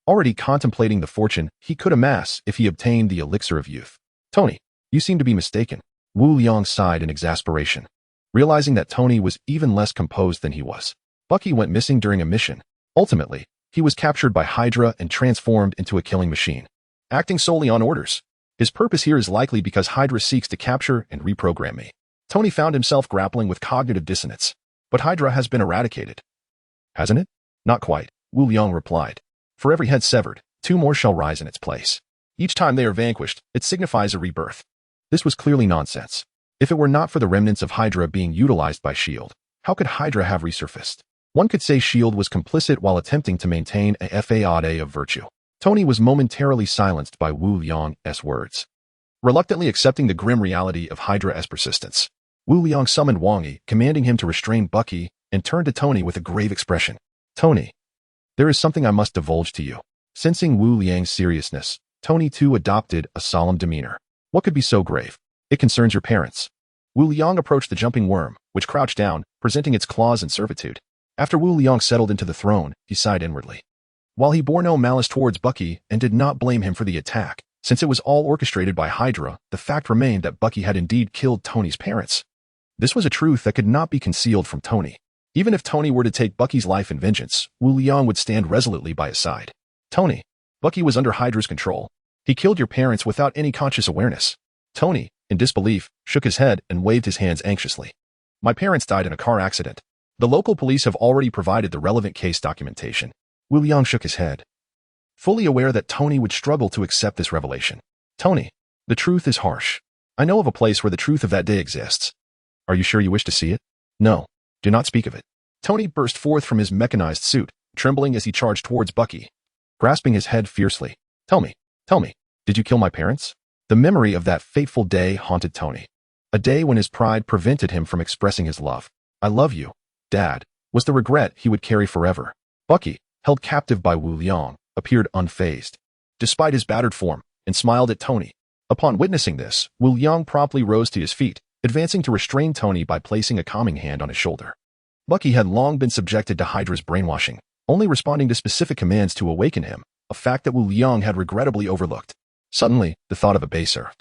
already contemplating the fortune he could amass if he obtained the elixir of youth. "Tony, you seem to be mistaken." Wu Liang sighed in exasperation, realizing that Tony was even less composed than he was. Bucky went missing during a mission. Ultimately, he was captured by Hydra and transformed into a killing machine, acting solely on orders. His purpose here is likely because Hydra seeks to capture and reprogram me. Tony found himself grappling with cognitive dissonance. "But Hydra has been eradicated, hasn't it?" "Not quite," Wu Liang replied. "For every head severed, 2 more shall rise in its place. Each time they are vanquished, it signifies a rebirth." This was clearly nonsense. If it were not for the remnants of Hydra being utilized by S.H.I.E.L.D., how could Hydra have resurfaced? One could say S.H.I.E.L.D. was complicit while attempting to maintain a facade of virtue. Tony was momentarily silenced by Wu Liang's words, reluctantly accepting the grim reality of Hydra's persistence. Wu Liang summoned Wang Yi, commanding him to restrain Bucky, and turned to Tony with a grave expression. "Tony, there is something I must divulge to you." Sensing Wu Liang's seriousness, Tony too adopted a solemn demeanor. "What could be so grave?" "It concerns your parents." Wu Liang approached the jumping worm, which crouched down, presenting its claws in servitude. After Wu Liang settled into the throne, he sighed inwardly. While he bore no malice towards Bucky and did not blame him for the attack, since it was all orchestrated by Hydra, the fact remained that Bucky had indeed killed Tony's parents. This was a truth that could not be concealed from Tony. Even if Tony were to take Bucky's life in vengeance, Wu Liang would stand resolutely by his side. Tony, Bucky was under Hydra's control. He killed your parents without any conscious awareness. Tony, in disbelief, shook his head and waved his hands anxiously. My parents died in a car accident. The local police have already provided the relevant case documentation. Wu Liang shook his head, fully aware that Tony would struggle to accept this revelation. Tony, the truth is harsh. I know of a place where the truth of that day exists. Are you sure you wish to see it? No, do not speak of it. Tony burst forth from his mechanized suit, trembling as he charged towards Bucky, grasping his head fiercely. Tell me, did you kill my parents? The memory of that fateful day haunted Tony. A day when his pride prevented him from expressing his love. I love you, Dad, was the regret he would carry forever. Bucky, held captive by Wu Liang, appeared unfazed, despite his battered form, and smiled at Tony. Upon witnessing this, Wu Liang promptly rose to his feet, advancing to restrain Tony by placing a calming hand on his shoulder. Bucky had long been subjected to Hydra's brainwashing, only responding to specific commands to awaken him, a fact that Wu Liang had regrettably overlooked. Suddenly, the thought of a baser,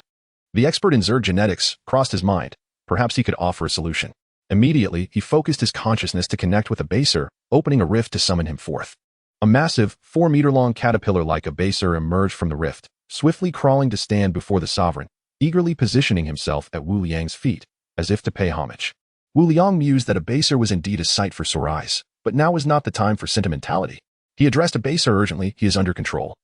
the expert in Zerg genetics, crossed his mind. Perhaps he could offer a solution. Immediately, he focused his consciousness to connect with a baser, opening a rift to summon him forth. A massive, 4-meter-long caterpillar-like baser emerged from the rift, swiftly crawling to stand before the sovereign, eagerly positioning himself at Wu Liang's feet, as if to pay homage. Wu Liang mused that a baser was indeed a sight for sore eyes, but now was not the time for sentimentality. He addressed a baser urgently. He is under control.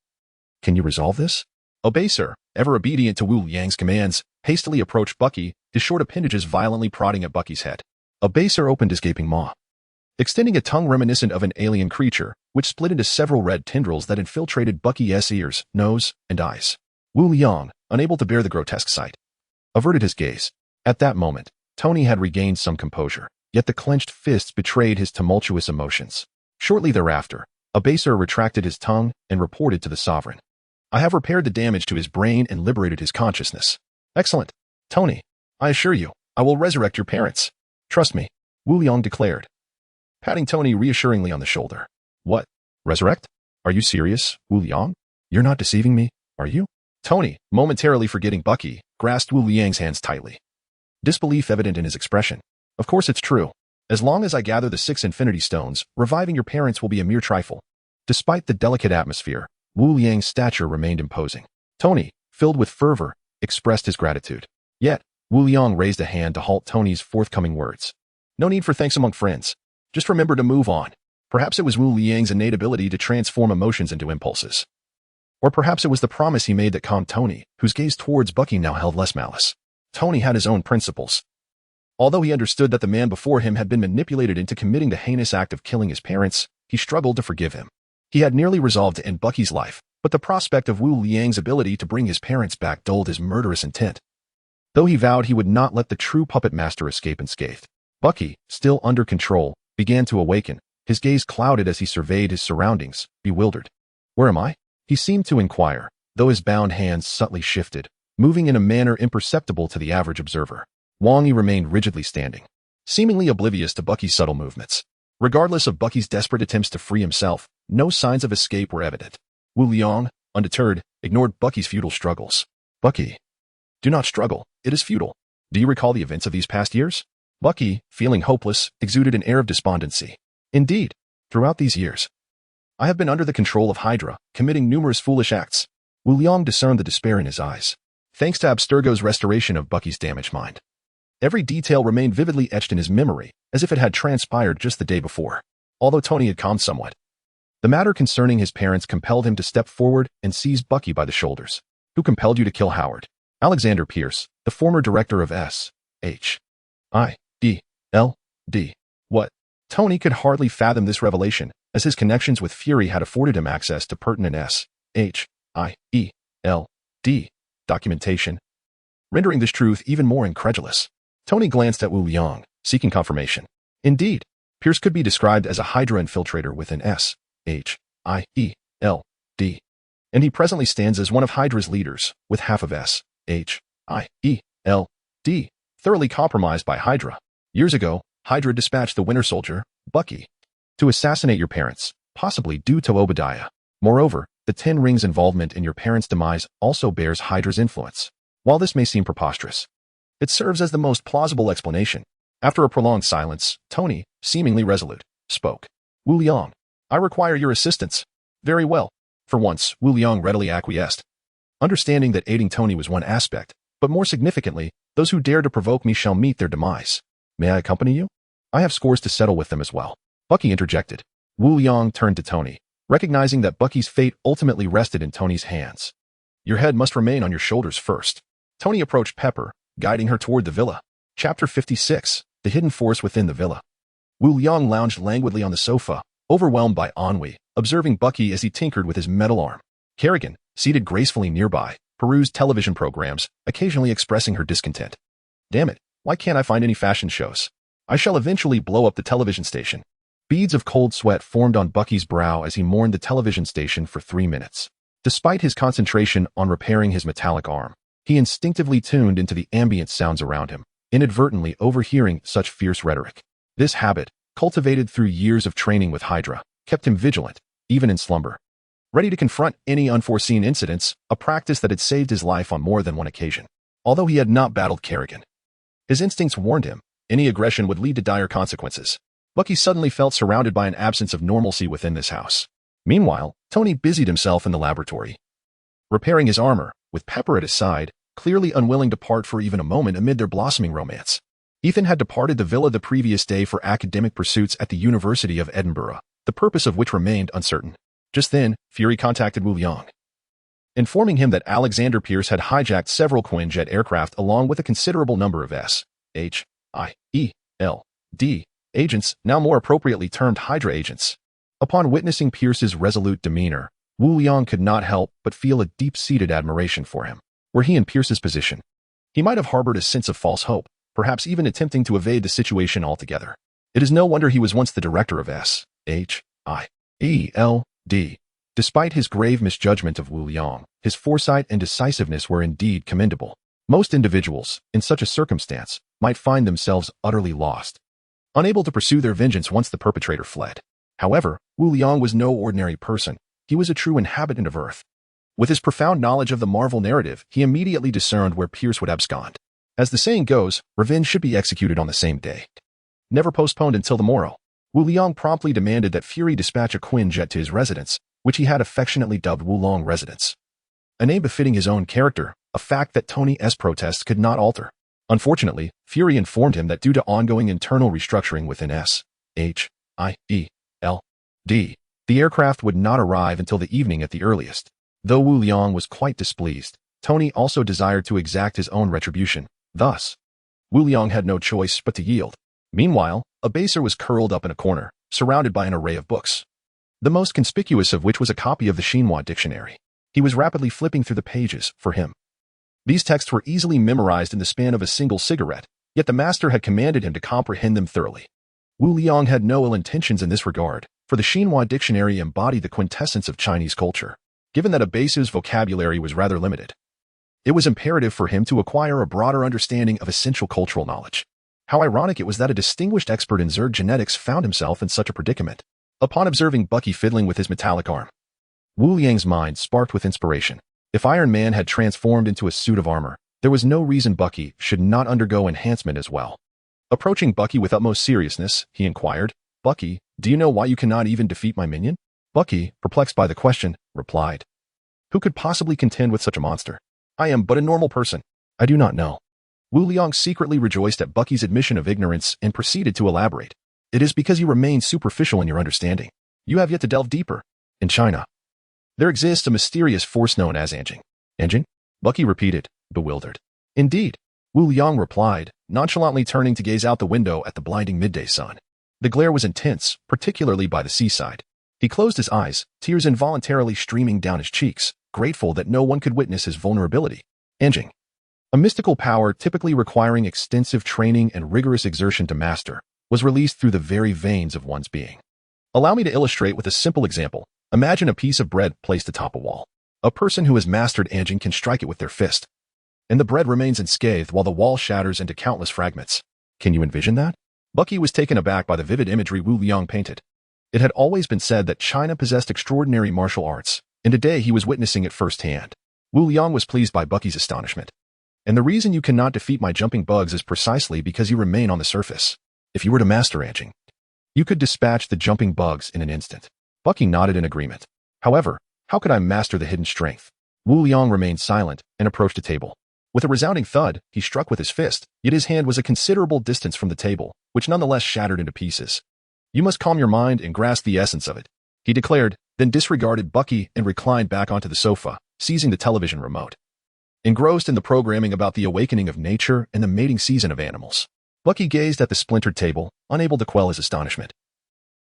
Can you resolve this? A baser, ever obedient to Wu Liang's commands, hastily approached Bucky, his short appendages violently prodding at Bucky's head. A baser opened his gaping maw, extending a tongue reminiscent of an alien creature, which split into several red tendrils that infiltrated Bucky's ears, nose, and eyes. Wu Liang, unable to bear the grotesque sight, averted his gaze. At that moment, Tony had regained some composure, yet the clenched fists betrayed his tumultuous emotions. Shortly thereafter, a baser retracted his tongue and reported to the sovereign. I have repaired the damage to his brain and liberated his consciousness. Excellent. Tony, I assure you, I will resurrect your parents. Trust me, Wu Liang declared, patting Tony reassuringly on the shoulder. What? Resurrect? Are you serious, Wu Liang? You're not deceiving me, are you? Tony, momentarily forgetting Bucky, grasped Wu Liang's hands tightly, disbelief evident in his expression. Of course it's true. As long as I gather the 6 Infinity Stones, reviving your parents will be a mere trifle. Despite the delicate atmosphere, Wu Liang's stature remained imposing. Tony, filled with fervor, expressed his gratitude. Yet, Wu Liang raised a hand to halt Tony's forthcoming words. No need for thanks among friends. Just remember to move on. Perhaps it was Wu Liang's innate ability to transform emotions into impulses. Or perhaps it was the promise he made that calmed Tony, whose gaze towards Bucky now held less malice. Tony had his own principles. Although he understood that the man before him had been manipulated into committing the heinous act of killing his parents, he struggled to forgive him. He had nearly resolved to end Bucky's life, but the prospect of Wu Liang's ability to bring his parents back dulled his murderous intent. Though he vowed he would not let the true puppet master escape unscathed, Bucky, still under control, began to awaken, his gaze clouded as he surveyed his surroundings, bewildered. Where am I? He seemed to inquire, though his bound hands subtly shifted, moving in a manner imperceptible to the average observer. Wang Yi remained rigidly standing, seemingly oblivious to Bucky's subtle movements. Regardless of Bucky's desperate attempts to free himself, no signs of escape were evident. Wu Liang, undeterred, ignored Bucky's futile struggles. Bucky, do not struggle. It is futile. Do you recall the events of these past years? Bucky, feeling hopeless, exuded an air of despondency. Indeed, throughout these years, I have been under the control of Hydra, committing numerous foolish acts. Wu Liang discerned the despair in his eyes. Thanks to Abstergo's restoration of Bucky's damaged mind, every detail remained vividly etched in his memory, as if it had transpired just the day before. Although Tony had calmed somewhat, the matter concerning his parents compelled him to step forward and seize Bucky by the shoulders. Who compelled you to kill Howard? Alexander Pierce, the former director of S.H.I.E.L.D. What? Tony could hardly fathom this revelation, as his connections with Fury had afforded him access to pertinent S.H.I.E.L.D. documentation, rendering this truth even more incredulous. Tony glanced at Wu Liang, seeking confirmation. Indeed, Pierce could be described as a Hydra infiltrator within S.H.I.E.L.D., and he presently stands as one of Hydra's leaders, with half of S.H.I.E.L.D. thoroughly compromised by Hydra. Years ago, Hydra dispatched the Winter Soldier, Bucky, to assassinate your parents, possibly due to Obadiah. Moreover, the Ten Rings' involvement in your parents' demise also bears Hydra's influence. While this may seem preposterous, it serves as the most plausible explanation. After a prolonged silence, Tony, seemingly resolute, spoke. Wu Liang, I require your assistance. Very well. For once, Wu Liang readily acquiesced. Understanding that aiding Tony was one aspect, but more significantly, those who dare to provoke me shall meet their demise. May I accompany you? I have scores to settle with them as well. Bucky interjected. Wu Liang turned to Tony, recognizing that Bucky's fate ultimately rested in Tony's hands. Your head must remain on your shoulders first. Tony approached Pepper, guiding her toward the villa. Chapter 56, The Hidden Force Within the Villa. Wu Liang lounged languidly on the sofa, overwhelmed by ennui, observing Bucky as he tinkered with his metal arm. Kerrigan, seated gracefully nearby, perused television programs, occasionally expressing her discontent. Damn it, why can't I find any fashion shows? I shall eventually blow up the television station. Beads of cold sweat formed on Bucky's brow as he mourned the television station for 3 minutes. Despite his concentration on repairing his metallic arm, he instinctively tuned into the ambient sounds around him, inadvertently overhearing such fierce rhetoric. This habit, cultivated through years of training with Hydra, kept him vigilant, even in slumber. Ready to confront any unforeseen incidents, a practice that had saved his life on more than one occasion. Although he had not battled Kerrigan, his instincts warned him, any aggression would lead to dire consequences. Bucky suddenly felt surrounded by an absence of normalcy within this house. Meanwhile, Tony busied himself in the laboratory, repairing his armor, with Pepper at his side, clearly unwilling to part for even a moment amid their blossoming romance. Ethan had departed the villa the previous day for academic pursuits at the University of Edinburgh, the purpose of which remained uncertain. Just then, Fury contacted Wu Liang, informing him that Alexander Pierce had hijacked several Quinjet aircraft along with a considerable number of S.H.I.E.L.D. agents, now more appropriately termed Hydra agents. Upon witnessing Pierce's resolute demeanor, Wu Liang could not help but feel a deep-seated admiration for him. Were he in Pierce's position, he might have harbored a sense of false hope, perhaps even attempting to evade the situation altogether. It is no wonder he was once the director of S.H.I.E.L.D. Despite his grave misjudgment of Wu Liang, his foresight and decisiveness were indeed commendable. Most individuals, in such a circumstance, might find themselves utterly lost, unable to pursue their vengeance once the perpetrator fled. However, Wu Liang was no ordinary person. He was a true inhabitant of Earth. With his profound knowledge of the Marvel narrative, he immediately discerned where Pierce would abscond. As the saying goes, revenge should be executed on the same day, never postponed until the morrow. Wu Liang promptly demanded that Fury dispatch a Quinjet to his residence, which he had affectionately dubbed Wulong Residence. A name befitting his own character, a fact that Tony's protests could not alter. Unfortunately, Fury informed him that due to ongoing internal restructuring within S.H.I.E.L.D., the aircraft would not arrive until the evening at the earliest. Though Wu Liang was quite displeased, Tony also desired to exact his own retribution. Thus, Wu Liang had no choice but to yield. Meanwhile, a baser was curled up in a corner, surrounded by an array of books, the most conspicuous of which was a copy of the Xinhua dictionary. He was rapidly flipping through the pages for him. These texts were easily memorized in the span of a single cigarette, yet the master had commanded him to comprehend them thoroughly. Wu Liang had no ill intentions in this regard, for the Xinhua dictionary embodied the quintessence of Chinese culture. Given that a base's vocabulary was rather limited, it was imperative for him to acquire a broader understanding of essential cultural knowledge. How ironic it was that a distinguished expert in Zerg genetics found himself in such a predicament. Upon observing Bucky fiddling with his metallic arm, Wu Liang's mind sparked with inspiration. If Iron Man had transformed into a suit of armor, there was no reason Bucky should not undergo enhancement as well. Approaching Bucky with utmost seriousness, he inquired, "Bucky, do you know why you cannot even defeat my minion?" Bucky, perplexed by the question, replied, "Who could possibly contend with such a monster? I am but a normal person. I do not know." Wu Liang secretly rejoiced at Bucky's admission of ignorance and proceeded to elaborate. "It is because you remain superficial in your understanding. You have yet to delve deeper. In China, there exists a mysterious force known as Anjing." "Anjing?" Bucky repeated, bewildered. "Indeed," Wu Liang replied, nonchalantly turning to gaze out the window at the blinding midday sun. The glare was intense, particularly by the seaside. He closed his eyes, tears involuntarily streaming down his cheeks, grateful that no one could witness his vulnerability. Anjing, a mystical power typically requiring extensive training and rigorous exertion to master, was released through the very veins of one's being. Allow me to illustrate with a simple example. Imagine a piece of bread placed atop a wall. A person who has mastered Anjing can strike it with their fist, and the bread remains unscathed while the wall shatters into countless fragments. Can you envision that? Bucky was taken aback by the vivid imagery Wu Liang painted. It had always been said that China possessed extraordinary martial arts, and today he was witnessing it firsthand. Wu Liang was pleased by Bucky's astonishment. And the reason you cannot defeat my jumping bugs is precisely because you remain on the surface. If you were to master ranching, you could dispatch the jumping bugs in an instant. Bucky nodded in agreement. However, how could I master the hidden strength? Wu Liang remained silent and approached a table. With a resounding thud, he struck with his fist, yet his hand was a considerable distance from the table, which nonetheless shattered into pieces. You must calm your mind and grasp the essence of it, he declared, then disregarded Bucky and reclined back onto the sofa, seizing the television remote. Engrossed in the programming about the awakening of nature and the mating season of animals, Bucky gazed at the splintered table, unable to quell his astonishment.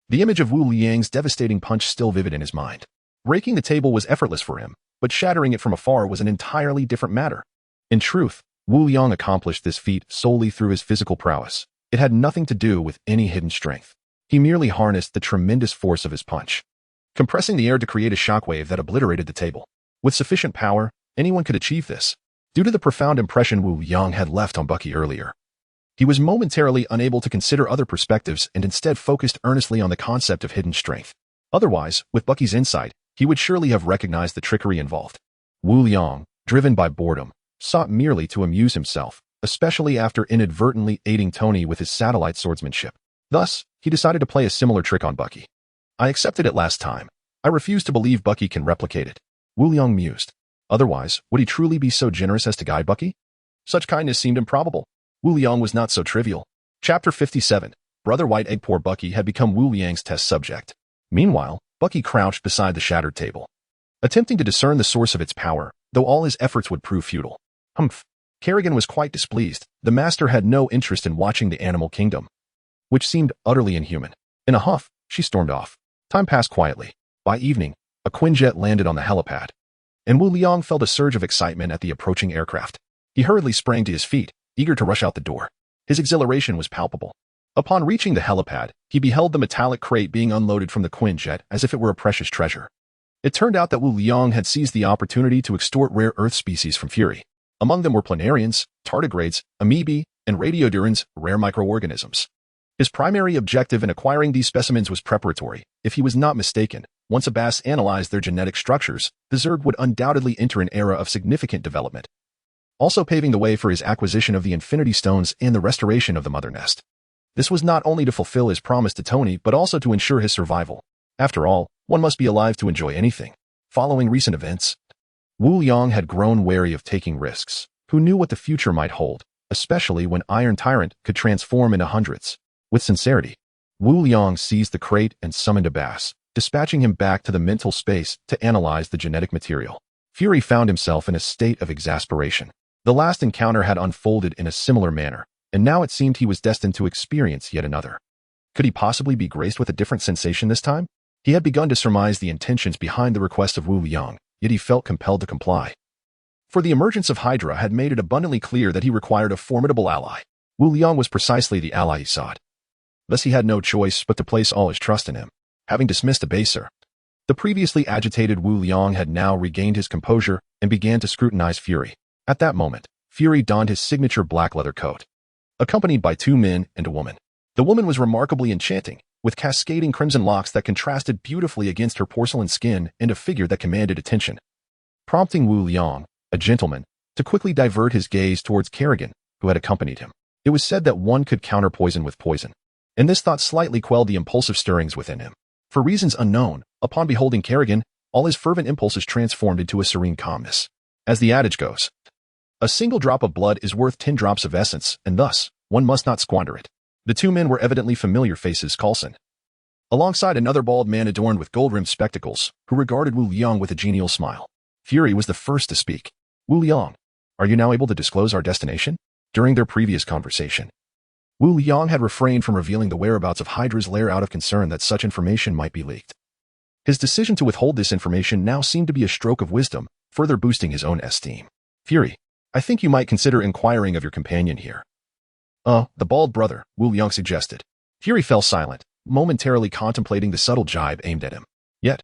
The image of Wu Liang's devastating punch still vivid in his mind. Breaking the table was effortless for him, but shattering it from afar was an entirely different matter. In truth, Wu Liang accomplished this feat solely through his physical prowess. It had nothing to do with any hidden strength. He merely harnessed the tremendous force of his punch, compressing the air to create a shockwave that obliterated the table. With sufficient power, anyone could achieve this, due to the profound impression Wu Liang had left on Bucky earlier. He was momentarily unable to consider other perspectives and instead focused earnestly on the concept of hidden strength. Otherwise, with Bucky's insight, he would surely have recognized the trickery involved. Wu Liang, driven by boredom, sought merely to amuse himself, especially after inadvertently aiding Tony with his satellite swordsmanship. Thus, he decided to play a similar trick on Bucky. I accepted it last time. I refuse to believe Bucky can replicate it. Wu Liang mused. Otherwise, would he truly be so generous as to guide Bucky? Such kindness seemed improbable. Wu Liang was not so trivial. Chapter 57. Brother White Egg. Poor Bucky had become Wu Liang's test subject. Meanwhile, Bucky crouched beside the shattered table, attempting to discern the source of its power, though all his efforts would prove futile. Humph. Kerrigan was quite displeased. The master had no interest in watching the animal kingdom, which seemed utterly inhuman. In a huff, she stormed off. Time passed quietly. By evening, a Quinjet landed on the helipad, and Wu Liang felt a surge of excitement at the approaching aircraft. He hurriedly sprang to his feet, eager to rush out the door. His exhilaration was palpable. Upon reaching the helipad, he beheld the metallic crate being unloaded from the Quinjet as if it were a precious treasure. It turned out that Wu Liang had seized the opportunity to extort rare Earth species from Fury. Among them were planarians, tardigrades, amoebae, and radiodurans, rare microorganisms. His primary objective in acquiring these specimens was preparatory. If he was not mistaken, once Abbas analyzed their genetic structures, the Zerg would undoubtedly enter an era of significant development, also paving the way for his acquisition of the Infinity Stones and the restoration of the Mother Nest. This was not only to fulfill his promise to Tony, but also to ensure his survival. After all, one must be alive to enjoy anything. Following recent events, Wu Liang had grown wary of taking risks. Who knew what the future might hold, especially when Iron Tyrant could transform into hundreds? With sincerity, Wu Liang seized the crate and summoned Abbas, dispatching him back to the mental space to analyze the genetic material. Fury found himself in a state of exasperation. The last encounter had unfolded in a similar manner, and now it seemed he was destined to experience yet another. Could he possibly be graced with a different sensation this time? He had begun to surmise the intentions behind the request of Wu Liang, yet he felt compelled to comply. For the emergence of Hydra had made it abundantly clear that he required a formidable ally. Wu Liang was precisely the ally he sought. Thus he had no choice but to place all his trust in him. Having dismissed a baser, the previously agitated Wu Liang had now regained his composure and began to scrutinize Fury. At that moment, Fury donned his signature black leather coat, accompanied by 2 men and a woman. The woman was remarkably enchanting, with cascading crimson locks that contrasted beautifully against her porcelain skin and a figure that commanded attention, prompting Wu Liang, a gentleman, to quickly divert his gaze towards Kerrigan, who had accompanied him. It was said that one could counter poison with poison, and this thought slightly quelled the impulsive stirrings within him. For reasons unknown, upon beholding Kerrigan, all his fervent impulses transformed into a serene calmness. As the adage goes, a single drop of blood is worth 10 drops of essence, and thus, one must not squander it. The 2 men were evidently familiar faces. Coulson, alongside another bald man adorned with gold-rimmed spectacles, who regarded Wu Liang with a genial smile. Fury was the first to speak. Wu Liang, are you now able to disclose our destination? During their previous conversation, Wu Liang had refrained from revealing the whereabouts of Hydra's lair out of concern that such information might be leaked. His decision to withhold this information now seemed to be a stroke of wisdom, further boosting his own esteem. Fury, I think you might consider inquiring of your companion here. The bald brother, Wu Liang suggested. Fury fell silent, momentarily contemplating the subtle jibe aimed at him. Yet,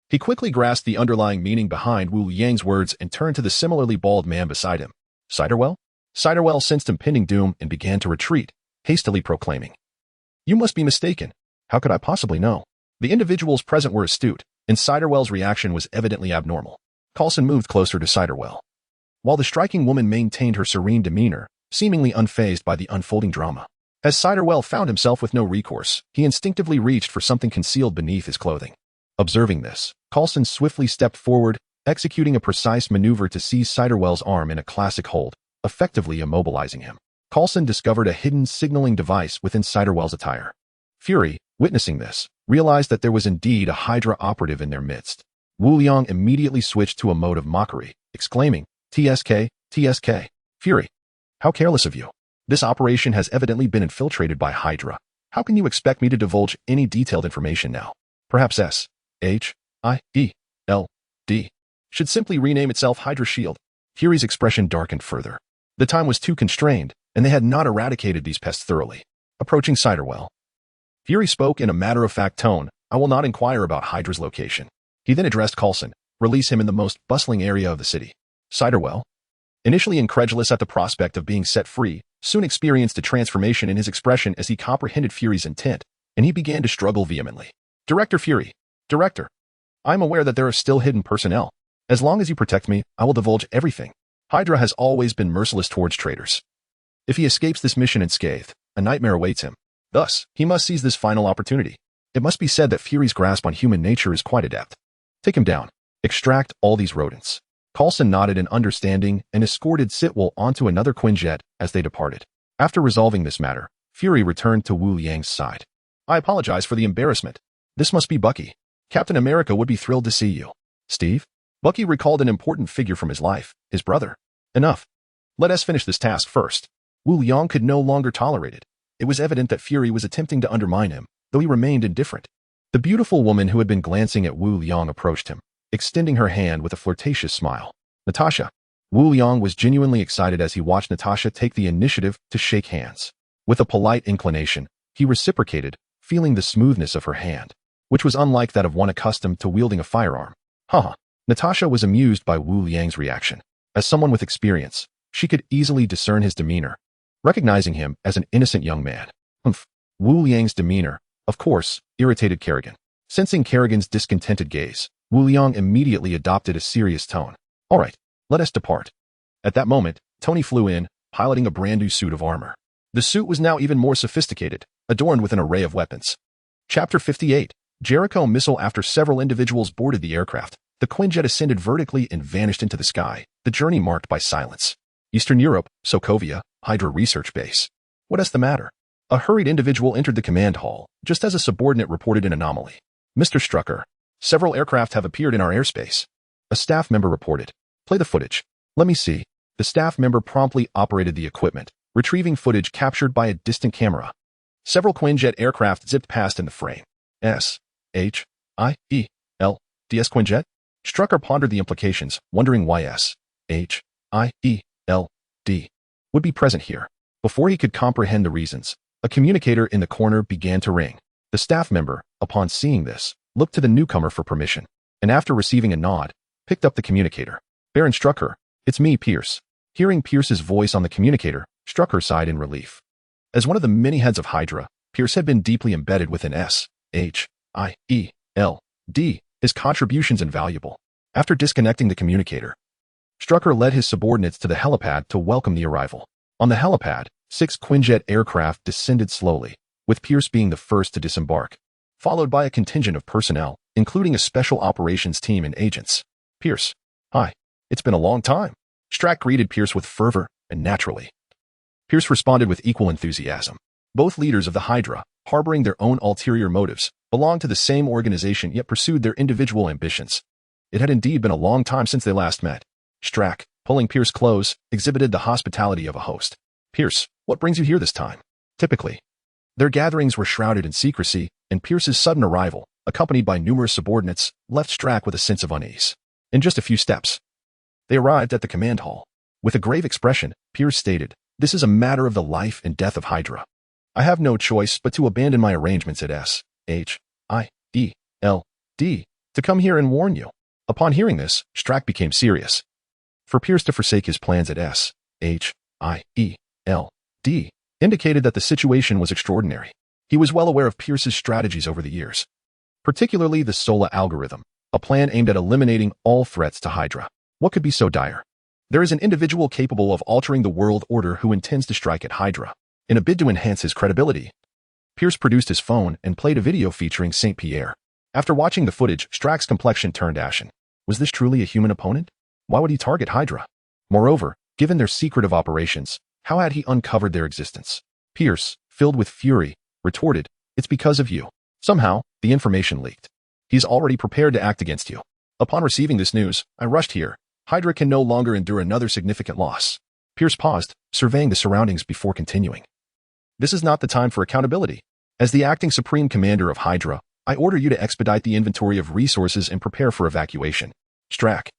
he quickly grasped the underlying meaning behind Wu Liang's words and turned to the similarly bald man beside him. Ciderwell? Ciderwell sensed impending doom and began to retreat, hastily proclaiming, "You must be mistaken. How could I possibly know?" The individuals present were astute, and Ciderwell's reaction was evidently abnormal. Coulson moved closer to Ciderwell. while the striking woman maintained her serene demeanor, seemingly unfazed by the unfolding drama. As Ciderwell found himself with no recourse, he instinctively reached for something concealed beneath his clothing. Observing this, Coulson swiftly stepped forward, executing a precise maneuver to seize Ciderwell's arm in a classic hold, effectively immobilizing him. Coulson discovered a hidden signaling device within Ciderwell's attire. Fury, witnessing this, realized that there was indeed a Hydra operative in their midst. Wu Liang immediately switched to a mode of mockery, exclaiming, "TSK, TSK. Fury, how careless of you. This operation has evidently been infiltrated by Hydra. How can you expect me to divulge any detailed information now? Perhaps S-H-I-E-L-D should simply rename itself Hydra Shield." Fury's expression darkened further. The time was too constrained, and they had not eradicated these pests thoroughly. Approaching Ciderwell, Fury spoke in a matter-of-fact tone, "I will not inquire about Hydra's location." He then addressed Coulson, "Release him in the most bustling area of the city." Ciderwell, initially incredulous at the prospect of being set free, soon experienced a transformation in his expression as he comprehended Fury's intent, and he began to struggle vehemently. "Director Fury, Director, I am aware that there are still hidden personnel. As long as you protect me, I will divulge everything. Hydra has always been merciless towards traitors. If he escapes this mission unscathed, a nightmare awaits him. Thus, he must seize this final opportunity. It must be said that Fury's grasp on human nature is quite adept. Take him down. Extract all these rodents." Coulson nodded in understanding and escorted Sitwell onto another Quinjet as they departed. After resolving this matter, Fury returned to Wu Liang's side. "I apologize for the embarrassment. This must be Bucky. Captain America would be thrilled to see you." "Steve?" Bucky recalled an important figure from his life, his brother. "Enough. Let us finish this task first." Wu Liang could no longer tolerate it. It was evident that Fury was attempting to undermine him, though he remained indifferent. The beautiful woman who had been glancing at Wu Liang approached him, extending her hand with a flirtatious smile. "Natasha." Wu Liang was genuinely excited as he watched Natasha take the initiative to shake hands. With a polite inclination, he reciprocated, feeling the smoothness of her hand, which was unlike that of one accustomed to wielding a firearm. Haha. Natasha was amused by Wu Liang's reaction. As someone with experience, she could easily discern his demeanor, recognizing him as an innocent young man. Wu Liang's demeanor, of course, irritated Kerrigan. Sensing Kerrigan's discontented gaze, Wu Liang immediately adopted a serious tone. "All right, let us depart." At that moment, Tony flew in, piloting a brand new suit of armor. The suit was now even more sophisticated, adorned with an array of weapons. Chapter 58, Jericho Missile. After several individuals boarded the aircraft, the Quinjet ascended vertically and vanished into the sky, the journey marked by silence. Eastern Europe, Sokovia, Hydra Research Base. "What is the matter?" A hurried individual entered the command hall, just as a subordinate reported an anomaly. "Mr. Strucker, several aircraft have appeared in our airspace." A staff member reported. "Play the footage." "Let me see." The staff member promptly operated the equipment, retrieving footage captured by a distant camera. Several Quinjet aircraft zipped past in the frame. S-H-I-E-L-D-S Quinjet? Strucker pondered the implications, wondering why S-H-I-E-L-D would be present here. Before he could comprehend the reasons, a communicator in the corner began to ring. The staff member, upon seeing this, looked to the newcomer for permission, and after receiving a nod, picked up the communicator. "Baron Strucker, it's me, Pierce." Hearing Pierce's voice on the communicator, Strucker sighed in relief. As one of the many heads of Hydra, Pierce had been deeply embedded within S-H-I-E-L-D. His contributions invaluable. After disconnecting the communicator, Strucker led his subordinates to the helipad to welcome the arrival. On the helipad, 6 Quinjet aircraft descended slowly, with Pierce being the first to disembark, followed by a contingent of personnel, including a special operations team and agents. "Pierce, hi. It's been a long time." Strack greeted Pierce with fervor and naturally. Pierce responded with equal enthusiasm. Both leaders of the Hydra, harboring their own ulterior motives, belonged to the same organization yet pursued their individual ambitions. It had indeed been a long time since they last met. Strack, pulling Pierce close, exhibited the hospitality of a host. "Pierce, what brings you here this time?" Typically, their gatherings were shrouded in secrecy, and Pierce's sudden arrival, accompanied by numerous subordinates, left Strack with a sense of unease. In just a few steps, they arrived at the command hall. With a grave expression, Pierce stated, "This is a matter of the life and death of Hydra. I have no choice but to abandon my arrangements at S-H-I-E-L-D to come here and warn you." Upon hearing this, Strack became serious. For Pierce to forsake his plans at S-H-I-E-L-D indicated that the situation was extraordinary. He was well aware of Pierce's strategies over the years, particularly the Sola algorithm, a plan aimed at eliminating all threats to Hydra. What could be so dire? There is an individual capable of altering the world order who intends to strike at Hydra. In a bid to enhance his credibility, Pierce produced his phone and played a video featuring St. Pierre. After watching the footage, Strack's complexion turned ashen. Was this truly a human opponent? Why would he target Hydra? Moreover, given their secretive operations, how had he uncovered their existence? Pierce, filled with fury, retorted, "It's because of you." Somehow, the information leaked. He's already prepared to act against you. Upon receiving this news, I rushed here. Hydra can no longer endure another significant loss. Pierce paused, surveying the surroundings before continuing. This is not the time for accountability. As the acting Supreme Commander of Hydra, I order you to expedite the inventory of resources and prepare for evacuation. Strack,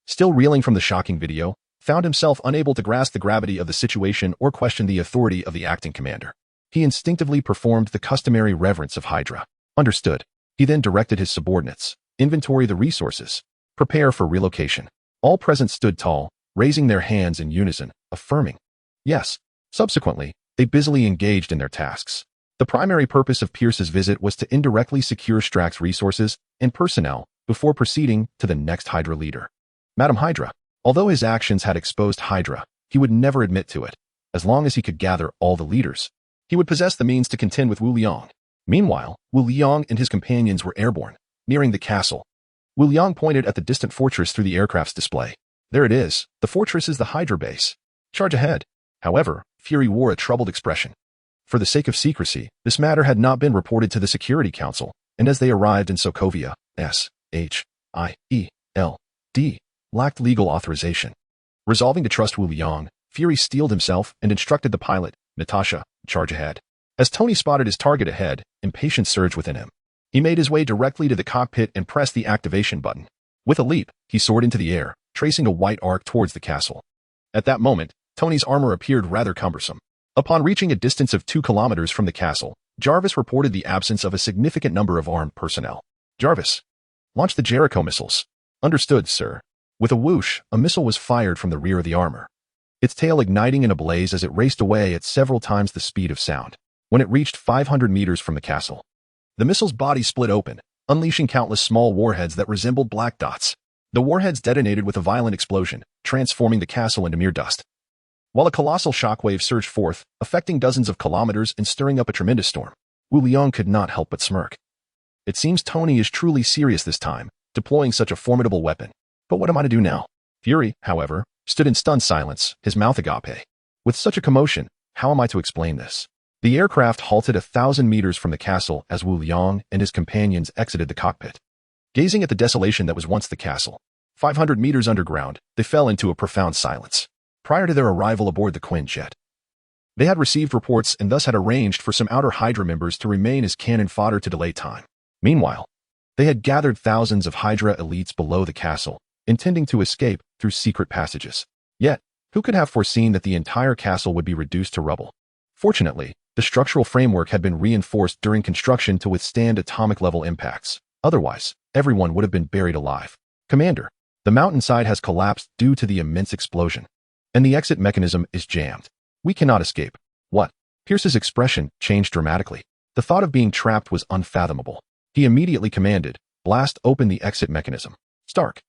still reeling from the shocking video, found himself unable to grasp the gravity of the situation or question the authority of the acting commander. He instinctively performed the customary reverence of Hydra. Understood. He then directed his subordinates, inventory the resources, prepare for relocation. All present stood tall, raising their hands in unison, affirming, yes. Subsequently, they busily engaged in their tasks. The primary purpose of Pierce's visit was to indirectly secure Strack's resources and personnel before proceeding to the next Hydra leader. Madam Hydra. Although his actions had exposed Hydra, he would never admit to it. As long as he could gather all the leaders, he would possess the means to contend with Wu Liang. Meanwhile, Wu Liang and his companions were airborne, nearing the castle. Wu Liang pointed at the distant fortress through the aircraft's display. There it is. The fortress is the Hydra base. Charge ahead. However, Fury wore a troubled expression. For the sake of secrecy, this matter had not been reported to the Security Council, and as they arrived in Sokovia, SHIELD lacked legal authorization. Resolving to trust Wu Liang, Fury steeled himself and instructed the pilot, Natasha, charge ahead. As Tony spotted his target ahead, impatience surged within him. He made his way directly to the cockpit and pressed the activation button. With a leap, he soared into the air, tracing a white arc towards the castle. At that moment, Tony's armor appeared rather cumbersome. Upon reaching a distance of 2 kilometers from the castle, Jarvis reported the absence of a significant number of armed personnel. Jarvis, launch the Jericho missiles. Understood, sir. With a whoosh, a missile was fired from the rear of the armor, its tail igniting in a blaze as it raced away at several times the speed of sound. When it reached 500 meters from the castle, the missile's body split open, unleashing countless small warheads that resembled black dots. The warheads detonated with a violent explosion, transforming the castle into mere dust. While a colossal shockwave surged forth, affecting dozens of kilometers and stirring up a tremendous storm, Wu Liang could not help but smirk. It seems Tony is truly serious this time, deploying such a formidable weapon. But what am I to do now? Fury, however, stood in stunned silence, his mouth agape. With such a commotion, how am I to explain this? The aircraft halted 1,000 meters from the castle as Wu Liang and his companions exited the cockpit. Gazing at the desolation that was once the castle, 500 meters underground, they fell into a profound silence. Prior to their arrival aboard the Quinjet, they had received reports and thus had arranged for some outer Hydra members to remain as cannon fodder to delay time. Meanwhile, they had gathered thousands of Hydra elites below the castle, intending to escape through secret passages. Yet, who could have foreseen that the entire castle would be reduced to rubble? Fortunately, the structural framework had been reinforced during construction to withstand atomic-level impacts. Otherwise, everyone would have been buried alive. Commander, the mountainside has collapsed due to the immense explosion, and the exit mechanism is jammed. We cannot escape. What? Pierce's expression changed dramatically. The thought of being trapped was unfathomable. He immediately commanded, blast open the exit mechanism. Stark,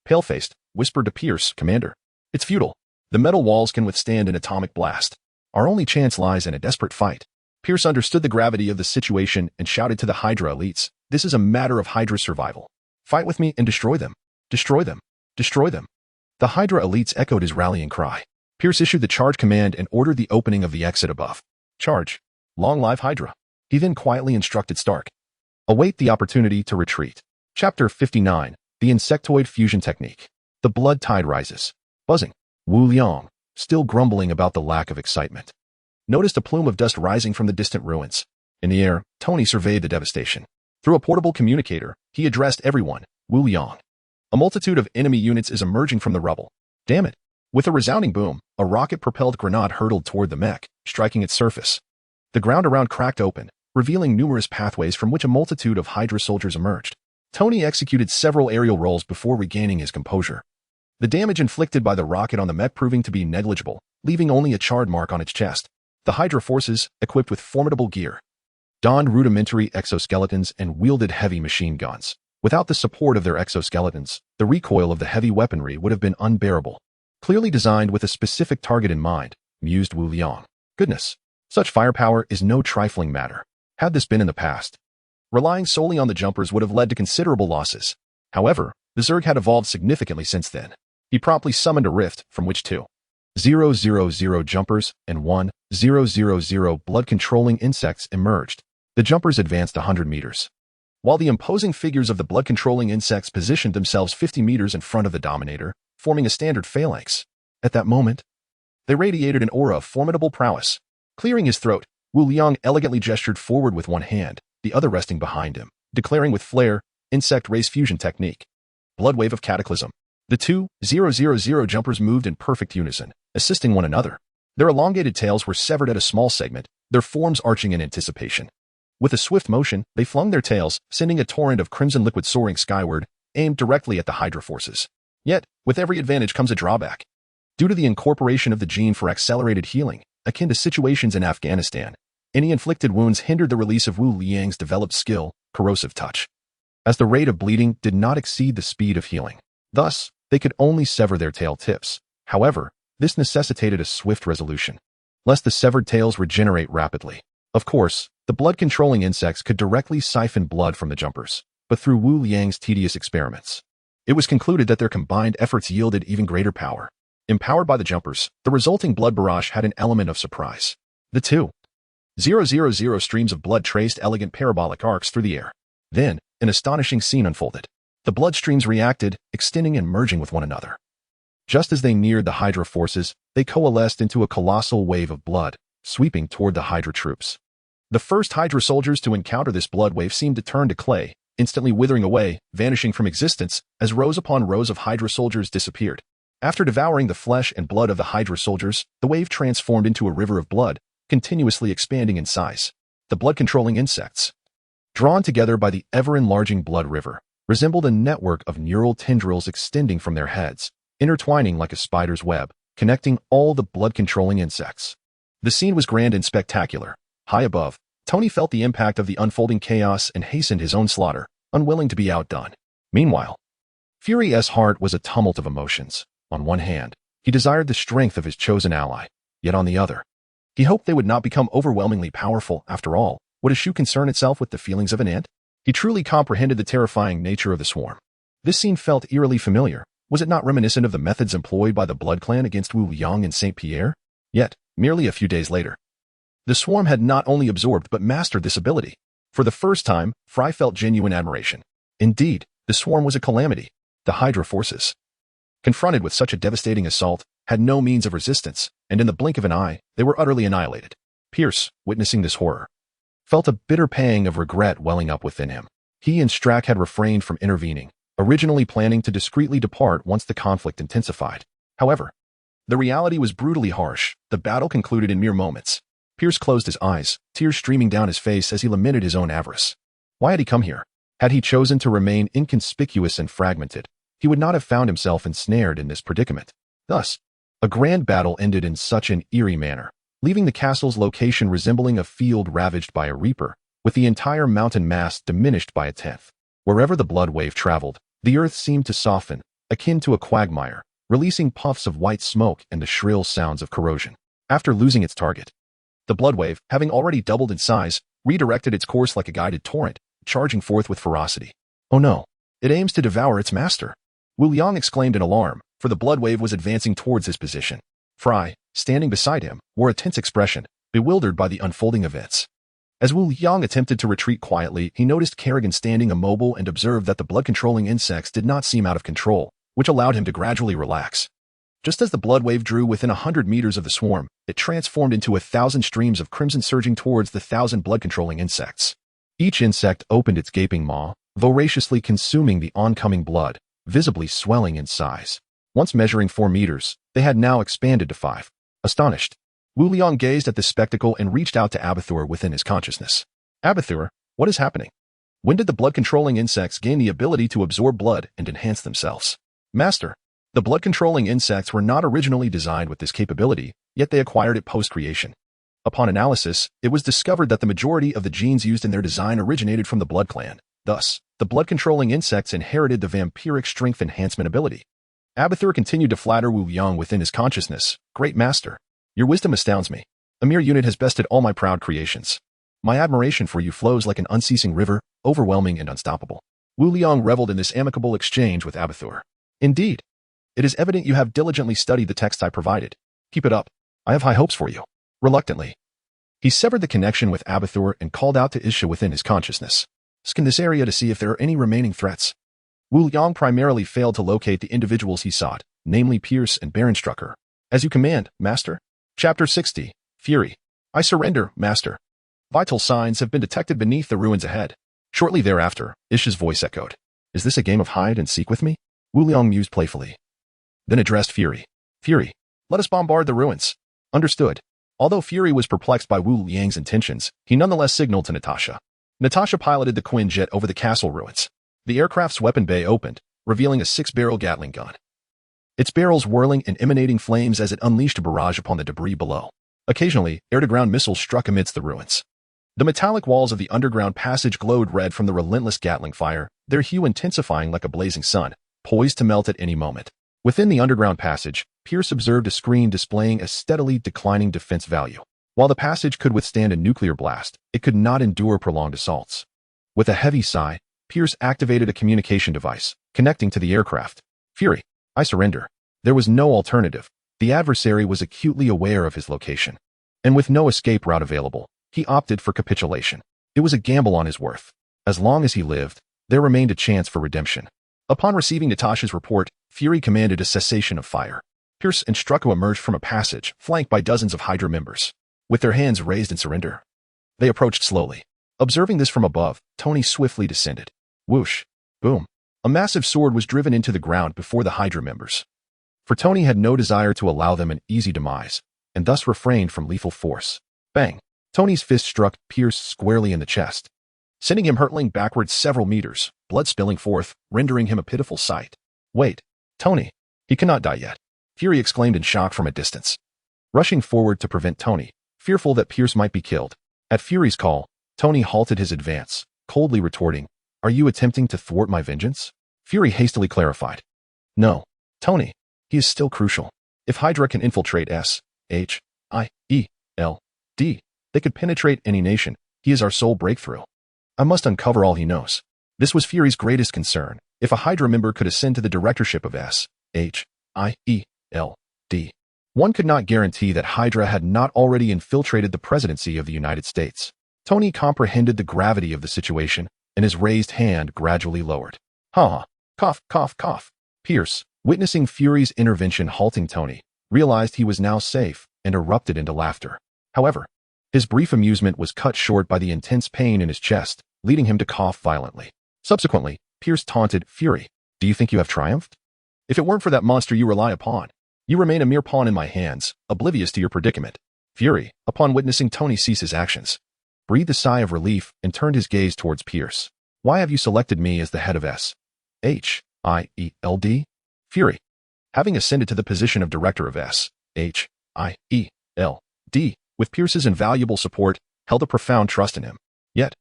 pale-faced, whispered to Pierce, Commander, it's futile. The metal walls can withstand an atomic blast. Our only chance lies in a desperate fight. Pierce understood the gravity of the situation and shouted to the Hydra elites, this is a matter of Hydra survival. Fight with me and destroy them. Destroy them. Destroy them. The Hydra elites echoed his rallying cry. Pierce issued the charge command and ordered the opening of the exit above. Charge. Long live Hydra. He then quietly instructed Stark. Await the opportunity to retreat. Chapter 59. The Insectoid Fusion Technique. The blood tide rises. Buzzing. Wu Liang, still grumbling about the lack of excitement, noticed a plume of dust rising from the distant ruins. In the air, Tony surveyed the devastation. Through a portable communicator, he addressed everyone, Wu Liang. A multitude of enemy units is emerging from the rubble. Damn it. With a resounding boom, a rocket-propelled grenade hurtled toward the mech, striking its surface. The ground around cracked open, revealing numerous pathways from which a multitude of Hydra soldiers emerged. Tony executed several aerial rolls before regaining his composure. The damage inflicted by the rocket on the mech proving to be negligible, leaving only a charred mark on its chest. The Hydra forces, equipped with formidable gear, donned rudimentary exoskeletons and wielded heavy machine guns. Without the support of their exoskeletons, the recoil of the heavy weaponry would have been unbearable. Clearly designed with a specific target in mind, mused Wu Liang. Goodness, such firepower is no trifling matter. Had this been in the past, relying solely on the jumpers would have led to considerable losses. However, the Zerg had evolved significantly since then. He promptly summoned a rift from which 2,000 jumpers and 1,000 blood-controlling insects emerged. The jumpers advanced 100 meters, while the imposing figures of the blood-controlling insects positioned themselves 50 meters in front of the Dominator, forming a standard phalanx. At that moment, they radiated an aura of formidable prowess. Clearing his throat, Wu Liang elegantly gestured forward with one hand, the other resting behind him, declaring with flair, insect race fusion technique. Blood wave of cataclysm. The 2,000 jumpers moved in perfect unison, assisting one another. Their elongated tails were severed at a small segment, their forms arching in anticipation. With a swift motion, they flung their tails, sending a torrent of crimson liquid soaring skyward, aimed directly at the Hydra forces. Yet, with every advantage comes a drawback. Due to the incorporation of the gene for accelerated healing, akin to situations in Afghanistan, any inflicted wounds hindered the release of Wu Liang's developed skill, corrosive touch, as the rate of bleeding did not exceed the speed of healing. Thus, they could only sever their tail tips. However, this necessitated a swift resolution, lest the severed tails regenerate rapidly. Of course, the blood-controlling insects could directly siphon blood from the jumpers, but through Wu Liang's tedious experiments, it was concluded that their combined efforts yielded even greater power. Empowered by the jumpers, the resulting blood barrage had an element of surprise. The 2,000 streams of blood traced elegant parabolic arcs through the air. Then, an astonishing scene unfolded. The blood streams reacted, extending and merging with one another. Just as they neared the Hydra forces, they coalesced into a colossal wave of blood, sweeping toward the Hydra troops. The first Hydra soldiers to encounter this blood wave seemed to turn to clay, instantly withering away, vanishing from existence, as rows upon rows of Hydra soldiers disappeared. After devouring the flesh and blood of the Hydra soldiers, the wave transformed into a river of blood, continuously expanding in size. The blood-controlling insects, drawn together by the ever-enlarging blood river, resembled a network of neural tendrils extending from their heads, intertwining like a spider's web, connecting all the blood-controlling insects. The scene was grand and spectacular. High above, Tony felt the impact of the unfolding chaos and hastened his own slaughter, unwilling to be outdone. Meanwhile, Fury's heart was a tumult of emotions. On one hand, he desired the strength of his chosen ally, yet on the other, he hoped they would not become overwhelmingly powerful. After all, would a shoe concern itself with the feelings of an ant? He truly comprehended the terrifying nature of the swarm. This scene felt eerily familiar. Was it not reminiscent of the methods employed by the Blood Clan against Wu Liang and St. Pierre? Yet, merely a few days later, the swarm had not only absorbed but mastered this ability. For the first time, Fry felt genuine admiration. Indeed, the swarm was a calamity. The Hydra forces, confronted with such a devastating assault, had no means of resistance, and in the blink of an eye, they were utterly annihilated. Pierce, witnessing this horror, felt a bitter pang of regret welling up within him. He and Strack had refrained from intervening, originally planning to discreetly depart once the conflict intensified. However, the reality was brutally harsh. The battle concluded in mere moments. Pierce closed his eyes, tears streaming down his face as he lamented his own avarice. Why had he come here? Had he chosen to remain inconspicuous and fragmented, he would not have found himself ensnared in this predicament. Thus, a grand battle ended in such an eerie manner, leaving the castle's location resembling a field ravaged by a reaper, with the entire mountain mass diminished by a tenth. Wherever the blood wave traveled, the earth seemed to soften, akin to a quagmire, releasing puffs of white smoke and the shrill sounds of corrosion. After losing its target, the blood wave, having already doubled in size, redirected its course like a guided torrent, charging forth with ferocity. Oh no, it aims to devour its master. Wu Liang exclaimed in alarm, for the blood wave was advancing towards his position. Fry, standing beside him, wore a tense expression, bewildered by the unfolding events. As Wu Liang attempted to retreat quietly, he noticed Kerrigan standing immobile and observed that the blood-controlling insects did not seem out of control, which allowed him to gradually relax. Just as the blood wave drew within 100 meters of the swarm, it transformed into 1,000 streams of crimson surging towards the 1,000 blood-controlling insects. Each insect opened its gaping maw, voraciously consuming the oncoming blood, visibly swelling in size. Once measuring 4 meters, they had now expanded to 5. Astonished, Wu Liang gazed at this spectacle and reached out to Abathur within his consciousness. Abathur, what is happening? When did the blood-controlling insects gain the ability to absorb blood and enhance themselves? Master, the blood-controlling insects were not originally designed with this capability, yet they acquired it post-creation. Upon analysis, it was discovered that the majority of the genes used in their design originated from the Blood Clan. Thus, the blood-controlling insects inherited the vampiric strength enhancement ability. Abathur continued to flatter Wu Yang within his consciousness. Great master. Your wisdom astounds me. A mere unit has bested all my proud creations. My admiration for you flows like an unceasing river, overwhelming and unstoppable. Wu Liang reveled in this amicable exchange with Abathur. Indeed. It is evident you have diligently studied the text I provided. Keep it up. I have high hopes for you. Reluctantly, he severed the connection with Abathur and called out to Isha within his consciousness. Scan this area to see if there are any remaining threats. Wu Yang primarily failed to locate the individuals he sought, namely Pierce and Baron Strucker. As you command, Master. Chapter 60. Fury. I surrender, Master. Vital signs have been detected beneath the ruins ahead. Shortly thereafter, Isha's voice echoed. Is this a game of hide and seek with me? Wu Liang mused playfully. Then addressed Fury. Fury, let us bombard the ruins. Understood. Although Fury was perplexed by Wu Liang's intentions, he nonetheless signaled to Natasha. Natasha piloted the Quinjet over the castle ruins. The aircraft's weapon bay opened, revealing a 6-barrel Gatling gun. Its barrels whirling and emanating flames as it unleashed a barrage upon the debris below. Occasionally, air-to-ground missiles struck amidst the ruins. The metallic walls of the underground passage glowed red from the relentless Gatling fire, their hue intensifying like a blazing sun, poised to melt at any moment. Within the underground passage, Pierce observed a screen displaying a steadily declining defense value. While the passage could withstand a nuclear blast, it could not endure prolonged assaults. With a heavy sigh, Pierce activated a communication device, connecting to the aircraft. Fury, I surrender. There was no alternative. The adversary was acutely aware of his location. And with no escape route available, he opted for capitulation. It was a gamble on his worth. As long as he lived, there remained a chance for redemption. Upon receiving Natasha's report, Fury commanded a cessation of fire. Pierce and Strucko emerged from a passage, flanked by dozens of Hydra members. With their hands raised in surrender, they approached slowly. Observing this from above, Tony swiftly descended. Whoosh! Boom! A massive sword was driven into the ground before the Hydra members. For Tony had no desire to allow them an easy demise, and thus refrained from lethal force. Bang! Tony's fist struck Pierce squarely in the chest, sending him hurtling backwards several meters, blood spilling forth, rendering him a pitiful sight. Wait, Tony, he cannot die yet, Fury exclaimed in shock from a distance. Rushing forward to prevent Tony, fearful that Pierce might be killed. At Fury's call, Tony halted his advance, coldly retorting, Are you attempting to thwart my vengeance? Fury hastily clarified. No, Tony, he is still crucial. If Hydra can infiltrate S-H-I-E-L-D, they could penetrate any nation. He is our sole breakthrough. I must uncover all he knows. This was Fury's greatest concern. If a Hydra member could ascend to the directorship of S-H-I-E-L-D, one could not guarantee that Hydra had not already infiltrated the presidency of the United States. Tony comprehended the gravity of the situation, and his raised hand gradually lowered. Ha! Cough, cough, cough. Pierce, witnessing Fury's intervention halting Tony, realized he was now safe and erupted into laughter. However, his brief amusement was cut short by the intense pain in his chest, leading him to cough violently. Subsequently, Pierce taunted Fury. Do you think you have triumphed? If it weren't for that monster you rely upon, you remain a mere pawn in my hands, oblivious to your predicament. Fury, upon witnessing Tony cease his actions, breathed a sigh of relief and turned his gaze towards Pierce. Why have you selected me as the head of S-H-I-E-L-D? Fury, having ascended to the position of director of S-H-I-E-L-D, with Pierce's invaluable support, held a profound trust in him. Yet,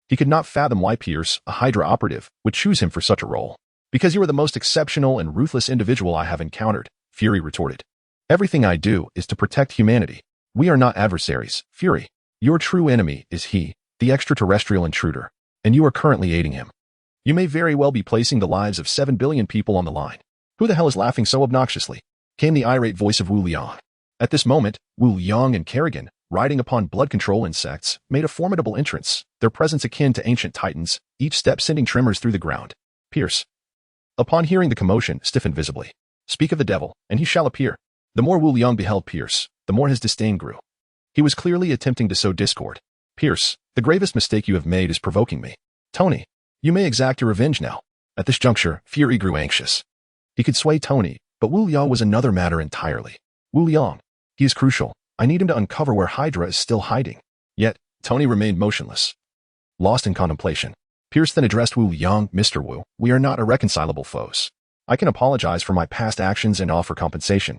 he could not fathom why Pierce, a Hydra operative, would choose him for such a role. Because you are the most exceptional and ruthless individual I have encountered, Fury retorted. Everything I do is to protect humanity. We are not adversaries, Fury. Your true enemy is he, the extraterrestrial intruder, and you are currently aiding him. You may very well be placing the lives of 7 billion people on the line. Who the hell is laughing so obnoxiously? Came the irate voice of Wu Liang. At this moment, Wu Liang and Kerrigan, riding upon blood control insects, made a formidable entrance, their presence akin to ancient titans, each step sending tremors through the ground. Pierce, upon hearing the commotion, stiffened visibly. Speak of the devil, and he shall appear. The more Wu Liang beheld Pierce, the more his disdain grew. He was clearly attempting to sow discord. Pierce, the gravest mistake you have made is provoking me. Tony, you may exact your revenge now. At this juncture, Fury grew anxious. He could sway Tony, but Wu Liang was another matter entirely. Wu Liang, he is crucial. I need him to uncover where Hydra is still hiding. Yet, Tony remained motionless, lost in contemplation. Pierce then addressed Wu Liang. Mr. Wu, we are not irreconcilable foes. I can apologize for my past actions and offer compensation.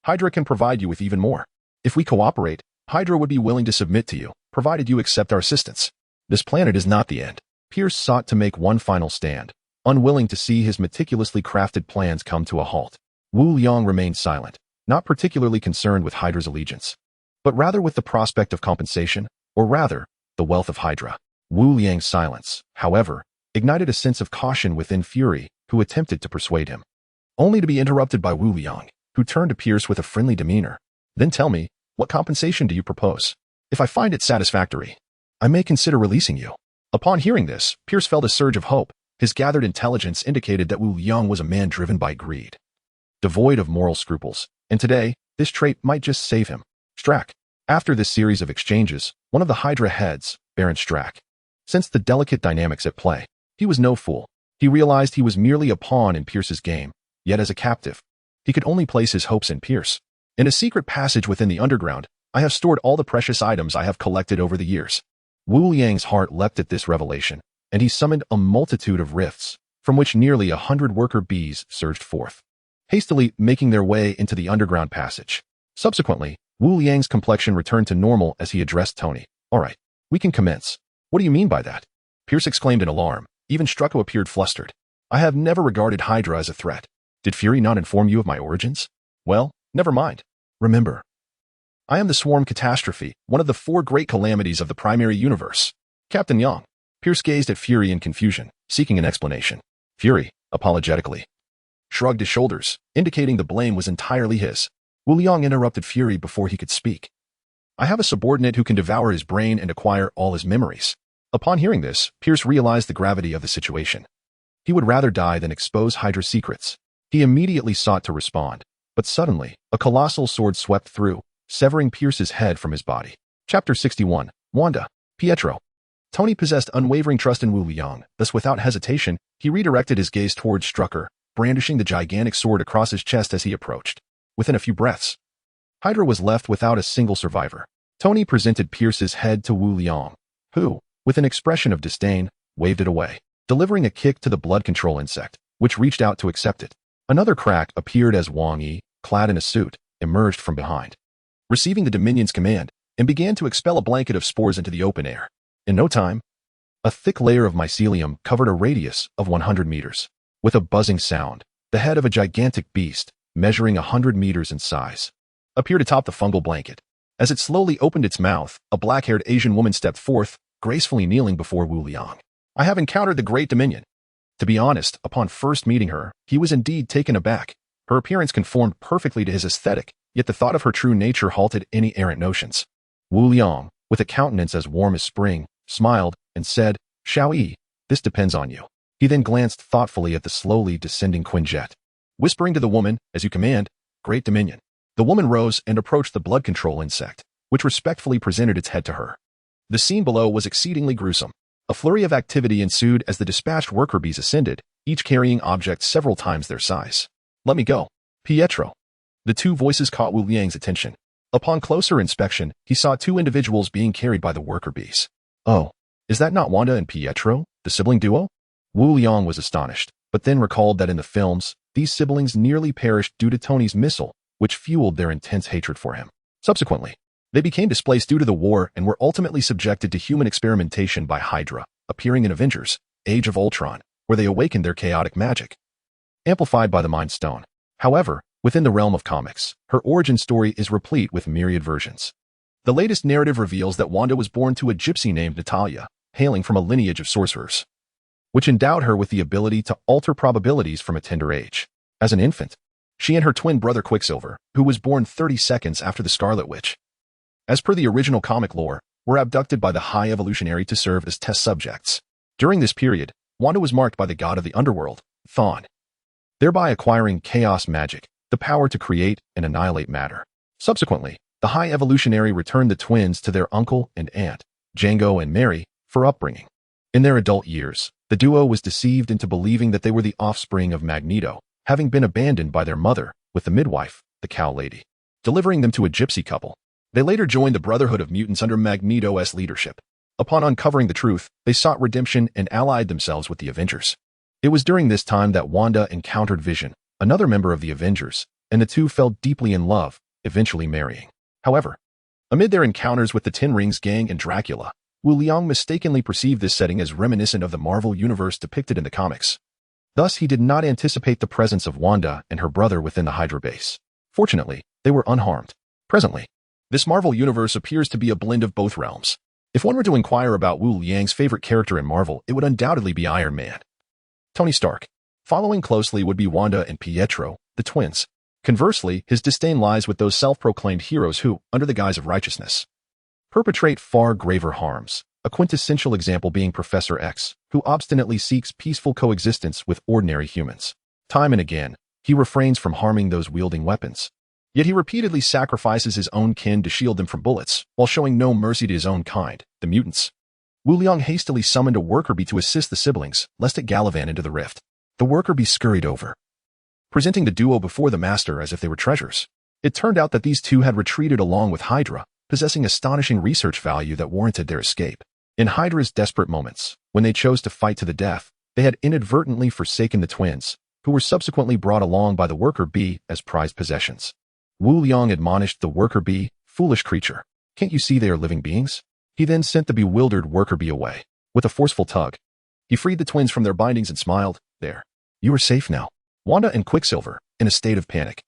Hydra can provide you with even more. If we cooperate, Hydra would be willing to submit to you, provided you accept our assistance. This planet is not the end. Pierce sought to make one final stand. unwilling to see his meticulously crafted plans come to a halt. Wu Liang remained silent, not particularly concerned with Hydra's allegiance, but rather with the prospect of compensation, or rather, the wealth of Hydra. Wu Liang's silence, however, ignited a sense of caution within Fury, who attempted to persuade him, only to be interrupted by Wu Liang, who turned to Pierce with a friendly demeanor. Then tell me, what compensation do you propose? If I find it satisfactory, I may consider releasing you. Upon hearing this, Pierce felt a surge of hope. His gathered intelligence indicated that Wu Liang was a man driven by greed, devoid of moral scruples, and today, this trait might just save him. Strack. After this series of exchanges, one of the Hydra heads, Baron Strack, sensed the delicate dynamics at play. He was no fool. He realized he was merely a pawn in Pierce's game, yet as a captive, he could only place his hopes in Pierce. In a secret passage within the underground, I have stored all the precious items I have collected over the years. Wu Liang's heart leapt at this revelation, and he summoned a multitude of rifts, from which nearly 100 worker bees surged forth, hastily making their way into the underground passage. Subsequently, Wu Liang's complexion returned to normal as he addressed Tony. All right, we can commence. What do you mean by that? Pierce exclaimed in alarm. Even Strucko appeared flustered. I have never regarded Hydra as a threat. Did Fury not inform you of my origins? Well, never mind. Remember, I am the Swarm Catastrophe, one of the 4 great calamities of the primary universe. Captain Yang. Pierce gazed at Fury in confusion, seeking an explanation. Fury, apologetically, shrugged his shoulders, indicating the blame was entirely his. Wu Liang interrupted Fury before he could speak. I have a subordinate who can devour his brain and acquire all his memories. Upon hearing this, Pierce realized the gravity of the situation. He would rather die than expose Hydra's secrets. He immediately sought to respond, but suddenly, a colossal sword swept through, severing Pierce's head from his body. Chapter 61. Wanda. Pietro. Tony possessed unwavering trust in Wu Liang, thus without hesitation, he redirected his gaze towards Strucker, brandishing the gigantic sword across his chest as he approached. Within a few breaths, Hydra was left without a single survivor. Tony presented Pierce's head to Wu Liang, who, with an expression of disdain, waved it away, delivering a kick to the blood control insect, which reached out to accept it. Another crack appeared as Wang Yi, clad in a suit, emerged from behind, receiving the Dominion's command, and began to expel a blanket of spores into the open air. In no time, a thick layer of mycelium covered a radius of 100 meters. With a buzzing sound, the head of a gigantic beast, measuring 100 meters in size, appeared atop the fungal blanket. As it slowly opened its mouth, a black-haired Asian woman stepped forth, gracefully kneeling before Wu Liang. I have encountered the Great Dominion. To be honest, upon first meeting her, he was indeed taken aback. Her appearance conformed perfectly to his aesthetic, yet the thought of her true nature halted any errant notions. Wu Liang, with a countenance as warm as spring, smiled and said, Xiao Yi, this depends on you. He then glanced thoughtfully at the slowly descending Quinjet, whispering to the woman, as you command, Great Dominion. The woman rose and approached the blood control insect, which respectfully presented its head to her. The scene below was exceedingly gruesome. A flurry of activity ensued as the dispatched worker bees ascended, each carrying objects several times their size. Let me go. Pietro. The 2 voices caught Wu Liang's attention. Upon closer inspection, he saw 2 individuals being carried by the worker bees. Oh, is that not Wanda and Pietro, the sibling duo? Wu Liang was astonished, but then recalled that in the films, these siblings nearly perished due to Tony's missile, which fueled their intense hatred for him. Subsequently, they became displaced due to the war and were ultimately subjected to human experimentation by Hydra, appearing in Avengers, Age of Ultron, where they awakened their chaotic magic, amplified by the Mind Stone. However, within the realm of comics, her origin story is replete with myriad versions. The latest narrative reveals that Wanda was born to a gypsy named Natalia, hailing from a lineage of sorcerers, which endowed her with the ability to alter probabilities from a tender age. As an infant, she and her twin brother Quicksilver, who was born 30 seconds after the Scarlet Witch, as per the original comic lore, were abducted by the High Evolutionary to serve as test subjects. During this period, Wanda was marked by the god of the underworld, Thawne, thereby acquiring chaos magic, the power to create and annihilate matter. Subsequently, the High Evolutionary returned the twins to their uncle and aunt, Django and Mary, for upbringing. In their adult years, the duo was deceived into believing that they were the offspring of Magneto, having been abandoned by their mother, with the midwife, the Cow Lady, delivering them to a gypsy couple. They later joined the Brotherhood of Mutants under Magneto's leadership. Upon uncovering the truth, they sought redemption and allied themselves with the Avengers. It was during this time that Wanda encountered Vision, another member of the Avengers, and the two fell deeply in love, eventually marrying. However, amid their encounters with the Ten Rings gang and Dracula, Wu Liang mistakenly perceived this setting as reminiscent of the Marvel universe depicted in the comics. Thus, he did not anticipate the presence of Wanda and her brother within the Hydra base. Fortunately, they were unharmed. Presently, this Marvel universe appears to be a blend of both realms. If one were to inquire about Wu Liang's favorite character in Marvel, it would undoubtedly be Iron Man. Tony Stark. Following closely would be Wanda and Pietro, the twins. Conversely, his disdain lies with those self-proclaimed heroes who, under the guise of righteousness, perpetrate far graver harms, a quintessential example being Professor X, who obstinately seeks peaceful coexistence with ordinary humans. Time and again, he refrains from harming those wielding weapons. Yet he repeatedly sacrifices his own kin to shield them from bullets, while showing no mercy to his own kind, the mutants. Wu Liang hastily summoned a worker bee to assist the siblings, lest it gallivant into the rift. The worker bee scurried over, presenting the duo before the master as if they were treasures. It turned out that these two had retreated along with Hydra, possessing astonishing research value that warranted their escape. In Hydra's desperate moments, when they chose to fight to the death, they had inadvertently forsaken the twins, who were subsequently brought along by the worker bee as prized possessions. Wu Liang admonished the worker bee, "Foolish creature, can't you see they are living beings?" He then sent the bewildered worker bee away. With a forceful tug, he freed the twins from their bindings and smiled, "There. You are safe now." Wanda and Quicksilver, in a state of panic,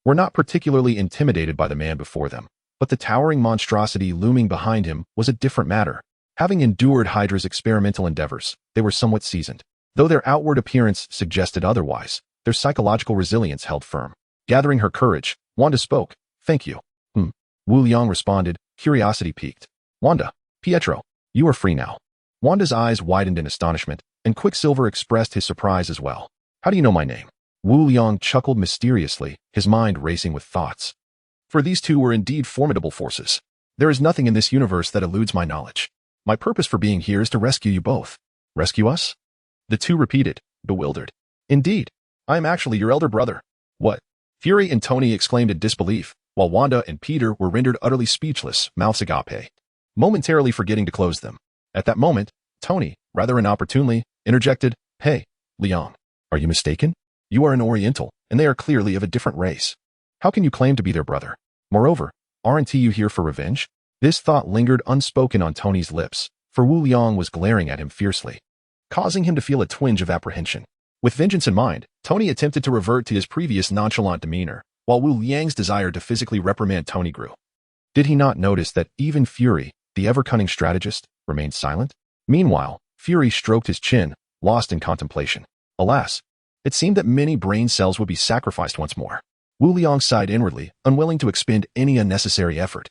were not particularly intimidated by the man before them, but the towering monstrosity looming behind him was a different matter. Having endured Hydra's experimental endeavors, they were somewhat seasoned. Though their outward appearance suggested otherwise, their psychological resilience held firm. Gathering her courage, Wanda spoke, "Thank you." Wu Liang responded, curiosity piqued. "Wanda, Pietro, you are free now." Wanda's eyes widened in astonishment, and Quicksilver expressed his surprise as well. "How do you know my name?" Wu Liang chuckled mysteriously, his mind racing with thoughts. For these two were indeed formidable forces. "There is nothing in this universe that eludes my knowledge. My purpose for being here is to rescue you both." "Rescue us?" The two repeated, bewildered. "Indeed, I am actually your elder brother." "What?" Fury and Tony exclaimed in disbelief, while Wanda and Peter were rendered utterly speechless, mouths agape, momentarily forgetting to close them. At that moment, Tony, rather inopportunely, interjected, "Hey, Liang, are you mistaken? You are an Oriental, and they are clearly of a different race. How can you claim to be their brother? Moreover, aren't you here for revenge?" This thought lingered unspoken on Tony's lips, for Wu Liang was glaring at him fiercely, causing him to feel a twinge of apprehension. With vengeance in mind, Tony attempted to revert to his previous nonchalant demeanor, while Wu Liang's desire to physically reprimand Tony grew. Did he not notice that even Fury, the ever-cunning strategist, remained silent? Meanwhile, Fury stroked his chin, lost in contemplation. Alas, it seemed that many brain cells would be sacrificed once more. Wu Liang sighed inwardly, unwilling to expend any unnecessary effort.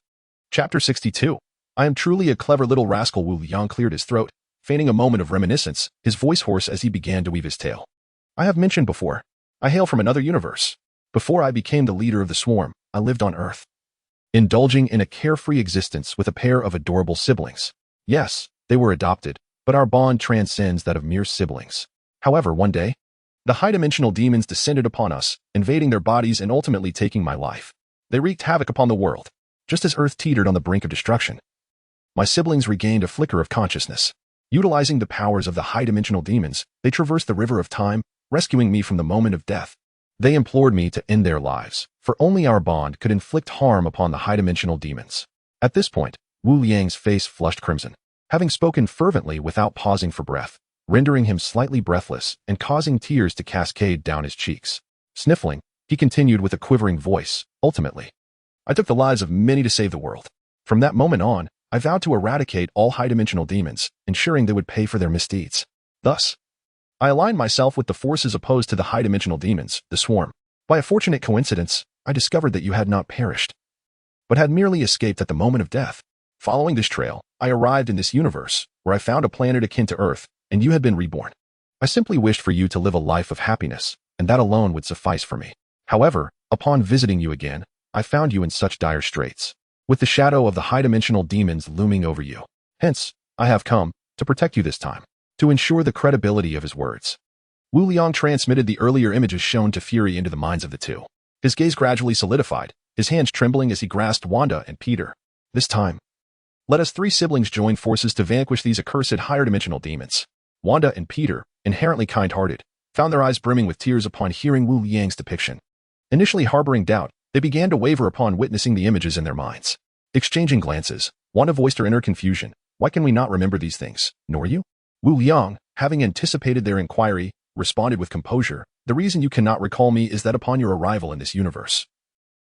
Chapter 62. I am truly a clever little rascal. Wu Liang cleared his throat, feigning a moment of reminiscence, his voice hoarse as he began to weave his tale. "I have mentioned before, I hail from another universe. Before I became the leader of the swarm, I lived on Earth, indulging in a carefree existence with a pair of adorable siblings. Yes, they were adopted, but our bond transcends that of mere siblings. However, one day, the high-dimensional demons descended upon us, invading their bodies and ultimately taking my life. They wreaked havoc upon the world, just as Earth teetered on the brink of destruction. My siblings regained a flicker of consciousness. Utilizing the powers of the high-dimensional demons, they traversed the river of time, rescuing me from the moment of death. They implored me to end their lives, for only our bond could inflict harm upon the high-dimensional demons." At this point, Wu Liang's face flushed crimson, having spoken fervently without pausing for breath, rendering him slightly breathless and causing tears to cascade down his cheeks. Sniffling, he continued with a quivering voice, "Ultimately, I took the lives of many to save the world. From that moment on, I vowed to eradicate all high-dimensional demons, ensuring they would pay for their misdeeds. Thus, I aligned myself with the forces opposed to the high-dimensional demons, the Swarm. By a fortunate coincidence, I discovered that you had not perished, but had merely escaped at the moment of death. Following this trail, I arrived in this universe, where I found a planet akin to Earth, and you had been reborn. I simply wished for you to live a life of happiness, and that alone would suffice for me. However, upon visiting you again, I found you in such dire straits, with the shadow of the high-dimensional demons looming over you. Hence, I have come, to protect you this time, to ensure the credibility of his words." Wu Liang transmitted the earlier images shown to Fury into the minds of the two. His gaze gradually solidified, his hands trembling as he grasped Wanda and Peter. "This time, let us three siblings join forces to vanquish these accursed higher-dimensional demons." Wanda and Peter, inherently kind-hearted, found their eyes brimming with tears upon hearing Wu Liang's depiction. Initially harboring doubt, they began to waver upon witnessing the images in their minds. Exchanging glances, Wanda voiced her inner confusion. "Why can we not remember these things, nor you?" Wu Liang, having anticipated their inquiry, responded with composure, "The reason you cannot recall me is that upon your arrival in this universe,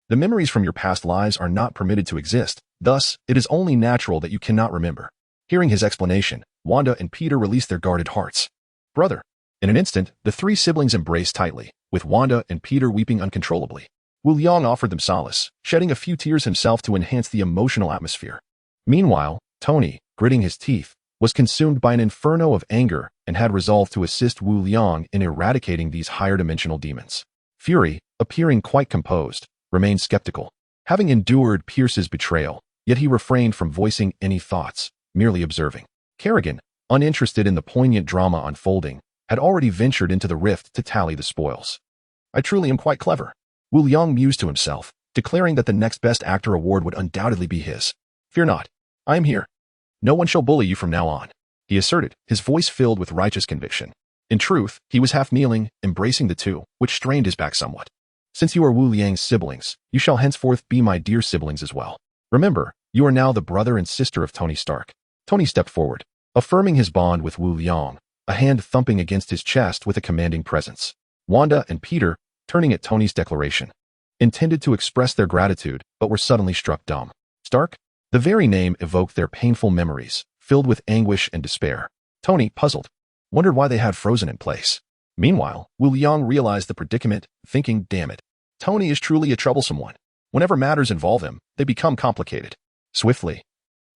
the memories from your past lives are not permitted to exist. Thus, it is only natural that you cannot remember." Hearing his explanation, Wanda and Peter released their guarded hearts. "Brother." In an instant, the three siblings embraced tightly, with Wanda and Peter weeping uncontrollably. Wu Liang offered them solace, shedding a few tears himself to enhance the emotional atmosphere. Meanwhile, Tony, gritting his teeth, was consumed by an inferno of anger and had resolved to assist Wu Liang in eradicating these higher-dimensional demons. Fury, appearing quite composed, remained skeptical. Having endured Pierce's betrayal, yet he refrained from voicing any thoughts, merely observing. Kerrigan, uninterested in the poignant drama unfolding, had already ventured into the rift to tally the spoils. "I truly am quite clever," Wu Liang mused to himself, declaring that the next Best Actor award would undoubtedly be his. "Fear not. I am here. No one shall bully you from now on," he asserted, his voice filled with righteous conviction. In truth, he was half kneeling, embracing the two, which strained his back somewhat. "Since you are Wu Liang's siblings, you shall henceforth be my dear siblings as well. Remember, you are now the brother and sister of Tony Stark." Tony stepped forward, affirming his bond with Wu Liang, a hand thumping against his chest with a commanding presence. Wanda and Peter, turning at Tony's declaration, intended to express their gratitude, but were suddenly struck dumb. Stark? The very name evoked their painful memories, filled with anguish and despair. Tony, puzzled, wondered why they had frozen in place. Meanwhile, Wu Liang realized the predicament, thinking, "Damn it. Tony is truly a troublesome one. Whenever matters involve him, they become complicated." Swiftly,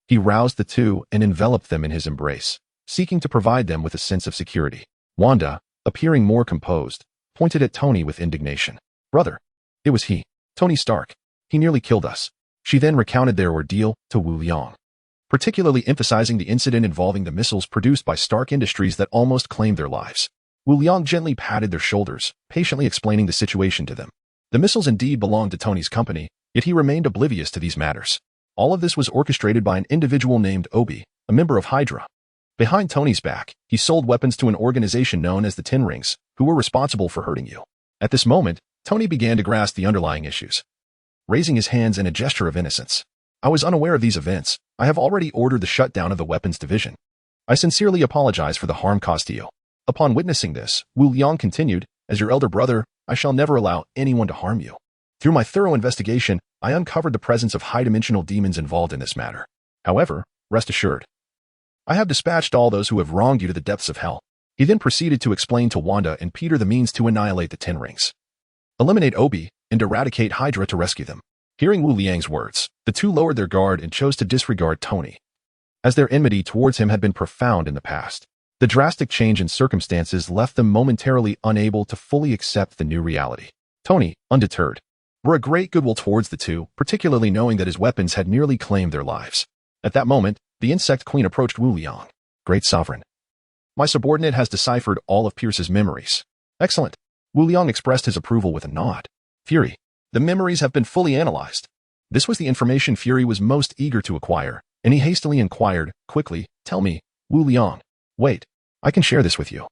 he roused the two and enveloped them in his embrace, seeking to provide them with a sense of security. Wanda, appearing more composed, pointed at Tony with indignation. "Brother, it was he, Tony Stark. He nearly killed us." She then recounted their ordeal to Wu Liang, particularly emphasizing the incident involving the missiles produced by Stark Industries that almost claimed their lives. Wu Liang gently patted their shoulders, patiently explaining the situation to them. The missiles indeed belonged to Tony's company, yet he remained oblivious to these matters. All of this was orchestrated by an individual named Obi, a member of Hydra. Behind Tony's back, he sold weapons to an organization known as the Ten Rings, who were responsible for hurting you. At this moment, Tony began to grasp the underlying issues, raising his hands in a gesture of innocence. "I was unaware of these events. I have already ordered the shutdown of the weapons division. I sincerely apologize for the harm caused to you." Upon witnessing this, Wu Liang continued, "As your elder brother, I shall never allow anyone to harm you. Through my thorough investigation, I uncovered the presence of high-dimensional demons involved in this matter. However, rest assured, I have dispatched all those who have wronged you to the depths of hell." He then proceeded to explain to Wanda and Peter the means to annihilate the Ten Rings, eliminate Obi, and eradicate Hydra to rescue them. Hearing Wu Liang's words, the two lowered their guard and chose to disregard Tony, as their enmity towards him had been profound in the past. The drastic change in circumstances left them momentarily unable to fully accept the new reality. Tony, undeterred, bore a great goodwill towards the two, particularly knowing that his weapons had nearly claimed their lives. At that moment, the Insect Queen approached Wu Liang. "Great Sovereign, my subordinate has deciphered all of Pierce's memories." "Excellent." Wu Liang expressed his approval with a nod. "Fury, the memories have been fully analyzed." This was the information Fury was most eager to acquire, and he hastily inquired, quickly, "Tell me, Wu Liang." "Wait, I can share this with you.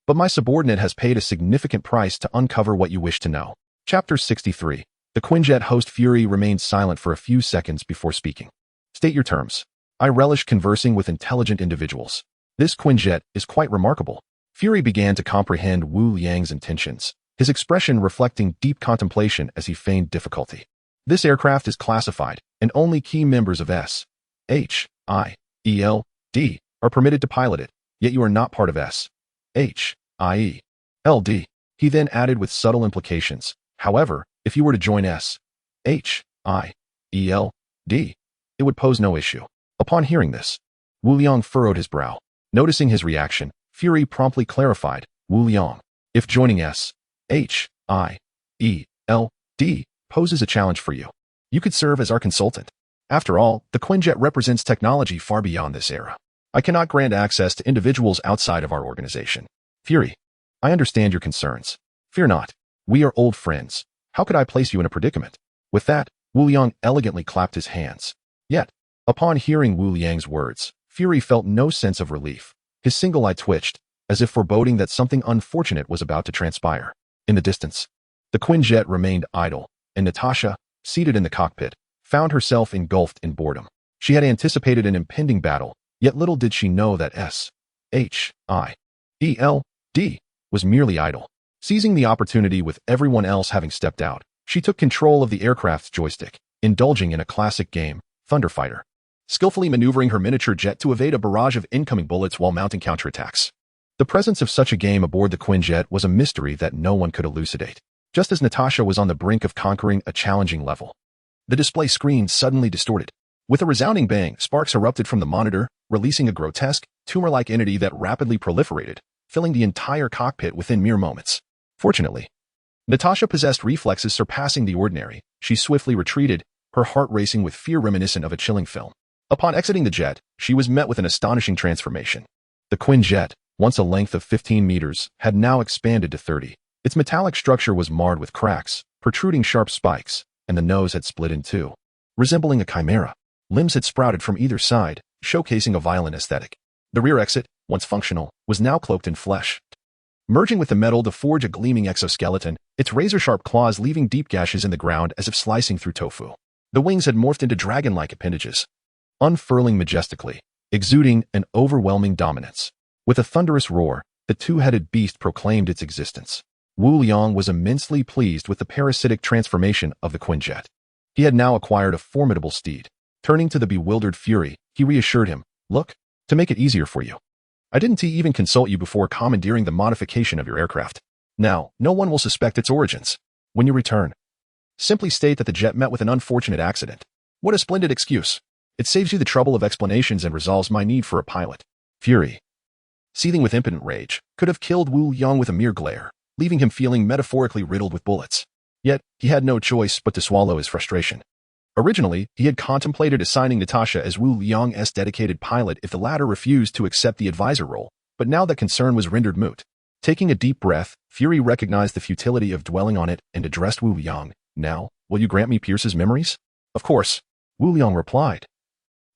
But my subordinate has paid a significant price to uncover what you wish to know." Chapter 63. The Quinjet host Fury remained silent for a few seconds before speaking. "State your terms. I relish conversing with intelligent individuals. This Quinjet is quite remarkable." Fury began to comprehend Wu Liang's intentions, his expression reflecting deep contemplation as he feigned difficulty. "This aircraft is classified, and only key members of S, H, I, E, L, D are permitted to pilot it, yet you are not part of S, H, I, E, L, D. He then added with subtle implications, "However, if you were to join S, H, I, E, L, D, it would pose no issue." Upon hearing this, Wu Liang furrowed his brow. Noticing his reaction, Fury promptly clarified, "Wu Liang, if joining S, H, I, E, L, D poses a challenge for you, you could serve as our consultant. After all, the Quinjet represents technology far beyond this era. I cannot grant access to individuals outside of our organization." "Fury, I understand your concerns. Fear not. We are old friends. How could I place you in a predicament?" With that, Wu Liang elegantly clapped his hands. Yet, upon hearing Wu Liang's words, Fury felt no sense of relief. His single eye twitched, as if foreboding that something unfortunate was about to transpire. In the distance, the Quinjet remained idle, and Natasha, seated in the cockpit, found herself engulfed in boredom. She had anticipated an impending battle, yet little did she know that S, H, I, E, L, D was merely idle. Seizing the opportunity with everyone else having stepped out, she took control of the aircraft's joystick, indulging in a classic game, Thunderfighter, skillfully maneuvering her miniature jet to evade a barrage of incoming bullets while mounting counterattacks. The presence of such a game aboard the Quinjet was a mystery that no one could elucidate. Just as Natasha was on the brink of conquering a challenging level, the display screen suddenly distorted. With a resounding bang, sparks erupted from the monitor, releasing a grotesque, tumor-like entity that rapidly proliferated, filling the entire cockpit within mere moments. Fortunately, Natasha possessed reflexes surpassing the ordinary. She swiftly retreated, her heart racing with fear reminiscent of a chilling film. Upon exiting the jet, she was met with an astonishing transformation. The Quinjet, once a length of 15 meters, had now expanded to 30. Its metallic structure was marred with cracks, protruding sharp spikes, and the nose had split in two. Resembling a chimera, limbs had sprouted from either side, showcasing a violent aesthetic. The rear exit, once functional, was now cloaked in flesh. Merging with the metal to forge a gleaming exoskeleton, its razor-sharp claws leaving deep gashes in the ground as if slicing through tofu. The wings had morphed into dragon-like appendages, unfurling majestically, exuding an overwhelming dominance. With a thunderous roar, the two-headed beast proclaimed its existence. Wu Liang was immensely pleased with the parasitic transformation of the Quinjet. He had now acquired a formidable steed. Turning to the bewildered Fury, he reassured him, "Look, to make it easier for you, I didn't even consult you before commandeering the modification of your aircraft. Now, no one will suspect its origins. When you return, simply state that the jet met with an unfortunate accident. What a splendid excuse. It saves you the trouble of explanations and resolves my need for a pilot." Fury, seething with impotent rage, could have killed Wu Liang with a mere glare, leaving him feeling metaphorically riddled with bullets. Yet, he had no choice but to swallow his frustration. Originally, he had contemplated assigning Natasha as Wu Liang's dedicated pilot if the latter refused to accept the advisor role, but now that concern was rendered moot. Taking a deep breath, Fury recognized the futility of dwelling on it and addressed Wu Liang. "Now, will you grant me Pierce's memories?" "Of course," Wu Liang replied.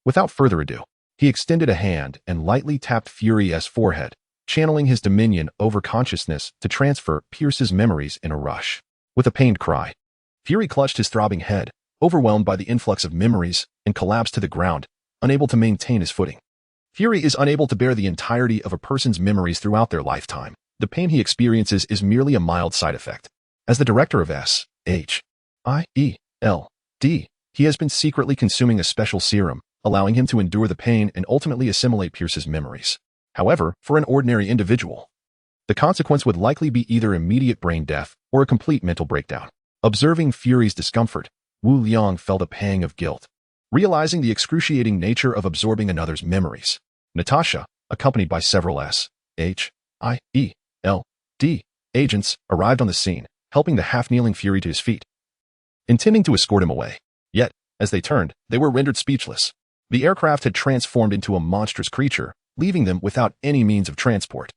Without further ado, he extended a hand and lightly tapped Fury's forehead, channeling his dominion over consciousness to transfer Pierce's memories in a rush. With a pained cry, Fury clutched his throbbing head, overwhelmed by the influx of memories, and collapsed to the ground, unable to maintain his footing. Fury is unable to bear the entirety of a person's memories throughout their lifetime. The pain he experiences is merely a mild side effect. As the director of SHIELD, he has been secretly consuming a special serum, allowing him to endure the pain and ultimately assimilate Pierce's memories. However, for an ordinary individual, the consequence would likely be either immediate brain death or a complete mental breakdown. Observing Fury's discomfort, Wu Liang felt a pang of guilt. Realizing the excruciating nature of absorbing another's memories, Natasha, accompanied by several SHIELD agents, arrived on the scene, helping the half-kneeling Fury to his feet, intending to escort him away. Yet, as they turned, they were rendered speechless. The aircraft had transformed into a monstrous creature, leaving them without any means of transport.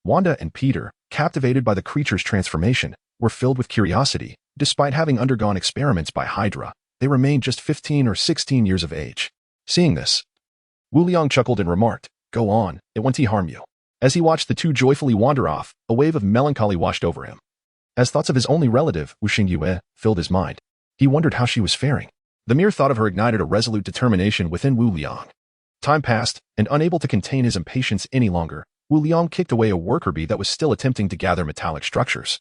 Wanda and Peter, captivated by the creature's transformation, were filled with curiosity. Despite having undergone experiments by Hydra, they remained just 15 or 16 years of age. Seeing this, Wu Liang chuckled and remarked, "Go on, it won't harm you." As he watched the two joyfully wander off, a wave of melancholy washed over him. As thoughts of his only relative, Wu Xingyue, filled his mind, he wondered how she was faring. The mere thought of her ignited a resolute determination within Wu Liang. Time passed, and unable to contain his impatience any longer, Wu Liang kicked away a worker bee that was still attempting to gather metallic structures.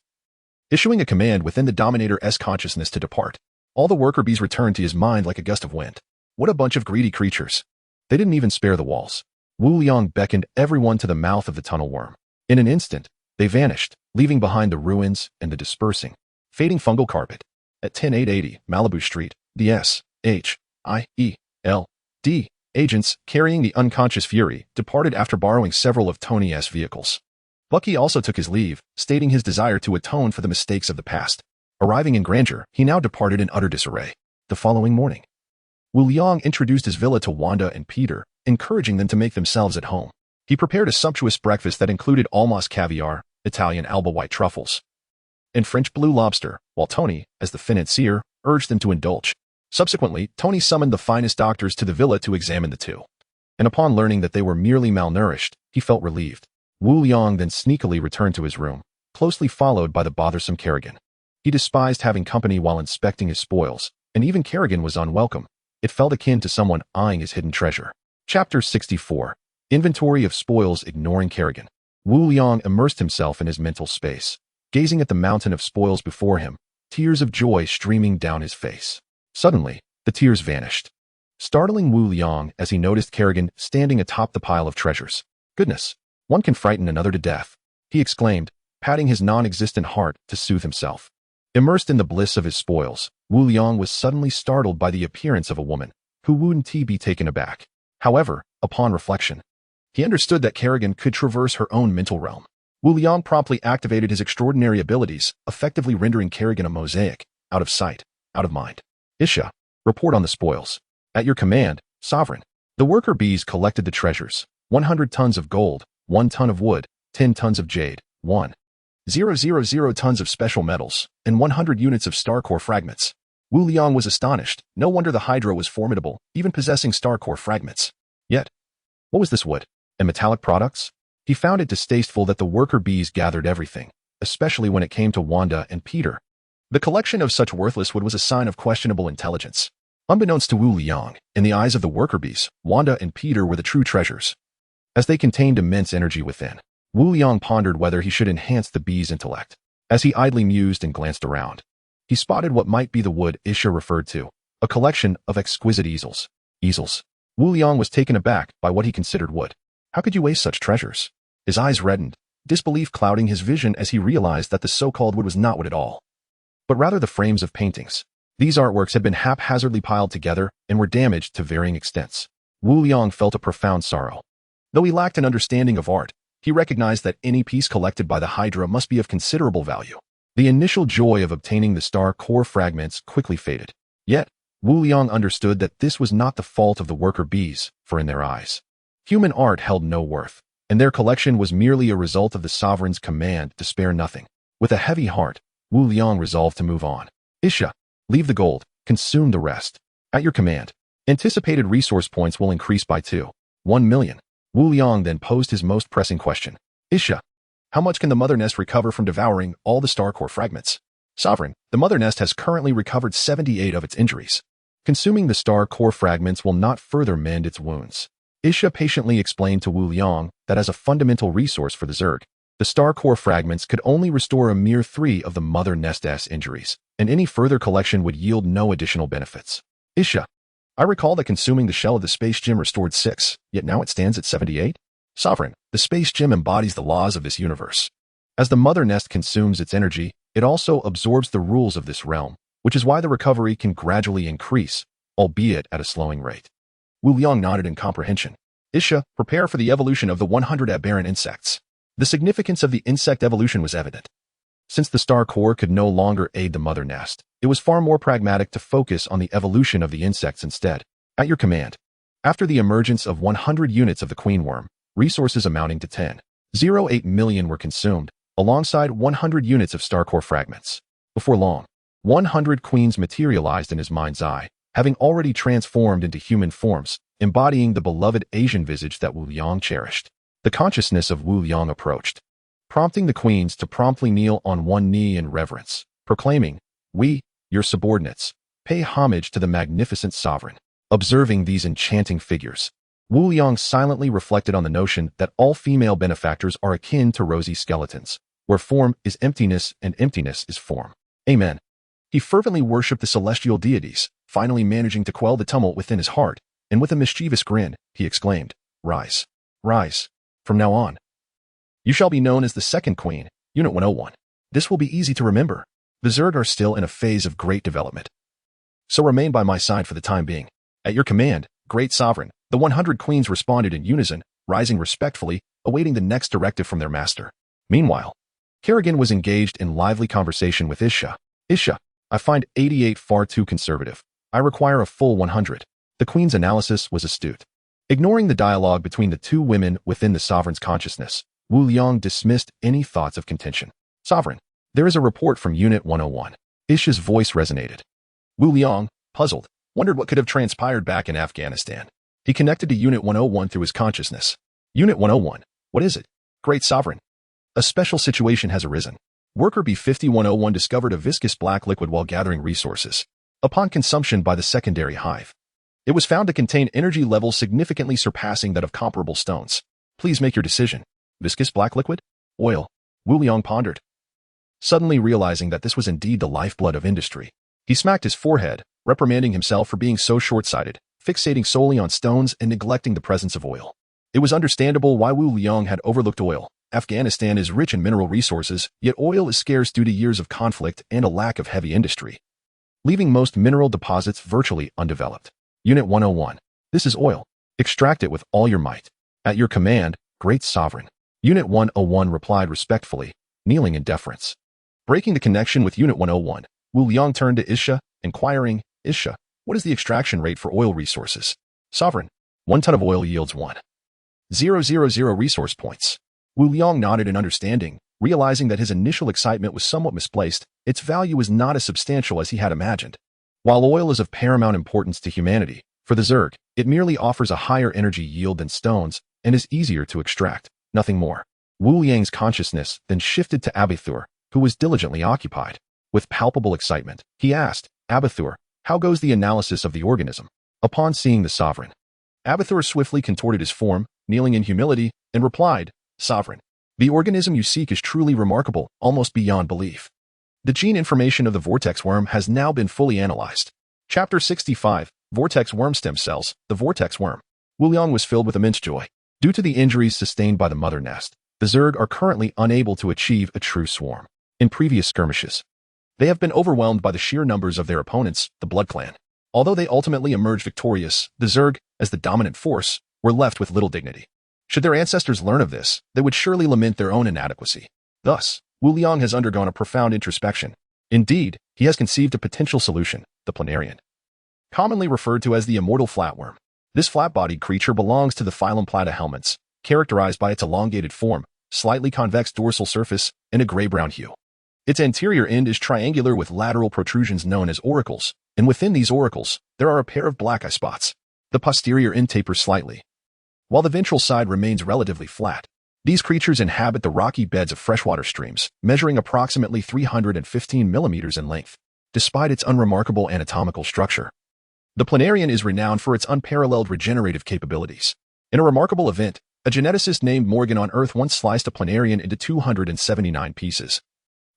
Issuing a command within the Dominator's consciousness to depart, all the worker bees returned to his mind like a gust of wind. What a bunch of greedy creatures. They didn't even spare the walls. Wu Liang beckoned everyone to the mouth of the tunnel worm. In an instant, they vanished, leaving behind the ruins and the dispersing, fading fungal carpet. At 10880 Malibu Street, the SHIELD agents, carrying the unconscious Fury, departed after borrowing several of Tony's vehicles. Bucky also took his leave, stating his desire to atone for the mistakes of the past. Arriving in grandeur, he now departed in utter disarray. The following morning, Wu Liang introduced his villa to Wanda and Peter, encouraging them to make themselves at home. He prepared a sumptuous breakfast that included almost caviar, Italian alba white truffles, and French blue lobster, while Tony, as the financier, urged them to indulge. Subsequently, Tony summoned the finest doctors to the villa to examine the two. And upon learning that they were merely malnourished, he felt relieved. Wu Liang then sneakily returned to his room, closely followed by the bothersome Kerrigan. He despised having company while inspecting his spoils, and even Kerrigan was unwelcome. It felt akin to someone eyeing his hidden treasure. Chapter 64. Inventory of Spoils Ignoring Kerrigan. Wu Liang immersed himself in his mental space, gazing at the mountain of spoils before him, tears of joy streaming down his face. Suddenly, the tears vanished, startling Wu Liang as he noticed Kerrigan standing atop the pile of treasures. Goodness, one can frighten another to death, he exclaimed, patting his non-existent heart to soothe himself. Immersed in the bliss of his spoils, Wu Liang was suddenly startled by the appearance of a woman, who wouldn't be taken aback. However, upon reflection, he understood that Kerrigan could traverse her own mental realm. Wu Liang promptly activated his extraordinary abilities, effectively rendering Kerrigan a mosaic, out of sight, out of mind. Isha, report on the spoils. At your command, Sovereign. The worker bees collected the treasures: 100 tons of gold, 1 ton of wood, 10 tons of jade, 1,000 tons of special metals, and 100 units of star core fragments. Wu Liang was astonished. No wonder the Hydra was formidable, even possessing star core fragments. Yet, what was this wood and metallic products? He found it distasteful that the worker bees gathered everything, especially when it came to Wanda and Peter. The collection of such worthless wood was a sign of questionable intelligence. Unbeknownst to Wu Liang, in the eyes of the worker bees, Wanda and Peter were the true treasures, as they contained immense energy within. Wu Liang pondered whether he should enhance the bees' intellect. As he idly mused and glanced around, he spotted what might be the wood Isha referred to, a collection of exquisite easels. Easels. Wu Liang was taken aback by what he considered wood. How could you waste such treasures? His eyes reddened, disbelief clouding his vision as he realized that the so-called wood was not wood at all, but rather the frames of paintings. These artworks had been haphazardly piled together and were damaged to varying extents. Wu Liang felt a profound sorrow. Though he lacked an understanding of art, he recognized that any piece collected by the Hydra must be of considerable value. The initial joy of obtaining the star core fragments quickly faded. Yet, Wu Liang understood that this was not the fault of the worker bees, for in their eyes, human art held no worth, and their collection was merely a result of the sovereign's command to spare nothing. With a heavy heart, Wu Liang resolved to move on. Isha, leave the gold, consume the rest. At your command. Anticipated resource points will increase by 1 million. Wu Liang then posed his most pressing question. Isha, how much can the mother nest recover from devouring all the star core fragments? Sovereign, the mother nest has currently recovered 78 of its injuries. Consuming the star core fragments will not further mend its wounds. Isha patiently explained to Wu Liang that as a fundamental resource for the Zerg, the star core fragments could only restore a mere 3 of the mother nest's injuries, and any further collection would yield no additional benefits. Isha, I recall that consuming the shell of the space gem restored 6, yet now it stands at 78? Sovereign, the space gem embodies the laws of this universe. As the mother nest consumes its energy, it also absorbs the rules of this realm, which is why the recovery can gradually increase, albeit at a slowing rate. Wu Liang nodded in comprehension. Isha, prepare for the evolution of the 100 aberrant insects. The significance of the insect evolution was evident. Since the star core could no longer aid the mother nest, it was far more pragmatic to focus on the evolution of the insects instead. At your command. After the emergence of 100 units of the queen worm, resources amounting to 10.08 million were consumed, alongside 100 units of star core fragments. Before long, 100 queens materialized in his mind's eye, having already transformed into human forms, embodying the beloved Asian visage that Wu Liang cherished. The consciousness of Wu Liang approached, prompting the queens to promptly kneel on one knee in reverence, proclaiming, "We, your subordinates, pay homage to the magnificent sovereign." Observing these enchanting figures, Wu Liang silently reflected on the notion that all female benefactors are akin to rosy skeletons, where form is emptiness and emptiness is form. Amen. He fervently worshipped the celestial deities, finally managing to quell the tumult within his heart, and with a mischievous grin, he exclaimed, "Rise. Rise. From now on, you shall be known as the second queen, Unit 101. This will be easy to remember. The Zerg are still in a phase of great development, so remain by my side for the time being. At your command, great sovereign." The 100 queens responded in unison, rising respectfully, awaiting the next directive from their master. Meanwhile, Kerrigan was engaged in lively conversation with Isha. Isha, I find 88 far too conservative. I require a full 100. The queen's analysis was astute. Ignoring the dialogue between the two women within the sovereign's consciousness, Wu Liang dismissed any thoughts of contention. Sovereign, there is a report from Unit 101. Isha's voice resonated. Wu Liang, puzzled, wondered what could have transpired back in Afghanistan. He connected to Unit 101 through his consciousness. Unit 101, what is it? Great Sovereign. A special situation has arisen. Worker B-5101 discovered a viscous black liquid while gathering resources. Upon consumption by the secondary hive, it was found to contain energy levels significantly surpassing that of comparable stones. Please make your decision. Viscous black liquid? Oil. Wu Liang pondered, suddenly realizing that this was indeed the lifeblood of industry. He smacked his forehead, reprimanding himself for being so short-sighted, fixating solely on stones and neglecting the presence of oil. It was understandable why Wu Liang had overlooked oil. Afghanistan is rich in mineral resources, yet oil is scarce due to years of conflict and a lack of heavy industry, leaving most mineral deposits virtually undeveloped. Unit 101. This is oil. Extract it with all your might. At your command, Great Sovereign. Unit 101 replied respectfully, kneeling in deference. Breaking the connection with Unit 101, Wu Liang turned to Isha, inquiring, Isha, what is the extraction rate for oil resources? Sovereign. 1 ton of oil yields 1,000 resource points. Wu Liang nodded in understanding, realizing that his initial excitement was somewhat misplaced. Its value was not as substantial as he had imagined. While oil is of paramount importance to humanity, for the Zerg, it merely offers a higher energy yield than stones and is easier to extract, nothing more. Wu Liang's consciousness then shifted to Abithur, who was diligently occupied. With palpable excitement, he asked, Abithur, how goes the analysis of the organism? Upon seeing the sovereign, Abithur swiftly contorted his form, kneeling in humility, and replied, Sovereign, the organism you seek is truly remarkable, almost beyond belief. The gene information of the vortex worm has now been fully analyzed. Chapter 65, Vortex Worm Stem Cells, the Vortex Worm. Wu Liang was filled with immense joy. Due to the injuries sustained by the mother nest, the Zerg are currently unable to achieve a true swarm. In previous skirmishes, they have been overwhelmed by the sheer numbers of their opponents, the Blood Clan. Although they ultimately emerged victorious, the Zerg, as the dominant force, were left with little dignity. Should their ancestors learn of this, they would surely lament their own inadequacy. Thus, Wu Liang has undergone a profound introspection. Indeed, he has conceived a potential solution, the planarian, commonly referred to as the Immortal flatworm. This flat-bodied creature belongs to the phylum Platyhelminths, characterized by its elongated form, slightly convex dorsal surface, and a gray-brown hue. Its anterior end is triangular with lateral protrusions known as auricles, and within these auricles, there are a pair of black eye spots. The posterior end tapers slightly, while the ventral side remains relatively flat. These creatures inhabit the rocky beds of freshwater streams, measuring approximately 315 millimeters in length. Despite its unremarkable anatomical structure, the planarian is renowned for its unparalleled regenerative capabilities. In a remarkable event, a geneticist named Morgan on Earth once sliced a planarian into 279 pieces,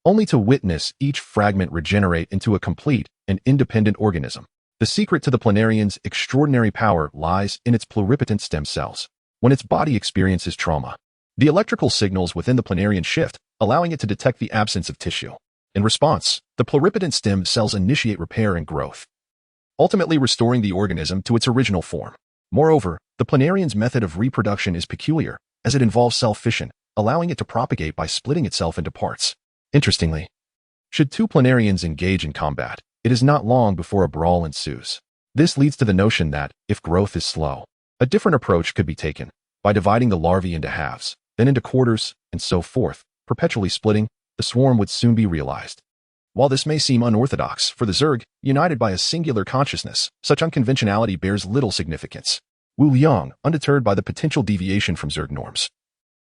only to witness each fragment regenerate into a complete and independent organism. The secret to the planarian's extraordinary power lies in its pluripotent stem cells. When its body experiences trauma, the electrical signals within the planarian shift, allowing it to detect the absence of tissue. In response, the pluripotent stem cells initiate repair and growth, ultimately restoring the organism to its original form. Moreover, the planarian's method of reproduction is peculiar, as it involves self-fission, allowing it to propagate by splitting itself into parts. Interestingly, should two planarians engage in combat, it is not long before a brawl ensues. This leads to the notion that, if growth is slow, a different approach could be taken, by dividing the larvae into halves, then into quarters, and so forth, perpetually splitting, the swarm would soon be realized. While this may seem unorthodox for the Zerg, united by a singular consciousness, such unconventionality bears little significance. Wu Liang, undeterred by the potential deviation from Zerg norms,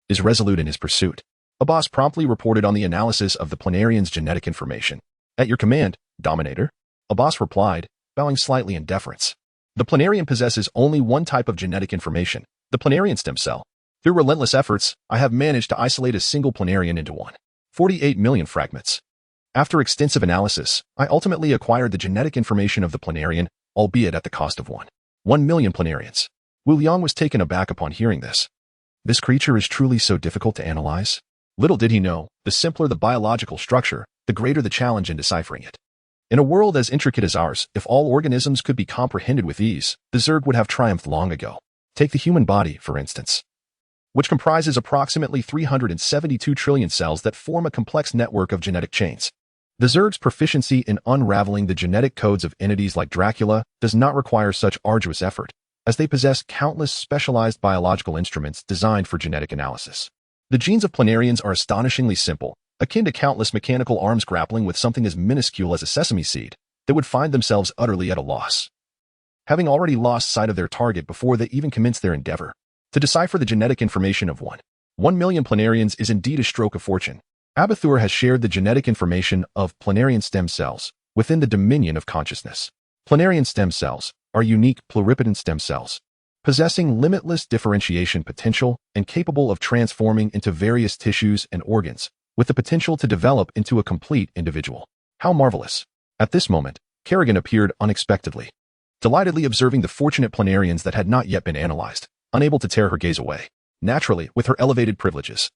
is resolute in his pursuit. Abbas promptly reported on the analysis of the planarian's genetic information. At your command, Dominator, Abbas replied, bowing slightly in deference. The planarian possesses only one type of genetic information, the planarian stem cell. Through relentless efforts, I have managed to isolate a single planarian into 1.48 million fragments. After extensive analysis, I ultimately acquired the genetic information of the planarian, albeit at the cost of 1 million planarians. Wu Liang was taken aback upon hearing this. This creature is truly so difficult to analyze? Little did he know, the simpler the biological structure, the greater the challenge in deciphering it. In a world as intricate as ours, if all organisms could be comprehended with ease, the Zerg would have triumphed long ago. Take the human body, for instance, which comprises approximately 372 trillion cells that form a complex network of genetic chains. The Zerg's proficiency in unraveling the genetic codes of entities like Dracula does not require such arduous effort, as they possess countless specialized biological instruments designed for genetic analysis. The genes of planarians are astonishingly simple, akin to countless mechanical arms grappling with something as minuscule as a sesame seed. They would find themselves utterly at a loss, having already lost sight of their target before they even commence their endeavor. To decipher the genetic information of 1 million planarians is indeed a stroke of fortune. Abithur has shared the genetic information of planarian stem cells within the dominion of consciousness. Planarian stem cells are unique pluripotent stem cells, possessing limitless differentiation potential and capable of transforming into various tissues and organs, with the potential to develop into a complete individual. How marvelous! At this moment, Kerrigan appeared unexpectedly, delightedly observing the fortunate planarians that had not yet been analyzed, unable to tear her gaze away. Naturally, with her elevated privileges,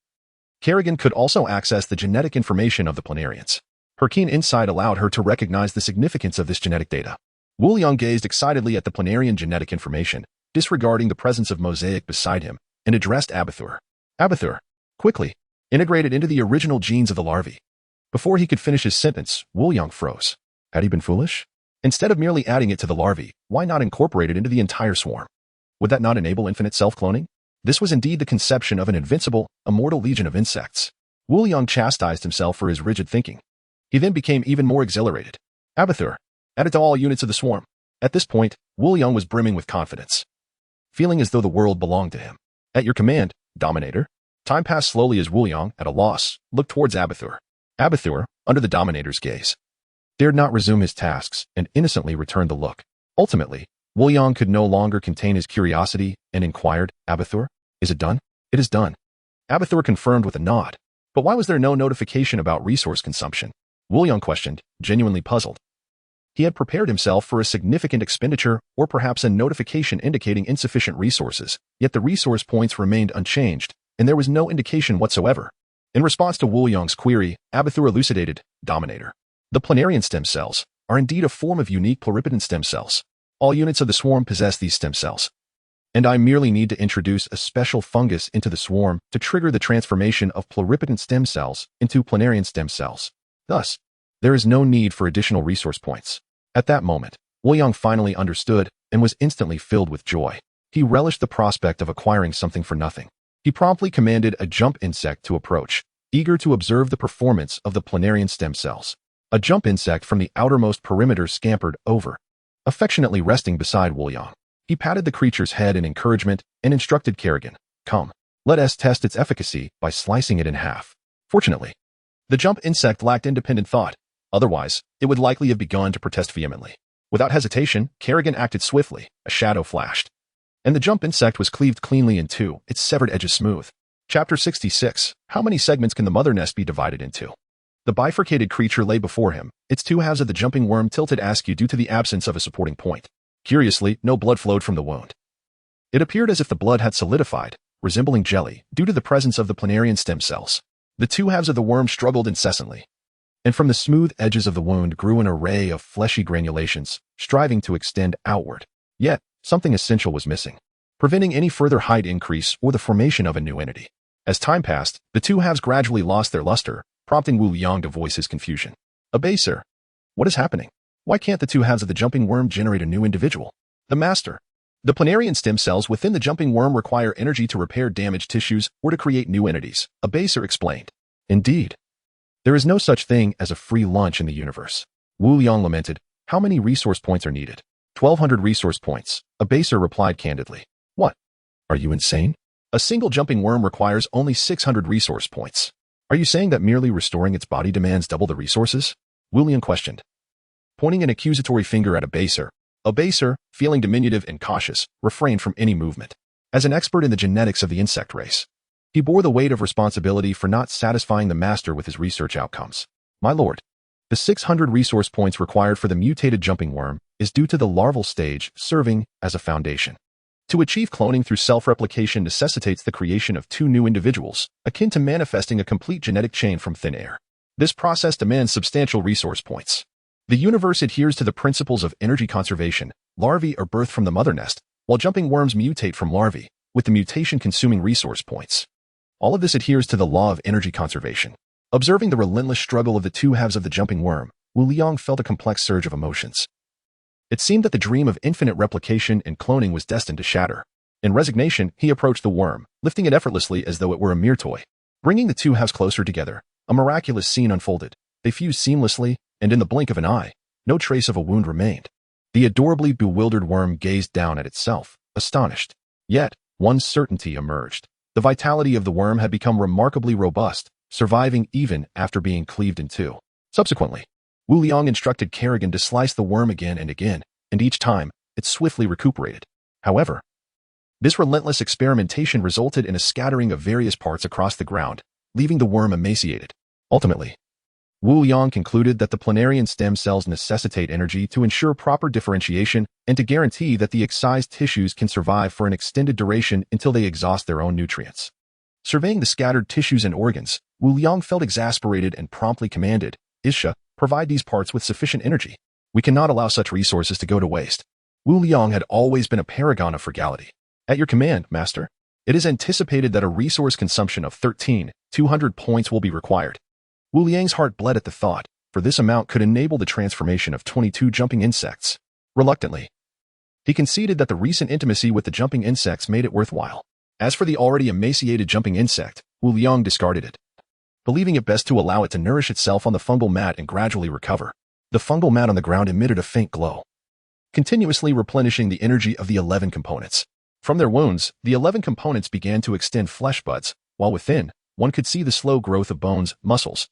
Kerrigan could also access the genetic information of the planarians. Her keen insight allowed her to recognize the significance of this genetic data. Wu Liang gazed excitedly at the planarian genetic information, disregarding the presence of Mosaic beside him, and addressed Abathur. Abathur, quickly, integrated into the original genes of the larvae. Before he could finish his sentence, Wu Liang froze. Had he been foolish? Instead of merely adding it to the larvae, why not incorporate it into the entire swarm? Would that not enable infinite self-cloning? This was indeed the conception of an invincible, immortal legion of insects. Wu Liang chastised himself for his rigid thinking. He then became even more exhilarated. Abathur, add it to all units of the swarm. At this point, Wu Liang was brimming with confidence, feeling as though the world belonged to him. At your command, Dominator. Time passed slowly as Wu Liang, at a loss, looked towards Abathur. Abathur, under the Dominator's gaze, dared not resume his tasks and innocently returned the look. Ultimately, Wu Liang could no longer contain his curiosity and inquired, Abathur, is it done? It is done. Abathur confirmed with a nod. But why was there no notification about resource consumption? Wu Liang questioned, genuinely puzzled. He had prepared himself for a significant expenditure or perhaps a notification indicating insufficient resources, yet the resource points remained unchanged, and there was no indication whatsoever. In response to Wu Liang's query, Abathur elucidated, Dominator. The planarian stem cells are indeed a form of unique pluripotent stem cells. All units of the swarm possess these stem cells. And I merely need to introduce a special fungus into the swarm to trigger the transformation of pluripotent stem cells into planarian stem cells. Thus, there is no need for additional resource points. At that moment, Wu Liang finally understood and was instantly filled with joy. He relished the prospect of acquiring something for nothing. He promptly commanded a jump insect to approach, eager to observe the performance of the planarian stem cells. A jump insect from the outermost perimeter scampered over, affectionately resting beside Wu Liang. He patted the creature's head in encouragement and instructed Kerrigan, come, let us test its efficacy by slicing it in half. Fortunately, the jump insect lacked independent thought. Otherwise, it would likely have begun to protest vehemently. Without hesitation, Kerrigan acted swiftly. A shadow flashed, and the jump insect was cleaved cleanly in two, its severed edges smooth. Chapter 66. How many segments can the mother nest be divided into? The bifurcated creature lay before him, its two halves of the jumping worm tilted askew due to the absence of a supporting point. Curiously, no blood flowed from the wound. It appeared as if the blood had solidified, resembling jelly, due to the presence of the planarian stem cells. The two halves of the worm struggled incessantly, and from the smooth edges of the wound grew an array of fleshy granulations, striving to extend outward. Yet, something essential was missing, preventing any further height increase or the formation of a new entity. As time passed, the two halves gradually lost their luster, prompting Wu Liang to voice his confusion. Abathur, what is happening? Why can't the two halves of the jumping worm generate a new individual? The master. The planarian stem cells within the jumping worm require energy to repair damaged tissues or to create new entities, Abathur explained. Indeed. There is no such thing as a free lunch in the universe. Wu Liang lamented, how many resource points are needed? 1,200 resource points, Abathur replied candidly. What? Are you insane? A single jumping worm requires only 600 resource points. Are you saying that merely restoring its body demands double the resources? Wu Liang questioned, pointing an accusatory finger at Abathur. Abathur, feeling diminutive and cautious, refrained from any movement. As an expert in the genetics of the insect race, he bore the weight of responsibility for not satisfying the master with his research outcomes. My lord, the 600 resource points required for the mutated jumping worm is due to the larval stage serving as a foundation. To achieve cloning through self-replication necessitates the creation of two new individuals, akin to manifesting a complete genetic chain from thin air. This process demands substantial resource points. The universe adheres to the principles of energy conservation. Larvae are birthed from the mother nest, while jumping worms mutate from larvae, with the mutation consuming resource points. All of this adheres to the law of energy conservation. Observing the relentless struggle of the two halves of the jumping worm, Wu Liang felt a complex surge of emotions. It seemed that the dream of infinite replication and cloning was destined to shatter. In resignation, he approached the worm, lifting it effortlessly as though it were a mere toy. Bringing the two halves closer together, a miraculous scene unfolded. They fused seamlessly, and in the blink of an eye, no trace of a wound remained. The adorably bewildered worm gazed down at itself, astonished. Yet, one certainty emerged. The vitality of the worm had become remarkably robust, surviving even after being cleaved in two. Subsequently, Wu Liang instructed Kerrigan to slice the worm again, and each time, it swiftly recuperated. However, This relentless experimentation resulted in a scattering of various parts across the ground, leaving the worm emaciated. Ultimately, Wu Liang concluded that the planarian stem cells necessitate energy to ensure proper differentiation and to guarantee that the excised tissues can survive for an extended duration until they exhaust their own nutrients. Surveying the scattered tissues and organs, Wu Liang felt exasperated and promptly commanded, "Isha, provide these parts with sufficient energy. We cannot allow such resources to go to waste." Wu Liang had always been a paragon of frugality. "At your command, master." It is anticipated that a resource consumption of 13,200 points will be required. Wu Liang's heart bled at the thought, for this amount could enable the transformation of 22 jumping insects. Reluctantly, he conceded that the recent intimacy with the jumping insects made it worthwhile. As for the already emaciated jumping insect, Wu Liang discarded it, believing it best to allow it to nourish itself on the fungal mat and gradually recover. The fungal mat on the ground emitted a faint glow, continuously replenishing the energy of the 11 components. From their wounds, the 11 components began to extend flesh buds, while within, one could see the slow growth of bones, muscles,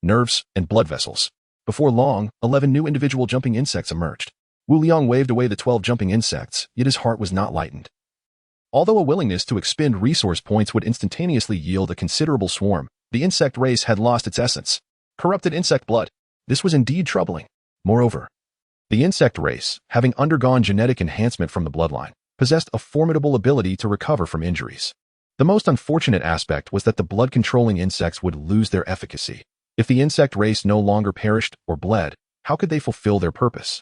nerves, and blood vessels. Before long, 11 new individual jumping insects emerged. Wu Liang waved away the 12 jumping insects, yet his heart was not lightened. Although a willingness to expend resource points would instantaneously yield a considerable swarm, the insect race had lost its essence. Corrupted insect blood. This was indeed troubling. Moreover, the insect race, having undergone genetic enhancement from the bloodline, possessed a formidable ability to recover from injuries. The most unfortunate aspect was that the blood-controlling insects would lose their efficacy. If the insect race no longer perished or bled, how could they fulfill their purpose?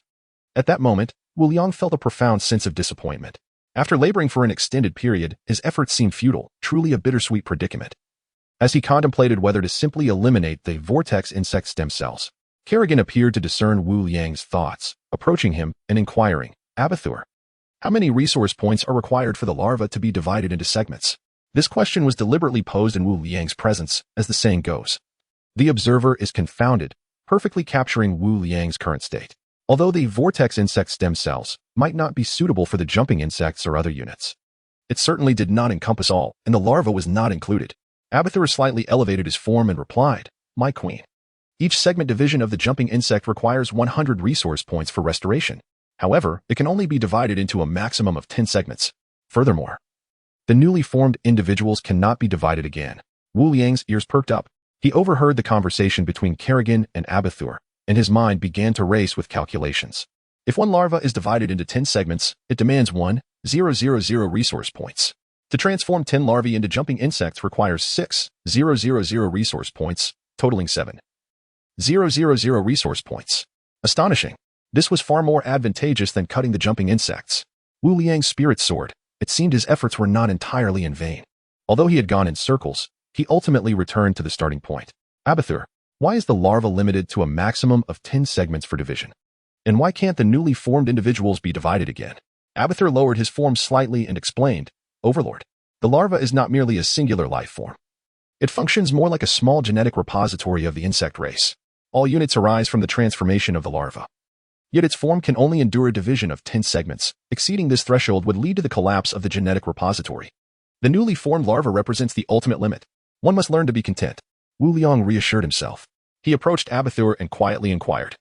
At that moment, Wu Liang felt a profound sense of disappointment. After laboring for an extended period, his efforts seemed futile, truly a bittersweet predicament. As he contemplated whether to simply eliminate the vortex insect stem cells, Kerrigan appeared to discern Wu Liang's thoughts, approaching him and inquiring, "Abathur, how many resource points are required for the larva to be divided into segments?" This question was deliberately posed in Wu Liang's presence, as the saying goes. The observer is confounded, perfectly capturing Wu Liang's current state. Although the vortex insect stem cells might not be suitable for the jumping insects or other units, it certainly did not encompass all, and the larva was not included. Abathur slightly elevated his form and replied, "My queen. Each segment division of the jumping insect requires 100 resource points for restoration. However, it can only be divided into a maximum of 10 segments. Furthermore, the newly formed individuals cannot be divided again." Wu Liang's ears perked up. He overheard the conversation between Kerrigan and Abathur, and his mind began to race with calculations. If one larva is divided into 10 segments, it demands 1,000 resource points. To transform 10 larvae into jumping insects requires 6,000 resource points, totaling 7,000 resource points. Astonishing. This was far more advantageous than cutting the jumping insects. Wu Liang's spirit soared. It seemed his efforts were not entirely in vain. Although he had gone in circles, he ultimately returned to the starting point. "Abathur, why is the larva limited to a maximum of 10 segments for division? And why can't the newly formed individuals be divided again?" Abathur lowered his form slightly and explained, "Overlord, the larva is not merely a singular life form. It functions more like a small genetic repository of the insect race. All units arise from the transformation of the larva. Yet its form can only endure a division of 10 segments. Exceeding this threshold would lead to the collapse of the genetic repository. The newly formed larva represents the ultimate limit. One must learn to be content." Wu Liang reassured himself. He approached Abathur and quietly inquired,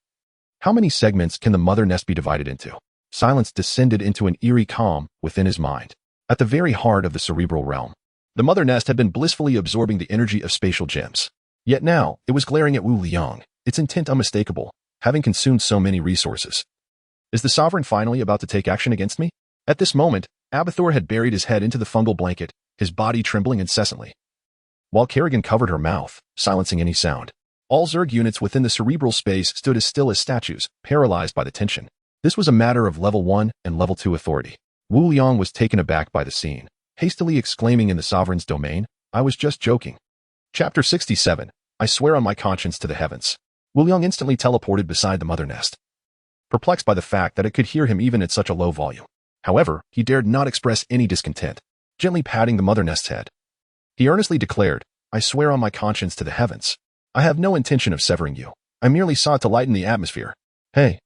"How many segments can the mother nest be divided into?" Silence descended into an eerie calm within his mind. At the very heart of the cerebral realm, the mother nest had been blissfully absorbing the energy of spatial gems. Yet now, it was glaring at Wu Liang, its intent unmistakable, having consumed so many resources. "Is the sovereign finally about to take action against me?" At this moment, Abathur had buried his head into the fungal blanket, his body trembling incessantly, while Kerrigan covered her mouth, silencing any sound. All Zerg units within the cerebral space stood as still as statues, paralyzed by the tension. This was a matter of level 1 and level 2 authority. Wu Liang was taken aback by the scene, hastily exclaiming in the sovereign's domain, "I was just joking." Chapter 67, I swear on my conscience to the heavens. Wu Liang instantly teleported beside the mother nest, perplexed by the fact that it could hear him even at such a low volume. However, he dared not express any discontent. Gently patting the mother nest's head, he earnestly declared, "I swear on my conscience to the heavens. I have no intention of severing you. I merely sought to lighten the atmosphere." Hey.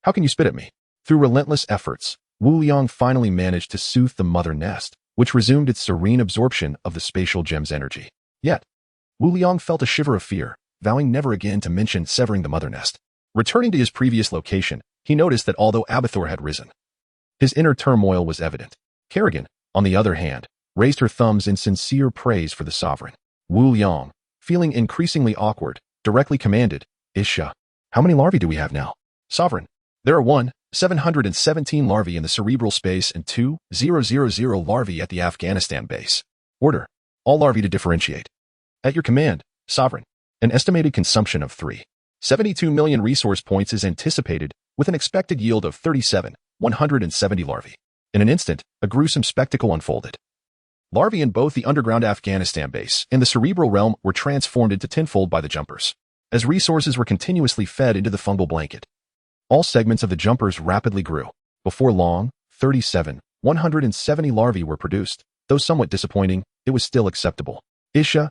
How can you spit at me?" Through relentless efforts, Wu Liang finally managed to soothe the mother nest, which resumed its serene absorption of the spatial gem's energy. Yet, Wu Liang felt a shiver of fear, vowing never again to mention severing the mother nest. Returning to his previous location, he noticed that although Abathur had risen, His inner turmoil was evident. Kerrigan, on the other hand, raised her thumbs in sincere praise for the sovereign. Wu Liang, feeling increasingly awkward, directly commanded, Isha, how many larvae do we have now? Sovereign, there are 717 larvae in the cerebral space and 2,000 larvae at the Afghanistan base. Order, all larvae to differentiate. At your command, Sovereign. An estimated consumption of 372 million resource points is anticipated, with an expected yield of 170 larvae. In an instant, a gruesome spectacle unfolded. Larvae in both the underground Afghanistan base and the cerebral realm were transformed into tenfold by the jumpers, as resources were continuously fed into the fungal blanket. All segments of the jumpers rapidly grew. Before long, 170 larvae were produced. Though somewhat disappointing, it was still acceptable. Isha,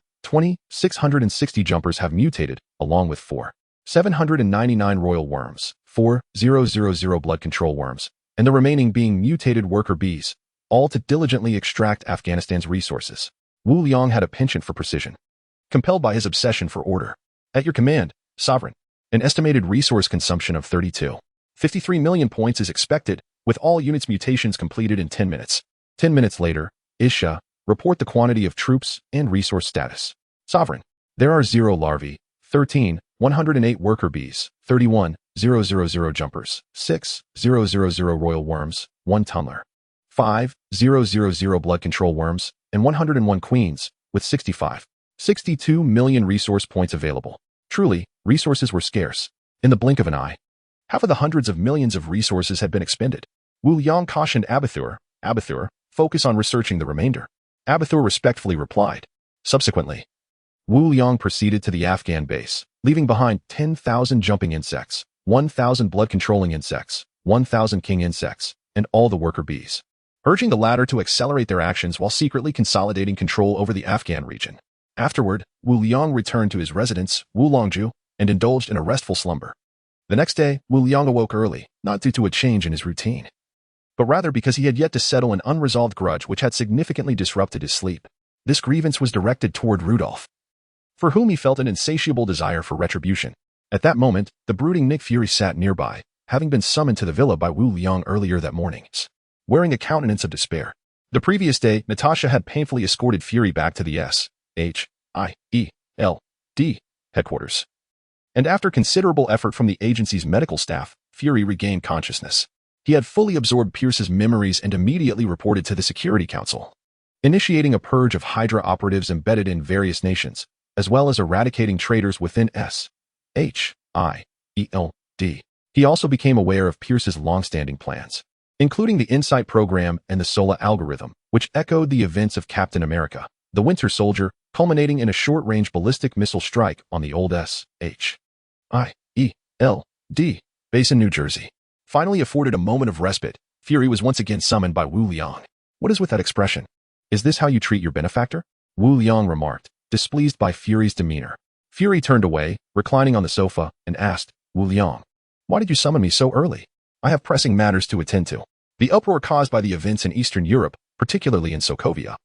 660 jumpers have mutated, along with 799 royal worms, 4000 blood control worms, and the remaining being mutated worker bees, all to diligently extract Afghanistan's resources. Wu Liang had a penchant for precision, compelled by his obsession for order. At your command, Sovereign. An estimated resource consumption of 53 million points is expected, with all units' mutations completed in 10 minutes. 10 minutes later, Isha, report the quantity of troops and resource status. Sovereign. There are 0 larvae, 108 worker bees, 000 jumpers, 000 royal worms, 1 tunnler, 000 blood control worms, and 101 queens, with 62 million resource points available. Truly, resources were scarce. In the blink of an eye, half of the hundreds of millions of resources had been expended. Wu Liang cautioned Abathur, focus on researching the remainder. Abathur respectfully replied. Subsequently, Wu Liang proceeded to the Afghan base, leaving behind 10,000 jumping insects, 1,000 blood-controlling insects, 1,000 king insects, and all the worker bees, urging the latter to accelerate their actions while secretly consolidating control over the Afghan region. Afterward, Wu Liang returned to his residence, Wulongju, and indulged in a restful slumber. The next day, Wu Liang awoke early, not due to a change in his routine, but rather because he had yet to settle an unresolved grudge which had significantly disrupted his sleep. This grievance was directed toward Rudolph, for whom he felt an insatiable desire for retribution. At that moment, the brooding Nick Fury sat nearby, having been summoned to the villa by Wu Liang earlier that morning, wearing a countenance of despair. The previous day, Natasha had painfully escorted Fury back to the SHIELD headquarters. And after considerable effort from the agency's medical staff, Fury regained consciousness. He had fully absorbed Pierce's memories and immediately reported to the Security Council, initiating a purge of Hydra operatives embedded in various nations, as well as eradicating traitors within SHIELD. He also became aware of Pierce's long-standing plans, including the Insight program and the SOLA algorithm, which echoed the events of Captain America, the Winter Soldier, culminating in a short-range ballistic missile strike on the old SHIELD base in New Jersey. Finally afforded a moment of respite, Fury was once again summoned by Wu Liang. What is with that expression? Is this how you treat your benefactor? Wu Liang remarked, displeased by Fury's demeanor. Fury turned away, reclining on the sofa, and asked, Wu Liang, why did you summon me so early? I have pressing matters to attend to. The uproar caused by the events in Eastern Europe, particularly in Sokovia,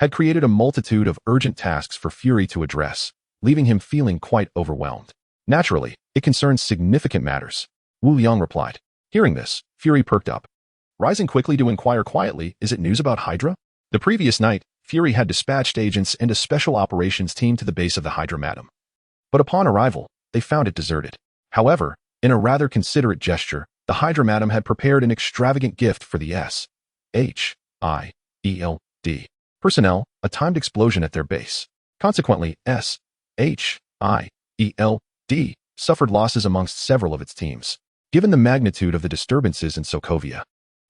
had created a multitude of urgent tasks for Fury to address, leaving him feeling quite overwhelmed. Naturally, it concerns significant matters, Wu Liang replied. Hearing this, Fury perked up. Rising quickly to inquire quietly, is it news about Hydra? The previous night, Fury had dispatched agents and a special operations team to the base of the Hydra Madam. But upon arrival, they found it deserted. However, in a rather considerate gesture, the Hydra Madam had prepared an extravagant gift for the SHIELD personnel, a timed explosion at their base. Consequently, SHIELD suffered losses amongst several of its teams. Given the magnitude of the disturbances in Sokovia,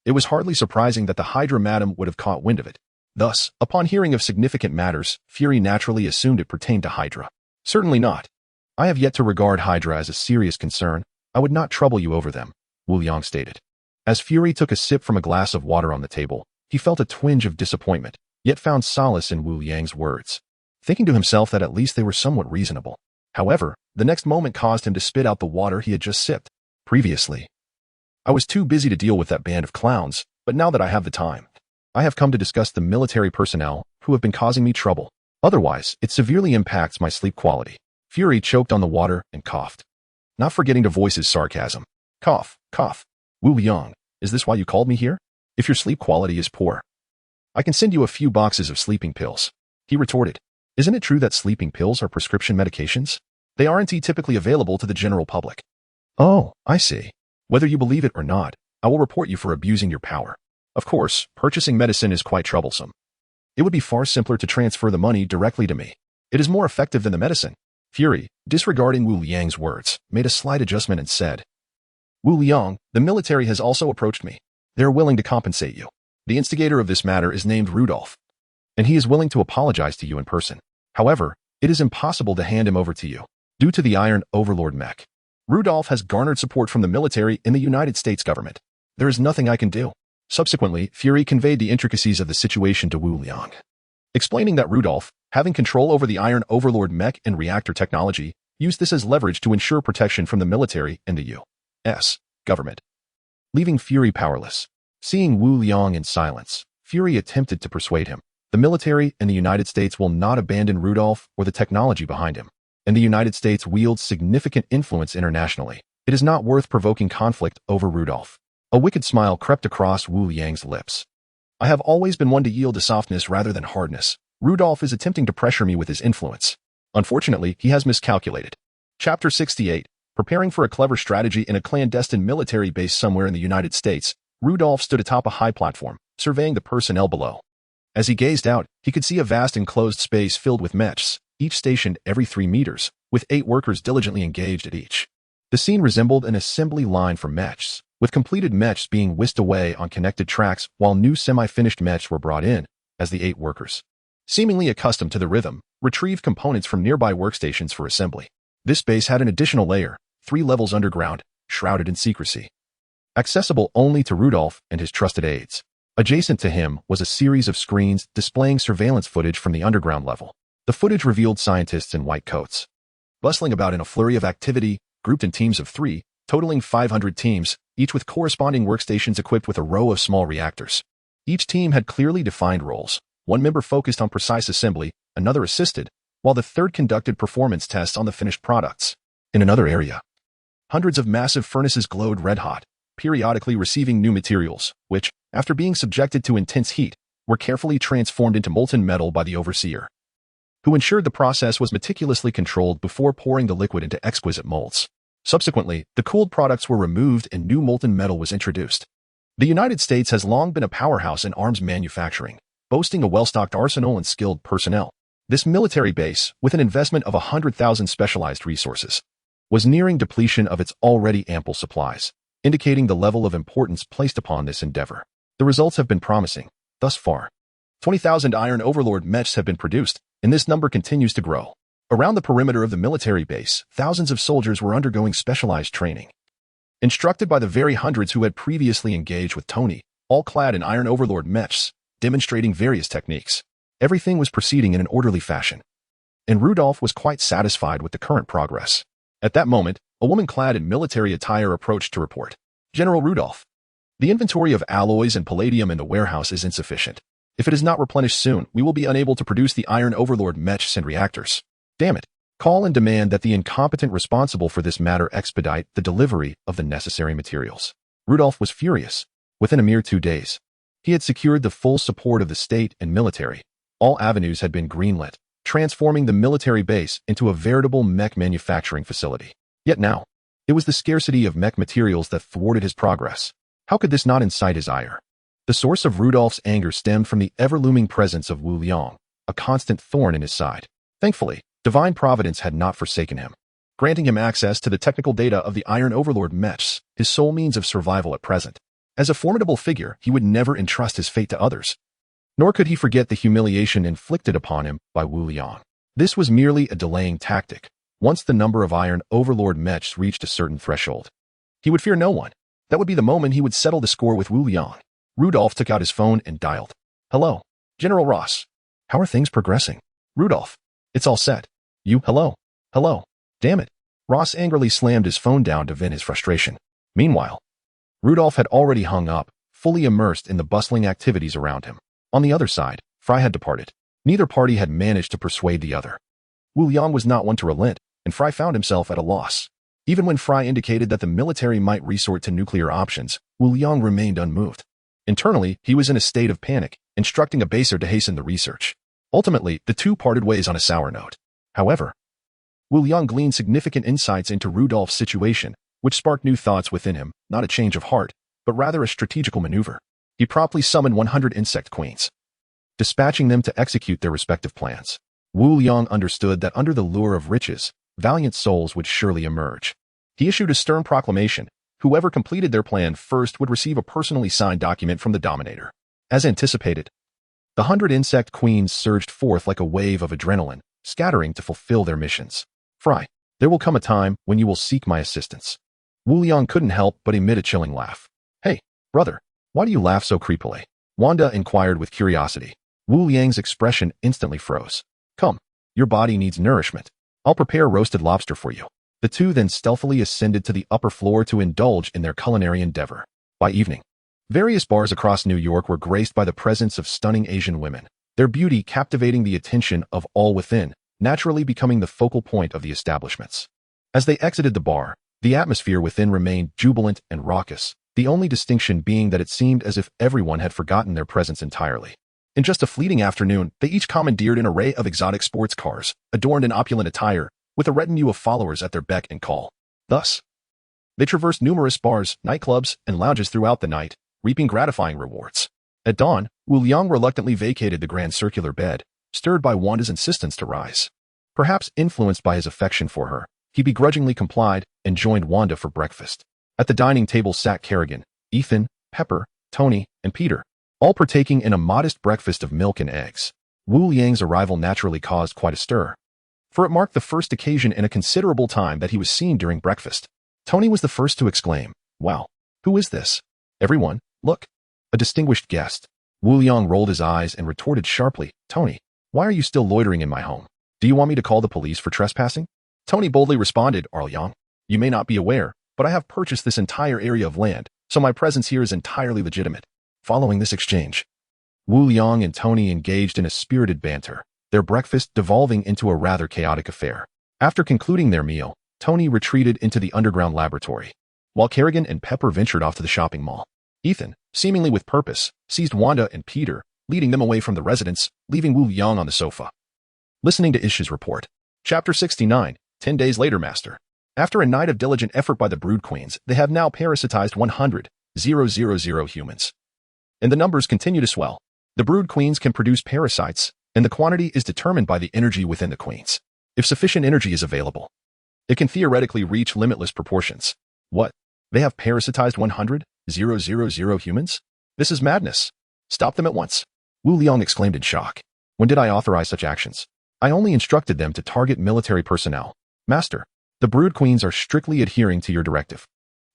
it was hardly surprising that the Hydra Madam would have caught wind of it. Thus, upon hearing of significant matters, Fury naturally assumed it pertained to Hydra. Certainly not. I have yet to regard Hydra as a serious concern. I would not trouble you over them, Wu Liang stated. As Fury took a sip from a glass of water on the table, he felt a twinge of disappointment, yet found solace in Wu Liang's words, thinking to himself that at least they were somewhat reasonable. However, the next moment caused him to spit out the water he had just sipped. Previously, I was too busy to deal with that band of clowns, but now that I have the time, I have come to discuss the military personnel who have been causing me trouble. Otherwise, it severely impacts my sleep quality. Fury choked on the water and coughed, not forgetting to voice his sarcasm. Cough, cough. Wu Liang, is this why you called me here? if your sleep quality is poor. I can send you a few boxes of sleeping pills. He retorted. Isn't it true that sleeping pills are prescription medications? They aren't typically available to the general public. Oh, I see. Whether you believe it or not, I will report you for abusing your power. Of course, purchasing medicine is quite troublesome. It would be far simpler to transfer the money directly to me. It is more effective than the medicine. Fury, disregarding Wu Liang's words, made a slight adjustment and said, Wu Liang, the military has also approached me. They are willing to compensate you. The instigator of this matter is named Rudolph, and he is willing to apologize to you in person. However, it is impossible to hand him over to you, due to the Iron Overlord mech. Rudolph has garnered support from the military and the United States government. There is nothing I can do. Subsequently, Fury conveyed the intricacies of the situation to Wu Liang, explaining that Rudolph, having control over the Iron Overlord mech and reactor technology, used this as leverage to ensure protection from the military and the U.S. government, leaving Fury powerless. Seeing Wu Liang in silence, Fury attempted to persuade him. The military and the United States will not abandon Rudolph or the technology behind him, and the United States wields significant influence internationally. It is not worth provoking conflict over Rudolph. A wicked smile crept across Wu Liang's lips. I have always been one to yield to softness rather than hardness. Rudolph is attempting to pressure me with his influence. Unfortunately, he has miscalculated. Chapter 68. Preparing for a clever strategy in a clandestine military base somewhere in the United States, Rudolph stood atop a high platform, surveying the personnel below. As he gazed out, he could see a vast enclosed space filled with mechs, each stationed every 3 meters, with 8 workers diligently engaged at each. The scene resembled an assembly line for mechs, with completed mechs being whisked away on connected tracks while new semi-finished mechs were brought in, as the 8 workers, seemingly accustomed to the rhythm, retrieved components from nearby workstations for assembly. This base had an additional layer, 3 levels underground, shrouded in secrecy, accessible only to Rudolph and his trusted aides. Adjacent to him was a series of screens displaying surveillance footage from the underground level. The footage revealed scientists in white coats, bustling about in a flurry of activity, grouped in teams of 3, totaling 500 teams, each with corresponding workstations equipped with a row of small reactors. Each team had clearly defined roles. One member focused on precise assembly, another assisted, while the third conducted performance tests on the finished products. In another area, hundreds of massive furnaces glowed red-hot, periodically receiving new materials, which, after being subjected to intense heat, were carefully transformed into molten metal by the overseer, who ensured the process was meticulously controlled before pouring the liquid into exquisite molds. Subsequently, the cooled products were removed and new molten metal was introduced. The United States has long been a powerhouse in arms manufacturing, boasting a well-stocked arsenal and skilled personnel. This military base, with an investment of 100,000 specialized resources, was nearing depletion of its already ample supplies, indicating the level of importance placed upon this endeavor. The results have been promising. Thus far, 20,000 Iron Overlord mechs have been produced, and this number continues to grow. Around the perimeter of the military base, thousands of soldiers were undergoing specialized training, instructed by the very hundreds who had previously engaged with Tony, all clad in Iron Overlord mechs, demonstrating various techniques. Everything was proceeding in an orderly fashion, and Rudolph was quite satisfied with the current progress. At that moment, a woman clad in military attire approached to report. General Rudolph, the inventory of alloys and palladium in the warehouse is insufficient. If it is not replenished soon, we will be unable to produce the Iron Overlord mechs and reactors. Damn it. Call and demand that the incompetent responsible for this matter expedite the delivery of the necessary materials. Rudolph was furious. Within a mere 2 days, he had secured the full support of the state and military. All avenues had been greenlit, transforming the military base into a veritable mech manufacturing facility. Yet now, it was the scarcity of mech materials that thwarted his progress. How could this not incite his ire? The source of Rudolph's anger stemmed from the ever-looming presence of Wu Liang, a constant thorn in his side. Thankfully, divine providence had not forsaken him, granting him access to the technical data of the Iron Overlord mechs, his sole means of survival at present. As a formidable figure, he would never entrust his fate to others, nor could he forget the humiliation inflicted upon him by Wu Liang. This was merely a delaying tactic. Once the number of Iron Overlord mechs reached a certain threshold, he would fear no one. That would be the moment he would settle the score with Wu Liang. Rudolph took out his phone and dialed. Hello, General Ross. How are things progressing? Rudolph. It's all set. You, hello. Hello. Damn it. Ross angrily slammed his phone down to vent his frustration. Meanwhile, Rudolph had already hung up, fully immersed in the bustling activities around him. On the other side, Fry had departed. Neither party had managed to persuade the other. Wu Liang was not one to relent, and Fry found himself at a loss. Even when Fry indicated that the military might resort to nuclear options, Wu Liang remained unmoved. Internally, he was in a state of panic, instructing a baser to hasten the research. Ultimately, the two parted ways on a sour note. However, Wu Liang gleaned significant insights into Rudolph's situation, which sparked new thoughts within him, not a change of heart, but rather a strategical maneuver. He promptly summoned 100 insect queens, dispatching them to execute their respective plans. Wu Liang understood that under the lure of riches, valiant souls would surely emerge. He issued a stern proclamation. Whoever completed their plan first would receive a personally signed document from the Dominator. As anticipated, the 100 insect queens surged forth like a wave of adrenaline, scattering to fulfill their missions. Fry, there will come a time when you will seek my assistance. Wu Liang couldn't help but emit a chilling laugh. Hey, brother, why do you laugh so creepily? Wanda inquired with curiosity. Wu Liang's expression instantly froze. Come, your body needs nourishment. I'll prepare roasted lobster for you. The two then stealthily ascended to the upper floor to indulge in their culinary endeavor. By evening, various bars across New York were graced by the presence of stunning Asian women, their beauty captivating the attention of all within, naturally becoming the focal point of the establishments. As they exited the bar, the atmosphere within remained jubilant and raucous, the only distinction being that it seemed as if everyone had forgotten their presence entirely. In just a fleeting afternoon, they each commandeered an array of exotic sports cars, adorned in opulent attire, with a retinue of followers at their beck and call. Thus, they traversed numerous bars, nightclubs, and lounges throughout the night, reaping gratifying rewards. At dawn, Wu Liang reluctantly vacated the grand circular bed, stirred by Wanda's insistence to rise. Perhaps influenced by his affection for her, he begrudgingly complied and joined Wanda for breakfast. At the dining table sat Kerrigan, Ethan, Pepper, Tony, and Peter, all partaking in a modest breakfast of milk and eggs. Wu Liang's arrival naturally caused quite a stir, for it marked the first occasion in a considerable time that he was seen during breakfast. Tony was the first to exclaim, "Wow, who is this? Everyone, look, a distinguished guest." Wu Liang rolled his eyes and retorted sharply, "Tony, why are you still loitering in my home? Do you want me to call the police for trespassing?" Tony boldly responded, "Liang, you may not be aware, but I have purchased this entire area of land, so my presence here is entirely legitimate." Following this exchange, Wu Liang and Tony engaged in a spirited banter, their breakfast devolving into a rather chaotic affair. After concluding their meal, Tony retreated into the underground laboratory, while Kerrigan and Pepper ventured off to the shopping mall. Ethan, seemingly with purpose, seized Wanda and Peter, leading them away from the residence, leaving Wu Liang on the sofa, listening to Ish's report. Chapter 69, 10 Days Later, Master. After a night of diligent effort by the Brood Queens, they have now parasitized 100,000 humans, and the numbers continue to swell. The Brood Queens can produce parasites, and the quantity is determined by the energy within the queens. If sufficient energy is available, it can theoretically reach limitless proportions. What? They have parasitized 100,000 humans? This is madness. Stop them at once. Wu Liang exclaimed in shock. When did I authorize such actions? I only instructed them to target military personnel. Master, the Brood Queens are strictly adhering to your directive.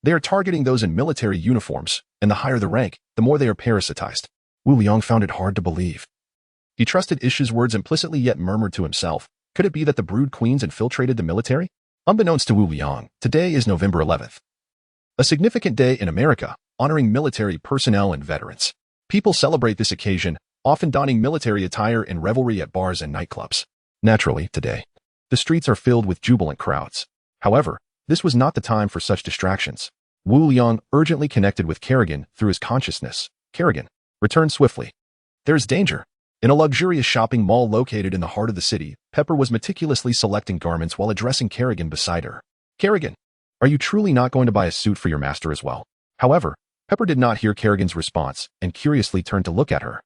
They are targeting those in military uniforms, and the higher the rank, the more they are parasitized. Wu Liang found it hard to believe. He trusted Ish's words implicitly yet murmured to himself, could it be that the Brood Queens infiltrated the military? Unbeknownst to Wu Liang, today is November 11th. A significant day in America, honoring military personnel and veterans. People celebrate this occasion, often donning military attire in revelry at bars and nightclubs. Naturally, today, the streets are filled with jubilant crowds. However, this was not the time for such distractions. Wu Liang urgently connected with Kerrigan through his consciousness. Kerrigan, return swiftly. There is danger. In a luxurious shopping mall located in the heart of the city, Pepper was meticulously selecting garments while addressing Kerrigan beside her. Kerrigan, are you truly not going to buy a suit for your master as well? However, Pepper did not hear Kerrigan's response and curiously turned to look at her,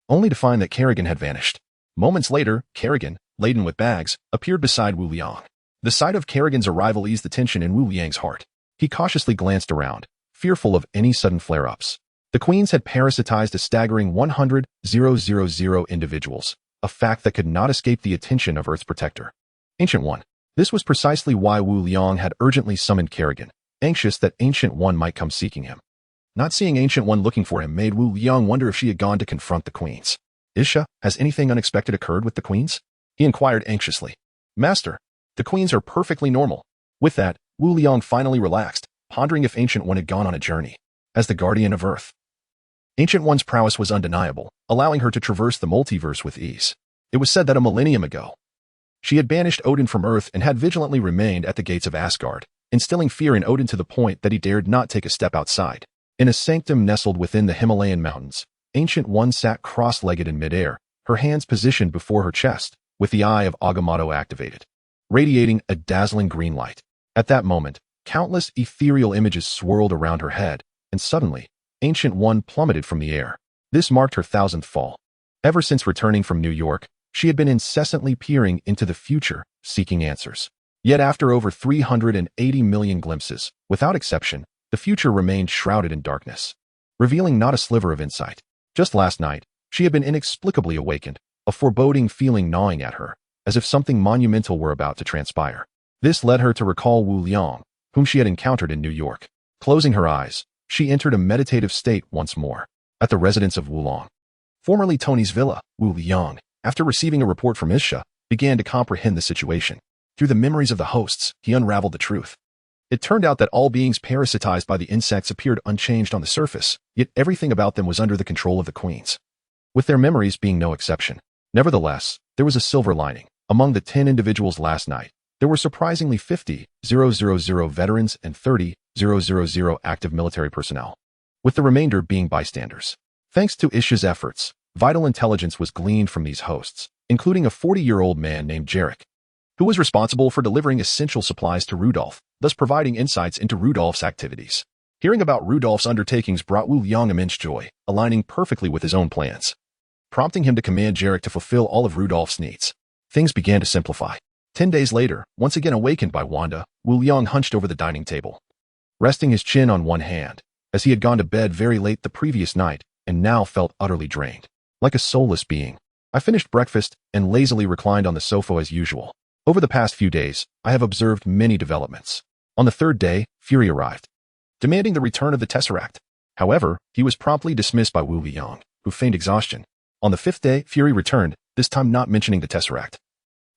only to find that Kerrigan had vanished. Moments later, Kerrigan, laden with bags, appeared beside Wu Liang. The sight of Kerrigan's arrival eased the tension in Wu Liang's heart. He cautiously glanced around, fearful of any sudden flare-ups. The queens had parasitized a staggering 100,000 individuals, a fact that could not escape the attention of Earth's protector, Ancient One. This was precisely why Wu Liang had urgently summoned Kerrigan, anxious that Ancient One might come seeking him. Not seeing Ancient One looking for him made Wu Liang wonder if she had gone to confront the queens. Isha, has anything unexpected occurred with the queens? He inquired anxiously. Master, the queens are perfectly normal. With that, Wu Liang finally relaxed, pondering if Ancient One had gone on a journey. As the guardian of Earth, Ancient One's prowess was undeniable, allowing her to traverse the multiverse with ease. It was said that a millennium ago, she had banished Odin from Earth and had vigilantly remained at the gates of Asgard, instilling fear in Odin to the point that he dared not take a step outside. In a sanctum nestled within the Himalayan mountains, Ancient One sat cross-legged in midair, her hands positioned before her chest, with the Eye of Agamotto activated, radiating a dazzling green light. At that moment, countless ethereal images swirled around her head, and suddenly, Ancient One plummeted from the air. This marked her 1000th fall. Ever since returning from New York, she had been incessantly peering into the future, seeking answers. Yet after over 380 million glimpses, without exception, the future remained shrouded in darkness, revealing not a sliver of insight. Just last night, she had been inexplicably awakened, a foreboding feeling gnawing at her, as if something monumental were about to transpire. This led her to recall Wu Liang, whom she had encountered in New York. Closing her eyes, she entered a meditative state once more. At the residence of Wu Liang, formerly Tony's villa, Wu Liang, after receiving a report from Isha, began to comprehend the situation. Through the memories of the hosts, he unraveled the truth. It turned out that all beings parasitized by the insects appeared unchanged on the surface, yet everything about them was under the control of the queens, with their memories being no exception. Nevertheless, there was a silver lining. Among the 10 individuals last night, there were surprisingly 50,000 veterans and 30,000 active military personnel, with the remainder being bystanders. Thanks to Isha's efforts, vital intelligence was gleaned from these hosts, including a 40-year-old man named Jarek, who was responsible for delivering essential supplies to Rudolph, thus providing insights into Rudolph's activities. Hearing about Rudolph's undertakings brought Wu Liang immense joy, aligning perfectly with his own plans, prompting him to command Jarek to fulfill all of Rudolph's needs. Things began to simplify. 10 days later, once again awakened by Wanda, Wu Liang hunched over the dining table, resting his chin on one hand, as he had gone to bed very late the previous night and now felt utterly drained. Like a soulless being, I finished breakfast and lazily reclined on the sofa as usual. Over the past few days, I have observed many developments. On the third day, Fury arrived, demanding the return of the Tesseract. However, he was promptly dismissed by Wu Liang, who feigned exhaustion. On the 5th day, Fury returned, this time not mentioning the Tesseract.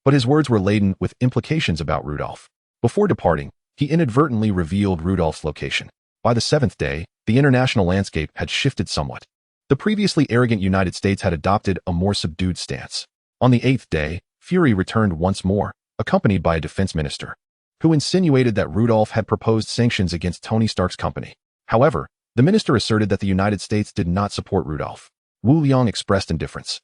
But his words were laden with implications about Rudolph. Before departing, he inadvertently revealed Rudolph's location. By the 7th day, the international landscape had shifted somewhat. The previously arrogant United States had adopted a more subdued stance. On the 8th day, Fury returned once more, accompanied by a defense minister, who insinuated that Rudolph had proposed sanctions against Tony Stark's company. However, the minister asserted that the United States did not support Rudolph. Wu Liang expressed indifference,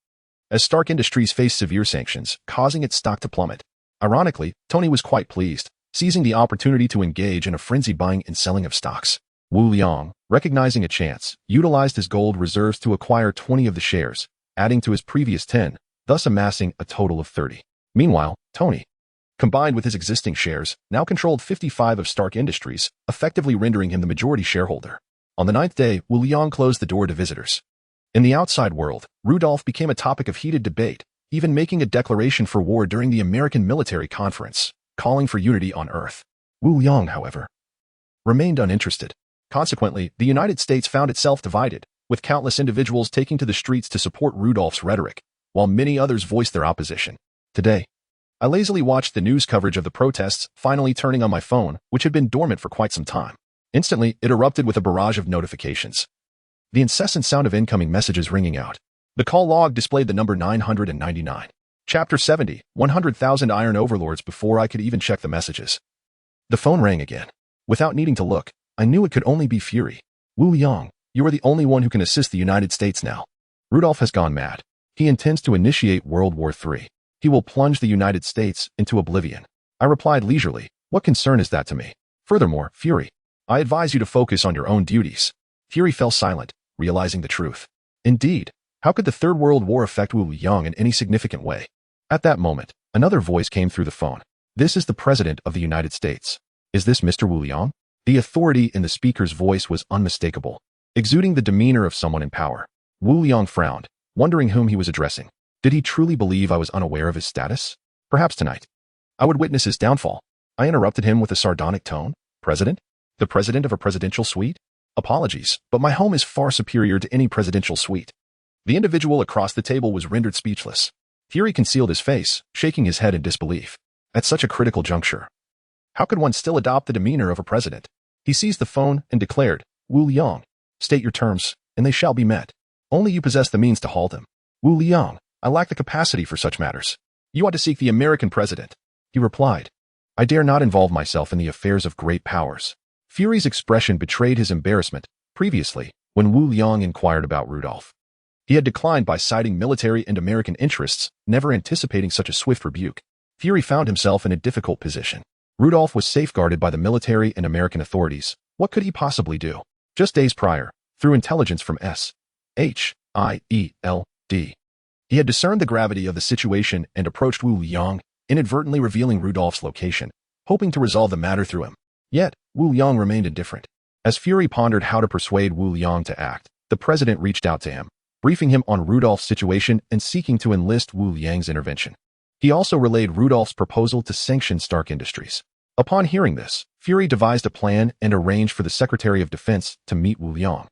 as Stark Industries faced severe sanctions, causing its stock to plummet. Ironically, Tony was quite pleased, seizing the opportunity to engage in a frenzied buying and selling of stocks. Wu Liang, recognizing a chance, utilized his gold reserves to acquire 20 of the shares, adding to his previous 10, thus amassing a total of 30. Meanwhile, Tony, combined with his existing shares, now controlled 55 of Stark Industries, effectively rendering him the majority shareholder. On the 9th day, Wu Liang closed the door to visitors. In the outside world, Rudolph became a topic of heated debate, even making a declaration for war during the American military conference, calling for unity on Earth. Wu Liang, however, remained uninterested. Consequently, the United States found itself divided, with countless individuals taking to the streets to support Rudolph's rhetoric, while many others voiced their opposition. Today, I lazily watched the news coverage of the protests, finally turning on my phone, which had been dormant for quite some time. Instantly, it erupted with a barrage of notifications, the incessant sound of incoming messages ringing out. The call log displayed the number 999. Chapter 70, 100,000 Iron Overlords. Before I could even check the messages, the phone rang again. Without needing to look, I knew it could only be Fury. Wu Liang, you are the only one who can assist the United States now. Rudolph has gone mad. He intends to initiate World War III. He will plunge the United States into oblivion. I replied leisurely, what concern is that to me? Furthermore, Fury, I advise you to focus on your own duties. Fury fell silent, realizing the truth. Indeed, how could the Third World War affect Wu Liang in any significant way? At that moment, another voice came through the phone. This is the President of the United States. Is this Mr. Wu Liang? The authority in the speaker's voice was unmistakable, exuding the demeanor of someone in power. Wu Liang frowned, wondering whom he was addressing. Did he truly believe I was unaware of his status? Perhaps tonight I would witness his downfall. I interrupted him with a sardonic tone. President? The president of a presidential suite? Apologies, but my home is far superior to any presidential suite. The individual across the table was rendered speechless. Fury concealed his face, shaking his head in disbelief. At such a critical juncture, how could one still adopt the demeanor of a president? He seized the phone and declared, Wu Liang, state your terms, and they shall be met. Only you possess the means to halt him. Wu Liang, I lack the capacity for such matters. You ought to seek the American president. He replied, I dare not involve myself in the affairs of great powers. Fury's expression betrayed his embarrassment, Previously, when Wu Liang inquired about Rudolph, he had declined by citing military and American interests, never anticipating such a swift rebuke. Fury found himself in a difficult position. Rudolph was safeguarded by the military and American authorities. What could he possibly do? Just days prior, through intelligence from S.H.I.E.L.D., he had discerned the gravity of the situation and approached Wu Liang, inadvertently revealing Rudolph's location, hoping to resolve the matter through him. Yet, Wu Liang remained indifferent. As Fury pondered how to persuade Wu Liang to act, the president reached out to him, briefing him on Rudolph's situation and seeking to enlist Wu Liang's intervention. He also relayed Rudolph's proposal to sanction Stark Industries. Upon hearing this, Fury devised a plan and arranged for the Secretary of Defense to meet Wu Liang,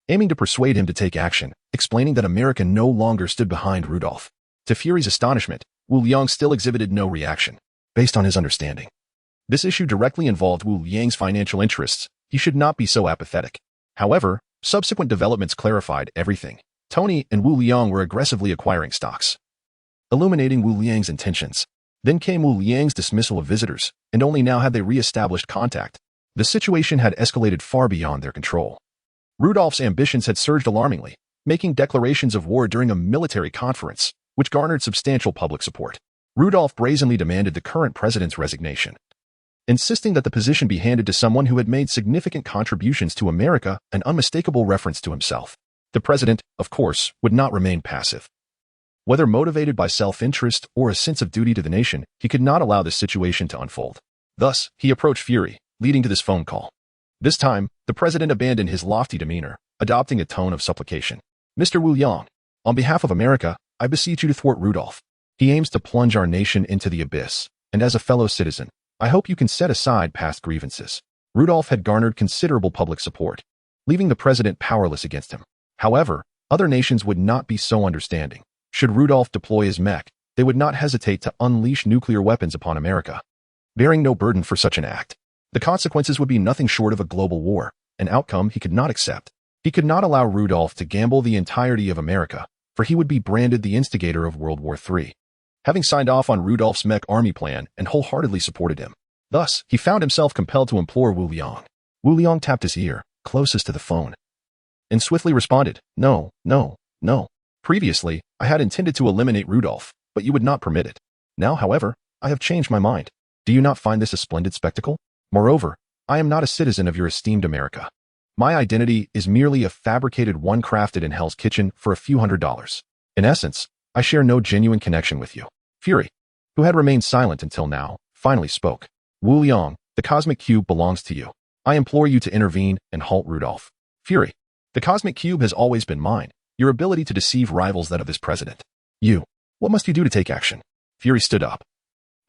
aiming to persuade him to take action, explaining that America no longer stood behind Rudolph. To Fury's astonishment, Wu Liang still exhibited no reaction. Based on his understanding, this issue directly involved Wu Liang's financial interests. He should not be so apathetic. However, subsequent developments clarified everything. Tony and Wu Liang were aggressively acquiring stocks, illuminating Wu Liang's intentions. Then came Wu Liang's dismissal of visitors, and only now had they re-established contact. The situation had escalated far beyond their control. Rudolph's ambitions had surged alarmingly, making declarations of war during a military conference, which garnered substantial public support. Rudolph brazenly demanded the current president's resignation, insisting that the position be handed to someone who had made significant contributions to America, an unmistakable reference to himself. The president, of course, would not remain passive. Whether motivated by self-interest or a sense of duty to the nation, he could not allow this situation to unfold. Thus, he approached Fury, leading to this phone call. This time, the president abandoned his lofty demeanor, adopting a tone of supplication. Mr. Wu Liang, on behalf of America, I beseech you to thwart Rudolph. He aims to plunge our nation into the abyss, and as a fellow citizen, I hope you can set aside past grievances. Rudolph had garnered considerable public support, leaving the president powerless against him. However, other nations would not be so understanding. Should Rudolph deploy his mech, they would not hesitate to unleash nuclear weapons upon America, bearing no burden for such an act. The consequences would be nothing short of a global war, an outcome he could not accept. He could not allow Rudolph to gamble the entirety of America, for he would be branded the instigator of World War III. Having signed off on Rudolph's mech army plan and wholeheartedly supported him. Thus, he found himself compelled to implore Wu Liang. Wu Liang tapped his ear, closest to the phone, and swiftly responded, "No, no, no. Previously, I had intended to eliminate Rudolph, but you would not permit it. Now, however, I have changed my mind. Do you not find this a splendid spectacle? Moreover, I am not a citizen of your esteemed America. My identity is merely a fabricated one crafted in Hell's Kitchen for a few $100s. In essence, I share no genuine connection with you." Fury, who had remained silent until now, finally spoke. "Wu Liang, the Cosmic Cube belongs to you. I implore you to intervene and halt Rudolph." Fury, "The Cosmic Cube has always been mine. Your ability to deceive rivals that of this president. What must you do to take action?" Fury stood up,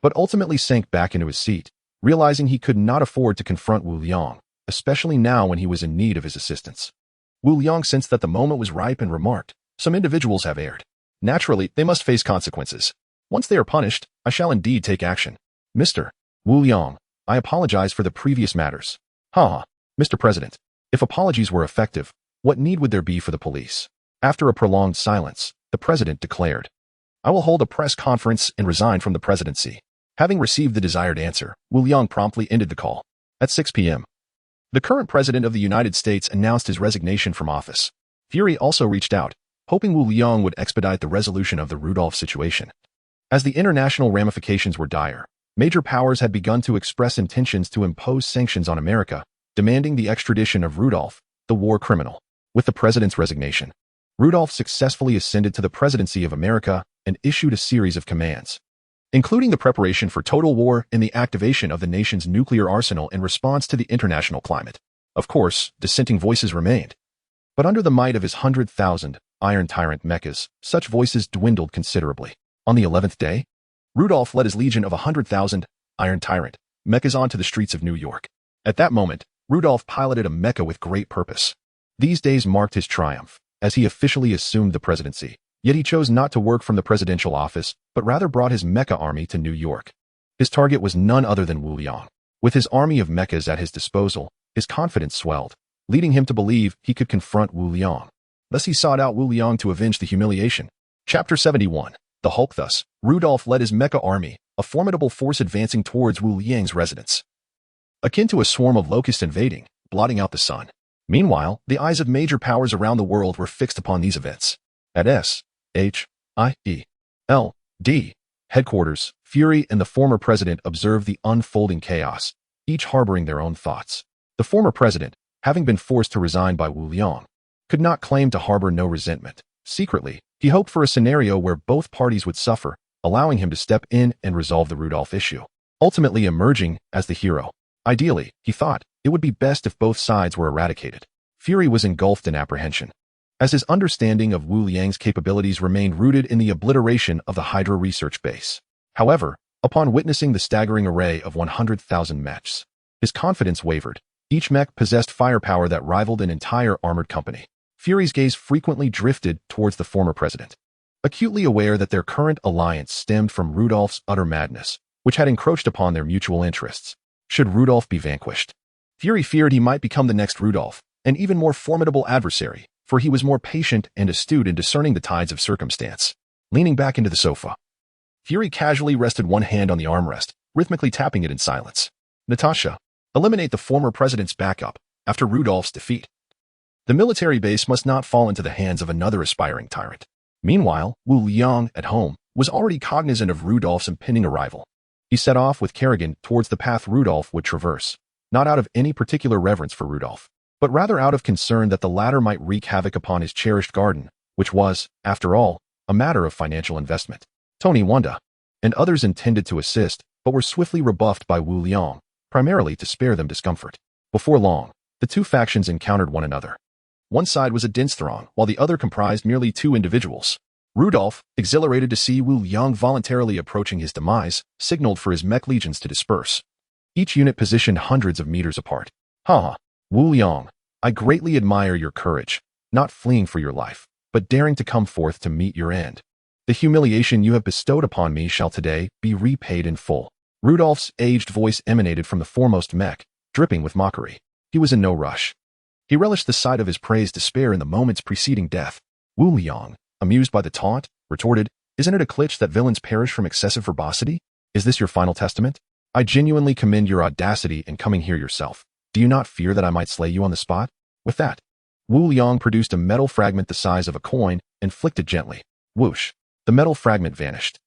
but ultimately sank back into his seat, realizing he could not afford to confront Wu Liang, especially now when he was in need of his assistance. Wu Liang sensed that the moment was ripe and remarked, "Some individuals have erred. Naturally, they must face consequences. Once they are punished, I shall indeed take action. Mr. Wu Liang, I apologize for the previous matters." Mr. President, if apologies were effective, what need would there be for the police? After a prolonged silence, the president declared, "I will hold a press conference and resign from the presidency." Having received the desired answer, Wu Liang promptly ended the call. At 6 p.m., the current president of the United States announced his resignation from office. Fury also reached out, hoping Wu Liang would expedite the resolution of the Rudolph situation. As the international ramifications were dire, major powers had begun to express intentions to impose sanctions on America, demanding the extradition of Rudolph, the war criminal. With the president's resignation, Rudolph successfully ascended to the presidency of America and issued a series of commands, including the preparation for total war and the activation of the nation's nuclear arsenal in response to the international climate. Of course, dissenting voices remained, but under the might of his 100,000 Iron Tyrant mechas, such voices dwindled considerably. On the 11th day, Rudolph led his legion of 100,000 Iron Tyrant mechas onto the streets of New York. At that moment, Rudolph piloted a mecha with great purpose. These days marked his triumph, as he officially assumed the presidency. Yet he chose not to work from the presidential office, but rather brought his mecha army to New York. His target was none other than Wu Liang. With his army of mechas at his disposal, his confidence swelled, leading him to believe he could confront Wu Liang. Thus he sought out Wu Liang to avenge the humiliation. Chapter 71. The Hulk. Thus, Rudolph led his mecha army, a formidable force advancing towards Wu Liang's residence, akin to a swarm of locusts invading, blotting out the sun. Meanwhile, the eyes of major powers around the world were fixed upon these events. At S.H.I.E.L.D. headquarters, Fury and the former president observed the unfolding chaos, each harboring their own thoughts. The former president, having been forced to resign by Wu Liang, could not claim to harbor no resentment. Secretly, he hoped for a scenario where both parties would suffer, allowing him to step in and resolve the Rudolph issue, ultimately emerging as the hero. Ideally, he thought, it would be best if both sides were eradicated. Fury was engulfed in apprehension, as his understanding of Wu Liang's capabilities remained rooted in the obliteration of the Hydra research base. However, upon witnessing the staggering array of 100,000 mechs, his confidence wavered. Each mech possessed firepower that rivaled an entire armored company. Fury's gaze frequently drifted towards the former president, acutely aware that their current alliance stemmed from Rudolph's utter madness, which had encroached upon their mutual interests. Should Rudolph be vanquished, Fury feared he might become the next Rudolph, an even more formidable adversary, for he was more patient and astute in discerning the tides of circumstance. Leaning back into the sofa, Fury casually rested one hand on the armrest, rhythmically tapping it in silence. Natasha, eliminate the former president's backup after Rudolph's defeat. The military base must not fall into the hands of another aspiring tyrant. Meanwhile, Wu Liang, at home, was already cognizant of Rudolph's impending arrival. He set off with Kerrigan towards the path Rudolph would traverse, not out of any particular reverence for Rudolph, but rather out of concern that the latter might wreak havoc upon his cherished garden, which was, after all, a matter of financial investment. Tony, Wanda, and others intended to assist, but were swiftly rebuffed by Wu Liang, primarily to spare them discomfort. Before long, the two factions encountered one another. One side was a dense throng, while the other comprised merely two individuals. Rudolph, exhilarated to see Wu Liang voluntarily approaching his demise, signaled for his mech legions to disperse. Each unit positioned hundreds of meters apart. Wu Liang, I greatly admire your courage, not fleeing for your life, but daring to come forth to meet your end. The humiliation you have bestowed upon me shall today be repaid in full. Rudolph's aged voice emanated from the foremost mech, dripping with mockery. He was in no rush. He relished the sight of his prey's despair in the moments preceding death. Wu Liang, amused by the taunt, retorted, Isn't it a glitch that villains perish from excessive verbosity? Is this your final testament? I genuinely commend your audacity in coming here yourself. Do you not fear that I might slay you on the spot? With that, Wu Liang produced a metal fragment the size of a coin and flicked it gently. Whoosh! The metal fragment vanished,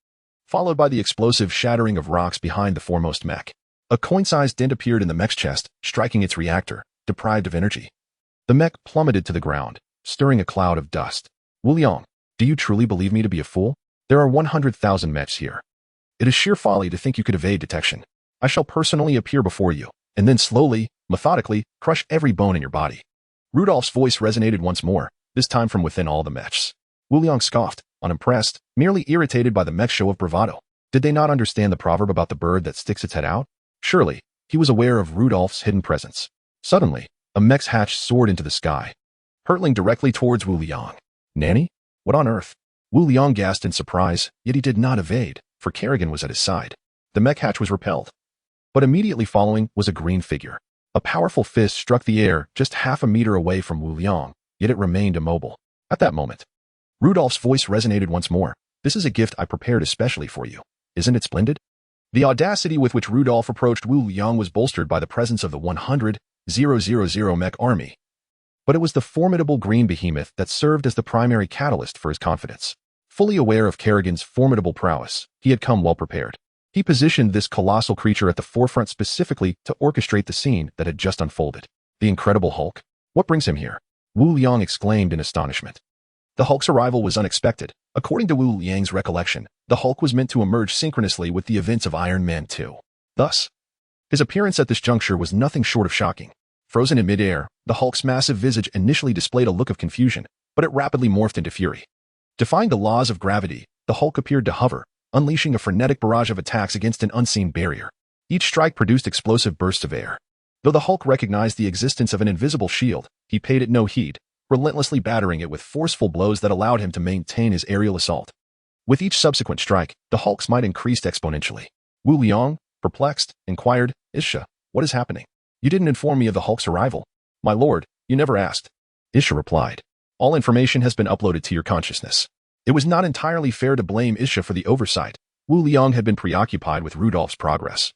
followed by the explosive shattering of rocks behind the foremost mech. A coin-sized dent appeared in the mech's chest, striking its reactor, deprived of energy. The mech plummeted to the ground, stirring a cloud of dust. Wu Liang, do you truly believe me to be a fool? There are 100,000 mechs here. It is sheer folly to think you could evade detection. I shall personally appear before you, and then slowly, methodically, crush every bone in your body. Rudolph's voice resonated once more, this time from within all the mechs. Wu Liang scoffed, unimpressed, merely irritated by the mech's show of bravado. Did they not understand the proverb about the bird that sticks its head out? Surely, he was aware of Rudolph's hidden presence. Suddenly, a mech's hatch soared into the sky, hurtling directly towards Wu Liang. Nanny? What on earth? Wu Liang gasped in surprise, yet he did not evade, for Kerrigan was at his side. The mech hatch was repelled. But immediately following was a green figure. A powerful fist struck the air just half a meter away from Wu Liang, yet it remained immobile. At that moment, Rudolph's voice resonated once more. This is a gift I prepared especially for you. Isn't it splendid? The audacity with which Rudolph approached Wu Liang was bolstered by the presence of the 100,000 mech army. But it was the formidable green behemoth that served as the primary catalyst for his confidence. Fully aware of Kerrigan's formidable prowess, he had come well prepared. He positioned this colossal creature at the forefront specifically to orchestrate the scene that had just unfolded. The Incredible Hulk? What brings him here? Wu Liang exclaimed in astonishment. The Hulk's arrival was unexpected. According to Wu Liang's recollection, the Hulk was meant to emerge synchronously with the events of Iron Man 2. Thus, his appearance at this juncture was nothing short of shocking. Frozen in midair, the Hulk's massive visage initially displayed a look of confusion, but it rapidly morphed into fury. Defying the laws of gravity, the Hulk appeared to hover, unleashing a frenetic barrage of attacks against an unseen barrier. Each strike produced explosive bursts of air. Though the Hulk recognized the existence of an invisible shield, he paid it no heed, relentlessly battering it with forceful blows that allowed him to maintain his aerial assault. With each subsequent strike, the Hulk's might increased exponentially. Wu Liang, perplexed, inquired, Isha, what is happening? You didn't inform me of the Hulk's arrival. My lord, you never asked. Isha replied. All information has been uploaded to your consciousness. It was not entirely fair to blame Isha for the oversight. Wu Liang had been preoccupied with Rudolph's progress,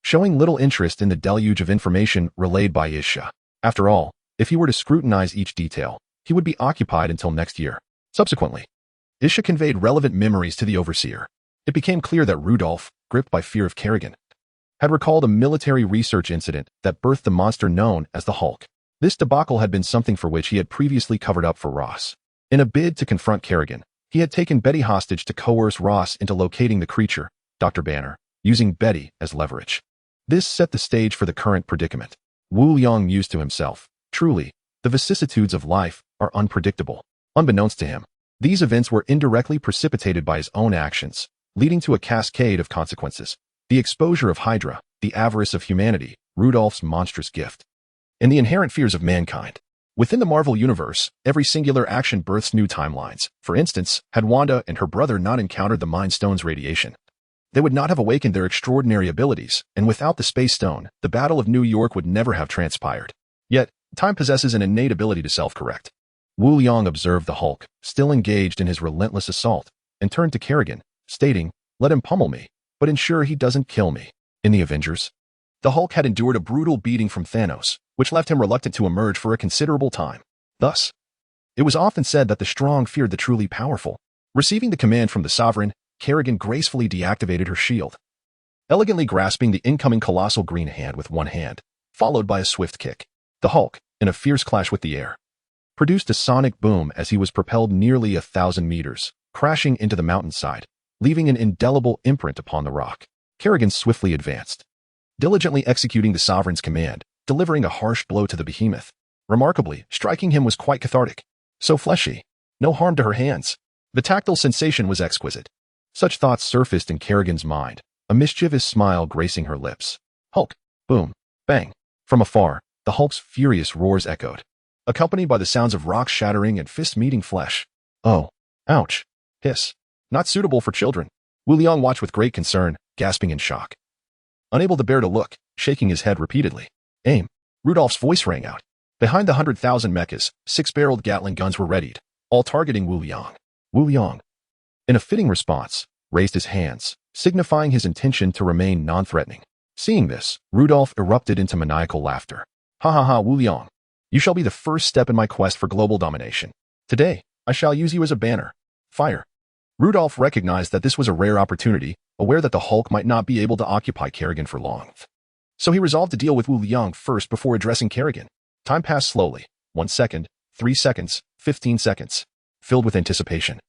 showing little interest in the deluge of information relayed by Isha. After all, If he were to scrutinize each detail, he would be occupied until next year. Subsequently, Isha conveyed relevant memories to the overseer. It became clear that Rudolph, gripped by fear of Kerrigan, had recalled a military research incident that birthed the monster known as the Hulk. This debacle had been something for which he had previously covered up for Ross. In a bid to confront Kerrigan, he had taken Betty hostage to coerce Ross into locating the creature, Dr. Banner, using Betty as leverage. This set the stage for the current predicament. Wu Liang mused to himself, truly, the vicissitudes of life are unpredictable. Unbeknownst to him, these events were indirectly precipitated by his own actions, leading to a cascade of consequences. The exposure of Hydra, the avarice of humanity, Rudolph's monstrous gift, and the inherent fears of mankind. Within the Marvel Universe, every singular action births new timelines. For instance, had Wanda and her brother not encountered the Mind Stone's radiation, they would not have awakened their extraordinary abilities, and without the Space Stone, the Battle of New York would never have transpired. Yet, time possesses an innate ability to self-correct. Wu Liang observed the Hulk, still engaged in his relentless assault, and turned to Kerrigan, stating, "Let him pummel me, but ensure he doesn't kill me." In the Avengers, the Hulk had endured a brutal beating from Thanos, which left him reluctant to emerge for a considerable time. Thus, it was often said that the strong feared the truly powerful. Receiving the command from the Sovereign, Kerrigan gracefully deactivated her shield, elegantly grasping the incoming colossal green hand with one hand, followed by a swift kick. The Hulk, in a fierce clash with the air, produced a sonic boom as he was propelled nearly 1,000 meters, crashing into the mountainside, leaving an indelible imprint upon the rock. Kerrigan swiftly advanced, diligently executing the Sovereign's command, delivering a harsh blow to the behemoth. Remarkably, striking him was quite cathartic. So fleshy, no harm to her hands. The tactile sensation was exquisite. Such thoughts surfaced in Kerrigan's mind, a mischievous smile gracing her lips. Hulk, boom, bang. From afar, the Hulk's furious roars echoed, accompanied by the sounds of rocks shattering and fists meeting flesh. Oh, ouch, hiss. Not suitable for children. Wu Liang watched with great concern, gasping in shock. Unable to bear to look, shaking his head repeatedly. Aim. Rudolph's voice rang out. Behind the 100,000 mechas, 6-barreled Gatling guns were readied, all targeting Wu Liang. Wu Liang, in a fitting response, raised his hands, signifying his intention to remain non-threatening. Seeing this, Rudolph erupted into maniacal laughter. Ha ha ha, Wu Liang. You shall be the first step in my quest for global domination. Today, I shall use you as a banner. Fire. Rudolph recognized that this was a rare opportunity, aware that the Hulk might not be able to occupy Kerrigan for long. So he resolved to deal with Wu Liang first before addressing Kerrigan. Time passed slowly. 1 second, 3 seconds, 15 seconds. Filled with anticipation,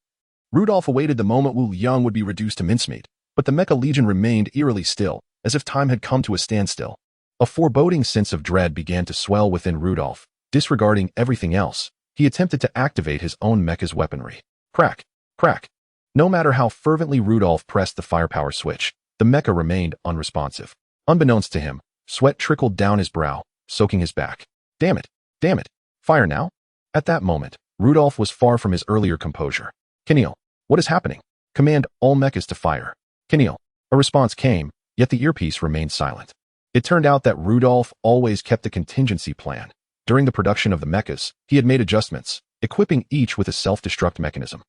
Rudolph awaited the moment Wu Liang would be reduced to mincemeat, but the Mecha Legion remained eerily still, as if time had come to a standstill. A foreboding sense of dread began to swell within Rudolph. Disregarding everything else, he attempted to activate his own mecha's weaponry. Crack, crack. No matter how fervently Rudolph pressed the firepower switch, the mecha remained unresponsive. Unbeknownst to him, sweat trickled down his brow, soaking his back. Damn it, fire now? At that moment, Rudolph was far from his earlier composure. Keneal, what is happening? Command all mechas to fire. Keneal. A response came, yet the earpiece remained silent. It turned out that Rudolph always kept a contingency plan. During the production of the mechas, he had made adjustments, equipping each with a self-destruct mechanism,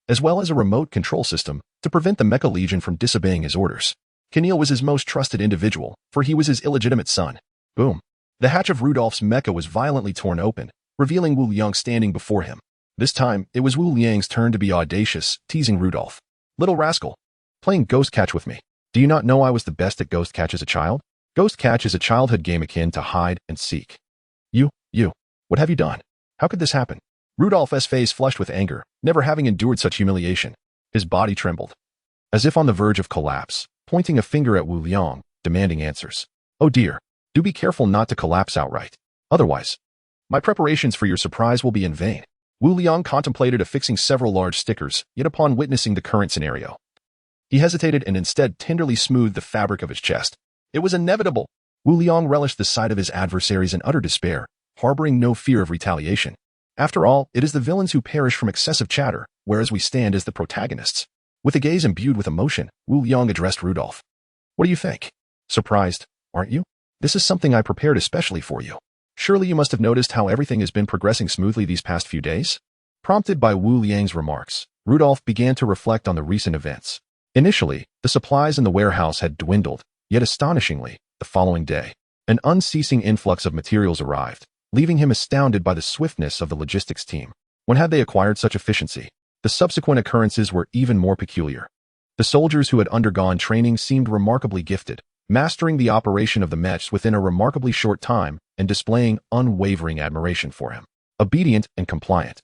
as well as a remote control system to prevent the Mecha Legion from disobeying his orders. Keneal was his most trusted individual, for he was his illegitimate son. Boom. The hatch of Rudolph's mecha was violently torn open, revealing Wu Liang standing before him. This time, it was Wu Liang's turn to be audacious, teasing Rudolph. Little rascal, playing Ghost Catch with me. Do you not know I was the best at Ghost Catch as a child? Ghost Catch is a childhood game akin to hide and seek. You, what have you done? How could this happen? Rudolph's face flushed with anger, never having endured such humiliation. His body trembled, as if on the verge of collapse, pointing a finger at Wu Liang, demanding answers. Oh dear, do be careful not to collapse outright. Otherwise, my preparations for your surprise will be in vain. Wu Liang contemplated affixing several large stickers, yet upon witnessing the current scenario, he hesitated and instead tenderly smoothed the fabric of his chest. It was inevitable. Wu Liang relished the sight of his adversaries in utter despair, harboring no fear of retaliation. After all, it is the villains who perish from excessive chatter, whereas we stand as the protagonists. With a gaze imbued with emotion, Wu Liang addressed Rudolph. What do you think? Surprised, aren't you? This is something I prepared especially for you. Surely you must have noticed how everything has been progressing smoothly these past few days? Prompted by Wu Liang's remarks, Rudolph began to reflect on the recent events. Initially, the supplies in the warehouse had dwindled, yet astonishingly, the following day, an unceasing influx of materials arrived. leaving him astounded by the swiftness of the logistics team. When had they acquired such efficiency? The subsequent occurrences were even more peculiar. The soldiers who had undergone training seemed remarkably gifted, mastering the operation of the mechs within a remarkably short time and displaying unwavering admiration for him. Obedient and compliant.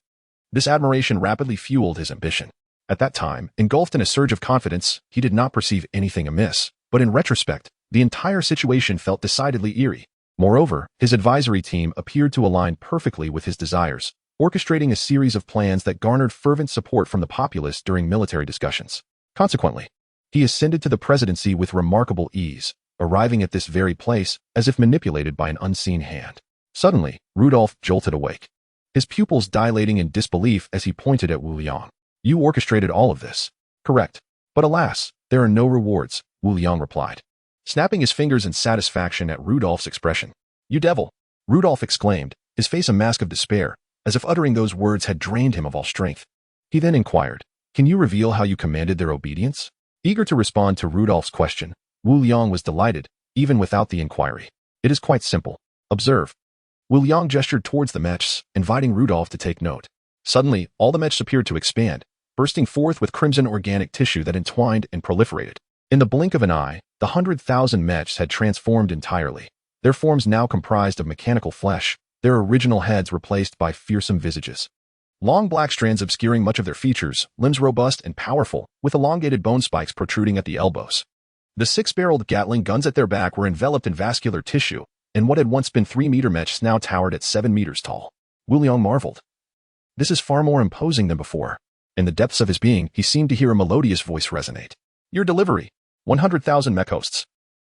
This admiration rapidly fueled his ambition. At that time, engulfed in a surge of confidence, he did not perceive anything amiss, but in retrospect, the entire situation felt decidedly eerie. Moreover, his advisory team appeared to align perfectly with his desires, orchestrating a series of plans that garnered fervent support from the populace during military discussions. Consequently, he ascended to the presidency with remarkable ease, arriving at this very place as if manipulated by an unseen hand. Suddenly, Rudolph jolted awake, his pupils dilating in disbelief as he pointed at Wu Liang. You orchestrated all of this. Correct. But alas, there are no rewards, Wu Liang replied, snapping his fingers in satisfaction at Rudolph's expression. You devil! Rudolph exclaimed, his face a mask of despair, as if uttering those words had drained him of all strength. He then inquired, can you reveal how you commanded their obedience? Eager to respond to Rudolph's question, Wu Liang was delighted, even without the inquiry. It is quite simple. Observe. Wu Liang gestured towards the mechs, inviting Rudolph to take note. Suddenly, all the mechs appeared to expand, bursting forth with crimson organic tissue that entwined and proliferated. In the blink of an eye, the 100,000 mechs had transformed entirely, their forms now comprised of mechanical flesh, their original heads replaced by fearsome visages. Long black strands obscuring much of their features, limbs robust and powerful, with elongated bone spikes protruding at the elbows. The 6-barreled Gatling guns at their back were enveloped in vascular tissue, and what had once been 3-meter mechs now towered at 7 meters tall. Wu Liang marveled. This is far more imposing than before. In the depths of his being, he seemed to hear a melodious voice resonate. Your delivery. 100,000 mech hosts.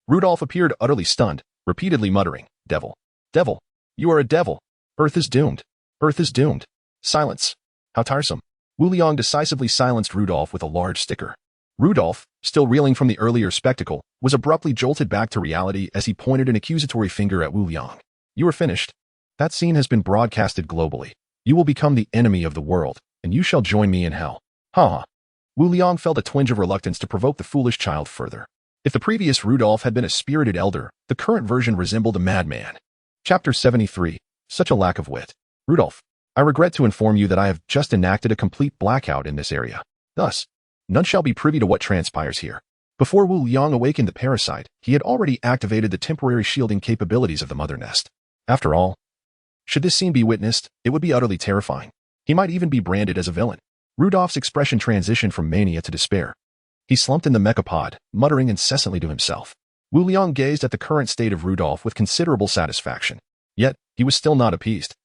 Rudolph appeared utterly stunned, repeatedly muttering, Devil. Devil. You are a devil. Earth is doomed. Earth is doomed. Silence. How tiresome. Wu Liang decisively silenced Rudolph with a large sticker. Rudolph, still reeling from the earlier spectacle, was abruptly jolted back to reality as he pointed an accusatory finger at Wu Liang. You are finished. That scene has been broadcasted globally. You will become the enemy of the world, and you shall join me in hell. Ha ha. Wu Liang felt a twinge of reluctance to provoke the foolish child further. If the previous Rudolph had been a spirited elder, the current version resembled a madman. Chapter 73. Such a lack of wit. Rudolph, I regret to inform you that I have just enacted a complete blackout in this area. Thus, none shall be privy to what transpires here. Before Wu Liang awakened the parasite, he had already activated the temporary shielding capabilities of the mother nest. After all, should this scene be witnessed, it would be utterly terrifying. He might even be branded as a villain. Rudolph's expression transitioned from mania to despair. He slumped in the mechapod, muttering incessantly to himself. Wu Liang gazed at the current state of Rudolph with considerable satisfaction. Yet, he was still not appeased.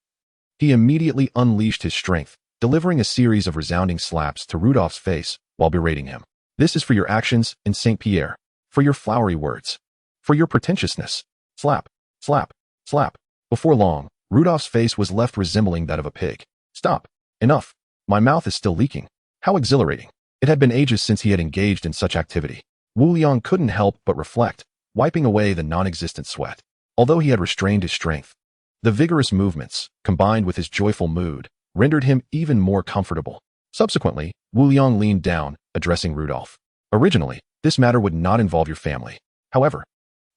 He immediately unleashed his strength, delivering a series of resounding slaps to Rudolph's face while berating him. This is for your actions in St. Pierre, for your flowery words, for your pretentiousness. Slap, slap, slap. Before long, Rudolph's face was left resembling that of a pig. Stop. Enough. My mouth is still leaking. How exhilarating. It had been ages since he had engaged in such activity. Wu Liang couldn't help but reflect, wiping away the non-existent sweat. Although he had restrained his strength, the vigorous movements, combined with his joyful mood, rendered him even more comfortable. Subsequently, Wu Liang leaned down, addressing Rudolph. Originally, this matter would not involve your family. However,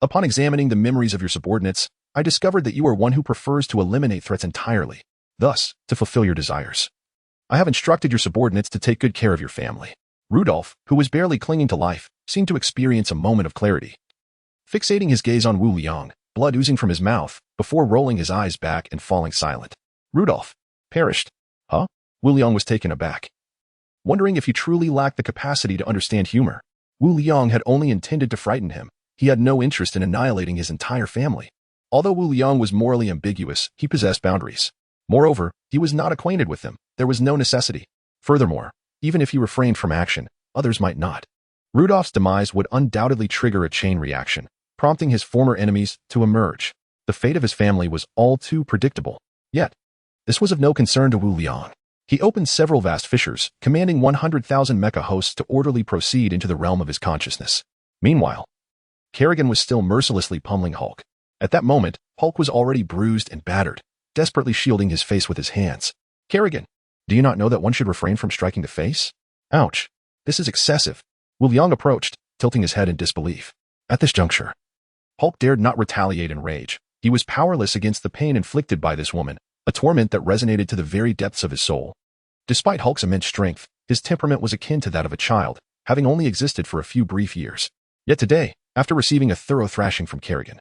upon examining the memories of your subordinates, I discovered that you are one who prefers to eliminate threats entirely, thus, to fulfill your desires. I have instructed your subordinates to take good care of your family. Rudolph, who was barely clinging to life, seemed to experience a moment of clarity. Fixating his gaze on Wu Liang, blood oozing from his mouth, before rolling his eyes back and falling silent. Rudolph. Perished. Huh? Wu Liang was taken aback, wondering if he truly lacked the capacity to understand humor. Wu Liang had only intended to frighten him. He had no interest in annihilating his entire family. Although Wu Liang was morally ambiguous, he possessed boundaries. Moreover, he was not acquainted with them. There was no necessity. Furthermore, even if he refrained from action, others might not. Rudolph's demise would undoubtedly trigger a chain reaction, prompting his former enemies to emerge. The fate of his family was all too predictable. Yet, this was of no concern to Wu Liang. He opened several vast fissures, commanding 100,000 mecha hosts to orderly proceed into the realm of his consciousness. Meanwhile, Kerrigan was still mercilessly pummeling Hulk. At that moment, Hulk was already bruised and battered, desperately shielding his face with his hands. Kerrigan, do you not know that one should refrain from striking the face? Ouch. This is excessive. Wu Liang approached, tilting his head in disbelief. At this juncture, Hulk dared not retaliate in rage, He was powerless against the pain inflicted by this woman, a torment that resonated to the very depths of his soul. Despite Hulk's immense strength, his temperament was akin to that of a child, having only existed for a few brief years. Yet today, after receiving a thorough thrashing from Kerrigan,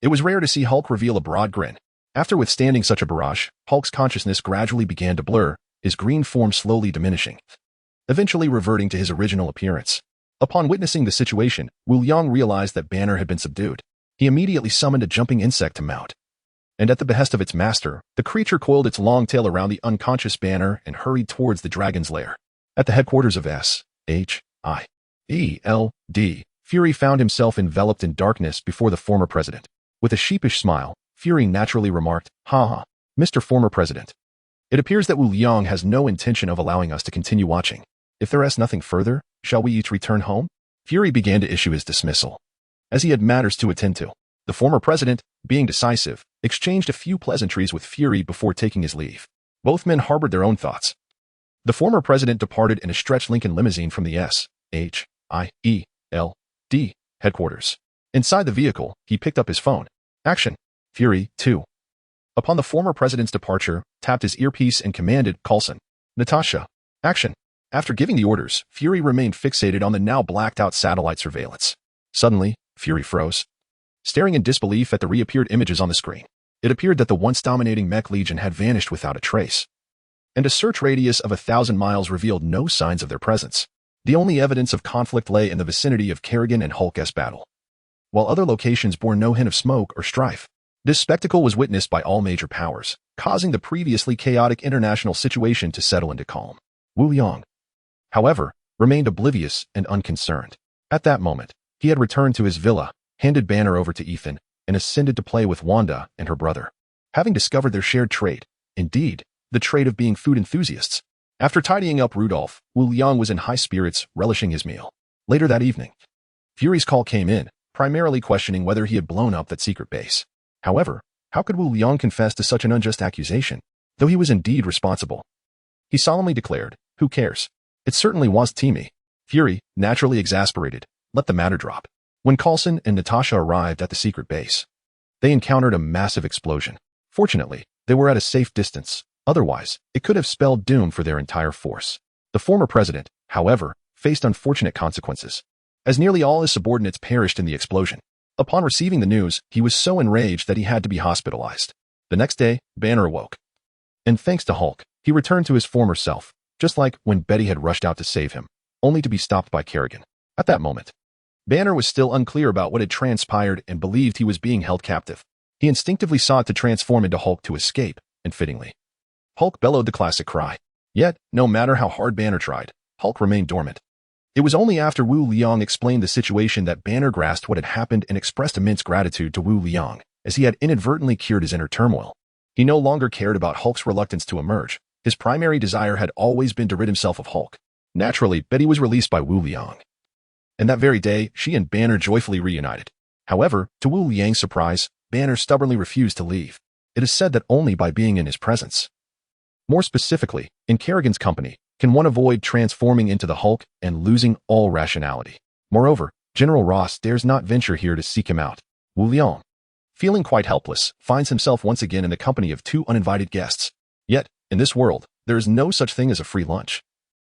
it was rare to see Hulk reveal a broad grin. After withstanding such a barrage, Hulk's consciousness gradually began to blur, his green form slowly diminishing, eventually reverting to his original appearance. Upon witnessing the situation, Wu Liang realized that Banner had been subdued. He immediately summoned a jumping insect to mount. And at the behest of its master, the creature coiled its long tail around the unconscious Banner and hurried towards the dragon's lair. At the headquarters of S.H.I.E.L.D., Fury found himself enveloped in darkness before the former president. With a sheepish smile, Fury naturally remarked, "Ha ha, Mr. Former President. It appears that Wu Liang has no intention of allowing us to continue watching. If there is nothing further, shall we each return home?" Fury began to issue his dismissal, as he had matters to attend to. The former president, being decisive, exchanged a few pleasantries with Fury before taking his leave. Both men harbored their own thoughts. The former president departed in a stretched Lincoln limousine from the S.H.I.E.L.D. headquarters. Inside the vehicle, he picked up his phone. Action. Fury, 2. Upon the former president's departure, tapped his earpiece and commanded, "Coulson. Natasha. Action." After giving the orders, Fury remained fixated on the now blacked-out satellite surveillance. Suddenly, Fury froze, staring in disbelief at the reappeared images on the screen. It appeared that the once dominating Mech Legion had vanished without a trace, and a search radius of 1,000 miles revealed no signs of their presence. The only evidence of conflict lay in the vicinity of Kerrigan and Hulk's battle, while other locations bore no hint of smoke or strife. This spectacle was witnessed by all major powers, causing the previously chaotic international situation to settle into calm. Wu Liang, however, remained oblivious and unconcerned. At that moment, he had returned to his villa, handed Banner over to Ethan, and ascended to play with Wanda and her brother. Having discovered their shared trait, indeed, the trait of being food enthusiasts. After tidying up Rudolph, Wu Liang was in high spirits, relishing his meal. Later that evening, Fury's call came in, primarily questioning whether he had blown up that secret base. However, how could Wu Liang confess to such an unjust accusation, though he was indeed responsible? He solemnly declared, "Who cares? It certainly was Timmy." Fury, naturally exasperated, let the matter drop. When Coulson and Natasha arrived at the secret base, they encountered a massive explosion. Fortunately, they were at a safe distance. Otherwise, it could have spelled doom for their entire force. The former president, however, faced unfortunate consequences, as nearly all his subordinates perished in the explosion. Upon receiving the news, he was so enraged that he had to be hospitalized. The next day, Banner awoke, and thanks to Hulk, he returned to his former self, just like when Betty had rushed out to save him, only to be stopped by Kerrigan. At that moment, Banner was still unclear about what had transpired and believed he was being held captive. He instinctively sought to transform into Hulk to escape, and fittingly, Hulk bellowed the classic cry. Yet, no matter how hard Banner tried, Hulk remained dormant. It was only after Wu Liang explained the situation that Banner grasped what had happened and expressed immense gratitude to Wu Liang, as he had inadvertently cured his inner turmoil. He no longer cared about Hulk's reluctance to emerge. His primary desire had always been to rid himself of Hulk. Naturally, Betty was released by Wu Liang, and that very day, she and Banner joyfully reunited. However, to Wu Liang's surprise, Banner stubbornly refused to leave. It is said that only by being in his presence, more specifically, in Kerrigan's company, can one avoid transforming into the Hulk and losing all rationality. Moreover, General Ross dares not venture here to seek him out. Wu Liang, feeling quite helpless, finds himself once again in the company of two uninvited guests. Yet, in this world, there is no such thing as a free lunch,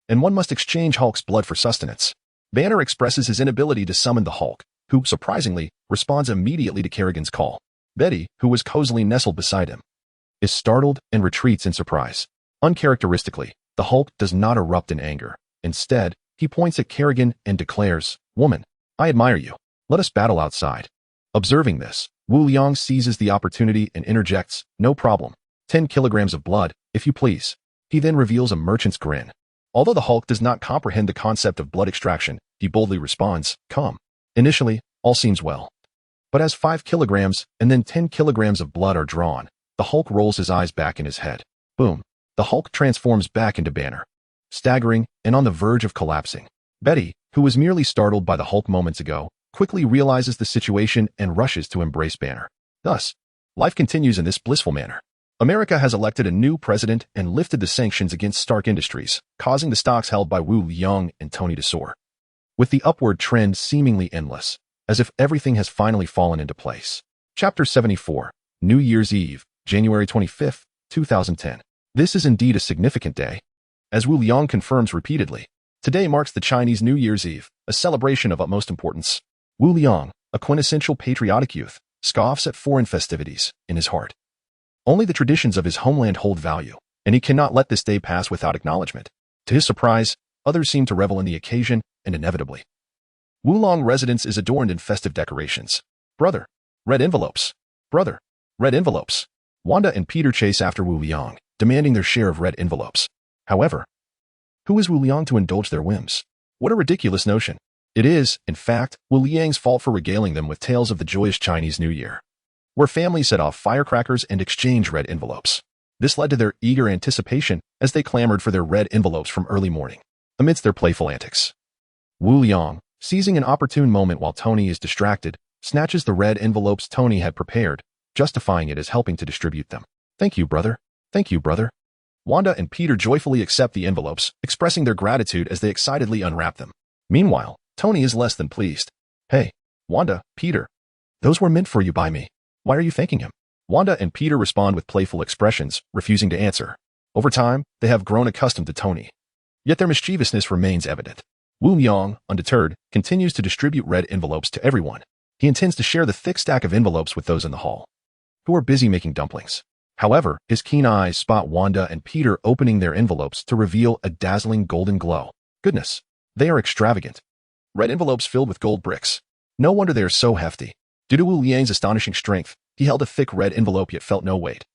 and one must exchange Hulk's blood for sustenance. Banner expresses his inability to summon the Hulk, who, surprisingly, responds immediately to Kerrigan's call. Betty, who was cozily nestled beside him, is startled and retreats in surprise. Uncharacteristically, the Hulk does not erupt in anger. Instead, he points at Kerrigan and declares, "Woman, I admire you. Let us battle outside." Observing this, Wu Liang seizes the opportunity and interjects, "No problem. 10 kilograms of blood, if you please." He then reveals a merchant's grin. Although the Hulk does not comprehend the concept of blood extraction, he boldly responds, "Come." Initially, all seems well. But as 5 kilograms and then 10 kilograms of blood are drawn, the Hulk rolls his eyes back in his head. Boom. The Hulk transforms back into Banner, staggering and on the verge of collapsing. Betty, who was merely startled by the Hulk moments ago, quickly realizes the situation and rushes to embrace Banner. Thus, life continues in this blissful manner. America has elected a new president and lifted the sanctions against Stark Industries, causing the stocks held by Wu Liang and Tony to soar, with the upward trend seemingly endless, as if everything has finally fallen into place. Chapter 74, New Year's Eve, January 25th, 2010. This is indeed a significant day. As Wu Liang confirms repeatedly, today marks the Chinese New Year's Eve, a celebration of utmost importance. Wu Liang, a quintessential patriotic youth, scoffs at foreign festivities in his heart. Only the traditions of his homeland hold value, and he cannot let this day pass without acknowledgement. To his surprise, others seem to revel in the occasion, and inevitably, Wulong residence is adorned in festive decorations. Brother, red envelopes. Brother, red envelopes. Wanda and Peter chase after Wu Liang, demanding their share of red envelopes. However, who is Wu Liang to indulge their whims? What a ridiculous notion. It is, in fact, Wu Liang's fault for regaling them with tales of the joyous Chinese New Year, where families set off firecrackers and exchange red envelopes. This led to their eager anticipation as they clamored for their red envelopes from early morning. Amidst their playful antics, Wu Liang, seizing an opportune moment while Tony is distracted, snatches the red envelopes Tony had prepared, justifying it as helping to distribute them. Thank you, brother. Thank you, brother. Wanda and Peter joyfully accept the envelopes, expressing their gratitude as they excitedly unwrap them. Meanwhile, Tony is less than pleased. Hey, Wanda, Peter. Those were meant for you by me. Why are you thanking him? Wanda and Peter respond with playful expressions, refusing to answer. Over time, they have grown accustomed to Tony. Yet their mischievousness remains evident. Wu Liang, undeterred, continues to distribute red envelopes to everyone. He intends to share the thick stack of envelopes with those in the hall, who are busy making dumplings. However, his keen eyes spot Wanda and Peter opening their envelopes to reveal a dazzling golden glow. Goodness, they are extravagant. Red envelopes filled with gold bricks. No wonder they are so hefty. Due to Wu Liang's astonishing strength, he held a thick red envelope yet felt no weight,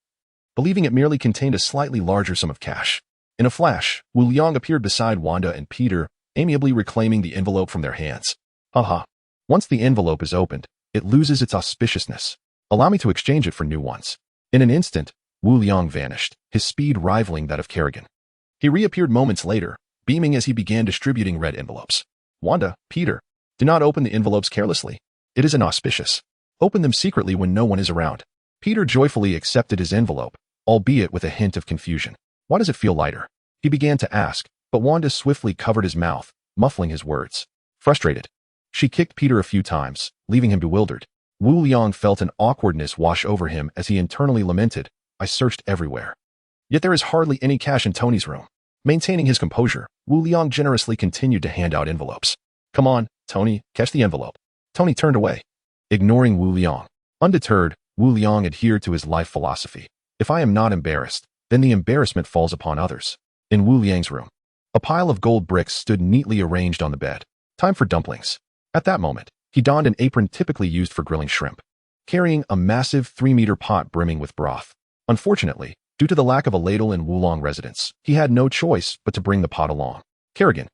believing it merely contained a slightly larger sum of cash. In a flash, Wu Liang appeared beside Wanda and Peter, amiably reclaiming the envelope from their hands. Haha. Once the envelope is opened, it loses its auspiciousness. Allow me to exchange it for new ones. In an instant, Wu Liang vanished, his speed rivaling that of Kerrigan. He reappeared moments later, beaming as he began distributing red envelopes. Wanda, Peter, do not open the envelopes carelessly. It is inauspicious. Open them secretly when no one is around. Peter joyfully accepted his envelope, albeit with a hint of confusion. Why does it feel lighter? He began to ask, but Wanda swiftly covered his mouth, muffling his words. Frustrated, she kicked Peter a few times, leaving him bewildered. Wu Liang felt an awkwardness wash over him as he internally lamented, I searched everywhere. Yet there is hardly any cash in Tony's room. Maintaining his composure, Wu Liang generously continued to hand out envelopes. Come on, Tony, catch the envelope. Tony turned away, ignoring Wu Liang. Undeterred, Wu Liang adhered to his life philosophy. If I am not embarrassed, then the embarrassment falls upon others. In Wu Liang's room, a pile of gold bricks stood neatly arranged on the bed. Time for dumplings. At that moment, he donned an apron typically used for grilling shrimp, carrying a massive 3-meter pot brimming with broth. Unfortunately, due to the lack of a ladle in Wulong residence, he had no choice but to bring the pot along. Kerrigan,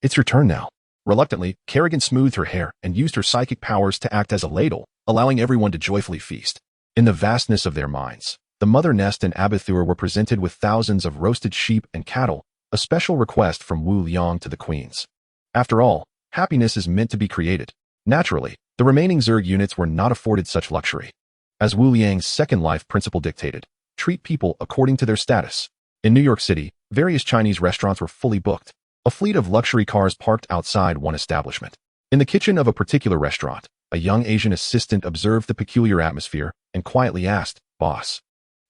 it's your turn now. Reluctantly, Kerrigan smoothed her hair and used her psychic powers to act as a ladle, allowing everyone to joyfully feast. In the vastness of their minds, the Mother Nest and Abathur were presented with thousands of roasted sheep and cattle, a special request from Wu Liang to the queens. After all, happiness is meant to be created. Naturally, the remaining Zerg units were not afforded such luxury. As Wu Liang's second life principle dictated, treat people according to their status. In New York City, various Chinese restaurants were fully booked. A fleet of luxury cars parked outside one establishment. In the kitchen of a particular restaurant, a young Asian assistant observed the peculiar atmosphere and quietly asked, Boss,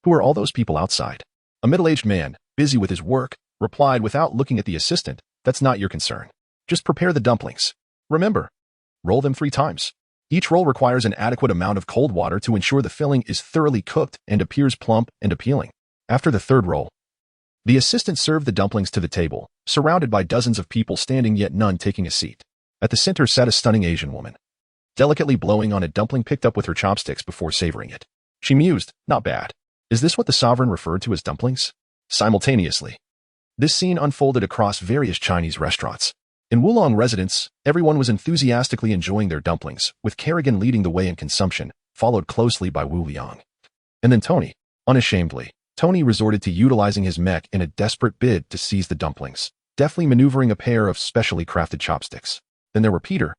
who are all those people outside? A middle-aged man, busy with his work, replied without looking at the assistant, That's not your concern. Just prepare the dumplings. Remember, roll them 3 times. Each roll requires an adequate amount of cold water to ensure the filling is thoroughly cooked and appears plump and appealing. After the 3rd roll, the assistant served the dumplings to the table, surrounded by dozens of people standing yet none taking a seat. At the center sat a stunning Asian woman, delicately blowing on a dumpling picked up with her chopsticks before savoring it. She mused, not bad. Is this what the sovereign referred to as dumplings? Simultaneously, this scene unfolded across various Chinese restaurants. In Wulong residence, everyone was enthusiastically enjoying their dumplings, with Kerrigan leading the way in consumption, followed closely by Wu Liang. And then Tony. Unashamedly, Tony resorted to utilizing his mech in a desperate bid to seize the dumplings, deftly maneuvering a pair of specially crafted chopsticks. Then there were Peter,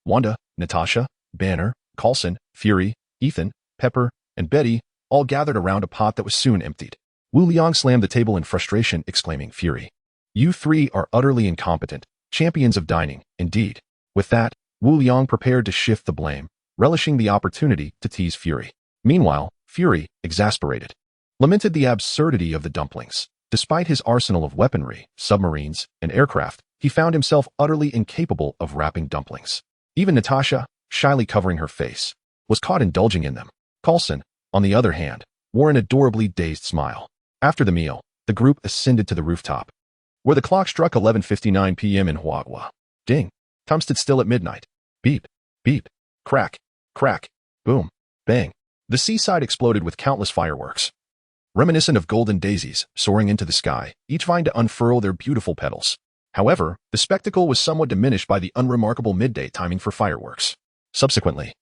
Wanda, Natasha, Banner, Coulson, Fury, Ethan, Pepper, and Betty, all gathered around a pot that was soon emptied. Wu Liang slammed the table in frustration, exclaiming, Fury, you 3 are utterly incompetent. Champions of dining, indeed. With that, Wu Liang prepared to shift the blame, relishing the opportunity to tease Fury. Meanwhile, Fury, exasperated, lamented the absurdity of the dumplings. Despite his arsenal of weaponry, submarines, and aircraft, he found himself utterly incapable of wrapping dumplings. Even Natasha, shyly covering her face, was caught indulging in them. Coulson, on the other hand, wore an adorably dazed smile. After the meal, the group ascended to the rooftop, where the clock struck 11:59 p.m. in Huagua. Ding. Time stood still at midnight. Beep, beep, crack, crack, boom, bang. The seaside exploded with countless fireworks, reminiscent of golden daisies soaring into the sky, each vying to unfurl their beautiful petals. However, the spectacle was somewhat diminished by the unremarkable midday timing for fireworks. Subsequently,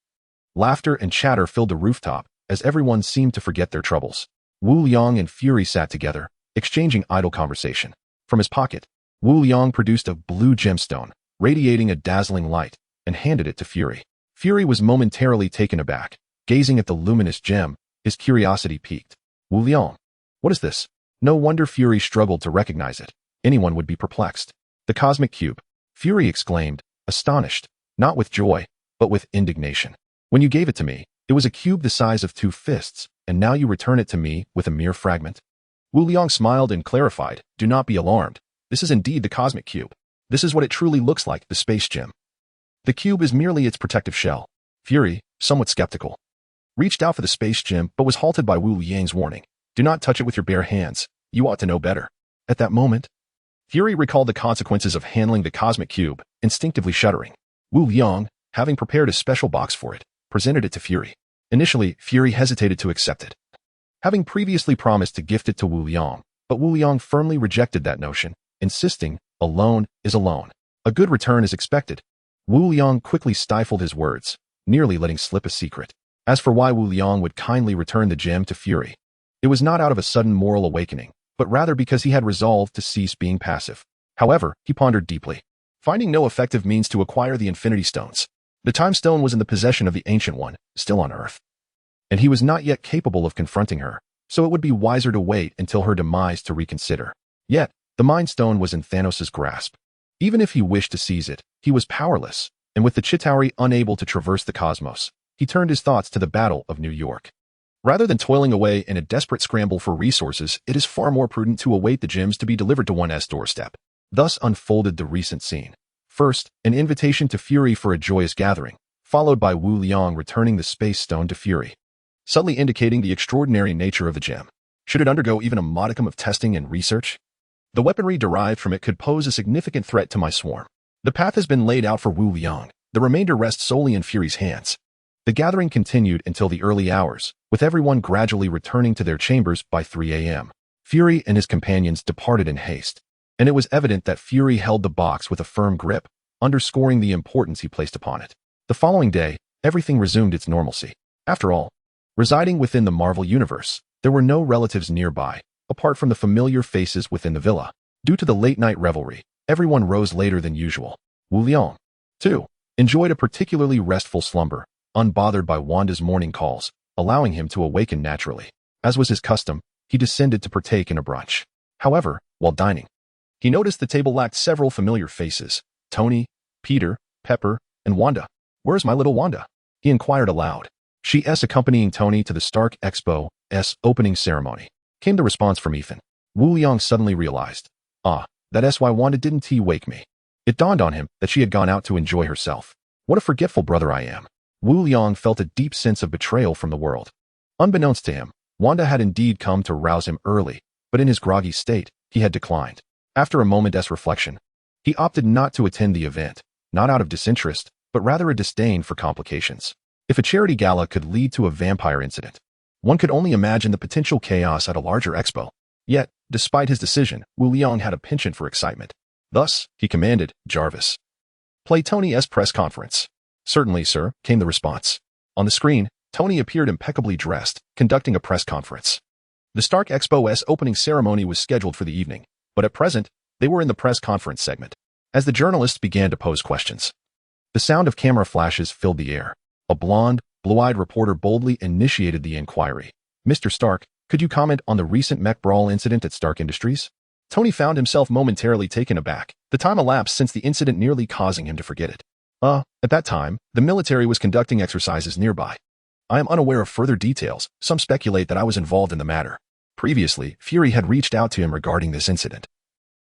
laughter and chatter filled the rooftop as everyone seemed to forget their troubles. Wu Liang and Fury sat together, exchanging idle conversation. From his pocket, Wu Liang produced a blue gemstone, radiating a dazzling light, and handed it to Fury. Fury was momentarily taken aback. Gazing at the luminous gem, his curiosity piqued. Wu Liang, what is this? No wonder Fury struggled to recognize it. Anyone would be perplexed. The cosmic cube, Fury exclaimed, astonished, not with joy, but with indignation. When you gave it to me, it was a cube the size of 2 fists, and now you return it to me with a mere fragment. Wu Liang smiled and clarified, do not be alarmed. This is indeed the cosmic cube. This is what it truly looks like, the space gem. The cube is merely its protective shell. Fury, somewhat skeptical, reached out for the space gem but was halted by Wu Liang's warning. Do not touch it with your bare hands. You ought to know better. At that moment, Fury recalled the consequences of handling the cosmic cube, instinctively shuddering. Wu Liang, having prepared a special box for it, presented it to Fury. Initially, Fury hesitated to accept it, having previously promised to gift it to Wu Liang, but Wu Liang firmly rejected that notion, insisting, a loan is a loan. A good return is expected. Wu Liang quickly stifled his words, nearly letting slip a secret. As for why Wu Liang would kindly return the gem to Fury, it was not out of a sudden moral awakening, but rather because he had resolved to cease being passive. However, he pondered deeply, finding no effective means to acquire the Infinity Stones. The Time Stone was in the possession of the Ancient One, still on Earth, and he was not yet capable of confronting her, so it would be wiser to wait until her demise to reconsider. Yet, the Mind Stone was in Thanos' grasp. Even if he wished to seize it, he was powerless, and with the Chitauri unable to traverse the cosmos, he turned his thoughts to the Battle of New York. Rather than toiling away in a desperate scramble for resources, it is far more prudent to await the gems to be delivered to one's doorstep. Thus unfolded the recent scene. First, an invitation to Fury for a joyous gathering, followed by Wu Liang returning the Space Stone to Fury, subtly indicating the extraordinary nature of the gem. Should it undergo even a modicum of testing and research, the weaponry derived from it could pose a significant threat to my swarm. The path has been laid out for Wu Liang. The remainder rests solely in Fury's hands. The gathering continued until the early hours, with everyone gradually returning to their chambers by 3 a.m. Fury and his companions departed in haste, and it was evident that Fury held the box with a firm grip, underscoring the importance he placed upon it. The following day, everything resumed its normalcy. After all, residing within the Marvel Universe, there were no relatives nearby, apart from the familiar faces within the villa. Due to the late-night revelry, everyone rose later than usual. Wu Liang, too, enjoyed a particularly restful slumber, unbothered by Wanda's morning calls, allowing him to awaken naturally. As was his custom, he descended to partake in a brunch. However, while dining, he noticed the table lacked several familiar faces: Tony, Peter, Pepper, and Wanda. "Where's my little Wanda?" he inquired aloud. "She's accompanying Tony to the Stark Expo's opening ceremony," came the response from Ethan. Wu Liang suddenly realized, that's why Wanda didn't wake me. It dawned on him that she had gone out to enjoy herself. What a forgetful brother I am. Wu Liang felt a deep sense of betrayal from the world. Unbeknownst to him, Wanda had indeed come to rouse him early, but in his groggy state, he had declined. After a moment's reflection, he opted not to attend the event, not out of disinterest, but rather a disdain for complications. If a charity gala could lead to a vampire incident, one could only imagine the potential chaos at a larger expo. Yet, despite his decision, Wu Liang had a penchant for excitement. Thus, he commanded, "Jarvis, play Tony's press conference." "Certainly, sir," came the response. On the screen, Tony appeared impeccably dressed, conducting a press conference. The Stark Expo's opening ceremony was scheduled for the evening, but at present, they were in the press conference segment. As the journalists began to pose questions, the sound of camera flashes filled the air. A blonde, blue-eyed reporter boldly initiated the inquiry. "Mr. Stark, could you comment on the recent mech brawl incident at Stark Industries?" Tony found himself momentarily taken aback. The time elapsed since the incident, nearly causing him to forget it. At that time, the military was conducting exercises nearby. I am unaware of further details. Some speculate that I was involved in the matter. Previously, Fury had reached out to him regarding this incident,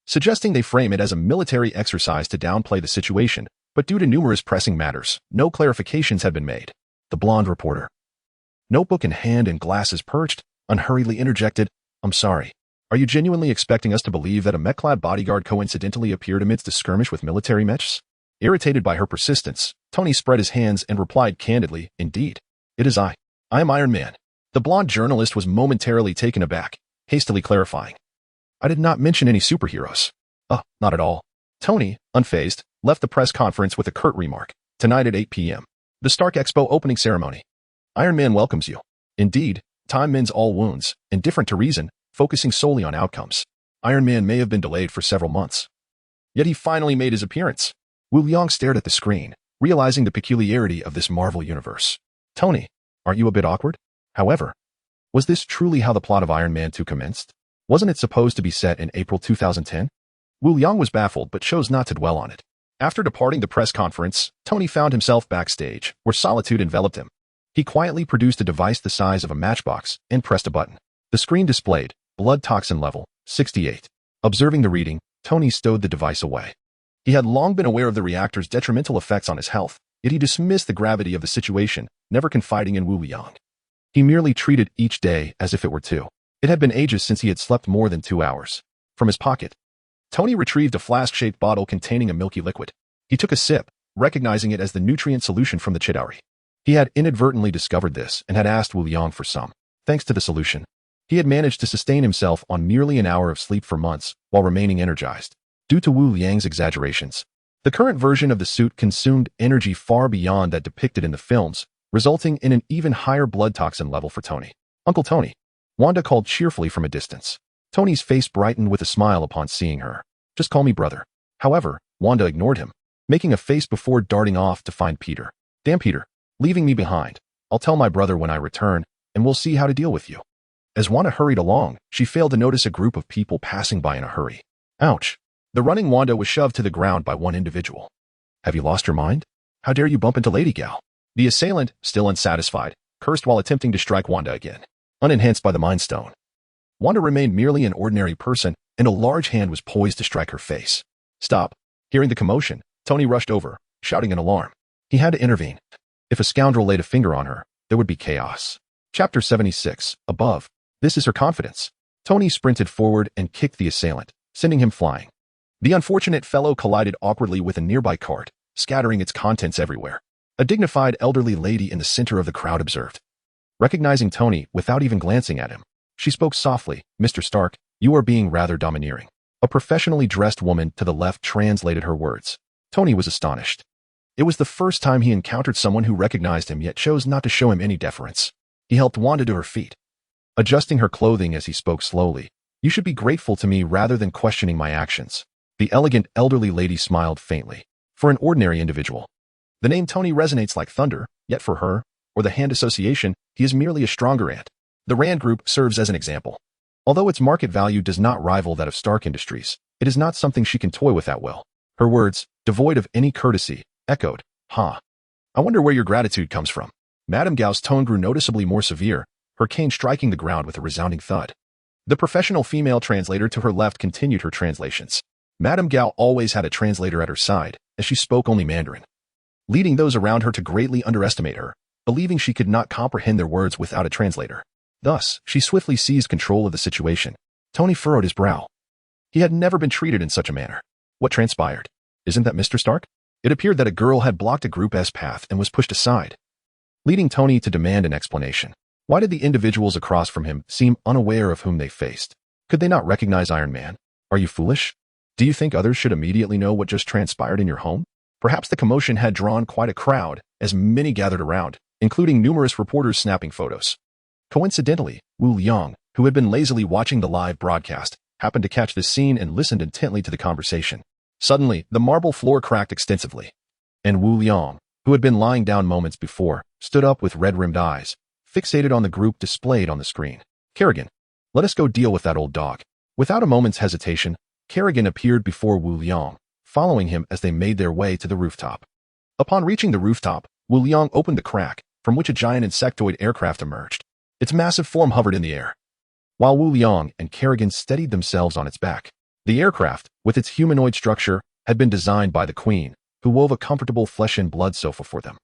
suggesting they frame it as a military exercise to downplay the situation, but due to numerous pressing matters, no clarifications had been made. The blonde reporter, notebook in hand and glasses perched, unhurriedly interjected, "I'm sorry. Are you genuinely expecting us to believe that a mech-clad bodyguard coincidentally appeared amidst a skirmish with military mechs?" Irritated by her persistence, Tony spread his hands and replied candidly, "Indeed. It is I. I am Iron Man." The blonde journalist was momentarily taken aback, hastily clarifying, "I did not mention any superheroes." Not at all." Tony, unfazed, left the press conference with a curt remark, "Tonight at 8 p.m. The Stark Expo opening ceremony. Iron Man welcomes you. Indeed, time mends all wounds, indifferent to reason, focusing solely on outcomes. Iron Man may have been delayed for several months, yet he finally made his appearance." Wu Liang stared at the screen, realizing the peculiarity of this Marvel universe. "Tony, aren't you a bit awkward? However, was this truly how the plot of Iron Man 2 commenced? Wasn't it supposed to be set in April 2010? Wu Liang was baffled but chose not to dwell on it. After departing the press conference, Tony found himself backstage, where solitude enveloped him. He quietly produced a device the size of a matchbox and pressed a button. The screen displayed, blood toxin level, 68. Observing the reading, Tony stowed the device away. He had long been aware of the reactor's detrimental effects on his health, yet he dismissed the gravity of the situation, never confiding in Wu Liang. He merely treated each day as if it were two. It had been ages since he had slept more than 2 hours. From his pocket, Tony retrieved a flask-shaped bottle containing a milky liquid. He took a sip, recognizing it as the nutrient solution from the Chidari. He had inadvertently discovered this and had asked Wu Liang for some. Thanks to the solution, he had managed to sustain himself on merely an hour of sleep for months while remaining energized. Due to Wu Liang's exaggerations, the current version of the suit consumed energy far beyond that depicted in the films, resulting in an even higher blood toxin level for Tony. "Uncle Tony," Wanda called cheerfully from a distance. Tony's face brightened with a smile upon seeing her. "Just call me brother." However, Wanda ignored him, making a face before darting off to find Peter. "Damn Peter, leaving me behind. I'll tell my brother when I return, and we'll see how to deal with you." As Wanda hurried along, she failed to notice a group of people passing by in a hurry. Ouch. The running Wanda was shoved to the ground by one individual. "Have you lost your mind? How dare you bump into Lady Gal?" The assailant, still unsatisfied, cursed while attempting to strike Wanda again. Unenhanced by the Mind Stone, Wanda remained merely an ordinary person, and a large hand was poised to strike her face. "Stop." Hearing the commotion, Tony rushed over, shouting in alarm. He had to intervene. If a scoundrel laid a finger on her, there would be chaos. Chapter 76, above. This is her confidence. Tony sprinted forward and kicked the assailant, sending him flying. The unfortunate fellow collided awkwardly with a nearby cart, scattering its contents everywhere. A dignified elderly lady in the center of the crowd observed. Recognizing Tony without even glancing at him, she spoke softly, "Mr. Stark, you are being rather domineering." A professionally dressed woman to the left translated her words. Tony was astonished. It was the first time he encountered someone who recognized him yet chose not to show him any deference. He helped Wanda to her feet, adjusting her clothing as he spoke slowly. "You should be grateful to me rather than questioning my actions." The elegant elderly lady smiled faintly. For an ordinary individual, the name Tony resonates like thunder, yet for her, or the Hand Association, he is merely a stronger ant. The Rand Group serves as an example. Although its market value does not rival that of Stark Industries, it is not something she can toy with at will. Her words, devoid of any courtesy, echoed, "Ha. I wonder where your gratitude comes from." Madame Gao's tone grew noticeably more severe, her cane striking the ground with a resounding thud. The professional female translator to her left continued her translations. Madame Gao always had a translator at her side, as she spoke only Mandarin, leading those around her to greatly underestimate her, believing she could not comprehend their words without a translator. Thus, she swiftly seized control of the situation. Tony furrowed his brow. He had never been treated in such a manner. What transpired? Isn't that Mr. Stark? It appeared that a girl had blocked a Group S path and was pushed aside, leading Tony to demand an explanation. Why did the individuals across from him seem unaware of whom they faced? Could they not recognize Iron Man? Are you foolish? Do you think others should immediately know what just transpired in your home? Perhaps the commotion had drawn quite a crowd, as many gathered around, including numerous reporters snapping photos. Coincidentally, Wu Liang, who had been lazily watching the live broadcast, happened to catch this scene and listened intently to the conversation. Suddenly, the marble floor cracked extensively, and Wu Liang, who had been lying down moments before, stood up with red-rimmed eyes, fixated on the group displayed on the screen. "Kerrigan, let us go deal with that old dog." Without a moment's hesitation, Kerrigan appeared before Wu Liang, following him as they made their way to the rooftop. Upon reaching the rooftop, Wu Liang opened the crack, from which a giant insectoid aircraft emerged. Its massive form hovered in the air, while Wu Liang and Kerrigan steadied themselves on its back. The aircraft, with its humanoid structure, had been designed by the Queen, who wove a comfortable flesh-and-blood sofa for them.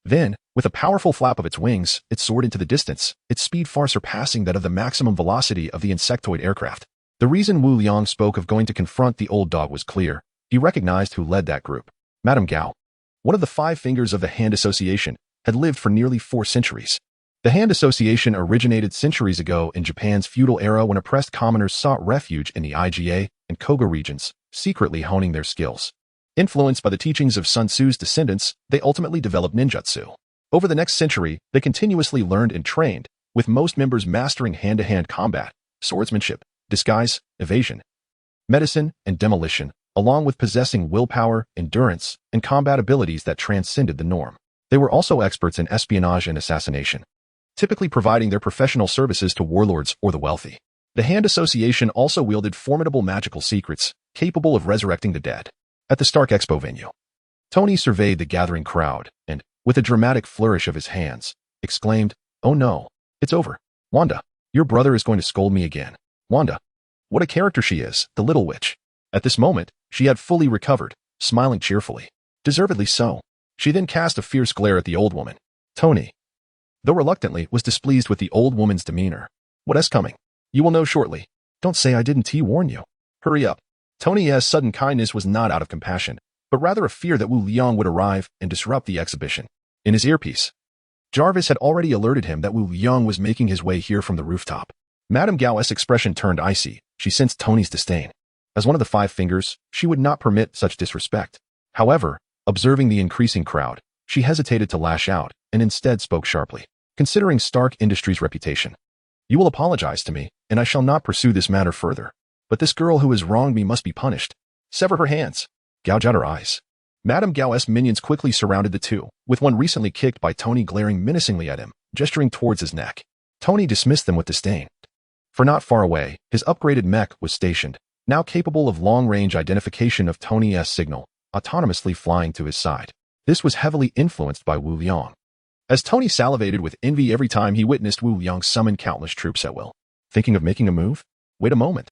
Then, with a powerful flap of its wings, it soared into the distance, its speed far surpassing that of the maximum velocity of the insectoid aircraft. The reason Wu Liang spoke of going to confront the old dog was clear. He recognized who led that group. Madame Gao, one of the 5 fingers of the Hand Association, had lived for nearly 4 centuries. The Hand Association originated centuries ago in Japan's feudal era when oppressed commoners sought refuge in the Iga and Koga regions, secretly honing their skills. Influenced by the teachings of Sun Tzu's descendants, they ultimately developed ninjutsu. Over the next century, they continuously learned and trained, with most members mastering hand-to-hand combat, swordsmanship, disguise, evasion, medicine, and demolition, along with possessing willpower, endurance, and combat abilities that transcended the norm. They were also experts in espionage and assassination, typically providing their professional services to warlords or the wealthy. The Hand Association also wielded formidable magical secrets, capable of resurrecting the dead. At the Stark Expo venue, Tony surveyed the gathering crowd and, with a dramatic flourish of his hands, exclaimed, "Oh no, it's over. Wanda, your brother is going to scold me again." Wanda, what a character she is, the little witch. At this moment, she had fully recovered, smiling cheerfully. Deservedly so. She then cast a fierce glare at the old woman. Tony, though reluctantly, was displeased with the old woman's demeanor. "What is coming? You will know shortly. Don't say I didn't warn you. Hurry up." Tony's sudden kindness was not out of compassion, but rather a fear that Wu Liang would arrive and disrupt the exhibition. In his earpiece, Jarvis had already alerted him that Wu Liang was making his way here from the rooftop. Madame Gao's expression turned icy. She sensed Tony's disdain. As one of the 5 fingers, she would not permit such disrespect. However, observing the increasing crowd, she hesitated to lash out and instead spoke sharply. "Considering Stark Industries' reputation, you will apologize to me, and I shall not pursue this matter further. But this girl who has wronged me must be punished. Sever her hands. Gouge out her eyes." Madame Gao's minions quickly surrounded the two, with one recently kicked by Tony glaring menacingly at him, gesturing towards his neck. Tony dismissed them with disdain. For not far away, his upgraded mech was stationed, now capable of long-range identification of Tony's signal, autonomously flying to his side. This was heavily influenced by Wu Liang. As Tony salivated with envy every time he witnessed Wu Liang summon countless troops at will. Thinking of making a move? Wait a moment.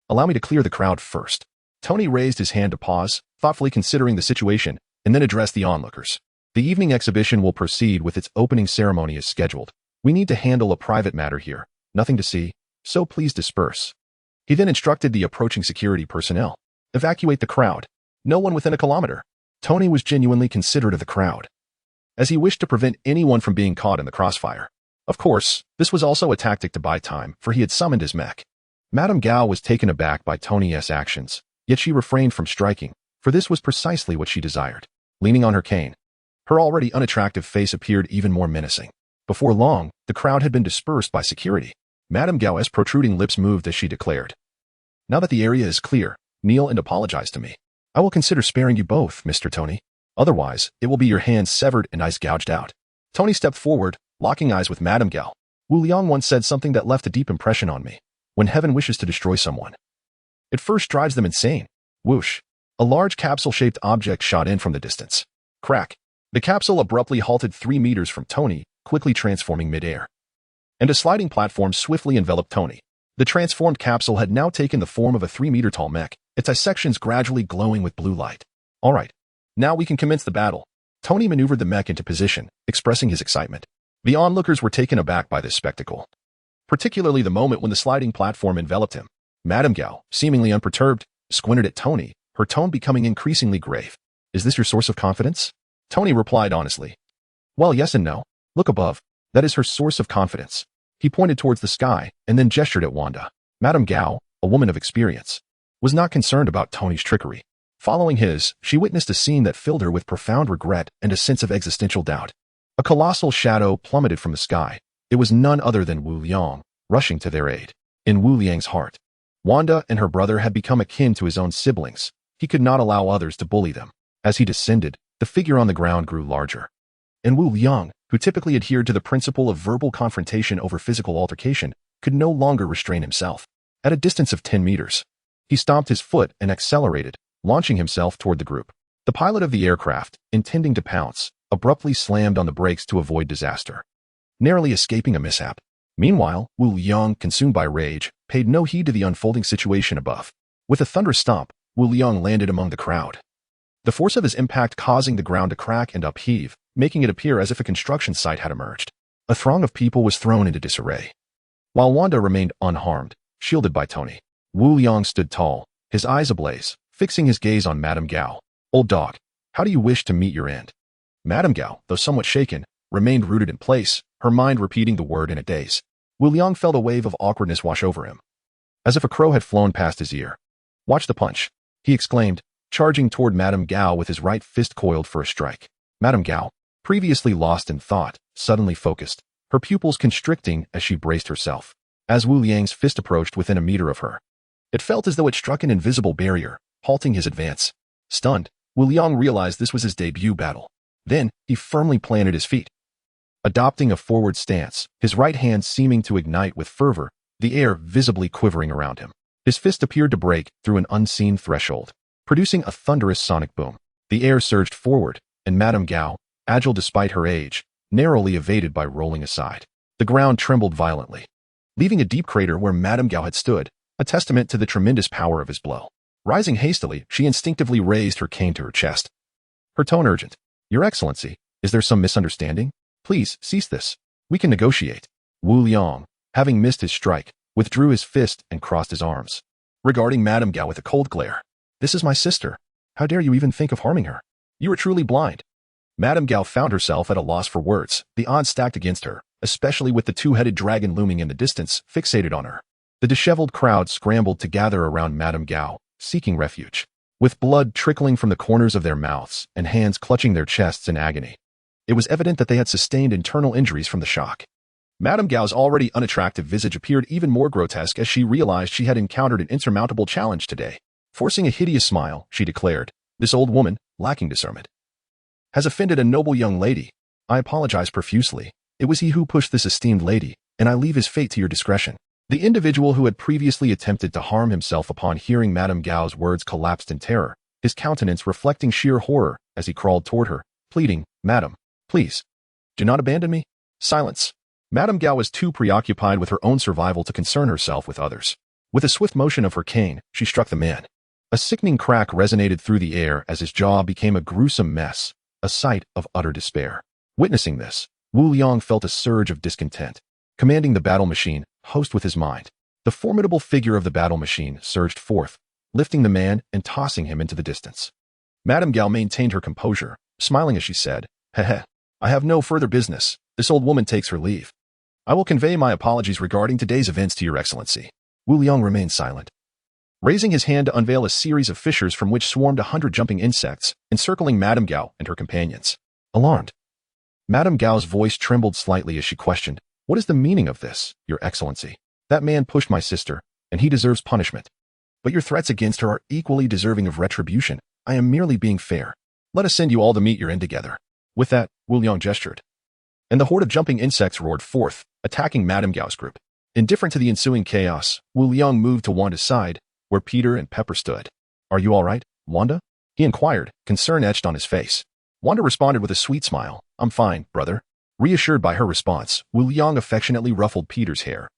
Allow me to clear the crowd first. Tony raised his hand to pause, thoughtfully considering the situation, and then addressed the onlookers. The evening exhibition will proceed with its opening ceremony as scheduled. We need to handle a private matter here. Nothing to see, so please disperse. He then instructed the approaching security personnel. Evacuate the crowd. No one within a kilometer. Tony was genuinely considerate of the crowd, as he wished to prevent anyone from being caught in the crossfire. Of course, this was also a tactic to buy time, for he had summoned his mech. Madame Gao was taken aback by Tony's actions, yet she refrained from striking, for this was precisely what she desired. Leaning on her cane, her already unattractive face appeared even more menacing. Before long, the crowd had been dispersed by security. Madame Gao's protruding lips moved as she declared, "Now that the area is clear, kneel and apologize to me. I will consider sparing you both, Mr. Tony. Otherwise, it will be your hands severed and eyes gouged out." Tony stepped forward, locking eyes with Madame Gao. "Wu Liang once said something that left a deep impression on me. When heaven wishes to destroy someone, it first drives them insane." Whoosh. A large capsule-shaped object shot in from the distance. Crack. The capsule abruptly halted 3 meters from Tony, quickly transforming mid-air. And a sliding platform swiftly enveloped Tony. The transformed capsule had now taken the form of a 3-meter-tall mech, its dissections gradually glowing with blue light. "All right. Now we can commence the battle." Tony maneuvered the mech into position, expressing his excitement. The onlookers were taken aback by this spectacle, particularly the moment when the sliding platform enveloped him. Madame Gao, seemingly unperturbed, squinted at Tony, her tone becoming increasingly grave. "Is this your source of confidence?" Tony replied honestly. "Well, yes and no. Look above. That is her source of confidence." He pointed towards the sky and then gestured at Wanda. Madame Gao, a woman of experience, was not concerned about Tony's trickery. Following his, she witnessed a scene that filled her with profound regret and a sense of existential doubt. A colossal shadow plummeted from the sky. It was none other than Wu Liang, rushing to their aid. In Wu Liang's heart, Wanda and her brother had become akin to his own siblings. He could not allow others to bully them. As he descended, the figure on the ground grew larger. And Wu Liang, who typically adhered to the principle of verbal confrontation over physical altercation, could no longer restrain himself. At a distance of 10 meters, he stomped his foot and accelerated, launching himself toward the group. The pilot of the aircraft, intending to pounce, abruptly slammed on the brakes to avoid disaster, narrowly escaping a mishap. Meanwhile, Wu Liang, consumed by rage, paid no heed to the unfolding situation above. With a thunderous stomp, Wu Liang landed among the crowd, the force of his impact causing the ground to crack and upheave, making it appear as if a construction site had emerged. A throng of people was thrown into disarray. While Wanda remained unharmed, shielded by Tony, Wu Liang stood tall, his eyes ablaze, fixing his gaze on Madame Gao. "Old dog, how do you wish to meet your end?" Madame Gao, though somewhat shaken, remained rooted in place, her mind repeating the word in a daze. Wu Liang felt a wave of awkwardness wash over him, as if a crow had flown past his ear. "Watch the punch," he exclaimed, charging toward Madame Gao with his right fist coiled for a strike. Madame Gao, previously lost in thought, suddenly focused, her pupils constricting as she braced herself. As Wu Liang's fist approached within a meter of her, it felt as though it struck an invisible barrier, halting his advance. Stunned, Wu Liang realized this was his debut battle. Then, he firmly planted his feet, adopting a forward stance, his right hand seeming to ignite with fervor, the air visibly quivering around him. His fist appeared to break through an unseen threshold, producing a thunderous sonic boom. The air surged forward, and Madame Gao, agile despite her age, narrowly evaded by rolling aside. The ground trembled violently, leaving a deep crater where Madame Gao had stood, a testament to the tremendous power of his blow. Rising hastily, she instinctively raised her cane to her chest, her tone urgent. "Your Excellency, is there some misunderstanding? Please, cease this. We can negotiate." Wu Liang, having missed his strike, withdrew his fist and crossed his arms, regarding Madame Gao with a cold glare. "This is my sister. How dare you even think of harming her? You are truly blind." Madame Gao found herself at a loss for words, the odds stacked against her, especially with the two-headed dragon looming in the distance, fixated on her. The disheveled crowd scrambled to gather around Madame Gao, seeking refuge, with blood trickling from the corners of their mouths and hands clutching their chests in agony. It was evident that they had sustained internal injuries from the shock. Madame Gao's already unattractive visage appeared even more grotesque as she realized she had encountered an insurmountable challenge today. Forcing a hideous smile, she declared, "This old woman, lacking discernment, has offended a noble young lady. I apologize profusely. It was he who pushed this esteemed lady, and I leave his fate to your discretion." The individual who had previously attempted to harm himself upon hearing Madame Gao's words collapsed in terror, his countenance reflecting sheer horror as he crawled toward her, pleading, "Madam, please, do not abandon me." Silence. Madame Gao was too preoccupied with her own survival to concern herself with others. With a swift motion of her cane, she struck the man. A sickening crack resonated through the air as his jaw became a gruesome mess, a sight of utter despair. Witnessing this, Wu Liang felt a surge of discontent. Commanding the battle machine, host with his mind, the formidable figure of the battle machine surged forth, lifting the man and tossing him into the distance. Madame Gao maintained her composure, smiling as she said, "Heh, I have no further business. This old woman takes her leave. I will convey my apologies regarding today's events to your Excellency." Wu Liang remained silent, raising his hand to unveil a series of fissures from which swarmed 100 jumping insects, encircling Madame Gao and her companions. Alarmed, Madame Gao's voice trembled slightly as she questioned, "What is the meaning of this, Your Excellency? That man pushed my sister, and he deserves punishment. But your threats against her are equally deserving of retribution. I am merely being fair. Let us send you all to meet your end together." With that, Wu Liang gestured, and the horde of jumping insects roared forth, attacking Madame Gao's group. Indifferent to the ensuing chaos, Wu Liang moved to Wanda's side, where Peter and Pepper stood. "Are you all right, Wanda?" he inquired, concern etched on his face. Wanda responded with a sweet smile, "I'm fine, brother." Reassured by her response, Wu Liang affectionately ruffled Peter's hair,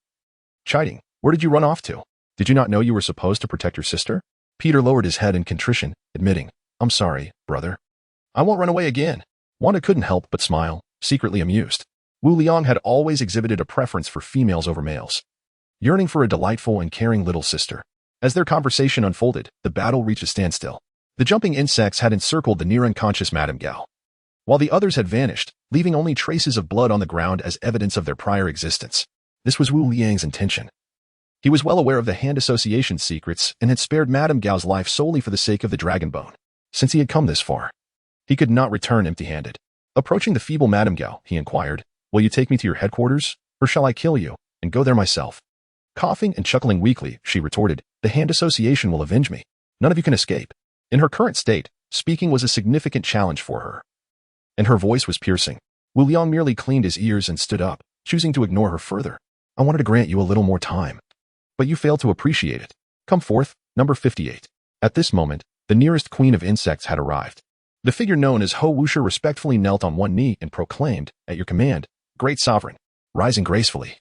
chiding, "Where did you run off to? Did you not know you were supposed to protect your sister?" Peter lowered his head in contrition, admitting, "I'm sorry, brother. I won't run away again." Wanda couldn't help but smile, secretly amused. Wu Liang had always exhibited a preference for females over males, yearning for a delightful and caring little sister. As their conversation unfolded, the battle reached a standstill. The jumping insects had encircled the near-unconscious Madame Gao, while the others had vanished, leaving only traces of blood on the ground as evidence of their prior existence. This was Wu Liang's intention. He was well aware of the Hand Association's secrets and had spared Madame Gao's life solely for the sake of the dragon bone. Since he had come this far, he could not return empty-handed. Approaching the feeble Madame Gao, he inquired, "Will you take me to your headquarters, or shall I kill you and go there myself?" Coughing and chuckling weakly, she retorted, "The Hand Association will avenge me. None of you can escape." In her current state, speaking was a significant challenge for her, and her voice was piercing. Wu Liang merely cleaned his ears and stood up, choosing to ignore her further. "I wanted to grant you a little more time, but you failed to appreciate it. Come forth, number 58. At this moment, the nearest queen of insects had arrived. The figure known as Ho Wuxia respectfully knelt on one knee and proclaimed, "At your command, great sovereign," rising gracefully.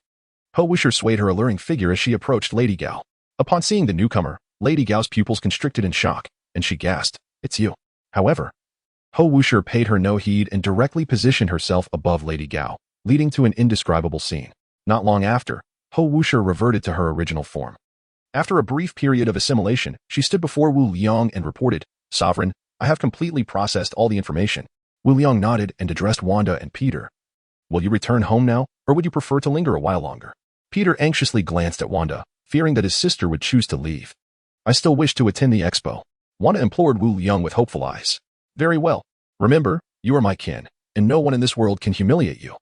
Ho Wuxia swayed her alluring figure as she approached Lady Gao. Upon seeing the newcomer, Lady Gao's pupils constricted in shock, and she gasped, "It's you." However, Ho Wuxia paid her no heed and directly positioned herself above Lady Gao, leading to an indescribable scene. Not long after, Ho Wuxia reverted to her original form. After a brief period of assimilation, she stood before Wu Liang and reported, "Sovereign, I have completely processed all the information." Wu Liang nodded and addressed Wanda and Peter. "Will you return home now, or would you prefer to linger a while longer?" Peter anxiously glanced at Wanda, fearing that his sister would choose to leave. "I still wish to attend the expo," Wanda implored Wu Liang with hopeful eyes. "Very well. Remember, you are my kin, and no one in this world can humiliate you."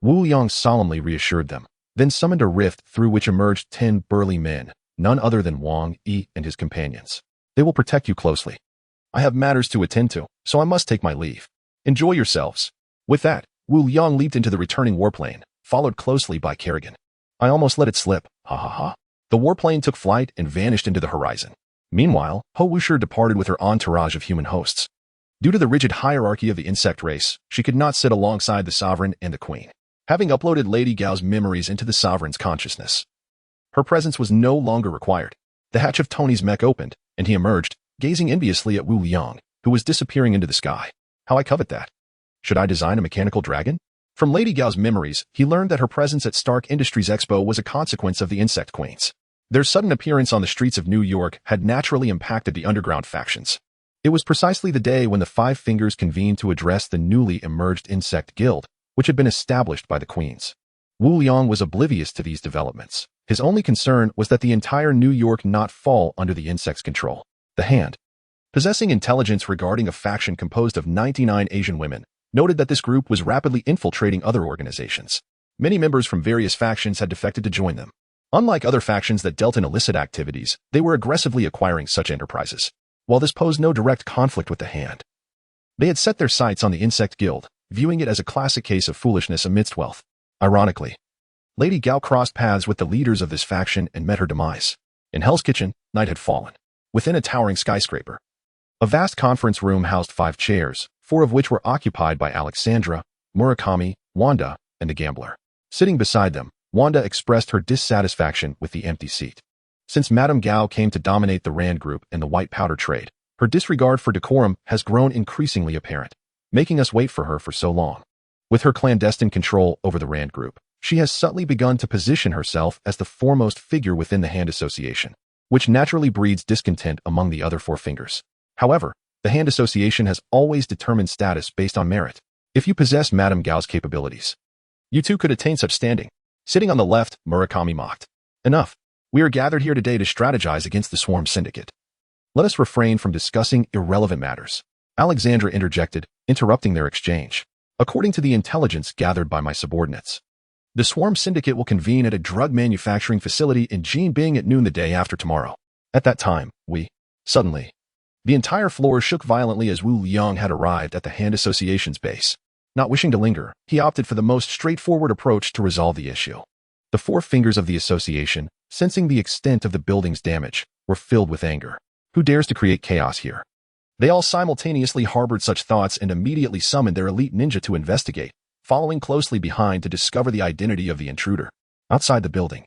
Wu Liang solemnly reassured them, then summoned a rift through which emerged 10 burly men, none other than Wang Yi and his companions. "They will protect you closely. I have matters to attend to, so I must take my leave. Enjoy yourselves." With that, Wu Liang leaped into the returning warplane, followed closely by Kerrigan. "I almost let it slip, ha ha ha." The warplane took flight and vanished into the horizon. Meanwhile, Ho Wuxia departed with her entourage of human hosts. Due to the rigid hierarchy of the insect race, she could not sit alongside the sovereign and the queen, having uploaded Lady Gao's memories into the sovereign's consciousness. Her presence was no longer required. The hatch of Tony's mech opened, and he emerged, gazing enviously at Wu Liang, who was disappearing into the sky. "How I covet that. Should I design a mechanical dragon?" From Lady Gao's memories, he learned that her presence at Stark Industries Expo was a consequence of the insect queens. Their sudden appearance on the streets of New York had naturally impacted the underground factions. It was precisely the day when the Five Fingers convened to address the newly emerged insect guild, which had been established by the queens. Wu Liang was oblivious to these developments. His only concern was that the entire New York not fall under the insect's control. The Hand, possessing intelligence regarding a faction composed of 99 Asian women, noted that this group was rapidly infiltrating other organizations. Many members from various factions had defected to join them. Unlike other factions that dealt in illicit activities, they were aggressively acquiring such enterprises. While this posed no direct conflict with the Hand, they had set their sights on the Insect Guild, viewing it as a classic case of foolishness amidst wealth. Ironically, Lady Gao crossed paths with the leaders of this faction and met her demise. In Hell's Kitchen, night had fallen. Within a towering skyscraper, a vast conference room housed 5 chairs, 4 of which were occupied by Alexandra, Murakami, Wanda, and the gambler. Sitting beside them, Wanda expressed her dissatisfaction with the empty seat. Since Madame Gao came to dominate the Rand Group and the white powder trade, her disregard for decorum has grown increasingly apparent, making us wait for her for so long. With her clandestine control over the Rand Group, she has subtly begun to position herself as the foremost figure within the Hand Association, which naturally breeds discontent among the other Four Fingers. However, the Hand Association has always determined status based on merit. If you possess Madame Gao's capabilities, you too could attain such standing. Sitting on the left, Murakami mocked. "Enough. We are gathered here today to strategize against the Swarm Syndicate. Let us refrain from discussing irrelevant matters." Alexandra interjected, interrupting their exchange. "According to the intelligence gathered by my subordinates, the Swarm Syndicate will convene at a drug manufacturing facility in Jinbing at noon the day after tomorrow. At that time, Suddenly, the entire floor shook violently as Wu Liang had arrived at the Hand Association's base. Not wishing to linger, he opted for the most straightforward approach to resolve the issue. The Four Fingers of the association, sensing the extent of the building's damage, were filled with anger. Who dares to create chaos here? They all simultaneously harbored such thoughts and immediately summoned their elite ninja to investigate, following closely behind to discover the identity of the intruder. Outside the building,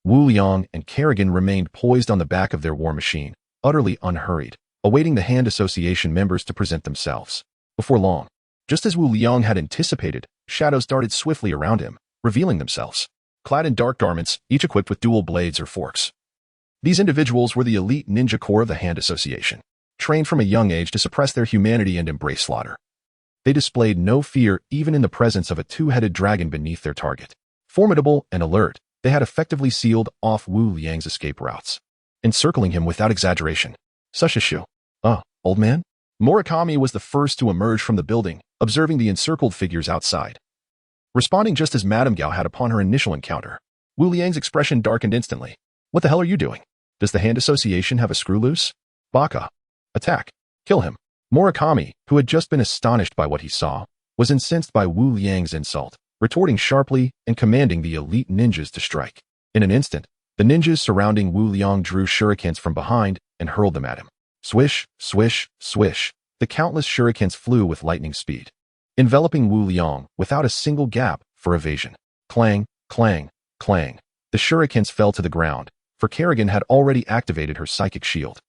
Wu Liang and Kerrigan remained poised on the back of their war machine, utterly unhurried, awaiting the Hand Association members to present themselves. Before long, just as Wu Liang had anticipated, shadows darted swiftly around him, revealing themselves, clad in dark garments, each equipped with dual blades or forks. These individuals were the elite ninja corps of the Hand Association, trained from a young age to suppress their humanity and embrace slaughter. They displayed no fear even in the presence of a 2-headed dragon beneath their target. Formidable and alert, they had effectively sealed off Wu Liang's escape routes, encircling him without exaggeration. "Sushashu. Old man?" Murakami was the first to emerge from the building, observing the encircled figures outside. Responding just as Madame Gao had upon her initial encounter, Wu Liang's expression darkened instantly. "What the hell are you doing? Does the Hand Association have a screw loose? Baka. Attack. Kill him." Murakami, who had just been astonished by what he saw, was incensed by Wu Liang's insult, retorting sharply and commanding the elite ninjas to strike. In an instant, the ninjas surrounding Wu Liang drew shurikens from behind and hurled them at him. Swish, swish, swish. The countless shurikens flew with lightning speed, enveloping Wu Liang without a single gap for evasion. Clang, clang, clang. The shurikens fell to the ground, for Kerrigan had already activated her psychic shield.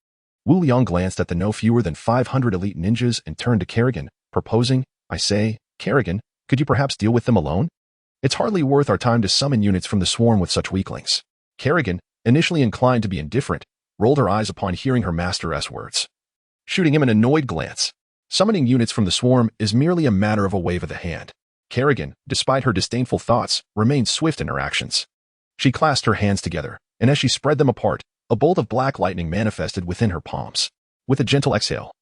Wu Liang glanced at the no fewer than 500 elite ninjas and turned to Kerrigan, proposing, "I say, Kerrigan, could you perhaps deal with them alone? It's hardly worth our time to summon units from the swarm with such weaklings." Kerrigan, initially inclined to be indifferent, rolled her eyes upon hearing her master's words, shooting him an annoyed glance. Summoning units from the swarm is merely a matter of a wave of the hand. Kerrigan, despite her disdainful thoughts, remained swift in her actions. She clasped her hands together, and as she spread them apart, a bolt of black lightning manifested within her palms. With a gentle exhale,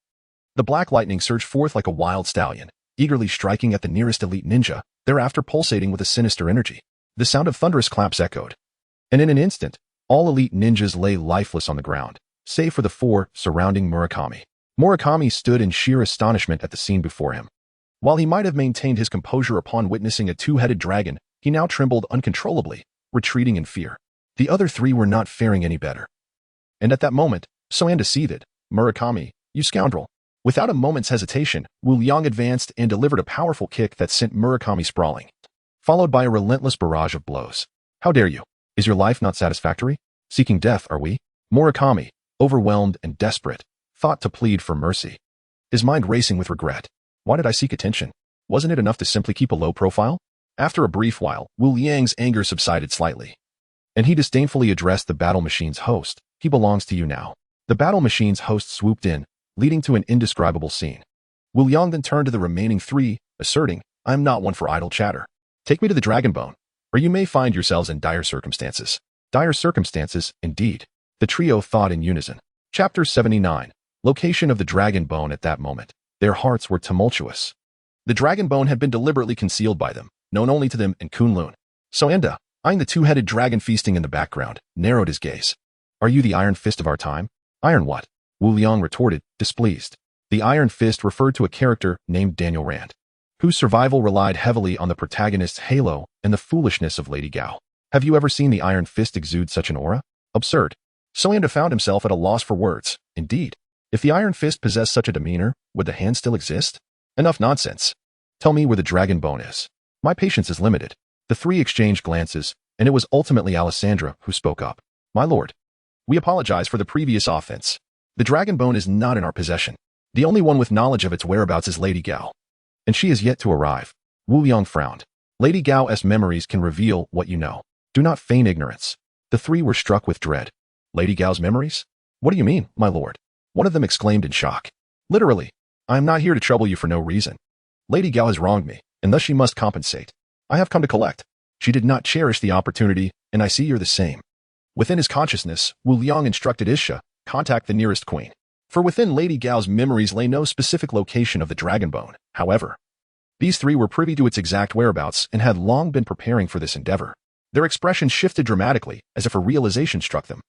the black lightning surged forth like a wild stallion, eagerly striking at the nearest elite ninja, thereafter pulsating with a sinister energy. The sound of thunderous claps echoed, and in an instant, all elite ninjas lay lifeless on the ground, save for the four surrounding Murakami. Murakami stood in sheer astonishment at the scene before him. While he might have maintained his composure upon witnessing a two-headed dragon, he now trembled uncontrollably, retreating in fear. The other three were not faring any better. And at that moment, Soanda seethed. "Murakami, you scoundrel." Without a moment's hesitation, Wu Liang advanced and delivered a powerful kick that sent Murakami sprawling, followed by a relentless barrage of blows. "How dare you? Is your life not satisfactory? Seeking death, are we?" Murakami, overwhelmed and desperate, thought to plead for mercy, his mind racing with regret. Why did I seek attention? Wasn't it enough to simply keep a low profile? After a brief while, Wu Liang's anger subsided slightly, and he disdainfully addressed the battle machine's host. "He belongs to you now." The battle machine's host swooped in, leading to an indescribable scene. Wu Liang then turned to the remaining three, asserting, "I am not one for idle chatter. Take me to the Dragon Bone, or you may find yourselves in dire circumstances." Dire circumstances, indeed. The trio thought in unison. Chapter 79. Location of the Dragon Bone. At that moment, their hearts were tumultuous. The Dragon Bone had been deliberately concealed by them, known only to them and Kunlun. Soanda, eyeing the two-headed dragon feasting in the background, narrowed his gaze. "Are you the Iron Fist of our time?" "Iron what?" Wu Liang retorted, displeased. The Iron Fist referred to a character named Daniel Rand, whose survival relied heavily on the protagonist's halo and the foolishness of Lady Gao. Have you ever seen the Iron Fist exude such an aura? Absurd. Soanda found himself at a loss for words. Indeed, if the Iron Fist possessed such a demeanor, would the hand still exist? Enough nonsense. Tell me where the Dragon Bone is. My patience is limited. The three exchanged glances, and it was ultimately Alessandra who spoke up. "My lord, we apologize for the previous offense. The Dragon Bone is not in our possession. The only one with knowledge of its whereabouts is Lady Gao, and she is yet to arrive." Wu Liang frowned. "Lady Gao's memories can reveal what you know. Do not feign ignorance." The three were struck with dread. "Lady Gao's memories? What do you mean, my lord?" One of them exclaimed in shock. "Literally, I am not here to trouble you for no reason. Lady Gao has wronged me, and thus she must compensate. I have come to collect. She did not cherish the opportunity, and I see you're the same." Within his consciousness, Wu Liang instructed Isha, "Contact the nearest queen." For within Lady Gao's memories lay no specific location of the Dragon Bone. However, these three were privy to its exact whereabouts and had long been preparing for this endeavor. Their expressions shifted dramatically, as if a realization struck them.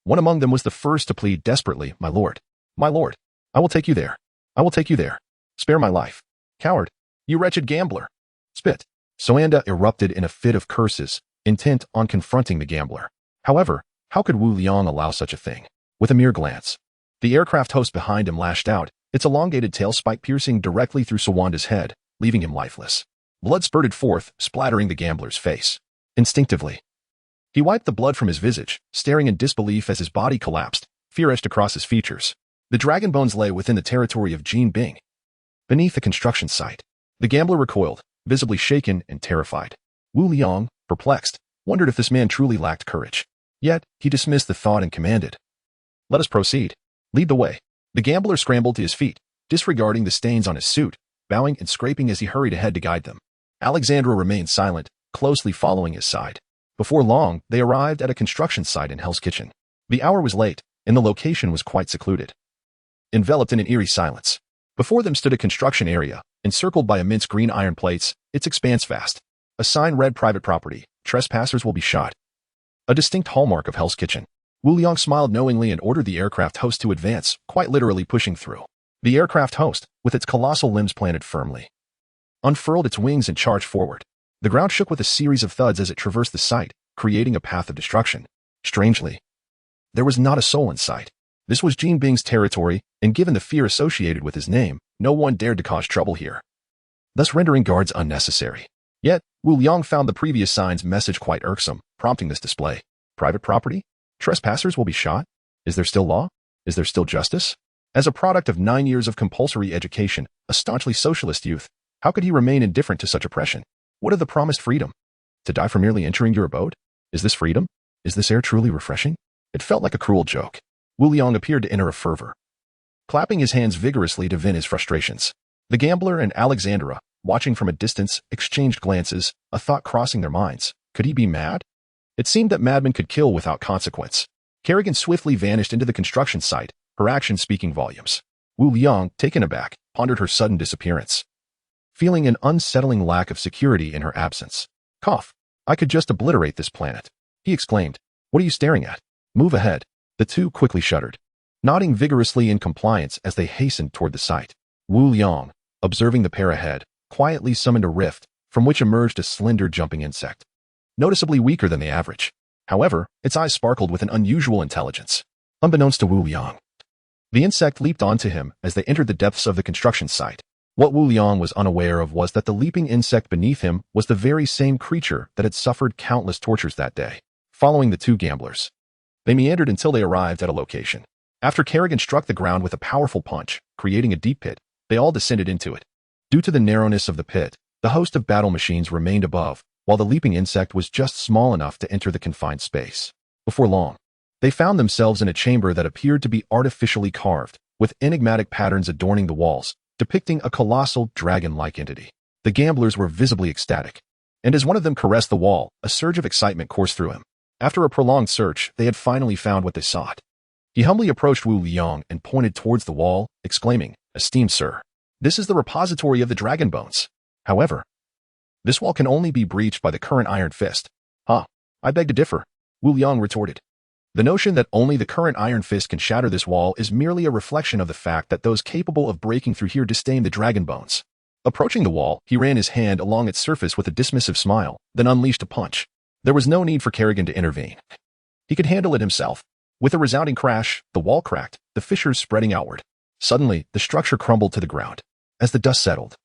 One among them was the first to plead desperately, "My lord, I will take you there. I will take you there. Spare my life. Coward, you wretched gambler. Spit." Soanda erupted in a fit of curses, intent on confronting the gambler. However, how could Wu Liang allow such a thing? With a mere glance, the aircraft host behind him lashed out, its elongated tail spike piercing directly through Soanda's head, leaving him lifeless. Blood spurted forth, splattering the gambler's face. Instinctively, he wiped the blood from his visage, staring in disbelief as his body collapsed, fear etched across his features. The Dragon Bones lay within the territory of Jin Bing, beneath the construction site. The gambler recoiled, visibly shaken and terrified. Wu Liang, perplexed, wondered if this man truly lacked courage. Yet, he dismissed the thought and commanded, "Let us proceed. Lead the way." The gambler scrambled to his feet, disregarding the stains on his suit, bowing and scraping as he hurried ahead to guide them. Alexandra remained silent, closely following his side. Before long, they arrived at a construction site in Hell's Kitchen. The hour was late, and the location was quite secluded, enveloped in an eerie silence. Before them stood a construction area, encircled by immense green iron plates, its expanse vast. A sign read "Private Property. Trespassers will be shot." A distinct hallmark of Hell's Kitchen. Wu Liang smiled knowingly and ordered the aircraft host to advance, quite literally pushing through. The aircraft host, with its colossal limbs planted firmly, unfurled its wings and charged forward. The ground shook with a series of thuds as it traversed the site, creating a path of destruction. Strangely, there was not a soul in sight. This was Jin Bing's territory, and given the fear associated with his name, no one dared to cause trouble here, thus rendering guards unnecessary. Yet, Wu Liang found the previous sign's message quite irksome, prompting this display. Private property? Trespassers will be shot? Is there still law? Is there still justice? As a product of 9 years of compulsory education, a staunchly socialist youth, how could he remain indifferent to such oppression? What of the promised freedom? To die for merely entering your abode? Is this freedom? Is this air truly refreshing? It felt like a cruel joke. Wu Liang appeared to enter a fervor, clapping his hands vigorously to vent his frustrations. The gambler and Alexandra, watching from a distance, exchanged glances, a thought crossing their minds. Could he be mad? It seemed that madmen could kill without consequence. Kerrigan swiftly vanished into the construction site, her actions speaking volumes. Wu Liang, taken aback, pondered her sudden disappearance, feeling an unsettling lack of security in her absence. Cough. I could just obliterate this planet, he exclaimed. What are you staring at? Move ahead. The two quickly shuddered, nodding vigorously in compliance as they hastened toward the site. Wu Liang, observing the pair ahead, quietly summoned a rift, from which emerged a slender jumping insect, noticeably weaker than the average. However, its eyes sparkled with an unusual intelligence. Unbeknownst to Wu Liang, the insect leaped onto him as they entered the depths of the construction site. What Wu Liang was unaware of was that the leaping insect beneath him was the very same creature that had suffered countless tortures that day. Following the two gamblers, they meandered until they arrived at a location. After Kerrigan struck the ground with a powerful punch, creating a deep pit, they all descended into it. Due to the narrowness of the pit, the host of battle machines remained above, while the leaping insect was just small enough to enter the confined space. Before long, they found themselves in a chamber that appeared to be artificially carved, with enigmatic patterns adorning the walls, depicting a colossal dragon-like entity. The gamblers were visibly ecstatic, and as one of them caressed the wall, a surge of excitement coursed through him. After a prolonged search, they had finally found what they sought. He humbly approached Wu Liang and pointed towards the wall, exclaiming, "Esteemed sir, this is the repository of the dragon bones. However, this wall can only be breached by the current Iron Fist." "Huh, I beg to differ," Wu Liang retorted. "The notion that only the current Iron Fist can shatter this wall is merely a reflection of the fact that those capable of breaking through here disdain the dragon bones." Approaching the wall, he ran his hand along its surface with a dismissive smile, then unleashed a punch. There was no need for Kerrigan to intervene. He could handle it himself. With a resounding crash, the wall cracked, the fissures spreading outward. Suddenly, the structure crumbled to the ground. As the dust settled,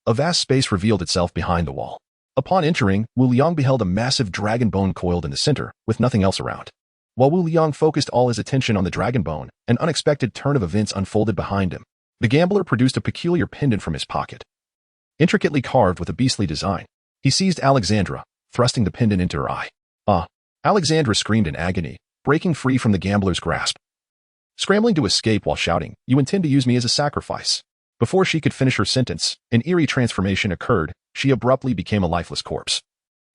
a vast space revealed itself behind the wall. Upon entering, Wu Liang beheld a massive dragon bone coiled in the center, with nothing else around. While Wu Liang focused all his attention on the dragon bone, an unexpected turn of events unfolded behind him. The gambler produced a peculiar pendant from his pocket, intricately carved with a beastly design. He seized Alexandra, thrusting the pendant into her eye. "Ah!" Alexandra screamed in agony, breaking free from the gambler's grasp. Scrambling to escape while shouting, "You intend to use me as a sacrifice." Before she could finish her sentence, an eerie transformation occurred. She abruptly became a lifeless corpse,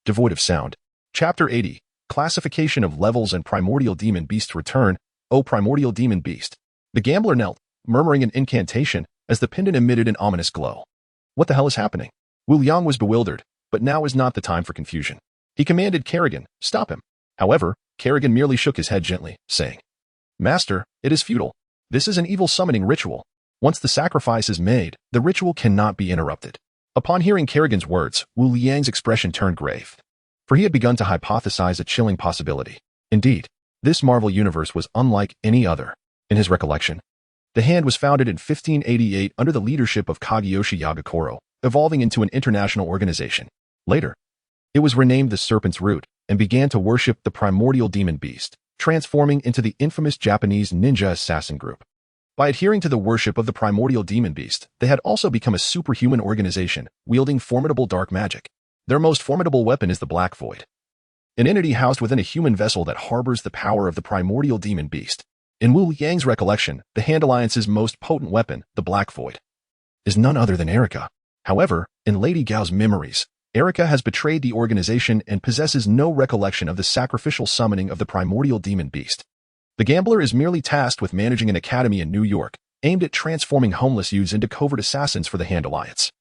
devoid of sound. Chapter 80. Classification of Levels and Primordial Demon Beasts Return. O Primordial Demon Beast. The gambler knelt, murmuring an incantation, as the pendant emitted an ominous glow. What the hell is happening? Wu Liang was bewildered, but now is not the time for confusion. He commanded Kerrigan, "Stop him." However, Kerrigan merely shook his head gently, saying, "Master, it is futile. This is an evil summoning ritual. Once the sacrifice is made, the ritual cannot be interrupted." Upon hearing Kerrigan's words, Wu Liang's expression turned grave, for he had begun to hypothesize a chilling possibility. Indeed, this Marvel universe was unlike any other. In his recollection, the Hand was founded in 1588 under the leadership of Kageyoshi Yagakoro, evolving into an international organization. Later, it was renamed the Serpent's Root and began to worship the primordial demon beast, transforming into the infamous Japanese ninja assassin group. By adhering to the worship of the primordial demon beast, they had also become a superhuman organization, wielding formidable dark magic. Their most formidable weapon is the Black Void, an entity housed within a human vessel that harbors the power of the primordial demon beast. In Wu Liang's recollection, the Hand Alliance's most potent weapon, the Black Void, is none other than Erica. However, in Lady Gao's memories, Erica has betrayed the organization and possesses no recollection of the sacrificial summoning of the primordial demon beast. The gambler is merely tasked with managing an academy in New York, aimed at transforming homeless youths into covert assassins for the Hand Alliance.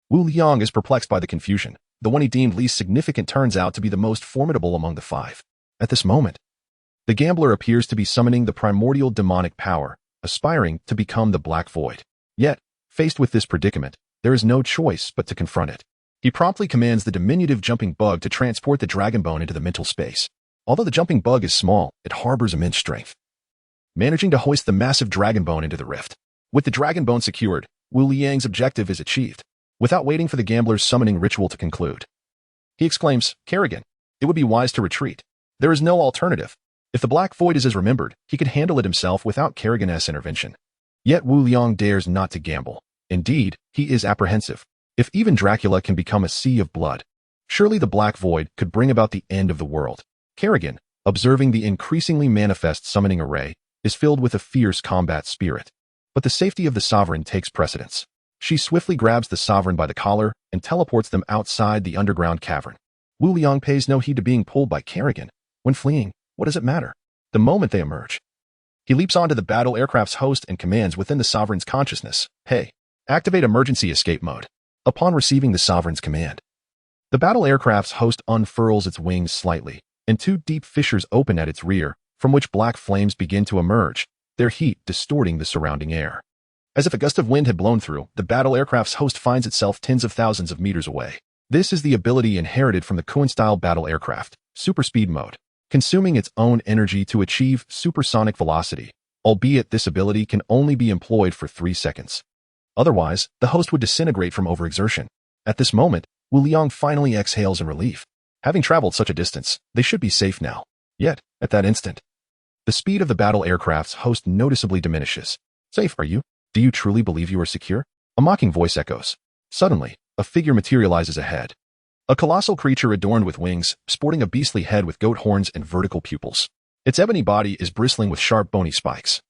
Wu Liang is perplexed by the confusion. The one he deemed least significant turns out to be the most formidable among the five. At this moment, the gambler appears to be summoning the primordial demonic power, aspiring to become the Black Void. Yet, faced with this predicament, there is no choice but to confront it. He promptly commands the diminutive jumping bug to transport the dragon bone into the mental space. Although the jumping bug is small, it harbors immense strength. managing to hoist the massive dragon bone into the rift. With the dragon bone secured, Wu Liang's objective is achieved. Without waiting for the gambler's summoning ritual to conclude, he exclaims, "Kerrigan, it would be wise to retreat. There is no alternative. If the Black Void is as remembered, he could handle it himself without Kerrigan's intervention." Yet Wu Liang dares not to gamble. Indeed, he is apprehensive. If even Dracula can become a sea of blood, surely the Black Void could bring about the end of the world. Kerrigan, observing the increasingly manifest summoning array, is filled with a fierce combat spirit. But the safety of the Sovereign takes precedence. She swiftly grabs the Sovereign by the collar and teleports them outside the underground cavern. Wu Liang pays no heed to being pulled by Kerrigan. When fleeing, what does it matter? The moment they emerge, he leaps onto the battle aircraft's host and commands within the Sovereign's consciousness, "Hey, activate emergency escape mode." Upon receiving the Sovereign's command, the battle aircraft's host unfurls its wings slightly, and two deep fissures open at its rear, from which black flames begin to emerge, their heat distorting the surrounding air. As if a gust of wind had blown through, the battle aircraft's host finds itself tens of thousands of meters away. This is the ability inherited from the Kuan-style battle aircraft, super speed mode, consuming its own energy to achieve supersonic velocity, albeit this ability can only be employed for 3 seconds. Otherwise, the host would disintegrate from overexertion. At this moment, Wu Liang finally exhales in relief. Having traveled such a distance, they should be safe now. Yet, at that instant, the speed of the battle aircraft's host noticeably diminishes. "Safe, are you? Do you truly believe you are secure?" A mocking voice echoes. Suddenly, a figure materializes ahead. A colossal creature adorned with wings, sporting a beastly head with goat horns and vertical pupils. Its ebony body is bristling with sharp bony spikes,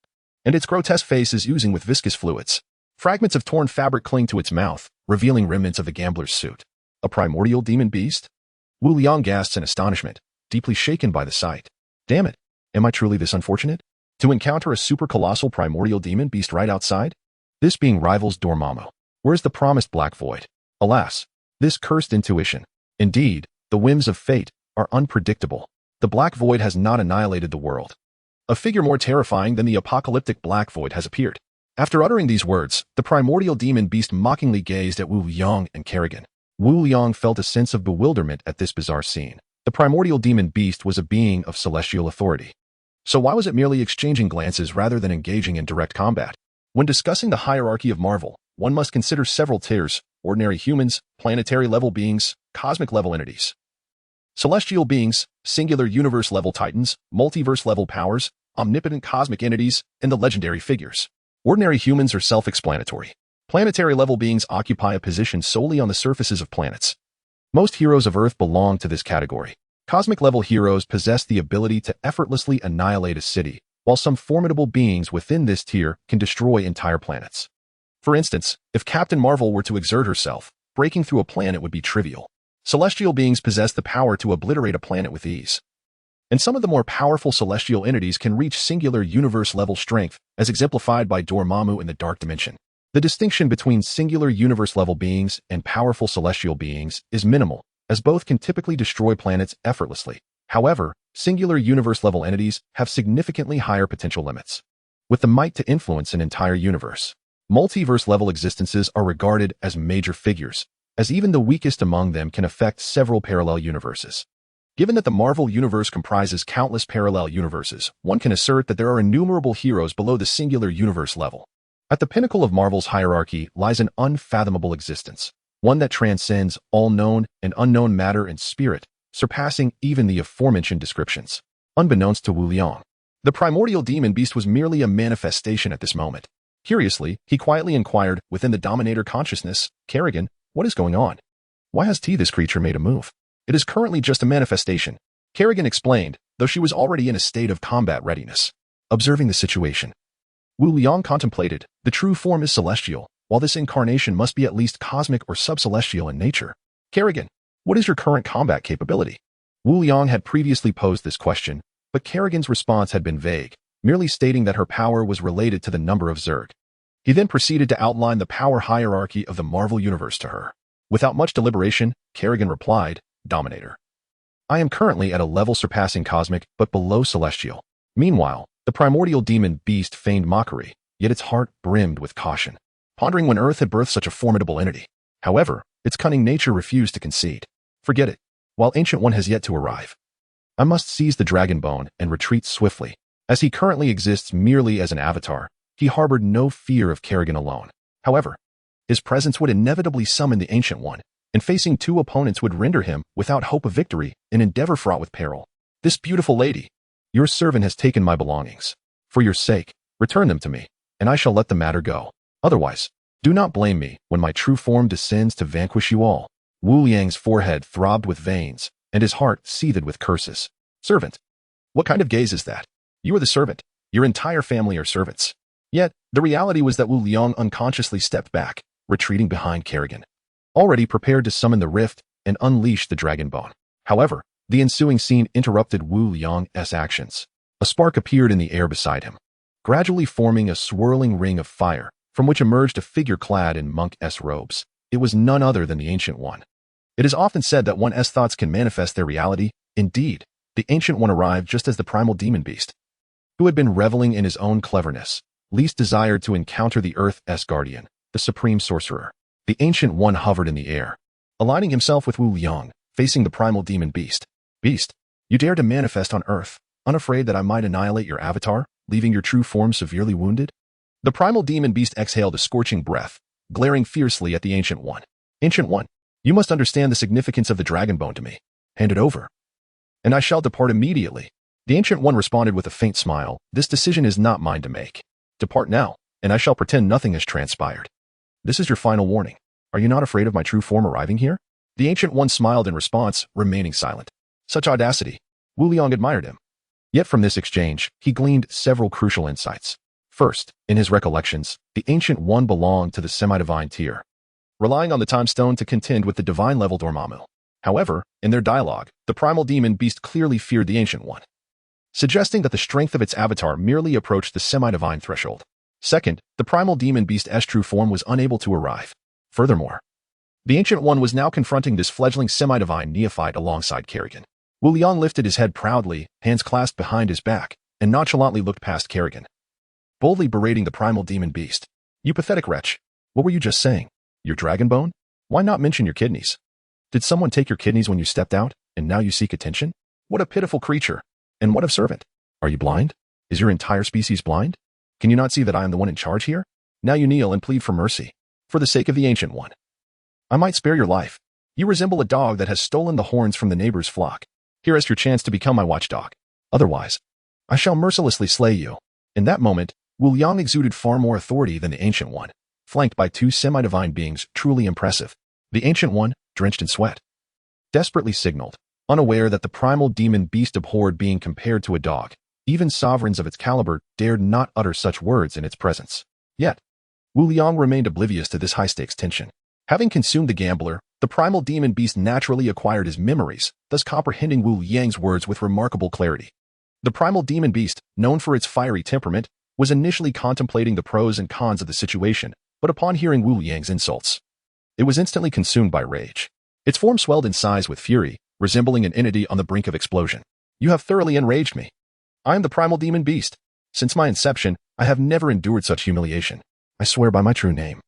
and its grotesque face is oozing with viscous fluids. Fragments of torn fabric cling to its mouth, revealing remnants of the gambler's suit. A primordial demon beast? Wu Liang gasps in astonishment, deeply shaken by the sight. Damn it, am I truly this unfortunate? To encounter a super-colossal primordial demon beast right outside? This being rivals Dormammu. Where's the promised Black Void? Alas, this cursed intuition. Indeed, the whims of fate are unpredictable. The Black Void has not annihilated the world. A figure more terrifying than the apocalyptic Black Void has appeared. After uttering these words, the primordial demon beast mockingly gazed at Wu Liang and Kerrigan. Wu Liang felt a sense of bewilderment at this bizarre scene. The primordial demon beast was a being of celestial authority. So why was it merely exchanging glances rather than engaging in direct combat? When discussing the hierarchy of Marvel, one must consider several tiers: ordinary humans, planetary-level beings, cosmic-level entities, celestial beings, singular universe-level titans, multiverse-level powers, omnipotent cosmic entities, and the legendary figures. Ordinary humans are self-explanatory. Planetary-level beings occupy a position solely on the surfaces of planets. Most heroes of Earth belong to this category. Cosmic-level heroes possess the ability to effortlessly annihilate a city, while some formidable beings within this tier can destroy entire planets. For instance, if Captain Marvel were to exert herself, breaking through a planet would be trivial. Celestial beings possess the power to obliterate a planet with ease. And some of the more powerful celestial entities can reach singular universe-level strength, as exemplified by Dormammu in the Dark Dimension. The distinction between singular universe-level beings and powerful celestial beings is minimal, as both can typically destroy planets effortlessly. However, singular universe-level entities have significantly higher potential limits, with the might to influence an entire universe. Multiverse-level existences are regarded as major figures, as even the weakest among them can affect several parallel universes. Given that the Marvel Universe comprises countless parallel universes, one can assert that there are innumerable heroes below the singular universe level. At the pinnacle of Marvel's hierarchy lies an unfathomable existence, one that transcends all known and unknown matter and spirit, surpassing even the aforementioned descriptions. Unbeknownst to Wu Liang, the primordial demon beast was merely a manifestation at this moment. Curiously, he quietly inquired within the Dominator consciousness, "Kerrigan, what is going on? Why has this creature made a move?" "It is currently just a manifestation," Kerrigan explained, though she was already in a state of combat readiness. Observing the situation, Wu Liang contemplated, the true form is celestial, while this incarnation must be at least cosmic or subcelestial in nature. "Kerrigan, what is your current combat capability?" Wu Liang had previously posed this question, but Kerrigan's response had been vague, merely stating that her power was related to the number of Zerg. He then proceeded to outline the power hierarchy of the Marvel Universe to her. Without much deliberation, Kerrigan replied, "Dominator. I am currently at a level surpassing cosmic, but below celestial." Meanwhile, the primordial demon beast feigned mockery, yet its heart brimmed with caution, pondering when Earth had birthed such a formidable entity. However, its cunning nature refused to concede. "Forget it. While Ancient One has yet to arrive, I must seize the dragon bone and retreat swiftly." As he currently exists merely as an avatar, he harbored no fear of Kerrigan alone. However, his presence would inevitably summon the Ancient One, and facing two opponents would render him, without hope of victory, an endeavor fraught with peril. This beautiful lady, your servant has taken my belongings. For your sake, return them to me, and I shall let the matter go. Otherwise, do not blame me when my true form descends to vanquish you all. Wu Liang's forehead throbbed with veins, and his heart seethed with curses. Servant? What kind of gaze is that? You are the servant. Your entire family are servants. Yet, the reality was that Wu Liang unconsciously stepped back, retreating behind Kerrigan, already prepared to summon the rift and unleash the dragon bone. However, the ensuing scene interrupted Wu Liang's actions. A spark appeared in the air beside him, gradually forming a swirling ring of fire, from which emerged a figure clad in monk's robes. It was none other than the Ancient One. It is often said that one's thoughts can manifest their reality. Indeed, the Ancient One arrived just as the primal demon beast, who had been reveling in his own cleverness, least desired to encounter the Earth's guardian, the supreme sorcerer. The Ancient One hovered in the air, aligning himself with Wu Liang, facing the primal demon beast. Beast, you dare to manifest on Earth, unafraid that I might annihilate your avatar, leaving your true form severely wounded? The primal demon beast exhaled a scorching breath, glaring fiercely at the Ancient One. Ancient One, you must understand the significance of the dragon bone to me. Hand it over, and I shall depart immediately. The Ancient One responded with a faint smile. This decision is not mine to make. Depart now, and I shall pretend nothing has transpired. This is your final warning. Are you not afraid of my true form arriving here? The Ancient One smiled in response, remaining silent. Such audacity. Wu Liang admired him. Yet from this exchange, he gleaned several crucial insights. First, in his recollections, the Ancient One belonged to the semi-divine tier, relying on the time stone to contend with the divine-level Dormammu. However, in their dialogue, the primal demon beast clearly feared the Ancient One, suggesting that the strength of its avatar merely approached the semi-divine threshold. Second, the primal demon beast's true form was unable to arrive. Furthermore, the Ancient One was now confronting this fledgling semi-divine neophyte alongside Kerrigan. Wu Liang lifted his head proudly, hands clasped behind his back, and nonchalantly looked past Kerrigan, boldly berating the primal demon beast. You pathetic wretch. What were you just saying? Your dragon bone? Why not mention your kidneys? Did someone take your kidneys when you stepped out, and now you seek attention? What a pitiful creature. And what of servant? Are you blind? Is your entire species blind? Can you not see that I am the one in charge here? Now you kneel and plead for mercy. For the sake of the Ancient One, I might spare your life. You resemble a dog that has stolen the horns from the neighbor's flock. Here is your chance to become my watchdog. Otherwise, I shall mercilessly slay you. In that moment, Wu Liang exuded far more authority than the Ancient One, flanked by two semi-divine beings truly impressive. The Ancient One, drenched in sweat, desperately signaled, unaware that the primal demon beast abhorred being compared to a dog. Even sovereigns of its caliber dared not utter such words in its presence. Yet, Wu Liang remained oblivious to this high-stakes tension. Having consumed the gambler, the primal demon beast naturally acquired his memories, thus comprehending Wu Liang's words with remarkable clarity. The primal demon beast, known for its fiery temperament, was initially contemplating the pros and cons of the situation, but upon hearing Wu Liang's insults, it was instantly consumed by rage. Its form swelled in size with fury, resembling an entity on the brink of explosion. You have thoroughly enraged me. I am the primal demon beast. Since my inception, I have never endured such humiliation. I swear by my true name,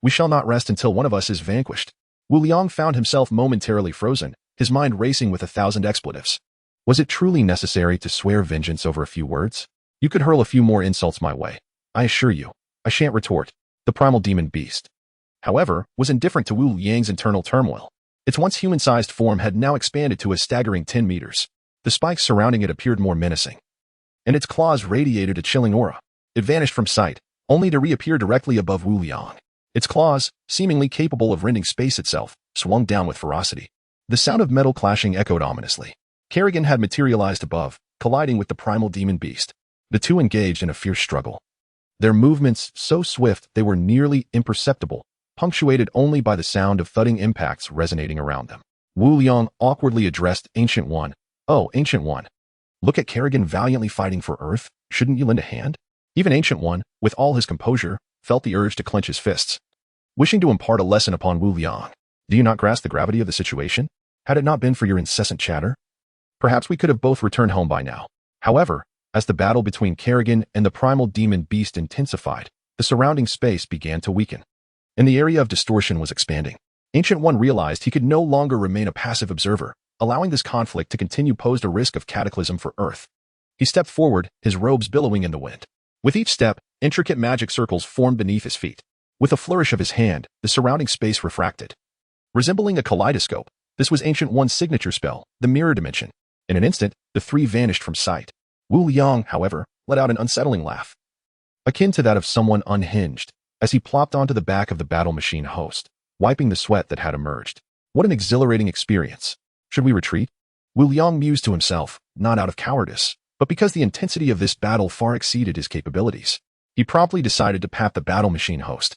we shall not rest until one of us is vanquished. Wu Liang found himself momentarily frozen, his mind racing with 1,000 expletives. Was it truly necessary to swear vengeance over a few words? You could hurl a few more insults my way. I assure you, I shan't retort. The primal demon beast, however, was indifferent to Wu Liang's internal turmoil. Its once human-sized form had now expanded to a staggering 10 meters. The spikes surrounding it appeared more menacing, and its claws radiated a chilling aura. It vanished from sight, only to reappear directly above Wu Liang. Its claws, seemingly capable of rending space itself, swung down with ferocity. The sound of metal clashing echoed ominously. Kerrigan had materialized above, colliding with the primal demon beast. The two engaged in a fierce struggle. Their movements, so swift they were nearly imperceptible, punctuated only by the sound of thudding impacts resonating around them. Wu Liang awkwardly addressed Ancient One. Oh, Ancient One. Look at Kerrigan valiantly fighting for Earth. Shouldn't you lend a hand? Even Ancient One, with all his composure, felt the urge to clench his fists, wishing to impart a lesson upon Wu Liang. Do you not grasp the gravity of the situation? Had it not been for your incessant chatter, perhaps we could have both returned home by now. However, as the battle between Kerrigan and the primal demon beast intensified, the surrounding space began to weaken, and the area of distortion was expanding. Ancient One realized he could no longer remain a passive observer. Allowing this conflict to continue posed a risk of cataclysm for Earth. He stepped forward, his robes billowing in the wind. With each step, intricate magic circles formed beneath his feet. With a flourish of his hand, the surrounding space refracted. Resembling a kaleidoscope, this was Ancient One's signature spell, the Mirror Dimension. In an instant, the three vanished from sight. Wu Liang, however, let out an unsettling laugh, akin to that of someone unhinged, as he plopped onto the back of the battle machine host, wiping the sweat that had emerged. What an exhilarating experience. Should we retreat? Wu Liang mused to himself, not out of cowardice, but because the intensity of this battle far exceeded his capabilities. He promptly decided to pat the battle machine host,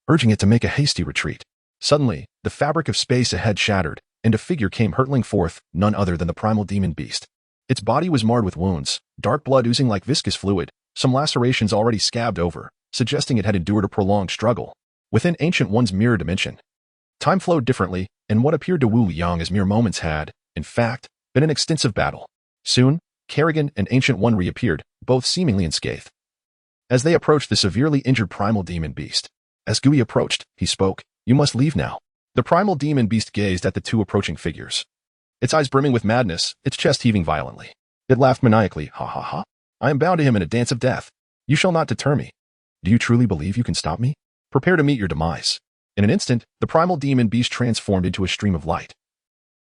urging it to make a hasty retreat. Suddenly, the fabric of space ahead shattered, and a figure came hurtling forth, none other than the primal demon beast. Its body was marred with wounds, dark blood oozing like viscous fluid, some lacerations already scabbed over, suggesting it had endured a prolonged struggle. Within Ancient One's mirror dimension, time flowed differently, and what appeared to Wu Liang as mere moments had, in fact, been an extensive battle. Soon, Kerrigan and Ancient One reappeared, both seemingly unscathed. As they approached the severely injured primal demon beast, as Gui approached, he spoke, "You must leave now." The primal demon beast gazed at the two approaching figures, its eyes brimming with madness, its chest heaving violently. It laughed maniacally, "Ha ha ha. I am bound to him in a dance of death. You shall not deter me. Do you truly believe you can stop me? Prepare to meet your demise." In an instant, the primal demon beast transformed into a stream of light,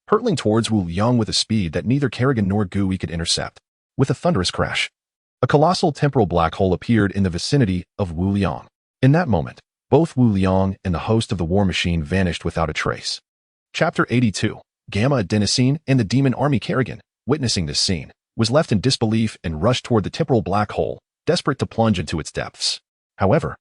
hurtling towards Wu Liang with a speed that neither Kerrigan nor Gui could intercept. With a thunderous crash, a colossal temporal black hole appeared in the vicinity of Wu Liang. In that moment, both Wu Liang and the host of the war machine vanished without a trace. Chapter 82. Gamma Adenosine and the Demon Army. Kerrigan, witnessing this scene, was left in disbelief and rushed toward the temporal black hole, desperate to plunge into its depths. However,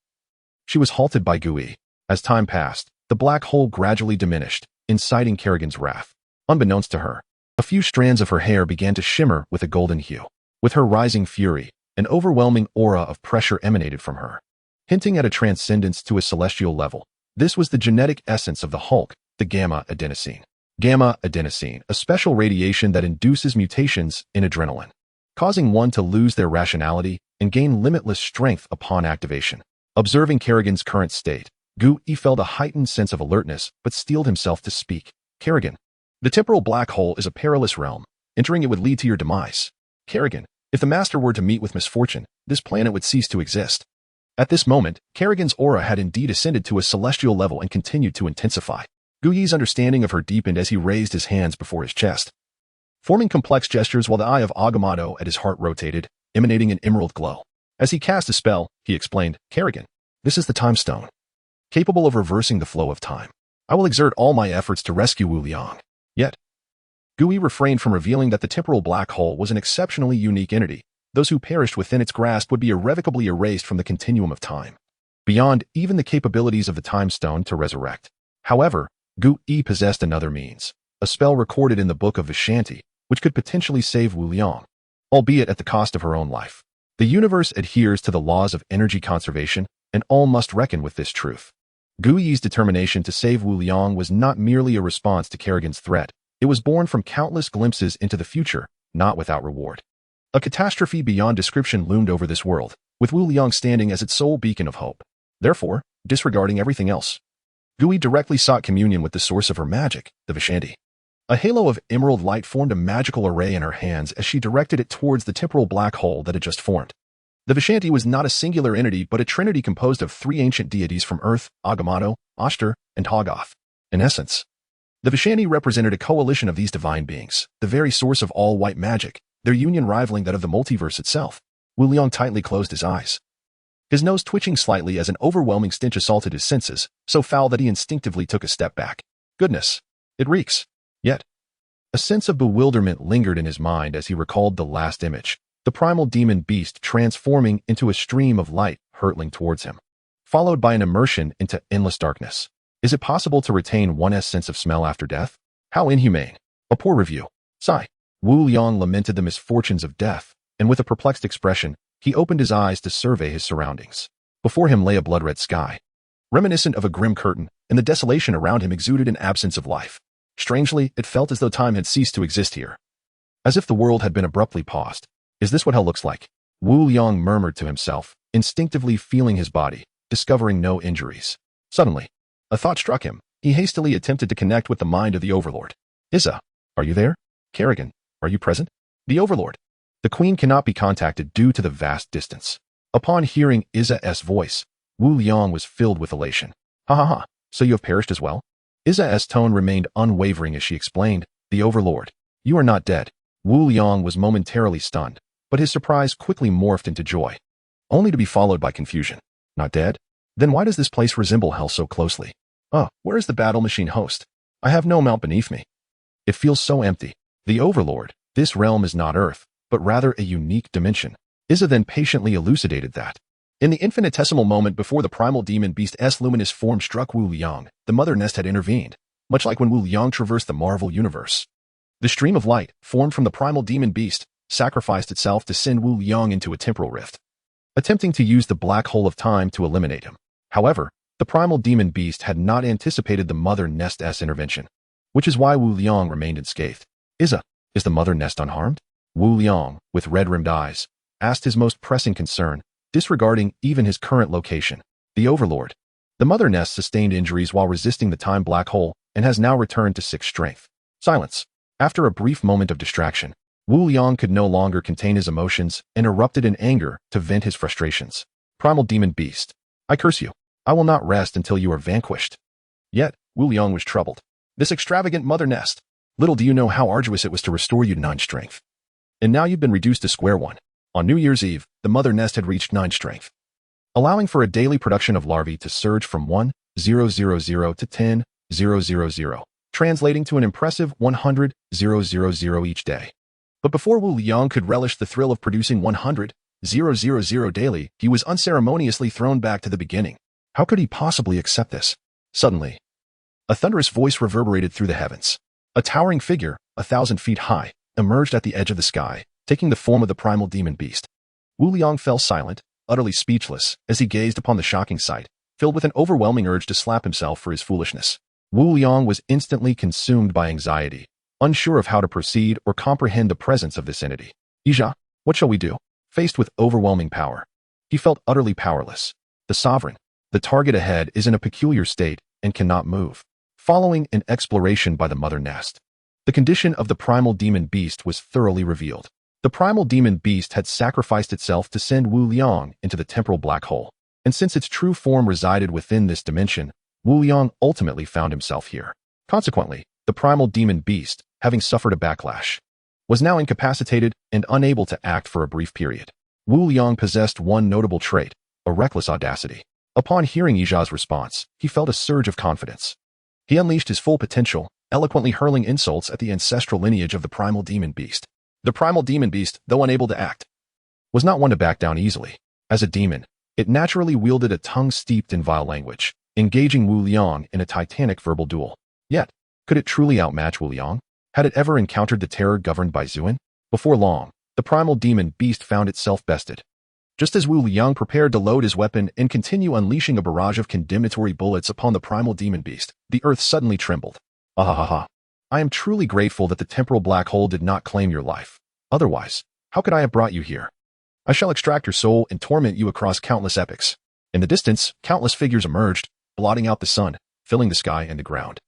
she was halted by Gui. As time passed, the black hole gradually diminished, inciting Kerrigan's wrath. Unbeknownst to her, a few strands of her hair began to shimmer with a golden hue. With her rising fury, an overwhelming aura of pressure emanated from her, hinting at a transcendence to a celestial level. This was the genetic essence of the Hulk, the gamma adenosine. Gamma adenosine, a special radiation that induces mutations in adrenaline, causing one to lose their rationality and gain limitless strength upon activation. Observing Kerrigan's current state, Gui felt a heightened sense of alertness but steeled himself to speak. "Kerrigan, the temporal black hole is a perilous realm. Entering it would lead to your demise. Kerrigan, if the Master were to meet with misfortune, this planet would cease to exist." At this moment, Kerrigan's aura had indeed ascended to a celestial level and continued to intensify. Gui's understanding of her deepened as he raised his hands before his chest, forming complex gestures while the eye of Agamotto at his heart rotated, emanating an emerald glow. As he cast a spell, he explained, "Kerrigan, this is the time stone, capable of reversing the flow of time. I will exert all my efforts to rescue Wu Liang." Yet, Gui refrained from revealing that the temporal black hole was an exceptionally unique entity. Those who perished within its grasp would be irrevocably erased from the continuum of time, beyond even the capabilities of the time stone to resurrect. However, Gui possessed another means, a spell recorded in the Book of Vishanti, which could potentially save Wu Liang, albeit at the cost of her own life. The universe adheres to the laws of energy conservation, and all must reckon with this truth. Gui's determination to save Wu Liang was not merely a response to Kerrigan's threat. It was born from countless glimpses into the future, not without reward. A catastrophe beyond description loomed over this world, with Wu Liang standing as its sole beacon of hope. Therefore, disregarding everything else, Gui directly sought communion with the source of her magic, the Vishanti. A halo of emerald light formed a magical array in her hands as she directed it towards the temporal black hole that had just formed. The Vishanti was not a singular entity but a trinity composed of three ancient deities from Earth, Agamotto, Ashtar, and Hoggoth. In essence, the Vishanti represented a coalition of these divine beings, the very source of all white magic, their union rivaling that of the multiverse itself. Wu Liang tightly closed his eyes, his nose twitching slightly as an overwhelming stench assaulted his senses, so foul that he instinctively took a step back. Goodness, it reeks. Yet, a sense of bewilderment lingered in his mind as he recalled the last image, the primal demon beast transforming into a stream of light hurtling towards him, followed by an immersion into endless darkness. Is it possible to retain one's sense of smell after death? How inhumane. A poor review. Sigh. Wu Liang lamented the misfortunes of death, and with a perplexed expression, he opened his eyes to survey his surroundings. Before him lay a blood-red sky, reminiscent of a grim curtain, and the desolation around him exuded an absence of life. Strangely, it felt as though time had ceased to exist here, as if the world had been abruptly paused. Is this what hell looks like? Wu Liang murmured to himself, instinctively feeling his body, discovering no injuries. Suddenly, a thought struck him. He hastily attempted to connect with the mind of the Overlord. "Izza, are you there? Kerrigan, are you present?" The Overlord, The queen cannot be contacted due to the vast distance. Upon hearing Iza's voice, Wu Liang was filled with elation. Ha ha ha, so you have perished as well? Iza's tone remained unwavering as she explained, the Overlord. You are not dead. Wu Liang was momentarily stunned, but his surprise quickly morphed into joy, only to be followed by confusion. Not dead? Then why does this place resemble hell so closely? Oh, where is the battle machine host? I have no mount beneath me. It feels so empty. The Overlord, this realm is not Earth, but rather a unique dimension. Iza then patiently elucidated that. In the infinitesimal moment before the primal demon beast's luminous form struck Wu Liang, the Mother Nest had intervened, much like when Wu Liang traversed the Marvel universe. The stream of light, formed from the primal demon beast, sacrificed itself to send Wu Liang into a temporal rift, attempting to use the black hole of time to eliminate him. However, the primal demon beast had not anticipated the Mother Nest's intervention, which is why Wu Liang remained unscathed. Iza, is the Mother Nest unharmed? Wu Liang, with red-rimmed eyes, asked his most pressing concern, disregarding even his current location. The Overlord. The Mother Nest sustained injuries while resisting the time black hole and has now returned to 6 strength. Silence. After a brief moment of distraction, Wu Liang could no longer contain his emotions and erupted in anger to vent his frustrations. Primal demon beast. I curse you. I will not rest until you are vanquished. Yet, Wu Liang was troubled. This extravagant Mother Nest. Little do you know how arduous it was to restore you to 9 strength. And now you've been reduced to square one. On New Year's Eve, the Mother Nest had reached 9 strength, allowing for a daily production of larvae to surge from 1,000 to 10,000, translating to an impressive 100,000 each day. But before Wu Liang could relish the thrill of producing 100,000 daily, he was unceremoniously thrown back to the beginning. How could he possibly accept this? Suddenly, a thunderous voice reverberated through the heavens. A towering figure, 1,000 feet high, emerged at the edge of the sky, taking the form of the primal demon beast. Wu Liang fell silent, utterly speechless, as he gazed upon the shocking sight, filled with an overwhelming urge to slap himself for his foolishness. Wu Liang was instantly consumed by anxiety, unsure of how to proceed or comprehend the presence of this entity. Ija, what shall we do? Faced with overwhelming power, he felt utterly powerless. The sovereign, the target ahead, is in a peculiar state and cannot move. Following an exploration by the Mother Nest, the condition of the primal demon beast was thoroughly revealed. The primal demon beast had sacrificed itself to send Wu Liang into the temporal black hole, and since its true form resided within this dimension, Wu Liang ultimately found himself here. Consequently, the primal demon beast, having suffered a backlash, was now incapacitated and unable to act for a brief period. Wu Liang possessed one notable trait, a reckless audacity. Upon hearing Ija's response, he felt a surge of confidence. He unleashed his full potential, eloquently hurling insults at the ancestral lineage of the primal demon beast. The primal demon beast, though unable to act, was not one to back down easily. As a demon, it naturally wielded a tongue steeped in vile language, engaging Wu Liang in a titanic verbal duel. Yet, could it truly outmatch Wu Liang? Had it ever encountered the terror governed by Zuin? Before long, the primal demon beast found itself bested. Just as Wu Liang prepared to load his weapon and continue unleashing a barrage of condemnatory bullets upon the primal demon beast, the earth suddenly trembled. Ahahaha. I am truly grateful that the temporal black hole did not claim your life. Otherwise, how could I have brought you here? I shall extract your soul and torment you across countless epochs. In the distance, countless figures emerged, blotting out the sun, filling the sky and the ground,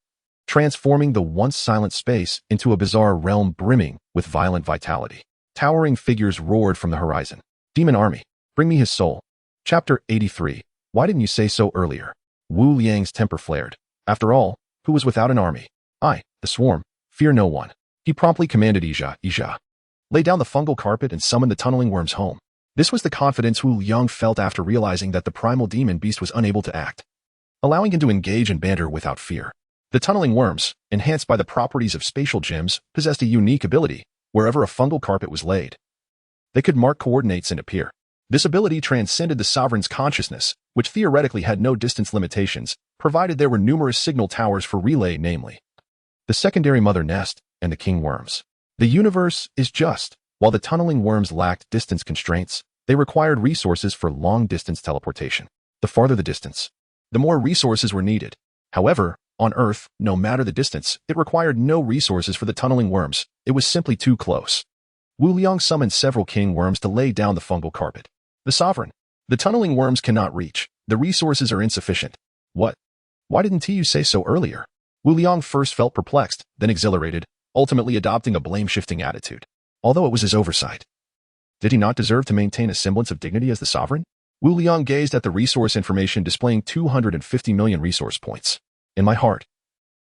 transforming the once silent space into a bizarre realm brimming with violent vitality. Towering figures roared from the horizon. Demon army, bring me his soul. Chapter 83. Why didn't you say so earlier? Wu Liang's temper flared. After all, who was without an army? I, the swarm, fear no one. He promptly commanded Ija, lay down the fungal carpet and summon the tunneling worms home. This was the confidence Wu Liang felt after realizing that the primal demon beast was unable to act, allowing him to engage in banter without fear. The tunneling worms, enhanced by the properties of spatial gems, possessed a unique ability. Wherever a fungal carpet was laid, they could mark coordinates and appear. This ability transcended the sovereign's consciousness, which theoretically had no distance limitations, provided there were numerous signal towers for relay, namely the secondary Mother Nest and the King Worms. The universe is just. While the tunneling worms lacked distance constraints, they required resources for long-distance teleportation. The farther the distance, the more resources were needed. However, on Earth, no matter the distance, it required no resources for the tunneling worms. It was simply too close. Wu Liang summoned several king worms to lay down the fungal carpet. The sovereign. The tunneling worms cannot reach. The resources are insufficient. What? Why didn't you say so earlier? Wu Liang first felt perplexed, then exhilarated, ultimately adopting a blame-shifting attitude. Although it was his oversight, Did he not deserve to maintain a semblance of dignity as the sovereign? Wu Liang gazed at the resource information displaying 250 million resource points. In my heart,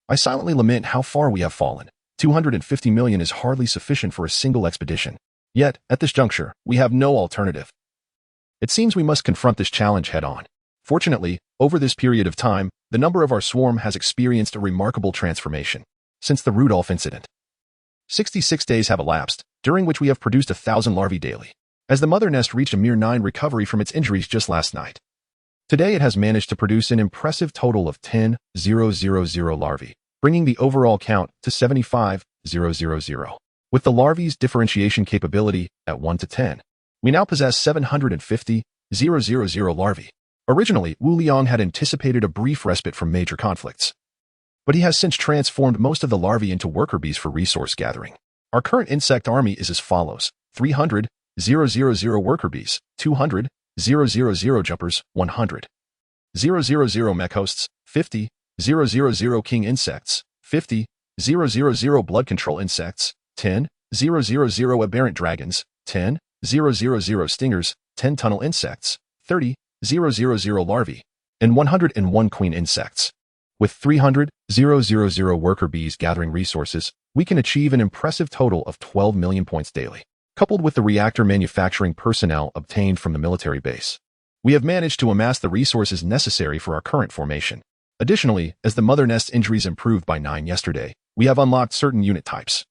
I silently lament how far we have fallen. 250 million is hardly sufficient for a single expedition. Yet, at this juncture, we have no alternative. It seems we must confront this challenge head-on. Fortunately, over this period of time, the number of our swarm has experienced a remarkable transformation. Since the Rudolph incident, 66 days have elapsed, during which we have produced 1,000 larvae daily, as the mother nest reached a mere 9 recovery from its injuries just last night. Today it has managed to produce an impressive total of 10,000 larvae, bringing the overall count to 75,000. With the larvae's differentiation capability at 1 to 10, we now possess 750,000 larvae. Originally, Wu Liang had anticipated a brief respite from major conflicts, but he has since transformed most of the larvae into worker bees for resource gathering. Our current insect army is as follows: 300,000 worker bees, 200,000 jumpers, 100,000 mech hosts, 50,000 king insects, 50,000 blood control insects, 10,000 aberrant dragons, 10,000 stingers, 10 tunnel insects, 30,000 larvae, and 101 queen insects. With 300,000 worker bees gathering resources, we can achieve an impressive total of 12 million points daily. Coupled with the reactor manufacturing personnel obtained from the military base, we have managed to amass the resources necessary for our current formation. Additionally, as the mother nest's injuries improved by 9 yesterday, we have unlocked certain unit types,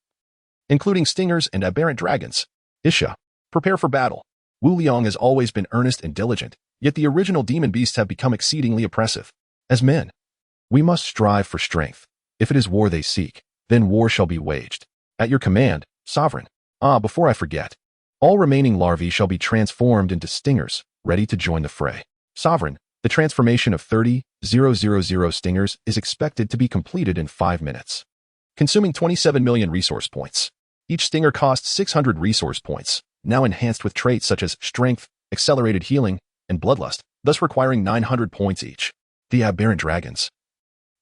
including stingers and aberrant dragons. Isha, prepare for battle. Wu Liang has always been earnest and diligent, yet the original demon beasts have become exceedingly oppressive. As men, we must strive for strength. If it is war they seek, then war shall be waged. At your command, sovereign. Before I forget, all remaining larvae shall be transformed into stingers, ready to join the fray. Sovereign, the transformation of 30,000 stingers is expected to be completed in 5 minutes, consuming 27 million resource points. Each stinger costs 600 resource points, now enhanced with traits such as strength, accelerated healing, and bloodlust, thus requiring 900 points each. The aberrant dragons,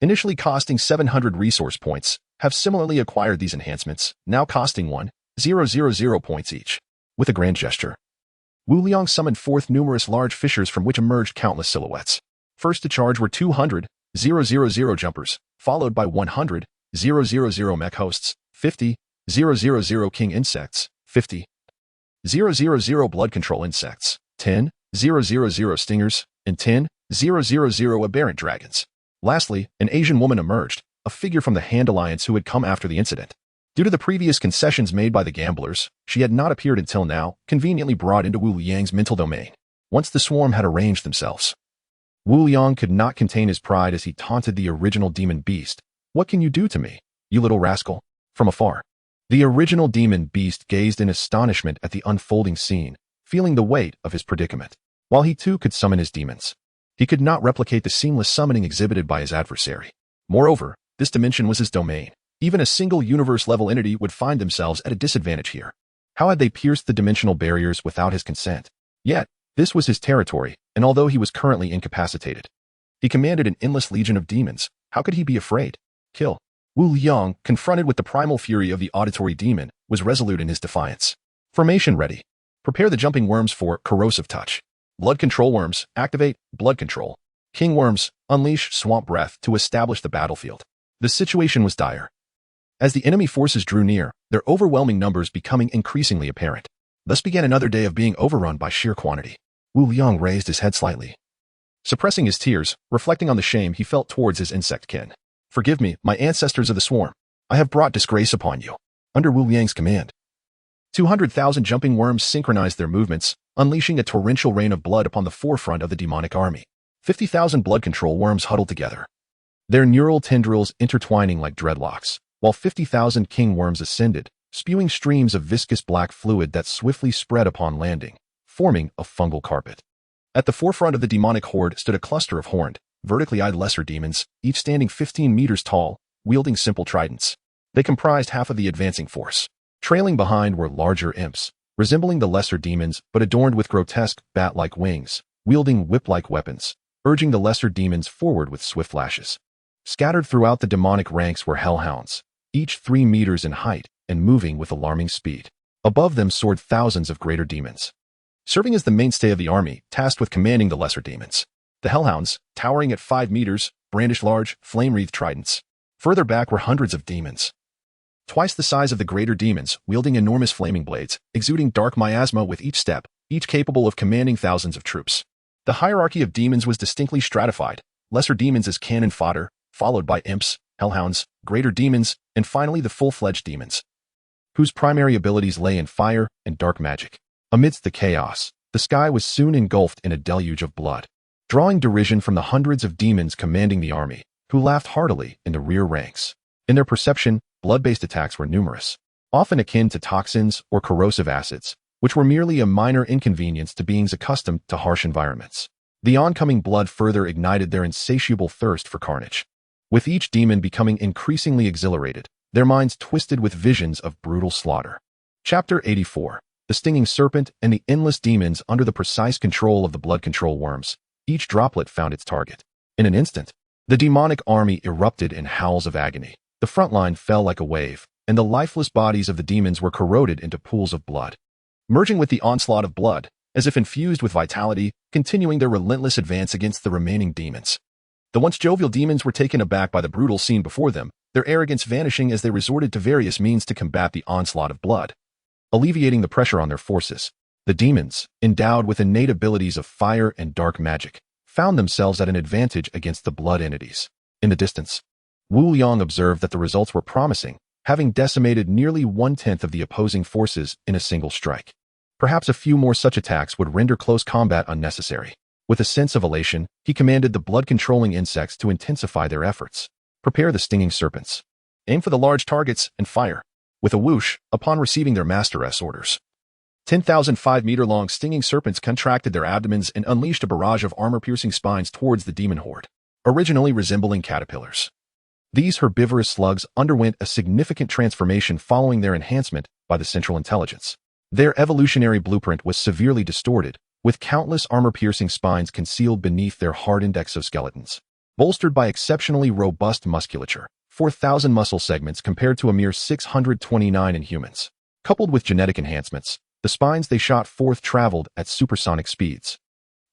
initially costing 700 resource points, have similarly acquired these enhancements, now costing 1,000 points each. With a grand gesture, Wu Liang summoned forth numerous large fissures from which emerged countless silhouettes. First to charge were 200,000 jumpers, followed by 100,000 mech hosts, 50,000 king insects, 50,000 blood control insects, 10,000 stingers, and 10,000 aberrant dragons. Lastly, an Asian woman emerged, a figure from the Hand Alliance who had come after the incident. Due to the previous concessions made by the gamblers, she had not appeared until now, conveniently brought into Wu Liang's mental domain. Once the swarm had arranged themselves, Wu Liang could not contain his pride as he taunted the original demon beast. "What can you do to me, you little rascal?" From afar, the original demon beast gazed in astonishment at the unfolding scene, feeling the weight of his predicament. While he too could summon his demons, he could not replicate the seamless summoning exhibited by his adversary. Moreover, this dimension was his domain. Even a single universe-level entity would find themselves at a disadvantage here. How had they pierced the dimensional barriers without his consent? Yet, this was his territory, and although he was currently incapacitated, he commanded an endless legion of demons. How could he be afraid? Kill. Wu Liang, confronted with the primal fury of the auditory demon, was resolute in his defiance. Formation ready. Prepare the jumping worms for corrosive touch. Blood control worms, activate blood control. King worms, unleash swamp breath to establish the battlefield. The situation was dire. As the enemy forces drew near, their overwhelming numbers becoming increasingly apparent. Thus began another day of being overrun by sheer quantity. Wu Liang raised his head slightly, suppressing his tears, reflecting on the shame he felt towards his insect kin. "Forgive me, my ancestors of the swarm. I have brought disgrace upon you." Under Wu Liang's command, 200,000 jumping worms synchronized their movements, unleashing a torrential rain of blood upon the forefront of the demonic army. 50,000 blood control worms huddled together, their neural tendrils intertwining like dreadlocks, while 50,000 king worms ascended, spewing streams of viscous black fluid that swiftly spread upon landing, forming a fungal carpet. At the forefront of the demonic horde stood a cluster of horned, vertically eyed lesser demons, each standing 15 meters tall, wielding simple tridents. They comprised half of the advancing force. Trailing behind were larger imps, resembling the lesser demons but adorned with grotesque, bat-like wings, wielding whip-like weapons, urging the lesser demons forward with swift lashes. Scattered throughout the demonic ranks were hellhounds, each 3 meters in height and moving with alarming speed. Above them soared thousands of greater demons, serving as the mainstay of the army, tasked with commanding the lesser demons. The Hellhounds, towering at 5 meters, brandished large, flame-wreathed tridents. Further back were hundreds of demons, twice the size of the greater demons, wielding enormous flaming blades, exuding dark miasma with each step, each capable of commanding thousands of troops. The hierarchy of demons was distinctly stratified, lesser demons as cannon fodder, followed by imps, hellhounds, greater demons, and finally the full-fledged demons, whose primary abilities lay in fire and dark magic. Amidst the chaos, the sky was soon engulfed in a deluge of blood, drawing derision from the hundreds of demons commanding the army, who laughed heartily in the rear ranks. In their perception, blood-based attacks were numerous, often akin to toxins or corrosive acids, which were merely a minor inconvenience to beings accustomed to harsh environments. The oncoming blood further ignited their insatiable thirst for carnage. With each demon becoming increasingly exhilarated, their minds twisted with visions of brutal slaughter. Chapter 84. The Stinging Serpent and the Endless Demons under the precise control of the blood control worms. Each droplet found its target. In an instant, the demonic army erupted in howls of agony. The front line fell like a wave, and the lifeless bodies of the demons were corroded into pools of blood, merging with the onslaught of blood, as if infused with vitality, continuing their relentless advance against the remaining demons. The once jovial demons were taken aback by the brutal scene before them, their arrogance vanishing as they resorted to various means to combat the onslaught of blood. Alleviating the pressure on their forces, the demons, endowed with innate abilities of fire and dark magic, found themselves at an advantage against the blood entities. In the distance, Wu Liang observed that the results were promising, having decimated nearly 1/10 of the opposing forces in a single strike. Perhaps a few more such attacks would render close combat unnecessary. With a sense of elation, he commanded the blood-controlling insects to intensify their efforts. Prepare the stinging serpents. Aim for the large targets and fire. With a whoosh, upon receiving their master's orders, 10,000 5-meter-long stinging serpents contracted their abdomens and unleashed a barrage of armor-piercing spines towards the demon horde, originally resembling caterpillars. These herbivorous slugs underwent a significant transformation following their enhancement by the Central Intelligence. Their evolutionary blueprint was severely distorted, with countless armor-piercing spines concealed beneath their hardened exoskeletons. Bolstered by exceptionally robust musculature, 4,000 muscle segments compared to a mere 629 in humans. Coupled with genetic enhancements, the spines they shot forth traveled at supersonic speeds.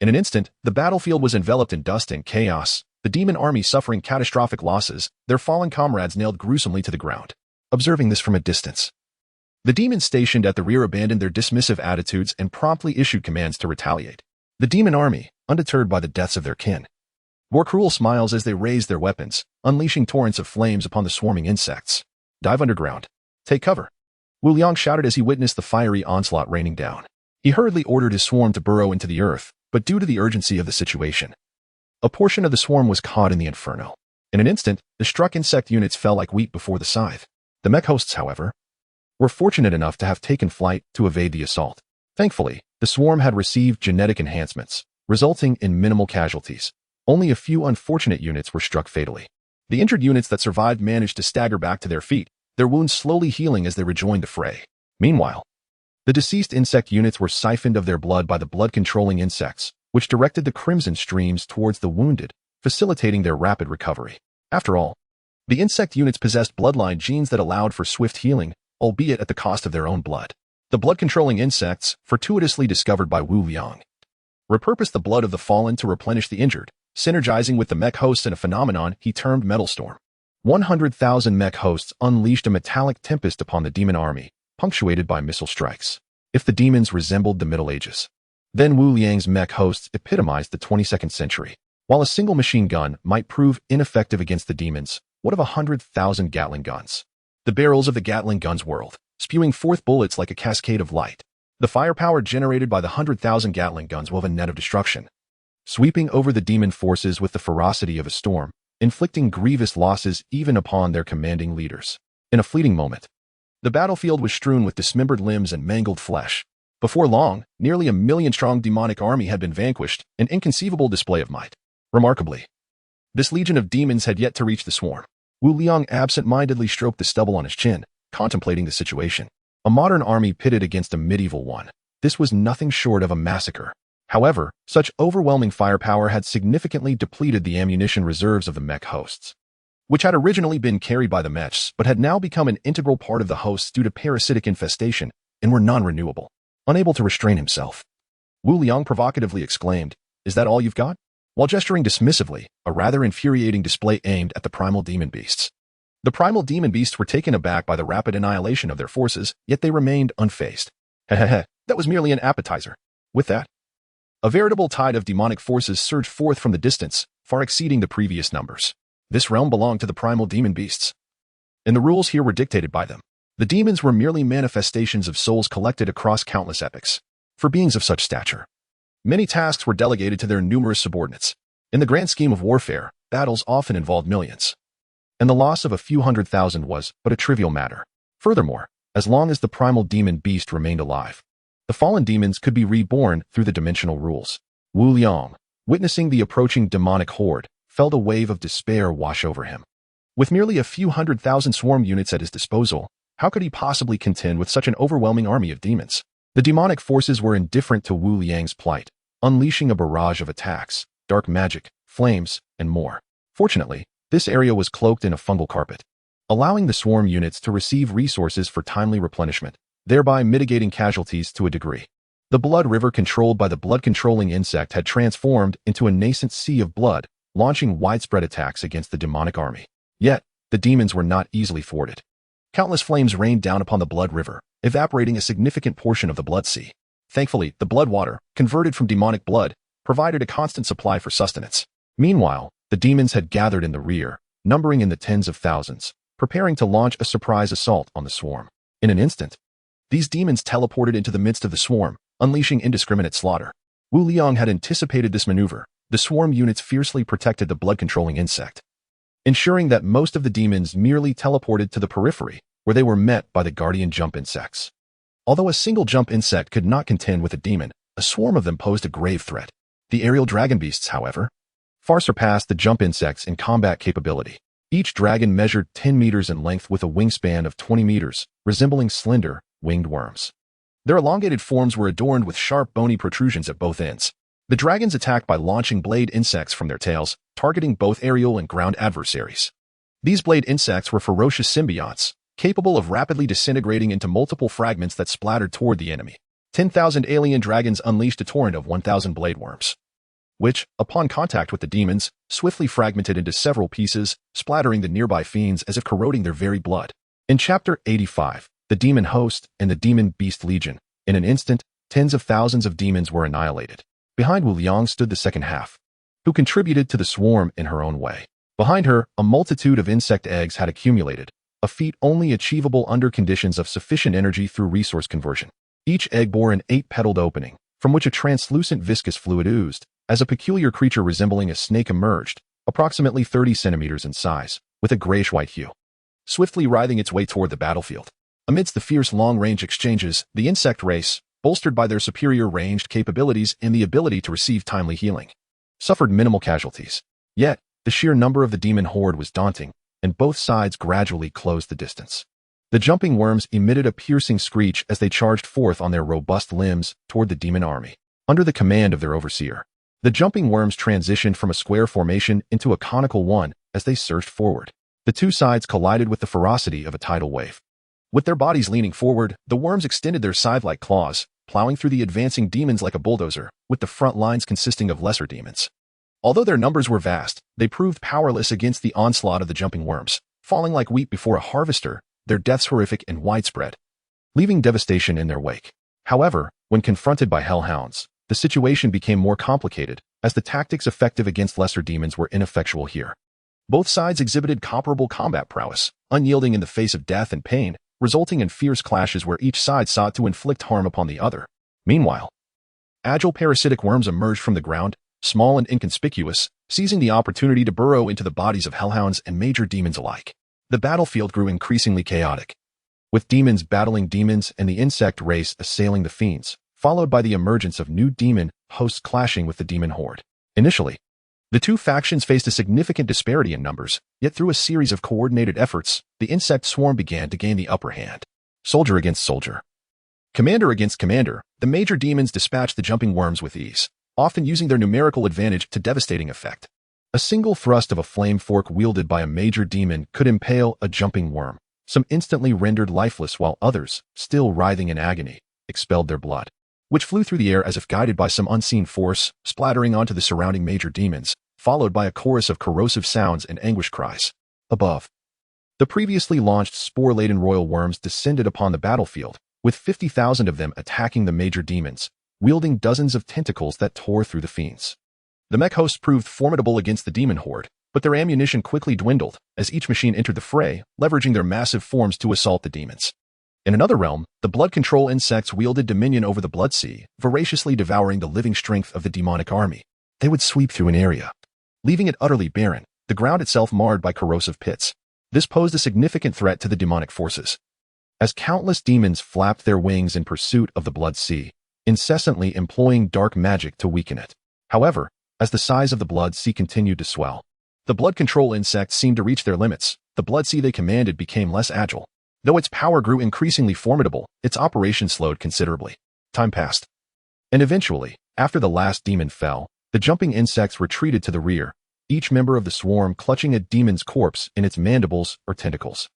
In an instant, the battlefield was enveloped in dust and chaos, the demon army suffering catastrophic losses, their fallen comrades nailed gruesomely to the ground. Observing this from a distance, the demons stationed at the rear abandoned their dismissive attitudes and promptly issued commands to retaliate. The demon army, undeterred by the deaths of their kin, bore cruel smiles as they raised their weapons, unleashing torrents of flames upon the swarming insects. Dive underground. Take cover. Wu Liang shouted as he witnessed the fiery onslaught raining down. He hurriedly ordered his swarm to burrow into the earth, but due to the urgency of the situation, a portion of the swarm was caught in the inferno. In an instant, the struck insect units fell like wheat before the scythe. The mech hosts, however, were fortunate enough to have taken flight to evade the assault. Thankfully, the swarm had received genetic enhancements, resulting in minimal casualties. Only a few unfortunate units were struck fatally. The injured units that survived managed to stagger back to their feet, their wounds slowly healing as they rejoined the fray. Meanwhile, the deceased insect units were siphoned of their blood by the blood-controlling insects, which directed the crimson streams towards the wounded, facilitating their rapid recovery. After all, the insect units possessed bloodline genes that allowed for swift healing, albeit at the cost of their own blood. The blood-controlling insects, fortuitously discovered by Wu Liang, repurposed the blood of the fallen to replenish the injured, synergizing with the mech hosts in a phenomenon he termed Metal Storm. 100,000 mech hosts unleashed a metallic tempest upon the demon army, punctuated by missile strikes. If the demons resembled the Middle Ages, then Wu Liang's mech hosts epitomized the 22nd century. While a single machine gun might prove ineffective against the demons, what of 100,000 Gatling guns? The barrels of the Gatling guns whirled, spewing forth bullets like a cascade of light. The firepower generated by the 100,000 Gatling guns wove a net of destruction, sweeping over the demon forces with the ferocity of a storm, inflicting grievous losses even upon their commanding leaders. In a fleeting moment, the battlefield was strewn with dismembered limbs and mangled flesh. Before long, nearly a million-strong demonic army had been vanquished, an inconceivable display of might. Remarkably, this legion of demons had yet to reach the swarm. Wu Liang absent-mindedly stroked the stubble on his chin, contemplating the situation. A modern army pitted against a medieval one. This was nothing short of a massacre. However, such overwhelming firepower had significantly depleted the ammunition reserves of the mech hosts, which had originally been carried by the mechs but had now become an integral part of the hosts due to parasitic infestation, and were non-renewable. Unable to restrain himself, Wu Liang provocatively exclaimed, "Is that all you've got?" while gesturing dismissively, a rather infuriating display aimed at the primal demon beasts. The primal demon beasts were taken aback by the rapid annihilation of their forces, yet they remained unfazed. Hehehe, that was merely an appetizer. With that, a veritable tide of demonic forces surged forth from the distance, far exceeding the previous numbers. This realm belonged to the primal demon beasts, and the rules here were dictated by them. The demons were merely manifestations of souls collected across countless epochs. For beings of such stature, many tasks were delegated to their numerous subordinates. In the grand scheme of warfare, battles often involved millions, and the loss of a few 100,000 was but a trivial matter. Furthermore, as long as the primal demon beast remained alive, the fallen demons could be reborn through the dimensional rules. Wu Liang, witnessing the approaching demonic horde, felt a wave of despair wash over him. With merely a few 100,000 swarm units at his disposal, how could he possibly contend with such an overwhelming army of demons? The demonic forces were indifferent to Wu Liang's plight, unleashing a barrage of attacks, dark magic, flames, and more. Fortunately, this area was cloaked in a fungal carpet, allowing the swarm units to receive resources for timely replenishment, thereby mitigating casualties to a degree. The blood river controlled by the blood-controlling insect had transformed into a nascent sea of blood, launching widespread attacks against the demonic army. Yet, the demons were not easily thwarted. Countless flames rained down upon the blood river, evaporating a significant portion of the blood sea. Thankfully, the blood water, converted from demonic blood, provided a constant supply for sustenance. Meanwhile, the demons had gathered in the rear, numbering in the tens of thousands, preparing to launch a surprise assault on the swarm. In an instant, these demons teleported into the midst of the swarm, unleashing indiscriminate slaughter. Wu Liang had anticipated this maneuver. The swarm units fiercely protected the blood-controlling insect, ensuring that most of the demons merely teleported to the periphery, where they were met by the guardian jump insects. Although a single jump insect could not contend with a demon, a swarm of them posed a grave threat. The aerial dragon beasts, however, far surpassed the jump insects in combat capability. Each dragon measured 10 meters in length with a wingspan of 20 meters, resembling slender, winged worms. Their elongated forms were adorned with sharp, bony protrusions at both ends. The dragons attacked by launching blade insects from their tails, targeting both aerial and ground adversaries. These blade insects were ferocious symbionts, capable of rapidly disintegrating into multiple fragments that splattered toward the enemy. 10,000 alien dragons unleashed a torrent of 1,000 blade worms, which, upon contact with the demons, swiftly fragmented into several pieces, splattering the nearby fiends as if corroding their very blood. In Chapter 85, the Demon Host and the Demon Beast Legion, in an instant, tens of thousands of demons were annihilated. Behind Wu Liang stood the second half, who contributed to the swarm in her own way. Behind her, a multitude of insect eggs had accumulated, a feat only achievable under conditions of sufficient energy through resource conversion. Each egg bore an 8-petaled opening, from which a translucent viscous fluid oozed, as a peculiar creature resembling a snake emerged, approximately 30 centimeters in size, with a grayish-white hue, swiftly writhing its way toward the battlefield. Amidst the fierce long-range exchanges, the insect race, bolstered by their superior ranged capabilities and the ability to receive timely healing, suffered minimal casualties. Yet, the sheer number of the demon horde was daunting, and both sides gradually closed the distance. The jumping worms emitted a piercing screech as they charged forth on their robust limbs toward the demon army. Under the command of their overseer, the jumping worms transitioned from a square formation into a conical one as they surged forward. The two sides collided with the ferocity of a tidal wave. With their bodies leaning forward, the worms extended their scythe-like claws, plowing through the advancing demons like a bulldozer, with the front lines consisting of lesser demons. Although their numbers were vast, they proved powerless against the onslaught of the jumping worms. Falling like wheat before a harvester, their deaths horrific and widespread, leaving devastation in their wake. However, when confronted by hellhounds, the situation became more complicated, as the tactics effective against lesser demons were ineffectual here. Both sides exhibited comparable combat prowess, unyielding in the face of death and pain, resulting in fierce clashes where each side sought to inflict harm upon the other. Meanwhile, agile parasitic worms emerged from the ground, small and inconspicuous, seizing the opportunity to burrow into the bodies of hellhounds and major demons alike. The battlefield grew increasingly chaotic, with demons battling demons and the insect race assailing the fiends, followed by the emergence of new demon hosts clashing with the demon horde. Initially, the two factions faced a significant disparity in numbers, yet through a series of coordinated efforts, the insect swarm began to gain the upper hand. Soldier against soldier, commander against commander, the major demons dispatched the jumping worms with ease, often using their numerical advantage to devastating effect. A single thrust of a flame fork wielded by a major demon could impale a jumping worm, Some instantly rendered lifeless while others, still writhing in agony, expelled their blood, which flew through the air as if guided by some unseen force, splattering onto the surrounding major demons, followed by a chorus of corrosive sounds and anguish cries. Above, the previously launched spore-laden royal worms descended upon the battlefield, with 50,000 of them attacking the major demons, wielding dozens of tentacles that tore through the fiends. The mech hosts proved formidable against the demon horde, but their ammunition quickly dwindled as each machine entered the fray, leveraging their massive forms to assault the demons. In another realm, the blood control insects wielded dominion over the blood sea, voraciously devouring the living strength of the demonic army. They would sweep through an area, leaving it utterly barren, the ground itself marred by corrosive pits. This posed a significant threat to the demonic forces, as countless demons flapped their wings in pursuit of the blood sea, incessantly employing dark magic to weaken it. However, as the size of the blood sea continued to swell, the blood control insects seemed to reach their limits. The blood sea they commanded became less agile. Though its power grew increasingly formidable, its operation slowed considerably. Time passed, and eventually, after the last demon fell, the jumping insects retreated to the rear, each member of the swarm clutching a demon's corpse in its mandibles or tentacles.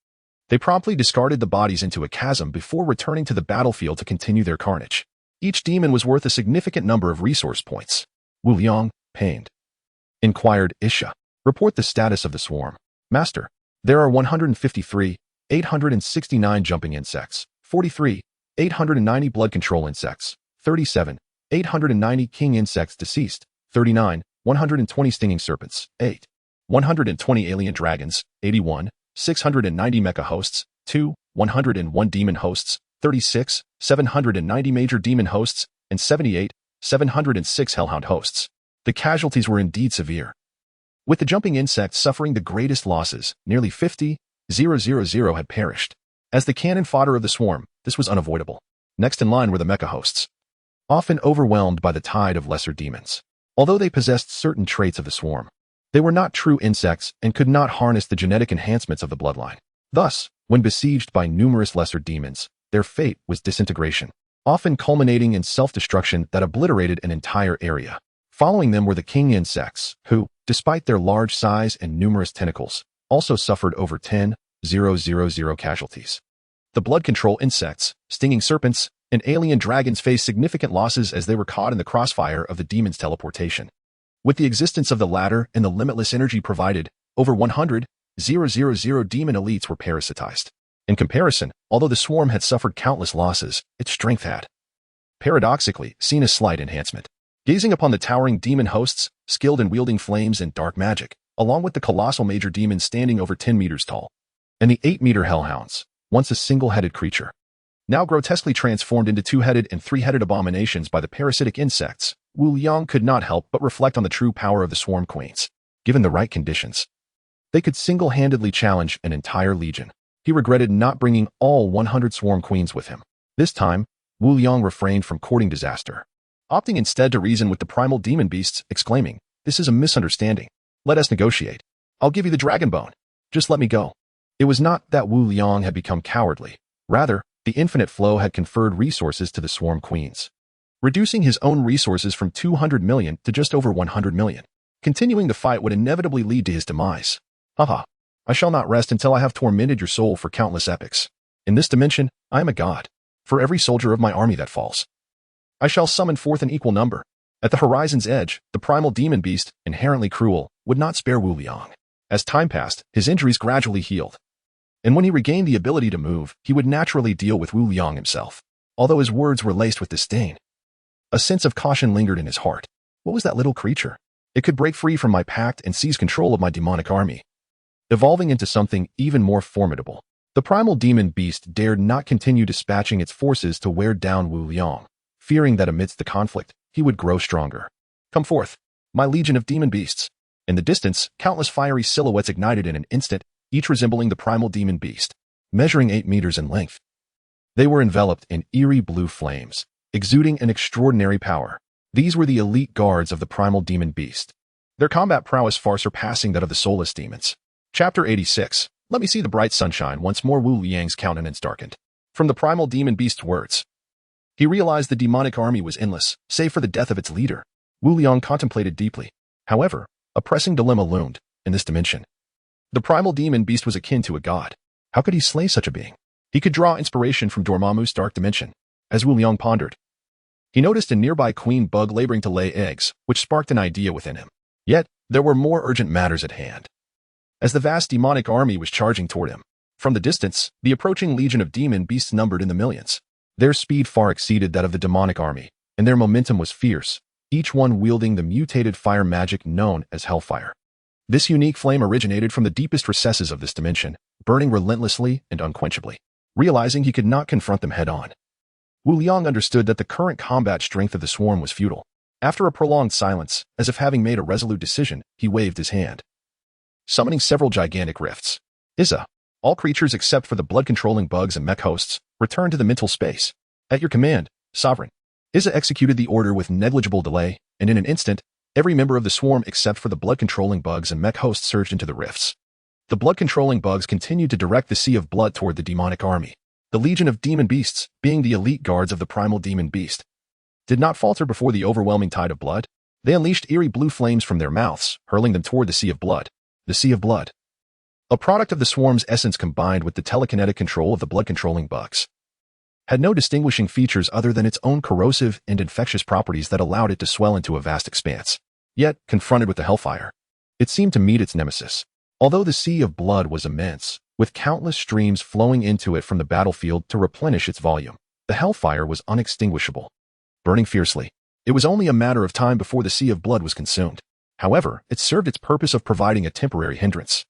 They promptly discarded the bodies into a chasm before returning to the battlefield to continue their carnage. Each demon was worth a significant number of resource points. Wu Liang, pained, inquired Isha. Report the status of the swarm. Master, there are 153, 869 jumping insects, 43, 890 blood control insects, 37, 890 king insects deceased, 39, 120 stinging serpents, 8, 120 alien dragons, 81, 690 mecha hosts, 2, 101 demon hosts, 36, 790 major demon hosts, and 78, 706 hellhound hosts. The casualties were indeed severe, with the jumping insects suffering the greatest losses. Nearly 50,000 had perished. As the cannon fodder of the swarm, this was unavoidable. Next in line were the mecha hosts, often overwhelmed by the tide of lesser demons. Although they possessed certain traits of the swarm, they were not true insects and could not harness the genetic enhancements of the bloodline. Thus, when besieged by numerous lesser demons, their fate was disintegration, often culminating in self-destruction that obliterated an entire area. Following them were the king insects, who, despite their large size and numerous tentacles, also suffered over 10,000 casualties. The blood control insects, stinging serpents, and alien dragons faced significant losses as they were caught in the crossfire of the demon's teleportation. With the existence of the latter and the limitless energy provided, over 100,000 demon elites were parasitized. In comparison, although the swarm had suffered countless losses, its strength had, paradoxically, seen a slight enhancement. Gazing upon the towering demon hosts, skilled in wielding flames and dark magic, along with the colossal major demons standing over 10 meters tall, and the 8-meter hellhounds, once a single-headed creature, now grotesquely transformed into 2-headed and 3-headed abominations by the parasitic insects, Wu Liang could not help but reflect on the true power of the swarm queens. Given the right conditions, they could single-handedly challenge an entire legion. He regretted not bringing all 100 swarm queens with him. This time, Wu Liang refrained from courting disaster, opting instead to reason with the primal demon beasts, exclaiming, "This is a misunderstanding. Let us negotiate. I'll give you the dragon bone. Just let me go." It was not that Wu Liang had become cowardly. Rather, the infinite flow had conferred resources to the swarm queens, reducing his own resources from 200 million to just over 100 million. Continuing the fight would inevitably lead to his demise. Haha. I shall not rest until I have tormented your soul for countless epochs. In this dimension, I am a god. For every soldier of my army that falls, I shall summon forth an equal number. At the horizon's edge, the primal demon beast, inherently cruel, would not spare Wu Liang. As time passed, his injuries gradually healed, and when he regained the ability to move, he would naturally deal with Wu Liang himself. Although his words were laced with disdain, a sense of caution lingered in his heart. What was that little creature? It could break free from my pact and seize control of my demonic army, evolving into something even more formidable. The primal demon beast dared not continue dispatching its forces to wear down Wu Liang, fearing that amidst the conflict, he would grow stronger. Come forth, my legion of demon beasts. In the distance, countless fiery silhouettes ignited in an instant, each resembling the primal demon beast, measuring 8 meters in length. They were enveloped in eerie blue flames, exuding an extraordinary power. These were the elite guards of the primal demon beast, their combat prowess far surpassing that of the soulless demons. Chapter 86. Let me see the bright sunshine. Once more Wu Liang's countenance darkened. From the primal demon beast's words, he realized the demonic army was endless, save for the death of its leader. Wu Liang contemplated deeply. However, a pressing dilemma loomed. In this dimension, the primal demon beast was akin to a god. How could he slay such a being? He could draw inspiration from Dormammu's dark dimension. As Wu Liang pondered, he noticed a nearby queen bug laboring to lay eggs, which sparked an idea within him. Yet, there were more urgent matters at hand. As the vast demonic army was charging toward him, from the distance, the approaching legion of demon beasts numbered in the millions. Their speed far exceeded that of the demonic army, and their momentum was fierce, each one wielding the mutated fire magic known as Hellfire. This unique flame originated from the deepest recesses of this dimension, burning relentlessly and unquenchably. Realizing he could not confront them head-on, Wu Liang understood that the current combat strength of the swarm was futile. After a prolonged silence, as if having made a resolute decision, he waved his hand, summoning several gigantic rifts. Izza, all creatures except for the blood-controlling bugs and mech hosts, return to the mental space. At your command, Sovereign. Izza executed the order with negligible delay, and in an instant, every member of the swarm except for the blood-controlling bugs and mech hosts surged into the rifts. The blood-controlling bugs continued to direct the sea of blood toward the demonic army. The legion of demon beasts, being the elite guards of the primal demon beast, did not falter before the overwhelming tide of blood. They unleashed eerie blue flames from their mouths, hurling them toward the sea of blood. The sea of blood, a product of the swarm's essence combined with the telekinetic control of the blood-controlling bugs, had no distinguishing features other than its own corrosive and infectious properties that allowed it to swell into a vast expanse. Yet, confronted with the hellfire, it seemed to meet its nemesis. Although the sea of blood was immense, with countless streams flowing into it from the battlefield to replenish its volume, the hellfire was unextinguishable, burning fiercely. It was only a matter of time before the sea of blood was consumed. However, it served its purpose of providing a temporary hindrance.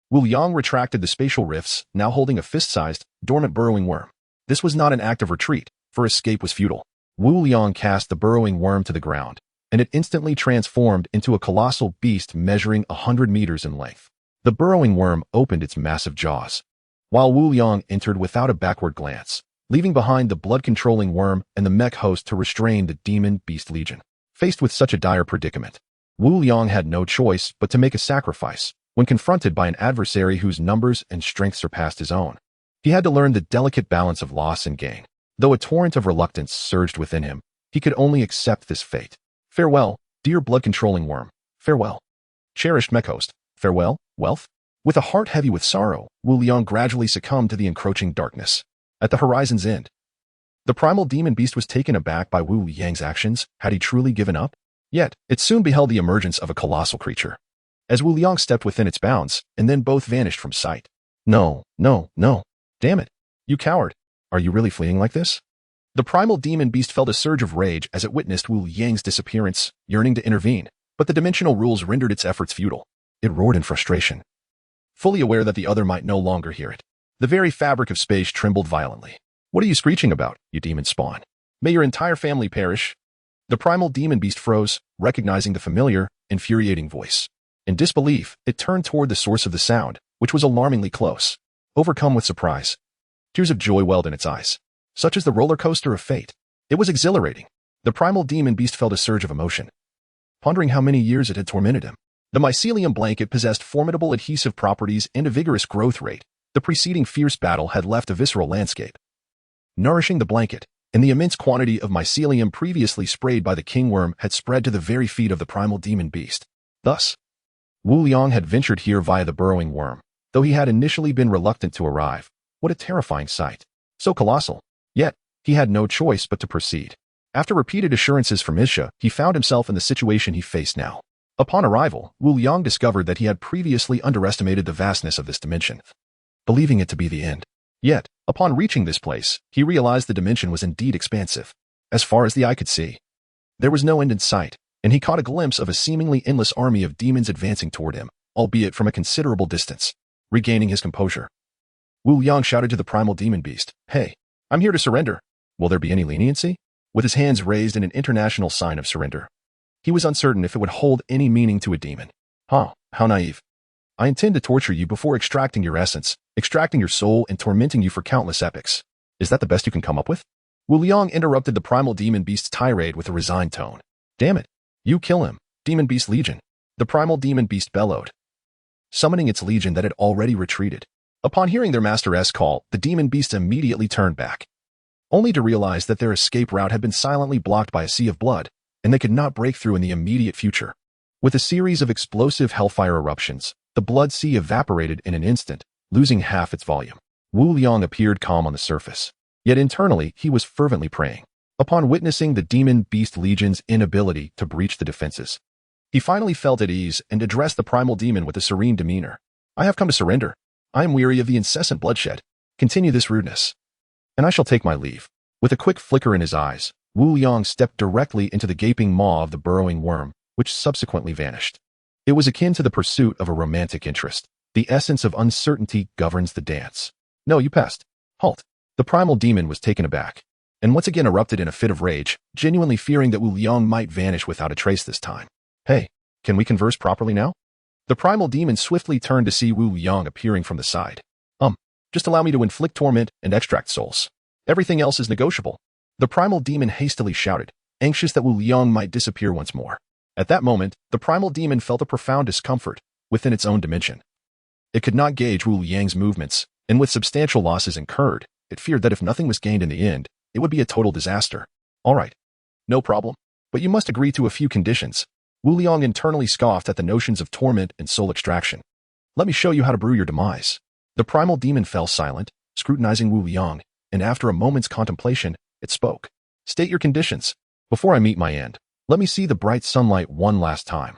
Wu Liang retracted the spatial rifts, now holding a fist-sized, dormant burrowing worm. This was not an act of retreat, for escape was futile. Wu Liang cast the burrowing worm to the ground, and it instantly transformed into a colossal beast measuring 100 meters in length. The burrowing worm opened its massive jaws, while Wu Liang entered without a backward glance, leaving behind the blood-controlling worm and the mech host to restrain the demon beast legion. Faced with such a dire predicament, Wu Liang had no choice but to make a sacrifice when confronted by an adversary whose numbers and strength surpassed his own. He had to learn the delicate balance of loss and gain. Though a torrent of reluctance surged within him, he could only accept this fate. Farewell, dear blood-controlling worm. Farewell, cherished mech host. Farewell, wealth. With a heart heavy with sorrow, Wu Liang gradually succumbed to the encroaching darkness. At the horizon's end, the primal demon beast was taken aback by Wu Liang's actions. Had he truly given up? Yet, it soon beheld the emergence of a colossal creature, as Wu Liang stepped within its bounds, and then both vanished from sight. No, no, no. Damn it. You coward. Are you really fleeing like this? The primal demon beast felt a surge of rage as it witnessed Wu Liang's disappearance, yearning to intervene, but the dimensional rules rendered its efforts futile. It roared in frustration, fully aware that the other might no longer hear it. The very fabric of space trembled violently. What are you screeching about, you demon spawn? May your entire family perish. The primal demon beast froze, recognizing the familiar, infuriating voice. In disbelief, it turned toward the source of the sound, which was alarmingly close. Overcome with surprise, tears of joy welled in its eyes. Such is the roller coaster of fate. It was exhilarating. The primal demon beast felt a surge of emotion, pondering how many years it had tormented him. The mycelium blanket possessed formidable adhesive properties and a vigorous growth rate. The preceding fierce battle had left a visceral landscape, nourishing the blanket, and the immense quantity of mycelium previously sprayed by the kingworm had spread to the very feet of the primal demon beast. Thus, Wu Liang had ventured here via the burrowing worm, though he had initially been reluctant to arrive. What a terrifying sight. So colossal. Yet, he had no choice but to proceed. After repeated assurances from Isha, he found himself in the situation he faced now. Upon arrival, Wu Liang discovered that he had previously underestimated the vastness of this dimension, believing it to be the end. Yet, upon reaching this place, he realized the dimension was indeed expansive. As far as the eye could see, there was no end in sight, and he caught a glimpse of a seemingly endless army of demons advancing toward him, albeit from a considerable distance. Regaining his composure, Wu Liang shouted to the primal demon beast, "Hey, I'm here to surrender. Will there be any leniency?" With his hands raised in an international sign of surrender, he was uncertain if it would hold any meaning to a demon. How naive. I intend to torture you before extracting your essence, extracting your soul, and tormenting you for countless epochs. Is that the best you can come up with? Wu Liang interrupted the primal demon beast's tirade with a resigned tone. Damn it. You kill him, Demon Beast Legion. The primal demon beast bellowed, summoning its legion that had already retreated. Upon hearing their master's call, the demon beasts immediately turned back, only to realize that their escape route had been silently blocked by a sea of blood, and they could not break through in the immediate future. With a series of explosive hellfire eruptions, the blood sea evaporated in an instant, losing half its volume. Wu Liang appeared calm on the surface, yet internally he was fervently praying. Upon witnessing the demon beast legion's inability to breach the defenses, he finally felt at ease and addressed the primal demon with a serene demeanor. I have come to surrender. I am weary of the incessant bloodshed. Continue this rudeness, and I shall take my leave. With a quick flicker in his eyes, Wu Liang stepped directly into the gaping maw of the burrowing worm, which subsequently vanished. It was akin to the pursuit of a romantic interest. The essence of uncertainty governs the dance. No, you pest. Halt. The primal demon was taken aback, and once again erupted in a fit of rage, genuinely fearing that Wu Liang might vanish without a trace this time. Hey, can we converse properly now? The primal demon swiftly turned to see Wu Liang appearing from the side. Just allow me to inflict torment and extract souls. Everything else is negotiable. The primal demon hastily shouted, anxious that Wu Liang might disappear once more. At that moment, the primal demon felt a profound discomfort within its own dimension. It could not gauge Wu Liang's movements, and with substantial losses incurred, it feared that if nothing was gained in the end, it would be a total disaster. All right. No problem. But you must agree to a few conditions. Wu Liang internally scoffed at the notions of torment and soul extraction. Let me show you how to brew your demise. The primal demon fell silent, scrutinizing Wu Liang, and after a moment's contemplation, it spoke. State your conditions. Before I meet my end, let me see the bright sunlight one last time.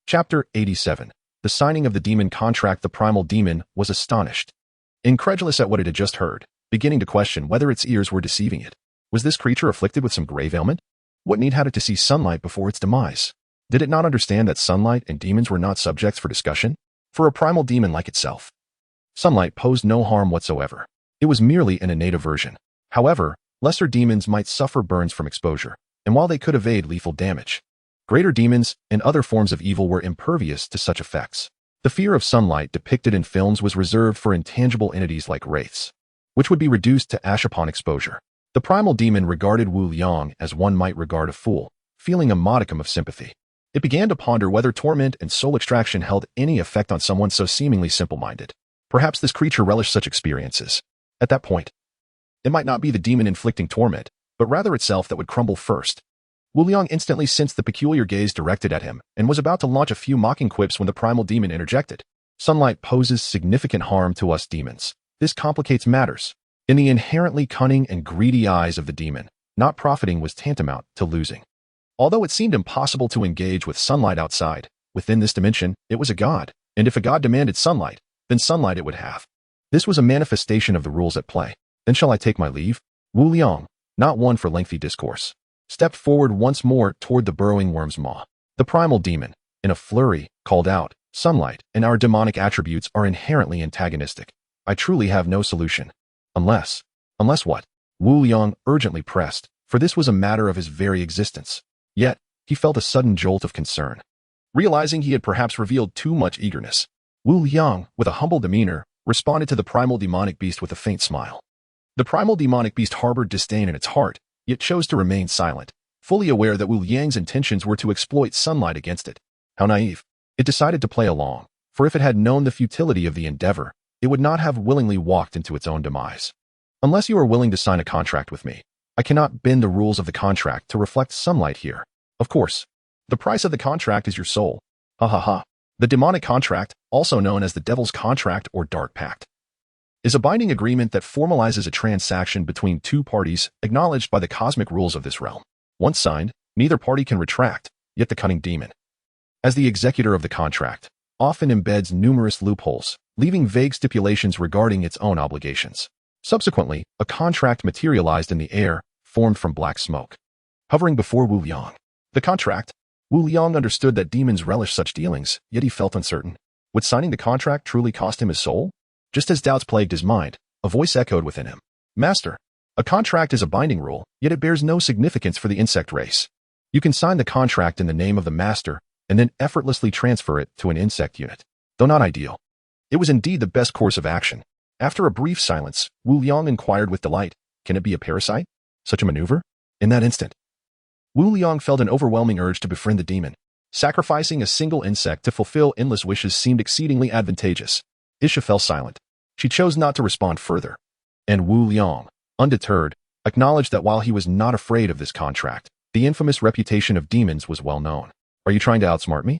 Chapter 87. The signing of the demon contract. The primal demon was astonished, incredulous at what it had just heard, beginning to question whether its ears were deceiving it. Was this creature afflicted with some grave ailment? What need had it to see sunlight before its demise? Did it not understand that sunlight and demons were not subjects for discussion? For a primal demon like itself, sunlight posed no harm whatsoever. It was merely an innate aversion. However, lesser demons might suffer burns from exposure, and while they could evade lethal damage, greater demons and other forms of evil were impervious to such effects. The fear of sunlight depicted in films was reserved for intangible entities like wraiths, which would be reduced to ash upon exposure. The primal demon regarded Wu Liang as one might regard a fool, feeling a modicum of sympathy. It began to ponder whether torment and soul extraction held any effect on someone so seemingly simple-minded. Perhaps this creature relished such experiences. At that point, it might not be the demon inflicting torment, but rather itself that would crumble first. Wu Liang instantly sensed the peculiar gaze directed at him and was about to launch a few mocking quips when the primal demon interjected. Sunlight poses significant harm to us demons. This complicates matters. In the inherently cunning and greedy eyes of the demon, not profiting was tantamount to losing. Although it seemed impossible to engage with sunlight outside, within this dimension, it was a god, and if a god demanded sunlight, then sunlight it would have. This was a manifestation of the rules at play. Then shall I take my leave? Wu Liang, not one for lengthy discourse, stepped forward once more toward the burrowing worm's maw. The primal demon, in a flurry, called out, sunlight and our demonic attributes are inherently antagonistic. I truly have no solution. Unless what? Wu Liang urgently pressed, for this was a matter of his very existence. Yet, he felt a sudden jolt of concern. Realizing he had perhaps revealed too much eagerness, Wu Liang, with a humble demeanor, responded to the primal demonic beast with a faint smile. The primal demonic beast harbored disdain in its heart, yet chose to remain silent, fully aware that Wu Liang's intentions were to exploit sunlight against it. How naive. It decided to play along, for if it had known the futility of the endeavor, it would not have willingly walked into its own demise. Unless you are willing to sign a contract with me, I cannot bend the rules of the contract to reflect sunlight here. Of course, the price of the contract is your soul. Ha ha ha. The demonic contract, also known as the devil's contract or dark pact, is a binding agreement that formalizes a transaction between two parties acknowledged by the cosmic rules of this realm. Once signed, neither party can retract, yet the cunning demon, as the executor of the contract, often embeds numerous loopholes, leaving vague stipulations regarding its own obligations. Subsequently, a contract materialized in the air, formed from black smoke, hovering before Wu Liang. The contract. Wu Liang understood that demons relish such dealings, yet he felt uncertain. Would signing the contract truly cost him his soul? Just as doubts plagued his mind, a voice echoed within him. Master, a contract is a binding rule, yet it bears no significance for the insect race. You can sign the contract in the name of the master, and then effortlessly transfer it to an insect unit. Though not ideal, it was indeed the best course of action. After a brief silence, Wu Liang inquired with delight, can it be a parasite? Such a maneuver? In that instant, Wu Liang felt an overwhelming urge to befriend the demon. Sacrificing a single insect to fulfill endless wishes seemed exceedingly advantageous. Isha fell silent. She chose not to respond further. And Wu Liang, undeterred, acknowledged that while he was not afraid of this contract, the infamous reputation of demons was well known. Are you trying to outsmart me?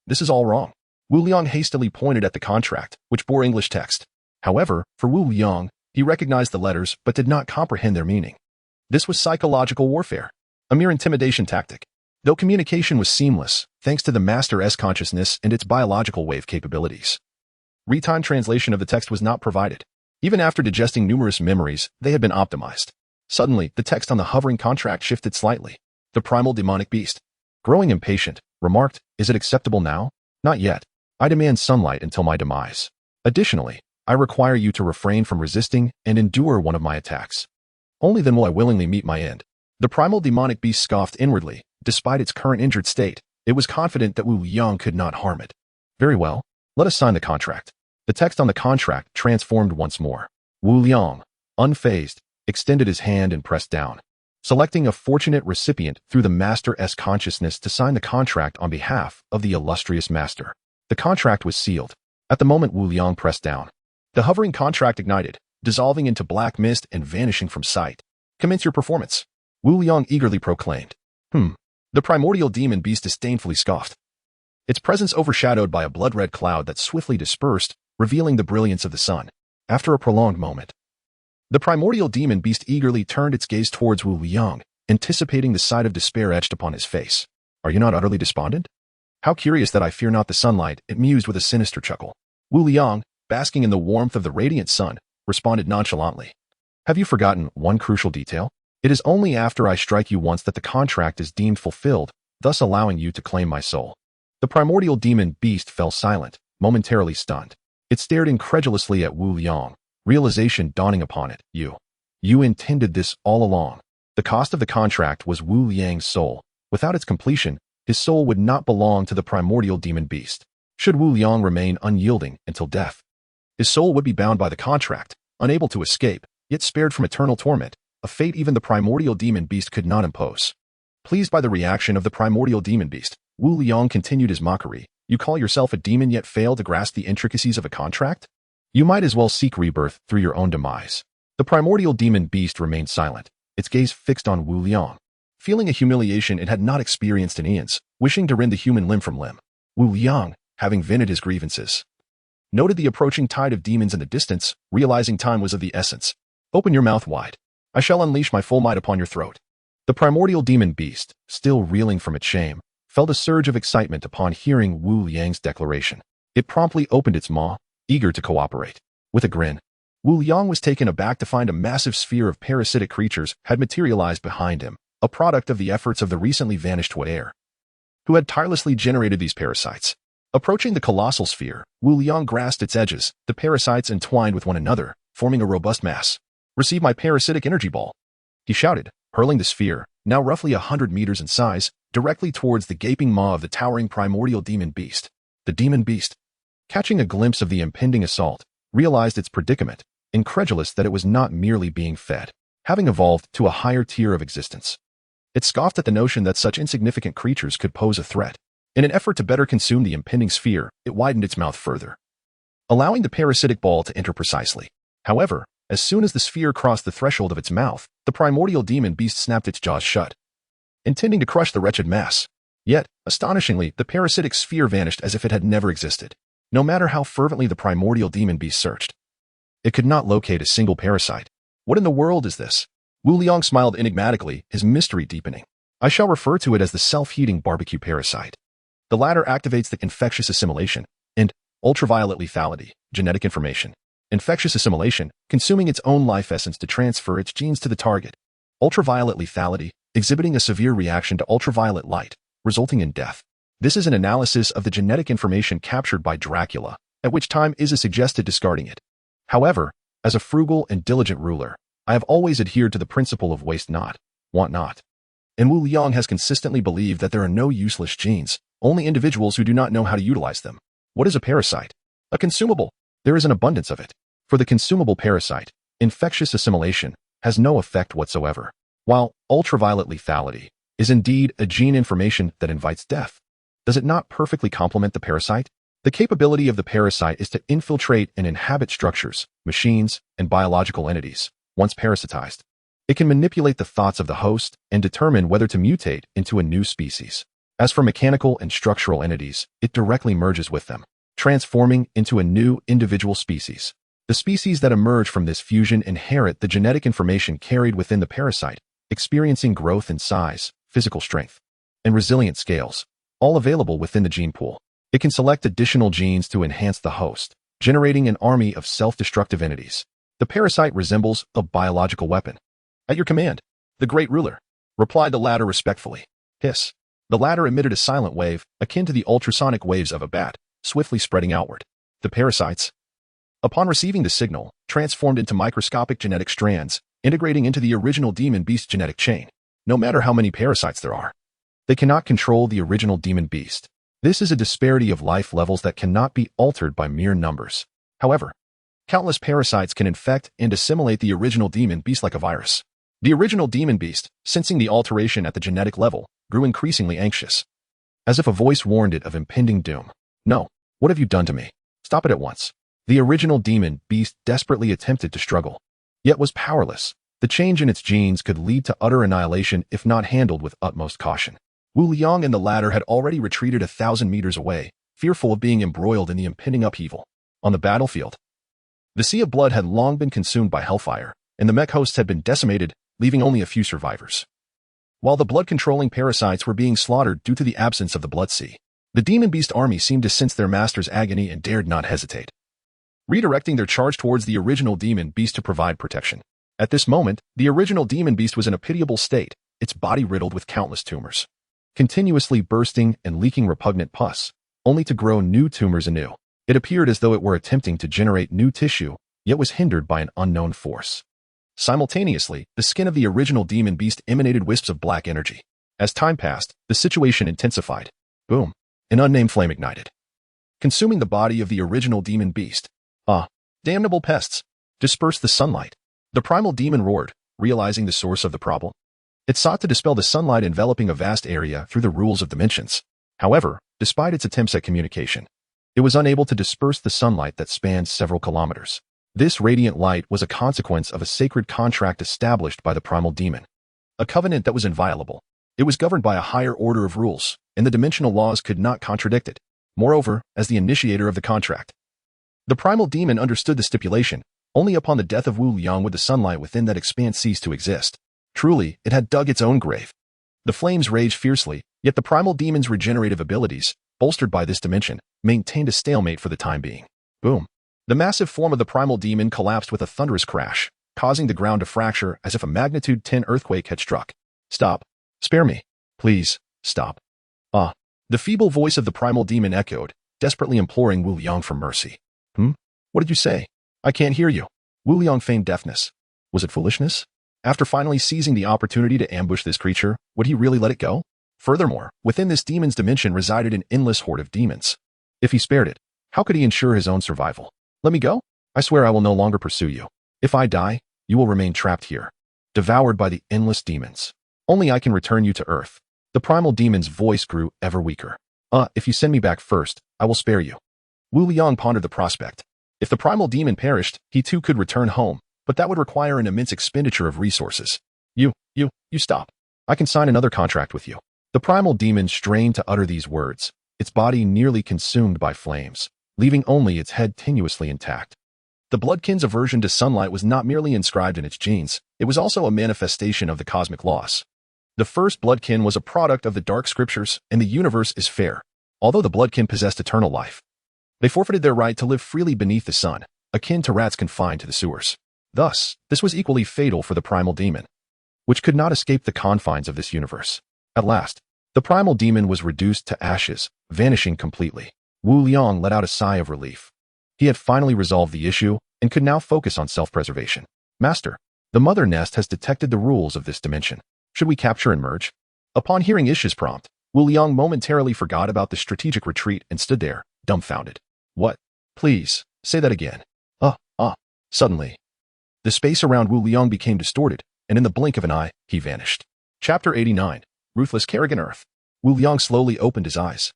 This is all wrong. Wu Liang hastily pointed at the contract, which bore English text. However, for Wu Liang, he recognized the letters but did not comprehend their meaning. This was psychological warfare, a mere intimidation tactic. Though communication was seamless, thanks to the Master's consciousness and its biological wave capabilities. Real-time translation of the text was not provided. Even after digesting numerous memories, they had been optimized. Suddenly, the text on the hovering contract shifted slightly. The primal demonic beast, growing impatient, remarked, "Is it acceptable now? Not yet. I demand sunlight until my demise. Additionally, I require you to refrain from resisting and endure one of my attacks. Only then will I willingly meet my end." The primal demonic beast scoffed inwardly. Despite its current injured state, it was confident that Wu Liang could not harm it. Very well, let us sign the contract. The text on the contract transformed once more. Wu Liang, unfazed, extended his hand and pressed down, selecting a fortunate recipient through the Master's consciousness to sign the contract on behalf of the illustrious Master. The contract was sealed. At the moment Wu Liang pressed down, the hovering contract ignited, dissolving into black mist and vanishing from sight. "Commence your performance," Wu Liang eagerly proclaimed. The primordial demon beast disdainfully scoffed. Its presence overshadowed by a blood-red cloud that swiftly dispersed, revealing the brilliance of the sun. After a prolonged moment, the primordial demon beast eagerly turned its gaze towards Wu Liang, anticipating the sight of despair etched upon his face. "Are you not utterly despondent? How curious that I fear not the sunlight," it mused with a sinister chuckle. Wu Liang, basking in the warmth of the radiant sun, responded nonchalantly. "Have you forgotten one crucial detail? It is only after I strike you once that the contract is deemed fulfilled, thus allowing you to claim my soul." The primordial demon beast fell silent, momentarily stunned. It stared incredulously at Wu Liang, realization dawning upon it. You intended this all along." The cost of the contract was Wu Liang's soul. Without its completion, his soul would not belong to the primordial demon beast. Should Wu Liang remain unyielding until death, his soul would be bound by the contract, unable to escape, yet spared from eternal torment, a fate even the primordial demon beast could not impose. Pleased by the reaction of the primordial demon beast, Wu Liang continued his mockery. "You call yourself a demon yet fail to grasp the intricacies of a contract? You might as well seek rebirth through your own demise." The primordial demon beast remained silent, its gaze fixed on Wu Liang, feeling a humiliation it had not experienced in eons, wishing to rend the human limb from limb. Wu Liang, having vented his grievances, noted the approaching tide of demons in the distance, realizing time was of the essence. "Open your mouth wide. I shall unleash my full might upon your throat." The primordial demon beast, still reeling from its shame, felt a surge of excitement upon hearing Wu Liang's declaration. It promptly opened its maw, eager to cooperate. With a grin, Wu Liang was taken aback to find a massive sphere of parasitic creatures had materialized behind him, a product of the efforts of the recently vanished Heir, who had tirelessly generated these parasites. Approaching the colossal sphere, Wu Liang grasped its edges, the parasites entwined with one another, forming a robust mass. "Receive my parasitic energy ball," he shouted, hurling the sphere, now roughly 100 meters in size, directly towards the gaping maw of the towering primordial demon beast. The demon beast, catching a glimpse of the impending assault, realized its predicament, incredulous that it was not merely being fed, having evolved to a higher tier of existence. It scoffed at the notion that such insignificant creatures could pose a threat. In an effort to better consume the impending sphere, it widened its mouth further, allowing the parasitic ball to enter precisely. However, as soon as the sphere crossed the threshold of its mouth, the primordial demon beast snapped its jaws shut, intending to crush the wretched mass. Yet, astonishingly, the parasitic sphere vanished as if it had never existed. No matter how fervently the primordial demon beast searched, it could not locate a single parasite. "What in the world is this?" Wu Liang smiled enigmatically, his mystery deepening. "I shall refer to it as the self-heating barbecue parasite. The latter activates the infectious assimilation and ultraviolet lethality, genetic information. Infectious assimilation, consuming its own life essence to transfer its genes to the target. Ultraviolet lethality, exhibiting a severe reaction to ultraviolet light, resulting in death. This is an analysis of the genetic information captured by Dracula, at which time Isa suggested discarding it. However, as a frugal and diligent ruler, I have always adhered to the principle of waste not, want not. And Wu Liang has consistently believed that there are no useless genes, only individuals who do not know how to utilize them. What is a parasite? A consumable. There is an abundance of it. For the consumable parasite, infectious assimilation has no effect whatsoever, while ultraviolet lethality is indeed a gene information that invites death. Does it not perfectly complement the parasite? The capability of the parasite is to infiltrate and inhabit structures, machines, and biological entities. Once parasitized, it can manipulate the thoughts of the host and determine whether to mutate into a new species. As for mechanical and structural entities, it directly merges with them, transforming into a new individual species. The The species that emerge from this fusion inherit the genetic information carried within the parasite, experiencing growth in size, physical strength, and resilient scales, all available within the gene pool. It can select additional genes to enhance the host, generating an army of self-destructive entities. The parasite resembles a biological weapon. "At your command, the great ruler," replied the latter respectfully. Hiss. The latter emitted a silent wave, akin to the ultrasonic waves of a bat, swiftly spreading outward. The parasites, upon receiving the signal, transformed into microscopic genetic strands, integrating into the original demon beast genetic chain. No matter how many parasites there are, they cannot control the original demon beast. This is a disparity of life levels that cannot be altered by mere numbers. However, countless parasites can infect and assimilate the original demon beast like a virus. The original demon beast, sensing the alteration at the genetic level, grew increasingly anxious, as if a voice warned it of impending doom. "No, what have you done to me? Stop it at once." The original demon beast desperately attempted to struggle, yet was powerless. The change in its genes could lead to utter annihilation if not handled with utmost caution. Wu Liang and the latter had already retreated 1,000 meters away, fearful of being embroiled in the impending upheaval. On the battlefield, the sea of blood had long been consumed by hellfire, and the mech hosts had been decimated, leaving only a few survivors. While the blood-controlling parasites were being slaughtered due to the absence of the blood sea, the demon beast army seemed to sense their master's agony and dared not hesitate, redirecting their charge towards the original demon beast to provide protection. At this moment, the original demon beast was in a pitiable state, its body riddled with countless tumors, continuously bursting and leaking repugnant pus, only to grow new tumors anew. It appeared as though it were attempting to generate new tissue, yet was hindered by an unknown force. Simultaneously, the skin of the original demon beast emanated wisps of black energy. As time passed, the situation intensified. Boom! An unnamed flame ignited, consuming the body of the original demon beast. "Ah, damnable pests! Disperse the sunlight." The primal demon roared, realizing the source of the problem. It sought to dispel the sunlight enveloping a vast area through the rules of dimensions. However, despite its attempts at communication, it was unable to disperse the sunlight that spanned several kilometers. This radiant light was a consequence of a sacred contract established by the primal demon, a covenant that was inviolable. It was governed by a higher order of rules, and the dimensional laws could not contradict it. Moreover, as the initiator of the contract, the primal demon understood the stipulation. Only upon the death of Wu Liang would the sunlight within that expanse cease to exist. Truly, it had dug its own grave. The flames raged fiercely, yet the primal demon's regenerative abilities, bolstered by this dimension, maintained a stalemate for the time being. Boom! The massive form of the primal demon collapsed with a thunderous crash, causing the ground to fracture as if a magnitude 10 earthquake had struck. "Stop! Spare me! Please, stop!" "Ah!" The feeble voice of the primal demon echoed, desperately imploring Wu Liang for mercy. What did you say? I can't hear you." Wu Liang feigned deafness. Was it foolishness? After finally seizing the opportunity to ambush this creature, would he really let it go? Furthermore, within this demon's dimension resided an endless horde of demons. If he spared it, how could he ensure his own survival? "Let me go? I swear I will no longer pursue you. If I die, you will remain trapped here, devoured by the endless demons. Only I can return you to Earth." The primal demon's voice grew ever weaker. If you send me back first, I will spare you." Wu Liang pondered the prospect. If the primal demon perished, he too could return home, but that would require an immense expenditure of resources. You stop. I can sign another contract with you." The primal demon strained to utter these words, its body nearly consumed by flames, leaving only its head tenuously intact. The bloodkin's aversion to sunlight was not merely inscribed in its genes, it was also a manifestation of the cosmic laws. The first bloodkin was a product of the dark scriptures, and the universe is fair. Although the bloodkin possessed eternal life, they forfeited their right to live freely beneath the sun, akin to rats confined to the sewers. Thus, this was equally fatal for the primal demon, which could not escape the confines of this universe. At last, the primal demon was reduced to ashes, vanishing completely. Wu Liang let out a sigh of relief. He had finally resolved the issue and could now focus on self-preservation. "Master, the mother nest has detected the rules of this dimension. Should we capture and merge?" Upon hearing Ish's prompt, Wu Liang momentarily forgot about the strategic retreat and stood there, dumbfounded. "What? Please, say that again." Suddenly, the space around Wu Liang became distorted, and in the blink of an eye, he vanished. Chapter 89. Ruthless Kerrigan Earth. Wu Liang slowly opened his eyes.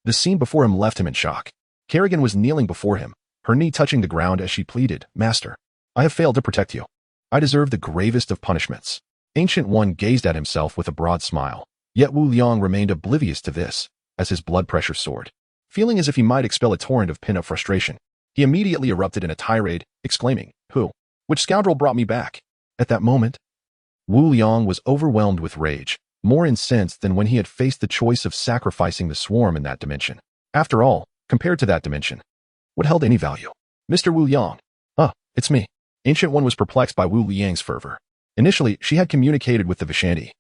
The scene before him left him in shock. Kerrigan was kneeling before him, her knee touching the ground as she pleaded, "Master, I have failed to protect you. I deserve the gravest of punishments." Ancient One gazed at himself with a broad smile, yet Wu Liang remained oblivious to this, as his blood pressure soared. Feeling as if he might expel a torrent of pent-up frustration, He immediately erupted in a tirade, exclaiming, "Who? Which scoundrel brought me back?" At that moment, Wu Liang was overwhelmed with rage, more incensed than when he had faced the choice of sacrificing the swarm in that dimension. After all, compared to that dimension, what held any value? "Mr. Wu Liang." It's me." Ancient One was perplexed by Wu Liang's fervor. Initially, she had communicated with the Vishanti,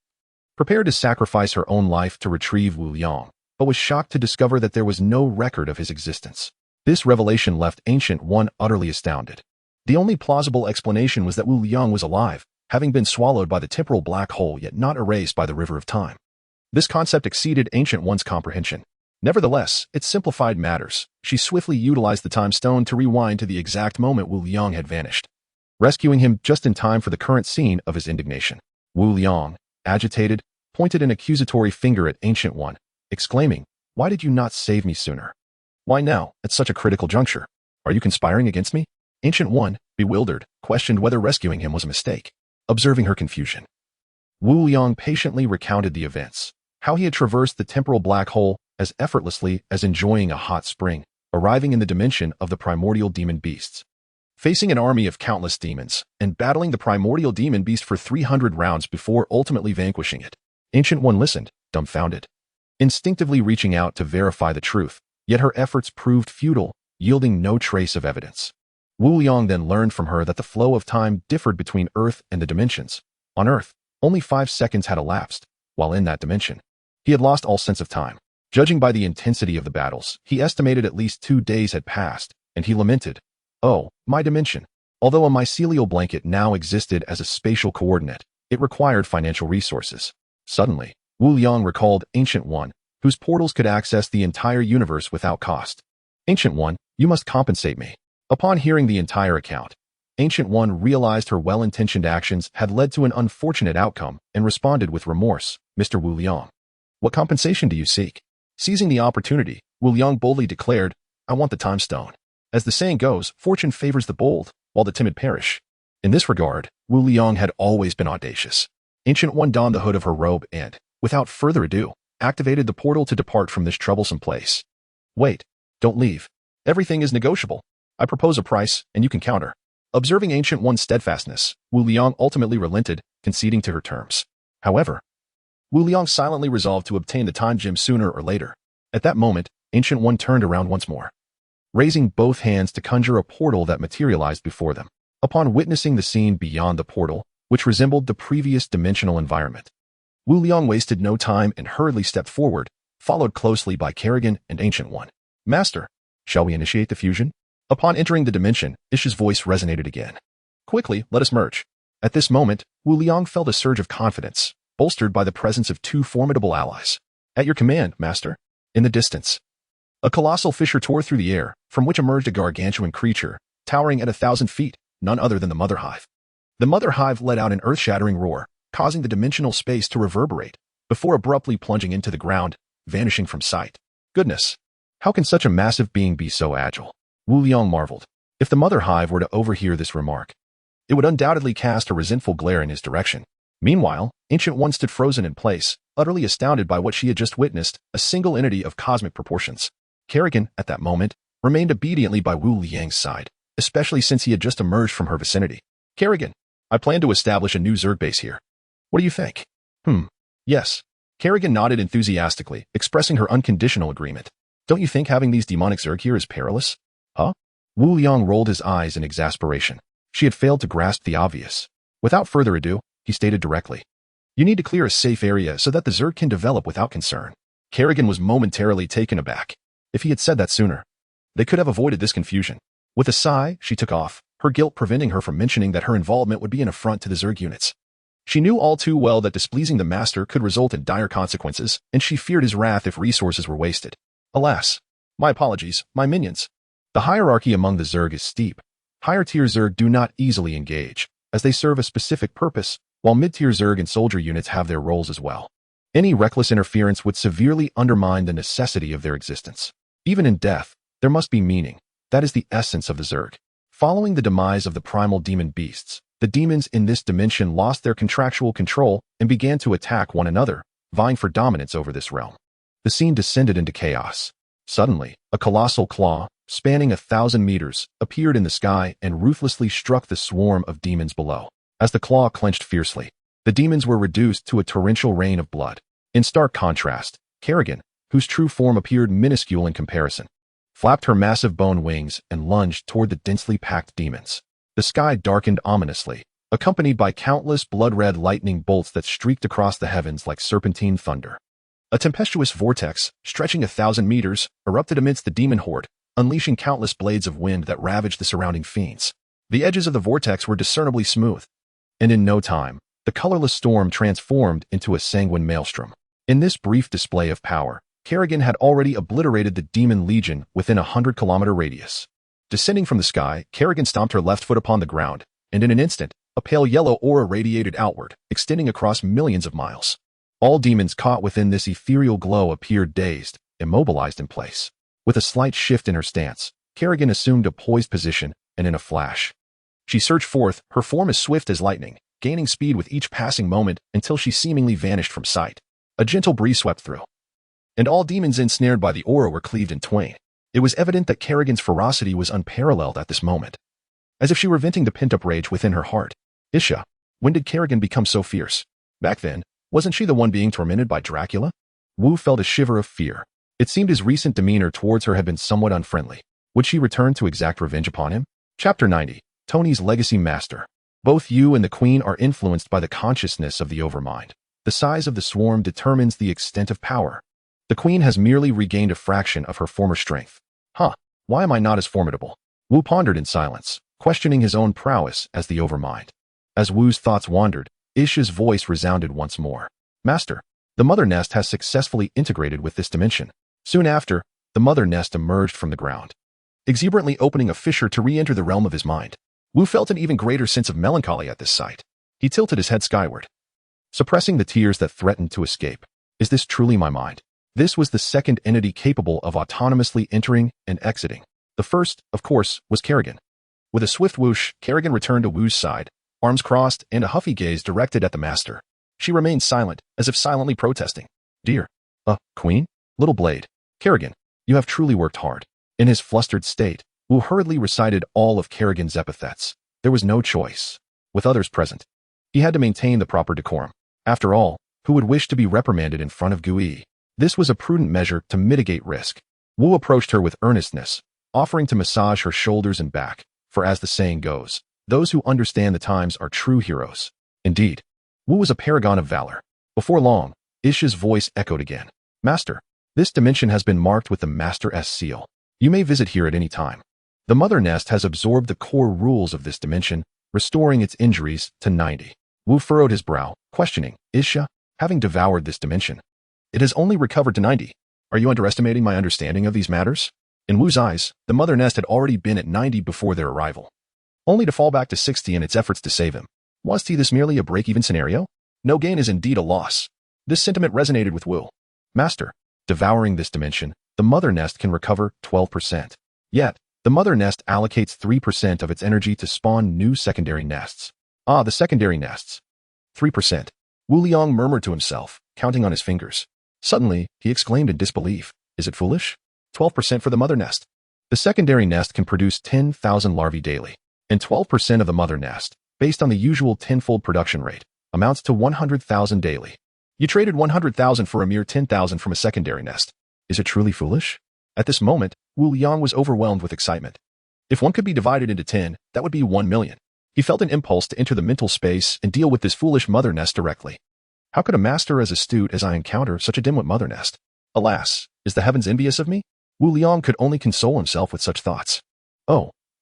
prepared to sacrifice her own life to retrieve Wu Liang, but was shocked to discover that there was no record of his existence. This revelation left Ancient One utterly astounded. The only plausible explanation was that Wu Liang was alive, having been swallowed by the temporal black hole yet not erased by the river of time. This concept exceeded Ancient One's comprehension. Nevertheless, it simplified matters. She swiftly utilized the time stone to rewind to the exact moment Wu Liang had vanished, rescuing him just in time for the current scene of his indignation. Wu Liang, agitated, pointed an accusatory finger at Ancient One, exclaiming, "Why did you not save me sooner? Why now, at such a critical juncture? Are you conspiring against me?" Ancient One, bewildered, questioned whether rescuing him was a mistake. Observing her confusion, Wu Liang patiently recounted the events, how he had traversed the temporal black hole as effortlessly as enjoying a hot spring, arriving in the dimension of the primordial demon beasts, facing an army of countless demons, and battling the primordial demon beast for 300 rounds before ultimately vanquishing it. Ancient One listened, dumbfounded, instinctively reaching out to verify the truth, yet her efforts proved futile, yielding no trace of evidence. Wu Liang then learned from her that the flow of time differed between Earth and the dimensions. On Earth, only 5 seconds had elapsed, while in that dimension, he had lost all sense of time. Judging by the intensity of the battles, he estimated at least 2 days had passed, and he lamented, "Oh, my dimension." Although a mycelial blanket now existed as a spatial coordinate, it required financial resources. Suddenly, Wu Liang recalled Ancient One, whose portals could access the entire universe without cost. "Ancient One, you must compensate me." Upon hearing the entire account, Ancient One realized her well-intentioned actions had led to an unfortunate outcome and responded with remorse, "Mr. Wu Liang, what compensation do you seek?" Seizing the opportunity, Wu Liang boldly declared, "I want the time stone. As the saying goes, fortune favors the bold, while the timid perish." In this regard, Wu Liang had always been audacious. Ancient One donned the hood of her robe and, without further ado, activated the portal to depart from this troublesome place. "Wait, don't leave. Everything is negotiable. I propose a price, and you can counter." Observing Ancient One's steadfastness, Wu Liang ultimately relented, conceding to her terms. However, Wu Liang silently resolved to obtain the time gem sooner or later. At that moment, Ancient One turned around once more, raising both hands to conjure a portal that materialized before them. Upon witnessing the scene beyond the portal, which resembled the previous dimensional environment, Wu Liang wasted no time and hurriedly stepped forward, followed closely by Kerrigan and Ancient One. "Master, shall we initiate the fusion?" Upon entering the dimension, Ish's voice resonated again. "Quickly, let us merge." At this moment, Wu Liang felt a surge of confidence, bolstered by the presence of 2 formidable allies. "At your command, Master." In the distance, a colossal fissure tore through the air, from which emerged a gargantuan creature, towering at 1,000 feet, none other than the Mother Hive. The Mother Hive let out an earth-shattering roar, causing the dimensional space to reverberate, before abruptly plunging into the ground, vanishing from sight. Goodness! How can such a massive being be so agile? Wu Liang marveled. If the Mother Hive were to overhear this remark, it would undoubtedly cast a resentful glare in his direction. Meanwhile, Ancient One stood frozen in place, utterly astounded by what she had just witnessed, a single entity of cosmic proportions. Kerrigan, at that moment, remained obediently by Wu Liang's side, especially since he had just emerged from her vicinity. "Kerrigan, I plan to establish a new Zerg base here. What do you think?" Yes." Kerrigan nodded enthusiastically, expressing her unconditional agreement. "Don't you think having these demonic Zerg here is perilous?" "Huh?" Wu Liang rolled his eyes in exasperation. She had failed to grasp the obvious. Without further ado, he stated directly, "You need to clear a safe area so that the Zerg can develop without concern." Kerrigan was momentarily taken aback. If he had said that sooner, they could have avoided this confusion. With a sigh, she took off, her guilt preventing her from mentioning that her involvement would be an affront to the Zerg units. She knew all too well that displeasing the master could result in dire consequences, and she feared his wrath if resources were wasted. "Alas. My apologies, my minions. The hierarchy among the Zerg is steep. Higher-tier Zerg do not easily engage, as they serve a specific purpose, while mid-tier Zerg and soldier units have their roles as well. Any reckless interference would severely undermine the necessity of their existence. Even in death, there must be meaning. That is the essence of the Zerg." Following the demise of the primal demon beasts, the demons in this dimension lost their contractual control and began to attack one another, vying for dominance over this realm. The scene descended into chaos. Suddenly, a colossal claw, spanning 1,000 meters, appeared in the sky and ruthlessly struck the swarm of demons below. As the claw clenched fiercely, the demons were reduced to a torrential rain of blood. In stark contrast, Kerrigan, whose true form appeared minuscule in comparison, flapped her massive bone wings and lunged toward the densely packed demons. The sky darkened ominously, accompanied by countless blood-red lightning bolts that streaked across the heavens like serpentine thunder. A tempestuous vortex, stretching 1,000 meters, erupted amidst the demon horde, unleashing countless blades of wind that ravaged the surrounding fiends. The edges of the vortex were discernibly smooth, and in no time, the colorless storm transformed into a sanguine maelstrom. In this brief display of power, Kerrigan had already obliterated the demon legion within a 100-kilometer radius. Descending from the sky, Kerrigan stomped her left foot upon the ground, and in an instant, a pale yellow aura radiated outward, extending across millions of miles. All demons caught within this ethereal glow appeared dazed, immobilized in place. With a slight shift in her stance, Kerrigan assumed a poised position, and in a flash, she surged forth, her form as swift as lightning, gaining speed with each passing moment until she seemingly vanished from sight. A gentle breeze swept through, and all demons ensnared by the aura were cleaved in twain. It was evident that Kerrigan's ferocity was unparalleled at this moment, as if she were venting the pent-up rage within her heart. Isha, when did Kerrigan become so fierce? Back then, wasn't she the one being tormented by Dracula? Wu felt a shiver of fear. It seemed his recent demeanor towards her had been somewhat unfriendly. Would she return to exact revenge upon him? Chapter 90. Tony's Legacy Master. Both you and the Queen are influenced by the consciousness of the Overmind. The size of the swarm determines the extent of power. The Queen has merely regained a fraction of her former strength. Why am I not as formidable? Wu pondered in silence, questioning his own prowess as the Overmind. As Wu's thoughts wandered, Isha's voice resounded once more. Master, the Mother Nest has successfully integrated with this dimension. Soon after, the Mother Nest emerged from the ground, exuberantly opening a fissure to re-enter the realm of his mind. Wu felt an even greater sense of melancholy at this sight. He tilted his head skyward, suppressing the tears that threatened to escape. Is this truly my mind? This was the second entity capable of autonomously entering and exiting. The first, of course, was Kerrigan. With a swift whoosh, Kerrigan returned to Wu's side, arms crossed and a huffy gaze directed at the master. She remained silent, as if silently protesting. Dear, Queen? Little blade. Kerrigan, you have truly worked hard. In his flustered state, Wu hurriedly recited all of Kerrigan's epithets. There was no choice. With others present, he had to maintain the proper decorum. After all, who would wish to be reprimanded in front of Gui? This was a prudent measure to mitigate risk. Wu approached her with earnestness, offering to massage her shoulders and back, for as the saying goes, those who understand the times are true heroes. Indeed, Wu was a paragon of valor. Before long, Isha's voice echoed again. Master, this dimension has been marked with the Master-S seal. You may visit here at any time. The Mother Nest has absorbed the core rules of this dimension, restoring its injuries to 90. Wu furrowed his brow, questioning, Isha, having devoured this dimension, it has only recovered to 90. Are you underestimating my understanding of these matters? In Wu's eyes, the Mother Nest had already been at 90 before their arrival, only to fall back to 60 in its efforts to save him. Was this merely a break-even scenario? No gain is indeed a loss. This sentiment resonated with Wu. Master, devouring this dimension, the Mother Nest can recover 12%. Yet, the Mother Nest allocates 3% of its energy to spawn new secondary nests. The secondary nests. 3%. Wu Liang murmured to himself, counting on his fingers. Suddenly, he exclaimed in disbelief. Is it foolish? 12% for the Mother Nest. The secondary nest can produce 10,000 larvae daily, and 12% of the Mother Nest, based on the usual tenfold production rate, amounts to 100,000 daily. You traded 100,000 for a mere 10,000 from a secondary nest. Is it truly foolish? At this moment, Wu Liang was overwhelmed with excitement. If one could be divided into 10, that would be 1 million. He felt an impulse to enter the mental space and deal with this foolish Mother Nest directly. How could a master as astute as I encounter such a dimwit Mother Nest? Alas, is the heavens envious of me? Wu Liang could only console himself with such thoughts.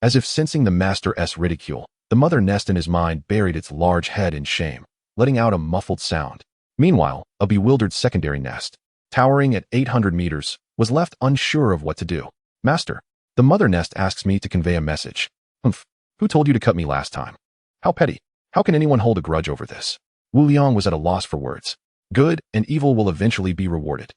As if sensing the Master-S ridicule, the Mother Nest in his mind buried its large head in shame, letting out a muffled sound. Meanwhile, a bewildered secondary nest, towering at 800 meters, was left unsure of what to do. Master, the Mother Nest asks me to convey a message. Who told you to cut me last time? How petty. How can anyone hold a grudge over this? Wu Liang was at a loss for words. Good and evil will eventually be rewarded.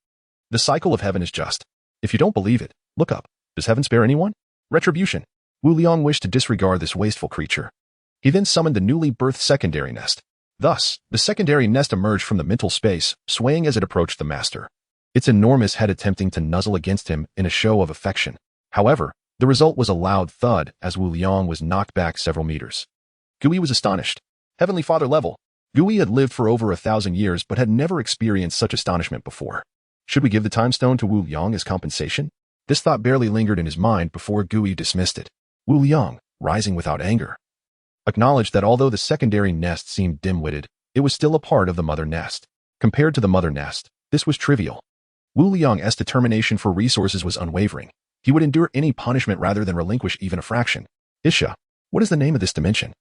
The cycle of heaven is just. If you don't believe it, look up. Does heaven spare anyone? Retribution. Wu Liang wished to disregard this wasteful creature. He then summoned the newly birthed secondary nest. Thus, the secondary nest emerged from the mental space, swaying as it approached the master, its enormous head attempting to nuzzle against him in a show of affection. However, The result was a loud thud as Wu Liang was knocked back several meters. Gui was astonished. Heavenly Father level. Gui had lived for over 1,000 years but had never experienced such astonishment before. Should we give the time stone to Wu Liang as compensation? This thought barely lingered in his mind before Gui dismissed it. Wu Liang, rising without anger, acknowledged that although the secondary nest seemed dim-witted, it was still a part of the mother nest. Compared to the mother nest, this was trivial. Wu Liang's determination for resources was unwavering. He would endure any punishment rather than relinquish even a fraction. Isha, what is the name of this dimension?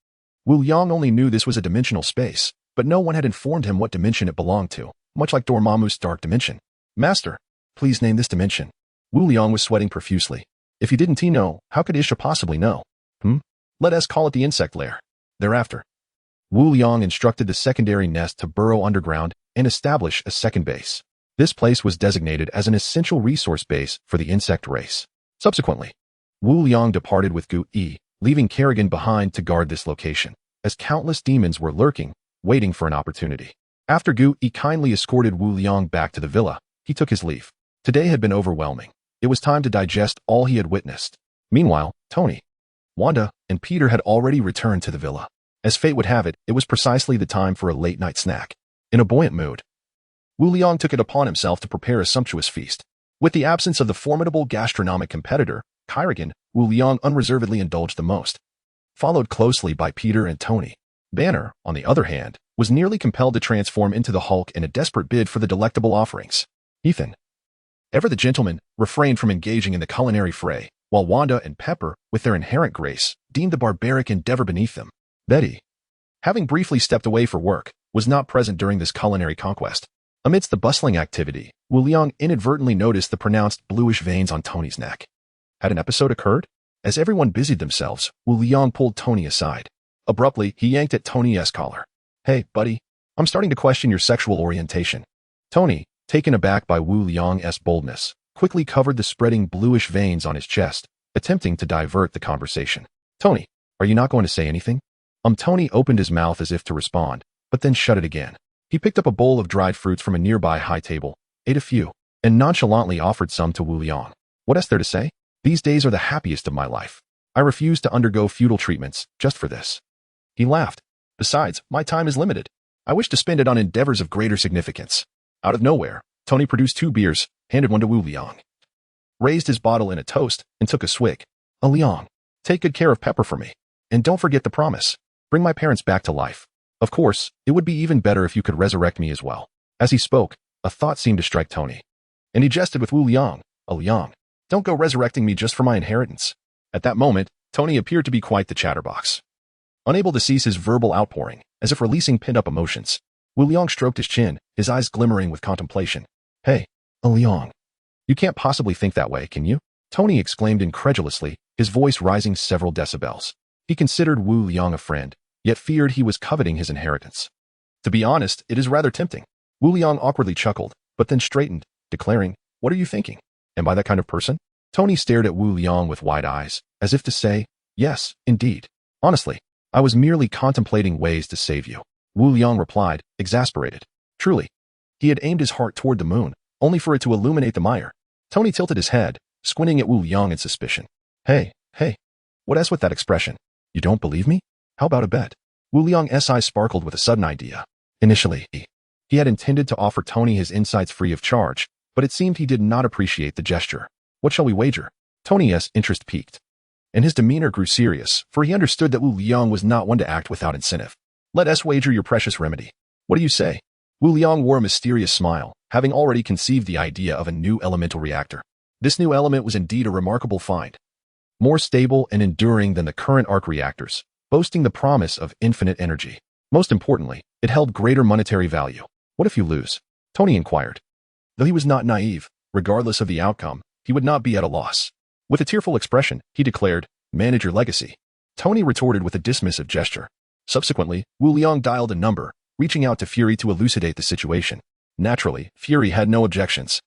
Wu Liang only knew this was a dimensional space, but no one had informed him what dimension it belonged to, much like Dormammu's dark dimension. Master, please name this dimension. Wu Liang was sweating profusely. If he didn't know, how could Isha possibly know? Let us call it the insect lair. Thereafter, Wu Liang instructed the secondary nest to burrow underground and establish a second base. This place was designated as an essential resource base for the insect race. Subsequently, Wu Liang departed with Gu Yi, leaving Kerrigan behind to guard this location, as countless demons were lurking, waiting for an opportunity. After Gu Yi kindly escorted Wu Liang back to the villa, he took his leave. Today had been overwhelming. It was time to digest all he had witnessed. Meanwhile, Tony, Wanda, and Peter had already returned to the villa. As fate would have it, it was precisely the time for a late-night snack. In a buoyant mood, Wu Liang took it upon himself to prepare a sumptuous feast. With the absence of the formidable gastronomic competitor, Kerrigan, Wu Liang unreservedly indulged the most, followed closely by Peter and Tony. Banner, on the other hand, was nearly compelled to transform into the Hulk in a desperate bid for the delectable offerings. Ethan, ever the gentleman, refrained from engaging in the culinary fray, while Wanda and Pepper, with their inherent grace, deemed the barbaric endeavor beneath them. Betty, having briefly stepped away for work, was not present during this culinary conquest. Amidst the bustling activity, Wu Liang inadvertently noticed the pronounced bluish veins on Tony's neck. Had an episode occurred? As everyone busied themselves, Wu Liang pulled Tony aside. Abruptly, he yanked at Tony's collar. Hey, buddy, I'm starting to question your sexual orientation. Tony, taken aback by Wu Liang's boldness, quickly covered the spreading bluish veins on his chest, attempting to divert the conversation. Tony, are you not going to say anything? Tony opened his mouth as if to respond, but then shut it again. He picked up a bowl of dried fruits from a nearby high table, ate a few, and nonchalantly offered some to Wu Liang. What is there to say? These days are the happiest of my life. I refuse to undergo feudal treatments just for this. He laughed. Besides, my time is limited. I wish to spend it on endeavors of greater significance. Out of nowhere, Tony produced 2 beers, handed one to Wu Liang, raised his bottle in a toast, and took a swig. Liang, take good care of Pepper for me. And don't forget the promise. Bring my parents back to life. Of course, it would be even better if you could resurrect me as well. As he spoke, a thought seemed to strike Tony, and he jested with Wu Liang. Liang, don't go resurrecting me just for my inheritance. At that moment, Tony appeared to be quite the chatterbox, unable to cease his verbal outpouring, as if releasing pent-up emotions. Wu Liang stroked his chin, his eyes glimmering with contemplation. Hey, Liang, you can't possibly think that way, can you? Tony exclaimed incredulously, his voice rising several decibels. He considered Wu Liang a friend, yet feared he was coveting his inheritance. To be honest, it is rather tempting. Wu Liang awkwardly chuckled, but then straightened, declaring, what are you thinking? Am I that kind of person? Tony stared at Wu Liang with wide eyes, as if to say, yes, indeed. Honestly, I was merely contemplating ways to save you. Wu Liang replied, exasperated. Truly. He had aimed his heart toward the moon, only for it to illuminate the mire. Tony tilted his head, squinting at Wu Liang in suspicion. Hey, what is with that expression? You don't believe me? How about a bet? Wu Liang's eyes sparkled with a sudden idea. Initially, he had intended to offer Tony his insights free of charge, but it seemed he did not appreciate the gesture. What shall we wager? Tony's interest piqued, and his demeanor grew serious, for he understood that Wu Liang was not one to act without incentive. Let us wager your precious remedy. What do you say? Wu Liang wore a mysterious smile, having already conceived the idea of a new elemental reactor. This new element was indeed a remarkable find, more stable and enduring than the current arc reactors, boasting the promise of infinite energy. Most importantly, it held greater monetary value. What if you lose? Tony inquired. Though he was not naive, regardless of the outcome, he would not be at a loss. With a tearful expression, he declared, manage your legacy. Tony retorted with a dismissive gesture. Subsequently, Wu Liang dialed a number, reaching out to Fury to elucidate the situation. Naturally, Fury had no objections.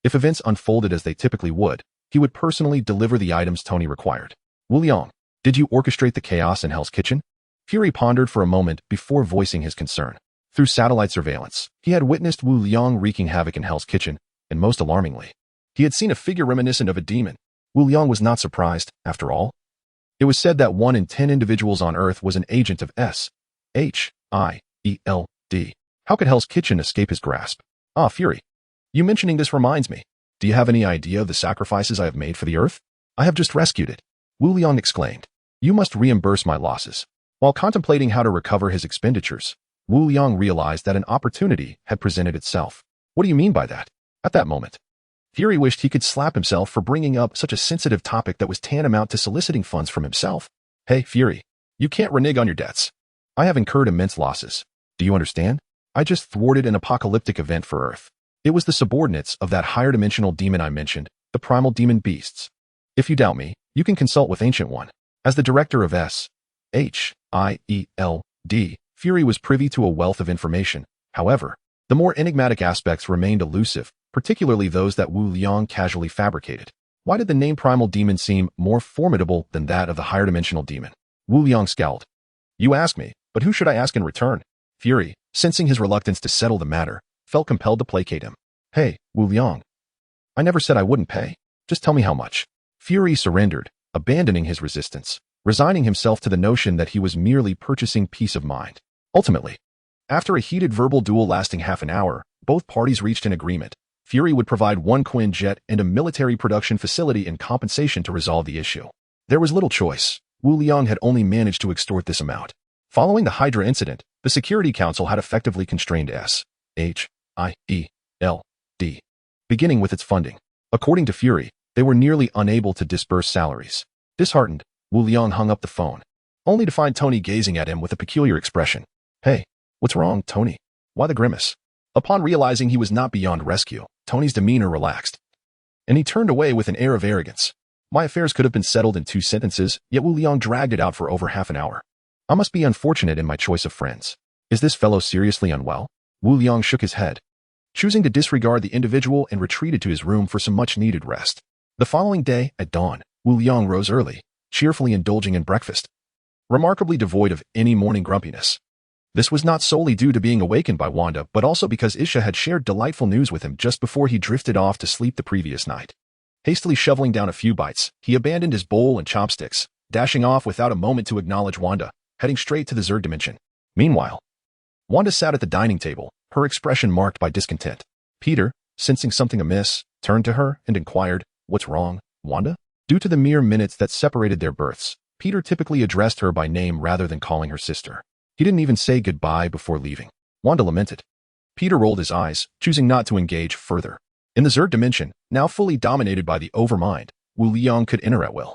If events unfolded as they typically would, he would personally deliver the items Tony required. Wu Liang, did you orchestrate the chaos in Hell's Kitchen? Fury pondered for a moment before voicing his concern. Through satellite surveillance, he had witnessed Wu Liang wreaking havoc in Hell's Kitchen, and most alarmingly, he had seen a figure reminiscent of a demon. Wu Liang was not surprised, after all. It was said that 1 in 10 individuals on Earth was an agent of S-H-I-E-L-D. How could Hell's Kitchen escape his grasp? Ah, Fury. You mentioning this reminds me. Do you have any idea of the sacrifices I have made for the Earth? I have just rescued it. Wu Liang exclaimed. You must reimburse my losses. While contemplating how to recover his expenditures, Wu Liang realized that an opportunity had presented itself. What do you mean by that? At that moment, Fury wished he could slap himself for bringing up such a sensitive topic that was tantamount to soliciting funds from himself. Hey, Fury, you can't renege on your debts. I have incurred immense losses. Do you understand? I just thwarted an apocalyptic event for Earth. It was the subordinates of that higher dimensional demon I mentioned, the primal demon beasts. If you doubt me, you can consult with Ancient One. As the director of S-H-I-E-L-D, Fury was privy to a wealth of information. However, the more enigmatic aspects remained elusive, particularly those that Wu Liang casually fabricated. Why did the name primal demon seem more formidable than that of the higher dimensional demon? Wu Liang scowled. You ask me, but who should I ask in return? Fury, sensing his reluctance to settle the matter, felt compelled to placate him. Hey, Wu Liang. I never said I wouldn't pay. Just tell me how much. Fury surrendered, abandoning his resistance, resigning himself to the notion that he was merely purchasing peace of mind. Ultimately, after a heated verbal duel lasting half an hour, both parties reached an agreement. Fury would provide 1 Quinjet and a military production facility in compensation to resolve the issue. There was little choice. Wu Liang had only managed to extort this amount. Following the Hydra incident, the Security Council had effectively constrained S-H-I-E-L-D, beginning with its funding. According to Fury, they were nearly unable to disburse salaries. Disheartened, Wu Liang hung up the phone, only to find Tony gazing at him with a peculiar expression. Hey, what's wrong, Tony? Why the grimace? Upon realizing he was not beyond rescue, Tony's demeanor relaxed, and he turned away with an air of arrogance. My affairs could have been settled in 2 sentences, yet Wu Liang dragged it out for over half an hour. I must be unfortunate in my choice of friends. Is this fellow seriously unwell? Wu Liang shook his head, choosing to disregard the individual and retreated to his room for some much-needed rest. The following day, at dawn, Wu Liang rose early, cheerfully indulging in breakfast, remarkably devoid of any morning grumpiness. This was not solely due to being awakened by Wanda, but also because Isha had shared delightful news with him just before he drifted off to sleep the previous night. Hastily shoveling down a few bites, he abandoned his bowl and chopsticks, dashing off without a moment to acknowledge Wanda, heading straight to the Zerg dimension. Meanwhile, Wanda sat at the dining table, her expression marked by discontent. Peter, sensing something amiss, turned to her and inquired, What's wrong, Wanda? Due to the mere minutes that separated their births, Peter typically addressed her by name rather than calling her sister. He didn't even say goodbye before leaving. Wanda lamented. Peter rolled his eyes, choosing not to engage further. In the Zerg dimension, now fully dominated by the Overmind, Wu Liang could enter at will,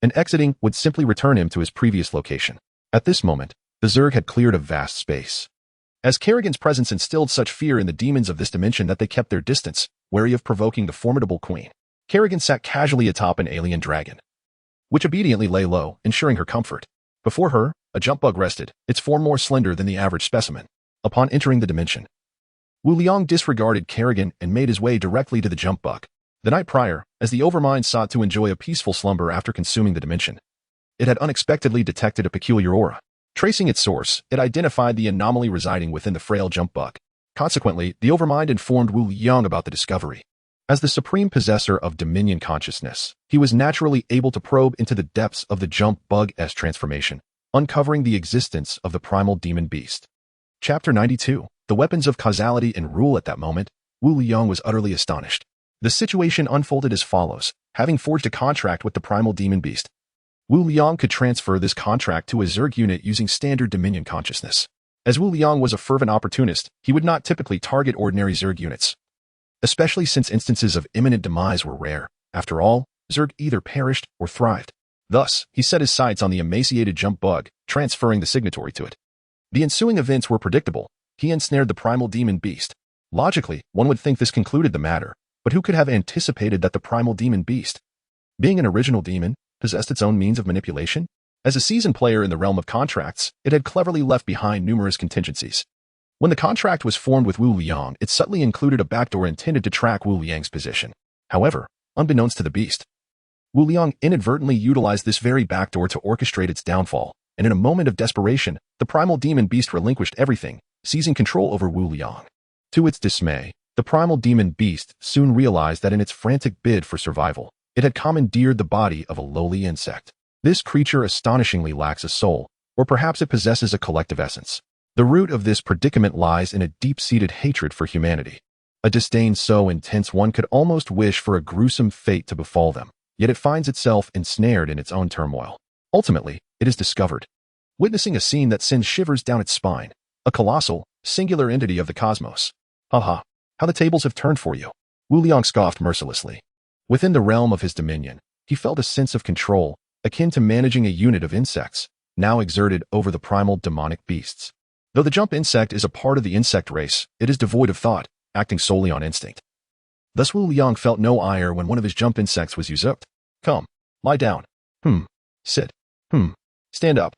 and exiting would simply return him to his previous location. At this moment, the Zerg had cleared a vast space, as Kerrigan's presence instilled such fear in the demons of this dimension that they kept their distance, wary of provoking the formidable queen. Kerrigan sat casually atop an alien dragon, which obediently lay low, ensuring her comfort. Before her, a jump bug rested, its form more slender than the average specimen. Upon entering the dimension, Wu Liang disregarded Kerrigan and made his way directly to the jump bug. The night prior, as the Overmind sought to enjoy a peaceful slumber after consuming the dimension, it had unexpectedly detected a peculiar aura. Tracing its source, it identified the anomaly residing within the frail jump bug. Consequently, the Overmind informed Wu Liang about the discovery. As the supreme possessor of Dominion consciousness, he was naturally able to probe into the depths of the jump bug's transformation, uncovering the existence of the primal demon beast. Chapter 92. The weapons of causality and rule. At that moment, Wu Liang was utterly astonished. The situation unfolded as follows. Having forged a contract with the primal demon beast, Wu Liang could transfer this contract to a Zerg unit using standard Dominion consciousness. As Wu Liang was a fervent opportunist, he would not typically target ordinary Zerg units, especially since instances of imminent demise were rare. After all, Zerg either perished or thrived. Thus, he set his sights on the emaciated jump bug, transferring the signatory to it. The ensuing events were predictable. He ensnared the primal demon beast. Logically, one would think this concluded the matter, but who could have anticipated that the primal demon beast, being an original demon, possessed its own means of manipulation? As a seasoned player in the realm of contracts, it had cleverly left behind numerous contingencies. When the contract was formed with Wu Liang, it subtly included a backdoor intended to track Wu Liang's position. However, unbeknownst to the beast, Wu Liang inadvertently utilized this very backdoor to orchestrate its downfall, and in a moment of desperation, the primal demon beast relinquished everything, seizing control over Wu Liang. To its dismay, the primal demon beast soon realized that in its frantic bid for survival, It had commandeered the body of a lowly insect. This creature astonishingly lacks a soul, or perhaps it possesses a collective essence. The root of this predicament lies in a deep-seated hatred for humanity. A disdain so intense one could almost wish for a gruesome fate to befall them, yet it finds itself ensnared in its own turmoil. Ultimately, it is discovered, witnessing a scene that sends shivers down its spine, a colossal, singular entity of the cosmos. Haha, how the tables have turned for you. Wu Liang scoffed mercilessly. Within the realm of his dominion, he felt a sense of control, akin to managing a unit of insects, now exerted over the primal demonic beasts. Though the jump insect is a part of the insect race, it is devoid of thought, acting solely on instinct. Thus Wu Liang felt no ire when one of his jump insects was usurped. Come, lie down. Sit. Stand up.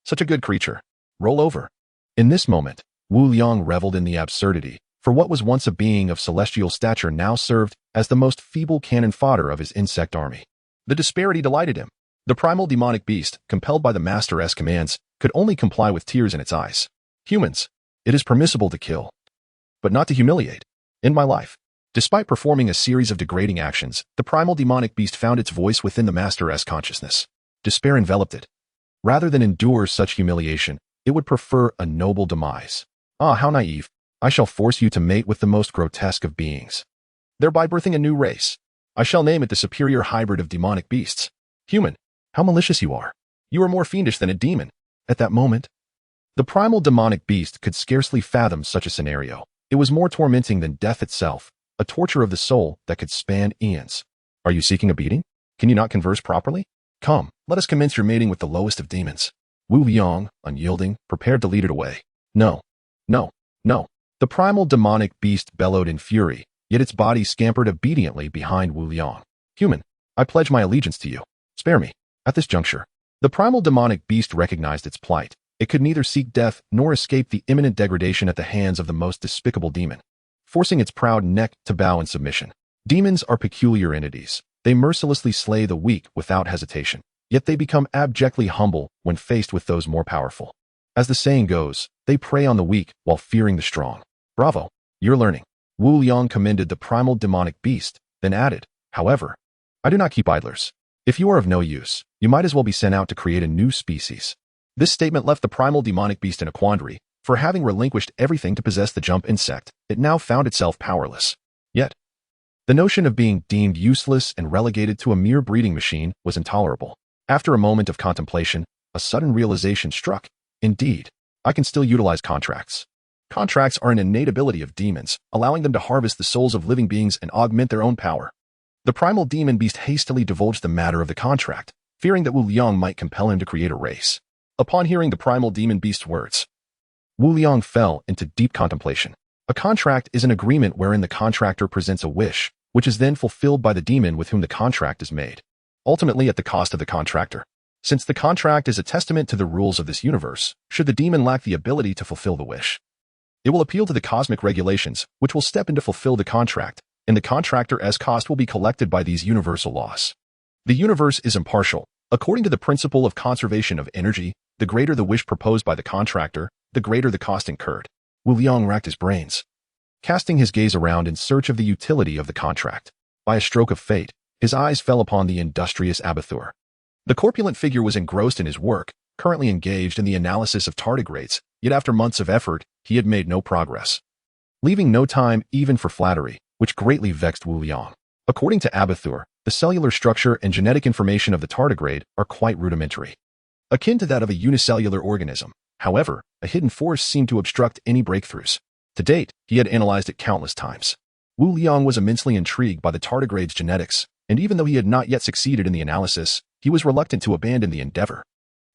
Such a good creature. Roll over. In this moment, Wu Liang reveled in the absurdity, for what was once a being of celestial stature now served as the most feeble cannon fodder of his insect army. The disparity delighted him. The primal demonic beast, compelled by the Master's commands, could only comply with tears in its eyes. Humans, it is permissible to kill, but not to humiliate. In my life, despite performing a series of degrading actions, the primal demonic beast found its voice within the Master's consciousness. Despair enveloped it. Rather than endure such humiliation, it would prefer a noble demise. Ah, how naive. I shall force you to mate with the most grotesque of beings, thereby birthing a new race. I shall name it the superior hybrid of demonic beasts. Human, how malicious you are. You are more fiendish than a demon. At that moment, the primal demonic beast could scarcely fathom such a scenario. It was more tormenting than death itself, a torture of the soul that could span eons. Are you seeking a beating? Can you not converse properly? Come, let us commence your mating with the lowest of demons. Wu Liang, unyielding, prepared to lead it away. No. The primal demonic beast bellowed in fury, yet its body scampered obediently behind Wu Liang. Human, I pledge my allegiance to you. Spare me. At this juncture, the primal demonic beast recognized its plight. It could neither seek death nor escape the imminent degradation at the hands of the most despicable demon, forcing its proud neck to bow in submission. Demons are peculiar entities. They mercilessly slay the weak without hesitation, yet they become abjectly humble when faced with those more powerful. As the saying goes, they prey on the weak while fearing the strong. Bravo, you're learning. Wu Liang commended the primal demonic beast, then added, however, I do not keep idlers. If you are of no use, you might as well be sent out to create a new species. This statement left the primal demonic beast in a quandary, for having relinquished everything to possess the jump insect, it now found itself powerless. Yet, the notion of being deemed useless and relegated to a mere breeding machine was intolerable. After a moment of contemplation, a sudden realization struck. Indeed, I can still utilize contracts. Contracts are an innate ability of demons, allowing them to harvest the souls of living beings and augment their own power. The primal demon beast hastily divulged the matter of the contract, fearing that Wu Liang might compel him to create a race. Upon hearing the primal demon beast's words, Wu Liang fell into deep contemplation. A contract is an agreement wherein the contractor presents a wish, which is then fulfilled by the demon with whom the contract is made, ultimately at the cost of the contractor. Since the contract is a testament to the rules of this universe, should the demon lack the ability to fulfill the wish, it will appeal to the cosmic regulations, which will step in to fulfill the contract, and the contractor's cost will be collected by these universal laws. The universe is impartial. According to the principle of conservation of energy, the greater the wish proposed by the contractor, the greater the cost incurred. Wu Liang racked his brains, casting his gaze around in search of the utility of the contract. By a stroke of fate, his eyes fell upon the industrious abattoir. The corpulent figure was engrossed in his work, currently engaged in the analysis of tardigrades, yet after months of effort, he had made no progress, leaving no time even for flattery, which greatly vexed Wu Liang. According to Abattoir, the cellular structure and genetic information of the tardigrade are quite rudimentary, akin to that of a unicellular organism. However, a hidden force seemed to obstruct any breakthroughs. To date, he had analyzed it countless times. Wu Liang was immensely intrigued by the tardigrade's genetics, and even though he had not yet succeeded in the analysis, he was reluctant to abandon the endeavor.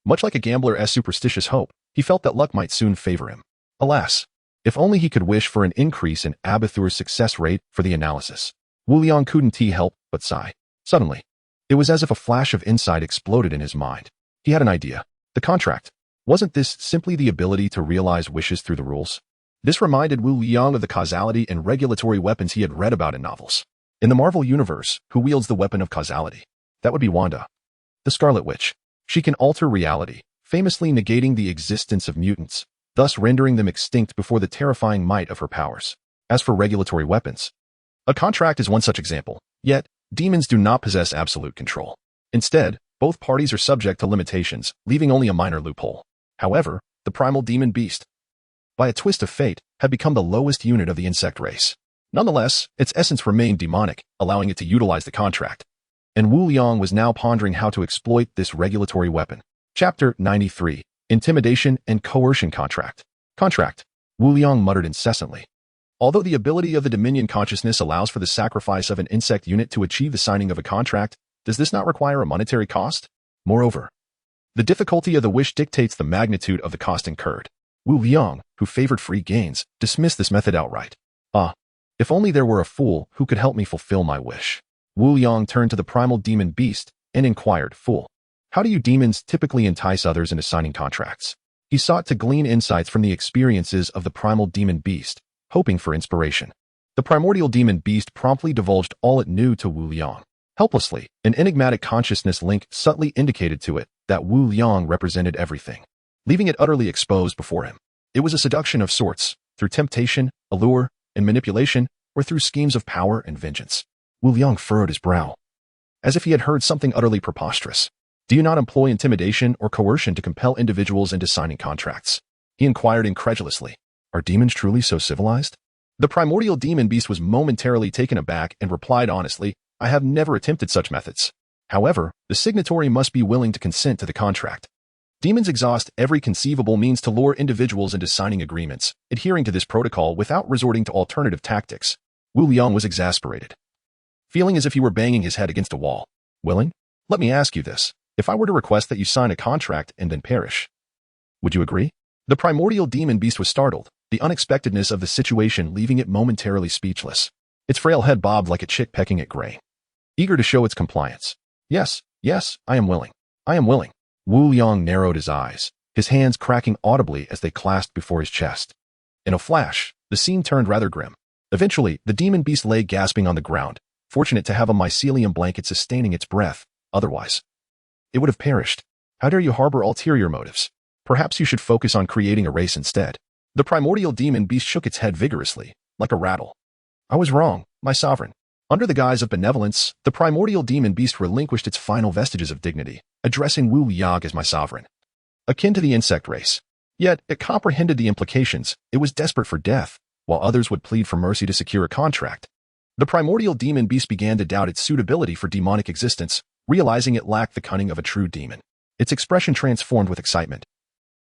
Much like a gambler's superstitious hope, he felt that luck might soon favor him. Alas, if only he could wish for an increase in Abattoir's success rate for the analysis. Wu Liang couldn't help but sigh. Suddenly, it was as if a flash of insight exploded in his mind. He had an idea. The contract. Wasn't this simply the ability to realize wishes through the rules? This reminded Wu Liang of the causality and regulatory weapons he had read about in novels. In the Marvel Universe, who wields the weapon of causality? That would be Wanda, the Scarlet Witch. She can alter reality, famously negating the existence of mutants, thus rendering them extinct before the terrifying might of her powers. As for regulatory weapons, a contract is one such example. Yet, Demons do not possess absolute control. Instead, both parties are subject to limitations, leaving only a minor loophole. However, the primal demon beast, by a twist of fate, had become the lowest unit of the insect race. Nonetheless, its essence remained demonic, allowing it to utilize the contract. And Wu Liang was now pondering how to exploit this regulatory weapon. Chapter 93. Intimidation and Coercion Contract. Contract. Wu Liang muttered incessantly. Although the ability of the Dominion consciousness allows for the sacrifice of an insect unit to achieve the signing of a contract, does this not require a monetary cost? Moreover, the difficulty of the wish dictates the magnitude of the cost incurred. Wu Liang, who favored free gains, dismissed this method outright. If only there were a fool who could help me fulfill my wish. Wu Liang turned to the primal demon beast and inquired, Fool, how do you demons typically entice others into signing contracts? He sought to glean insights from the experiences of the primal demon beast, hoping for inspiration. The primordial demon beast promptly divulged all it knew to Wu Liang. Helplessly, an enigmatic consciousness link subtly indicated to it that Wu Liang represented everything, leaving it utterly exposed before him. It was a seduction of sorts, through temptation, allure, and manipulation, or through schemes of power and vengeance. Wu Liang furrowed his brow, as if he had heard something utterly preposterous. Do you not employ intimidation or coercion to compel individuals into signing contracts? He inquired incredulously. Are demons truly so civilized? The primordial demon beast was momentarily taken aback and replied honestly, I have never attempted such methods. However, the signatory must be willing to consent to the contract. Demons exhaust every conceivable means to lure individuals into signing agreements, adhering to this protocol without resorting to alternative tactics. Wu Liang was exasperated, feeling as if he were banging his head against a wall. Willing? Let me ask you this. If I were to request that you sign a contract and then perish, would you agree? The primordial demon beast was startled, the unexpectedness of the situation leaving it momentarily speechless. Its frail head bobbed like a chick pecking at grain, eager to show its compliance. Yes, I am willing. I am willing. Wu Liang narrowed his eyes, his hands cracking audibly as they clasped before his chest. In a flash, the scene turned rather grim. Eventually, the demon beast lay gasping on the ground, fortunate to have a mycelium blanket sustaining its breath. Otherwise, it would have perished. How dare you harbor ulterior motives? Perhaps you should focus on creating a race instead. The primordial demon beast shook its head vigorously, like a rattle. I was wrong, my sovereign. Under the guise of benevolence, the primordial demon beast relinquished its final vestiges of dignity, addressing Wu Liang as my sovereign. Akin to the insect race. Yet, it comprehended the implications. It was desperate for death, while others would plead for mercy to secure a contract. The primordial demon beast began to doubt its suitability for demonic existence, realizing it lacked the cunning of a true demon. Its expression transformed with excitement,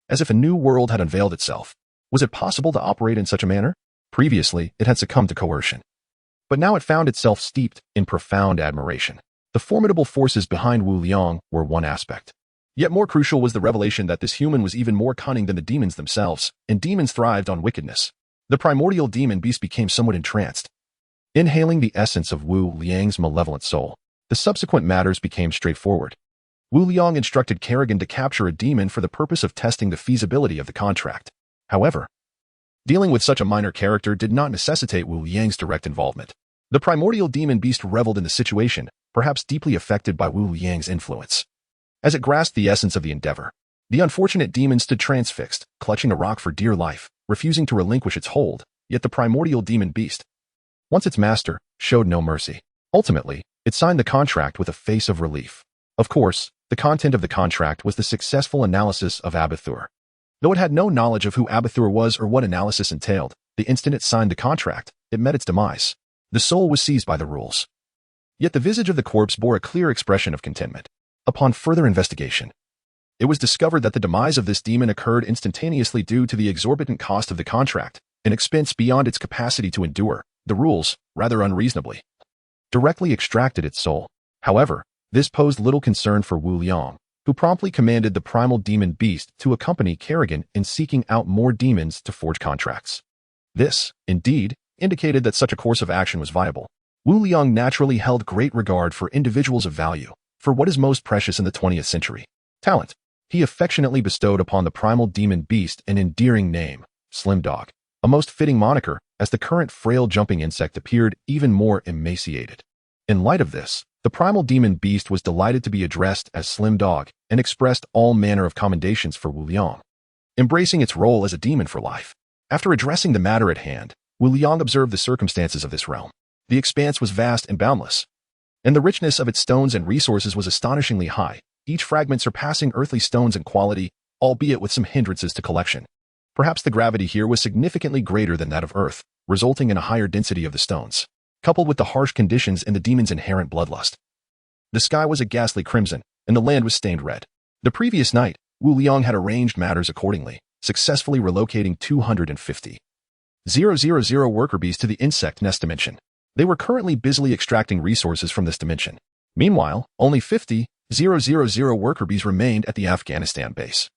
as if a new world had unveiled itself. Was it possible to operate in such a manner? Previously, it had succumbed to coercion, but now it found itself steeped in profound admiration. The formidable forces behind Wu Liang were one aspect. Yet more crucial was the revelation that this human was even more cunning than the demons themselves, and demons thrived on wickedness. The primordial demon beast became somewhat entranced, inhaling the essence of Wu Liang's malevolent soul. The subsequent matters became straightforward. Wu Liang instructed Kerrigan to capture a demon for the purpose of testing the feasibility of the contract. However, dealing with such a minor character did not necessitate Wu Liang's direct involvement. The primordial demon beast reveled in the situation, perhaps deeply affected by Wu Liang's influence. As it grasped the essence of the endeavor, the unfortunate demon stood transfixed, clutching a rock for dear life, refusing to relinquish its hold. Yet the primordial demon beast, once its master, showed no mercy. Ultimately, it signed the contract with a face of relief. Of course, the content of the contract was the successful analysis of Abathur. Though it had no knowledge of who Abathur was or what analysis entailed, the instant it signed the contract, it met its demise. The soul was seized by the rules. Yet the visage of the corpse bore a clear expression of contentment. Upon further investigation, it was discovered that the demise of this demon occurred instantaneously due to the exorbitant cost of the contract, an expense beyond its capacity to endure. The rules, rather unreasonably, directly extracted its soul. However, this posed little concern for Wu Liang, who promptly commanded the primal demon beast to accompany Kerrigan in seeking out more demons to forge contracts. This, indeed, indicated that such a course of action was viable. Wu Liang naturally held great regard for individuals of value, for what is most precious in the 20th century: talent. He affectionately bestowed upon the primal demon beast an endearing name, Slim Dog, a most fitting moniker, as the current frail jumping insect appeared even more emaciated. In light of this, the primal demon beast was delighted to be addressed as Slim Dog and expressed all manner of commendations for Wu Liang, embracing its role as a demon for life. After addressing the matter at hand, Wu Liang observed the circumstances of this realm. The expanse was vast and boundless. and the richness of its stones and resources was astonishingly high, each fragment surpassing earthly stones in quality, albeit with some hindrances to collection. Perhaps the gravity here was significantly greater than that of Earth, resulting in a higher density of the stones, coupled with the harsh conditions and the demon's inherent bloodlust. The sky was a ghastly crimson, and the land was stained red. The previous night, Wu Liang had arranged matters accordingly, successfully relocating 250,000 worker bees to the insect nest dimension. They were currently busily extracting resources from this dimension. Meanwhile, only 50,000 worker bees remained at the Afghanistan base,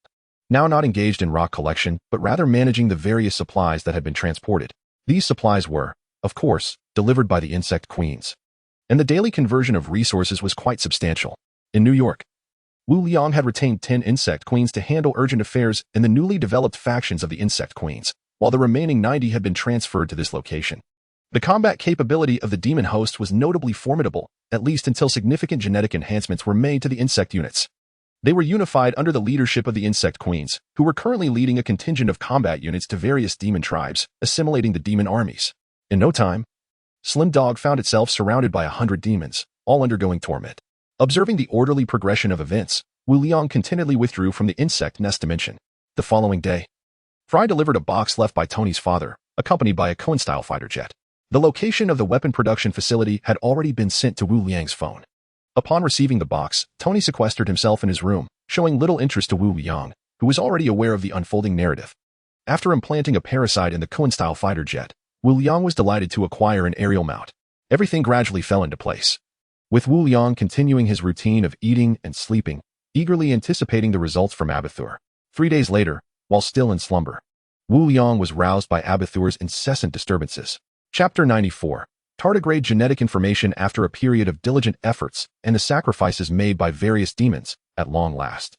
now not engaged in rock collection, but rather managing the various supplies that had been transported. These supplies were, of course, delivered by the insect queens, and the daily conversion of resources was quite substantial. In New York, Wu Liang had retained 10 insect queens to handle urgent affairs in the newly developed factions of the insect queens, while the remaining 90 had been transferred to this location. The combat capability of the demon host was notably formidable, at least until significant genetic enhancements were made to the insect units. They were unified under the leadership of the insect queens, who were currently leading a contingent of combat units to various demon tribes, assimilating the demon armies. In no time, Slim Dog found itself surrounded by 100 demons, all undergoing torment. Observing the orderly progression of events, Wu Liang contentedly withdrew from the insect nest dimension. The following day, Fry delivered a box left by Tony's father, accompanied by a Cohen-style fighter jet. The location of the weapon production facility had already been sent to Wu Liang's phone. Upon receiving the box, Tony sequestered himself in his room, showing little interest to Wu Liang, who was already aware of the unfolding narrative. After implanting a parasite in the Cohen-style fighter jet, Wu Liang was delighted to acquire an aerial mount. Everything gradually fell into place, with Wu Liang continuing his routine of eating and sleeping, eagerly anticipating the results from Abathur. 3 days later, while still in slumber, Wu Liang was roused by Abathur's incessant disturbances. Chapter 94. Tardigrade genetic information after a period of diligent efforts and the sacrifices made by various demons, at long last.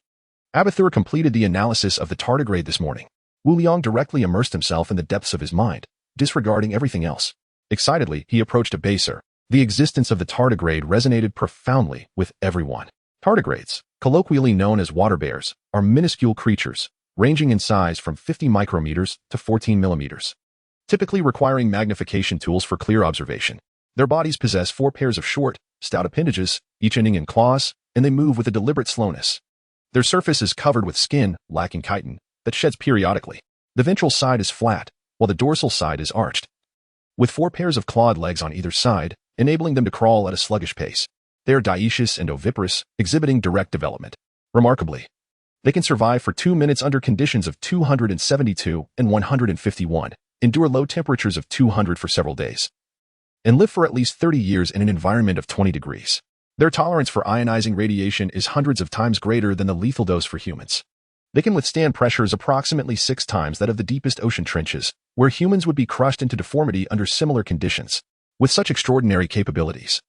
Abathur completed the analysis of the tardigrade this morning. Wu Liang directly immersed himself in the depths of his mind, disregarding everything else. Excitedly, he approached Abathur. The existence of the tardigrade resonated profoundly with everyone. Tardigrades, colloquially known as water bears, are minuscule creatures, ranging in size from 50 micrometers to 14 millimeters, typically requiring magnification tools for clear observation. Their bodies possess 4 pairs of short, stout appendages, each ending in claws, and they move with a deliberate slowness. Their surface is covered with skin, lacking chitin, that sheds periodically. The ventral side is flat, while the dorsal side is arched, with 4 pairs of clawed legs on either side, enabling them to crawl at a sluggish pace. They are dioecious and oviparous, exhibiting direct development. Remarkably, they can survive for 2 minutes under conditions of 272 and 151, endure low temperatures of 200 for several days, and live for at least 30 years in an environment of 20 degrees. Their tolerance for ionizing radiation is hundreds of times greater than the lethal dose for humans. They can withstand pressures approximately 6 times that of the deepest ocean trenches, where humans would be crushed into deformity under similar conditions. With such extraordinary capabilities,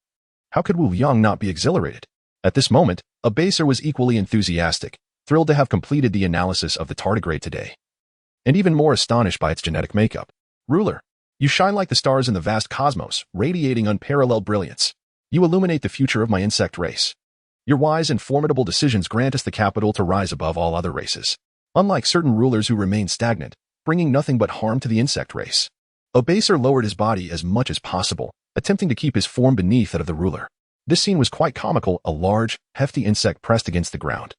how could Wu Liang not be exhilarated? At this moment, Abathur was equally enthusiastic, thrilled to have completed the analysis of the tardigrade today, and even more astonished by its genetic makeup. Ruler, you shine like the stars in the vast cosmos, radiating unparalleled brilliance. You illuminate the future of my insect race. Your wise and formidable decisions grant us the capital to rise above all other races, unlike certain rulers who remain stagnant, bringing nothing but harm to the insect race. Abathur lowered his body as much as possible, attempting to keep his form beneath that of the ruler. This scene was quite comical, a large, hefty insect pressed against the ground,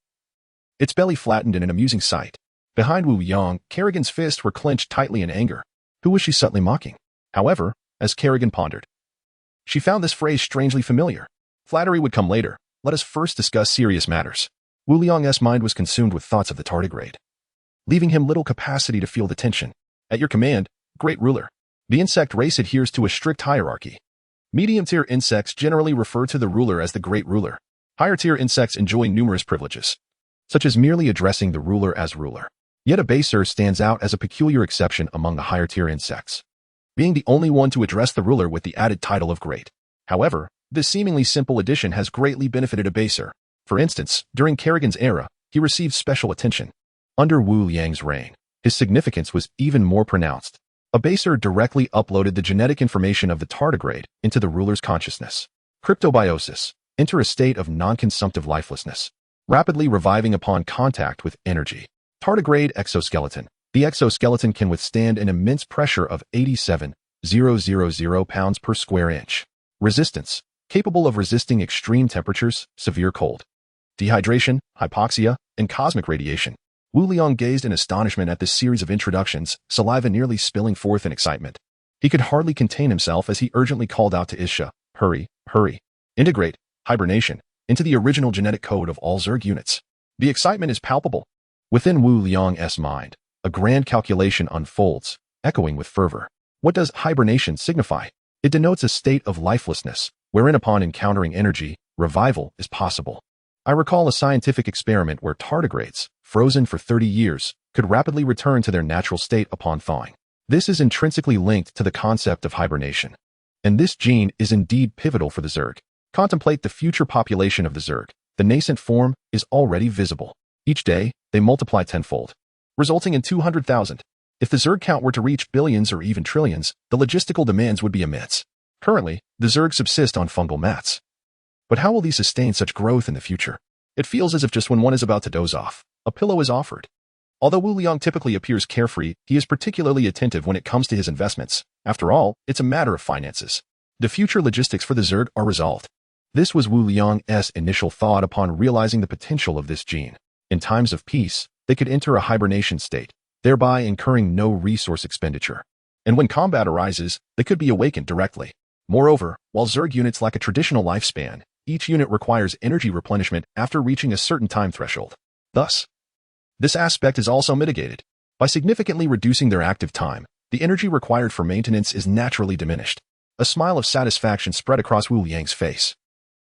its belly flattened in an amusing sight. Behind Wu Liang, Kerrigan's fists were clenched tightly in anger. Who was she subtly mocking? However, as Kerrigan pondered, she found this phrase strangely familiar. Flattery would come later. Let us first discuss serious matters. Wu Liang's mind was consumed with thoughts of the tardigrade, leaving him little capacity to feel the tension. At your command, great ruler. The insect race adheres to a strict hierarchy. Medium-tier insects generally refer to the ruler as the great ruler. Higher-tier insects enjoy numerous privileges, such as merely addressing the ruler as ruler. Yet Abathur stands out as a peculiar exception among the higher-tier insects, being the only one to address the ruler with the added title of great. However, this seemingly simple addition has greatly benefited Abathur. For instance, during Kerrigan's era, he received special attention. Under Wu Liang's reign, his significance was even more pronounced. Abathur directly uploaded the genetic information of the tardigrade into the ruler's consciousness. Cryptobiosis. Enter a state of non-consumptive lifelessness, rapidly reviving upon contact with energy. Tardigrade exoskeleton. The exoskeleton can withstand an immense pressure of 87,000 pounds per square inch. Resistance. capable of resisting extreme temperatures, severe cold, dehydration, hypoxia, and cosmic radiation. Wu Liang gazed in astonishment at this series of introductions, saliva nearly spilling forth in excitement. He could hardly contain himself as he urgently called out to Isha, "Hurry, hurry. Integrate, hibernation, into the original genetic code of all Zerg units." The excitement is palpable. Within Wu Liang's mind, a grand calculation unfolds, echoing with fervor. What does hibernation signify? It denotes a state of lifelessness, wherein upon encountering energy, revival is possible. I recall a scientific experiment where tardigrades, frozen for 30 years, could rapidly return to their natural state upon thawing. This is intrinsically linked to the concept of hibernation. And this gene is indeed pivotal for the Zerg. Contemplate the future population of the Zerg. The nascent form is already visible. Each day, they multiply tenfold, resulting in 200,000. If the Zerg count were to reach billions or even trillions, the logistical demands would be immense. Currently, the Zerg subsist on fungal mats. But how will these sustain such growth in the future? It feels as if just when one is about to doze off, a pillow is offered. Although Wu Liang typically appears carefree, he is particularly attentive when it comes to his investments. After all, it's a matter of finances. The future logistics for the Zerg are resolved. This was Wu Liang's initial thought upon realizing the potential of this gene. In times of peace, they could enter a hibernation state, thereby incurring no resource expenditure. And when combat arises, they could be awakened directly. Moreover, while Zerg units lack a traditional lifespan, each unit requires energy replenishment after reaching a certain time threshold. Thus, this aspect is also mitigated. By significantly reducing their active time, the energy required for maintenance is naturally diminished. A smile of satisfaction spread across Wu Liang's face.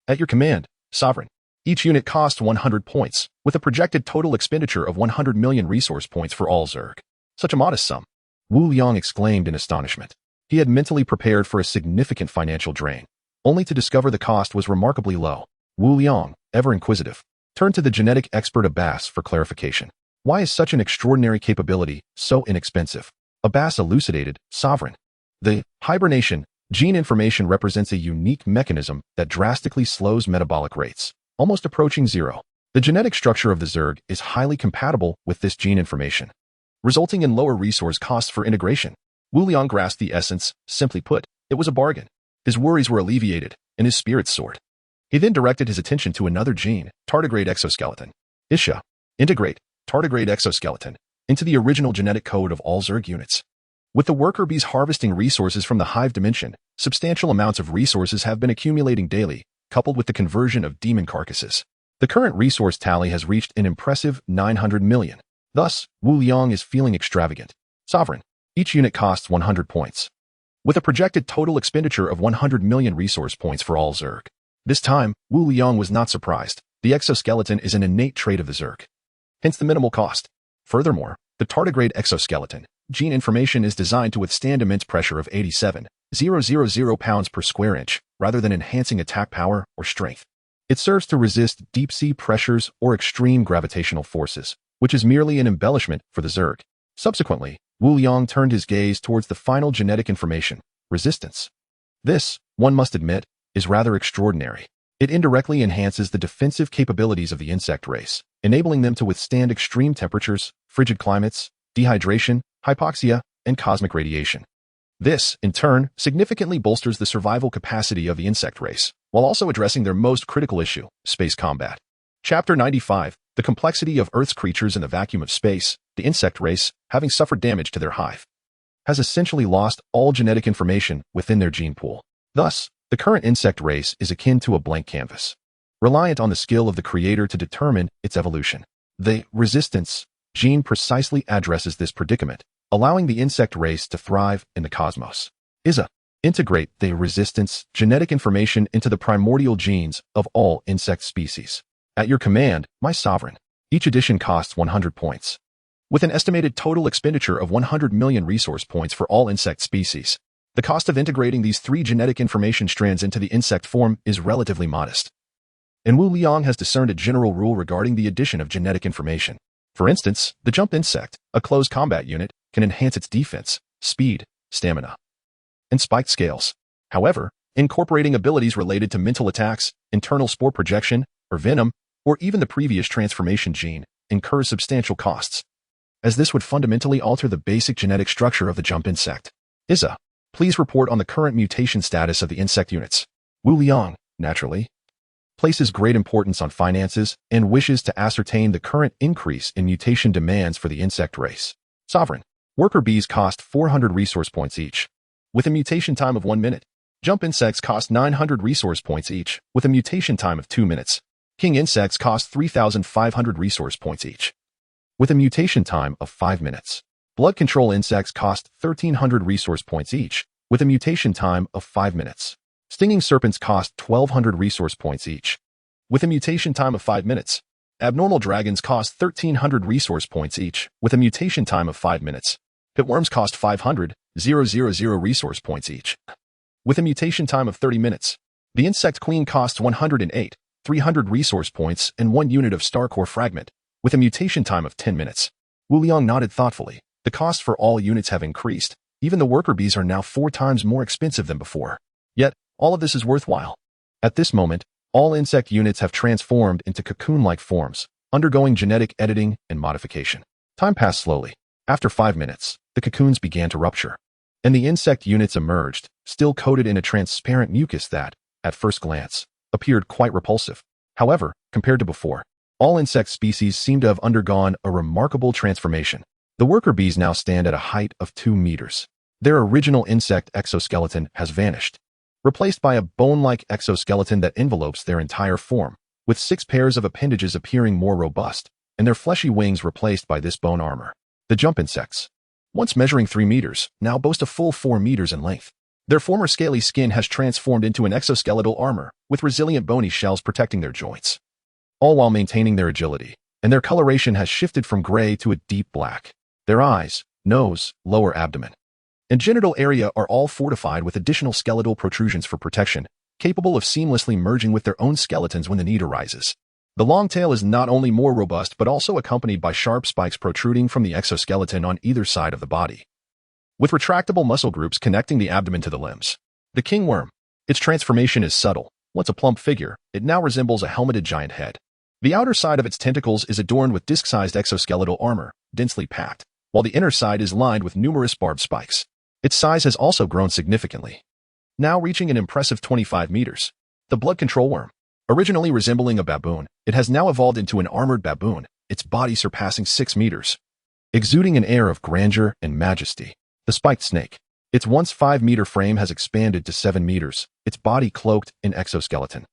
At your command, Sovereign. Each unit costs 100 points, with a projected total expenditure of 100 million resource points for all Zerg. Such a modest sum. Wu Liang exclaimed in astonishment. He had mentally prepared for a significant financial drain, only to discover the cost was remarkably low. Wu Liang, ever inquisitive, turned to the genetic expert Abbas for clarification. Why is such an extraordinary capability so inexpensive? Abbas elucidated, Sovereign. The hibernation gene information represents a unique mechanism that drastically slows metabolic rates, almost approaching zero. The genetic structure of the Zerg is highly compatible with this gene information, resulting in lower resource costs for integration. Wu Liang grasped the essence. Simply put, it was a bargain. His worries were alleviated, and his spirits soared. He then directed his attention to another gene, tardigrade exoskeleton. Isha, integrate tardigrade exoskeleton into the original genetic code of all Zerg units. With the worker bees harvesting resources from the hive dimension, substantial amounts of resources have been accumulating daily, coupled with the conversion of demon carcasses. The current resource tally has reached an impressive 900 million. Thus, Wu Liang is feeling extravagant. Sovereign, each unit costs 100 points, with a projected total expenditure of 100 million resource points for all Zerg. This time, Wu Liang was not surprised. The exoskeleton is an innate trait of the Zerg, hence the minimal cost. Furthermore, the tardigrade exoskeleton gene information is designed to withstand immense pressure of 87,000 pounds per square inch, rather than enhancing attack power or strength. It serves to resist deep-sea pressures or extreme gravitational forces, which is merely an embellishment for the Zerg. Subsequently, Wu Liang turned his gaze towards the final genetic information, resistance. This, one must admit, is rather extraordinary. It indirectly enhances the defensive capabilities of the insect race, enabling them to withstand extreme temperatures, frigid climates, dehydration, hypoxia, and cosmic radiation. This, in turn, significantly bolsters the survival capacity of the insect race, while also addressing their most critical issue, space combat. Chapter 95, The Complexity of Earth's Creatures in the Vacuum of Space. The insect race, having suffered damage to their hive, has essentially lost all genetic information within their gene pool. Thus, the current insect race is akin to a blank canvas, reliant on the skill of the creator to determine its evolution. The resistance gene precisely addresses this predicament, allowing the insect race to thrive in the cosmos. Integrate the resistance genetic information into the primordial genes of all insect species. At your command, my Sovereign. Each edition costs 100 points, with an estimated total expenditure of 100 million resource points for all insect species. The cost of integrating these three genetic information strands into the insect form is relatively modest. And Wu Liang has discerned a general rule regarding the addition of genetic information. For instance, the jump insect, a close combat unit, can enhance its defense, speed, stamina, and spiked scales. However, incorporating abilities related to mental attacks, internal spore projection, or venom, or even the previous transformation gene, incurs substantial costs, as this would fundamentally alter the basic genetic structure of the jump insect. Please report on the current mutation status of the insect units. Wu Liang, naturally, places great importance on finances and wishes to ascertain the current increase in mutation demands for the insect race. Sovereign. Worker bees cost 400 resource points each, with a mutation time of 1 minute. Jump insects cost 900 resource points each, with a mutation time of 2 minutes. King insects cost 3,500 resource points each, with a mutation time of 5 minutes. Blood control insects cost 1,300 resource points each, with a mutation time of 5 minutes. Stinging serpents cost 1,200 resource points each, with a mutation time of 5 minutes. Abnormal dragons cost 1,300 resource points each, with a mutation time of 5 minutes. Pitworms cost 500,000 resource points each, with a mutation time of 30 minutes. The insect queen costs 108,300 resource points and 1 unit of star core fragment, with a mutation time of 10 minutes. Wu Liang nodded thoughtfully. The cost for all units have increased. Even the worker bees are now 4 times more expensive than before. Yet, all of this is worthwhile. At this moment, all insect units have transformed into cocoon-like forms, undergoing genetic editing and modification. Time passed slowly. After 5 minutes, the cocoons began to rupture, and the insect units emerged, still coated in a transparent mucus that, at first glance, appeared quite repulsive. However, compared to before, all insect species seem to have undergone a remarkable transformation. The worker bees now stand at a height of 2 meters. Their original insect exoskeleton has vanished, replaced by a bone-like exoskeleton that envelopes their entire form, with 6 pairs of appendages appearing more robust, and their fleshy wings replaced by this bone armor. The jump insects, once measuring 3 meters, now boast a full 4 meters in length. Their former scaly skin has transformed into an exoskeletal armor, with resilient bony shells protecting their joints, all while maintaining their agility, and their coloration has shifted from gray to a deep black. Their eyes, nose, lower abdomen, and genital area are all fortified with additional skeletal protrusions for protection, capable of seamlessly merging with their own skeletons when the need arises. The long tail is not only more robust but also accompanied by sharp spikes protruding from the exoskeleton on either side of the body, with retractable muscle groups connecting the abdomen to the limbs. The king worm. Its transformation is subtle. Once a plump figure, it now resembles a helmeted giant head. The outer side of its tentacles is adorned with disc-sized exoskeletal armor, densely packed, while the inner side is lined with numerous barbed spikes. Its size has also grown significantly, now reaching an impressive 25 meters. The blood control worm. Originally resembling a baboon, it has now evolved into an armored baboon, its body surpassing 6 meters, exuding an air of grandeur and majesty. The spiked snake. Its once 5-meter frame has expanded to 7 meters, its body cloaked in exoskeleton,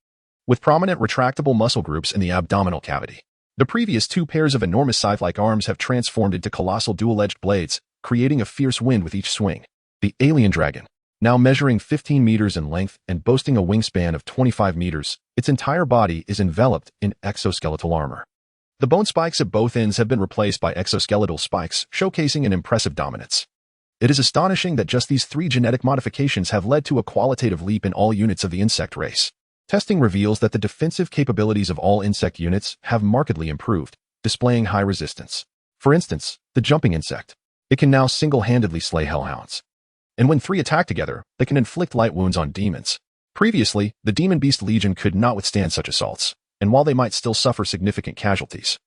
with prominent retractable muscle groups in the abdominal cavity. The previous 2 pairs of enormous scythe-like arms have transformed into colossal dual-edged blades, creating a fierce wind with each swing. The alien dragon. Now measuring 15 meters in length and boasting a wingspan of 25 meters, its entire body is enveloped in exoskeletal armor. The bone spikes at both ends have been replaced by exoskeletal spikes, showcasing an impressive dominance. It is astonishing that just these 3 genetic modifications have led to a qualitative leap in all units of the insect race. Testing reveals that the defensive capabilities of all insect units have markedly improved, displaying high resistance. For instance, the jumping insect. It can now single-handedly slay hellhounds, and when 3 attack together, they can inflict light wounds on demons. Previously, the Demon Beast Legion could not withstand such assaults, and while they might still suffer significant casualties,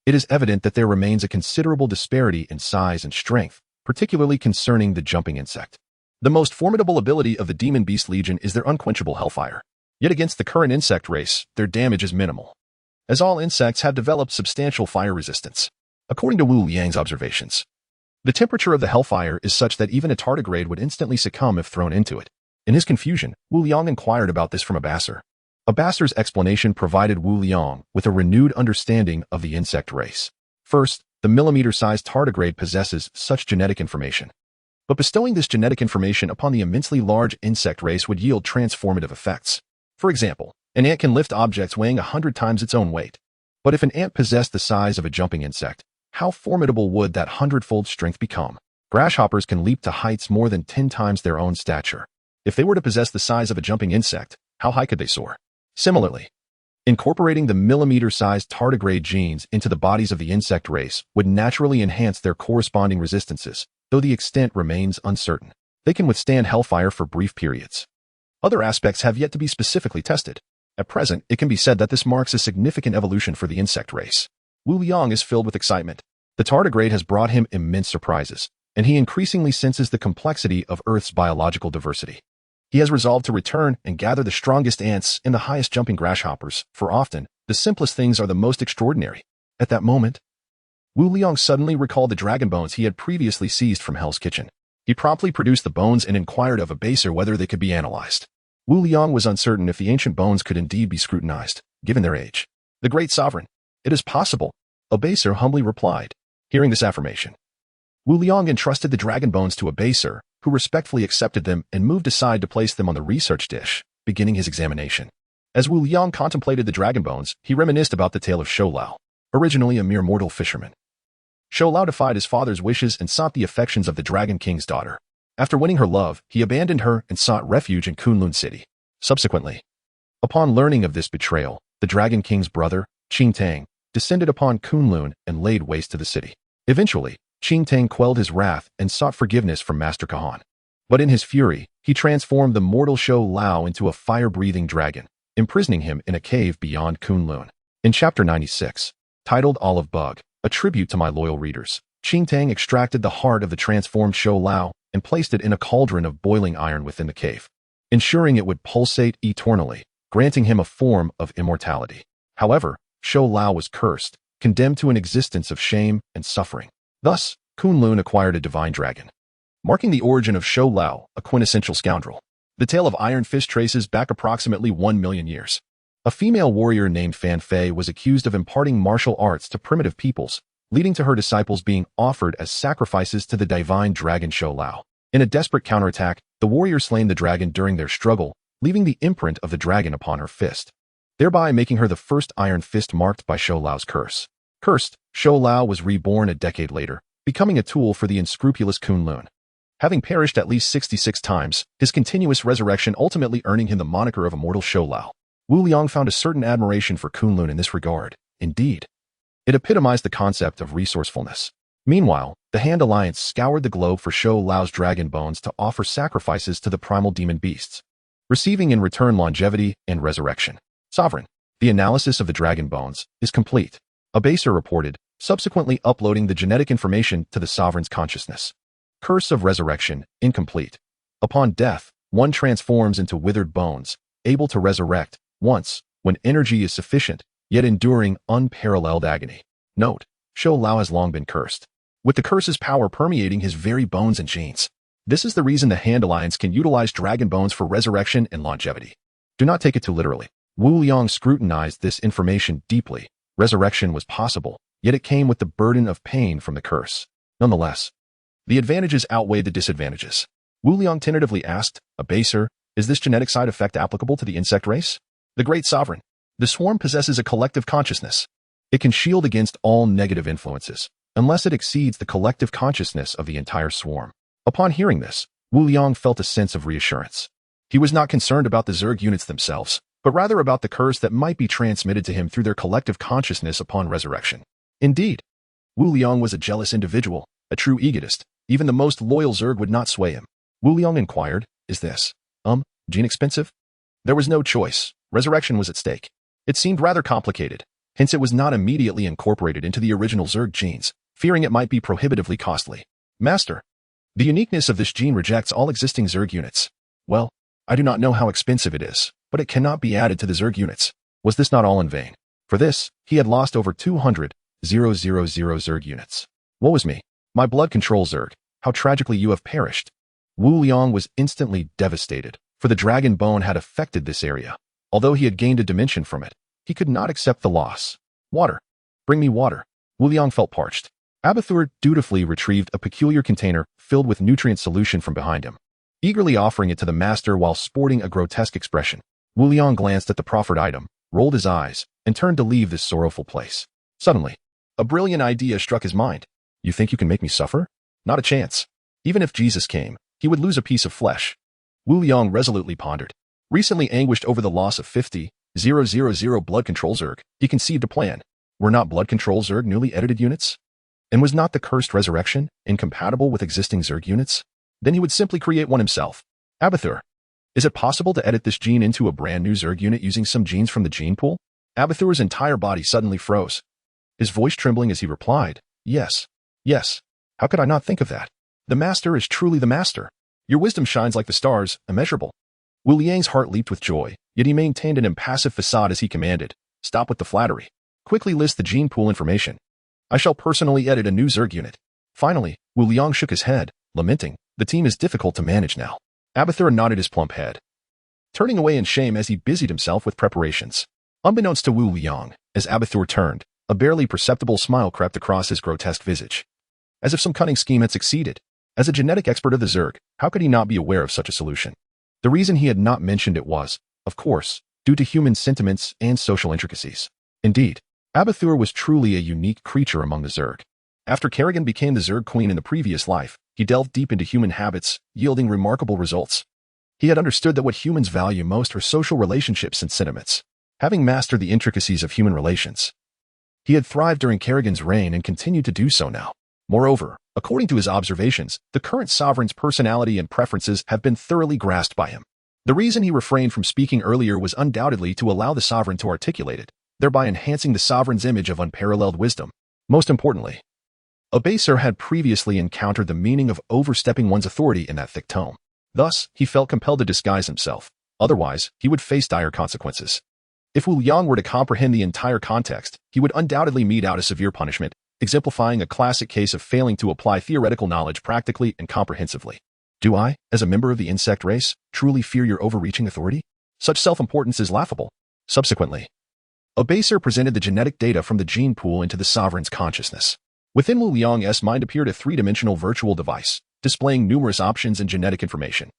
it is evident that there remains a considerable disparity in size and strength, particularly concerning the jumping insect. The most formidable ability of the Demon Beast Legion is their unquenchable hellfire. Yet against the current insect race, their damage is minimal, as all insects have developed substantial fire resistance. According to Wu Liang's observations, the temperature of the hellfire is such that even a tardigrade would instantly succumb if thrown into it. In his confusion, Wu Liang inquired about this from a Basser. A Basser's explanation provided Wu Liang with a renewed understanding of the insect race. First, the millimeter-sized tardigrade possesses such genetic information, but bestowing this genetic information upon the immensely large insect race would yield transformative effects. For example, an ant can lift objects weighing 100 times its own weight. But if an ant possessed the size of a jumping insect, how formidable would that 100-fold strength become? Grasshoppers can leap to heights more than 10 times their own stature. If they were to possess the size of a jumping insect, how high could they soar? Similarly, incorporating the millimeter-sized tardigrade genes into the bodies of the insect race would naturally enhance their corresponding resistances, though the extent remains uncertain. They can withstand hellfire for brief periods. Other aspects have yet to be specifically tested. At present, it can be said that this marks a significant evolution for the insect race. Wu Liang is filled with excitement. The tardigrade has brought him immense surprises, and he increasingly senses the complexity of Earth's biological diversity. He has resolved to return and gather the strongest ants and the highest jumping grasshoppers, for often, the simplest things are the most extraordinary. At that moment, Wu Liang suddenly recalled the dragon bones he had previously seized from Hell's Kitchen. He promptly produced the bones and inquired of a baser whether they could be analyzed. Wu Liang was uncertain if the ancient bones could indeed be scrutinized, given their age. The great sovereign, it is possible, a baser humbly replied. Hearing this affirmation, Wu Liang entrusted the dragon bones to a baser, who respectfully accepted them and moved aside to place them on the research dish, beginning his examination. As Wu Liang contemplated the dragon bones, he reminisced about the tale of Shou Lao, originally a mere mortal fisherman. Shou Lao defied his father's wishes and sought the affections of the Dragon King's daughter. After winning her love, he abandoned her and sought refuge in Kunlun City. Subsequently, upon learning of this betrayal, the Dragon King's brother, Qing Tang, descended upon Kunlun and laid waste to the city. Eventually, Qing Tang quelled his wrath and sought forgiveness from Master Kahan. But in his fury, he transformed the mortal Shou Lao into a fire-breathing dragon, imprisoning him in a cave beyond Kunlun. In Chapter 96, titled Olive Bug, a tribute to my loyal readers, Qing Tang extracted the heart of the transformed Shou Lao and placed it in a cauldron of boiling iron within the cave, ensuring it would pulsate eternally, granting him a form of immortality. However, Shou Lao was cursed, condemned to an existence of shame and suffering. Thus, Kunlun acquired a divine dragon, marking the origin of Shou Lao, a quintessential scoundrel. The tale of Iron Fist traces back approximately 1 million years. A female warrior named Fan Fei was accused of imparting martial arts to primitive peoples, leading to her disciples being offered as sacrifices to the divine dragon Shou Lao. In a desperate counterattack, the warrior slain the dragon during their struggle, leaving the imprint of the dragon upon her fist, thereby making her the first Iron Fist marked by Shou Lao's curse. Cursed, Shou Lao was reborn a decade later, becoming a tool for the unscrupulous Kunlun. Having perished at least 66 times, his continuous resurrection ultimately earning him the moniker of Immortal Shou Lao. Wu Liang found a certain admiration for Kunlun in this regard. Indeed, it epitomized the concept of resourcefulness. Meanwhile, the Hand Alliance scoured the globe for Shou Lao's dragon bones to offer sacrifices to the primal demon beasts, receiving in return longevity and resurrection. Sovereign, the analysis of the dragon bones is complete, a baser reported, subsequently uploading the genetic information to the sovereign's consciousness. Curse of resurrection, incomplete. Upon death, one transforms into withered bones, able to resurrect once, when energy is sufficient, yet enduring unparalleled agony. Note, Shou Lao has long been cursed, with the curse's power permeating his very bones and genes. This is the reason the Hand Alliance can utilize dragon bones for resurrection and longevity. Do not take it too literally. Wu Liang scrutinized this information deeply. Resurrection was possible, yet it came with the burden of pain from the curse. Nonetheless, the advantages outweighed the disadvantages. Wu Liang tentatively asked, a baser, is this genetic side effect applicable to the insect race? The great sovereign, the swarm possesses a collective consciousness. It can shield against all negative influences, unless it exceeds the collective consciousness of the entire swarm. Upon hearing this, Wu Liang felt a sense of reassurance. He was not concerned about the Zerg units themselves, but rather about the curse that might be transmitted to him through their collective consciousness upon resurrection. Indeed, Wu Liang was a jealous individual, a true egotist. Even the most loyal Zerg would not sway him. Wu Liang inquired, is this, gene expensive? There was no choice. Resurrection was at stake. It seemed rather complicated, hence it was not immediately incorporated into the original Zerg genes, fearing it might be prohibitively costly. Master, the uniqueness of this gene rejects all existing Zerg units. Well, I do not know how expensive it is, but it cannot be added to the Zerg units. Was this not all in vain? For this, he had lost over 200,000 Zerg units. Woe is me. My blood control Zerg, how tragically you have perished. Wu Liang was instantly devastated, for the dragon bone had affected this area. Although he had gained a dimension from it, he could not accept the loss. Water. Bring me water. Wu Liang felt parched. Abathur dutifully retrieved a peculiar container filled with nutrient solution from behind him, eagerly offering it to the master while sporting a grotesque expression. Wu Liang glanced at the proffered item, rolled his eyes, and turned to leave this sorrowful place. Suddenly, a brilliant idea struck his mind. You think you can make me suffer? Not a chance. Even if Jesus came, he would lose a piece of flesh. Wu Liang resolutely pondered. Recently anguished over the loss of 50,000 blood control Zerg, he conceived a plan. Were not blood control Zerg newly edited units? And was not the cursed resurrection incompatible with existing Zerg units? Then he would simply create one himself. Abathur, is it possible to edit this gene into a brand new Zerg unit using some genes from the gene pool? Abathur's entire body suddenly froze, his voice trembling as he replied, yes. Yes. How could I not think of that? The master is truly the master. Your wisdom shines like the stars, immeasurable. Wu Liang's heart leaped with joy, yet he maintained an impassive facade as he commanded, "Stop with the flattery. Quickly list the gene pool information. I shall personally edit a new Zerg unit." Finally, Wu Liang shook his head, lamenting, "The team is difficult to manage now." Abathur nodded his plump head, turning away in shame as he busied himself with preparations. Unbeknownst to Wu Liang, as Abathur turned, a barely perceptible smile crept across his grotesque visage, as if some cunning scheme had succeeded. As a genetic expert of the Zerg, how could he not be aware of such a solution? The reason he had not mentioned it was, of course, due to human sentiments and social intricacies. Indeed, Abathur was truly a unique creature among the Zerg. After Kerrigan became the Zerg queen in the previous life, he delved deep into human habits, yielding remarkable results. He had understood that what humans value most are social relationships and sentiments. Having mastered the intricacies of human relations, he had thrived during Kerrigan's reign and continued to do so now. Moreover, according to his observations, the current sovereign's personality and preferences have been thoroughly grasped by him. The reason he refrained from speaking earlier was undoubtedly to allow the sovereign to articulate it, thereby enhancing the sovereign's image of unparalleled wisdom. Most importantly, Abathur had previously encountered the meaning of overstepping one's authority in that thick tome. Thus, he felt compelled to disguise himself. Otherwise, he would face dire consequences. If Wu Liang were to comprehend the entire context, he would undoubtedly mete out a severe punishment, exemplifying a classic case of failing to apply theoretical knowledge practically and comprehensively. Do I, as a member of the insect race, truly fear your overreaching authority? Such self-importance is laughable. Subsequently, Abathur presented the genetic data from the gene pool into the sovereign's consciousness. Within Wu Liang's mind appeared a three-dimensional virtual device, displaying numerous options and genetic information.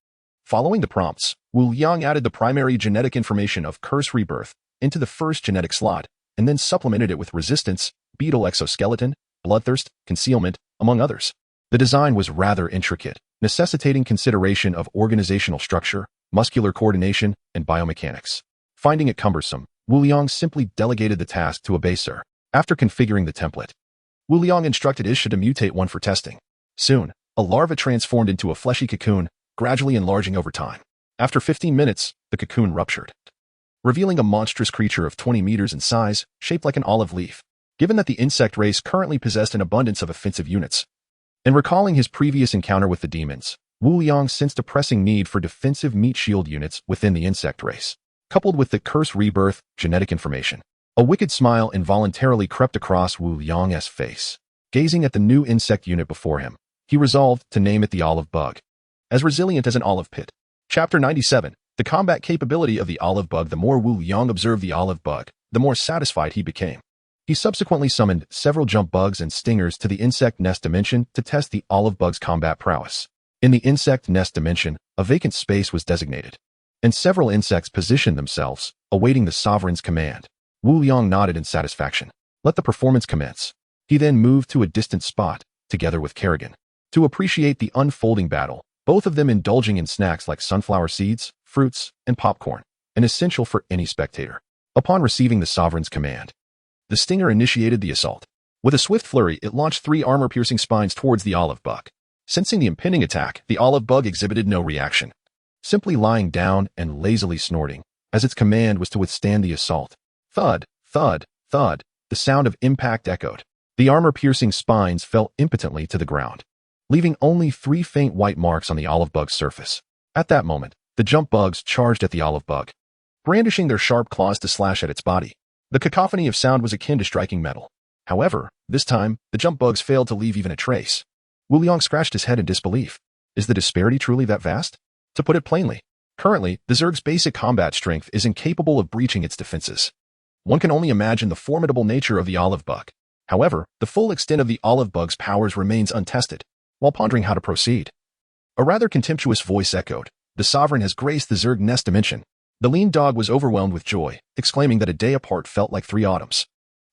Following the prompts, Wu Liang added the primary genetic information of curse rebirth into the first genetic slot, and then supplemented it with resistance, beetle exoskeleton, bloodthirst, concealment, among others. The design was rather intricate, necessitating consideration of organizational structure, muscular coordination, and biomechanics. Finding it cumbersome, Wu Liang simply delegated the task to Abathur. After configuring the template, Wu Liang instructed Isha to mutate one for testing. Soon, a larva transformed into a fleshy cocoon, gradually enlarging over time. After 15 minutes, the cocoon ruptured, revealing a monstrous creature of 20 meters in size, shaped like an olive leaf. Given that the insect race currently possessed an abundance of offensive units, and recalling his previous encounter with the demons, Wu Liang sensed a pressing need for defensive meat shield units within the insect race. Coupled with the curse rebirth genetic information, a wicked smile involuntarily crept across Wu Liang's face. Gazing at the new insect unit before him, he resolved to name it the olive bug. As resilient as an olive pit. Chapter 97. The combat capability of the olive bug. The more Wu Liang observed the olive bug, the more satisfied he became. He subsequently summoned several jump bugs and stingers to the insect nest dimension to test the olive bug's combat prowess. In the insect nest dimension, a vacant space was designated, and several insects positioned themselves, awaiting the sovereign's command. Wu Liang nodded in satisfaction. Let the performance commence. He then moved to a distant spot, together with Kerrigan, to appreciate the unfolding battle, both of them indulging in snacks like sunflower seeds, fruits, and popcorn, an essential for any spectator. Upon receiving the sovereign's command, the stinger initiated the assault. With a swift flurry, it launched 3 armor-piercing spines towards the olive bug. Sensing the impending attack, the olive bug exhibited no reaction, simply lying down and lazily snorting, as its command was to withstand the assault. Thud, thud, thud, the sound of impact echoed. The armor-piercing spines fell impotently to the ground, leaving only 3 faint white marks on the olive bug's surface. At that moment, the jump bugs charged at the olive bug, brandishing their sharp claws to slash at its body. The cacophony of sound was akin to striking metal. However, this time, the jump bugs failed to leave even a trace. Wu Liang scratched his head in disbelief. Is the disparity truly that vast? To put it plainly, currently, the Zerg's basic combat strength is incapable of breaching its defenses. One can only imagine the formidable nature of the olive bug. However, the full extent of the olive bug's powers remains untested. While pondering how to proceed, a rather contemptuous voice echoed, "The sovereign has graced the Zerg nest dimension." The lean dog was overwhelmed with joy, exclaiming that a day apart felt like 3 autumns.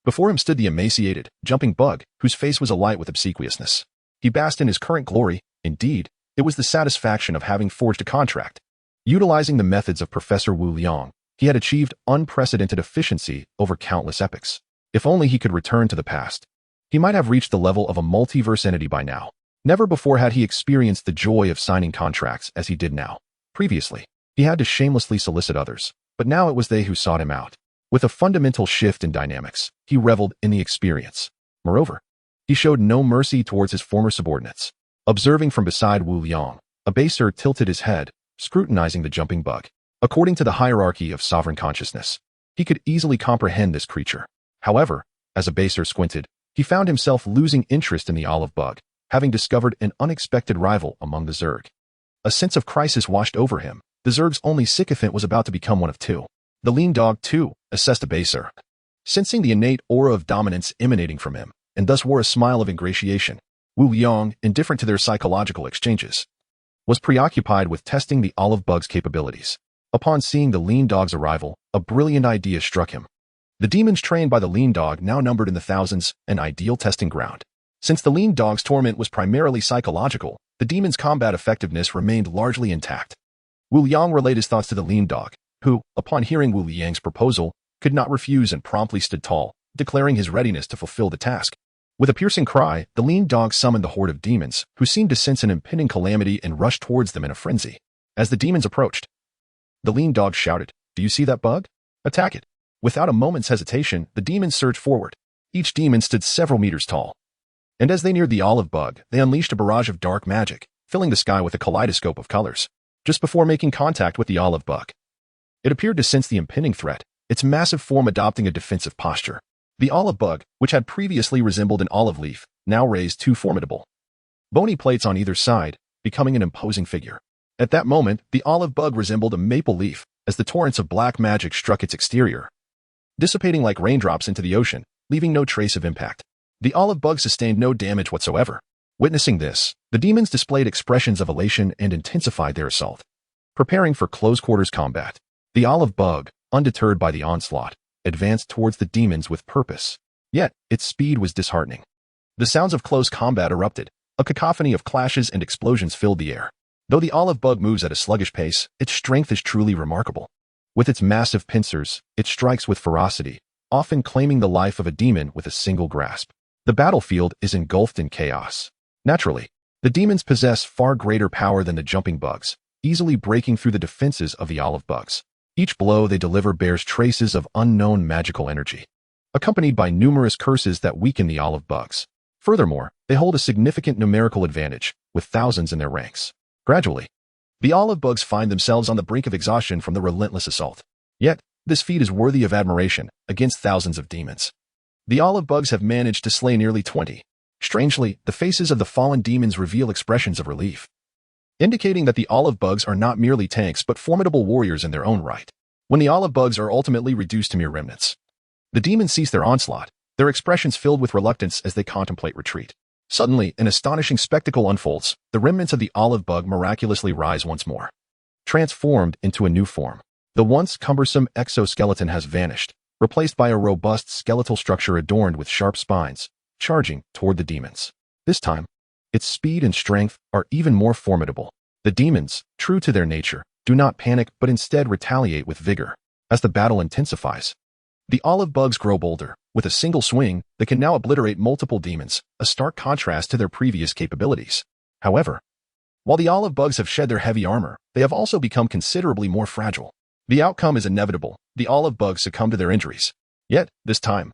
Before him stood the emaciated, jumping bug, whose face was alight with obsequiousness. He basked in his current glory. Indeed, it was the satisfaction of having forged a contract. Utilizing the methods of Professor Wu Liang, he had achieved unprecedented efficiency over countless epochs. If only he could return to the past, he might have reached the level of a multiverse entity by now. Never before had he experienced the joy of signing contracts as he did now. Previously, he had to shamelessly solicit others, but now it was they who sought him out. With a fundamental shift in dynamics, he reveled in the experience. Moreover, he showed no mercy towards his former subordinates. Observing from beside Wu Liang, Abathur tilted his head, scrutinizing the jumping bug. According to the hierarchy of sovereign consciousness, he could easily comprehend this creature. However, as a baser squinted, he found himself losing interest in the olive bug, having discovered an unexpected rival among the Zerg. A sense of crisis washed over him. The Zerg's only sycophant was about to become one of two. The lean dog, too, assessed a baser, sensing the innate aura of dominance emanating from him, and thus wore a smile of ingratiation. Wu Liang, indifferent to their psychological exchanges, was preoccupied with testing the olive bug's capabilities. Upon seeing the lean dog's arrival, a brilliant idea struck him. The demons trained by the lean dog now numbered in the thousands, an ideal testing ground. Since the lean dog's torment was primarily psychological, the demon's combat effectiveness remained largely intact. Wu Liang relayed his thoughts to the lean dog, who, upon hearing Wu Liang's proposal, could not refuse and promptly stood tall, declaring his readiness to fulfill the task. With a piercing cry, the lean dog summoned the horde of demons, who seemed to sense an impending calamity and rushed towards them in a frenzy. As the demons approached, the lean dog shouted, "Do you see that bug? Attack it!" Without a moment's hesitation, the demons surged forward. Each demon stood several meters tall. And as they neared the olive bug, they unleashed a barrage of dark magic, filling the sky with a kaleidoscope of colors. Just before making contact with the olive bug, it appeared to sense the impending threat, its massive form adopting a defensive posture. The olive bug, which had previously resembled an olive leaf, now raised two formidable, bony plates on either side, becoming an imposing figure. At that moment, the olive bug resembled a maple leaf, as the torrents of black magic struck its exterior, dissipating like raindrops into the ocean, leaving no trace of impact. The olive bug sustained no damage whatsoever. Witnessing this, the demons displayed expressions of elation and intensified their assault. Preparing for close-quarters combat, the olive bug, undeterred by the onslaught, advanced towards the demons with purpose. Yet, its speed was disheartening. The sounds of close combat erupted. A cacophony of clashes and explosions filled the air. Though the olive bug moves at a sluggish pace, its strength is truly remarkable. With its massive pincers, it strikes with ferocity, often claiming the life of a demon with a single grasp. The battlefield is engulfed in chaos. Naturally, the demons possess far greater power than the jumping bugs, easily breaking through the defenses of the olive bugs. Each blow they deliver bears traces of unknown magical energy, accompanied by numerous curses that weaken the olive bugs. Furthermore, they hold a significant numerical advantage, with thousands in their ranks. Gradually, the olive bugs find themselves on the brink of exhaustion from the relentless assault. Yet, this feat is worthy of admiration against thousands of demons. The olive bugs have managed to slay nearly 20. Strangely, the faces of the fallen demons reveal expressions of relief, indicating that the olive bugs are not merely tanks but formidable warriors in their own right. When the olive bugs are ultimately reduced to mere remnants, the demons cease their onslaught, their expressions filled with reluctance as they contemplate retreat. Suddenly, an astonishing spectacle unfolds. The remnants of the olive bug miraculously rise once more, transformed into a new form. The once cumbersome exoskeleton has vanished, replaced by a robust skeletal structure adorned with sharp spines, charging toward the demons. This time, its speed and strength are even more formidable. The demons, true to their nature, do not panic but instead retaliate with vigor. As the battle intensifies, the olive bugs grow bolder. With a single swing, they can now obliterate multiple demons, a stark contrast to their previous capabilities. However, while the olive bugs have shed their heavy armor, they have also become considerably more fragile. The outcome is inevitable. The olive bugs succumb to their injuries. Yet, this time,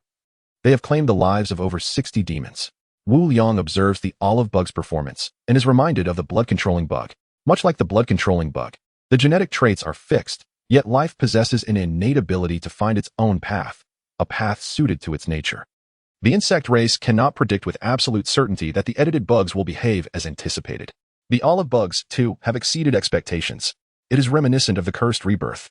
they have claimed the lives of over 60 demons. Wu Liang observes the olive bug's performance and is reminded of the blood-controlling bug. Much like the blood-controlling bug, the genetic traits are fixed, yet life possesses an innate ability to find its own path, a path suited to its nature. The insect race cannot predict with absolute certainty that the edited bugs will behave as anticipated. The olive bugs, too, have exceeded expectations. It is reminiscent of the cursed rebirth.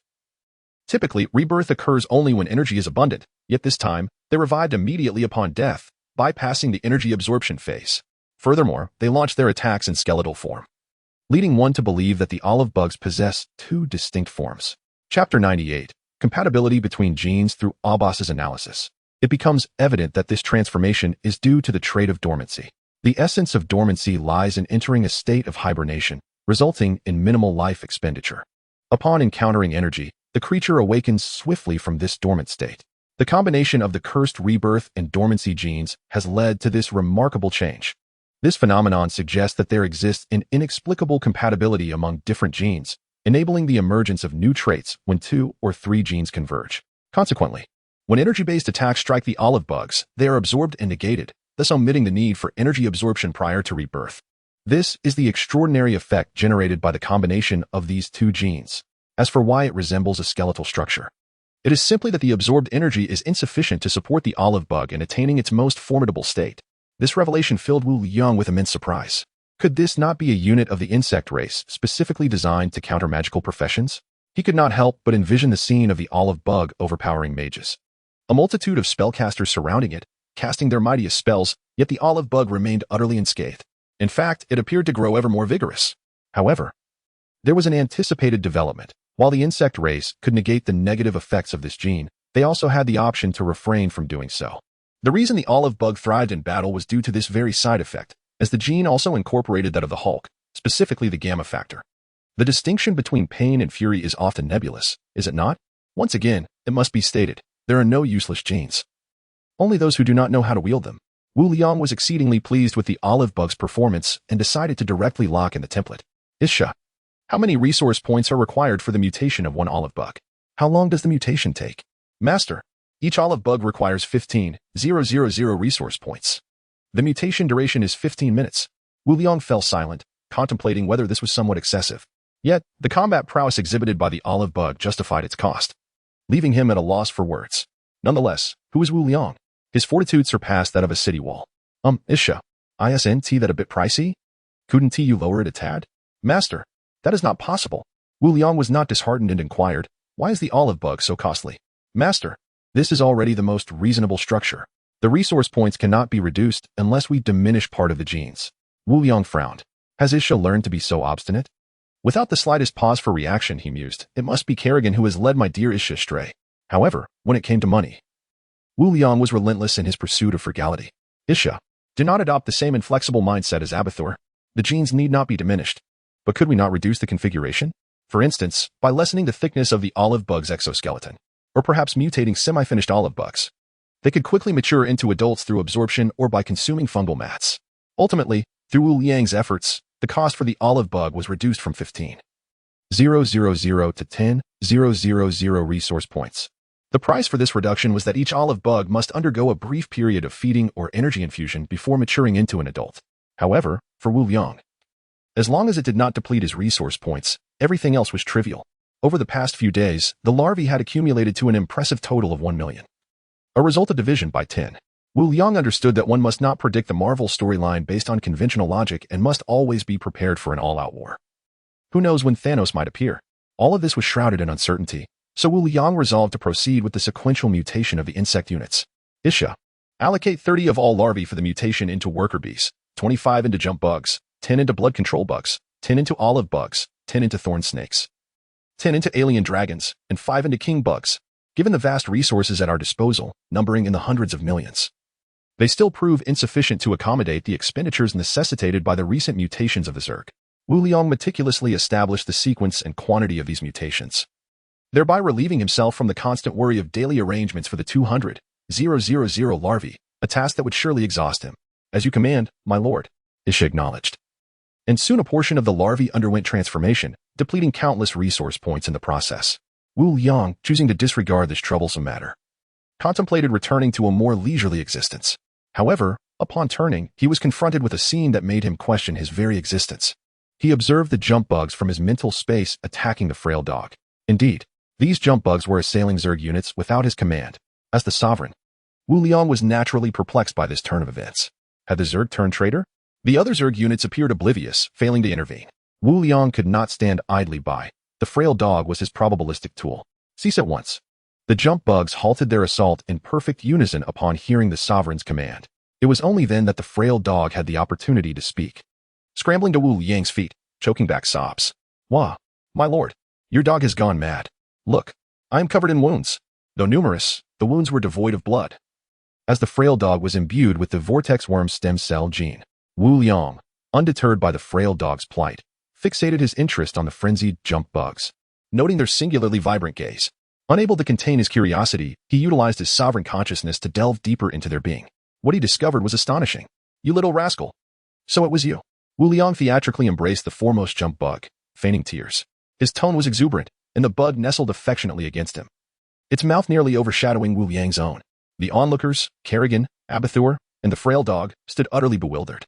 Typically, rebirth occurs only when energy is abundant, yet this time, they revived immediately upon death, bypassing the energy absorption phase. Furthermore, they launched their attacks in skeletal form, leading one to believe that the olive bugs possess two distinct forms. Chapter 98. Compatibility between genes through Abbas's analysis. It becomes evident that this transformation is due to the trait of dormancy. The essence of dormancy lies in entering a state of hibernation, resulting in minimal life expenditure. Upon encountering energy, the creature awakens swiftly from this dormant state. The combination of the cursed rebirth and dormancy genes has led to this remarkable change. This phenomenon suggests that there exists an inexplicable compatibility among different genes, enabling the emergence of new traits when 2 or 3 genes converge. Consequently, when energy-based attacks strike the olive bugs, they are absorbed and negated, thus omitting the need for energy absorption prior to rebirth. This is the extraordinary effect generated by the combination of these two genes. As for why it resembles a skeletal structure, it is simply that the absorbed energy is insufficient to support the olive bug in attaining its most formidable state. This revelation filled Wu Liang with immense surprise. Could this not be a unit of the insect race specifically designed to counter magical professions? He could not help but envision the scene of the olive bug overpowering mages. A multitude of spellcasters surrounding it, casting their mightiest spells, yet the olive bug remained utterly unscathed. In fact, it appeared to grow ever more vigorous. However, there was an anticipated development. While the insect race could negate the negative effects of this gene, they also had the option to refrain from doing so. The reason the olive bug thrived in battle was due to this very side effect, as the gene also incorporated that of the Hulk, specifically the gamma factor. The distinction between pain and fury is often nebulous, is it not? Once again, it must be stated, there are no useless genes. Only those who do not know how to wield them. Wu Liang was exceedingly pleased with the olive bug's performance and decided to directly lock in the template. Isha. How many resource points are required for the mutation of one olive bug? How long does the mutation take? Master. Each olive bug requires 15,000 resource points. The mutation duration is 15 minutes. Wu Liang fell silent, contemplating whether this was somewhat excessive. Yet, the combat prowess exhibited by the olive bug justified its cost, leaving him at a loss for words. Nonetheless, who is Wu Liang? His fortitude surpassed that of a city wall. Isha. Isn't that a bit pricey? Couldn't you lower it a tad? Master. That is not possible. Wu Liang was not disheartened and inquired, why is the olive bug so costly? Master. This is already the most reasonable structure. The resource points cannot be reduced unless we diminish part of the genes. Wu Liang frowned. Has Isha learned to be so obstinate? Without the slightest pause for reaction, he mused, it must be Kerrigan who has led my dear Isha astray. However, when it came to money, Wu Liang was relentless in his pursuit of frugality. Isha, do not adopt the same inflexible mindset as Abathur. The genes need not be diminished. But could we not reduce the configuration? For instance, by lessening the thickness of the olive bug's exoskeleton, or perhaps mutating semi-finished olive bugs. They could quickly mature into adults through absorption or by consuming fungal mats. Ultimately, through Wu Liang's efforts, the cost for the olive bug was reduced from 15,000 to 10,000 resource points. The price for this reduction was that each olive bug must undergo a brief period of feeding or energy infusion before maturing into an adult. However, for Wu Liang, as long as it did not deplete his resource points, everything else was trivial. Over the past few days, the larvae had accumulated to an impressive total of 1 million. A result of division by 10. Wu Liang understood that one must not predict the Marvel storyline based on conventional logic and must always be prepared for an all-out war. Who knows when Thanos might appear? All of this was shrouded in uncertainty, so Wu Liang resolved to proceed with the sequential mutation of the insect units. Isha. Allocate 30 of all larvae for the mutation into worker bees, 25 into jump bugs, 10 into blood control bugs, 10 into olive bugs, 10 into thorn snakes, 10 into alien dragons, and 5 into king bugs. Given the vast resources at our disposal, numbering in the hundreds of millions, they still prove insufficient to accommodate the expenditures necessitated by the recent mutations of the Zerg. Wu Liang meticulously established the sequence and quantity of these mutations, thereby relieving himself from the constant worry of daily arrangements for the 200,000 larvae, a task that would surely exhaust him. As you command, my lord, Isha acknowledged. And soon a portion of the larvae underwent transformation, depleting countless resource points in the process. Wu Liang, choosing to disregard this troublesome matter, contemplated returning to a more leisurely existence. However, upon turning, he was confronted with a scene that made him question his very existence. He observed the jump bugs from his mental space attacking the frail dog. Indeed, these jump bugs were assailing Zerg units without his command. As the sovereign, Wu Liang was naturally perplexed by this turn of events. Had the Zerg turned traitor? The other Zerg units appeared oblivious, failing to intervene. Wu Liang could not stand idly by. The frail dog was his probabilistic tool. Cease at once. The jump bugs halted their assault in perfect unison upon hearing the sovereign's command. It was only then that the frail dog had the opportunity to speak. Scrambling to Wu Liang's feet, choking back sobs. Wah, my lord, your dog has gone mad. Look, I am covered in wounds. Though numerous, the wounds were devoid of blood. As the frail dog was imbued with the vortex worm stem cell gene, Wu Liang, undeterred by the frail dog's plight, fixated his interest on the frenzied jump bugs. Noting their singularly vibrant gaze, unable to contain his curiosity, he utilized his sovereign consciousness to delve deeper into their being. What he discovered was astonishing. You little rascal. So it was you. Wu Liang theatrically embraced the foremost jump bug, feigning tears. His tone was exuberant, and the bug nestled affectionately against him, its mouth nearly overshadowing Wu Liang's own. The onlookers, Kerrigan, Abathur, and the frail dog, stood utterly bewildered.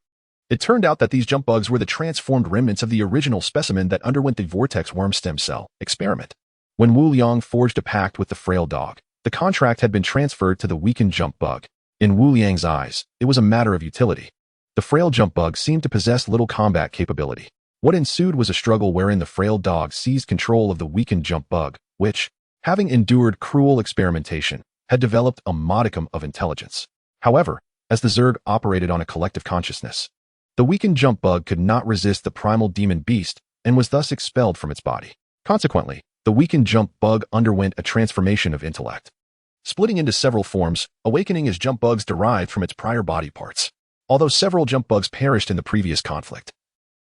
It turned out that these jump bugs were the transformed remnants of the original specimen that underwent the vortex worm stem cell experiment. When Wu Liang forged a pact with the frail dog, the contract had been transferred to the weakened jump bug. In Wu Liang's eyes, it was a matter of utility. The frail jump bug seemed to possess little combat capability. What ensued was a struggle wherein the frail dog seized control of the weakened jump bug, which, having endured cruel experimentation, had developed a modicum of intelligence. However, as the Zerg operated on a collective consciousness, the weakened jump bug could not resist the primal demon beast and was thus expelled from its body. Consequently, the weakened jump bug underwent a transformation of intellect, splitting into several forms, awakening as jump bugs derived from its prior body parts. Although several jump bugs perished in the previous conflict,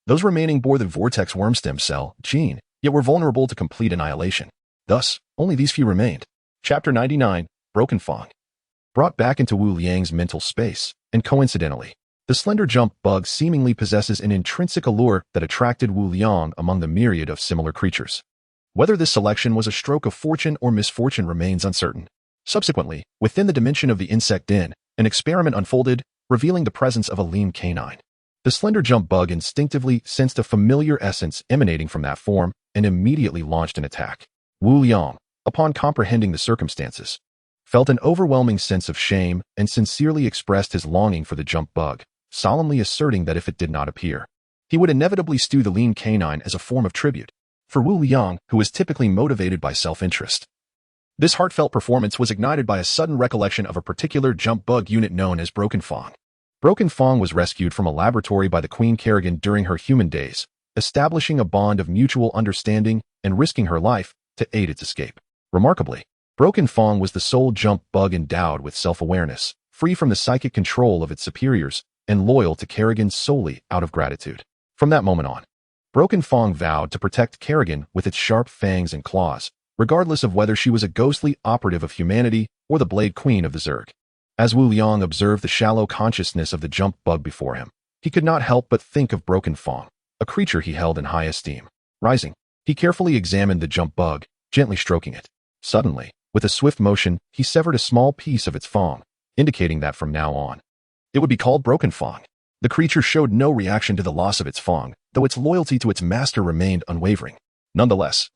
those remaining bore the vortex worm stem cell gene, yet were vulnerable to complete annihilation. Thus, only these few remained. Chapter 99, Broken Fang. Brought back into Wu Liang's mental space, and coincidentally, the slender jump bug seemingly possesses an intrinsic allure that attracted Wu Liang among the myriad of similar creatures. Whether this selection was a stroke of fortune or misfortune remains uncertain. Subsequently, within the dimension of the insect den, an experiment unfolded, revealing the presence of a lean canine. The slender jump bug instinctively sensed a familiar essence emanating from that form and immediately launched an attack. Wu Liang, upon comprehending the circumstances, felt an overwhelming sense of shame and sincerely expressed his longing for the jump bug, solemnly asserting that if it did not appear, he would inevitably stew the lean canine as a form of tribute. For Wu Liang, who was typically motivated by self-interest, this heartfelt performance was ignited by a sudden recollection of a particular jump bug unit known as Broken Fang. Broken Fang was rescued from a laboratory by the Queen Kerrigan during her human days, establishing a bond of mutual understanding and risking her life to aid its escape. Remarkably, Broken Fang was the sole jump bug endowed with self-awareness, free from the psychic control of its superiors, and loyal to Kerrigan solely out of gratitude. From that moment on, Broken Fang vowed to protect Kerrigan with its sharp fangs and claws, regardless of whether she was a ghostly operative of humanity or the Blade Queen of the Zerg. As Wu Liang observed the shallow consciousness of the jump bug before him, he could not help but think of Broken Fang, a creature he held in high esteem. Rising, he carefully examined the jump bug, gently stroking it. Suddenly, with a swift motion, he severed a small piece of its fang, indicating that from now on, it would be called Broken Fang. The creature showed no reaction to the loss of its fang, though its loyalty to its master remained unwavering. Nonetheless,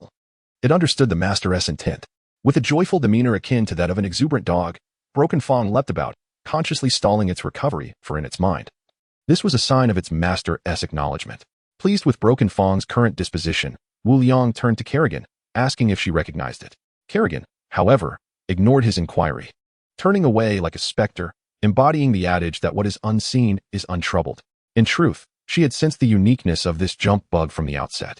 it understood the master's intent. With a joyful demeanor akin to that of an exuberant dog, Broken Fang leapt about, consciously stalling its recovery, for in its mind, this was a sign of its master's acknowledgement. Pleased with Broken Fang's current disposition, Wu Liang turned to Kerrigan, asking if she recognized it. Kerrigan, however, ignored his inquiry, turning away like a specter, embodying the adage that what is unseen is untroubled. In truth, she had sensed the uniqueness of this jump bug from the outset,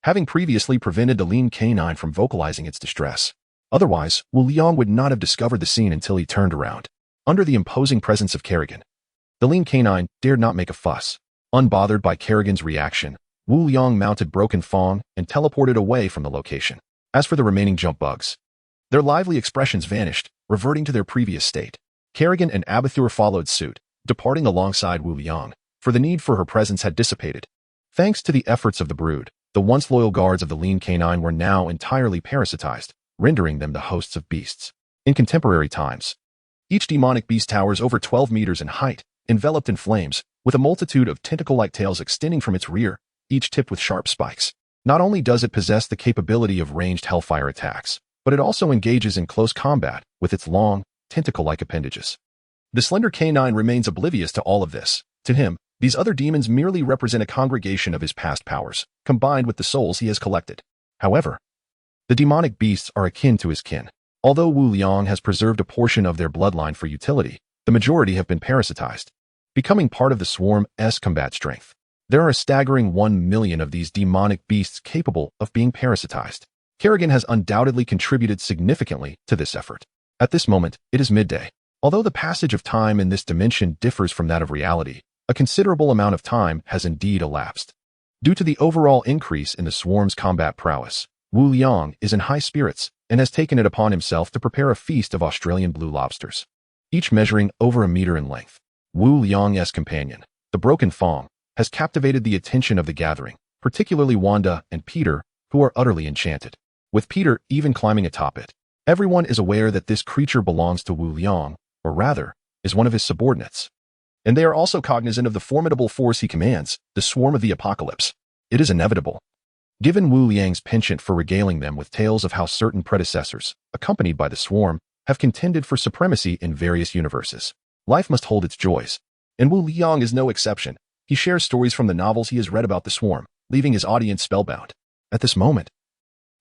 having previously prevented the lean canine from vocalizing its distress. Otherwise, Wu Liang would not have discovered the scene until he turned around. Under the imposing presence of Kerrigan, the lean canine dared not make a fuss. Unbothered by Kerrigan's reaction, Wu Liang mounted Broken Fang and teleported away from the location. As for the remaining jump bugs, their lively expressions vanished, reverting to their previous state. Kerrigan and Abathur followed suit, departing alongside Wu Liang, for the need for her presence had dissipated. Thanks to the efforts of the brood, the once loyal guards of the lean canine were now entirely parasitized, rendering them the hosts of beasts. In contemporary times, each demonic beast towers over 12 meters in height, enveloped in flames, with a multitude of tentacle-like tails extending from its rear, each tipped with sharp spikes. Not only does it possess the capability of ranged hellfire attacks, but it also engages in close combat with its long, tentacle-like appendages. The slender canine remains oblivious to all of this. To him, these other demons merely represent a congregation of his past powers, combined with the souls he has collected. However, the demonic beasts are akin to his kin. Although Wu Liang has preserved a portion of their bloodline for utility, the majority have been parasitized, becoming part of the swarm's combat strength. There are a staggering 1 million of these demonic beasts capable of being parasitized. Kerrigan has undoubtedly contributed significantly to this effort. At this moment, it is midday. Although the passage of time in this dimension differs from that of reality, a considerable amount of time has indeed elapsed. Due to the overall increase in the swarm's combat prowess, Wu Liang is in high spirits and has taken it upon himself to prepare a feast of Australian blue lobsters, each measuring over a meter in length. Wu Liang's companion, the Broken Fang, has captivated the attention of the gathering, particularly Wanda and Peter, who are utterly enchanted. With Peter even climbing atop it, everyone is aware that this creature belongs to Wu Liang, or rather, is one of his subordinates. And they are also cognizant of the formidable force he commands, the Swarm of the Apocalypse. It is inevitable given Wu Liang's penchant for regaling them with tales of how certain predecessors, accompanied by the swarm, have contended for supremacy in various universes. Life must hold its joys, and Wu Liang is no exception. He shares stories from the novels he has read about the swarm, leaving his audience spellbound. At this moment,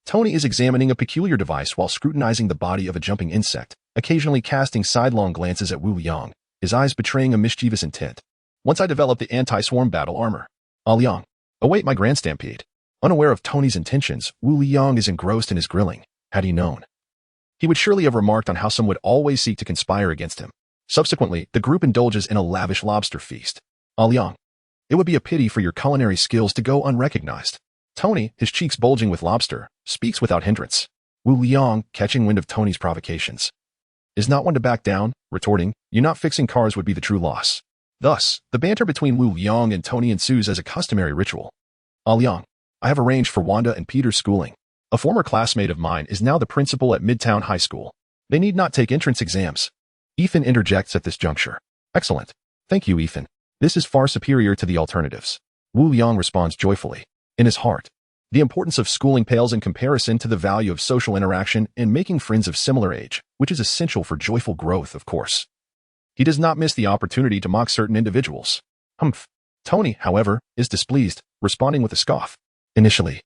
Tony is examining a peculiar device while scrutinizing the body of a jumping insect, occasionally casting sidelong glances at Wu Liang, his eyes betraying a mischievous intent. Once I develop the anti-swarm battle armor, Liang, await my grand stampede. Unaware of Tony's intentions, Wu Liang is engrossed in his grilling. Had he known, he would surely have remarked on how some would always seek to conspire against him. Subsequently, the group indulges in a lavish lobster feast. Liang, it would be a pity for your culinary skills to go unrecognized. Tony, his cheeks bulging with lobster, speaks without hindrance. Wu Liang, catching wind of Tony's provocations, is not one to back down, retorting, "You not fixing cars would be the true loss." Thus, the banter between Wu Liang and Tony ensues as a customary ritual. Liang, I have arranged for Wanda and Peter's schooling. A former classmate of mine is now the principal at Midtown High School. They need not take entrance exams. Ethan interjects at this juncture. Excellent. Thank you, Ethan. This is far superior to the alternatives. Wu Liang responds joyfully. In his heart, the importance of schooling pales in comparison to the value of social interaction and making friends of similar age, which is essential for joyful growth, of course. He does not miss the opportunity to mock certain individuals. Humph. Tony, however, is displeased, responding with a scoff. Initially,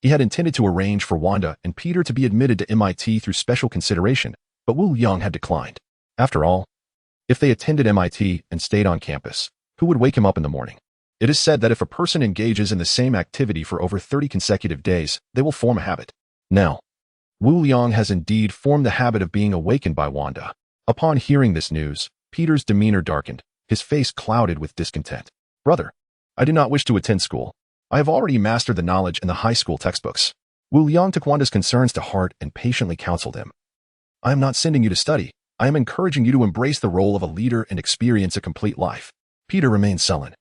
he had intended to arrange for Wanda and Peter to be admitted to MIT through special consideration, but Wu Liang had declined. After all, if they attended MIT and stayed on campus, who would wake him up in the morning? It is said that if a person engages in the same activity for over 30 consecutive days, they will form a habit. Now, Wu Liang has indeed formed the habit of being awakened by Wanda. Upon hearing this news, Peter's demeanor darkened, his face clouded with discontent. Brother, I do not wish to attend school. I have already mastered the knowledge in the high school textbooks. Wu Liang took Wanda's concerns to heart and patiently counseled him. I am not sending you to study. I am encouraging you to embrace the role of a leader and experience a complete life. Peter remained sullen,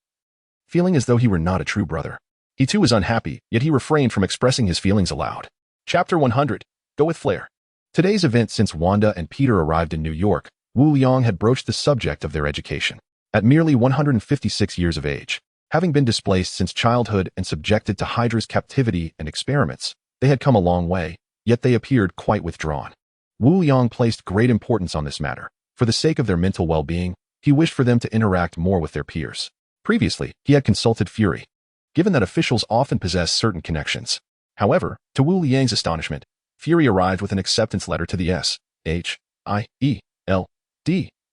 feeling as though he were not a true brother. He too was unhappy, yet he refrained from expressing his feelings aloud. Chapter 100. Go with Flair. Today's event, since Wanda and Peter arrived in New York, Wu Liang had broached the subject of their education. At merely 156 years of age, having been displaced since childhood and subjected to Hydra's captivity and experiments, they had come a long way, yet they appeared quite withdrawn. Wu Liang placed great importance on this matter. For the sake of their mental well-being, he wished for them to interact more with their peers. Previously, he had consulted Fury, given that officials often possess certain connections. However, to Wu Liang's astonishment, Fury arrived with an acceptance letter to the S.H.I.E.L.D.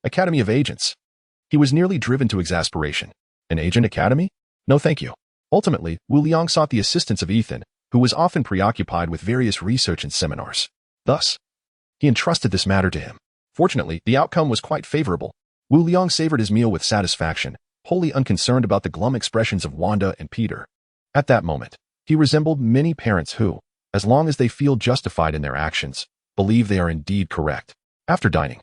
Academy of Agents. He was nearly driven to exasperation. An agent academy? No thank you. Ultimately, Wu Liang sought the assistance of Ethan, who was often preoccupied with various research and seminars. Thus, he entrusted this matter to him. Fortunately, the outcome was quite favorable. Wu Liang savored his meal with satisfaction, wholly unconcerned about the glum expressions of Wanda and Peter. At that moment, he resembled many parents who, as long as they feel justified in their actions, believe they are indeed correct. After dining,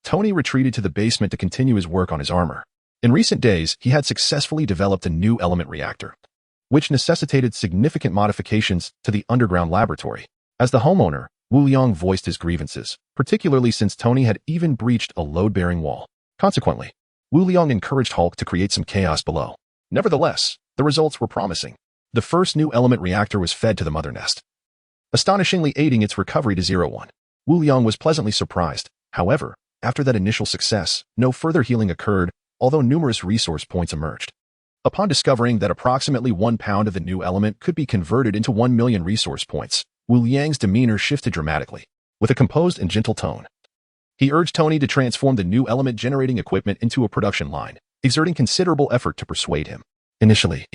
Tony retreated to the basement to continue his work on his armor. In recent days, he had successfully developed a new element reactor, which necessitated significant modifications to the underground laboratory. As the homeowner, Wu Liang voiced his grievances, particularly since Tony had even breached a load-bearing wall. Consequently, Wu Liang encouraged Hulk to create some chaos below. Nevertheless, the results were promising. The first new element reactor was fed to the mother nest, astonishingly aiding its recovery to 0-1. Wu Liang was pleasantly surprised. However, after that initial success, no further healing occurred, although numerous resource points emerged. Upon discovering that approximately 1 pound of the new element could be converted into 1 million resource points, Wu Liang's demeanor shifted dramatically. With a composed and gentle tone, he urged Tony to transform the new element-generating equipment into a production line, exerting considerable effort to persuade him. Initially,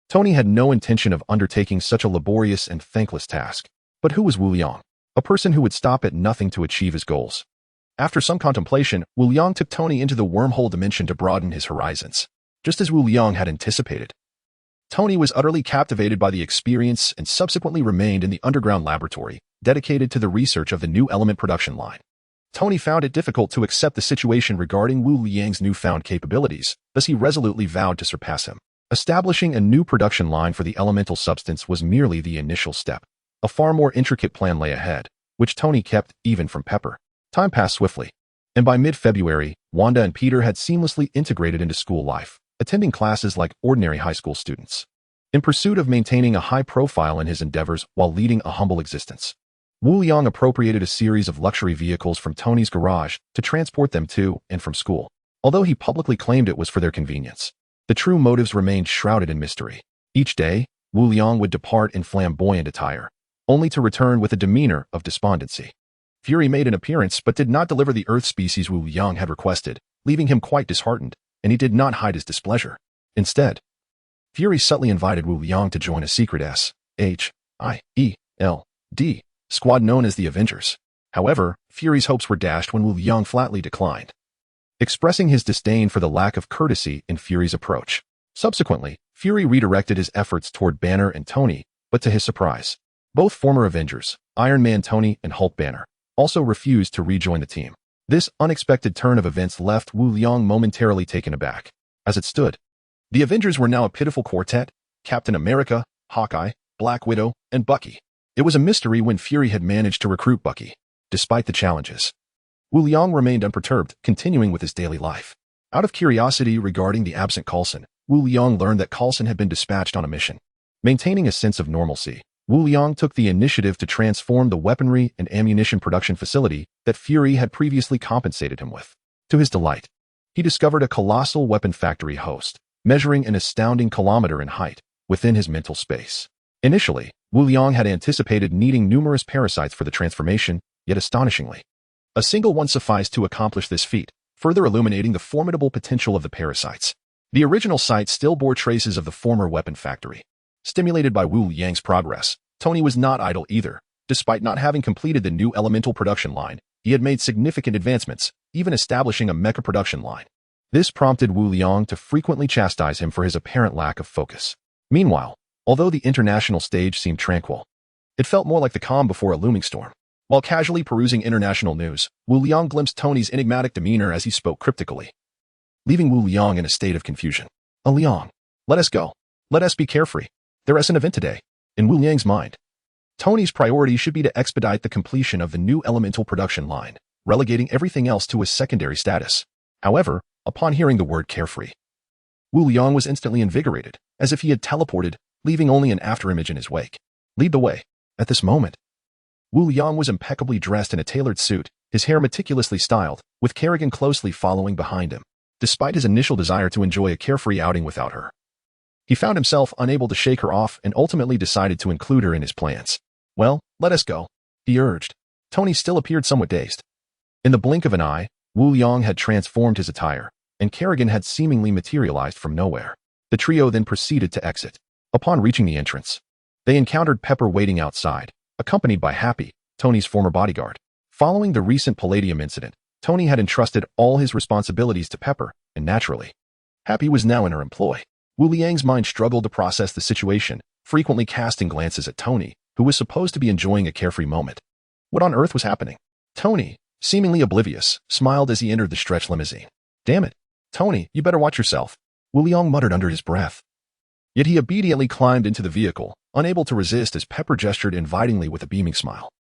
Tony had no intention of undertaking such a laborious and thankless task. But who was Wu Liang? A person who would stop at nothing to achieve his goals. After some contemplation, Wu Liang took Tony into the wormhole dimension to broaden his horizons. Just as Wu Liang had anticipated, Tony was utterly captivated by the experience and subsequently remained in the underground laboratory, dedicated to the research of the new element production line. Tony found it difficult to accept the situation regarding Wu Liang's newfound capabilities, thus he resolutely vowed to surpass him. Establishing a new production line for the elemental substance was merely the initial step. A far more intricate plan lay ahead, which Tony kept even from Pepper. Time passed swiftly, and by mid-February, Wanda and Peter had seamlessly integrated into school life, attending classes like ordinary high school students. in pursuit of maintaining a high profile in his endeavors while leading a humble existence. Wu Liang appropriated a series of luxury vehicles from Tony's garage to transport them to and from school, although he publicly claimed it was for their convenience. The true motives remained shrouded in mystery. Each day, Wu Liang would depart in flamboyant attire, only to return with a demeanor of despondency. Fury made an appearance but did not deliver the Earth species Wu Liang had requested, leaving him quite disheartened, and he did not hide his displeasure. Instead, Fury subtly invited Wu Liang to join a secret S.H.I.E.L.D. squad known as the Avengers. However, Fury's hopes were dashed when Wu Liang flatly declined, expressing his disdain for the lack of courtesy in Fury's approach. Subsequently, Fury redirected his efforts toward Banner and Tony, but to his surprise, both former Avengers, Iron Man Tony and Hulk Banner, also refused to rejoin the team. This unexpected turn of events left Wu Liang momentarily taken aback. As it stood, the Avengers were now a pitiful quartet: Captain America, Hawkeye, Black Widow, and Bucky. It was a mystery when Fury had managed to recruit Bucky. Despite the challenges, Wu Liang remained unperturbed, continuing with his daily life. Out of curiosity regarding the absent Coulson, Wu Liang learned that Coulson had been dispatched on a mission. Maintaining a sense of normalcy, Wu Liang took the initiative to transform the weaponry and ammunition production facility that Fury had previously compensated him with. To his delight, he discovered a colossal weapon factory host, measuring an astounding kilometer in height, within his mental space. Initially, Wu Liang had anticipated needing numerous parasites for the transformation, yet astonishingly, a single one sufficed to accomplish this feat, further illuminating the formidable potential of the parasites. The original site still bore traces of the former weapon factory. Stimulated by Wu Liang's progress, Tony was not idle either. Despite not having completed the new elemental production line, he had made significant advancements, even establishing a mecha production line. This prompted Wu Liang to frequently chastise him for his apparent lack of focus. Meanwhile, although the international stage seemed tranquil, it felt more like the calm before a looming storm. While casually perusing international news, Wu Liang glimpsed Tony's enigmatic demeanor as he spoke cryptically, leaving Wu Liang in a state of confusion. Liang, let us go. Let us be carefree. There is an event today. In Wu Liang's mind, Tony's priority should be to expedite the completion of the new elemental production line, relegating everything else to a secondary status. However, upon hearing the word carefree, Wu Liang was instantly invigorated, as if he had teleported, leaving only an afterimage in his wake. Lead the way. At this moment, Wu Liang was impeccably dressed in a tailored suit, his hair meticulously styled, with Kerrigan closely following behind him. Despite his initial desire to enjoy a carefree outing without her, he found himself unable to shake her off and ultimately decided to include her in his plans. Well, let us go, he urged. Tony still appeared somewhat dazed. In the blink of an eye, Wu Liang had transformed his attire, and Kerrigan had seemingly materialized from nowhere. The trio then proceeded to exit. Upon reaching the entrance, they encountered Pepper waiting outside, accompanied by Happy, Tony's former bodyguard. Following the recent Palladium incident, Tony had entrusted all his responsibilities to Pepper, and naturally, Happy was now in her employ. Wu Liang's mind struggled to process the situation, frequently casting glances at Tony, who was supposed to be enjoying a carefree moment. What on earth was happening? Tony, seemingly oblivious, smiled as he entered the stretch limousine. Damn it. Tony, you better watch yourself, Wu Liang muttered under his breath. Yet he obediently climbed into the vehicle, unable to resist as Pepper gestured invitingly with a beaming smile.